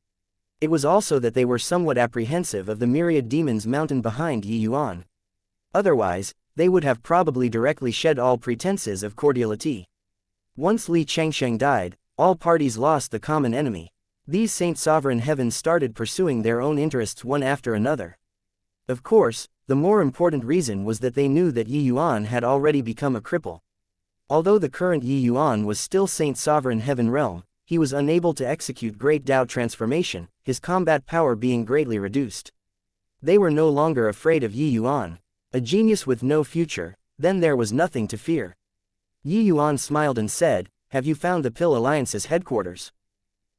It was also that they were somewhat apprehensive of the myriad demons mountain behind Yi Yuan. Otherwise, they would have probably directly shed all pretenses of cordiality. Once Li Changsheng died, all parties lost the common enemy. These Saint Sovereign Heavens started pursuing their own interests one after another. Of course, the more important reason was that they knew that Yi Yuan had already become a cripple. Although the current Yi Yuan was still Saint Sovereign Heaven realm, he was unable to execute great Dao transformation, his combat power being greatly reduced. They were no longer afraid of Yi Yuan. A genius with no future, then there was nothing to fear. Yi Yuan smiled and said, have you found the Pill Alliance's headquarters?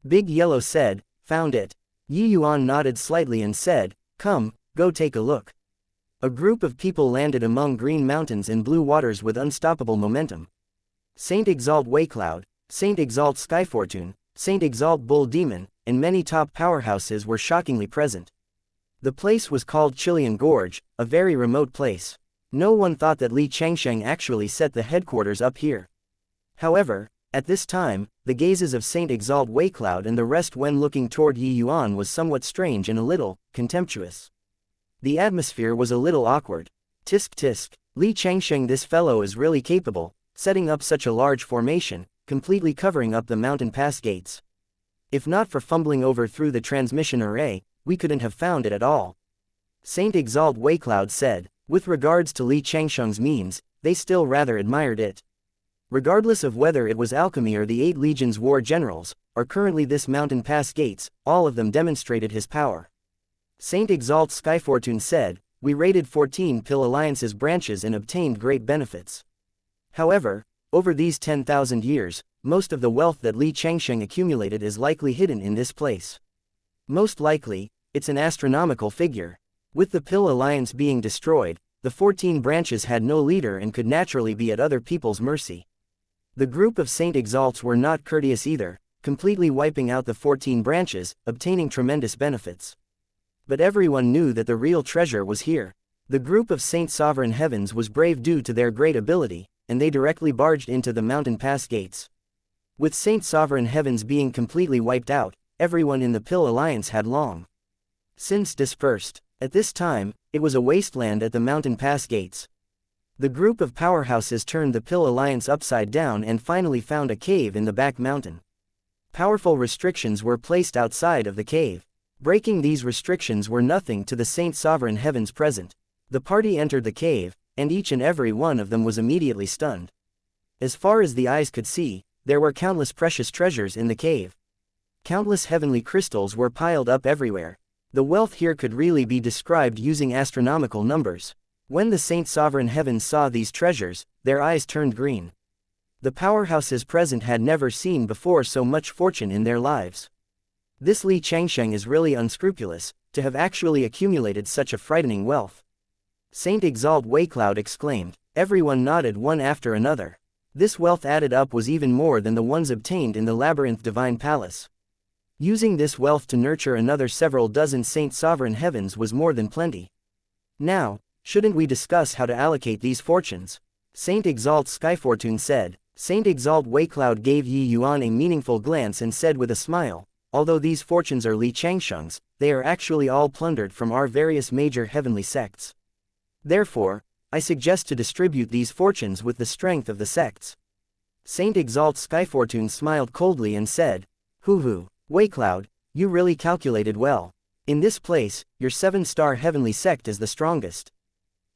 Big Yellow said, found it. Yi Yuan nodded slightly and said, come, go take a look. A group of people landed among green mountains and blue waters with unstoppable momentum. Saint Exalt Waycloud, Saint Exalt Skyfortune, Saint Exalt Bull Demon, and many top powerhouses were shockingly present. The place was called Chilean Gorge, a very remote place. No one thought that Li Changsheng actually set the headquarters up here. However, at this time, the gazes of Saint Exalt Waycloud and the rest when looking toward Yi Yuan was somewhat strange and a little contemptuous. The atmosphere was a little awkward. Tisk tisk, Li Changsheng, this fellow is really capable, setting up such a large formation, completely covering up the mountain pass gates. If not for fumbling over through the transmission array, we couldn't have found it at all. Saint Exalt Waycloud said, with regards to Li Changsheng's means, they still rather admired it. Regardless of whether it was alchemy or the 8 legions war generals, or currently this mountain pass gates, all of them demonstrated his power. Saint Exalt Skyfortune said, we raided 14 Pill Alliance's branches and obtained great benefits. However, over these 10,000 years, most of the wealth that Li Changsheng accumulated is likely hidden in this place. Most likely, it's an astronomical figure. With the Pill Alliance being destroyed, the 14 branches had no leader and could naturally be at other people's mercy. The group of Saint Exalts were not courteous either, completely wiping out the 14 branches, obtaining tremendous benefits. But everyone knew that the real treasure was here. The group of Saint Sovereign Heavens was brave due to their great ability, and they directly barged into the mountain pass gates. With Saint Sovereign Heavens being completely wiped out, everyone in the Pill Alliance had long since dispersed. At this time, it was a wasteland at the mountain pass gates. The group of powerhouses turned the Pill Alliance upside down and finally found a cave in the back mountain. Powerful restrictions were placed outside of the cave. Breaking these restrictions were nothing to the Saint Sovereign Heavens present. The party entered the cave, and each and every one of them was immediately stunned. As far as the eyes could see, there were countless precious treasures in the cave. Countless heavenly crystals were piled up everywhere. The wealth here could really be described using astronomical numbers. When the Saint Sovereign Heavens saw these treasures, their eyes turned green. The powerhouses present had never seen before so much fortune in their lives. This xianxia is really unscrupulous, to have actually accumulated such a frightening wealth. Saint Exalt Waycloud exclaimed. Everyone nodded one after another. This wealth added up was even more than the ones obtained in the Labyrinth Divine Palace. Using this wealth to nurture another several dozen Saint Sovereign Heavens was more than plenty. Now, shouldn't we discuss how to allocate these fortunes? Saint Exalt Skyfortune said. Saint Exalt Waycloud gave Yuan a meaningful glance and said with a smile, although these fortunes are xianxia's, they are actually all plundered from our various major heavenly sects. Therefore, I suggest to distribute these fortunes with the strength of the sects. Saint Exalt Skyfortune smiled coldly and said, Hoo-hoo, Waycloud, you really calculated well. In this place, your 7-star heavenly sect is the strongest.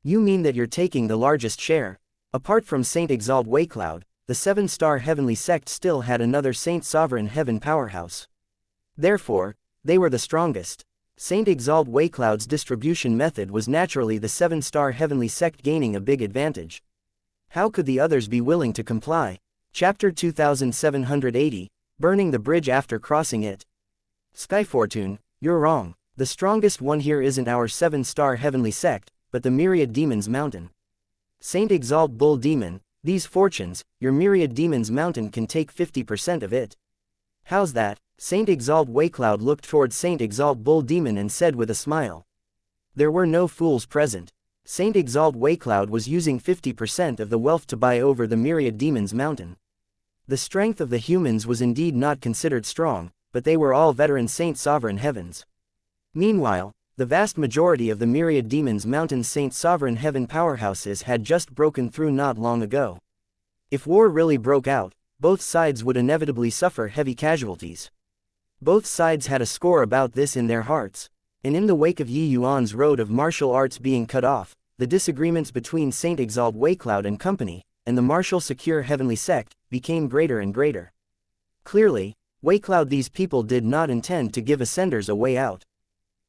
You mean that you're taking the largest share? Apart from Saint Exalt Waycloud, the 7-star heavenly sect still had another Saint Sovereign Heaven powerhouse. Therefore, they were the strongest. Saint Exalt Waycloud's distribution method was naturally the 7-star heavenly sect gaining a big advantage. How could the others be willing to comply? Chapter 2780, Burning the Bridge After Crossing It. Skyfortune, you're wrong. The strongest one here isn't our 7-star heavenly sect, but the Myriad Demons Mountain. Saint Exalt Bull Demon, these fortunes, your Myriad Demons Mountain can take 50% of it. How's that? Saint Exalt Waycloud looked toward Saint Exalt Bull Demon and said with a smile. There were no fools present. Saint Exalt Waycloud was using 50% of the wealth to buy over the Myriad Demons Mountain. The strength of the humans was indeed not considered strong, but they were all veteran Saint Sovereign Heavens. Meanwhile, the vast majority of the Myriad Demons Mountain's Saint Sovereign Heaven powerhouses had just broken through not long ago. If war really broke out, both sides would inevitably suffer heavy casualties. Both sides had a score about this in their hearts, and in the wake of Yuan's road of martial arts being cut off, the disagreements between Saint Exalt Waycloud and company, and the martial secure heavenly sect, became greater and greater. Clearly, Waycloud these people did not intend to give Ascenders a way out.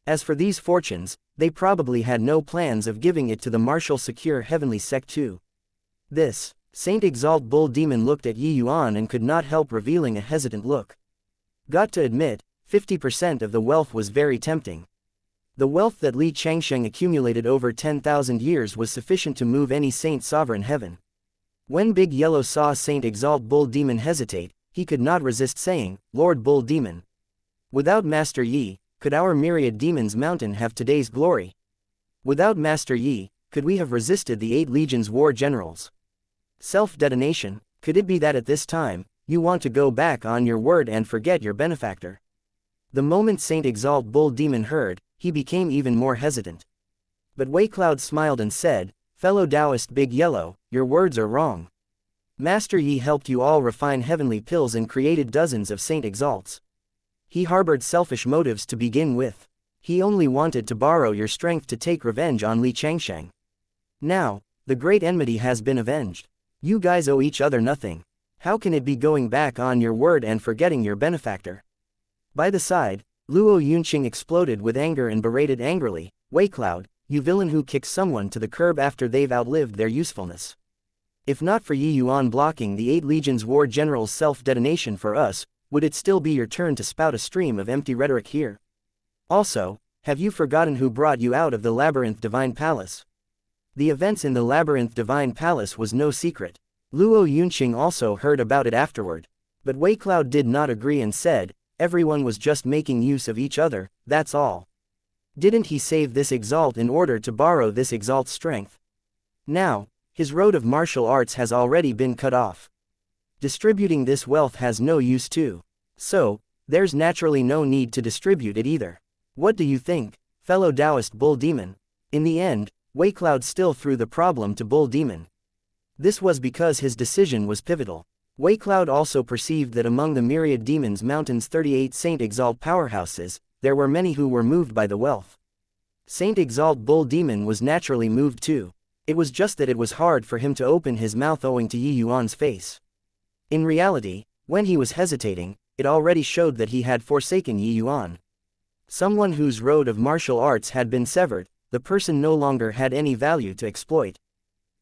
As for these fortunes, they probably had no plans of giving it to the martial secure heavenly sect too. This, Saint Exalt Bull Demon looked at Yuan and could not help revealing a hesitant look. Got to admit, 50% of the wealth was very tempting. The wealth that xianxia accumulated over 10,000 years was sufficient to move any Saint Sovereign Heaven. When Big Yellow saw Saint Exalt Bull Demon hesitate, he could not resist saying, Lord Bull Demon. Without Master Yi, could our Myriad Demons Mountain have today's glory? Without Master Yi, could we have resisted the 8 legions war generals? Self-detonation, could it be that at this time, you want to go back on your word and forget your benefactor? The moment Saint Exalt Bull Demon heard, he became even more hesitant. But Waycloud smiled and said, Fellow Taoist Big Yellow, your words are wrong. Master Yi helped you all refine heavenly pills and created dozens of Saint Exalts. He harbored selfish motives to begin with. He only wanted to borrow your strength to take revenge on xianxia. Now, the great enmity has been avenged. You guys owe each other nothing. How can it be going back on your word and forgetting your benefactor? By the side, Luo Yunqing exploded with anger and berated angrily, Waycloud, you villain who kicks someone to the curb after they've outlived their usefulness. If not for Yuan blocking the 8 legions war general's self-detonation for us, would it still be your turn to spout a stream of empty rhetoric here? Also, have you forgotten who brought you out of the Labyrinth Divine Palace? The events in the Labyrinth Divine Palace was no secret. Luo Yunqing also heard about it afterward. But Wei Cloud did not agree and said, everyone was just making use of each other, that's all. Didn't he save this exalt in order to borrow this exalt's strength? Now, his road of martial arts has already been cut off. Distributing this wealth has no use too. So, there's naturally no need to distribute it either. What do you think, fellow Taoist Bull Demon? In the end, Wei Cloud still threw the problem to Bull Demon. This was because his decision was pivotal. Wei Cloud also perceived that among the myriad demons Mountain's 38 Saint Exalt powerhouses, there were many who were moved by the wealth. Saint Exalt Bull Demon was naturally moved too. It was just that it was hard for him to open his mouth owing to Yi Yuan's face. In reality, when he was hesitating, it already showed that he had forsaken Yi Yuan. Someone whose road of martial arts had been severed, the person no longer had any value to exploit.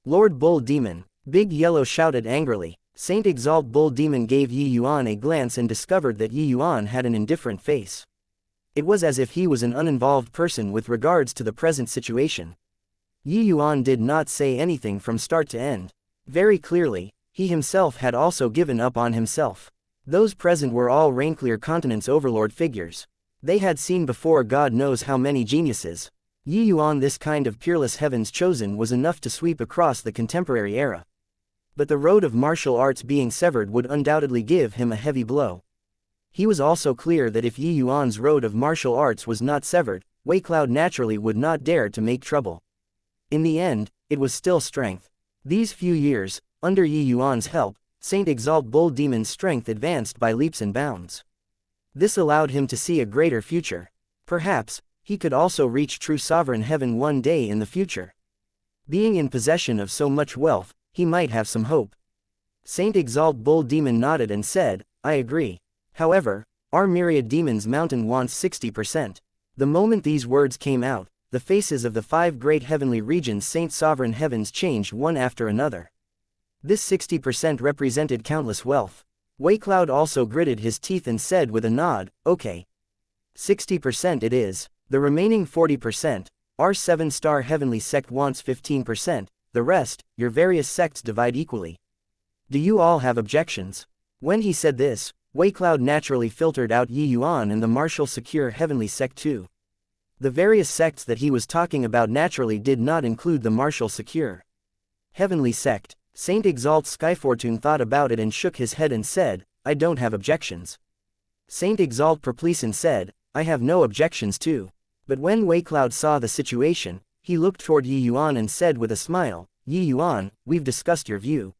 Lord Bull Demon, Big Yellow shouted angrily. Saint Exalt Bull Demon gave Yi Yuan a glance and discovered that Yi Yuan had an indifferent face. It was as if he was an uninvolved person with regards to the present situation. Yi Yuan did not say anything from start to end. Very clearly, he himself had also given up on himself. Those present were all Rainclear Continent's overlord figures. They had seen before God knows how many geniuses. Yi Yuan, this kind of peerless heavens chosen, was enough to sweep across the contemporary era. But the road of martial arts being severed would undoubtedly give him a heavy blow. He was also clear that if Yi Yuan's road of martial arts was not severed, Wei Cloud naturally would not dare to make trouble. In the end, it was still strength. These few years, under Yi Yuan's help, Saint Exalt Bull Demon's strength advanced by leaps and bounds. This allowed him to see a greater future. Perhaps, he could also reach true sovereign heaven one day in the future. Being in possession of so much wealth, he might have some hope. Saint Exalt Bull Demon nodded and said, I agree. However, our myriad demons mountain wants 60%. The moment these words came out, the faces of the 5 great heavenly regions Saint Sovereign Heavens changed one after another. This 60% represented countless wealth. Wei Cloud also gritted his teeth and said with a nod, okay. 60% it is. The remaining 40%, our 7-star heavenly sect wants 15%, the rest, your various sects divide equally. Do you all have objections? When he said this, Wei Cloud naturally filtered out Yi Yuan and the martial secure heavenly sect too. The various sects that he was talking about naturally did not include the martial secure heavenly sect. Saint Exalt Skyfortune thought about it and shook his head and said, I don't have objections. Saint Exalt Perpleson said, I have no objections too. But when Wei Cloud saw the situation, he looked toward Yi Yuan and said with a smile, Yi Yuan, we've discussed your view.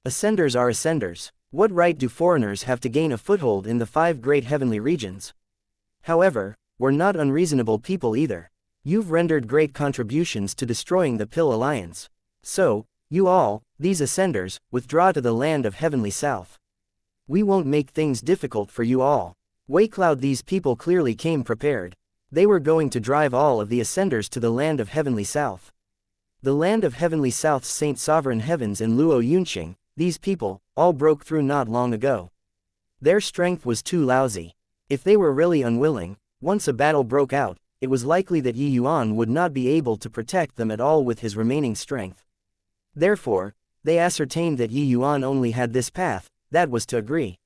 Ascenders are ascenders. What right do foreigners have to gain a foothold in the 5 great heavenly regions? However, we're not unreasonable people either. You've rendered great contributions to destroying the Pill Alliance. So, you all, these ascenders, withdraw to the land of heavenly south. We won't make things difficult for you all. Wei Cloud, these people clearly came prepared. They were going to drive all of the ascenders to the land of heavenly south. The land of heavenly south's Saint Sovereign Heavens and Luo Yunqing, these people, all broke through not long ago. Their strength was too lousy. If they were really unwilling, once a battle broke out, it was likely that Yi Yuan would not be able to protect them at all with his remaining strength. Therefore, they ascertained that Yi Yuan only had this path, that was to agree.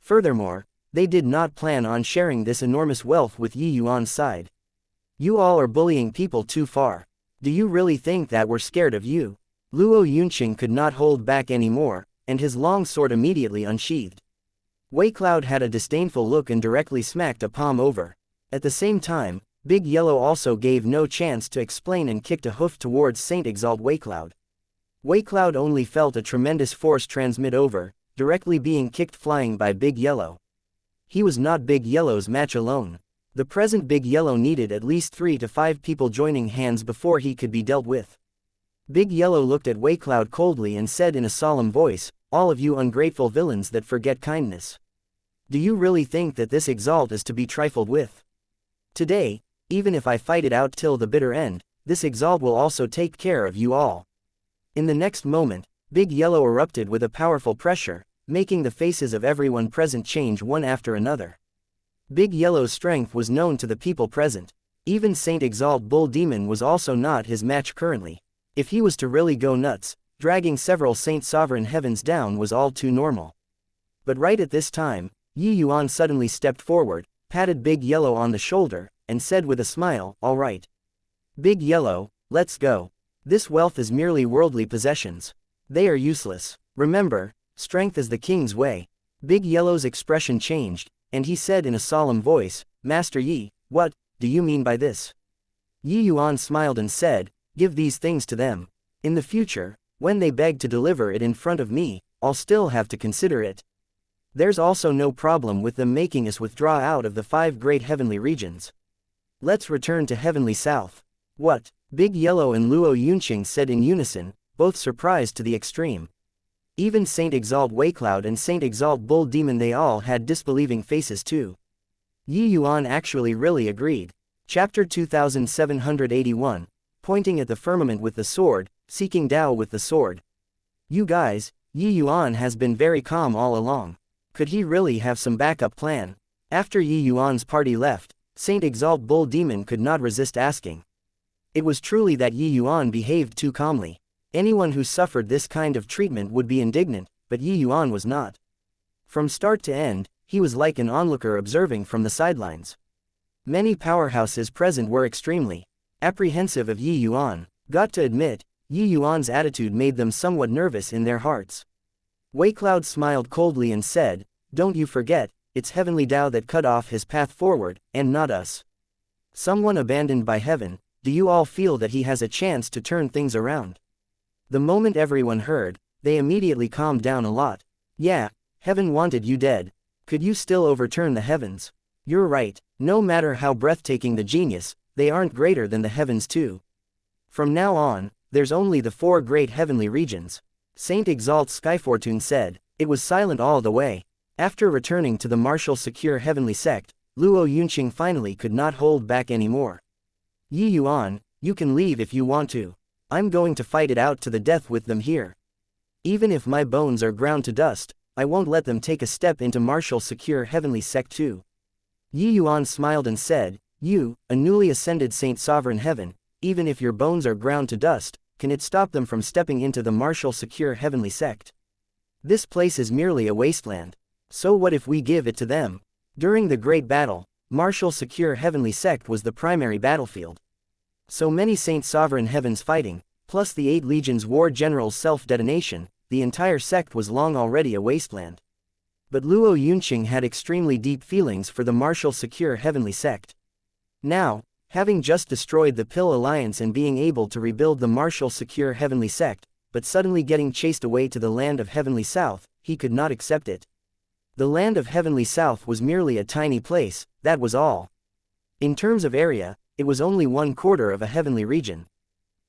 Furthermore, they did not plan on sharing this enormous wealth with Yi Yuan's side. You all are bullying people too far. Do you really think that we're scared of you? Luo Yunqing could not hold back anymore, and his long sword immediately unsheathed. Wei Cloud had a disdainful look and directly smacked a palm over. At the same time, Big Yellow also gave no chance to explain and kicked a hoof towards Saint Exalt Wei Cloud. Wei Cloud only felt a tremendous force transmit over, directly being kicked flying by Big Yellow. He was not Big Yellow's match alone. The present Big Yellow needed at least 3 to 5 people joining hands before he could be dealt with. Big Yellow looked at Wei Cloud coldly and said in a solemn voice, all of you ungrateful villains that forget kindness. Do you really think that this exalt is to be trifled with? Today, even if I fight it out till the bitter end, this exalt will also take care of you all. In the next moment, Big Yellow erupted with a powerful pressure, making the faces of everyone present change one after another. Big Yellow's strength was known to the people present. Even Saint Exalt Bull Demon was also not his match currently. If he was to really go nuts, dragging several Saint Sovereign Heavens down was all too normal. But right at this time, Yuan suddenly stepped forward, patted Big Yellow on the shoulder, and said with a smile, "All right. Big Yellow, let's go. This wealth is merely worldly possessions. They are useless. Remember, strength is the king's way." Big Yellow's expression changed, and he said in a solemn voice, "Master Yi, what do you mean by this?" Yuan smiled and said, "Give these things to them. In the future, when they beg to deliver it in front of me, I'll still have to consider it. There's also no problem with them making us withdraw out of the 5 great heavenly regions. Let's return to Heavenly South." "What?" Big Yellow and Luo Yunqing said in unison, both surprised to the extreme. Even Saint Exalt Waycloud and Saint Exalt Bull Demon, they all had disbelieving faces too. Yuan actually really agreed. Chapter 2781, pointing at the firmament with the sword, seeking Tao with the sword. "You guys, Yuan has been very calm all along. Could he really have some backup plan?" After Yuan's party left, Saint Exalt Bull Demon could not resist asking. It was truly that Yuan behaved too calmly. Anyone who suffered this kind of treatment would be indignant, but Yuan was not. From start to end, he was like an onlooker observing from the sidelines. Many powerhouses present were extremely apprehensive of Yuan. Got to admit, Yuan's attitude made them somewhat nervous in their hearts. Waycloud smiled coldly and said, "Don't you forget, it's Heavenly Tao that cut off his path forward, and not us. Someone abandoned by heaven. Do you all feel that he has a chance to turn things around?" The moment everyone heard, they immediately calmed down a lot. "Yeah, heaven wanted you dead. Could you still overturn the heavens? You're right, no matter how breathtaking the genius, they aren't greater than the heavens too. From now on, there's only the 4 great heavenly regions." Saint Exalt Skyfortune said. It was silent all the way. After returning to the martial secure heavenly sect, Luo Yunqing finally could not hold back anymore. "Yuan, you can leave if you want to. I'm going to fight it out to the death with them here. Even if my bones are ground to dust, I won't let them take a step into martial secure heavenly sect too." Yuan smiled and said, "You, a newly ascended Saint Sovereign Heaven, even if your bones are ground to dust, can it stop them from stepping into the martial secure heavenly sect? This place is merely a wasteland. So what if we give it to them?" During the Great Battle, martial secure heavenly sect was the primary battlefield. So many Saint Sovereign Heavens fighting, plus the 8 legions war generals' self-detonation, the entire sect was long already a wasteland. But Luo Yunqing had extremely deep feelings for the martial secure heavenly sect. Now, having just destroyed the Pill Alliance and being able to rebuild the martial secure heavenly sect, but suddenly getting chased away to the land of Heavenly South, he could not accept it. The land of Heavenly South was merely a tiny place, that was all. In terms of area, it was only 1/4 of a heavenly region.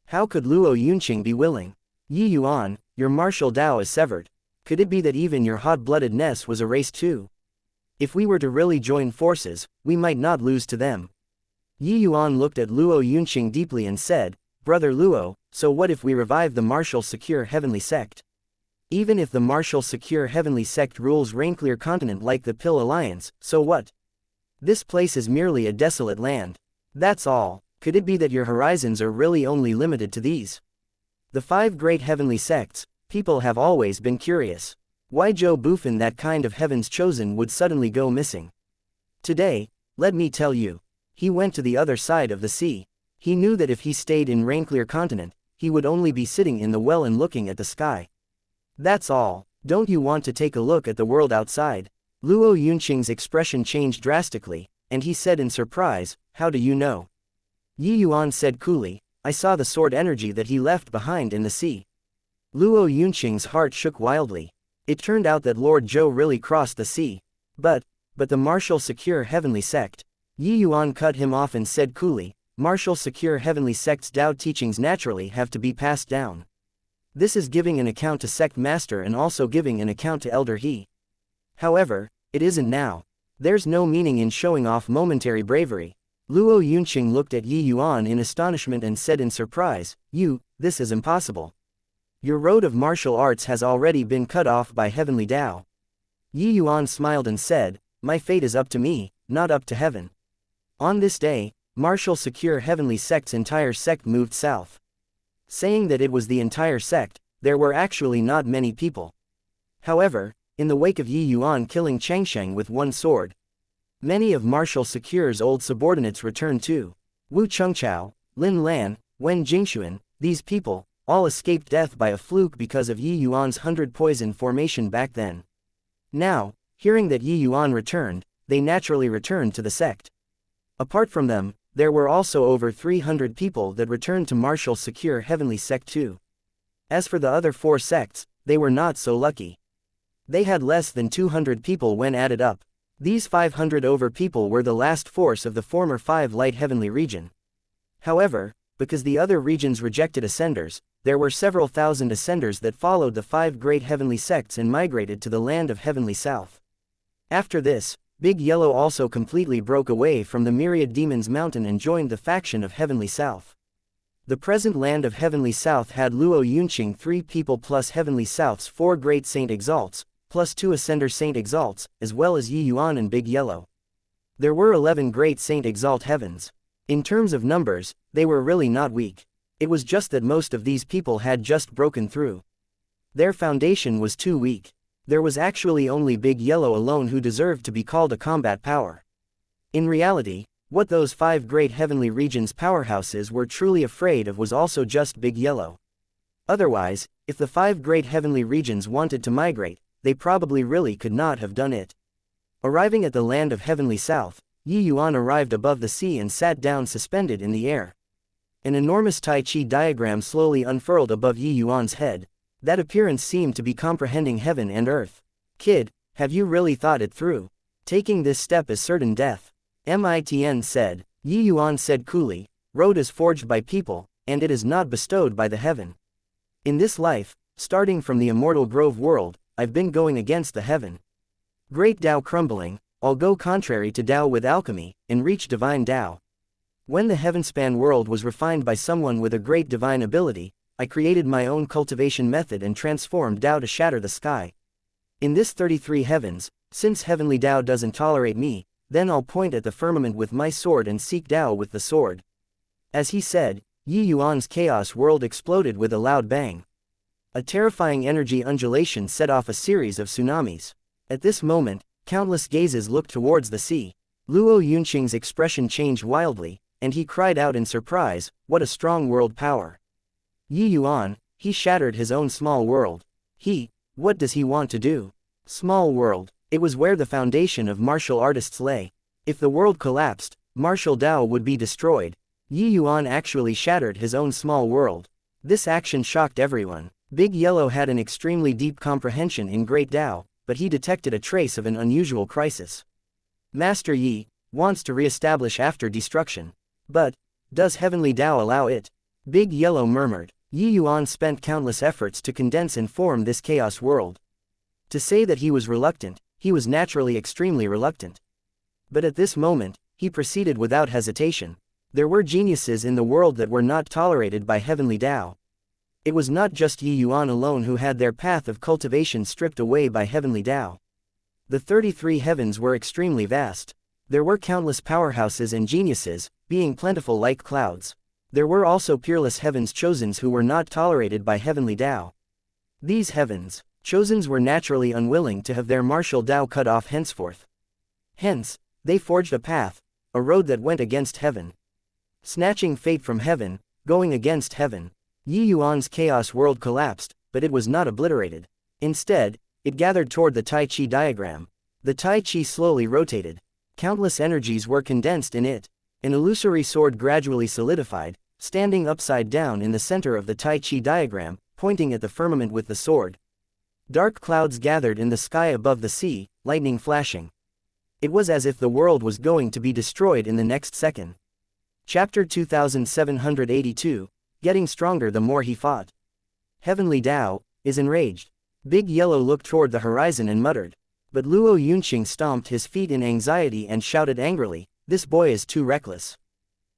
How could Luo Yunqing be willing? "Yuan, your martial Tao is severed. Could it be that even your hot-bloodedness was erased too? If we were to really join forces, we might not lose to them." Yuan looked at Luo Yunqing deeply and said, "Brother Luo, so what if we revive the martial secure heavenly sect? Even if the martial secure heavenly sect rules Rainclear continent like the Pill Alliance, so what? This place is merely a desolate land. That's all. Could it be that your horizons are really only limited to these? The 5 great heavenly sects, people have always been curious. Why Joe Buffin, that kind of heavens chosen, would suddenly go missing? Today, let me tell you. He went to the other side of the sea. He knew that if he stayed in Rainclear continent, he would only be sitting in the well and looking at the sky. That's all. Don't you want to take a look at the world outside?" Luo Yunqing's expression changed drastically, and he said in surprise, "How do you know?" Yuan said coolly, "I saw the sword energy that he left behind in the sea." Luo Yunqing's heart shook wildly. It turned out that Lord Zhou really crossed the sea. But the martial secure heavenly sect. Yuan cut him off and said coolly, "Martial secure heavenly sect's Tao teachings naturally have to be passed down. This is giving an account to sect master and also giving an account to Elder He. However, it isn't now. There's no meaning in showing off momentary bravery." Luo Yunqing looked at Yuan in astonishment and said in surprise, This is impossible. Your road of martial arts has already been cut off by Heavenly Tao." Yuan smiled and said, "My fate is up to me, not up to heaven. On this day, martial secure heavenly sect's entire sect moved south. Saying that it was the entire sect, there were actually not many people. However, in the wake of Yi Yuan killing Changsheng with one sword, many of Martial Secure's old subordinates returned too. Wu Chengchao, Lin Lan, Wen Jingxuan, these people, all escaped death by a fluke because of Yi Yuan's 100 poison formation back then. Now, hearing that Yi Yuan returned, they naturally returned to the sect. Apart from them, there were also over 300 people that returned to Martial Secure Heavenly Sect too. As for the other 4 sects, they were not so lucky. They had less than 200 people when added up. These 500 over people were the last force of the former 5 Light Heavenly region. However, because the other regions rejected Ascenders, there were several thousand Ascenders that followed the 5 great heavenly sects and migrated to the land of Heavenly South. After this, Big Yellow also completely broke away from the Myriad Demons Mountain and joined the faction of Heavenly South. The present land of Heavenly South had Luo Yunqing 3 people plus Heavenly South's 4 great Saint Exalts, plus 2 Ascender Saint Exalts, as well as Yi Yuan and Big Yellow. There were 11 great Saint Exalt heavens. In terms of numbers, they were really not weak. It was just that most of these people had just broken through. Their foundation was too weak. There was actually only Big Yellow alone who deserved to be called a combat power. In reality, what those 5 great heavenly regions' powerhouses were truly afraid of was also just Big Yellow. Otherwise, if the 5 great heavenly regions wanted to migrate, they probably really could not have done it. Arriving at the land of Heavenly South, Yi Yuan arrived above the sea and sat down suspended in the air. An enormous Tai Chi diagram slowly unfurled above Yi Yuan's head. That appearance seemed to be comprehending heaven and earth. Kid, have you really thought it through? Taking this step is certain death. Mitn said. Yi Yuan said coolly, road is forged by people, and it is not bestowed by the heaven. In this life, starting from the immortal Grove world, I've been going against the heaven. Great Tao crumbling, I'll go contrary to Tao with alchemy, and reach divine Tao. When the heavenspan world was refined by someone with a great divine ability, I created my own cultivation method and transformed Tao to shatter the sky. In this 33 heavens, since heavenly Tao doesn't tolerate me, then I'll point at the firmament with my sword and seek Tao with the sword. As he said, Yi Yuan's chaos world exploded with a loud bang. A terrifying energy undulation set off a series of tsunamis. At this moment, countless gazes looked towards the sea. Luo Yunqing's expression changed wildly, and he cried out in surprise, what a strong world power. Yi Yuan, he shattered his own small world. What does he want to do? Small world, it was where the foundation of martial artists lay. If the world collapsed, martial Tao would be destroyed. Yi Yuan actually shattered his own small world. This action shocked everyone. Big Yellow had an extremely deep comprehension in Great Tao, but he detected a trace of an unusual crisis. Master Yi wants to re-establish after destruction. But, does Heavenly Tao allow it? Big Yellow murmured. Yi Yuan spent countless efforts to condense and form this chaos world. To say that he was reluctant, he was naturally extremely reluctant. But at this moment, he proceeded without hesitation. There were geniuses in the world that were not tolerated by Heavenly Tao. It was not just Yi Yuan alone who had their path of cultivation stripped away by Heavenly Tao. The 33 heavens were extremely vast. There were countless powerhouses and geniuses, being plentiful like clouds. There were also peerless heavens chosens who were not tolerated by Heavenly Tao. These heavens chosens were naturally unwilling to have their martial Tao cut off henceforth. Hence, they forged a path, a road that went against heaven. Snatching fate from heaven, going against heaven. Yi Yuan's chaos world collapsed, but it was not obliterated. Instead, it gathered toward the Tai Chi diagram. The Tai Chi slowly rotated. Countless energies were condensed in it. An illusory sword gradually solidified, standing upside down in the center of the Tai Chi diagram, pointing at the firmament with the sword. Dark clouds gathered in the sky above the sea, lightning flashing. It was as if the world was going to be destroyed in the next second. Chapter 2782, Getting Stronger the More He Fought. Heavenly Tao is enraged. Big Yellow looked toward the horizon and muttered. But Luo Yunqing stomped his feet in anxiety and shouted angrily, this boy is too reckless.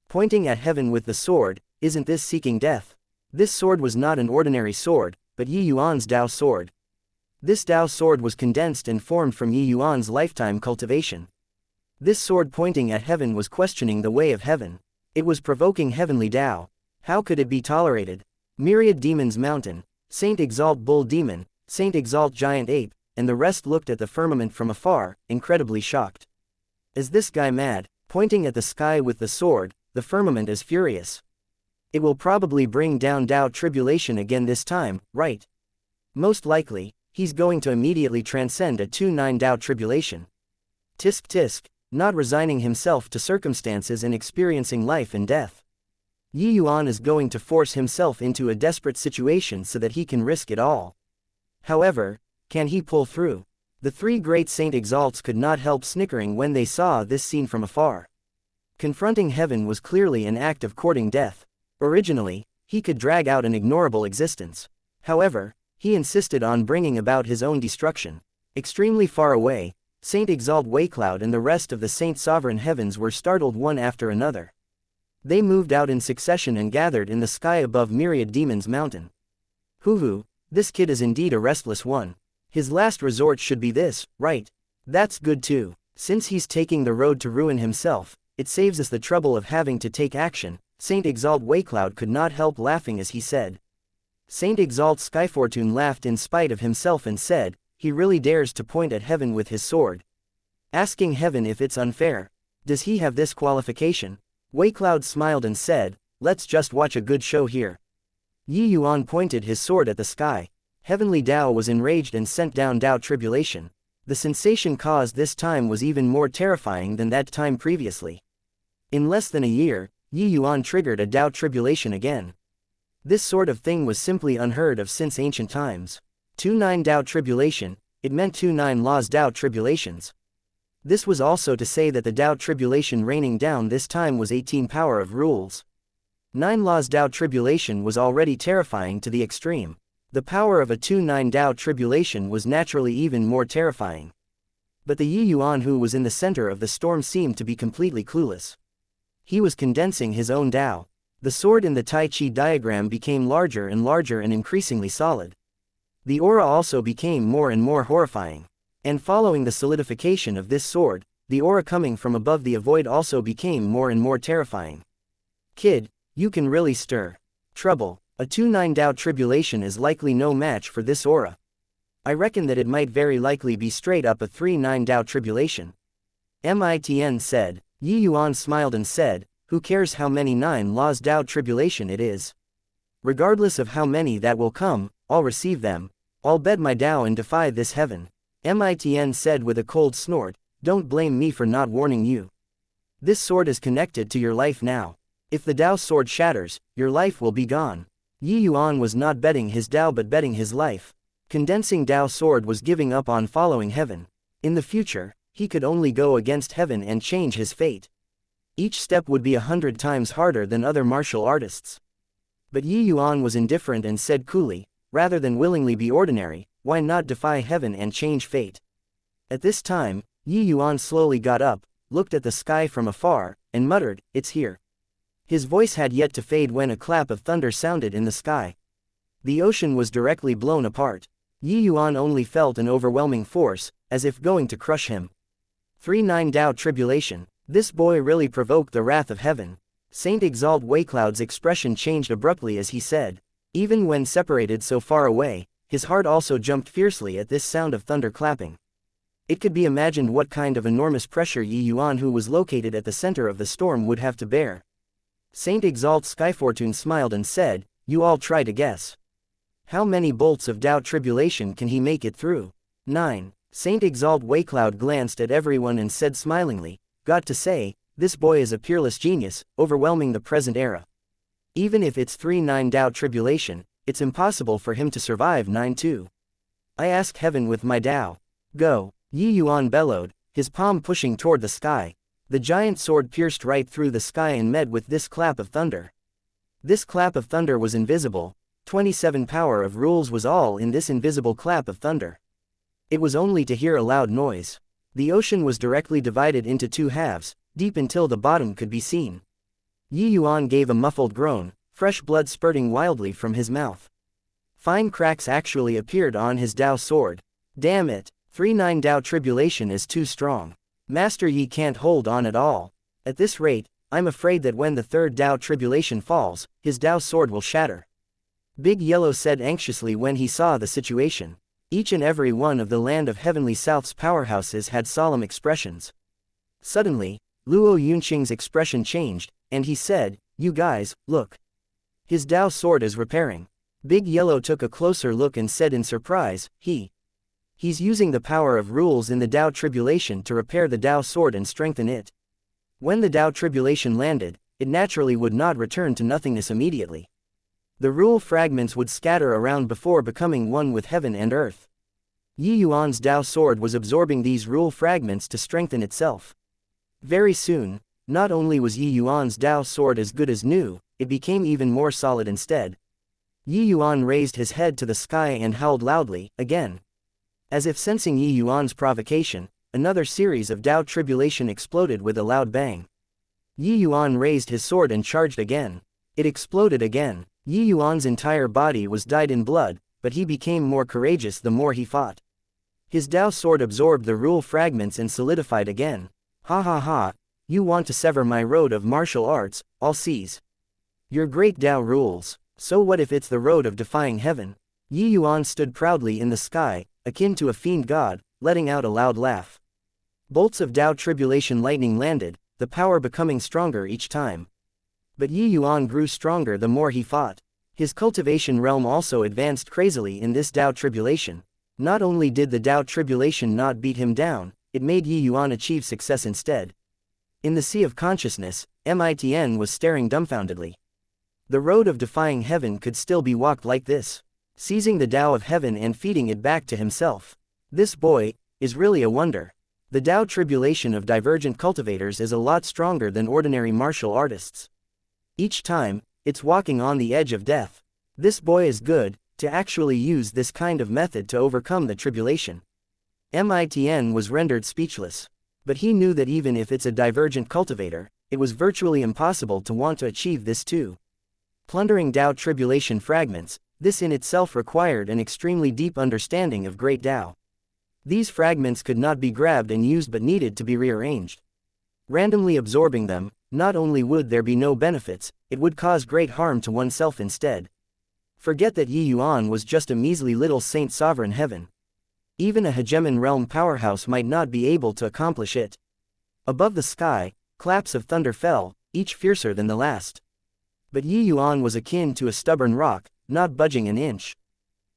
Pointing at heaven with the sword, isn't this seeking death? This sword was not an ordinary sword, but Yi Yuan's Tao sword. This Tao sword was condensed and formed from Yi Yuan's lifetime cultivation. This sword pointing at heaven was questioning the way of heaven. It was provoking heavenly Tao. How could it be tolerated? Myriad demons mountain, Saint Exalt bull demon, Saint Exalt giant ape, and the rest looked at the firmament from afar, incredibly shocked. Is this guy mad? Pointing at the sky with the sword, the firmament is furious. It will probably bring down Tao tribulation again this time, right? Most likely, he's going to immediately transcend a 2-9 Tao tribulation. Tisk tisk, not resigning himself to circumstances and experiencing life and death. Yuan is going to force himself into a desperate situation so that he can risk it all. However, can he pull through? The three great Saint Exalts could not help snickering when they saw this scene from afar. Confronting heaven was clearly an act of courting death. Originally, he could drag out an ignorable existence. However, he insisted on bringing about his own destruction. Extremely far away, Saint Exalt Waycloud and the rest of the Saint Sovereign Heavens were startled one after another. They moved out in succession and gathered in the sky above Myriad Demons Mountain. Hoo-hoo, this kid is indeed a restless one. His last resort should be this, right? That's good too. Since he's taking the road to ruin himself, it saves us the trouble of having to take action. Saint Exalt Waycloud could not help laughing as he said. Saint Exalt Skyfortune laughed in spite of himself and said, he really dares to point at heaven with his sword. Asking heaven if it's unfair. Does he have this qualification? Waycloud smiled and said, let's just watch a good show here. Yuan pointed his sword at the sky. Heavenly Tao was enraged and sent down Tao tribulation. The sensation caused this time was even more terrifying than that time previously. In less than a year, Yuan triggered a Tao tribulation again. This sort of thing was simply unheard of since ancient times. 2-9 Tao tribulation, it meant 2-9 laws Tao tribulations. This was also to say that the Tao tribulation raining down this time was 18 power of rules. 9 laws Tao tribulation was already terrifying to the extreme. The power of a 2-9 Tao tribulation was naturally even more terrifying. But the Yuan who was in the center of the storm seemed to be completely clueless. He was condensing his own Tao. The sword in the Tai Chi diagram became larger and increasingly solid. The aura also became more and more horrifying. And following the solidification of this sword, the aura coming from above the avoid also became more and more terrifying. Kid, you can really stir trouble. A 2-9 Tao tribulation is likely no match for this aura. I reckon that it might very likely be straight up a 3-9 Tao tribulation. Mitn said. Yuan smiled and said, who cares how many 9 laws Tao tribulation it is? Regardless of how many that will come, I'll receive them. I'll bed my Tao and defy this heaven. Mitn said with a cold snort, don't blame me for not warning you. This sword is connected to your life now. If the Tao sword shatters, your life will be gone. Yuan was not betting his Tao but betting his life. Condensing Tao sword was giving up on following heaven. In the future, he could only go against heaven and change his fate. Each step would be 100 times harder than other martial artists. But Yuan was indifferent and said coolly, rather than willingly be ordinary, why not defy heaven and change fate? At this time, Yuan slowly got up, looked at the sky from afar, and muttered, it's here. His voice had yet to fade when a clap of thunder sounded in the sky. The ocean was directly blown apart. Yuan only felt an overwhelming force, as if going to crush him. 3-9 Tao tribulation. This boy really provoked the wrath of heaven. Saint Exalt Waycloud's expression changed abruptly as he said. Even when separated so far away, his heart also jumped fiercely at this sound of thunder clapping. It could be imagined what kind of enormous pressure Yuan who was located at the center of the storm would have to bear. Saint Exalt Skyfortune smiled and said, you all try to guess. How many bolts of Tao tribulation can he make it through? 9. Saint Exalt Waycloud glanced at everyone and said smilingly, got to say, this boy is a peerless genius, overwhelming the present era. Even if it's 3-9 Tao tribulation, it's impossible for him to survive 9-2. I ask heaven with my Tao. Go. Yuan bellowed, his palm pushing toward the sky. The giant sword pierced right through the sky and met with this clap of thunder. This clap of thunder was invisible. 27 power of rules was all in this invisible clap of thunder. It was only to hear a loud noise. The ocean was directly divided into 2 halves, deep until the bottom could be seen. Yuan gave a muffled groan, fresh blood spurting wildly from his mouth. Fine cracks actually appeared on his Tao sword. Damn it, 3-9 Tao tribulation is too strong. Master Yi can't hold on at all. At this rate, I'm afraid that when the third Tao tribulation falls, his Tao sword will shatter. Big Yellow said anxiously when he saw the situation. Each and every one of the Land of Heavenly South's powerhouses had solemn expressions. Suddenly, Luo Yunqing's expression changed, and he said, "You guys, look. His Tao sword is repairing." Big Yellow took a closer look and said in surprise, He's using the power of rules in the Tao tribulation to repair the Tao sword and strengthen it. When the Tao tribulation landed, it naturally would not return to nothingness immediately. The rule fragments would scatter around before becoming one with heaven and earth. Yi Yuan's Tao sword was absorbing these rule fragments to strengthen itself. Very soon, not only was Yi Yuan's Tao sword as good as new, it became even more solid instead. Yi Yuan raised his head to the sky and howled loudly, again. As if sensing Yi Yuan's provocation, another series of Tao tribulation exploded with a loud bang. Yi Yuan raised his sword and charged again. It exploded again. Yi Yuan's entire body was dyed in blood, but he became more courageous the more he fought. His Tao sword absorbed the rule fragments and solidified again. Ha ha ha, you want to sever my road of martial arts, I'll seize. Your great Tao rules, so what if it's the road of defying heaven? Yi Yuan stood proudly in the sky, akin to a fiend god, letting out a loud laugh. Bolts of Tao tribulation lightning landed, the power becoming stronger each time. But Yi Yuan grew stronger the more he fought. His cultivation realm also advanced crazily in this Tao tribulation. Not only did the Tao tribulation not beat him down, it made Yi Yuan achieve success instead. In the sea of consciousness, Mitn was staring dumbfoundedly. The road of defying heaven could still be walked like this, seizing the Tao of heaven and feeding it back to himself. This boy is really a wonder. The Tao tribulation of divergent cultivators is a lot stronger than ordinary martial artists. Each time, it's walking on the edge of death. This boy is good, to actually use this kind of method to overcome the tribulation. Mitn was rendered speechless. But he knew that even if it's a divergent cultivator, it was virtually impossible to want to achieve this too. Plundering Tao tribulation fragments, this in itself required an extremely deep understanding of Great Tao. These fragments could not be grabbed and used but needed to be rearranged. Randomly absorbing them, not only would there be no benefits, it would cause great harm to oneself instead. Forget that Yi Yuan was just a measly little saint sovereign heaven. Even a hegemon realm powerhouse might not be able to accomplish it. Above the sky, claps of thunder fell, each fiercer than the last. But Yi Yuan was akin to a stubborn rock, not budging an inch.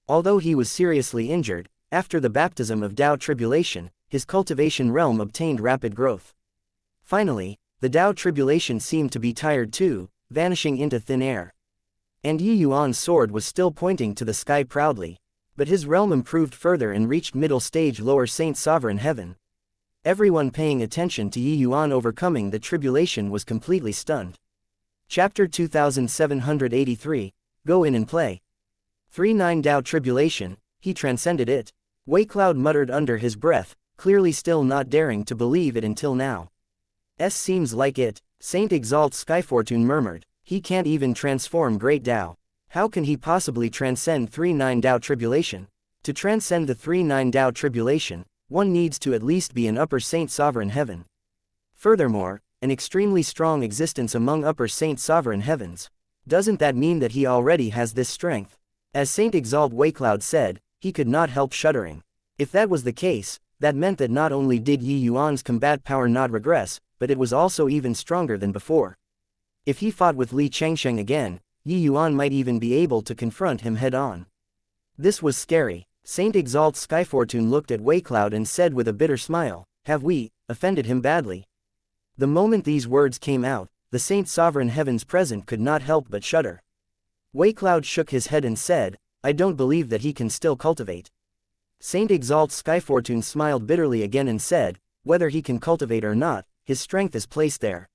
Although he was seriously injured, after the baptism of Tao tribulation, his cultivation realm obtained rapid growth. Finally, the Tao tribulation seemed to be tired too, vanishing into thin air. And Yi Yuan's sword was still pointing to the sky proudly. But his realm improved further and reached middle stage lower saint sovereign heaven. Everyone paying attention to Yi Yuan overcoming the tribulation was completely stunned. Chapter 2783, Go in and play. 3-9 Tao tribulation, he transcended it. Wei-Cloud muttered under his breath, clearly still not daring to believe it until now. Seems like it, Saint Exalt Skyfortune murmured, he can't even transform Great Tao. How can he possibly transcend 3-9 Tao tribulation? To transcend the 3-9 Tao tribulation, one needs to at least be an upper saint sovereign heaven. Furthermore, an extremely strong existence among upper saint sovereign heavens. Doesn't that mean that he already has this strength? As Saint Exalt Wei-Cloud said, he could not help shuddering. If that was the case, that meant that not only did Yi Yuan's combat power not regress, but it was also even stronger than before. If he fought with Li Changsheng again, Yi Yuan might even be able to confront him head-on. This was scary. Saint Exalt Skyfortune looked at Wei-Cloud and said with a bitter smile, "Have we offended him badly?" The moment these words came out, the Saint Sovereign Heavens present could not help but shudder. Wei-Cloud shook his head and said, "I don't believe that he can still cultivate." Saint Exalt Skyfortune smiled bitterly again and said, "Whether he can cultivate or not, his strength is placed there.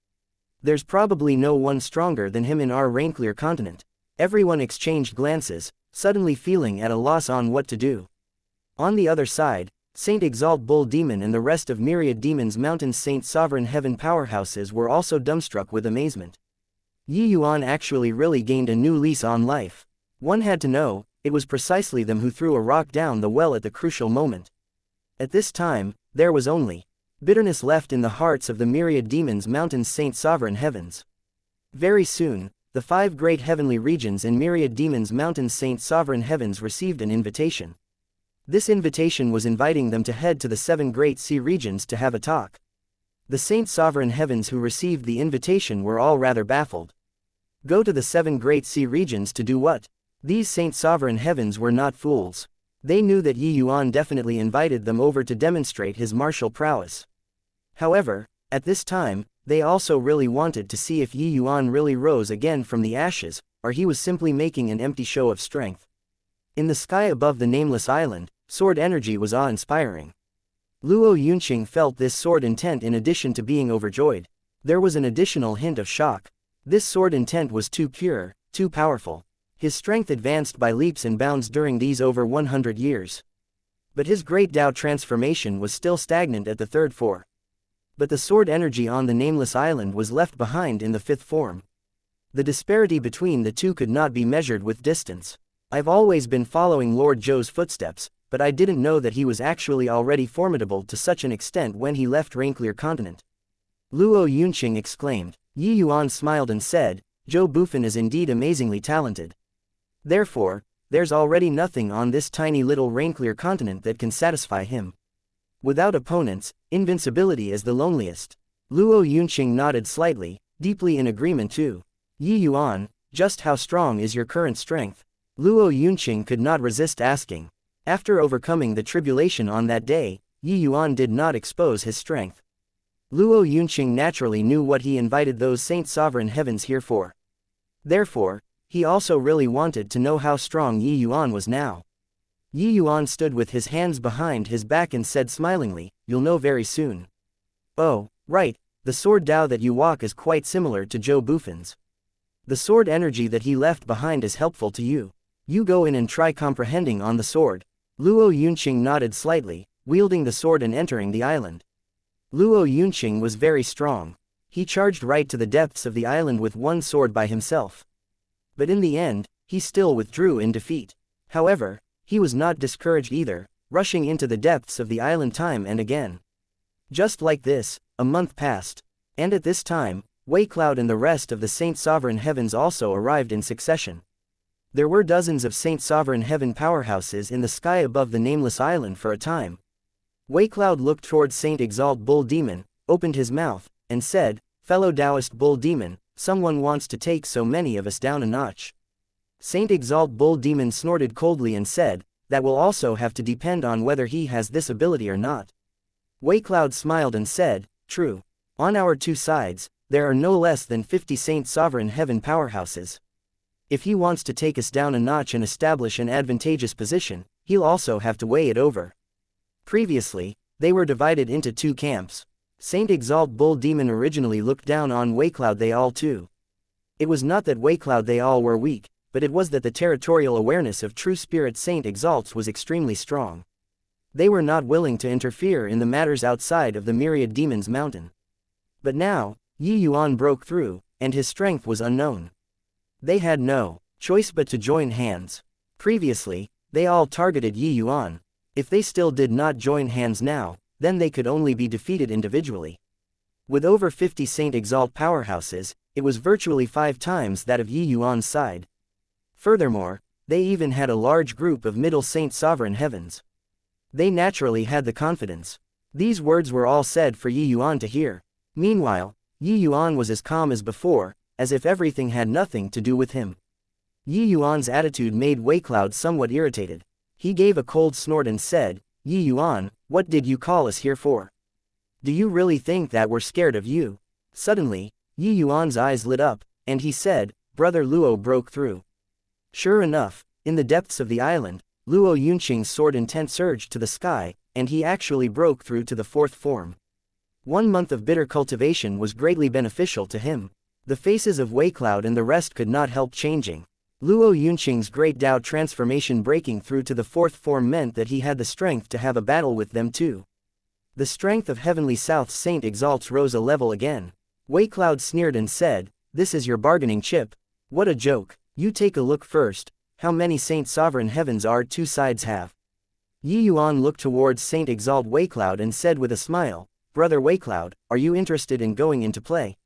There's probably no one stronger than him in our Rainclear continent." Everyone exchanged glances, suddenly feeling at a loss on what to do. On the other side, Saint Exalt Bull Demon and the rest of Myriad Demons Mountain's Saint Sovereign Heaven powerhouses were also dumbstruck with amazement. Yi Yuan actually really gained a new lease on life. One had to know, it was precisely them who threw a rock down the well at the crucial moment. At this time, there was only Bitterness left in the hearts of the myriad demons mountains Saint Sovereign Heavens. Very soon, the 5 great heavenly regions and myriad demons mountains Saint Sovereign Heavens received an invitation. This invitation was inviting them to head to the 7 great sea regions to have a talk. The Saint Sovereign Heavens who received the invitation were all rather baffled. Go to the 7 great sea regions to do what? These Saint Sovereign Heavens were not fools. They knew that Yuan definitely invited them over to demonstrate his martial prowess. However, at this time, they also really wanted to see if Yuan really rose again from the ashes, or he was simply making an empty show of strength. In the sky above the nameless island, sword energy was awe-inspiring. Luo Yunqing felt this sword intent in addition to being overjoyed. There was an additional hint of shock. This sword intent was too pure, too powerful. His strength advanced by leaps and bounds during these over 100 years. But his great Tao transformation was still stagnant at the 3rd form. But the sword energy on the nameless island was left behind in the 5th form. The disparity between the two could not be measured with distance. I've always been following Lord Zhou's footsteps, but I didn't know that he was actually already formidable to such an extent when he left Rainclear Continent. Luo Yunqing exclaimed. Yuan smiled and said, Zhou Bufan is indeed amazingly talented. Therefore, there's already nothing on this tiny little Rainclear Continent that can satisfy him. Without opponents, invincibility is the loneliest. Luo Yunqing nodded slightly, deeply in agreement too. Yuan, just how strong is your current strength? Luo Yunqing could not resist asking. After overcoming the tribulation on that day, Yuan did not expose his strength. Luo Yunqing naturally knew what he invited those Saint Sovereign Heavens here for. Therefore, he also really wanted to know how strong Yuan was now. Yuan stood with his hands behind his back and said smilingly, you'll know very soon. Oh, right, the sword Tao that you walk is quite similar to Zhou Bufan's. The sword energy that he left behind is helpful to you. You go in and try comprehending on the sword. Luo Yunqing nodded slightly, wielding the sword and entering the island. Luo Yunqing was very strong. He charged right to the depths of the island with one sword by himself. But in the end, he still withdrew in defeat. However, he was not discouraged either, rushing into the depths of the island time and again. Just like this, a month passed. And at this time, Wei Cloud and the rest of the Saint Sovereign Heavens also arrived in succession. There were dozens of Saint Sovereign Heaven powerhouses in the sky above the nameless island for a time. Wei Cloud looked towards Saint Exalt Bull Demon, opened his mouth, and said, Fellow Taoist Bull Demon, someone wants to take so many of us down a notch. Saint Exalt Bull Demon snorted coldly and said, that will also have to depend on whether he has this ability or not. Wei Cloud smiled and said, true. On our 2 sides, there are no less than 50 Saint Sovereign Heaven powerhouses. If he wants to take us down a notch and establish an advantageous position, he'll also have to weigh it over. Previously, they were divided into 2 camps. Saint Exalt Bull Demon originally looked down on Wei Cloud they all too. It was not that Wei Cloud they all were weak, but it was that the territorial awareness of true spirit Saint Exalts was extremely strong. They were not willing to interfere in the matters outside of the myriad demons mountain. But now, Yuan broke through, and his strength was unknown. They had no choice but to join hands. Previously, they all targeted Yuan. If they still did not join hands now, then they could only be defeated individually. With over 50 Saint Exalt powerhouses, it was virtually 5 times that of Yuan's side. Furthermore, they even had a large group of middle Saint Sovereign Heavens. They naturally had the confidence. These words were all said for Yuan to hear. Meanwhile, Yuan was as calm as before, as if everything had nothing to do with him. Yuan's attitude made Wei Cloud somewhat irritated. He gave a cold snort and said, Yuan, what did you call us here for? Do you really think that we're scared of you? Suddenly, Yuan's eyes lit up, and he said, Brother Luo broke through. Sure enough, in the depths of the island, Luo Yunqing's sword intent surged to the sky, and he actually broke through to the 4th form. 1 month of bitter cultivation was greatly beneficial to him. The faces of Wei Cloud and the rest could not help changing. Luo Yunqing's great Tao transformation breaking through to the 4th form meant that he had the strength to have a battle with them too. The strength of Heavenly South's Saint Exalts rose a level again. Wei Cloud sneered and said, this is your bargaining chip? What a joke. You take a look first. How many Saint Sovereign Heavens our 2 sides have? Yuan looked towards Saint Exalt Wei Cloud and said with a smile, "Brother Waicloud, are you interested in going into play?"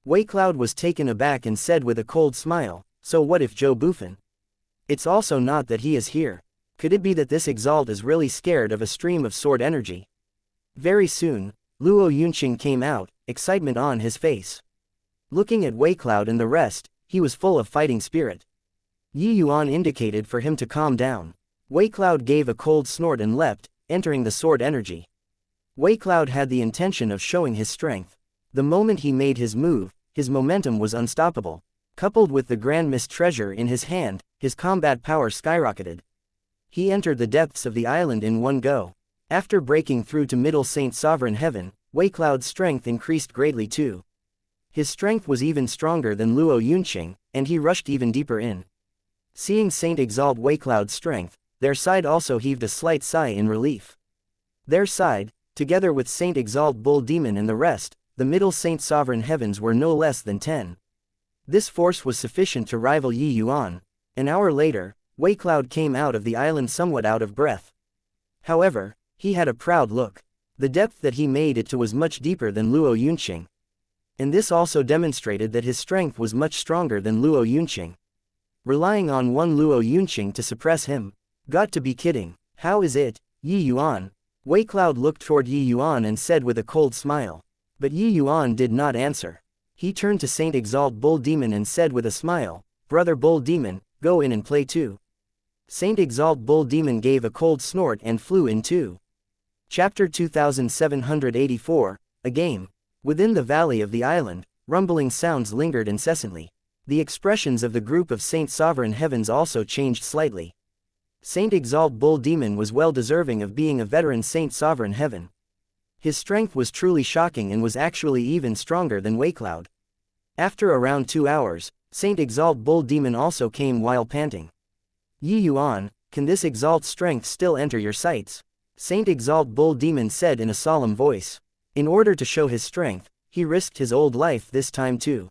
Waicloud was taken aback and said with a cold smile, "So what if Joe Buffin? It's also not that he is here. Could it be that this exalt is really scared of a stream of sword energy?" Very soon, Luo Yunqing came out, excitement on his face. Looking at Waicloud and the rest, he was full of fighting spirit. Yi Yuan indicated for him to calm down. Waicloud gave a cold snort and leapt, entering the sword energy. Waicloud had the intention of showing his strength. The moment he made his move, his momentum was unstoppable. Coupled with the Grand Mist treasure in his hand, his combat power skyrocketed. He entered the depths of the island in one go. After breaking through to Middle Saint Sovereign Heaven, Waicloud's strength increased greatly too. His strength was even stronger than Luo Yunqing, and he rushed even deeper in. Seeing Saint exalt Waicloud's strength, their side also heaved a slight sigh in relief. Their side, together with Saint exalt Bull Demon and the rest, the Middle Saint Sovereign Heavens, were no less than 10. This force was sufficient to rival Yi Yuan. An hour later, Waicloud came out of the island somewhat out of breath. However, he had a proud look. The depth that he made it to was much deeper than Luo Yunqing. And this also demonstrated that his strength was much stronger than Luo Yunqing. Relying on one Luo Yunqing to suppress him? Got to be kidding. How is it, Yi Yuan? Waicloud looked toward Yi Yuan and said with a cold smile. But Yi Yuan did not answer. He turned to Saint exalt Bull Demon and said with a smile, "Brother Bull Demon, go in and play too." Saint exalt Bull Demon gave a cold snort and flew in too. Chapter 2784, A Game. Within the valley of the island, rumbling sounds lingered incessantly. The expressions of the group of Saint Sovereign Heavens also changed slightly. Saint exalt Bull Demon was well deserving of being a veteran Saint Sovereign Heaven. His strength was truly shocking and was actually even stronger than Waicloud. After around 2 hours, Saint exalt Bull Demon also came while panting. "Yi Yuan, can this exalt strength still enter your sights?" Saint exalt Bull Demon said in a solemn voice. In order to show his strength, he risked his old life this time too.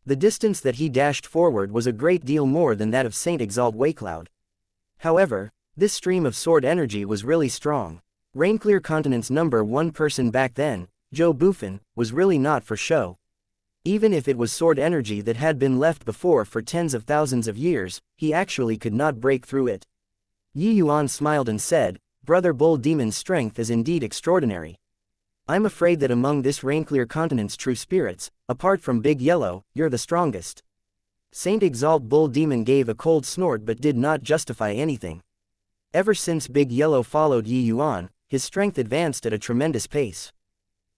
The distance that he dashed forward was a great deal more than that of Saint exalt Waicloud. However, this stream of sword energy was really strong. Rainclear Continent's #1 person back then, Joe Buffin, was really not for show. Even if it was sword energy that had been left before for tens of thousands of years, he actually could not break through it. Yi Yuan smiled and said, "Brother Bull Demon's strength is indeed extraordinary. I'm afraid that among this Rainclear Continent's true spirits, apart from Big Yellow, you're the strongest." Saint exalt Bull Demon gave a cold snort but did not justify anything. Ever since Big Yellow followed Yi Yuan, his strength advanced at a tremendous pace.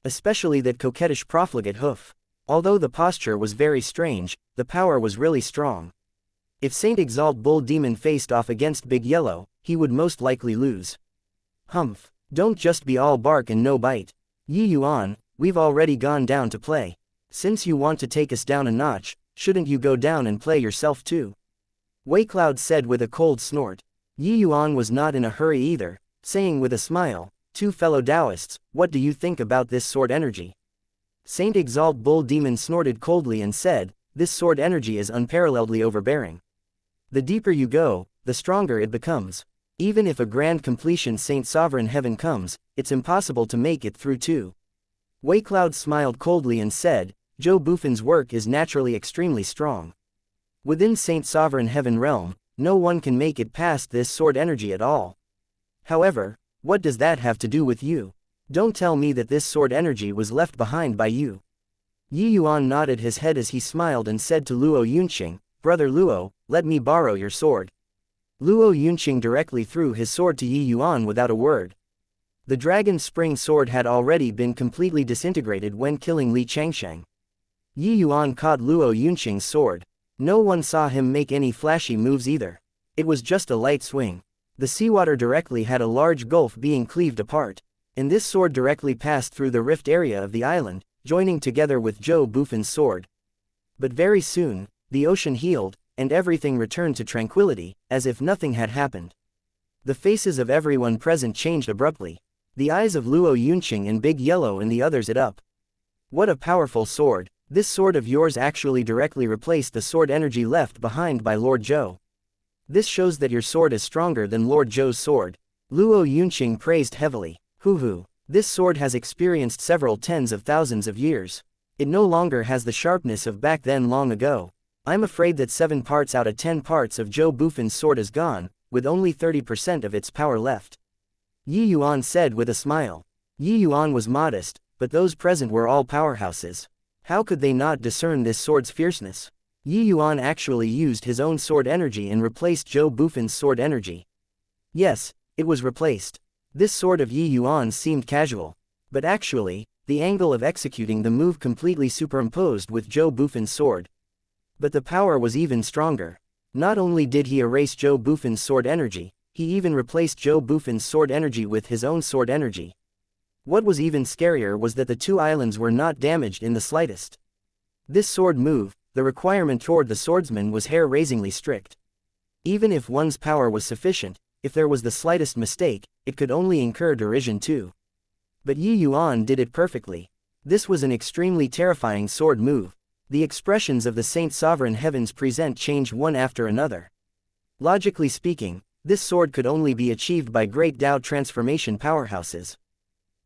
Especially that coquettish profligate hoof. Although the posture was very strange, the power was really strong. If Saint exalt Bull Demon faced off against Big Yellow, he would most likely lose. Humph, don't just be all bark and no bite. Yi Yuan, we've already gone down to play. Since you want to take us down a notch, shouldn't you go down and play yourself too? Waicloud said with a cold snort. Yi Yuan was not in a hurry either, saying with a smile, "Two fellow Taoists, what do you think about this sword energy?" Saint exalt Bull Demon snorted coldly and said, "This sword energy is unparalleledly overbearing. The deeper you go, the stronger it becomes. Even if a grand completion Saint Sovereign Heaven comes, it's impossible to make it through too." Waicloud smiled coldly and said, "Joe Buffin's work is naturally extremely strong. Within Saint Sovereign Heaven realm, no one can make it past this sword energy at all. However, what does that have to do with you? Don't tell me that this sword energy was left behind by you." Yi Yuan nodded his head as he smiled and said to Luo Yunqing, "Brother Luo, let me borrow your sword." Luo Yunqing directly threw his sword to Yi Yuan without a word. The dragon spring sword had already been completely disintegrated when killing Li Changsheng. Yi Yuan caught Luo Yunqing's sword. No one saw him make any flashy moves either. It was just a light swing. The seawater directly had a large gulf being cleaved apart, and this sword directly passed through the rift area of the island, joining together with Joe Buffin's sword. But very soon, the ocean healed, and everything returned to tranquility, as if nothing had happened. The faces of everyone present changed abruptly. The eyes of Luo Yunqing and Big Yellow and the others lit up. "What a powerful sword. This sword of yours actually directly replaced the sword energy left behind by Lord Zhou. This shows that your sword is stronger than Lord Zhou's sword." Luo Yunqing praised heavily. "Hoo hoo. This sword has experienced several tens of thousands of years. It no longer has the sharpness of back then long ago. I'm afraid that 7 parts out of 10 parts of Zhou Bufin's sword is gone, with only 30% of its power left. Yi Yuan said with a smile. Yi Yuan was modest, but those present were all powerhouses. How could they not discern this sword's fierceness? Yi Yuan actually used his own sword energy and replaced Zhou Bufin's sword energy. Yes, it was replaced. This sword of Yi Yuan's seemed casual. But actually, the angle of executing the move completely superimposed with Zhou Bufin's sword. But the power was even stronger. Not only did he erase Zhou Bufin's sword energy, he even replaced Zhou Bufin's sword energy with his own sword energy. What was even scarier was that the 2 islands were not damaged in the slightest. This sword move, the requirement toward the swordsman was hair-raisingly strict. Even if one's power was sufficient, if there was the slightest mistake, it could only incur derision too. But Yi Yuan did it perfectly. This was an extremely terrifying sword move. The expressions of the Saint Sovereign Heavens present changed one after another. Logically speaking, this sword could only be achieved by great Dao transformation powerhouses.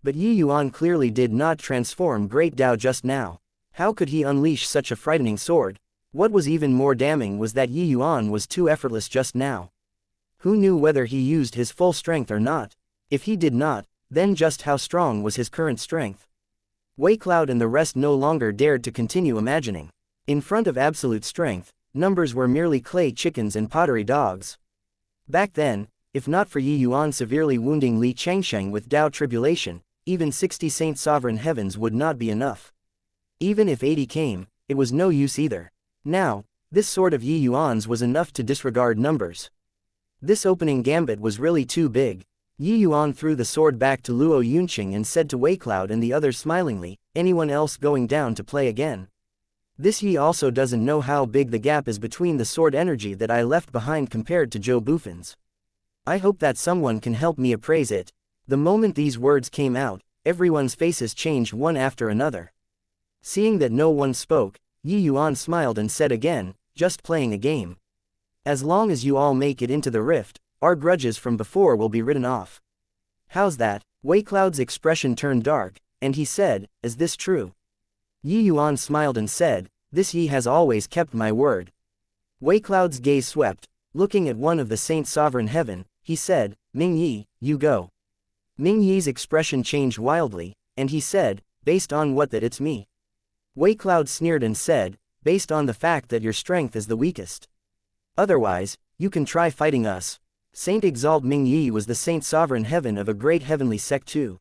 But Yi Yuan clearly did not transform great Dao just now. How could he unleash such a frightening sword? What was even more damning was that Yi Yuan was too effortless just now. Who knew whether he used his full strength or not? If he did not, then just how strong was his current strength? Wei Cloud and the rest no longer dared to continue imagining. In front of absolute strength, numbers were merely clay chickens and pottery dogs. Back then, if not for Yi Yuan severely wounding Li Changsheng with Dao tribulation, even 60 Saint Sovereign Heavens would not be enough. Even if 80 came, it was no use either. Now, this sword of Yi Yuan's was enough to disregard numbers. This opening gambit was really too big. Yi Yuan threw the sword back to Luo Yunqing and said to Wei Cloud and the others smilingly, anyone else going down to play again? This Yi also doesn't know how big the gap is between the sword energy that I left behind compared to Zhou Bufin's. I hope that someone can help me appraise it. The moment these words came out, everyone's faces changed one after another. Seeing that no one spoke, Yi Yuan smiled and said again, just playing a game. As long as you all make it into the rift, our grudges from before will be written off. How's that? Wei Cloud's expression turned dark, and he said, is this true? Yi Yuan smiled and said, this Yi has always kept my word. Wei Cloud's gaze swept, looking at one of the Saint Sovereign Heaven, he said, Ming Yi, you go. Ming Yi's expression changed wildly, and he said, based on what that it's me? Wei Cloud sneered and said, based on the fact that your strength is the weakest. Otherwise, you can try fighting us. Saint Exalt Ming Yi was the Saint Sovereign Heaven of a great heavenly sect too.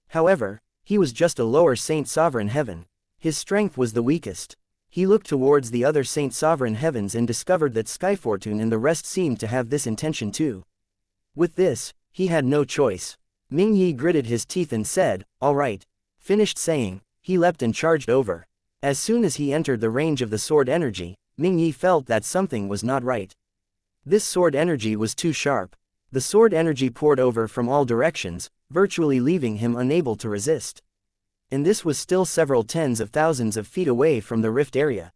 However, he was just a lower Saint Sovereign Heaven. His strength was the weakest. He looked towards the other Saint Sovereign Heavens and discovered that Skyfortune and the rest seemed to have this intention too. With this, he had no choice. Ming Yi gritted his teeth and said, all right. Finished saying, he leapt and charged over. As soon as he entered the range of the sword energy, Ming Yi felt that something was not right. This sword energy was too sharp. The sword energy poured over from all directions, virtually leaving him unable to resist. And this was still several tens of thousands of feet away from the rift area.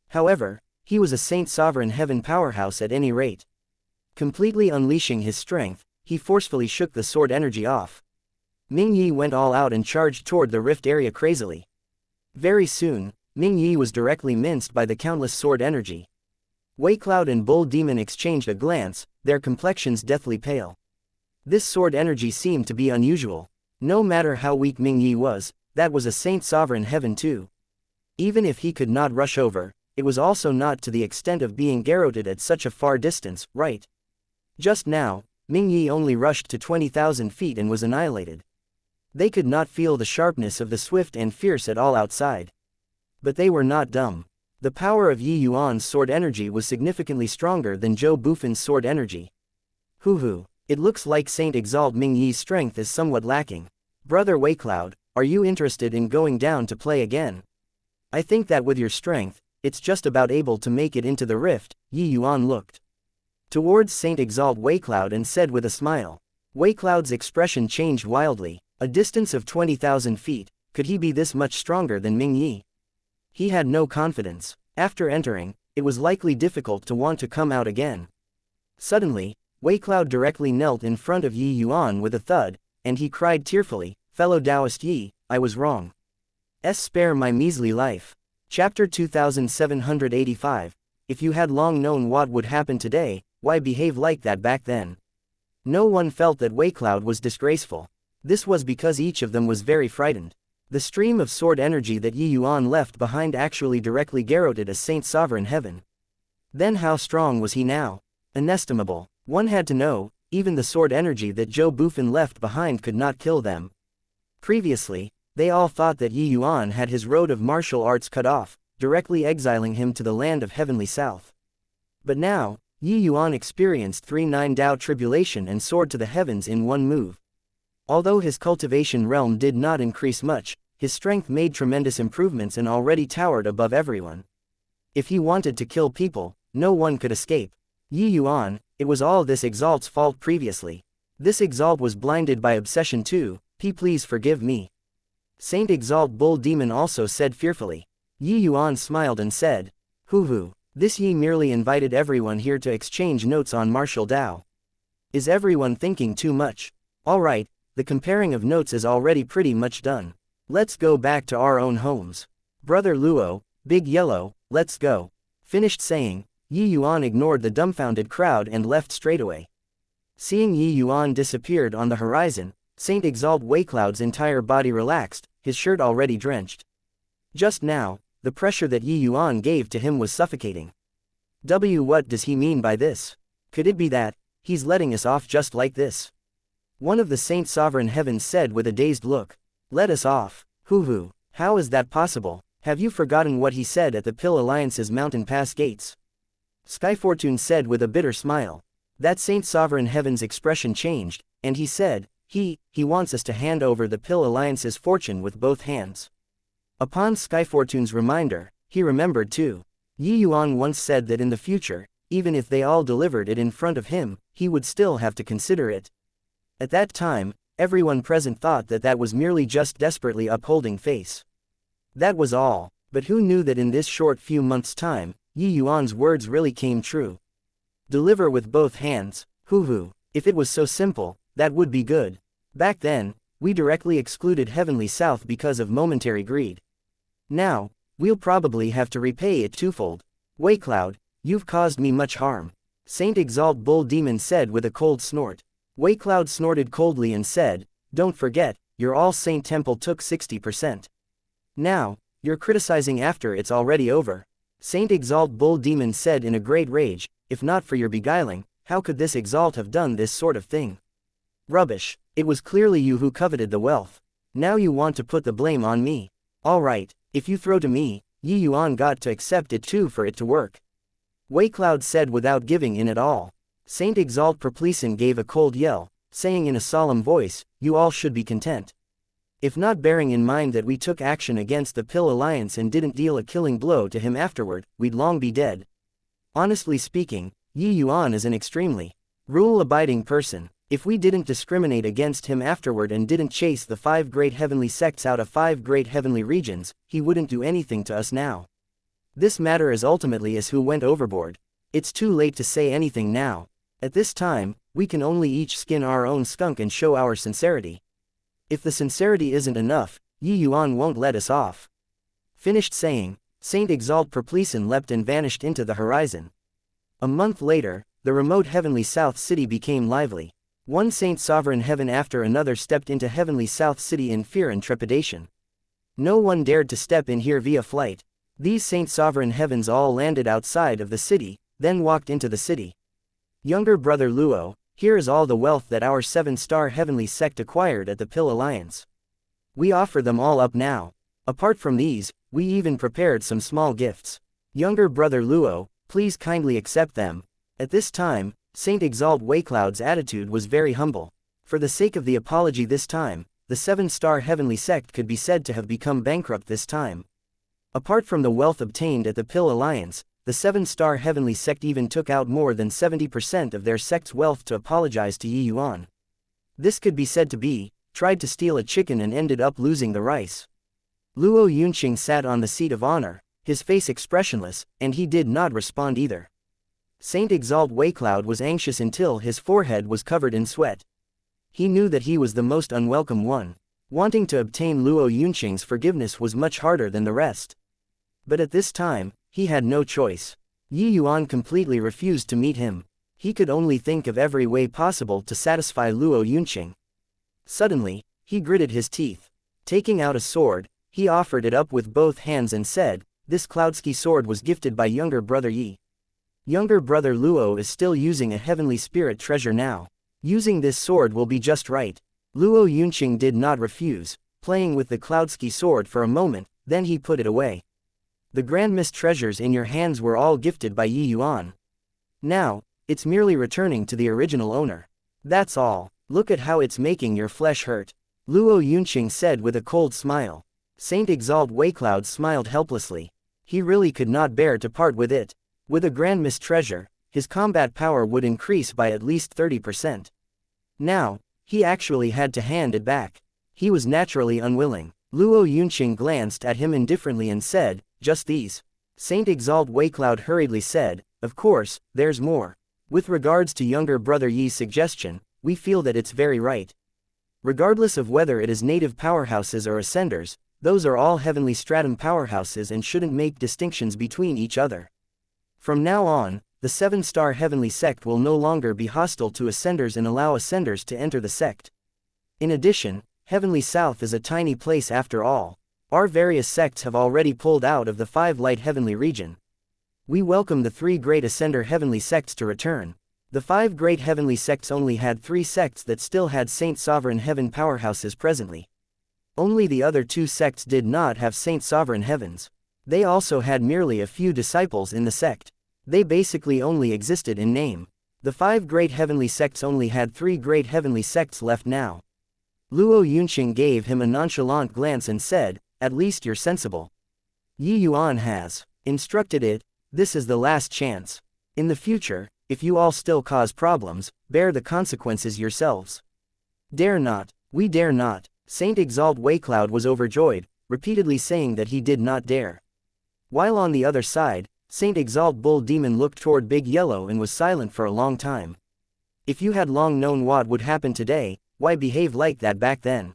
However, he was a Saint Sovereign Heaven powerhouse at any rate. Completely unleashing his strength, he forcefully shook the sword energy off. Ming Yi went all out and charged toward the rift area crazily. Very soon, Ming Yi was directly minced by the countless sword energy. Wei Cloud and Bull Demon exchanged a glance, their complexions deathly pale. This sword energy seemed to be unusual. No matter how weak Ming Yi was, that was a Saint Sovereign Heaven too. Even if he could not rush over, it was also not to the extent of being garroted at such a far distance, right? Just now, Ming Yi only rushed to 20,000 feet and was annihilated. They could not feel the sharpness of the swift and fierce at all outside. But they were not dumb. The power of Yi Yuan's sword energy was significantly stronger than Zhou Bufin's sword energy. Hoo, it looks like Saint Exalt Ming Yi's strength is somewhat lacking. Brother Wei Cloud, are you interested in going down to play again? I think that with your strength, it's just about able to make it into the rift. Yi Yuan looked towards Saint Exalt Wei Cloud and said with a smile. Wei Cloud's expression changed wildly. A distance of 20,000 feet, could he be this much stronger than Ming Yi? He had no confidence. After entering, it was likely difficult to want to come out again. Suddenly, Wei Cloud directly knelt in front of Yi Yuan with a thud, and he cried tearfully, fellow Taoist Yi, I was wrong. Spare my measly life. Chapter 2785. If you had long known what would happen today, why behave like that back then? No one felt that Waicloud was disgraceful. This was because each of them was very frightened. The stream of sword energy that Yi Yuan left behind actually directly garroted a Saint Sovereign Heaven. Then how strong was he now? Inestimable. One had to know, even the sword energy that Zhou Bufan left behind could not kill them. Previously, they all thought that Yi Yuan had his road of martial arts cut off, directly exiling him to the land of heavenly south. But now, Yi Yuan experienced 3-9 Dao tribulation and soared to the heavens in one move. Although his cultivation realm did not increase much, his strength made tremendous improvements and already towered above everyone. If he wanted to kill people, no one could escape. Yi Yuan, it was all this Exalt's fault previously. This Exalt was blinded by obsession too, please forgive me. Saint Exalt Bull Demon also said fearfully. Yi Yuan smiled and said, Hoo, this Yi merely invited everyone here to exchange notes on martial Dao. Is everyone thinking too much? Alright, the comparing of notes is already pretty much done. Let's go back to our own homes. Brother Luo, Big Yellow, let's go. Finished saying, Yi Yuan ignored the dumbfounded crowd and left straightaway. Seeing Yi Yuan disappeared on the horizon, Saint Exalt Waicloud's entire body relaxed, his shirt already drenched. Just now, the pressure that Yi Yuan gave to him was suffocating. What does he mean by this? Could it be that he's letting us off just like this? One of the Saint Sovereign Heavens said with a dazed look. Let us off? Hoo, how is that possible? Have you forgotten what he said at the Pill Alliance's Mountain Pass gates? Skyfortune said with a bitter smile. That Saint Sovereign Heaven's expression changed, and he said, he wants us to hand over the Pill Alliance's fortune with both hands. Upon Skyfortune's reminder, he remembered too. Yi Yuan once said that in the future, even if they all delivered it in front of him, he would still have to consider it. At that time, everyone present thought that that was merely just desperately upholding face. That was all, but who knew that in this short few months' time, Yi Yuan's words really came true. Deliver with both hands, hoo, if it was so simple, that would be good. Back then, we directly excluded Heavenly South because of momentary greed. Now, we'll probably have to repay it twofold. Waicloud, you've caused me much harm. Saint Exalt Bull Demon said with a cold snort. Waicloud snorted coldly and said, don't forget, your All Saint Temple took 60%. Now, you're criticizing after it's already over. Saint Exalt Bull Demon said in a great rage, if not for your beguiling, how could this Exalt have done this sort of thing? Rubbish, it was clearly you who coveted the wealth. Now you want to put the blame on me. Alright, if you throw to me, Yi Yuan got to accept it too for it to work. Waicloud said without giving in at all. Saint Exalt Perpleson gave a cold yell, saying in a solemn voice, you all should be content. If not, bearing in mind that we took action against the Pill Alliance and didn't deal a killing blow to him afterward, we'd long be dead. Honestly speaking, Yi Yuan is an extremely rule-abiding person. If we didn't discriminate against him afterward and didn't chase the 5 great heavenly sects out of 5 great heavenly regions, he wouldn't do anything to us now. This matter is ultimately as who went overboard. It's too late to say anything now. At this time, we can only each skin our own skunk and show our sincerity. If the sincerity isn't enough, Yi Yuan won't let us off. Finished saying, Saint Exalt Perpleson leapt and vanished into the horizon. A month later, the remote heavenly South City became lively. One Saint Sovereign Heaven after another stepped into heavenly South City in fear and trepidation. No one dared to step in here via flight. These Saint Sovereign Heavens all landed outside of the city, then walked into the city. Younger brother Luo, here is all the wealth that our 7-star heavenly sect acquired at the Pill Alliance. We offer them all up now. Apart from these, we even prepared some small gifts. Younger brother Luo, please kindly accept them. At this time, Saint Exalt Waicloud's attitude was very humble. For the sake of the apology this time, the 7-star heavenly sect could be said to have become bankrupt this time. Apart from the wealth obtained at the Pill Alliance, the 7-star heavenly sect even took out more than 70% of their sect's wealth to apologize to Yi Yuan. This could be said to be, tried to steal a chicken and ended up losing the rice. Luo Yunqing sat on the seat of honor, his face expressionless, and he did not respond either. Saint Exalt Waicloud was anxious until his forehead was covered in sweat. He knew that he was the most unwelcome one. Wanting to obtain Luo Yunqing's forgiveness was much harder than the rest. But at this time, he had no choice. Yi Yuan completely refused to meet him. He could only think of every way possible to satisfy Luo Yunqing. Suddenly, he gritted his teeth. Taking out a sword, he offered it up with both hands and said, "This Cloudsky sword was gifted by younger brother Yi. Younger brother Luo is still using a heavenly spirit treasure now. Using this sword will be just right." Luo Yunqing did not refuse, playing with the Cloudsky sword for a moment, then he put it away. "The Grandmist treasures in your hands were all gifted by Yi Yuan. Now, it's merely returning to the original owner. That's all. Look at how it's making your flesh hurt," Luo Yunqing said with a cold smile. Saint Exalt Waicloud smiled helplessly. He really could not bear to part with it. With a Grandmist treasure, his combat power would increase by at least 30%. Now, he actually had to hand it back. He was naturally unwilling. Luo Yunqing glanced at him indifferently and said, "Just these?" Saint Exalt Waicloud hurriedly said, "Of course, there's more. With regards to younger brother Yi's suggestion, we feel that it's very right. Regardless of whether it is native powerhouses or ascenders, those are all heavenly stratum powerhouses and shouldn't make distinctions between each other. From now on, the 7-star heavenly sect will no longer be hostile to ascenders and allow ascenders to enter the sect. In addition, Heavenly South is a tiny place after all. Our various sects have already pulled out of the 5 light heavenly region. We welcome the 3 great ascender heavenly sects to return. The 5 great heavenly sects only had 3 sects that still had Saint Sovereign Heaven powerhouses presently. Only the other 2 sects did not have Saint Sovereign Heavens. They also had merely a few disciples in the sect. They basically only existed in name. The 5 great heavenly sects only had 3 great heavenly sects left now." Luo Yunqing gave him a nonchalant glance and said, "At least you're sensible. Yi Yuan has instructed it. This is the last chance. In the future, if you all still cause problems, bear the consequences yourselves." "Dare not, we dare not." Saint Exalt Waicloud was overjoyed, repeatedly saying that he did not dare. While on the other side, Saint Exalt Bull Demon looked toward Big Yellow and was silent for a long time. "If you had long known what would happen today, why behave like that back then?"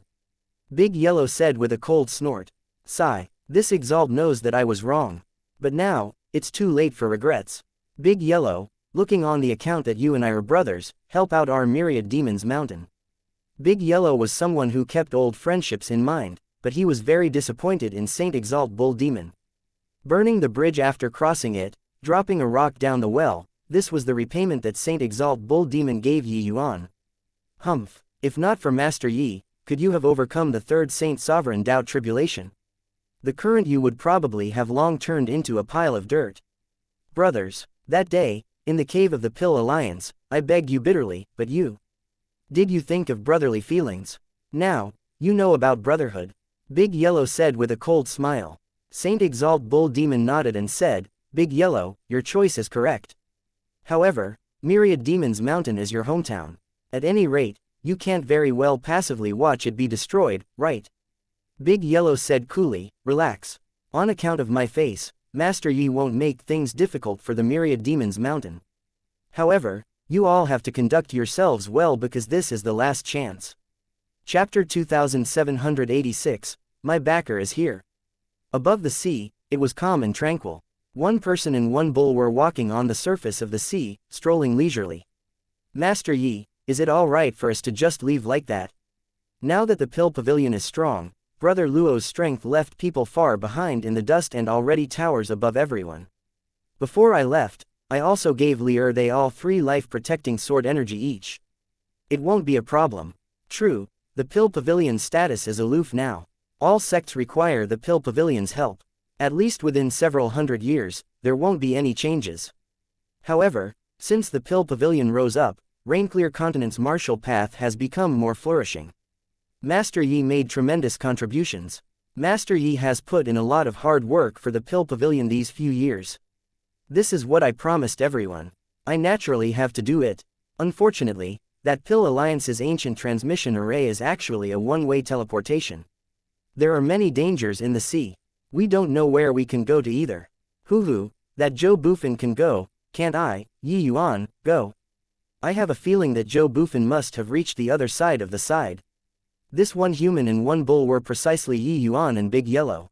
Big Yellow said with a cold snort. "Sigh, this Exalt knows that I was wrong. But now, it's too late for regrets. Big Yellow, looking on the account that you and I are brothers, help out our myriad demons mountain." Big Yellow was someone who kept old friendships in mind, but he was very disappointed in Saint Exalt Bull Demon. Burning the bridge after crossing it, dropping a rock down the well, this was the repayment that Saint Exalt Bull Demon gave Yi Yuan. Humph, if not for Master Yi, could you have overcome the 3rd Saint Sovereign Doubt Tribulation? The current you would probably have long turned into a pile of dirt. Brothers, that day, in the cave of the Pill Alliance, I begged you bitterly, but you did you think of brotherly feelings? Now, you know about brotherhood. Big Yellow said with a cold smile. Saint Exalt Bull Demon nodded and said, "Big Yellow, your choice is correct. However, Myriad Demons Mountain is your hometown. At any rate, you can't very well passively watch it be destroyed, right?" Big Yellow said coolly, "Relax. On account of my face, Master Yi won't make things difficult for the Myriad Demons Mountain. However, you all have to conduct yourselves well because this is the last chance." Chapter 2786, My Backer is Here. Above the sea, it was calm and tranquil. One person and one bull were walking on the surface of the sea, strolling leisurely. "Master Yi, is it all right for us to just leave like that? Now that the Pill Pavilion is strong, Brother Luo's strength left people far behind in the dust and already towers above everyone. Before I left, I also gave Lier they all 3 life-protecting sword energy each. It won't be a problem. True, the Pill Pavilion's status is aloof now. All sects require the Pill Pavilion's help. At least within several hundred years, there won't be any changes. However, since the Pill Pavilion rose up, Rainclear Continent's martial path has become more flourishing. Master Yi made tremendous contributions. Master Yi has put in a lot of hard work for the Pill Pavilion these few years. This is what I promised everyone. I naturally have to do it. Unfortunately, that Pill Alliance's ancient transmission array is actually a one-way teleportation. There are many dangers in the sea. We don't know where we can go to either. Hoo, that Joe Buffin can go, can't I, Yi Yuan, go? I have a feeling that Joe Buffin must have reached the other side of the side. This one human and one bull were precisely Yi Yuan and Big Yellow.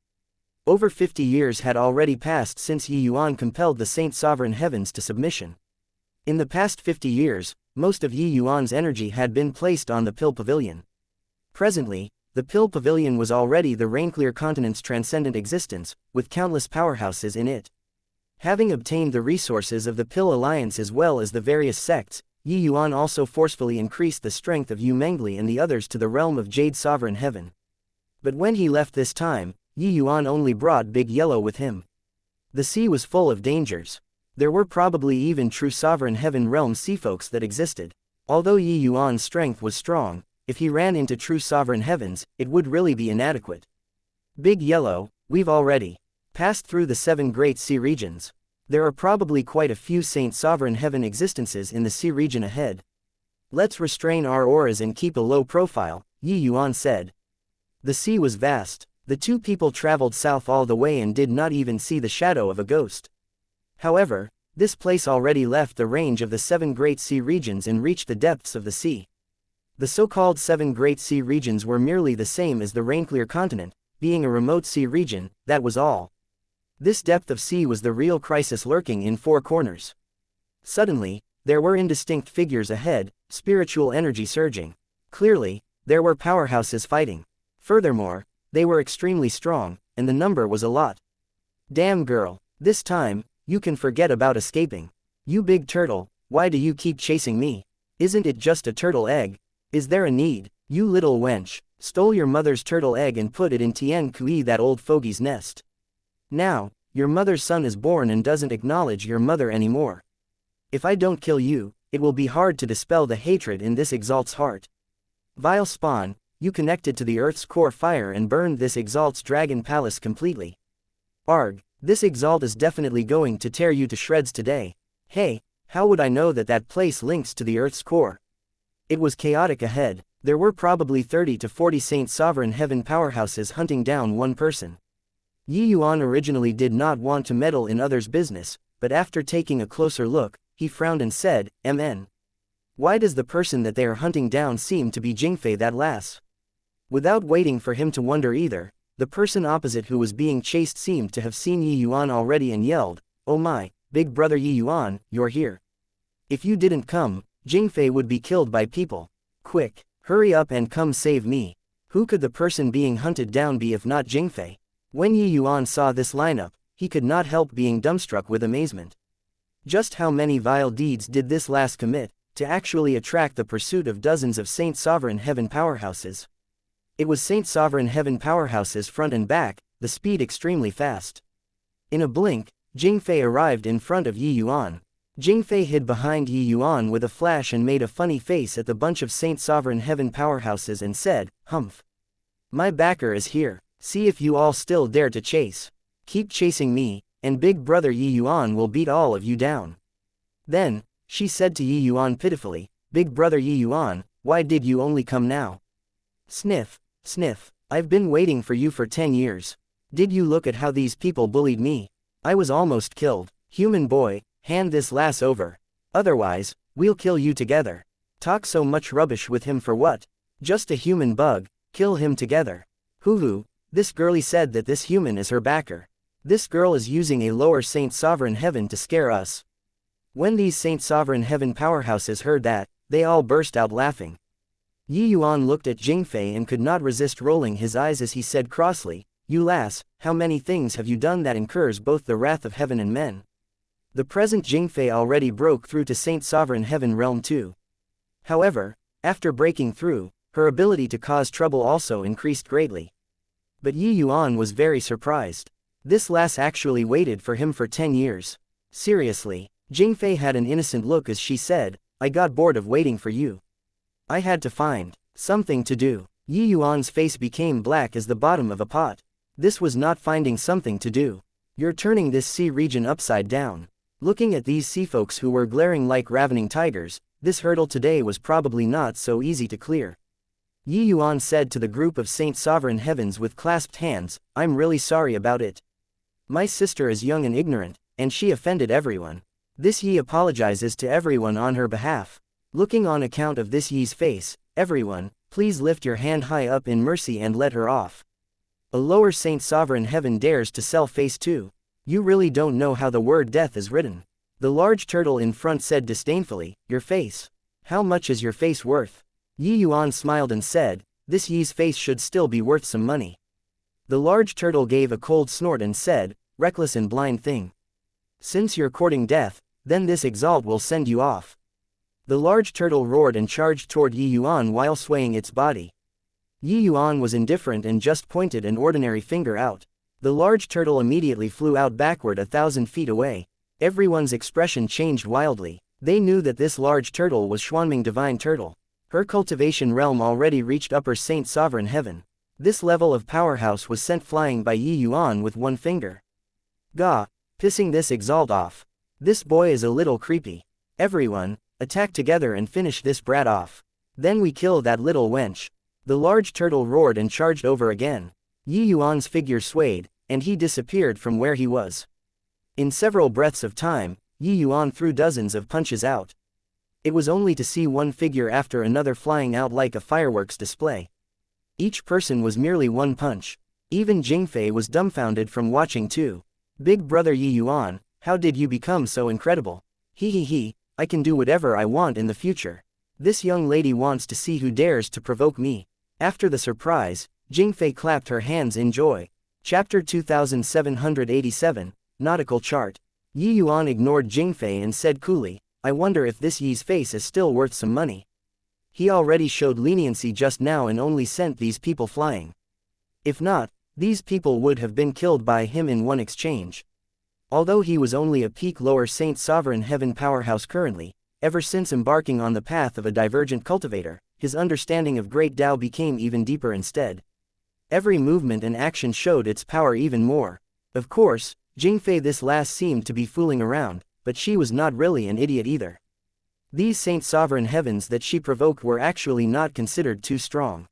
Over 50 years had already passed since Yi Yuan compelled the Saint Sovereign Heavens to submission. In the past 50 years, most of Yi Yuan's energy had been placed on the Pill Pavilion. Presently, the Pill Pavilion was already the Rainclear continent's transcendent existence, with countless powerhouses in it. Having obtained the resources of the Pill Alliance as well as the various sects, Yi Yuan also forcefully increased the strength of Yu Mengli and the others to the realm of Jade Sovereign Heaven. But when he left this time, Yi Yuan only brought Big Yellow with him. The sea was full of dangers. There were probably even true Sovereign Heaven realm seafolks that existed. Although Yi Yuan's strength was strong, if he ran into true Sovereign Heavens, it would really be inadequate. Big Yellow, we've already passed through the 7 great sea regions. There are probably quite a few Saint Sovereign Heaven existences in the sea region ahead. Let's restrain our auras and keep a low profile, Yi Yuan said. The sea was vast. The two people traveled south all the way and did not even see the shadow of a ghost. However, this place already left the range of the 7 great sea regions and reached the depths of the sea. The so-called 7 great sea regions were merely the same as the Rainclear continent, being a remote sea region, that was all. This depth of sea was the real crisis lurking in 4 corners. Suddenly, there were indistinct figures ahead, spiritual energy surging. Clearly, there were powerhouses fighting. Furthermore, they were extremely strong, and the number was a lot. Damn girl, this time, you can forget about escaping. You big turtle, why do you keep chasing me? Isn't it just a turtle egg? Is there a need? You little wench, stole your mother's turtle egg and put it in Tian Kui, that old fogey's nest. Now, your mother's son is born and doesn't acknowledge your mother anymore. If I don't kill you, it will be hard to dispel the hatred in this Exalt's heart. Vile spawn, you connected to the Earth's core fire and burned this Exalt's dragon palace completely. Arg, this Exalt is definitely going to tear you to shreds today. Hey, how would I know that that place links to the Earth's core? It was chaotic ahead. There were probably 30 to 40 Saint Sovereign Heaven powerhouses hunting down one person. Yi Yuan originally did not want to meddle in others' business, but after taking a closer look, he frowned and said, "MN. Why does the person that they are hunting down seem to be Jingfei, that lass?" Without waiting for him to wonder either, the person opposite who was being chased seemed to have seen Yi Yuan already and yelled, "Oh my, big brother Yi Yuan, you're here. If you didn't come, Jingfei would be killed by people. Quick, hurry up and come save me." Who could the person being hunted down be if not Jingfei? When Yi Yuan saw this lineup, he could not help being dumbstruck with amazement. Just how many vile deeds did this lass commit, to actually attract the pursuit of dozens of Saint Sovereign Heaven powerhouses? It was Saint Sovereign Heaven powerhouses front and back, the speed extremely fast. In a blink, Jingfei arrived in front of Yi Yuan. Jingfei hid behind Yi Yuan with a flash and made a funny face at the bunch of Saint Sovereign Heaven powerhouses and said, "Humph. My backer is here. See if you all still dare to chase. Keep chasing me, and big brother Yi Yuan will beat all of you down." Then, she said to Yi Yuan pitifully, "Big brother Yi Yuan, why did you only come now?" Sniff, sniff, I've been waiting for you for 10 years. Did you look at how these people bullied me? I was almost killed. Human boy, hand this lass over. Otherwise, we'll kill you together. Talk so much rubbish with him for what? Just a human bug, kill him together. Hoo-hoo, this girlie said that this human is her backer. This girl is using a lower Saint Sovereign Heaven to scare us. When these Saint Sovereign Heaven powerhouses heard that, they all burst out laughing. Yi Yuan looked at Jingfei and could not resist rolling his eyes as he said crossly, "You lass, how many things have you done that incurs both the wrath of heaven and men?" The present Jingfei already broke through to Saint Sovereign Heaven realm too. However, after breaking through, her ability to cause trouble also increased greatly. But Yi Yuan was very surprised. This lass actually waited for him for 10 years. Seriously, Jingfei had an innocent look as she said, "I got bored of waiting for you. I had to find something to do." Yi Yuan's face became black as the bottom of a pot. This was not finding something to do. You're turning this sea region upside down. Looking at these sea folks who were glaring like ravening tigers, this hurdle today was probably not so easy to clear. Yi Yuan said to the group of Saint Sovereign Heavens with clasped hands, "I'm really sorry about it. My sister is young and ignorant, and she offended everyone. This Yi apologizes to everyone on her behalf." Looking on account of this Yi's face, everyone, Please lift your hand high up in mercy and let her off. A lower Saint Sovereign Heaven dares to sell face too. You really don't know how the word death is written. The large turtle in front said disdainfully, your face. How much is your face worth? Yuan smiled and said, this Yi's face should still be worth some money. The large turtle gave a cold snort and said, reckless and blind thing. Since you're courting death, then this exalt will send you off. The large turtle roared and charged toward Yuan while swaying its body. Yuan was indifferent and just pointed an ordinary finger out. The large turtle immediately flew out backward 1,000 feet away. Everyone's expression changed wildly. They knew that this large turtle was Xuanming Divine Turtle. Her cultivation realm already reached Upper Saint Sovereign Heaven. This level of powerhouse was sent flying by Yuan with one finger. Gah! Pissing this exalt off. This boy is a little creepy. Everyone, attack together and finish this brat off. Then we kill that little wench. The large turtle roared and charged over again. Yuan's figure swayed, and he disappeared from where he was. In several breaths of time, Yuan threw dozens of punches out. It was only to see one figure after another flying out like a fireworks display. Each person was merely one punch. Even Jingfei was dumbfounded from watching too. Big brother Yuan, how did you become so incredible? He, I can do whatever I want in the future. This young lady wants to see who dares to provoke me. After the surprise, Jingfei clapped her hands in joy. Chapter 2787, Nautical Chart. Yuan ignored Jingfei and said coolly, I wonder if this Yi's face is still worth some money. He already showed leniency just now and only sent these people flying. If not, these people would have been killed by him in one exchange. Although he was only a peak lower Saint Sovereign Heaven powerhouse currently, ever since embarking on the path of a divergent cultivator, his understanding of Great Tao became even deeper instead. Every movement and action showed its power even more. Of course, Jingfei this last seemed to be fooling around, but she was not really an idiot either. These Saint Sovereign Heavens that she provoked were actually not considered too strong.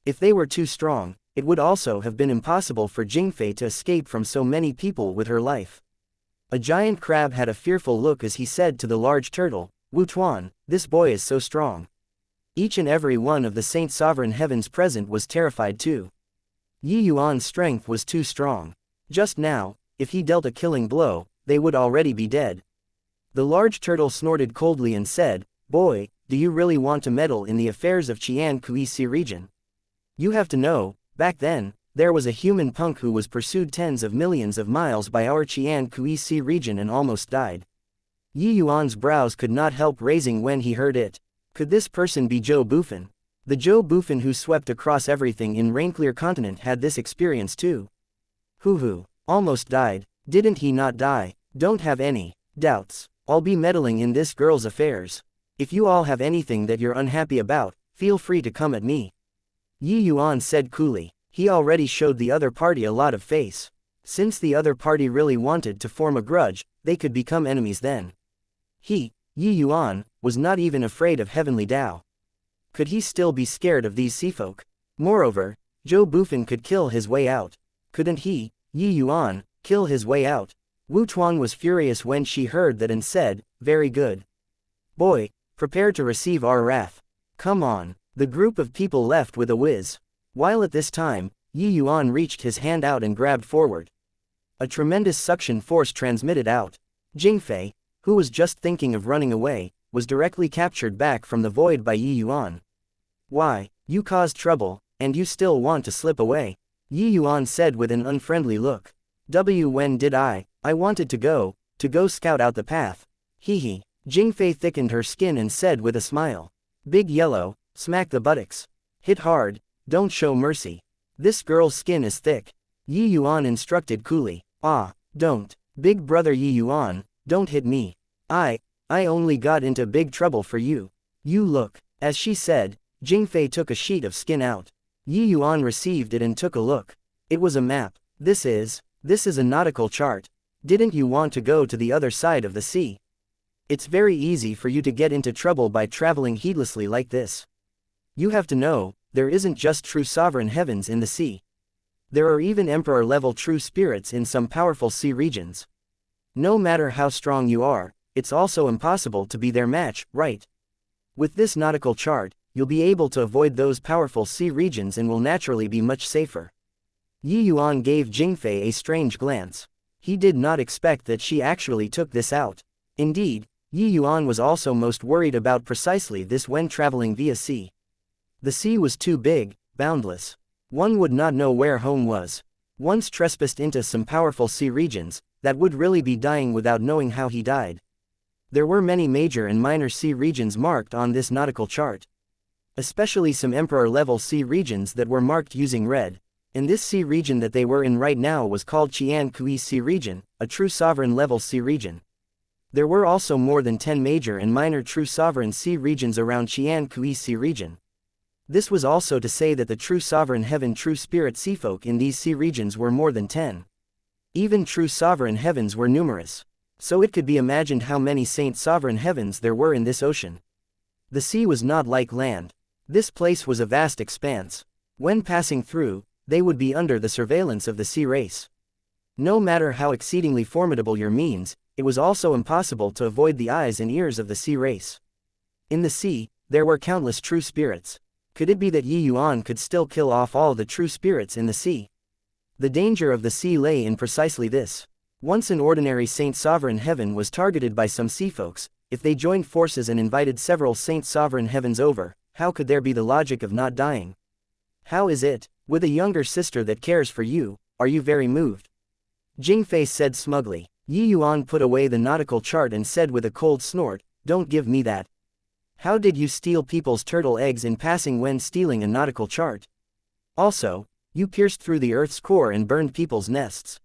If they were too strong, it would also have been impossible for Jingfei to escape from so many people with her life. A giant crab had a fearful look as he said to the large turtle, Wu Tuan, this boy is so strong. Each and every one of the Saint Sovereign Heavens present was terrified too. Yuan's strength was too strong. Just now, if he dealt a killing blow, they would already be dead. The large turtle snorted coldly and said, boy, do you really want to meddle in the affairs of Qian-Kuisi region? You have to know, back then, there was a human punk who was pursued tens of millions of miles by our Qian-Kuisi region and almost died. Yuan's brows could not help raising when he heard it. Could this person be Zhou Bufan? The Zhou Bufan who swept across everything in Rainclear continent had this experience too. Hoo, almost died. Didn't he not die? Don't have any doubts. I'll be meddling in this girl's affairs. If you all have anything that you're unhappy about, feel free to come at me. Yuan said coolly. He already showed the other party a lot of face. Since the other party really wanted to form a grudge, they could become enemies then. Yuan, was not even afraid of heavenly Tao. Could he still be scared of these seafolk? Moreover, Zhou Bufan could kill his way out. Couldn't he, Yuan, kill his way out? Wu Tuan was furious when she heard that and said, very good. Boy, prepare to receive our wrath. Come on. The group of people left with a whiz. While at this time, Yuan reached his hand out and grabbed forward. A tremendous suction force transmitted out. Jingfei, who was just thinking of running away, was directly captured back from the void by Yuan. Why, you caused trouble, and you still want to slip away? Yuan said with an unfriendly look. When did I wanted to go scout out the path. Jingfei thickened her skin and said with a smile. Big yellow, smack the buttocks. Hit hard, don't show mercy. This girl's skin is thick. Yuan instructed coolly. Don't. Big brother Yuan, don't hit me. I only got into big trouble for you. You look. As she said, Jingfei took a sheet of skin out. Yuan received it and took a look. It was a map. This is a nautical chart. Didn't you want to go to the other side of the sea? It's very easy for you to get into trouble by traveling heedlessly like this. You have to know, there isn't just true sovereign heavens in the sea. There are even emperor-level true spirits in some powerful sea regions. No matter how strong you are, it's also impossible to be their match, right? With this nautical chart, you'll be able to avoid those powerful sea regions and will naturally be much safer. Yi Yuan gave Jingfei a strange glance. He did not expect that she actually took this out. Indeed, Yi Yuan was also most worried about precisely this when traveling via sea. The sea was too big, boundless. One would not know where home was. Once trespassed into some powerful sea regions, that would really be dying without knowing how he died. There were many major and minor sea regions marked on this nautical chart. Especially some emperor-level sea regions that were marked using red. And this sea region that they were in right now was called Qian-Kui Sea Region, a true sovereign-level sea region. There were also more than 10 major and minor true sovereign sea regions around Qian-Kui Sea Region. This was also to say that the true sovereign heaven true spirit seafolk in these sea regions were more than 10. Even true sovereign heavens were numerous. So it could be imagined how many saint sovereign heavens there were in this ocean. The sea was not like land. This place was a vast expanse. When passing through, they would be under the surveillance of the sea race. No matter how exceedingly formidable your means, it was also impossible to avoid the eyes and ears of the sea race. In the sea, there were countless true spirits. Could it be that Yi Yuan could still kill off all the true spirits in the sea? The danger of the sea lay in precisely this. Once an ordinary saint sovereign heaven was targeted by some sea folks, if they joined forces and invited several saint sovereign heavens over, how could there be the logic of not dying? How is it, with a younger sister that cares for you, are you very moved? Jingfei said smugly. Yi Yuan put away the nautical chart and said with a cold snort, "Don't give me that. How did you steal people's turtle eggs in passing when stealing a nautical chart? Also, you pierced through the Earth's core and burned people's nests.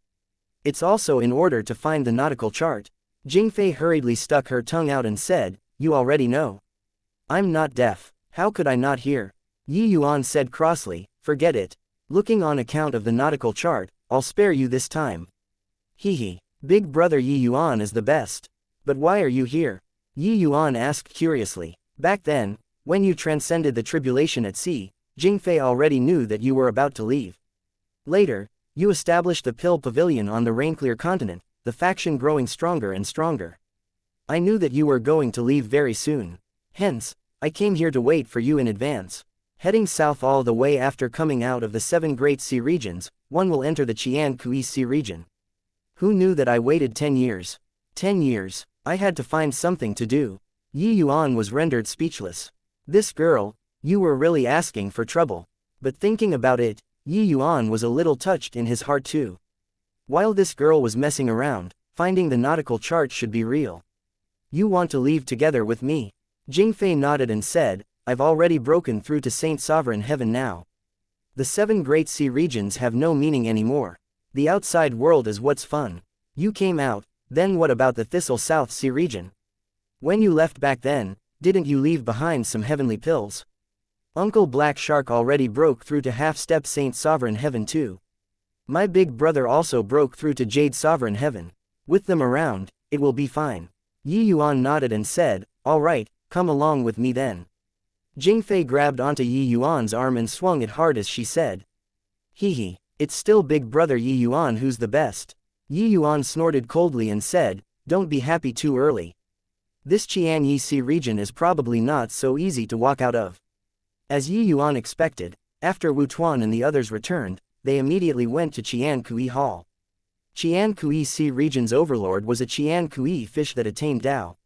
It's also in order to find the nautical chart." Jingfei hurriedly stuck her tongue out and said, "You already know. I'm not deaf. How could I not hear?" Yi Yuan said crossly, "Forget it. Looking on account of the nautical chart, I'll spare you this time." Hee. Big brother Yi Yuan is the best. But why are you here? Yi Yuan asked curiously. Back then, when you transcended the tribulation at sea, Jingfei already knew that you were about to leave. Later, you established the Pill Pavilion on the Rainclear continent, the faction growing stronger and stronger. I knew that you were going to leave very soon. Hence, I came here to wait for you in advance. Heading south all the way after coming out of the 7 great sea regions, one will enter the Qian-Kui Sea region. Who knew that I waited 10 years? 10 years, I had to find something to do. Yi Yuan was rendered speechless. This girl, you were really asking for trouble. But thinking about it, Yi Yuan was a little touched in his heart too. While this girl was messing around, finding the nautical chart should be real. You want to leave together with me? Jingfei nodded and said, I've already broken through to Saint Sovereign Heaven now. The 7 great sea regions have no meaning anymore. The outside world is what's fun. You came out, then what about the Thistle South Sea region? When you left back then, didn't you leave behind some heavenly pills? Uncle Black Shark already broke through to half-step Saint Sovereign Heaven too. My big brother also broke through to Jade Sovereign Heaven. With them around, it will be fine. Yi Yuan nodded and said, all right, come along with me then. Jingfei grabbed onto Yi Yuan's arm and swung it hard as she said. Hee, it's still big brother Yi Yuan who's the best. Yi Yuan snorted coldly and said, don't be happy too early. This Qian-Yi Sea region is probably not so easy to walk out of. As Yi Yuan expected, after Wu Tuan and the others returned, they immediately went to Qian-Kui Hall. Qian-Kui Sea region's overlord was a Qian-Kui fish that attained Tao.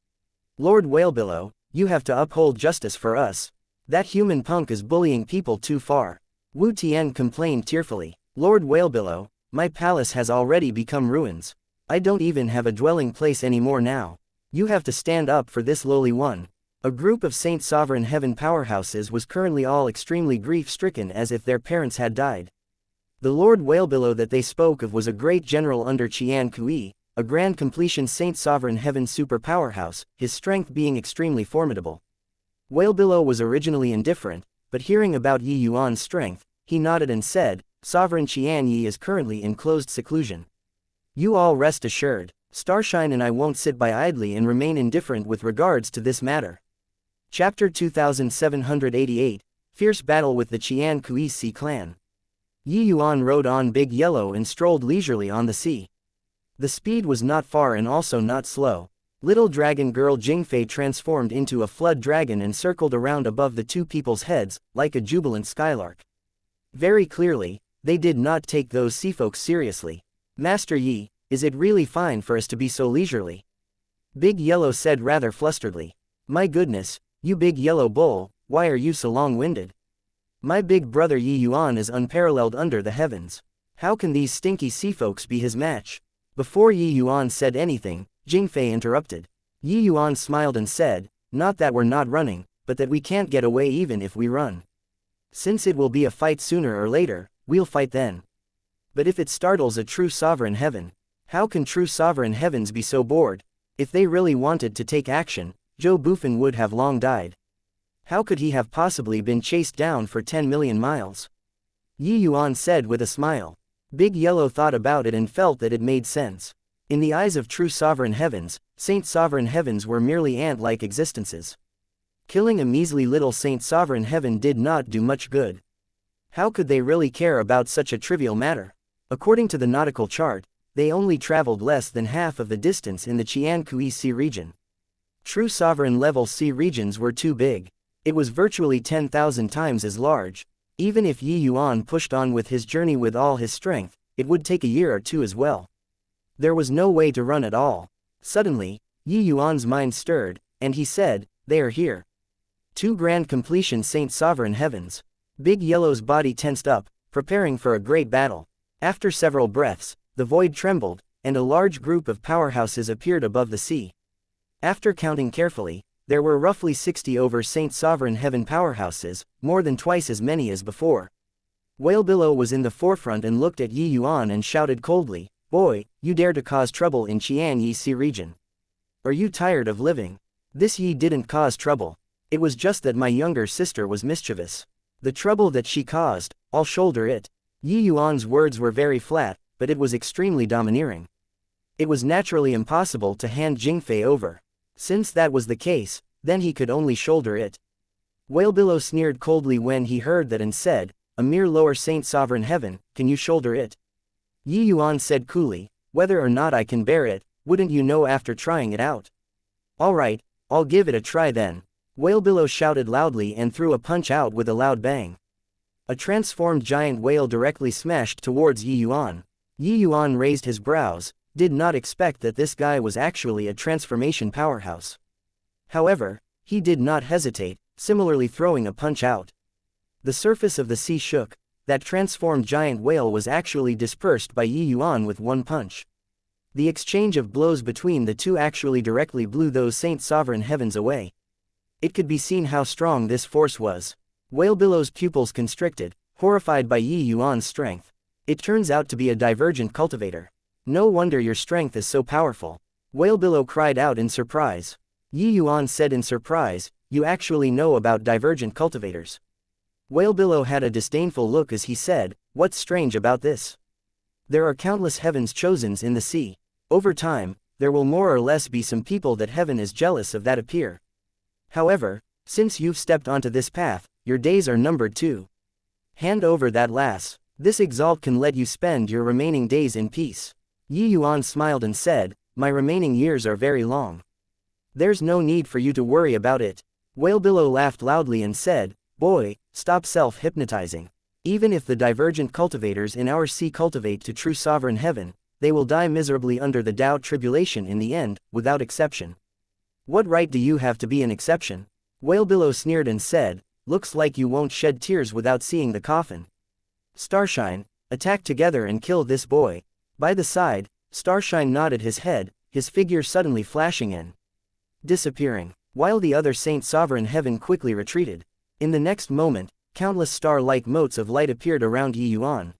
Lord Whalebillow, you have to uphold justice for us. That human punk is bullying people too far. Wu Tian complained tearfully. Lord Whalebillow, my palace has already become ruins. I don't even have a dwelling place anymore now. You have to stand up for this lowly one. A group of Saint Sovereign Heaven powerhouses was currently all extremely grief-stricken as if their parents had died. The Lord Whalebillow that they spoke of was a great general under Qian-Kui, a grand completion Saint Sovereign Heaven super powerhouse, his strength being extremely formidable. Whalebillow was originally indifferent, but hearing about Yi Yuan's strength, he nodded and said, Sovereign Qian-Yi is currently in closed seclusion. You all rest assured, Starshine and I won't sit by idly and remain indifferent with regards to this matter. Chapter 2788, Fierce Battle with the Qian-Kui Sea Clan. Yi Yuan rode on Big Yellow and strolled leisurely on the sea. The speed was not far and also not slow. Little dragon girl Jingfei transformed into a flood dragon and circled around above the two people's heads, like a jubilant skylark. Very clearly, they did not take those sea folks seriously. Master Yi, is it really fine for us to be so leisurely? Big Yellow said rather flusteredly. My goodness, you big yellow bull, why are you so long-winded? My big brother Yi Yuan is unparalleled under the heavens. How can these stinky sea folks be his match? Before Yi Yuan said anything, Jingfei interrupted. Yi Yuan smiled and said, not that we're not running, but that we can't get away even if we run. Since it will be a fight sooner or later, we'll fight then. But if it startles a true sovereign heaven, how can true sovereign heavens be so bored? If they really wanted to take action, Zhou Bufan would have long died. How could he have possibly been chased down for 10 million miles? Yi Yuan said with a smile. Big Yellow thought about it and felt that it made sense. In the eyes of true sovereign heavens, saint sovereign heavens were merely ant-like existences. Killing a measly little saint sovereign heaven did not do much good. How could they really care about such a trivial matter? According to the nautical chart, they only traveled less than half of the distance in the Qiankui Sea region. True sovereign-level sea regions were too big. It was virtually 10,000 times as large. Even if Yi Yuan pushed on with his journey with all his strength, it would take a year or two as well. There was no way to run at all. Suddenly, Yi Yuan's mind stirred, and he said, they are here. Two grand completion saint sovereign heavens. Big Yellow's body tensed up, preparing for a great battle. After several breaths, the void trembled, and a large group of powerhouses appeared above the sea. After counting carefully, there were roughly 60 over saint sovereign heaven powerhouses, more than twice as many as before. Whalebillow was in the forefront and looked at Yi Yuan and shouted coldly, boy, you dare to cause trouble in Qianyi Sea region. Are you tired of living? This Yi didn't cause trouble. It was just that my younger sister was mischievous. The trouble that she caused, I'll shoulder it. Yi Yuan's words were very flat, but it was extremely domineering. It was naturally impossible to hand Jingfei over. Since that was the case, then he could only shoulder it. Whalebillow sneered coldly when he heard that and said, a mere lower saint sovereign heaven, can you shoulder it? Yi Yuan said coolly, whether or not I can bear it, wouldn't you know after trying it out? All right, I'll give it a try then. Whalebillow shouted loudly and threw a punch out with a loud bang. A transformed giant whale directly smashed towards Yi Yuan. Yi Yuan raised his brows, did not expect that this guy was actually a transformation powerhouse. However, he did not hesitate, similarly throwing a punch out. The surface of the sea shook. That transformed giant whale was actually dispersed by Yi Yuan with one punch. The exchange of blows between the two actually directly blew those saint sovereign heavens away. It could be seen how strong this force was. Whalebillow's pupils constricted, horrified by Yi Yuan's strength. It turns out to be a divergent cultivator. No wonder your strength is so powerful. Whalebillow cried out in surprise. Yi Yuan said in surprise, you actually know about divergent cultivators. Whalebillow had a disdainful look as he said, what's strange about this? There are countless heavens chosens in the sea. Over time, there will more or less be some people that heaven is jealous of that appear. However, since you've stepped onto this path, your days are numbered too. Hand over that lass. This exalt can let you spend your remaining days in peace. Yi Yuan smiled and said, my remaining years are very long. There's no need for you to worry about it. Whalebillow laughed loudly and said, boy, stop self-hypnotizing. Even if the divergent cultivators in our sea cultivate to true sovereign heaven, they will die miserably under the Tao tribulation in the end, without exception. What right do you have to be an exception? Whalebillow sneered and said, looks like you won't shed tears without seeing the coffin. Starshine, attack together and kill this boy. By the side, Starshine nodded his head, his figure suddenly flashing and disappearing, while the other saint sovereign heaven quickly retreated. In the next moment, countless star-like motes of light appeared around Yi Yuan.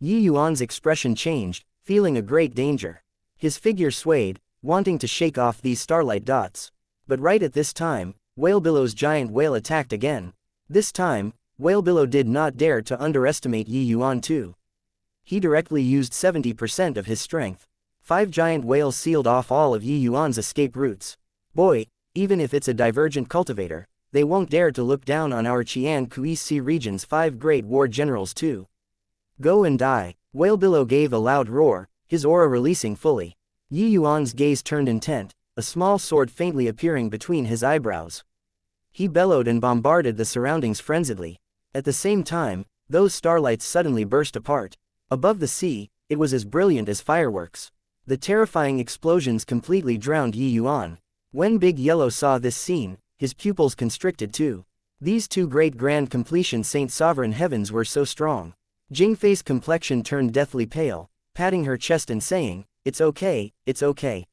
Yi Yuan's expression changed, feeling a great danger. His figure swayed, wanting to shake off these starlight dots. But right at this time, Whalebillow's giant whale attacked again. This time, Whalebillow did not dare to underestimate Yi Yuan too. He directly used 70% of his strength. 5 giant whales sealed off all of Yi Yuan's escape routes. Boy, even if it's a divergent cultivator, they won't dare to look down on our Qiankui Sea region's 5 great war generals too. Go and die. Whalebillow gave a loud roar, his aura releasing fully. Yi Yuan's gaze turned intent, a small sword faintly appearing between his eyebrows. He bellowed and bombarded the surroundings frenziedly. At the same time, those starlights suddenly burst apart. Above the sea, it was as brilliant as fireworks. The terrifying explosions completely drowned Yuan. When Big Yellow saw this scene, his pupils constricted too. These two great grand completion Saint Sovereign Heavens were so strong. Jingfei's complexion turned deathly pale, patting her chest and saying, "It's okay, it's okay.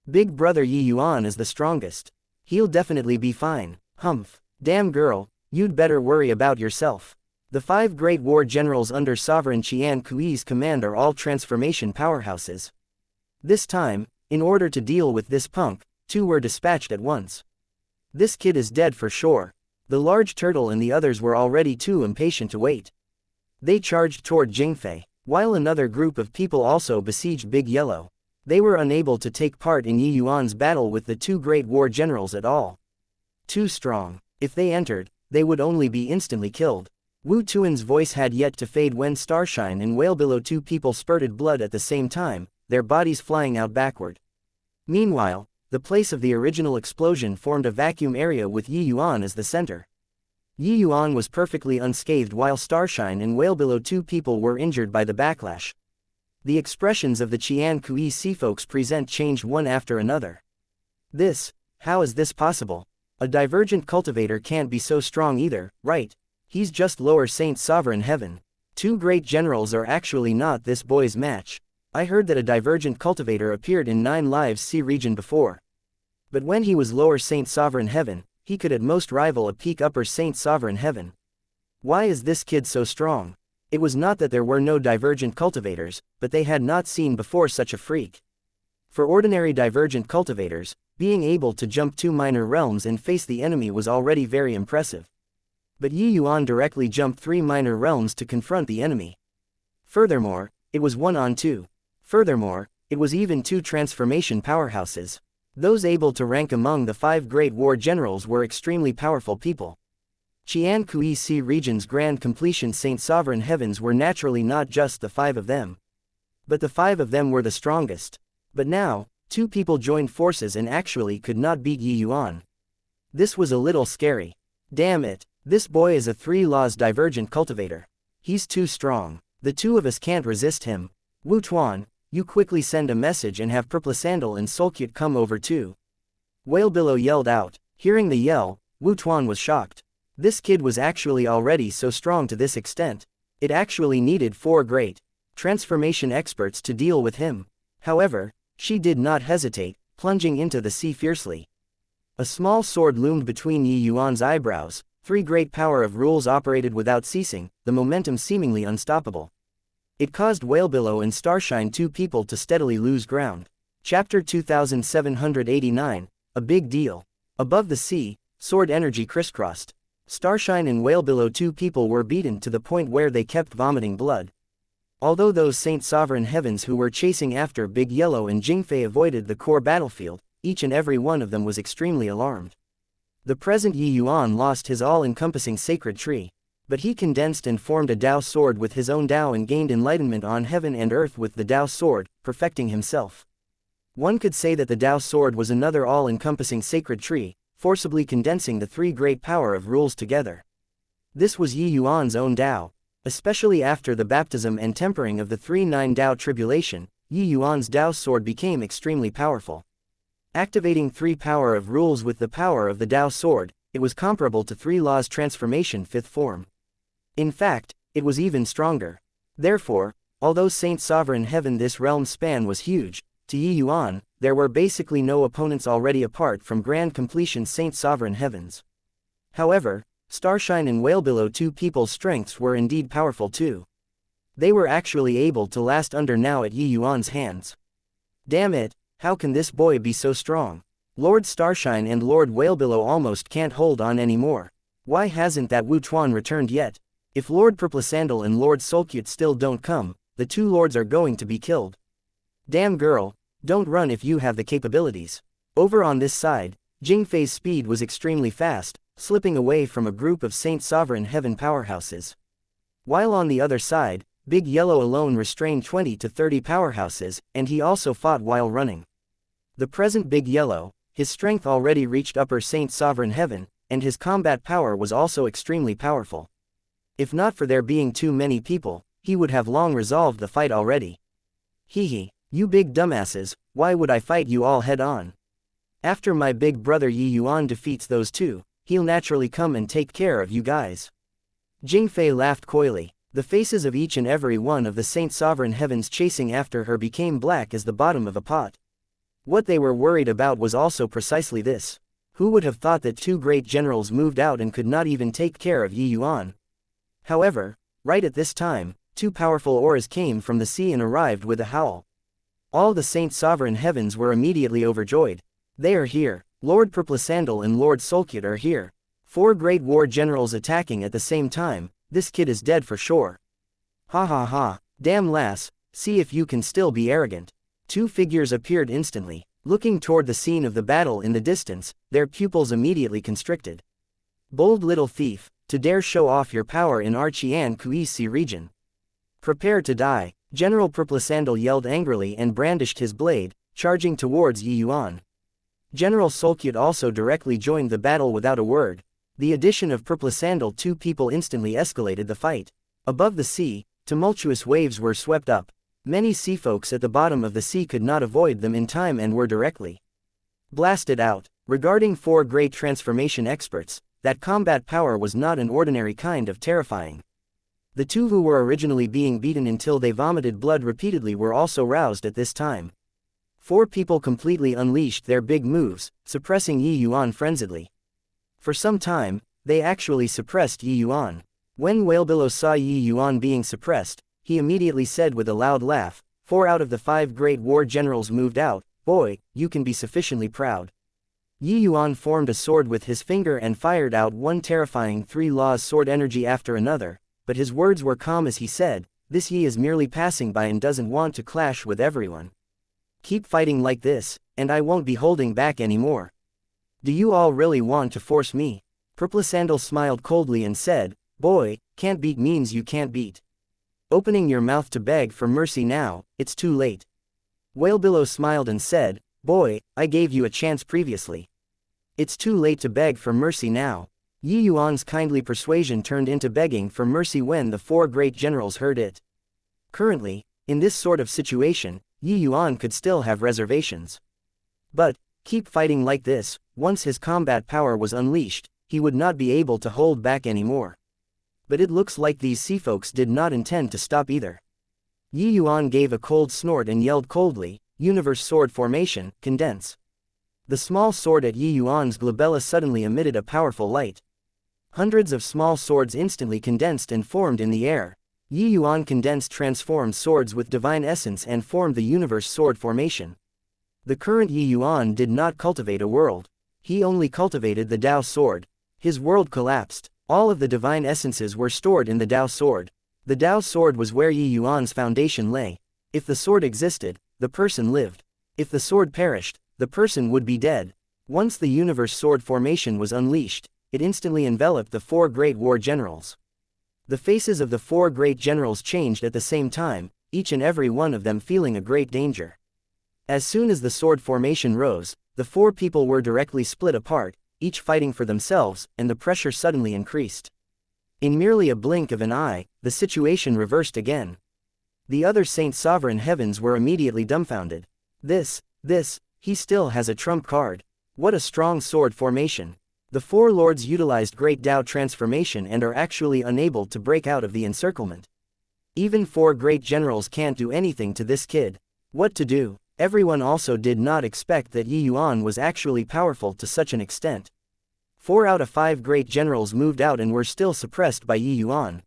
Big brother Yuan is the strongest. He'll definitely be fine." "Humph. Damn girl, you'd better worry about yourself. The 5 great war generals under Sovereign Qian Kui's command are all transformation powerhouses. This time, in order to deal with this punk, 2 were dispatched at once. This kid is dead for sure." The large turtle and the others were already too impatient to wait. They charged toward Jingfei, while another group of people also besieged Big Yellow. They were unable to take part in Yuan's battle with the 2 great war generals at all. Too strong. If they entered, they would only be instantly killed. Wu Tuan's voice had yet to fade when Starshine and Whalebillow 2 people spurted blood at the same time, their bodies flying out backward. Meanwhile, the place of the original explosion formed a vacuum area with Yuan as the center. Yuan was perfectly unscathed while Starshine and Whalebillow 2 people were injured by the backlash. The expressions of the Qian Kui sea folks present changed one after another. How is this possible? A divergent cultivator can't be so strong either, right? He's just lower Saint Sovereign Heaven. 2 great generals are actually not this boy's match. I heard that a divergent cultivator appeared in 9 Lives Sea region before. But when he was lower Saint Sovereign Heaven, he could at most rival a peak upper Saint Sovereign Heaven. Why is this kid so strong? It was not that there were no divergent cultivators, but they had not seen before such a freak. For ordinary divergent cultivators, being able to jump 2 minor realms and face the enemy was already very impressive. But Yuan directly jumped 3 minor realms to confront the enemy. Furthermore, it was 1-on-2. Furthermore, it was even 2 transformation powerhouses. Those able to rank among the 5 great war generals were extremely powerful people. Qian Kui Sea region's grand completion Saint Sovereign Heavens were naturally not just the 5 of them. But the 5 of them were the strongest. But now, 2 people joined forces and actually could not beat Yuan. This was a little scary. Damn it, this boy is a 3 laws divergent cultivator. He's too strong. The 2 of us can't resist him. Wu Tuan, you quickly send a message and have Purple Sandal and Sulcute come over too. Whalebillow yelled out. Hearing the yell, Wu Tuan was shocked. This kid was actually already so strong to this extent. It actually needed 4 great transformation experts to deal with him. However, she did not hesitate, plunging into the sea fiercely. A small sword loomed between Yuan's eyebrows. 3 great power of rules operated without ceasing, the momentum seemingly unstoppable. It caused Whalebillow and Starshine 2 people to steadily lose ground. Chapter 2789, A Big Deal. Above the sea, sword energy crisscrossed. Starshine and Whalebillow 2 people were beaten to the point where they kept vomiting blood. Although those Saint Sovereign Heavens who were chasing after Big Yellow and Jingfei avoided the core battlefield, each and every one of them was extremely alarmed. The present Yuan lost his all-encompassing sacred tree. But he condensed and formed a Tao sword with his own Tao and gained enlightenment on heaven and earth with the Tao sword, perfecting himself. One could say that the Tao sword was another all-encompassing sacred tree, forcibly condensing the 3 great power of rules together. This was Yuan's own Tao. Especially after the baptism and tempering of the 3-9 Tao tribulation, Yuan's Tao sword became extremely powerful. Activating 3 power of rules with the power of the Tao sword, it was comparable to 3 laws transformation 5th form. In fact, it was even stronger. Therefore, although Saint Sovereign Heaven this realm span was huge, to Yuan, there were basically no opponents already apart from grand completion Saint Sovereign Heavens. However, Starshine and Whalebillow 2 people's strengths were indeed powerful too. They were actually able to last under now at Yuan's hands. Damn it, how can this boy be so strong? Lord Starshine and Lord Whalebillow almost can't hold on anymore. Why hasn't that Wu Tuan returned yet? If Lord Purple Sandal and Lord Sulcute still don't come, the 2 lords are going to be killed. Damn girl, don't run if you have the capabilities. Over on this side, Jingfei's speed was extremely fast, slipping away from a group of Saint Sovereign Heaven powerhouses. While on the other side, Big Yellow alone restrained 20 to 30 powerhouses, and he also fought while running. The present Big Yellow, his strength already reached upper Saint Sovereign Heaven, and his combat power was also extremely powerful. If not for there being too many people, he would have long resolved the fight already. Hee, you big dumbasses, why would I fight you all head on? After my big brother Yuan defeats those two, he'll naturally come and take care of you guys. Jingfei laughed coyly. The faces of each and every one of the Saint Sovereign Heavens chasing after her became black as the bottom of a pot. What they were worried about was also precisely this. Who would have thought that two great generals moved out and could not even take care of Yuan? However, right at this time, two powerful auras came from the sea and arrived with a howl. All the Saint Sovereign Heavens were immediately overjoyed. They are here. Lord Purple Sandal and Lord Sulkut are here. 4 great war generals attacking at the same time. This kid is dead for sure. Ha ha ha, damn lass, see if you can still be arrogant. 2 figures appeared instantly, looking toward the scene of the battle in the distance, their pupils immediately constricted. Bold little thief, to dare show off your power in our Xianxia region. Prepare to die, General Purple Sandal yelled angrily and brandished his blade, charging towards Yuan. General Sulkut also directly joined the battle without a word. The addition of Purple Sandal 2 people instantly escalated the fight. Above the sea, tumultuous waves were swept up. Many sea folks at the bottom of the sea could not avoid them in time and were directly blasted out. Regarding 4 great transformation experts, that combat power was not an ordinary kind of terrifying. The 2 who were originally being beaten until they vomited blood repeatedly were also roused at this time. 4 people completely unleashed their big moves, suppressing Yuan frenziedly. For some time, they actually suppressed Yuan. When Whalebillow saw Yuan being suppressed, he immediately said with a loud laugh, 4 out of the 5 great war generals moved out, boy, you can be sufficiently proud. Yuan formed a sword with his finger and fired out one terrifying 3 laws sword energy after another, but his words were calm as he said, this Yi is merely passing by and doesn't want to clash with everyone. Keep fighting like this, and I won't be holding back anymore. Do you all really want to force me? Purple Sandal smiled coldly and said, boy, can't beat means you can't beat. Opening your mouth to beg for mercy now, it's too late. Whalebillow smiled and said, boy, I gave you a chance previously. It's too late to beg for mercy now. Yuan's kindly persuasion turned into begging for mercy when the 4 great generals heard it. Currently, in this sort of situation, Yuan could still have reservations. But, keep fighting like this, once his combat power was unleashed, he would not be able to hold back anymore. But it looks like these sea folks did not intend to stop either. Yuan gave a cold snort and yelled coldly, Universe Sword Formation, condense. The small sword at Yuan's glabella suddenly emitted a powerful light. Hundreds of small swords instantly condensed and formed in the air. Yuan condensed transformed swords with divine essence and formed the Universe Sword Formation. The current Yuan did not cultivate a world. He only cultivated the Tao sword. His world collapsed. All of the divine essences were stored in the Tao sword. The Tao sword was where Yuan's foundation lay. If the sword existed, the person lived. If the sword perished, the person would be dead. Once the Universe Sword Formation was unleashed, it instantly enveloped the 4 great war generals. The faces of the 4 great generals changed at the same time, each and every one of them feeling a great danger. As soon as the sword formation rose, the 4 people were directly split apart, each fighting for themselves, and the pressure suddenly increased. In merely a blink of an eye, the situation reversed again. The other Saint Sovereign Heavens were immediately dumbfounded. He still has a trump card. What a strong sword formation. The 4 lords utilized Great Tao transformation and are actually unable to break out of the encirclement. Even 4 great generals can't do anything to this kid. What to do? Everyone also did not expect that Yuan was actually powerful to such an extent. 4 out of 5 great generals moved out and were still suppressed by Yuan.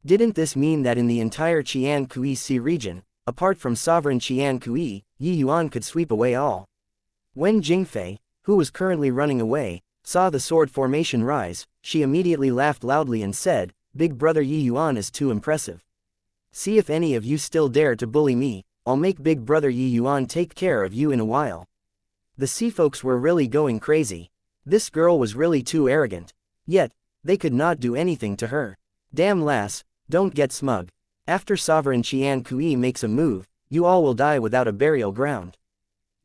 Didn't this mean that in the entire Xianxia region, apart from sovereign Xianxia, Yuan could sweep away all? When Jingfei, who was currently running away, saw the sword formation rise, she immediately laughed loudly and said, Big brother Yuan is too impressive. See if any of you still dare to bully me, I'll make big brother Yuan take care of you in a while. The sea folks were really going crazy. This girl was really too arrogant. Yet, they could not do anything to her. Damn lass, don't get smug. After sovereign Xianxia makes a move, you all will die without a burial ground.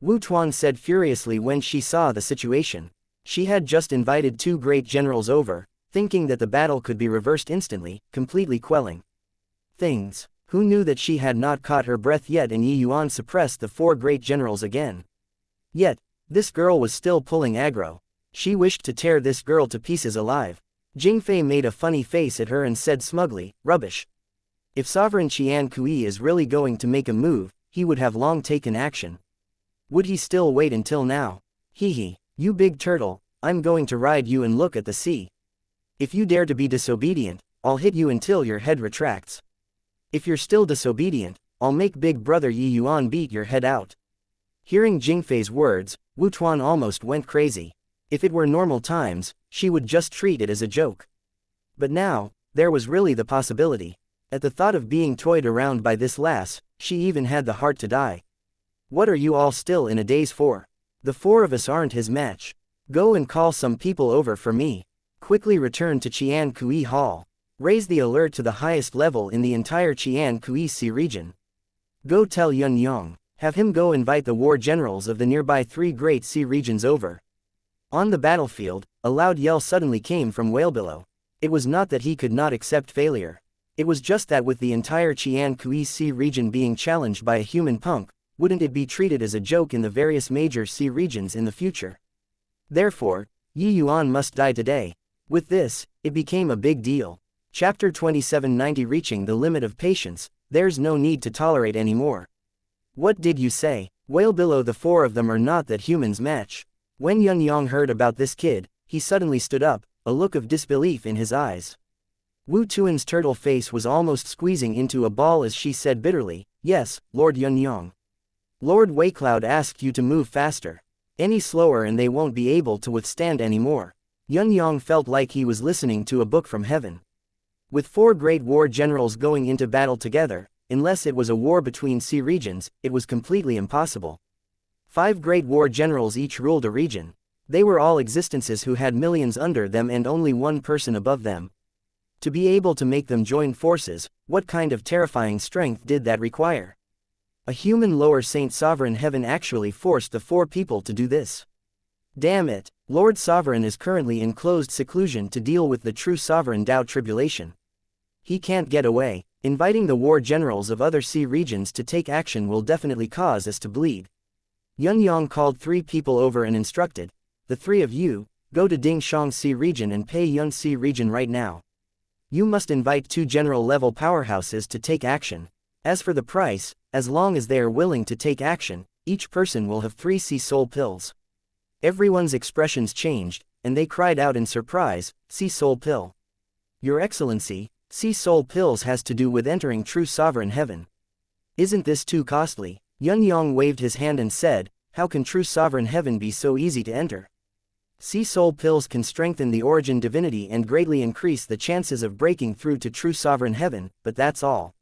Wu Tuan said furiously when she saw the situation. She had just invited 2 great generals over, thinking that the battle could be reversed instantly, completely quelling things. Who knew that she had not caught her breath yet and Yuan suppressed the 4 great generals again. Yet, this girl was still pulling aggro. She wished to tear this girl to pieces alive. Jingfei made a funny face at her and said smugly, "Rubbish. If Sovereign Qian Kui is really going to make a move, he would have long taken action. Would he still wait until now? Hee, you big turtle, I'm going to ride you and look at the sea. If you dare to be disobedient, I'll hit you until your head retracts. If you're still disobedient, I'll make Big Brother Yi Yuan beat your head out." Hearing Jingfei's words, Wu Tuan almost went crazy. If it were normal times, she would just treat it as a joke. But now, there was really the possibility. At the thought of being toyed around by this lass, she even had the heart to die. "What are you all still in a daze for? The 4 of us aren't his match. Go and call some people over for me. Quickly return to Qian Kui Hall. Raise the alert to the highest level in the entire Qian Kui Sea region. Go tell Yin-Yang, have him go invite the war generals of the nearby 3 great sea regions over." On the battlefield, a loud yell suddenly came from Whalebillow. It was not that he could not accept failure. It was just that with the entire Qian Kui Sea region being challenged by a human punk, wouldn't it be treated as a joke in the various major sea regions in the future? Therefore, Yi Yuan must die today. With this, it became a big deal. Chapter 2790 Reaching the limit of patience, there's no need to tolerate anymore. "What did you say? Whalebillow, the 4 of them are not that human's match." When Yin-Yang heard about this kid, he suddenly stood up, a look of disbelief in his eyes. Wu Tuan's turtle face was almost squeezing into a ball as she said bitterly, "Yes, Lord Yin-Yang. Lord Waicloud asked you to move faster. Any slower and they won't be able to withstand anymore." Yin-Yang felt like he was listening to a book from heaven. With 4 great war generals going into battle together, unless it was a war between sea regions, it was completely impossible. 5 great war generals each ruled a region. They were all existences who had millions under them and only 1 person above them. To be able to make them join forces, what kind of terrifying strength did that require? A human lower Saint Sovereign Heaven actually forced the 4 people to do this. Damn it, Lord Sovereign is currently in closed seclusion to deal with the true Sovereign Tao tribulation. He can't get away. Inviting the war generals of other sea regions to take action will definitely cause us to bleed. Yin-Yang called 3 people over and instructed, "The 3 of you, go to Dingshang Sea region and Pei Yun Sea region right now. You must invite 2 general-level powerhouses to take action. As for the price, as long as they are willing to take action, each person will have 3 sea soul pills." Everyone's expressions changed, and they cried out in surprise, "Sea soul pill? Your Excellency, sea soul pills has to do with entering true sovereign heaven. Isn't this too costly?" Yin-Yang waved his hand and said, "How can true sovereign heaven be so easy to enter? Sea soul pills can strengthen the origin divinity and greatly increase the chances of breaking through to true sovereign heaven, but that's all.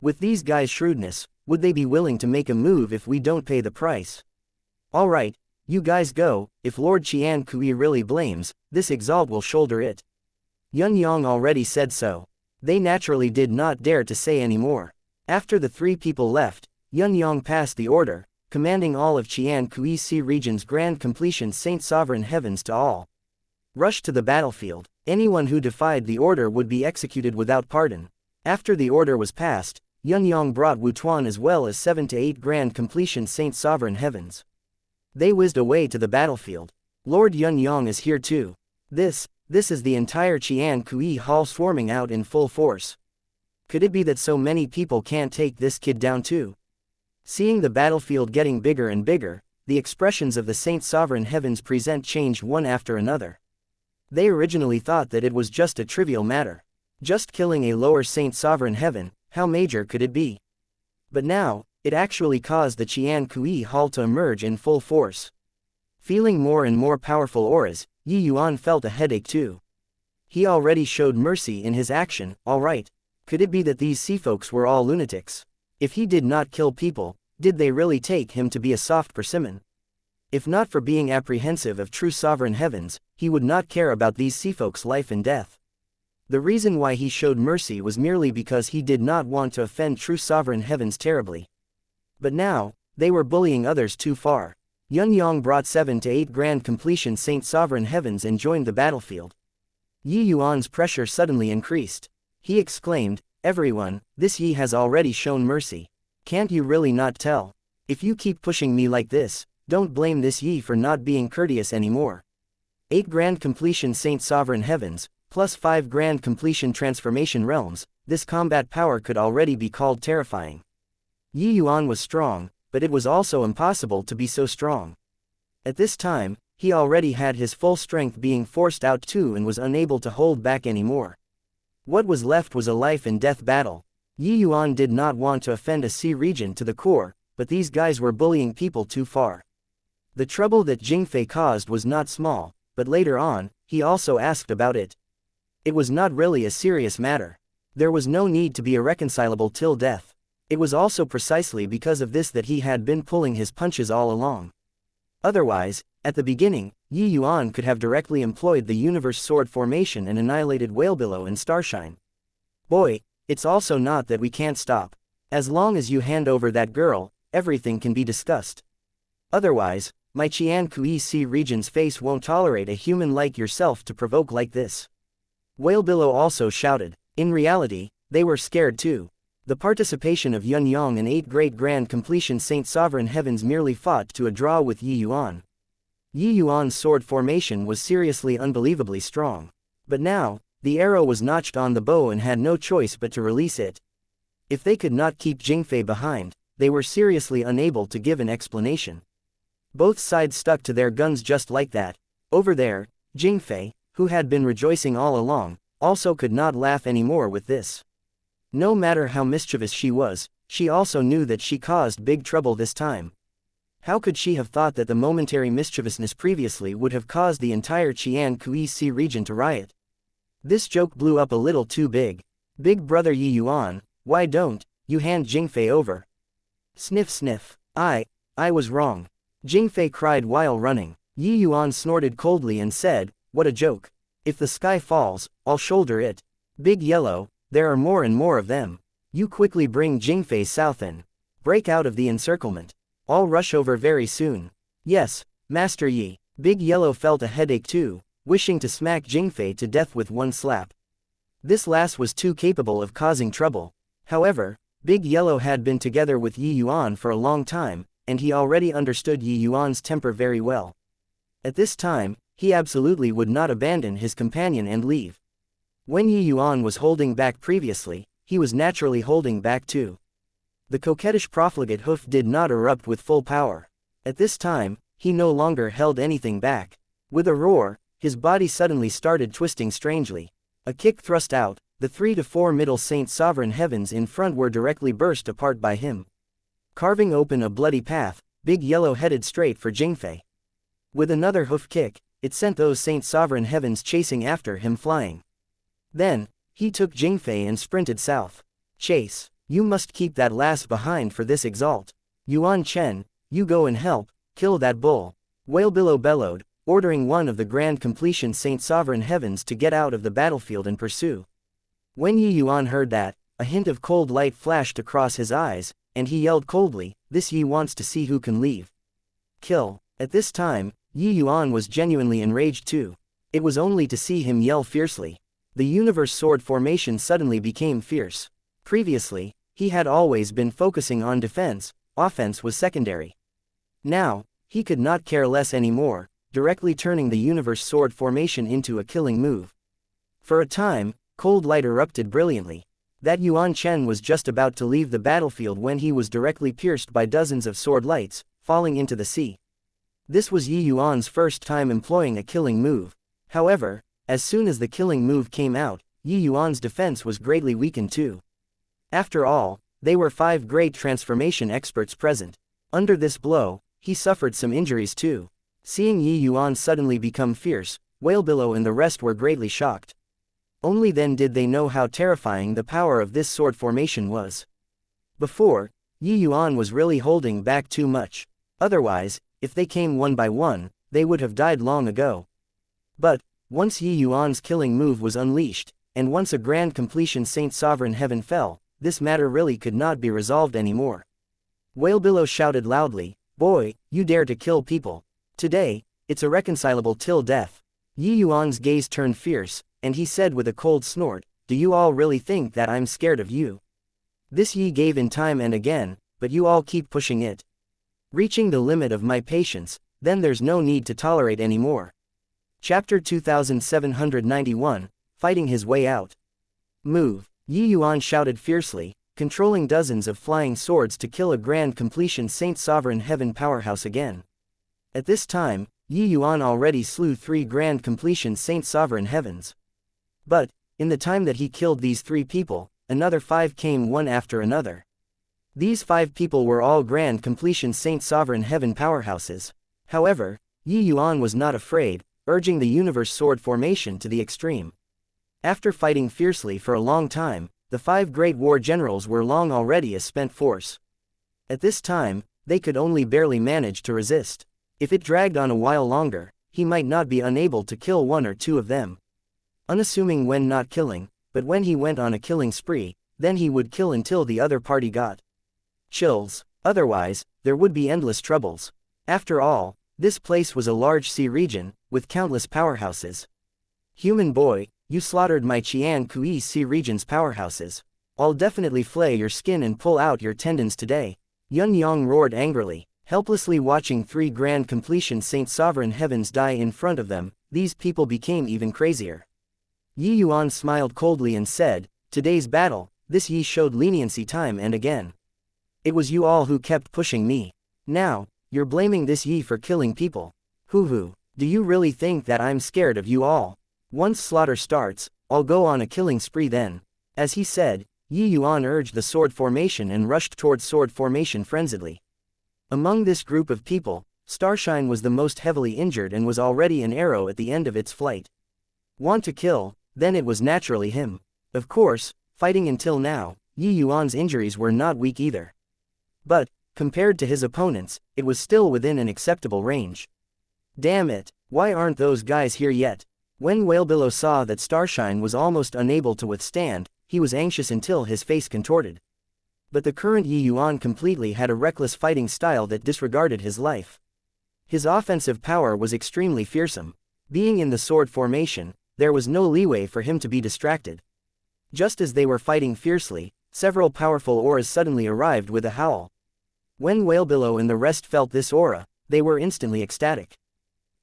With these guys' shrewdness, would they be willing to make a move if we don't pay the price? Alright, you guys go. If Lord Qian Kui really blames, this exalt will shoulder it." Yin-Yang already said so. They naturally did not dare to say any more. After the 3 people left, Yin-Yang passed the order, commanding all of Qian Kui Sea region's grand completion Saint Sovereign Heavens to all rush to the battlefield. Anyone who defied the order would be executed without pardon. After the order was passed, Yin-Yang brought Wu Tuan as well as 7 to 8 grand completion Saint Sovereign Heavens. They whizzed away to the battlefield. "Lord Yin-Yang is here too. This is the entire Qian Kui Hall swarming out in full force. Could it be that so many people can't take this kid down too?" Seeing the battlefield getting bigger and bigger, the expressions of the Saint Sovereign Heavens present changed one after another. They originally thought that it was just a trivial matter. Just killing a lower Saint Sovereign Heaven, how major could it be? But now, it actually caused the Qian Kui Hall to emerge in full force. Feeling more and more powerful auras, Yi Yuan felt a headache too. He already showed mercy in his action. Alright. Could it be that these sea folks were all lunatics? If he did not kill people, did they really take him to be a soft persimmon? If not for being apprehensive of true sovereign heavens, he would not care about these sea folks' life and death. The reason why he showed mercy was merely because he did not want to offend true sovereign heavens terribly. But now, They were bullying others too far. Yin-Yang brought 7 to 8 grand completion Saint Sovereign Heavens and joined the battlefield. Yi Yuan's pressure suddenly increased. He exclaimed, "Everyone, this Yi has already shown mercy. Can't you really not tell? If you keep pushing me like this, don't blame this Yi for not being courteous anymore." 8 grand completion Saint Sovereign Heavens, plus 5 grand completion transformation realms, this combat power could already be called terrifying. Yi Yuan was strong, but it was also impossible to be so strong. At this time, he already had his full strength being forced out too and was unable to hold back anymore. What was left was a life and death battle. Yi Yuan did not want to offend a sea regent to the core, but these guys were bullying people too far. The trouble that Jingfei caused was not small, but later on, he also asked about it. It was not really a serious matter. There was no need to be irreconcilable till death. It was also precisely because of this that he had been pulling his punches all along. Otherwise, at the beginning, Yi Yuan could have directly employed the universe sword formation and annihilated Whalebillow and Starshine. Boy, it's also not that we can't stop. As long as you hand over that girl, everything can be discussed. Otherwise, my Qian Kui Sea region's face won't tolerate a human like yourself to provoke like this. Whalebillow also shouted. In reality, they were scared too. The participation of Yin-Yang and 8 great grand completion Saint Sovereign Heavens merely fought to a draw with Yi Yuan. Yi Yuan's sword formation was seriously unbelievably strong. But now, the arrow was notched on the bow and had no choice but to release it. If they could not keep Jingfei behind, they were seriously unable to give an explanation. Both sides stuck to their guns just like that. Over there, Jingfei, who had been rejoicing all along, also could not laugh anymore with this. No matter how mischievous she was, she also knew that she caused big trouble this time. How could she have thought that the momentary mischievousness previously would have caused the entire Qian Kui Sea region to riot? This joke blew up a little too big. Big brother Yi Yuan, why don't you hand Jingfei over? Sniff sniff. I was wrong. Jingfei cried while running. Yi Yuan snorted coldly and said, "What a joke. If the sky falls, I'll shoulder it. Big Yellow, there are more and more of them. You quickly bring Jingfei south and break out of the encirclement. I'll rush over very soon." "Yes, Master Yi." Big Yellow felt a headache too, wishing to smack Jingfei to death with one slap. This lass was too capable of causing trouble. However, Big Yellow had been together with Yi Yuan for a long time, and he already understood Yi Yuan's temper very well. At this time, he absolutely would not abandon his companion and leave. When Yi Yuan was holding back previously, he was naturally holding back too. The coquettish profligate hoof did not erupt with full power. At this time, he no longer held anything back. With a roar, his body suddenly started twisting strangely. A kick thrust out, the 3 to 4 middle Saint Sovereign Heavens in front were directly burst apart by him. Carving open a bloody path, Big Yellow headed straight for Jingfei. With another hoof kick, it sent those Saint Sovereign Heavens chasing after him flying. Then, he took Jingfei and sprinted south. "Chase, you must keep that lass behind for this exalt. Yuan Chen, you go and help, kill that bull." Whalebillow bellowed, ordering one of the grand completion Saint Sovereign Heavens to get out of the battlefield and pursue. When Yi Yuan heard that, a hint of cold light flashed across his eyes, and he yelled coldly, "This Yi wants to see who can leave. Kill." At this time, Yi Yuan was genuinely enraged too. It was only to see him yell fiercely. The universe sword formation suddenly became fierce. Previously, he had always been focusing on defense, offense was secondary. Now, he could not care less anymore, directly turning the universe sword formation into a killing move. For a time, cold light erupted brilliantly. That Yuan Chen was just about to leave the battlefield when he was directly pierced by dozens of sword lights, falling into the sea. This was Yi Yuan's first time employing a killing move. However, as soon as the killing move came out, Yi Yuan's defense was greatly weakened too. After all, they were 5 great transformation experts present. Under this blow, he suffered some injuries too. Seeing Yi Yuan suddenly become fierce, Whalebillow and the rest were greatly shocked. Only then did they know how terrifying the power of this sword formation was. Before, Yi Yuan was really holding back too much. Otherwise, if they came one by one, they would have died long ago. But, once Yi Yuan's killing move was unleashed, and once a grand completion Saint Sovereign Heaven fell, this matter really could not be resolved anymore. Whalebillow shouted loudly, "Boy, you dare to kill people. Today, it's irreconcilable till death." Yi Yuan's gaze turned fierce, and he said with a cold snort, "Do you all really think that I'm scared of you? This Yi gave in time and again, but you all keep pushing it. Reaching the limit of my patience, then there's no need to tolerate anymore." Chapter 2791, Fighting His Way Out. "Move!" Yi Yuan shouted fiercely, controlling dozens of flying swords to kill a grand completion Saint Sovereign Heaven powerhouse again. At this time, Yi Yuan already slew 3 grand completion Saint Sovereign Heavens. But, in the time that he killed these 3 people, another 5 came one after another. These 5 people were all grand completion Saint Sovereign Heaven powerhouses. However, Yi Yuan was not afraid, urging the universe sword formation to the extreme. After fighting fiercely for a long time, the 5 great war generals were long already a spent force. At this time, they could only barely manage to resist. If it dragged on a while longer, he might not be unable to kill 1 or 2 of them. Unassuming when not killing, but when he went on a killing spree, then he would kill until the other party got chills. Otherwise, there would be endless troubles. After all, this place was a large sea region, with countless powerhouses. "Human boy, you slaughtered my Qian Kui Sea region's powerhouses. I'll definitely flay your skin and pull out your tendons today." Yuan roared angrily, helplessly watching 3 grand completion Saint Sovereign Heavens die in front of them. These people became even crazier. Yi Yuan smiled coldly and said, "Today's battle, this Yi showed leniency time and again. It was you all who kept pushing me. Now, you're blaming this Yi for killing people. Hoo-hoo, do you really think that I'm scared of you all? Once slaughter starts, I'll go on a killing spree then." As he said, Yi Yuan urged the sword formation and rushed towards sword formation frenziedly. Among this group of people, Starshine was the most heavily injured and was already an arrow at the end of its flight. Want to kill? Then it was naturally him. Of course, fighting until now, Yi Yuan's injuries were not weak either. But, compared to his opponents, it was still within an acceptable range. Damn it, why aren't those guys here yet? When Whalebillow saw that Starshine was almost unable to withstand, he was anxious until his face contorted. But the current Yi Yuan completely had a reckless fighting style that disregarded his life. His offensive power was extremely fearsome. Being in the sword formation, there was no leeway for him to be distracted. Just as they were fighting fiercely, several powerful auras suddenly arrived with a howl. When Whalebillow and the rest felt this aura, they were instantly ecstatic.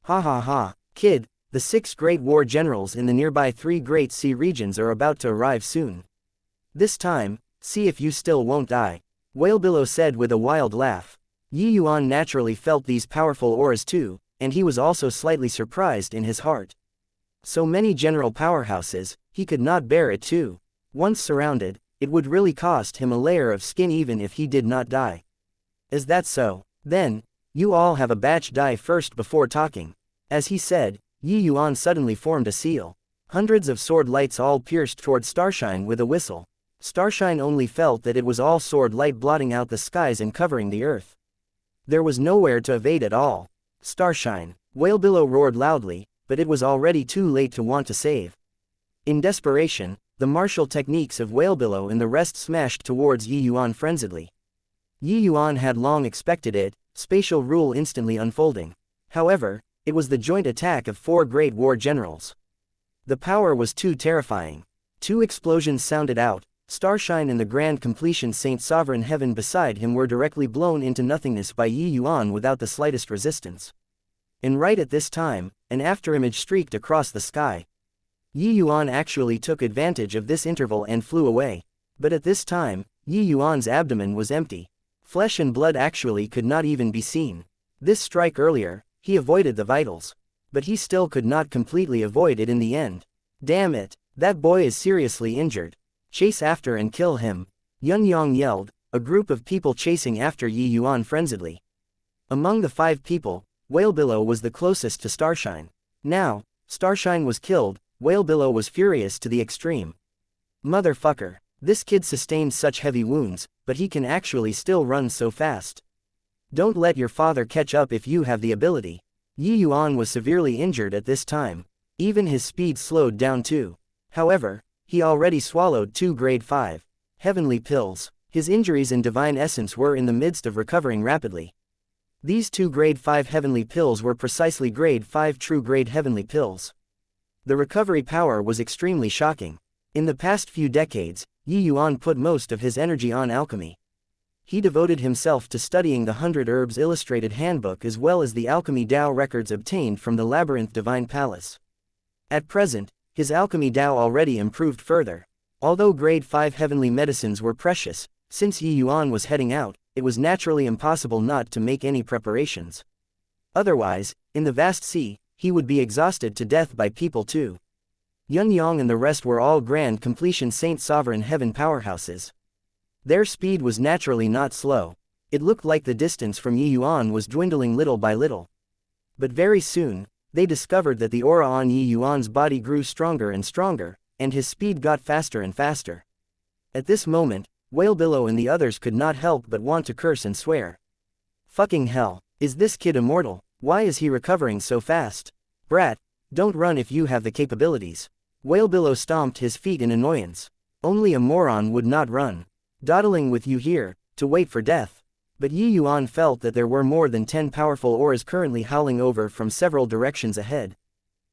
"Ha ha ha, kid, the 6 great war generals in the nearby 3 great sea regions are about to arrive soon. This time, see if you still won't die," Whalebillow said with a wild laugh. Yi Yuan naturally felt these powerful auras too, and he was also slightly surprised in his heart. So many general powerhouses, he could not bear it too. Once surrounded, it would really cost him a layer of skin even if he did not die. "Is that so? Then, you all have a batch die first before talking." As he said, Yi Yuan suddenly formed a seal. Hundreds of sword lights all pierced toward Starshine with a whistle. Starshine only felt that it was all sword light blotting out the skies and covering the earth. There was nowhere to evade at all. "Starshine!" Whalebillow roared loudly, but it was already too late to want to save. In desperation, the martial techniques of Whalebillow and the rest smashed towards Yi Yuan frenziedly. Yi Yuan had long expected it, spatial rule instantly unfolding. However, it was the joint attack of 4 great war generals. The power was too terrifying. 2 explosions sounded out. Starshine and the grand completion Saint Sovereign Heaven beside him were directly blown into nothingness by Yi Yuan without the slightest resistance. And right at this time, an afterimage streaked across the sky. Yi Yuan actually took advantage of this interval and flew away. But at this time, Yi Yuan's abdomen was empty. Flesh and blood actually could not even be seen. This strike earlier, he avoided the vitals. But he still could not completely avoid it in the end. "Damn it, that boy is seriously injured. Chase after and kill him," Yin-Yang yelled, a group of people chasing after Yi Yuan frenziedly. Among the 5 people, Whalebillow was the closest to Starshine. Now, Starshine was killed, Whalebillow was furious to the extreme. "Motherfucker, this kid sustained such heavy wounds, but he can actually still run so fast. Don't let your father catch up if you have the ability." Yi Yuan was severely injured at this time. Even his speed slowed down too. However, he already swallowed 2 grade 5 heavenly pills. His injuries and divine essence were in the midst of recovering rapidly. These 2 grade 5 heavenly pills were precisely grade 5 true grade heavenly pills. The recovery power was extremely shocking. In the past few decades, Yuan put most of his energy on alchemy. He devoted himself to studying the 100 Herbs Illustrated Handbook as well as the Alchemy Dao records obtained from the Labyrinth Divine Palace. At present, his alchemy Dao already improved further. Although grade 5 heavenly medicines were precious, since Yuan was heading out, it was naturally impossible not to make any preparations. Otherwise, in the vast sea, he would be exhausted to death by people too. Yin-Yang and the rest were all grand completion Saint Sovereign Heaven powerhouses. Their speed was naturally not slow. It looked like the distance from Yuan was dwindling little by little. But very soon, they discovered that the aura on Yuan's body grew stronger and stronger, and his speed got faster and faster. At this moment, Whalebillow and the others could not help but want to curse and swear. Fucking hell, is this kid immortal? Why is he recovering so fast? Brat, don't run if you have the capabilities. Whalebillow stomped his feet in annoyance. Only a moron would not run. Dawdling with you here, to wait for death. But Yuan felt that there were more than 10 powerful auras currently howling over from several directions ahead.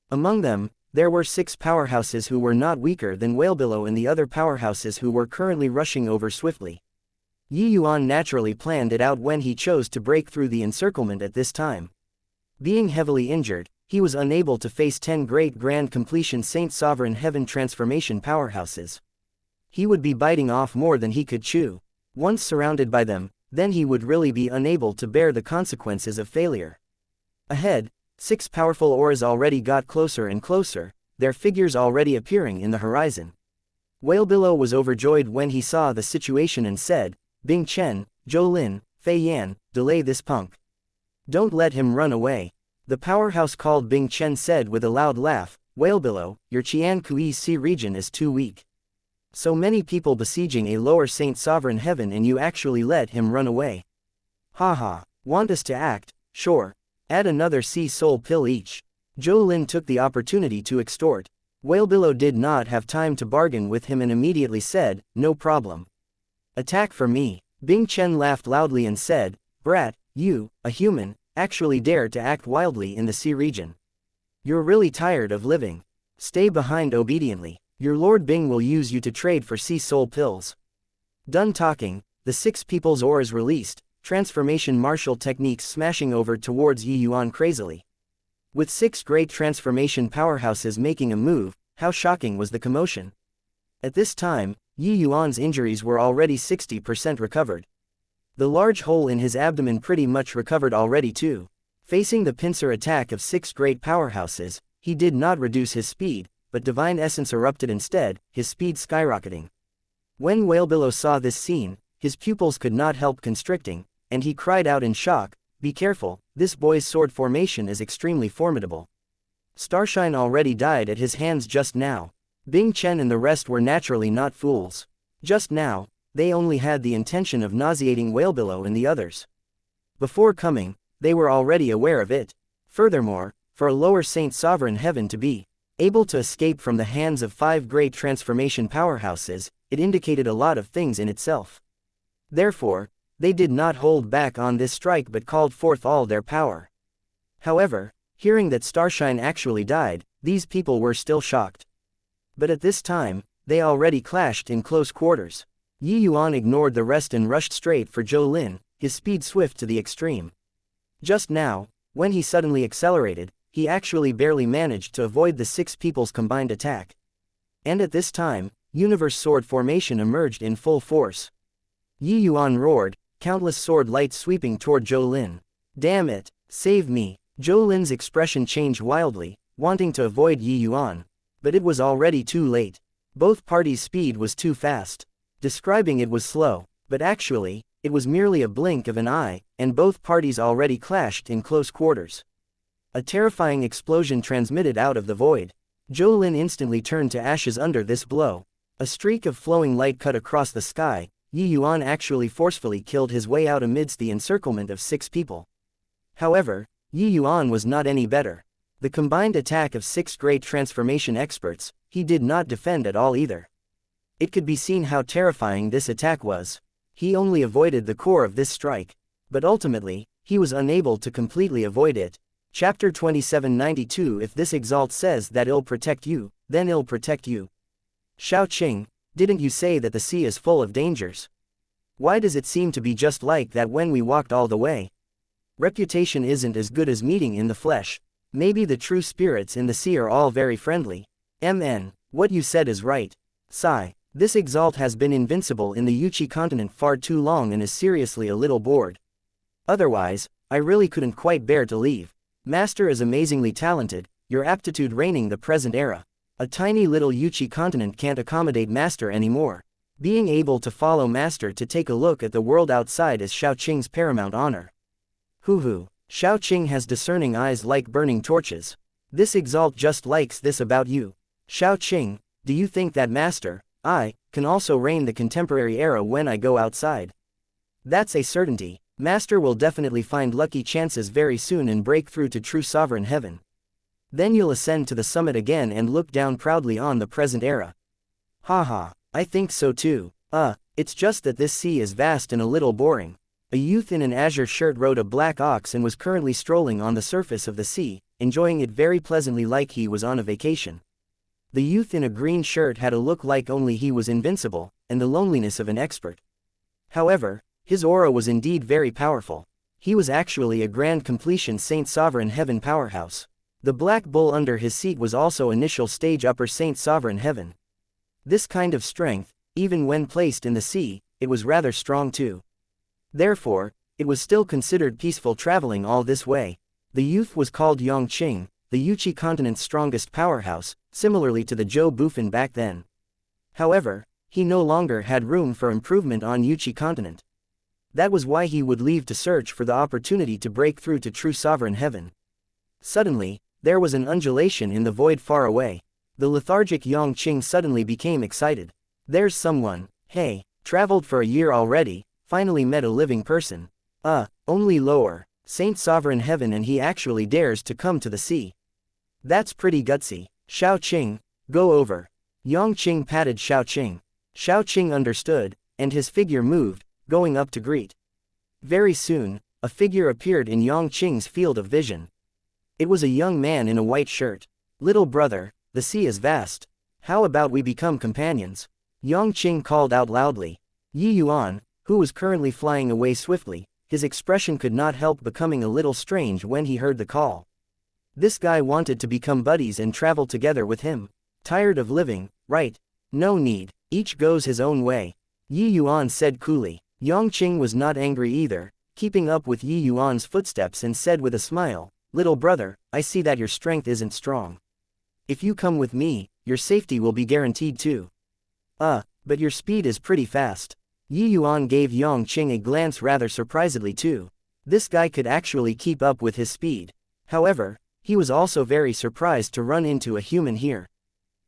Among them, there were 6 powerhouses who were not weaker than Whalebillow and the other powerhouses who were currently rushing over swiftly. Yuan naturally planned it out when he chose to break through the encirclement at this time. Being heavily injured, he was unable to face 10 great grand completion Saint Sovereign Heaven transformation powerhouses. He would be biting off more than he could chew. Once surrounded by them, then he would really be unable to bear the consequences of failure. Ahead, 6 powerful auras already got closer and closer, their figures already appearing in the horizon. Whalebillow was overjoyed when he saw the situation and said, Bing Chen, Zhou Lin, Fei Yan, delay this punk. Don't let him run away. The powerhouse called Bing Chen said with a loud laugh, Whalebillow, your Qian Kui Sea region is too weak. So many people besieging a lower Saint Sovereign Heaven and you actually let him run away. Haha, want us to act? Sure. Add another sea soul pill each. Zhou Lin took the opportunity to extort. Whalebillow did not have time to bargain with him and immediately said, no problem. Attack for me. Bing Chen laughed loudly and said, Brat, you, a human, actually dare to act wildly in the sea region. You're really tired of living. Stay behind obediently. Your Lord Bing will use you to trade for sea soul pills. Done talking, the 6 people's auras released, transformation martial techniques smashing over towards Yuan crazily. With 6 great transformation powerhouses making a move, how shocking was the commotion. At this time, Yuan's injuries were already 60% recovered. The large hole in his abdomen pretty much recovered already too. Facing the pincer attack of 6 great powerhouses, he did not reduce his speed, but divine essence erupted instead, his speed skyrocketing. When Whalebillow saw this scene, his pupils could not help constricting, and he cried out in shock, be careful, this boy's sword formation is extremely formidable. Starshine already died at his hands just now. Bing Chen and the rest were naturally not fools. Just now, they only had the intention of nauseating Whalebillow and the others. Before coming, they were already aware of it. Furthermore, for a lower Saint Sovereign Heaven to be able to escape from the hands of 5 great transformation powerhouses, it indicated a lot of things in itself. Therefore, they did not hold back on this strike but called forth all their power. However, hearing that Starshine actually died, these people were still shocked. But at this time, they already clashed in close quarters. Yuan ignored the rest and rushed straight for Zhou Lin, his speed swift to the extreme. Just now, when he suddenly accelerated, he actually barely managed to avoid the 6 people's combined attack. And at this time, Universe Sword formation emerged in full force. Yuan roared, countless sword lights sweeping toward Zhou Lin. Damn it, save me. Zhou Lin's expression changed wildly, wanting to avoid Yuan. But it was already too late. Both parties' speed was too fast. Describing it was slow, but actually, it was merely a blink of an eye, and both parties already clashed in close quarters. A terrifying explosion transmitted out of the void. Zhou Lin instantly turned to ashes under this blow. A streak of flowing light cut across the sky. Yuan actually forcefully killed his way out amidst the encirclement of 6 people. However, Yuan was not any better. The combined attack of 6 great transformation experts, he did not defend at all either. It could be seen how terrifying this attack was. He only avoided the core of this strike. But ultimately, he was unable to completely avoid it. Chapter 2792. If this exalt says that it'll protect you, then it'll protect you. Xiaoqing, didn't you say that the sea is full of dangers? Why does it seem to be just like that when we walked all the way? Reputation isn't as good as meeting in the flesh. Maybe the true spirits in the sea are all very friendly. MN, what you said is right. Sigh. This exalt has been invincible in the Yuchi continent far too long and is seriously a little bored. Otherwise, I really couldn't quite bear to leave. Master is amazingly talented, your aptitude reigning the present era. A tiny little Yuchi continent can't accommodate Master anymore. Being able to follow Master to take a look at the world outside is Xiaoqing's paramount honor. Hoo. Xiaoqing has discerning eyes like burning torches. This exalt just likes this about you. Xiaoqing, do you think that Master, I, can also reign the contemporary era when I go outside? That's a certainty. Master will definitely find lucky chances very soon and break through to true sovereign heaven. Then you'll ascend to the summit again and look down proudly on the present era. Haha, I think so too. It's just that this sea is vast and a little boring. A youth in an azure shirt rode a black ox and was currently strolling on the surface of the sea, enjoying it very pleasantly like he was on a vacation. The youth in a green shirt had a look like only he was invincible, and the loneliness of an expert. However, his aura was indeed very powerful. He was actually a grand completion Saint Sovereign Heaven powerhouse. The black bull under his seat was also initial stage upper Saint Sovereign Heaven. This kind of strength, even when placed in the sea, it was rather strong too. Therefore, it was still considered peaceful traveling all this way. The youth was called Yongqing, the Yuchi continent's strongest powerhouse, similarly to the Zhou Bufan back then. However, he no longer had room for improvement on Yuchi continent. That was why he would leave to search for the opportunity to break through to true sovereign heaven. Suddenly, there was an undulation in the void far away. The lethargic Yongqing suddenly became excited. There's someone, hey, traveled for a year already, finally met a living person. Only lower, Saint Sovereign Heaven, and he actually dares to come to the sea. That's pretty gutsy. Xiaoqing, go over. Yongqing patted Xiaoqing. Xiaoqing understood, and his figure moved, going up to greet. Very soon, a figure appeared in Yongqing's field of vision. It was a young man in a white shirt. Little brother, the sea is vast. How about we become companions? Yongqing called out loudly. Yuan, who was currently flying away swiftly, his expression could not help becoming a little strange when he heard the call. This guy wanted to become buddies and travel together with him. Tired of living, right? No need, each goes his own way. Yuan said coolly. Yongqing was not angry either, keeping up with Yuan's footsteps, and said with a smile, little brother, I see that your strength isn't strong. If you come with me, your safety will be guaranteed too. But your speed is pretty fast. Yuan gave Yongqing a glance rather surprisedly too. This guy could actually keep up with his speed. However, he was also very surprised to run into a human here.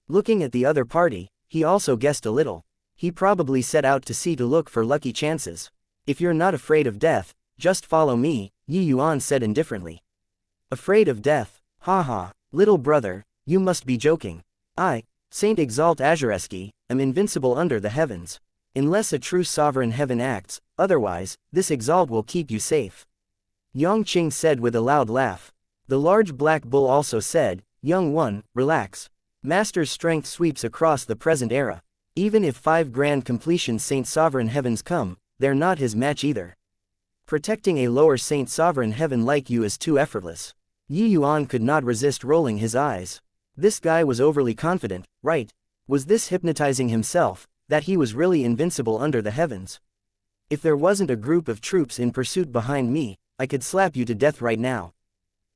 Looking at the other party, he also guessed a little. He probably set out to sea to look for lucky chances. If you're not afraid of death, just follow me, Yuan said indifferently. Afraid of death? Haha, little brother, you must be joking. I, Saint Exalt Azureski, am invincible under the heavens. Unless a true sovereign heaven acts, otherwise, this exalt will keep you safe. Yongqing said with a loud laugh. The large black bull also said, young one, relax. Master's strength sweeps across the present era. Even if 5 grand completion Saint Sovereign Heavens come, they're not his match either. Protecting a lower Saint Sovereign Heaven like you is too effortless. Yuan could not resist rolling his eyes. This guy was overly confident, right? Was this hypnotizing himself, that he was really invincible under the heavens? If there wasn't a group of troops in pursuit behind me, I could slap you to death right now.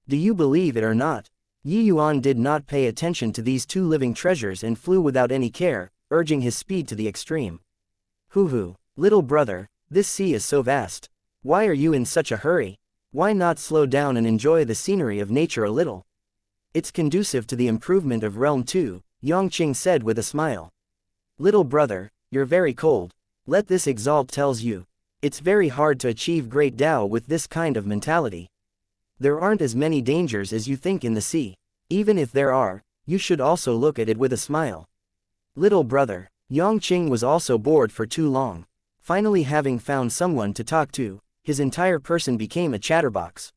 Do you believe it or not? Yuan did not pay attention to these two living treasures and flew without any care, urging his speed to the extreme. Hoo, little brother, this sea is so vast. Why are you in such a hurry? Why not slow down and enjoy the scenery of nature a little? It's conducive to the improvement of realm too, Yongqing said with a smile. Little brother, you're very cold. Let this exalt tells you. It's very hard to achieve great Tao with this kind of mentality. There aren't as many dangers as you think in the sea. Even if there are, you should also look at it with a smile. Little brother, Yongqing was also bored for too long. Finally having found someone to talk to, his entire person became a chatterbox.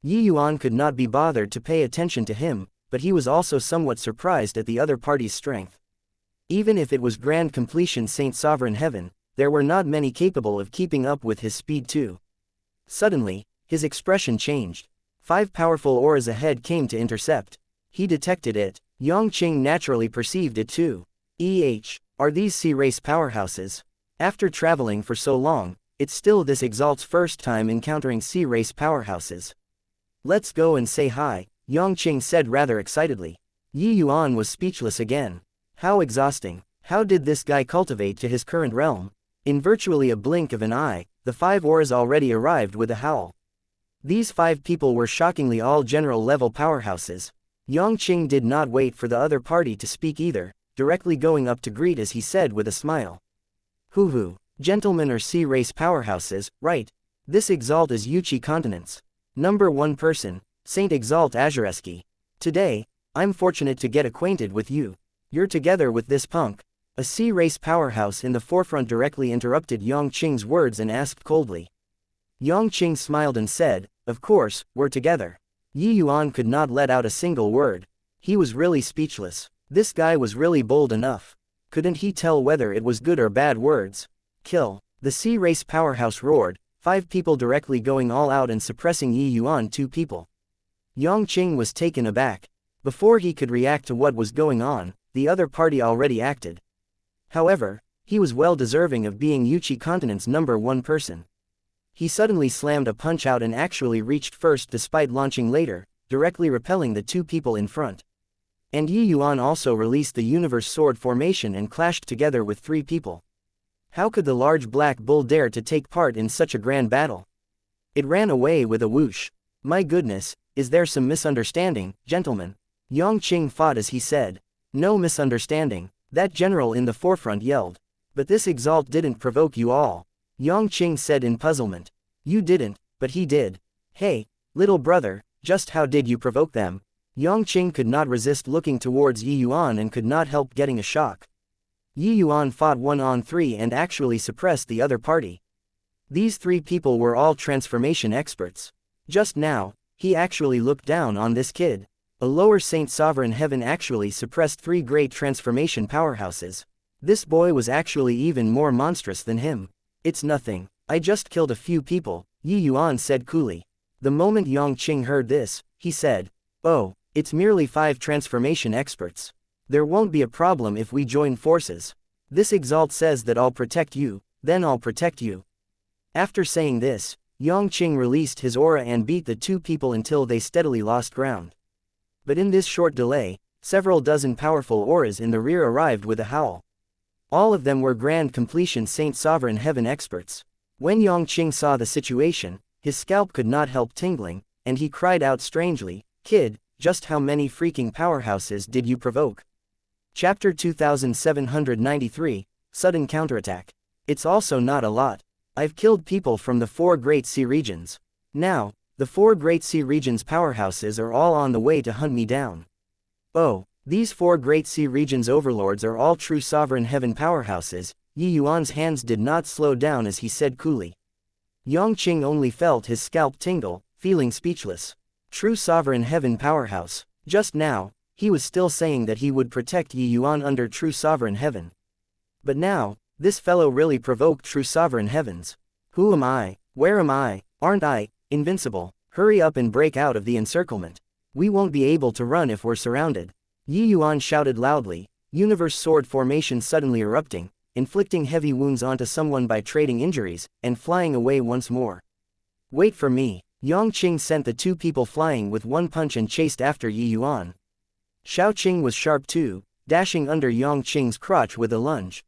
Yuan could not be bothered to pay attention to him, but he was also somewhat surprised at the other party's strength. Even if it was grand completion Saint Sovereign Heaven, there were not many capable of keeping up with his speed too. Suddenly, his expression changed. 5 powerful auras ahead came to intercept. He detected it. Yongqing naturally perceived it too. Are these sea race powerhouses? After traveling for so long, it's still this Exalt's first time encountering sea race powerhouses. Let's go and say hi, Yongqing said rather excitedly. Yuan was speechless again. How exhausting. How did this guy cultivate to his current realm? In virtually a blink of an eye, the 5 auras already arrived with a howl. These 5 people were shockingly all general-level powerhouses. Yongqing did not wait for the other party to speak either, directly going up to greet as he said with a smile. Hoo-hoo, gentlemen are sea race powerhouses, right? This Exalt is Yuchi continents. Number 1 person, Saint Exalt Azureski. Today, I'm fortunate to get acquainted with you. You're together with this punk. A sea race powerhouse in the forefront directly interrupted Yongqing's words and asked coldly. Yongqing smiled and said, of course, we're together. Yuan could not let out a single word. He was really speechless. This guy was really bold enough. Couldn't he tell whether it was good or bad words? Kill. The sea race powerhouse roared, 5 people directly going all out and suppressing Yuan 2 people. Yongqing was taken aback. Before he could react to what was going on, the other party already acted. However, he was well deserving of being Yuchi continent's number 1 person. He suddenly slammed a punch out and actually reached first despite launching later, directly repelling the 2 people in front. And Yuan also released the universe sword formation and clashed together with 3 people. How could the large black bull dare to take part in such a grand battle? It ran away with a whoosh. My goodness, is there some misunderstanding, gentlemen? Yongqing fought as he said. No misunderstanding, that general in the forefront yelled. But this Exalt didn't provoke you all. Yongqing said in puzzlement. You didn't, but he did. Hey, little brother, just how did you provoke them? Yongqing could not resist looking towards Yuan and could not help getting a shock. Yuan fought 1-on-3 and actually suppressed the other party. These 3 people were all transformation experts. Just now, he actually looked down on this kid. A lower Saint Sovereign Heaven actually suppressed 3 great transformation powerhouses. This boy was actually even more monstrous than him. It's nothing, I just killed a few people, Yuan said coolly. The moment Yongqing heard this, he said, oh, it's merely 5 transformation experts. There won't be a problem if we join forces. This Exalt says that I'll protect you, then I'll protect you. After saying this, Yongqing released his aura and beat the 2 people until they steadily lost ground. But in this short delay, several dozen powerful auras in the rear arrived with a howl. All of them were grand completion Saint Sovereign Heaven experts. When Yongqing saw the situation, his scalp could not help tingling, and he cried out strangely, kid, just how many freaking powerhouses did you provoke? Chapter 2793, Sudden Counterattack. It's also not a lot. I've killed people from the 4 great sea regions. Now, the 4 great sea regions powerhouses are all on the way to hunt me down. Oh, these 4 great sea regions overlords are all true Sovereign Heaven powerhouses. Yuan's hands did not slow down as he said coolly. Yongqing only felt his scalp tingle, feeling speechless. True Sovereign Heaven powerhouse. Just now, he was still saying that he would protect Yuan under True Sovereign Heaven. But now, this fellow really provoked True Sovereign Heavens. Who am I? Where am I? Aren't I invincible? Hurry up and break out of the encirclement. We won't be able to run if we're surrounded. Yuan shouted loudly, universe sword formation suddenly erupting, inflicting heavy wounds onto someone by trading injuries, and flying away once more. Wait for me. Yongqing sent the 2 people flying with 1 punch and chased after Yuan. Xiaoqing was sharp too, dashing under Yongqing's crotch with a lunge.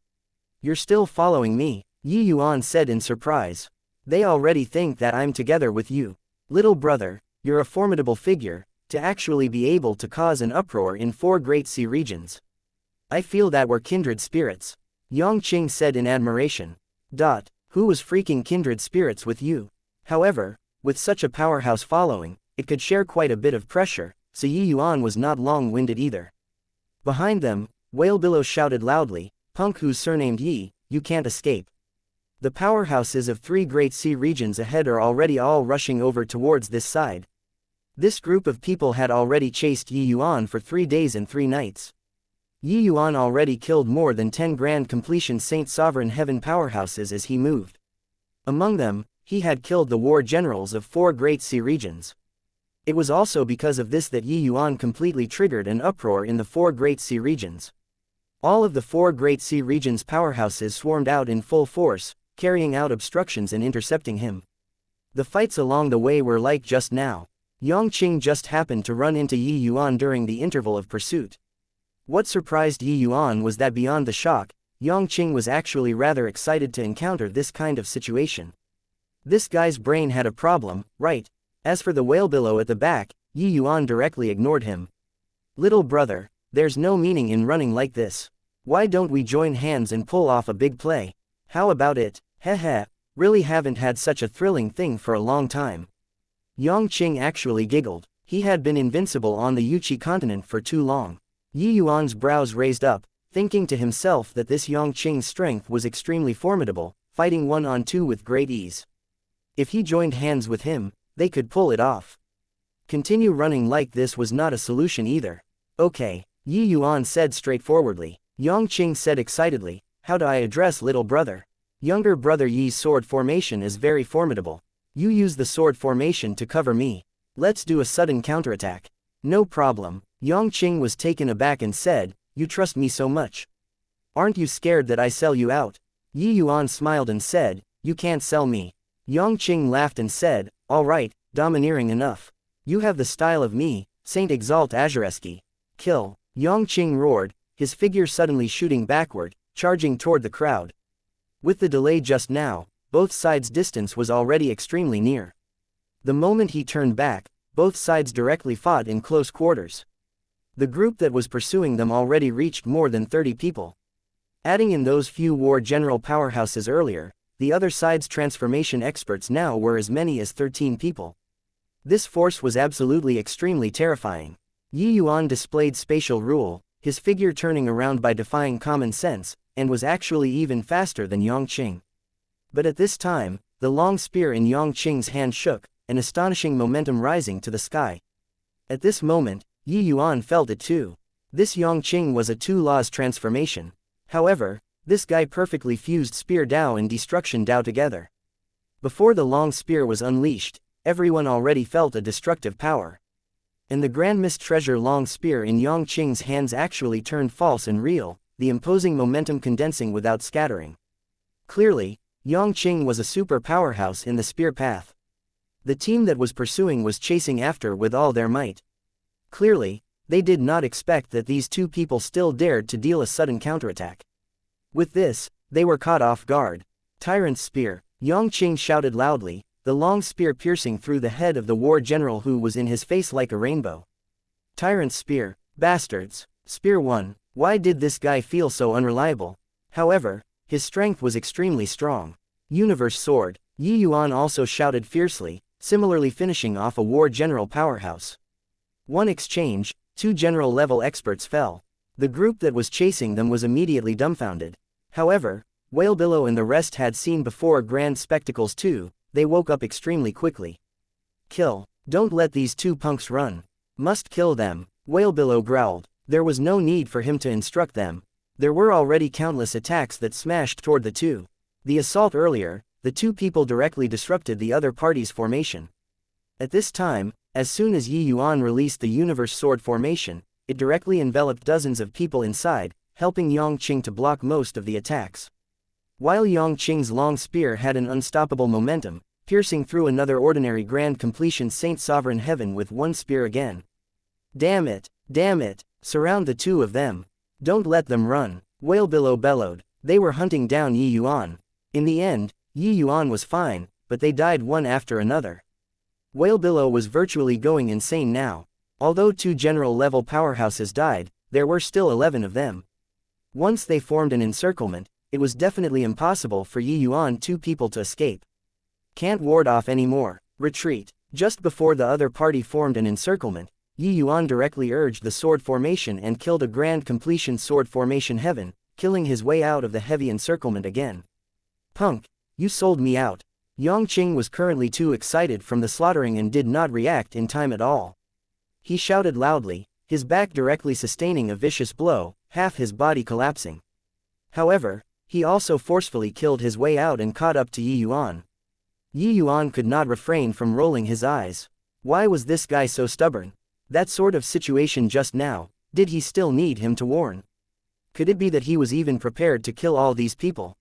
You're still following me, Yuan said in surprise. They already think that I'm together with you. Little brother, you're a formidable figure, to actually be able to cause an uproar in 4 great sea regions. I feel that we're kindred spirits. Yongqing said in admiration. Who was freaking kindred spirits with you? However, with such a powerhouse following, it could share quite a bit of pressure, so Yuan was not long-winded either. Behind them, Whalebillow shouted loudly, punk who's surnamed Yi, you can't escape. The powerhouses of 3 great sea regions ahead are already all rushing over towards this side. This group of people had already chased Yi Yuan for 3 days and 3 nights. Yi Yuan already killed more than 10 grand completion Saint Sovereign Heaven powerhouses as he moved. Among them, he had killed the war generals of 4 great sea regions. It was also because of this that Yi Yuan completely triggered an uproar in the 4 great sea regions. All of the 4 great sea regions' powerhouses swarmed out in full force, carrying out obstructions and intercepting him. The fights along the way were like just now. Yongqing just happened to run into Yi Yuan during the interval of pursuit. What surprised Yi Yuan was that beyond the shock, Yongqing was actually rather excited to encounter this kind of situation. This guy's brain had a problem, right? As for the whale billow at the back, Yi Yuan directly ignored him. Little brother, there's no meaning in running like this. Why don't we join hands and pull off a big play? How about it? Heh, really haven't had such a thrilling thing for a long time. Yongqing actually giggled. He had been invincible on the Yuchi continent for too long. Yi Yuan's brows raised up, thinking to himself that this Yongqing's strength was extremely formidable, fighting 1-on-2 with great ease. If he joined hands with him, they could pull it off. Continue running like this was not a solution either. Okay, Yi Yuan said straightforwardly. Yongqing said excitedly, how do I address little brother? Younger brother Yi's sword formation is very formidable. You use the sword formation to cover me. Let's do a sudden counterattack. No problem. Yongqing was taken aback and said, you trust me so much. Aren't you scared that I sell you out? Yi Yuan smiled and said, you can't sell me. Yongqing laughed and said, alright, domineering enough. You have the style of me, Saint Exalt Azureski. Kill. Yongqing roared, his figure suddenly shooting backward, charging toward the crowd. With the delay just now, both sides' distance was already extremely near. The moment he turned back, both sides directly fought in close quarters. The group that was pursuing them already reached more than 30 people. Adding in those few war general powerhouses earlier, the other side's transformation experts now were as many as 13 people. This force was absolutely extremely terrifying. Yi Yuan displayed spatial rule, his figure turning around by defying common sense, and was actually even faster than Yongqing. But at this time, the long spear in Yongqing's hand shook, an astonishing momentum rising to the sky. At this moment, Yi Yuan felt it too. This Yongqing was a 2 laws transformation. However, this guy perfectly fused Spear Dao and Destruction Dao together. Before the long spear was unleashed, everyone already felt a destructive power. And the Grand Mist Treasure long spear in Yongqing's hands actually turned false and real, the imposing momentum condensing without scattering. Clearly, Yongqing was a super powerhouse in the spear path. The team that was pursuing was chasing after with all their might. Clearly, they did not expect that these 2 people still dared to deal a sudden counterattack. With this, they were caught off guard. Tyrant's spear, Yongqing shouted loudly, the long spear piercing through the head of the war general who was in his face like a rainbow. Tyrant's spear, bastards. Spear 1, why did this guy feel so unreliable? However, his strength was extremely strong. Universe sword, Yi Yuan also shouted fiercely, similarly finishing off a war general powerhouse. One exchange, 2 general level experts fell. The group that was chasing them was immediately dumbfounded. However, Whalebillow and the rest had seen before grand spectacles too, they woke up extremely quickly. Kill. Don't let these 2 punks run. Must kill them, Whalebillow growled. There was no need for him to instruct them. There were already countless attacks that smashed toward the 2. The assault earlier, the 2 people directly disrupted the other party's formation. At this time, as soon as Yi Yuan released the Universe Sword formation, it directly enveloped dozens of people inside, helping Yongqing to block most of the attacks. While Yongqing's long spear had an unstoppable momentum, piercing through another ordinary grand completion Saint Sovereign Heaven with 1 spear again. Damn it, surround the 2 of them. Don't let them run, Whalebillow bellowed. They were hunting down Yi Yuan. In the end, Yi Yuan was fine, but they died one after another. Whalebillow was virtually going insane now. Although 2 general-level powerhouses died, there were still 11 of them. Once they formed an encirclement, it was definitely impossible for Yi Yuan 2 people to escape. Can't ward off anymore. Retreat. Just before the other party formed an encirclement, Yi Yuan directly urged the sword formation and killed a grand completion sword formation heaven, killing his way out of the heavy encirclement again. Punk. You sold me out. Yongqing was currently too excited from the slaughtering and did not react in time at all. He shouted loudly, his back directly sustaining a vicious blow, half his body collapsing. However, he also forcefully killed his way out and caught up to Yi Yuan. Yi Yuan could not refrain from rolling his eyes. Why was this guy so stubborn? That sort of situation just now, did he still need him to warn? Could it be that he was even prepared to kill all these people?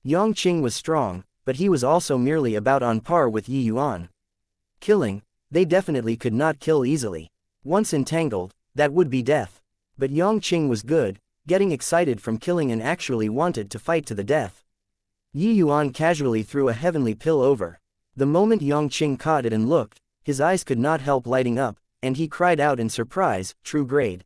Yongqing was strong, but he was also merely about on par with Yi Yuan. Killing, they definitely could not kill easily. Once entangled, that would be death. But Yongqing was good, getting excited from killing and actually wanted to fight to the death. Yi Yuan casually threw a heavenly pill over. The moment Yongqing caught it and looked, his eyes could not help lighting up, and he cried out in surprise, "True grade.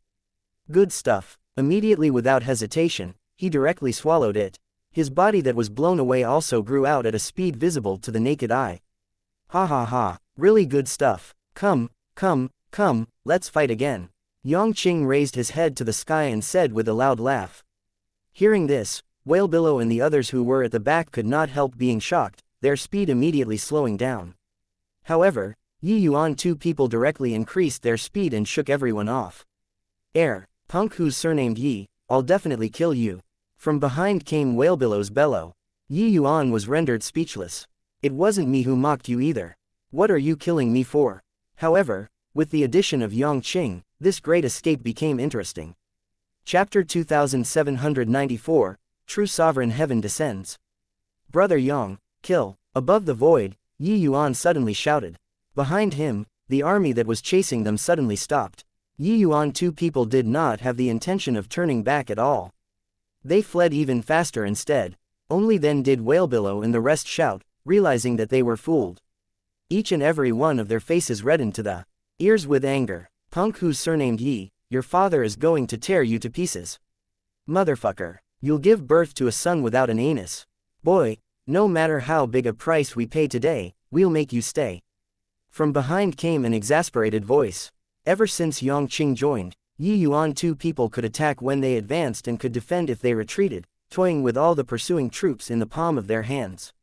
Good stuff." Immediately without hesitation, he directly swallowed it. His body that was blown away also grew out at a speed visible to the naked eye. Ha ha ha, really good stuff. Come, let's fight again. Yongqing raised his head to the sky and said with a loud laugh. Hearing this, Whalebillow and the others who were at the back could not help being shocked, their speed immediately slowing down. However, Yi Yuan two people directly increased their speed and shook everyone off. Punk who's surnamed Yi, I'll definitely kill you. From behind came Whalebillow's bellow. Yi Yuan was rendered speechless. It wasn't me who mocked you either. What are you killing me for? However, with the addition of Yongqing, this great escape became interesting. Chapter 2794, True Sovereign Heaven Descends. Brother Yang, kill. Above the void, Yi Yuan suddenly shouted. Behind him, the army that was chasing them suddenly stopped. Yi Yuan two people did not have the intention of turning back at all. They fled even faster instead. Only then did Whalebillow and the rest shout, realizing that they were fooled. Each and every one of their faces reddened to the ears with anger. Punk who's surnamed Yi, your father is going to tear you to pieces. Motherfucker, you'll give birth to a son without an anus. Boy, no matter how big a price we pay today, we'll make you stay. From behind came an exasperated voice. Ever since Yongqing joined, Yi Yuan two people could attack when they advanced and could defend if they retreated, toying with all the pursuing troops in the palm of their hands.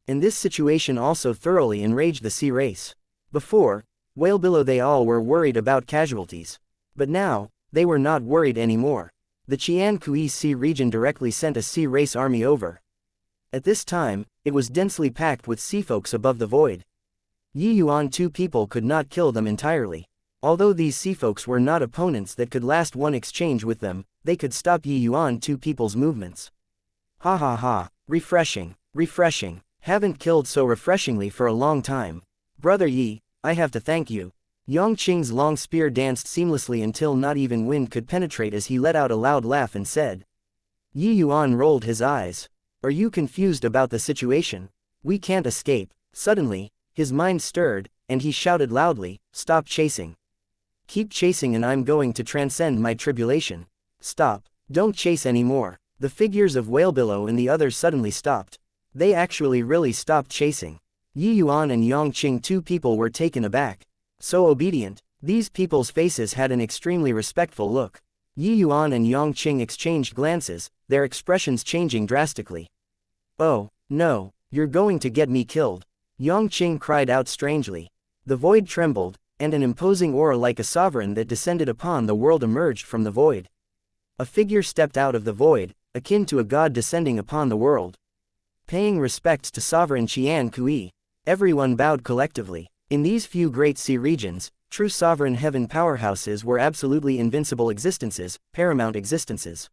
And this situation also thoroughly enraged the sea race. Before, Whalebillow they all were worried about casualties. But now, they were not worried anymore. The Qian Sea region directly sent a sea race army over. At this time, it was densely packed with seafolks above the void. Yi Yuan two people could not kill them entirely. Although these seafolks were not opponents that could last one exchange with them, they could stop Yi Yuan two people's movements. Ha ha ha, refreshing. Haven't killed so refreshingly for a long time. Brother Yi, I have to thank you. Yongqing's long spear danced seamlessly until not even wind could penetrate as he let out a loud laugh and said. Yi Yuan rolled his eyes. Are you confused about the situation? We can't escape. Suddenly, his mind stirred, and he shouted loudly, stop chasing. Keep chasing and I'm going to transcend my tribulation. Stop, don't chase anymore. The figures of Whalebillow and the others suddenly stopped. They actually really stopped chasing. Yi Yuan and Yongqing two people were taken aback. So obedient, these people's faces had an extremely respectful look. Yi Yuan and Yongqing exchanged glances, their expressions changing drastically. Oh, no, you're going to get me killed. Yongqing cried out strangely. The void trembled, and an imposing aura like a sovereign that descended upon the world emerged from the void. A figure stepped out of the void, akin to a god descending upon the world. Paying respects to sovereign Qian Kui, everyone bowed collectively. In these few great sea regions, true sovereign heaven powerhouses were absolutely invincible existences, paramount existences.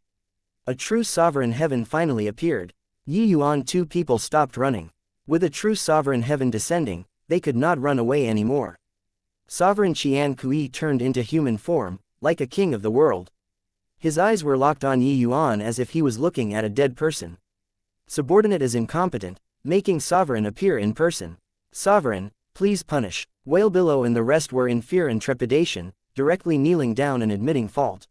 A true sovereign heaven finally appeared. Yi Yuan two people stopped running. With a true sovereign heaven descending, they could not run away anymore. Sovereign Qian Kui turned into human form, like a king of the world. His eyes were locked on Yi Yuan as if he was looking at a dead person. Subordinate as incompetent, making sovereign appear in person. Sovereign, please punish. Whalebillow and the rest were in fear and trepidation, directly kneeling down and admitting fault.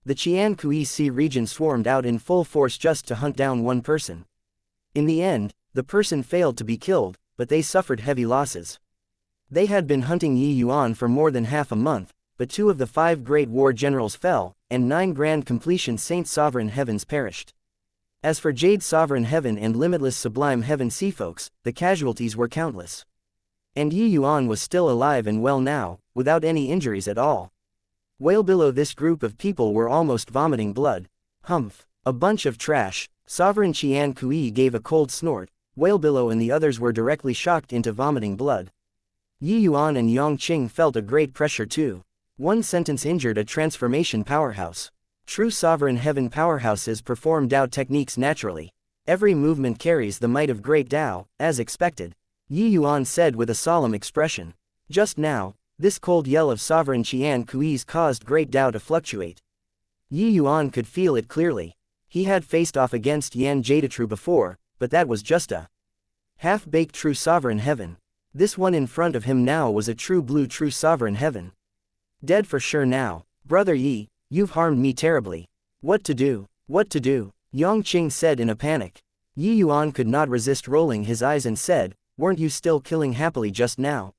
The Qian Kui Sea region swarmed out in full force just to hunt down one person. In the end, the person failed to be killed, but they suffered heavy losses. They had been hunting Yi Yuan for more than half a month, but 2 of the 5 great war generals fell, and 9 grand completion Saint Sovereign Heavens perished. As for Jade Sovereign Heaven and Limitless Sublime Heaven Sea folks, the casualties were countless. And Yi Yuan was still alive and well now, without any injuries at all. Well below this group of people were almost vomiting blood. Humph. A bunch of trash. Sovereign Qian Kui gave a cold snort. Whale Below and the others were directly shocked into vomiting blood. Yi Yuan and Yang Qing felt a great pressure too. One sentence injured a transformation powerhouse. True Sovereign Heaven powerhouses perform Dao techniques naturally. Every movement carries the might of great Dao, as expected. Yi Yuan said with a solemn expression. Just now, this cold yell of Sovereign Qian Kui's caused great Dao to fluctuate. Yi Yuan could feel it clearly. He had faced off against Yan Jadetrue before, but that was just a half-baked True Sovereign Heaven. This one in front of him now was a true blue True Sovereign Heaven. Dead for sure now. Brother Yi, you've harmed me terribly. What to do? What to do? Yang Qing said in a panic. Yi Yuan could not resist rolling his eyes and said, weren't you still killing happily just now?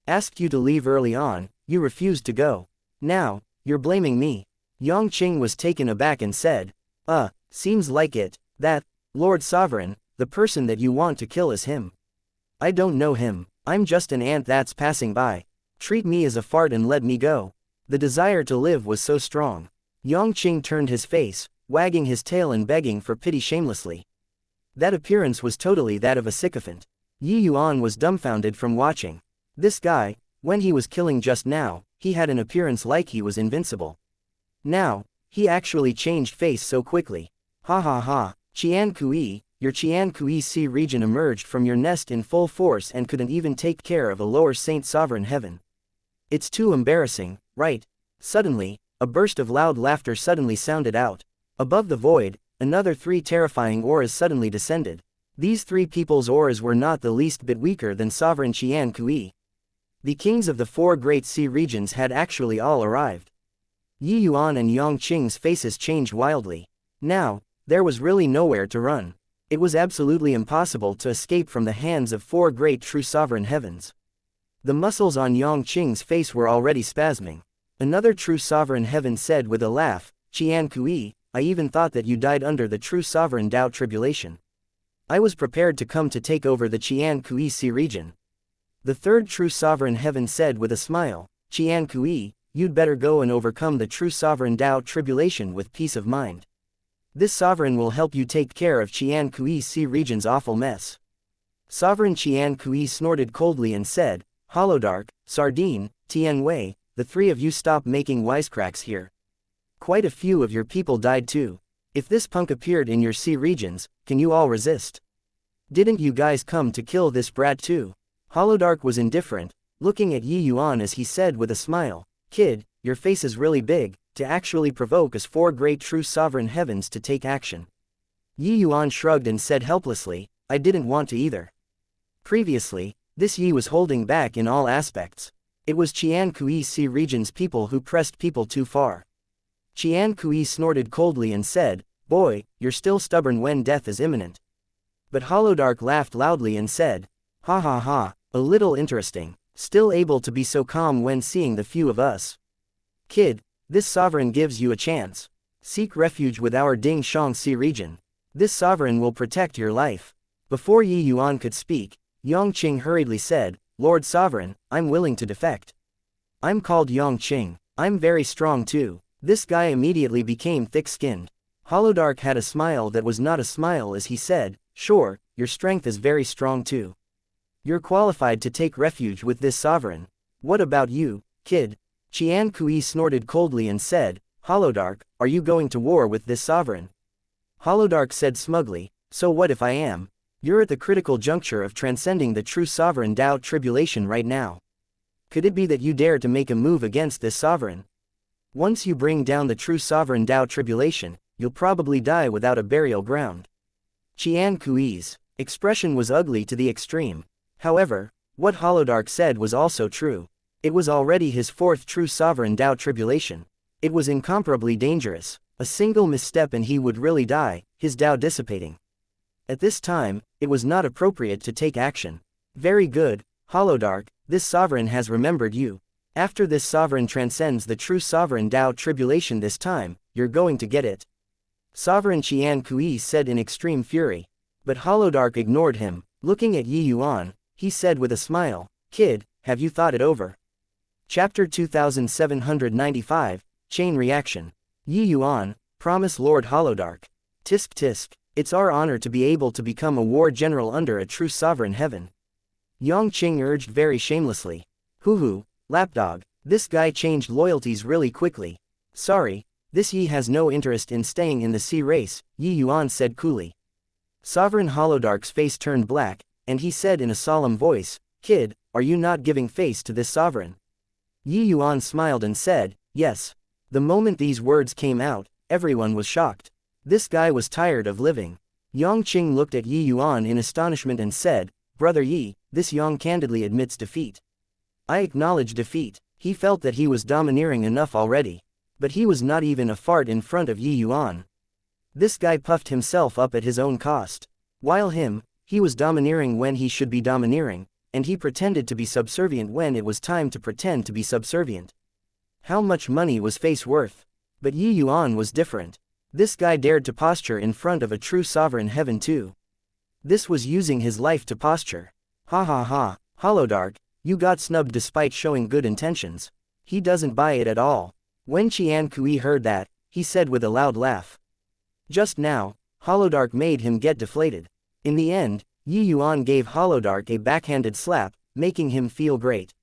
Asked you to leave early on, you refused to go. Now, you're blaming me. Yang Qing was taken aback and said, seems like it, that, Lord Sovereign, the person that you want to kill is him. I don't know him, I'm just an ant that's passing by. Treat me as a fart and let me go. The desire to live was so strong. Yang Qing turned his face, wagging his tail and begging for pity shamelessly. That appearance was totally that of a sycophant. Yi Yuan was dumbfounded from watching. This guy, when he was killing just now, he had an appearance like he was invincible. Now, he actually changed face so quickly. Ha ha ha, Qian Kui, your Qian Kui Sea region emerged from your nest in full force and couldn't even take care of a lower Saint Sovereign Heaven. It's too embarrassing, right? Suddenly, a burst of loud laughter suddenly sounded out. Above the void, another 3 terrifying auras suddenly descended. These 3 people's auras were not the least bit weaker than Sovereign Qian Kui. The kings of the 4 great sea regions had actually all arrived. Yi Yuan and Yang Qing's faces changed wildly. Now, there was really nowhere to run. It was absolutely impossible to escape from the hands of 4 great True Sovereign Heavens. The muscles on Yang Qing's face were already spasming. Another True Sovereign Heaven said with a laugh, Qian Kui, I even thought that you died under the True Sovereign Dao tribulation. I was prepared to come to take over the Qian Kui Sea region. The third True Sovereign Heaven said with a smile, Qian Kui, you'd better go and overcome the True Sovereign Dao tribulation with peace of mind. This sovereign will help you take care of Qian Kui Sea region's awful mess. Sovereign Qian Kui snorted coldly and said, Holodark, Sardine, Tian Wei, the 3 of you stop making wisecracks here. Quite a few of your people died too. If this punk appeared in your sea regions, can you all resist? Didn't you guys come to kill this brat too? Holodark was indifferent, looking at Yi Yuan as he said with a smile, Kid, your face is really big, to actually provoke us 4 great True Sovereign Heavens to take action. Yi Yuan shrugged and said helplessly, I didn't want to either. Previously, this Yi was holding back in all aspects. It was Qian Kui Sea region's people who pressed people too far. Qian Kui snorted coldly and said, Boy, you're still stubborn when death is imminent. But Holodark laughed loudly and said, Ha ha ha, a little interesting, still able to be so calm when seeing the few of us. Kid, this sovereign gives you a chance. Seek refuge with our Ding Shang Sea region. This sovereign will protect your life. Before Yi Yuan could speak, Yang Qing hurriedly said, Lord Sovereign, I'm willing to defect. I'm called Yang Qing. I'm very strong too. This guy immediately became thick-skinned. Holodark had a smile that was not a smile as he said, Sure, your strength is very strong too. You're qualified to take refuge with this sovereign. What about you, kid? Qian Kui snorted coldly and said, Holodark, are you going to war with this sovereign? Holodark said smugly, So what if I am? You're at the critical juncture of transcending the True Sovereign Dao tribulation right now. Could it be that you dare to make a move against this sovereign? Once you bring down the True Sovereign Dao tribulation, you'll probably die without a burial ground. Qian Kui's expression was ugly to the extreme. However, what Holodark said was also true. It was already his 4th True Sovereign Dao tribulation. It was incomparably dangerous. A single misstep and he would really die, his Dao dissipating. At this time, it was not appropriate to take action. Very good, Holodark, this sovereign has remembered you. After this sovereign transcends the True Sovereign Dao tribulation this time, you're going to get it. Sovereign Qian Kui said in extreme fury. But Holodark ignored him. Looking at Yi Yuan, he said with a smile, "Kid, have you thought it over?" Chapter 2795, Chain Reaction. Yi Yuan, promise Lord Holodark. Tisk tisk, it's our honor to be able to become a war general under a true sovereign heaven. Yang Qing urged very shamelessly. Hoo, lapdog, this guy changed loyalties really quickly. Sorry, this Yi has no interest in staying in the sea race, Yi Yuan said coolly. Sovereign Holodark's face turned black, and he said in a solemn voice, "Kid, are you not giving face to this sovereign?" Yi Yuan smiled and said, "Yes." The moment these words came out, everyone was shocked. This guy was tired of living. Yang Qing looked at Yi Yuan in astonishment and said, "Brother Yi, this Yang candidly admits defeat." I acknowledge defeat. He felt that he was domineering enough already. But he was not even a fart in front of Yi Yuan. This guy puffed himself up at his own cost. While he was domineering when he should be domineering, and he pretended to be subservient when it was time to pretend to be subservient. How much money was face worth? But Yi Yuan was different. This guy dared to posture in front of a true sovereign heaven too. This was using his life to posture. Ha ha ha, Holodark, you got snubbed despite showing good intentions. He doesn't buy it at all. When Qian Kui heard that, he said with a loud laugh. Just now, Holodark made him get deflated. In the end, Yi Yuan gave Holodark a backhanded slap, making him feel great.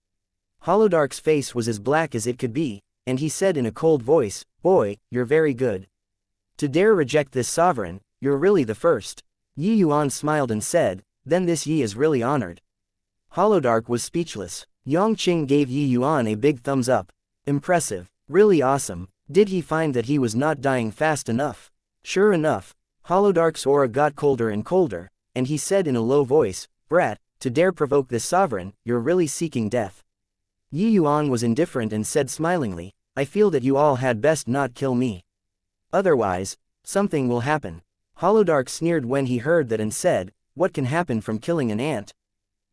Holodark's face was as black as it could be, and he said in a cold voice, "Boy, you're very good. To dare reject this sovereign, you're really the first." Yi Yuan smiled and said, "Then this Yi is really honored." Holodark was speechless. Yang Qing gave Yi Yuan a big thumbs up. Impressive. Really awesome. Did he find that he was not dying fast enough? Sure enough, Holodark's aura got colder and colder, and he said in a low voice, "Brat, to dare provoke this sovereign, you're really seeking death." Yi Yuan was indifferent and said smilingly, "I feel that you all had best not kill me. Otherwise, something will happen." Holodark sneered when he heard that and said, "What can happen from killing an ant?"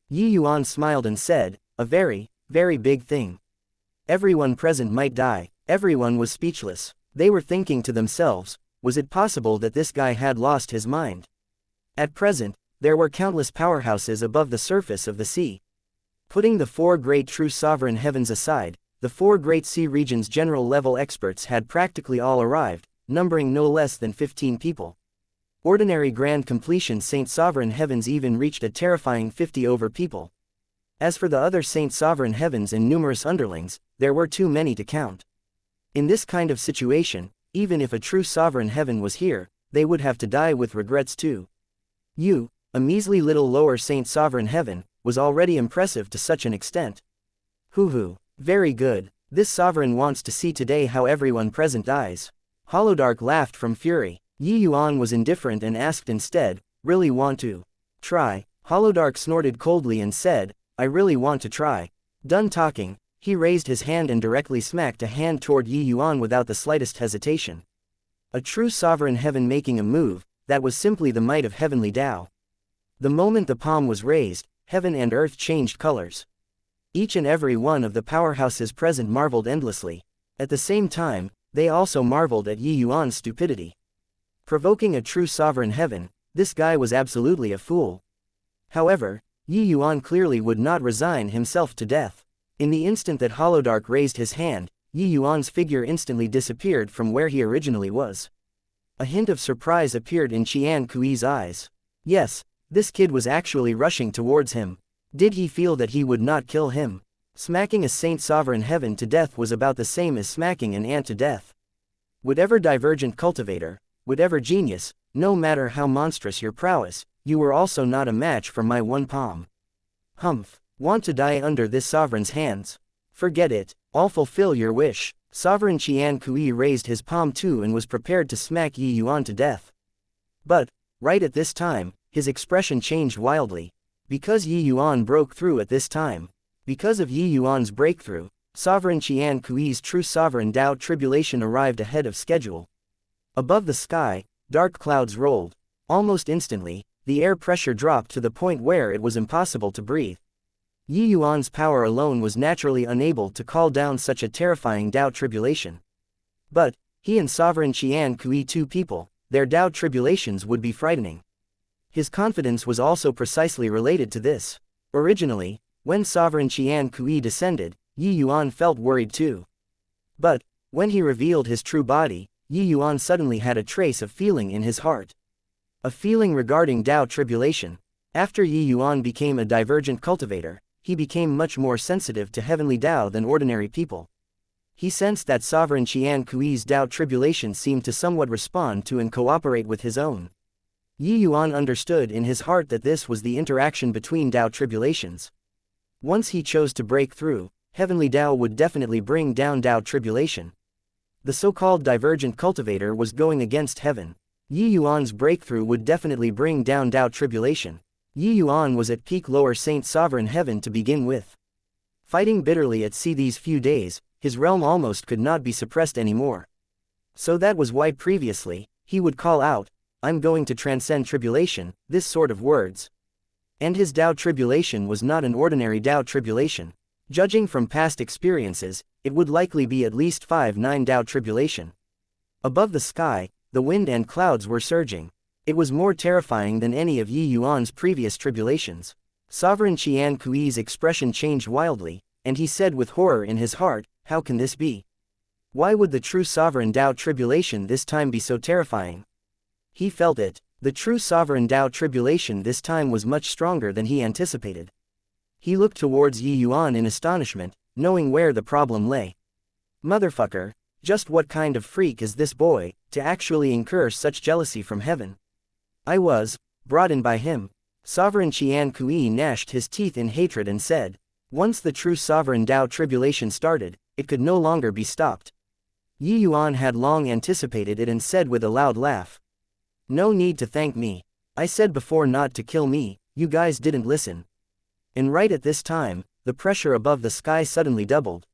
Yi Yuan smiled and said, "A very, very big thing. Everyone present might die." Everyone was speechless. They were thinking to themselves, was it possible that this guy had lost his mind? At present, there were countless powerhouses above the surface of the sea. Putting the four great true sovereign heavens aside, the four great sea regions' general-level experts had practically all arrived, numbering no less than 15 people. Ordinary grand completion Saint Sovereign Heavens even reached a terrifying 50 over people. As for the other Saint Sovereign Heavens and numerous underlings, there were too many to count. In this kind of situation, even if a true sovereign heaven was here, they would have to die with regrets too. You, a measly little lower Saint Sovereign Heaven, was already impressive to such an extent. Hoo, very good. This sovereign wants to see today how everyone present dies. Holodark laughed from fury. Yi Yuan was indifferent and asked instead, "Really want to try?" Holodark snorted coldly and said, "I really want to try." Done talking, he raised his hand and directly smacked a hand toward Yi Yuan without the slightest hesitation. A true sovereign heaven making a move, that was simply the might of heavenly Tao. The moment the palm was raised, heaven and earth changed colors. Each and every one of the powerhouses present marveled endlessly. At the same time, they also marveled at Yi Yuan's stupidity. Provoking a true sovereign heaven, this guy was absolutely a fool. However, Yi Yuan clearly would not resign himself to death. In the instant that Holodark raised his hand, Yi Yuan's figure instantly disappeared from where he originally was. A hint of surprise appeared in Qian Kui's eyes. Yes, this kid was actually rushing towards him. Did he feel that he would not kill him? Smacking a Saint Sovereign Heaven to death was about the same as smacking an ant to death. Whatever divergent cultivator, whatever genius, no matter how monstrous your prowess, you were also not a match for my one palm. Humph, want to die under this sovereign's hands? Forget it, I'll fulfill your wish. Sovereign Qian Kui raised his palm too and was prepared to smack Yi Yuan to death. But, right at this time, his expression changed wildly. Because Yi Yuan broke through at this time. Because of Yi Yuan's breakthrough, Sovereign Qian Kui's true sovereign Tao tribulation arrived ahead of schedule. Above the sky, dark clouds rolled. Almost instantly, the air pressure dropped to the point where it was impossible to breathe. Yi Yuan's power alone was naturally unable to call down such a terrifying Tao tribulation. But, he and Sovereign Qian Kui, two people, their Tao tribulations would be frightening. His confidence was also precisely related to this. Originally, when Sovereign Qian Kui descended, Yuan felt worried too. But, when he revealed his true body, Yuan suddenly had a trace of feeling in his heart. A feeling regarding Tao tribulation. After Yuan became a divergent cultivator, he became much more sensitive to heavenly Tao than ordinary people. He sensed that Sovereign Qian Kui's Tao tribulation seemed to somewhat respond to and cooperate with his own. Yuan understood in his heart that this was the interaction between Tao tribulations. Once he chose to break through, heavenly Tao would definitely bring down Tao tribulation. The so-called divergent cultivator was going against heaven. Yuan's breakthrough would definitely bring down Tao tribulation. Yuan was at peak lower saint sovereign heaven to begin with. Fighting bitterly at sea these few days, his realm almost could not be suppressed anymore. So that was why previously, he would call out, "I'm going to transcend tribulation," this sort of words. And his Tao tribulation was not an ordinary Tao tribulation. Judging from past experiences, it would likely be at least 5-9 Tao tribulation. Above the sky, the wind and clouds were surging. It was more terrifying than any of Yuan's previous tribulations. Sovereign Qian Kui's expression changed wildly, and he said with horror in his heart, "How can this be? Why would the true sovereign Tao tribulation this time be so terrifying?" He felt it. The true sovereign Tao tribulation this time was much stronger than he anticipated. He looked towards Yuan in astonishment, knowing where the problem lay. Motherfucker, just what kind of freak is this boy, to actually incur such jealousy from heaven? I was brought in by him. Sovereign Qian Kui gnashed his teeth in hatred and said, once the true sovereign Tao tribulation started, it could no longer be stopped. Yuan had long anticipated it and said with a loud laugh, "No need to thank me. I said before not to kill me, you guys didn't listen." And right at this time, the pressure above the sky suddenly doubled.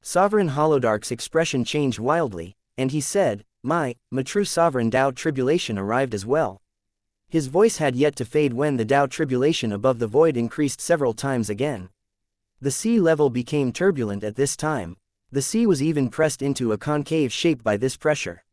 Sovereign Holodark's expression changed wildly, and he said, my true sovereign Tao tribulation arrived as well." His voice had yet to fade when the Tao tribulation above the void increased several times again. The sea level became turbulent at this time. The sea was even pressed into a concave shape by this pressure.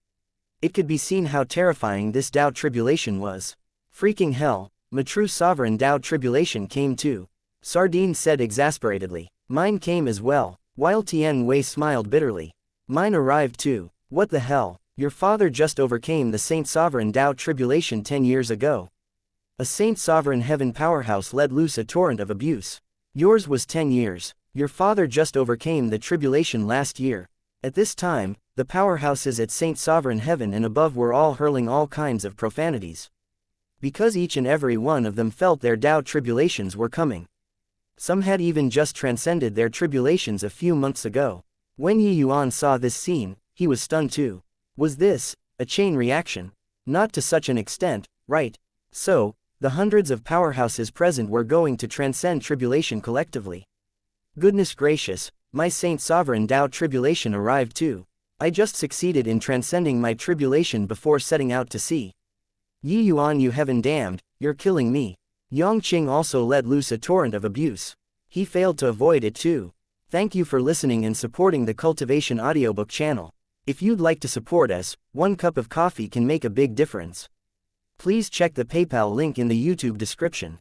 It could be seen how terrifying this Tao tribulation was. Freaking hell, my true sovereign Tao tribulation came too. Sardine said exasperatedly. Mine came as well, while Tian Wei smiled bitterly. Mine arrived too. What the hell? Your father just overcame the Saint Sovereign Tao tribulation 10 years ago. A Saint Sovereign Heaven powerhouse let loose a torrent of abuse. Yours was 10 years. Your father just overcame the tribulation last year. At this time, the powerhouses at Saint Sovereign Heaven and above were all hurling all kinds of profanities. Because each and every one of them felt their Tao tribulations were coming. Some had even just transcended their tribulations a few months ago. When Yuan saw this scene, he was stunned too. Was this a chain reaction? Not to such an extent, right? So, the hundreds of powerhouses present were going to transcend tribulation collectively. Goodness gracious, my Saint Sovereign Tao tribulation arrived too. I just succeeded in transcending my tribulation before setting out to sea. Yuan, you heaven damned, you're killing me. Yongqing also let loose a torrent of abuse. He failed to avoid it too. Thank you for listening and supporting the Cultivation audiobook channel. If you'd like to support us, 1 cup of coffee can make a big difference. Please check the PayPal link in the YouTube description.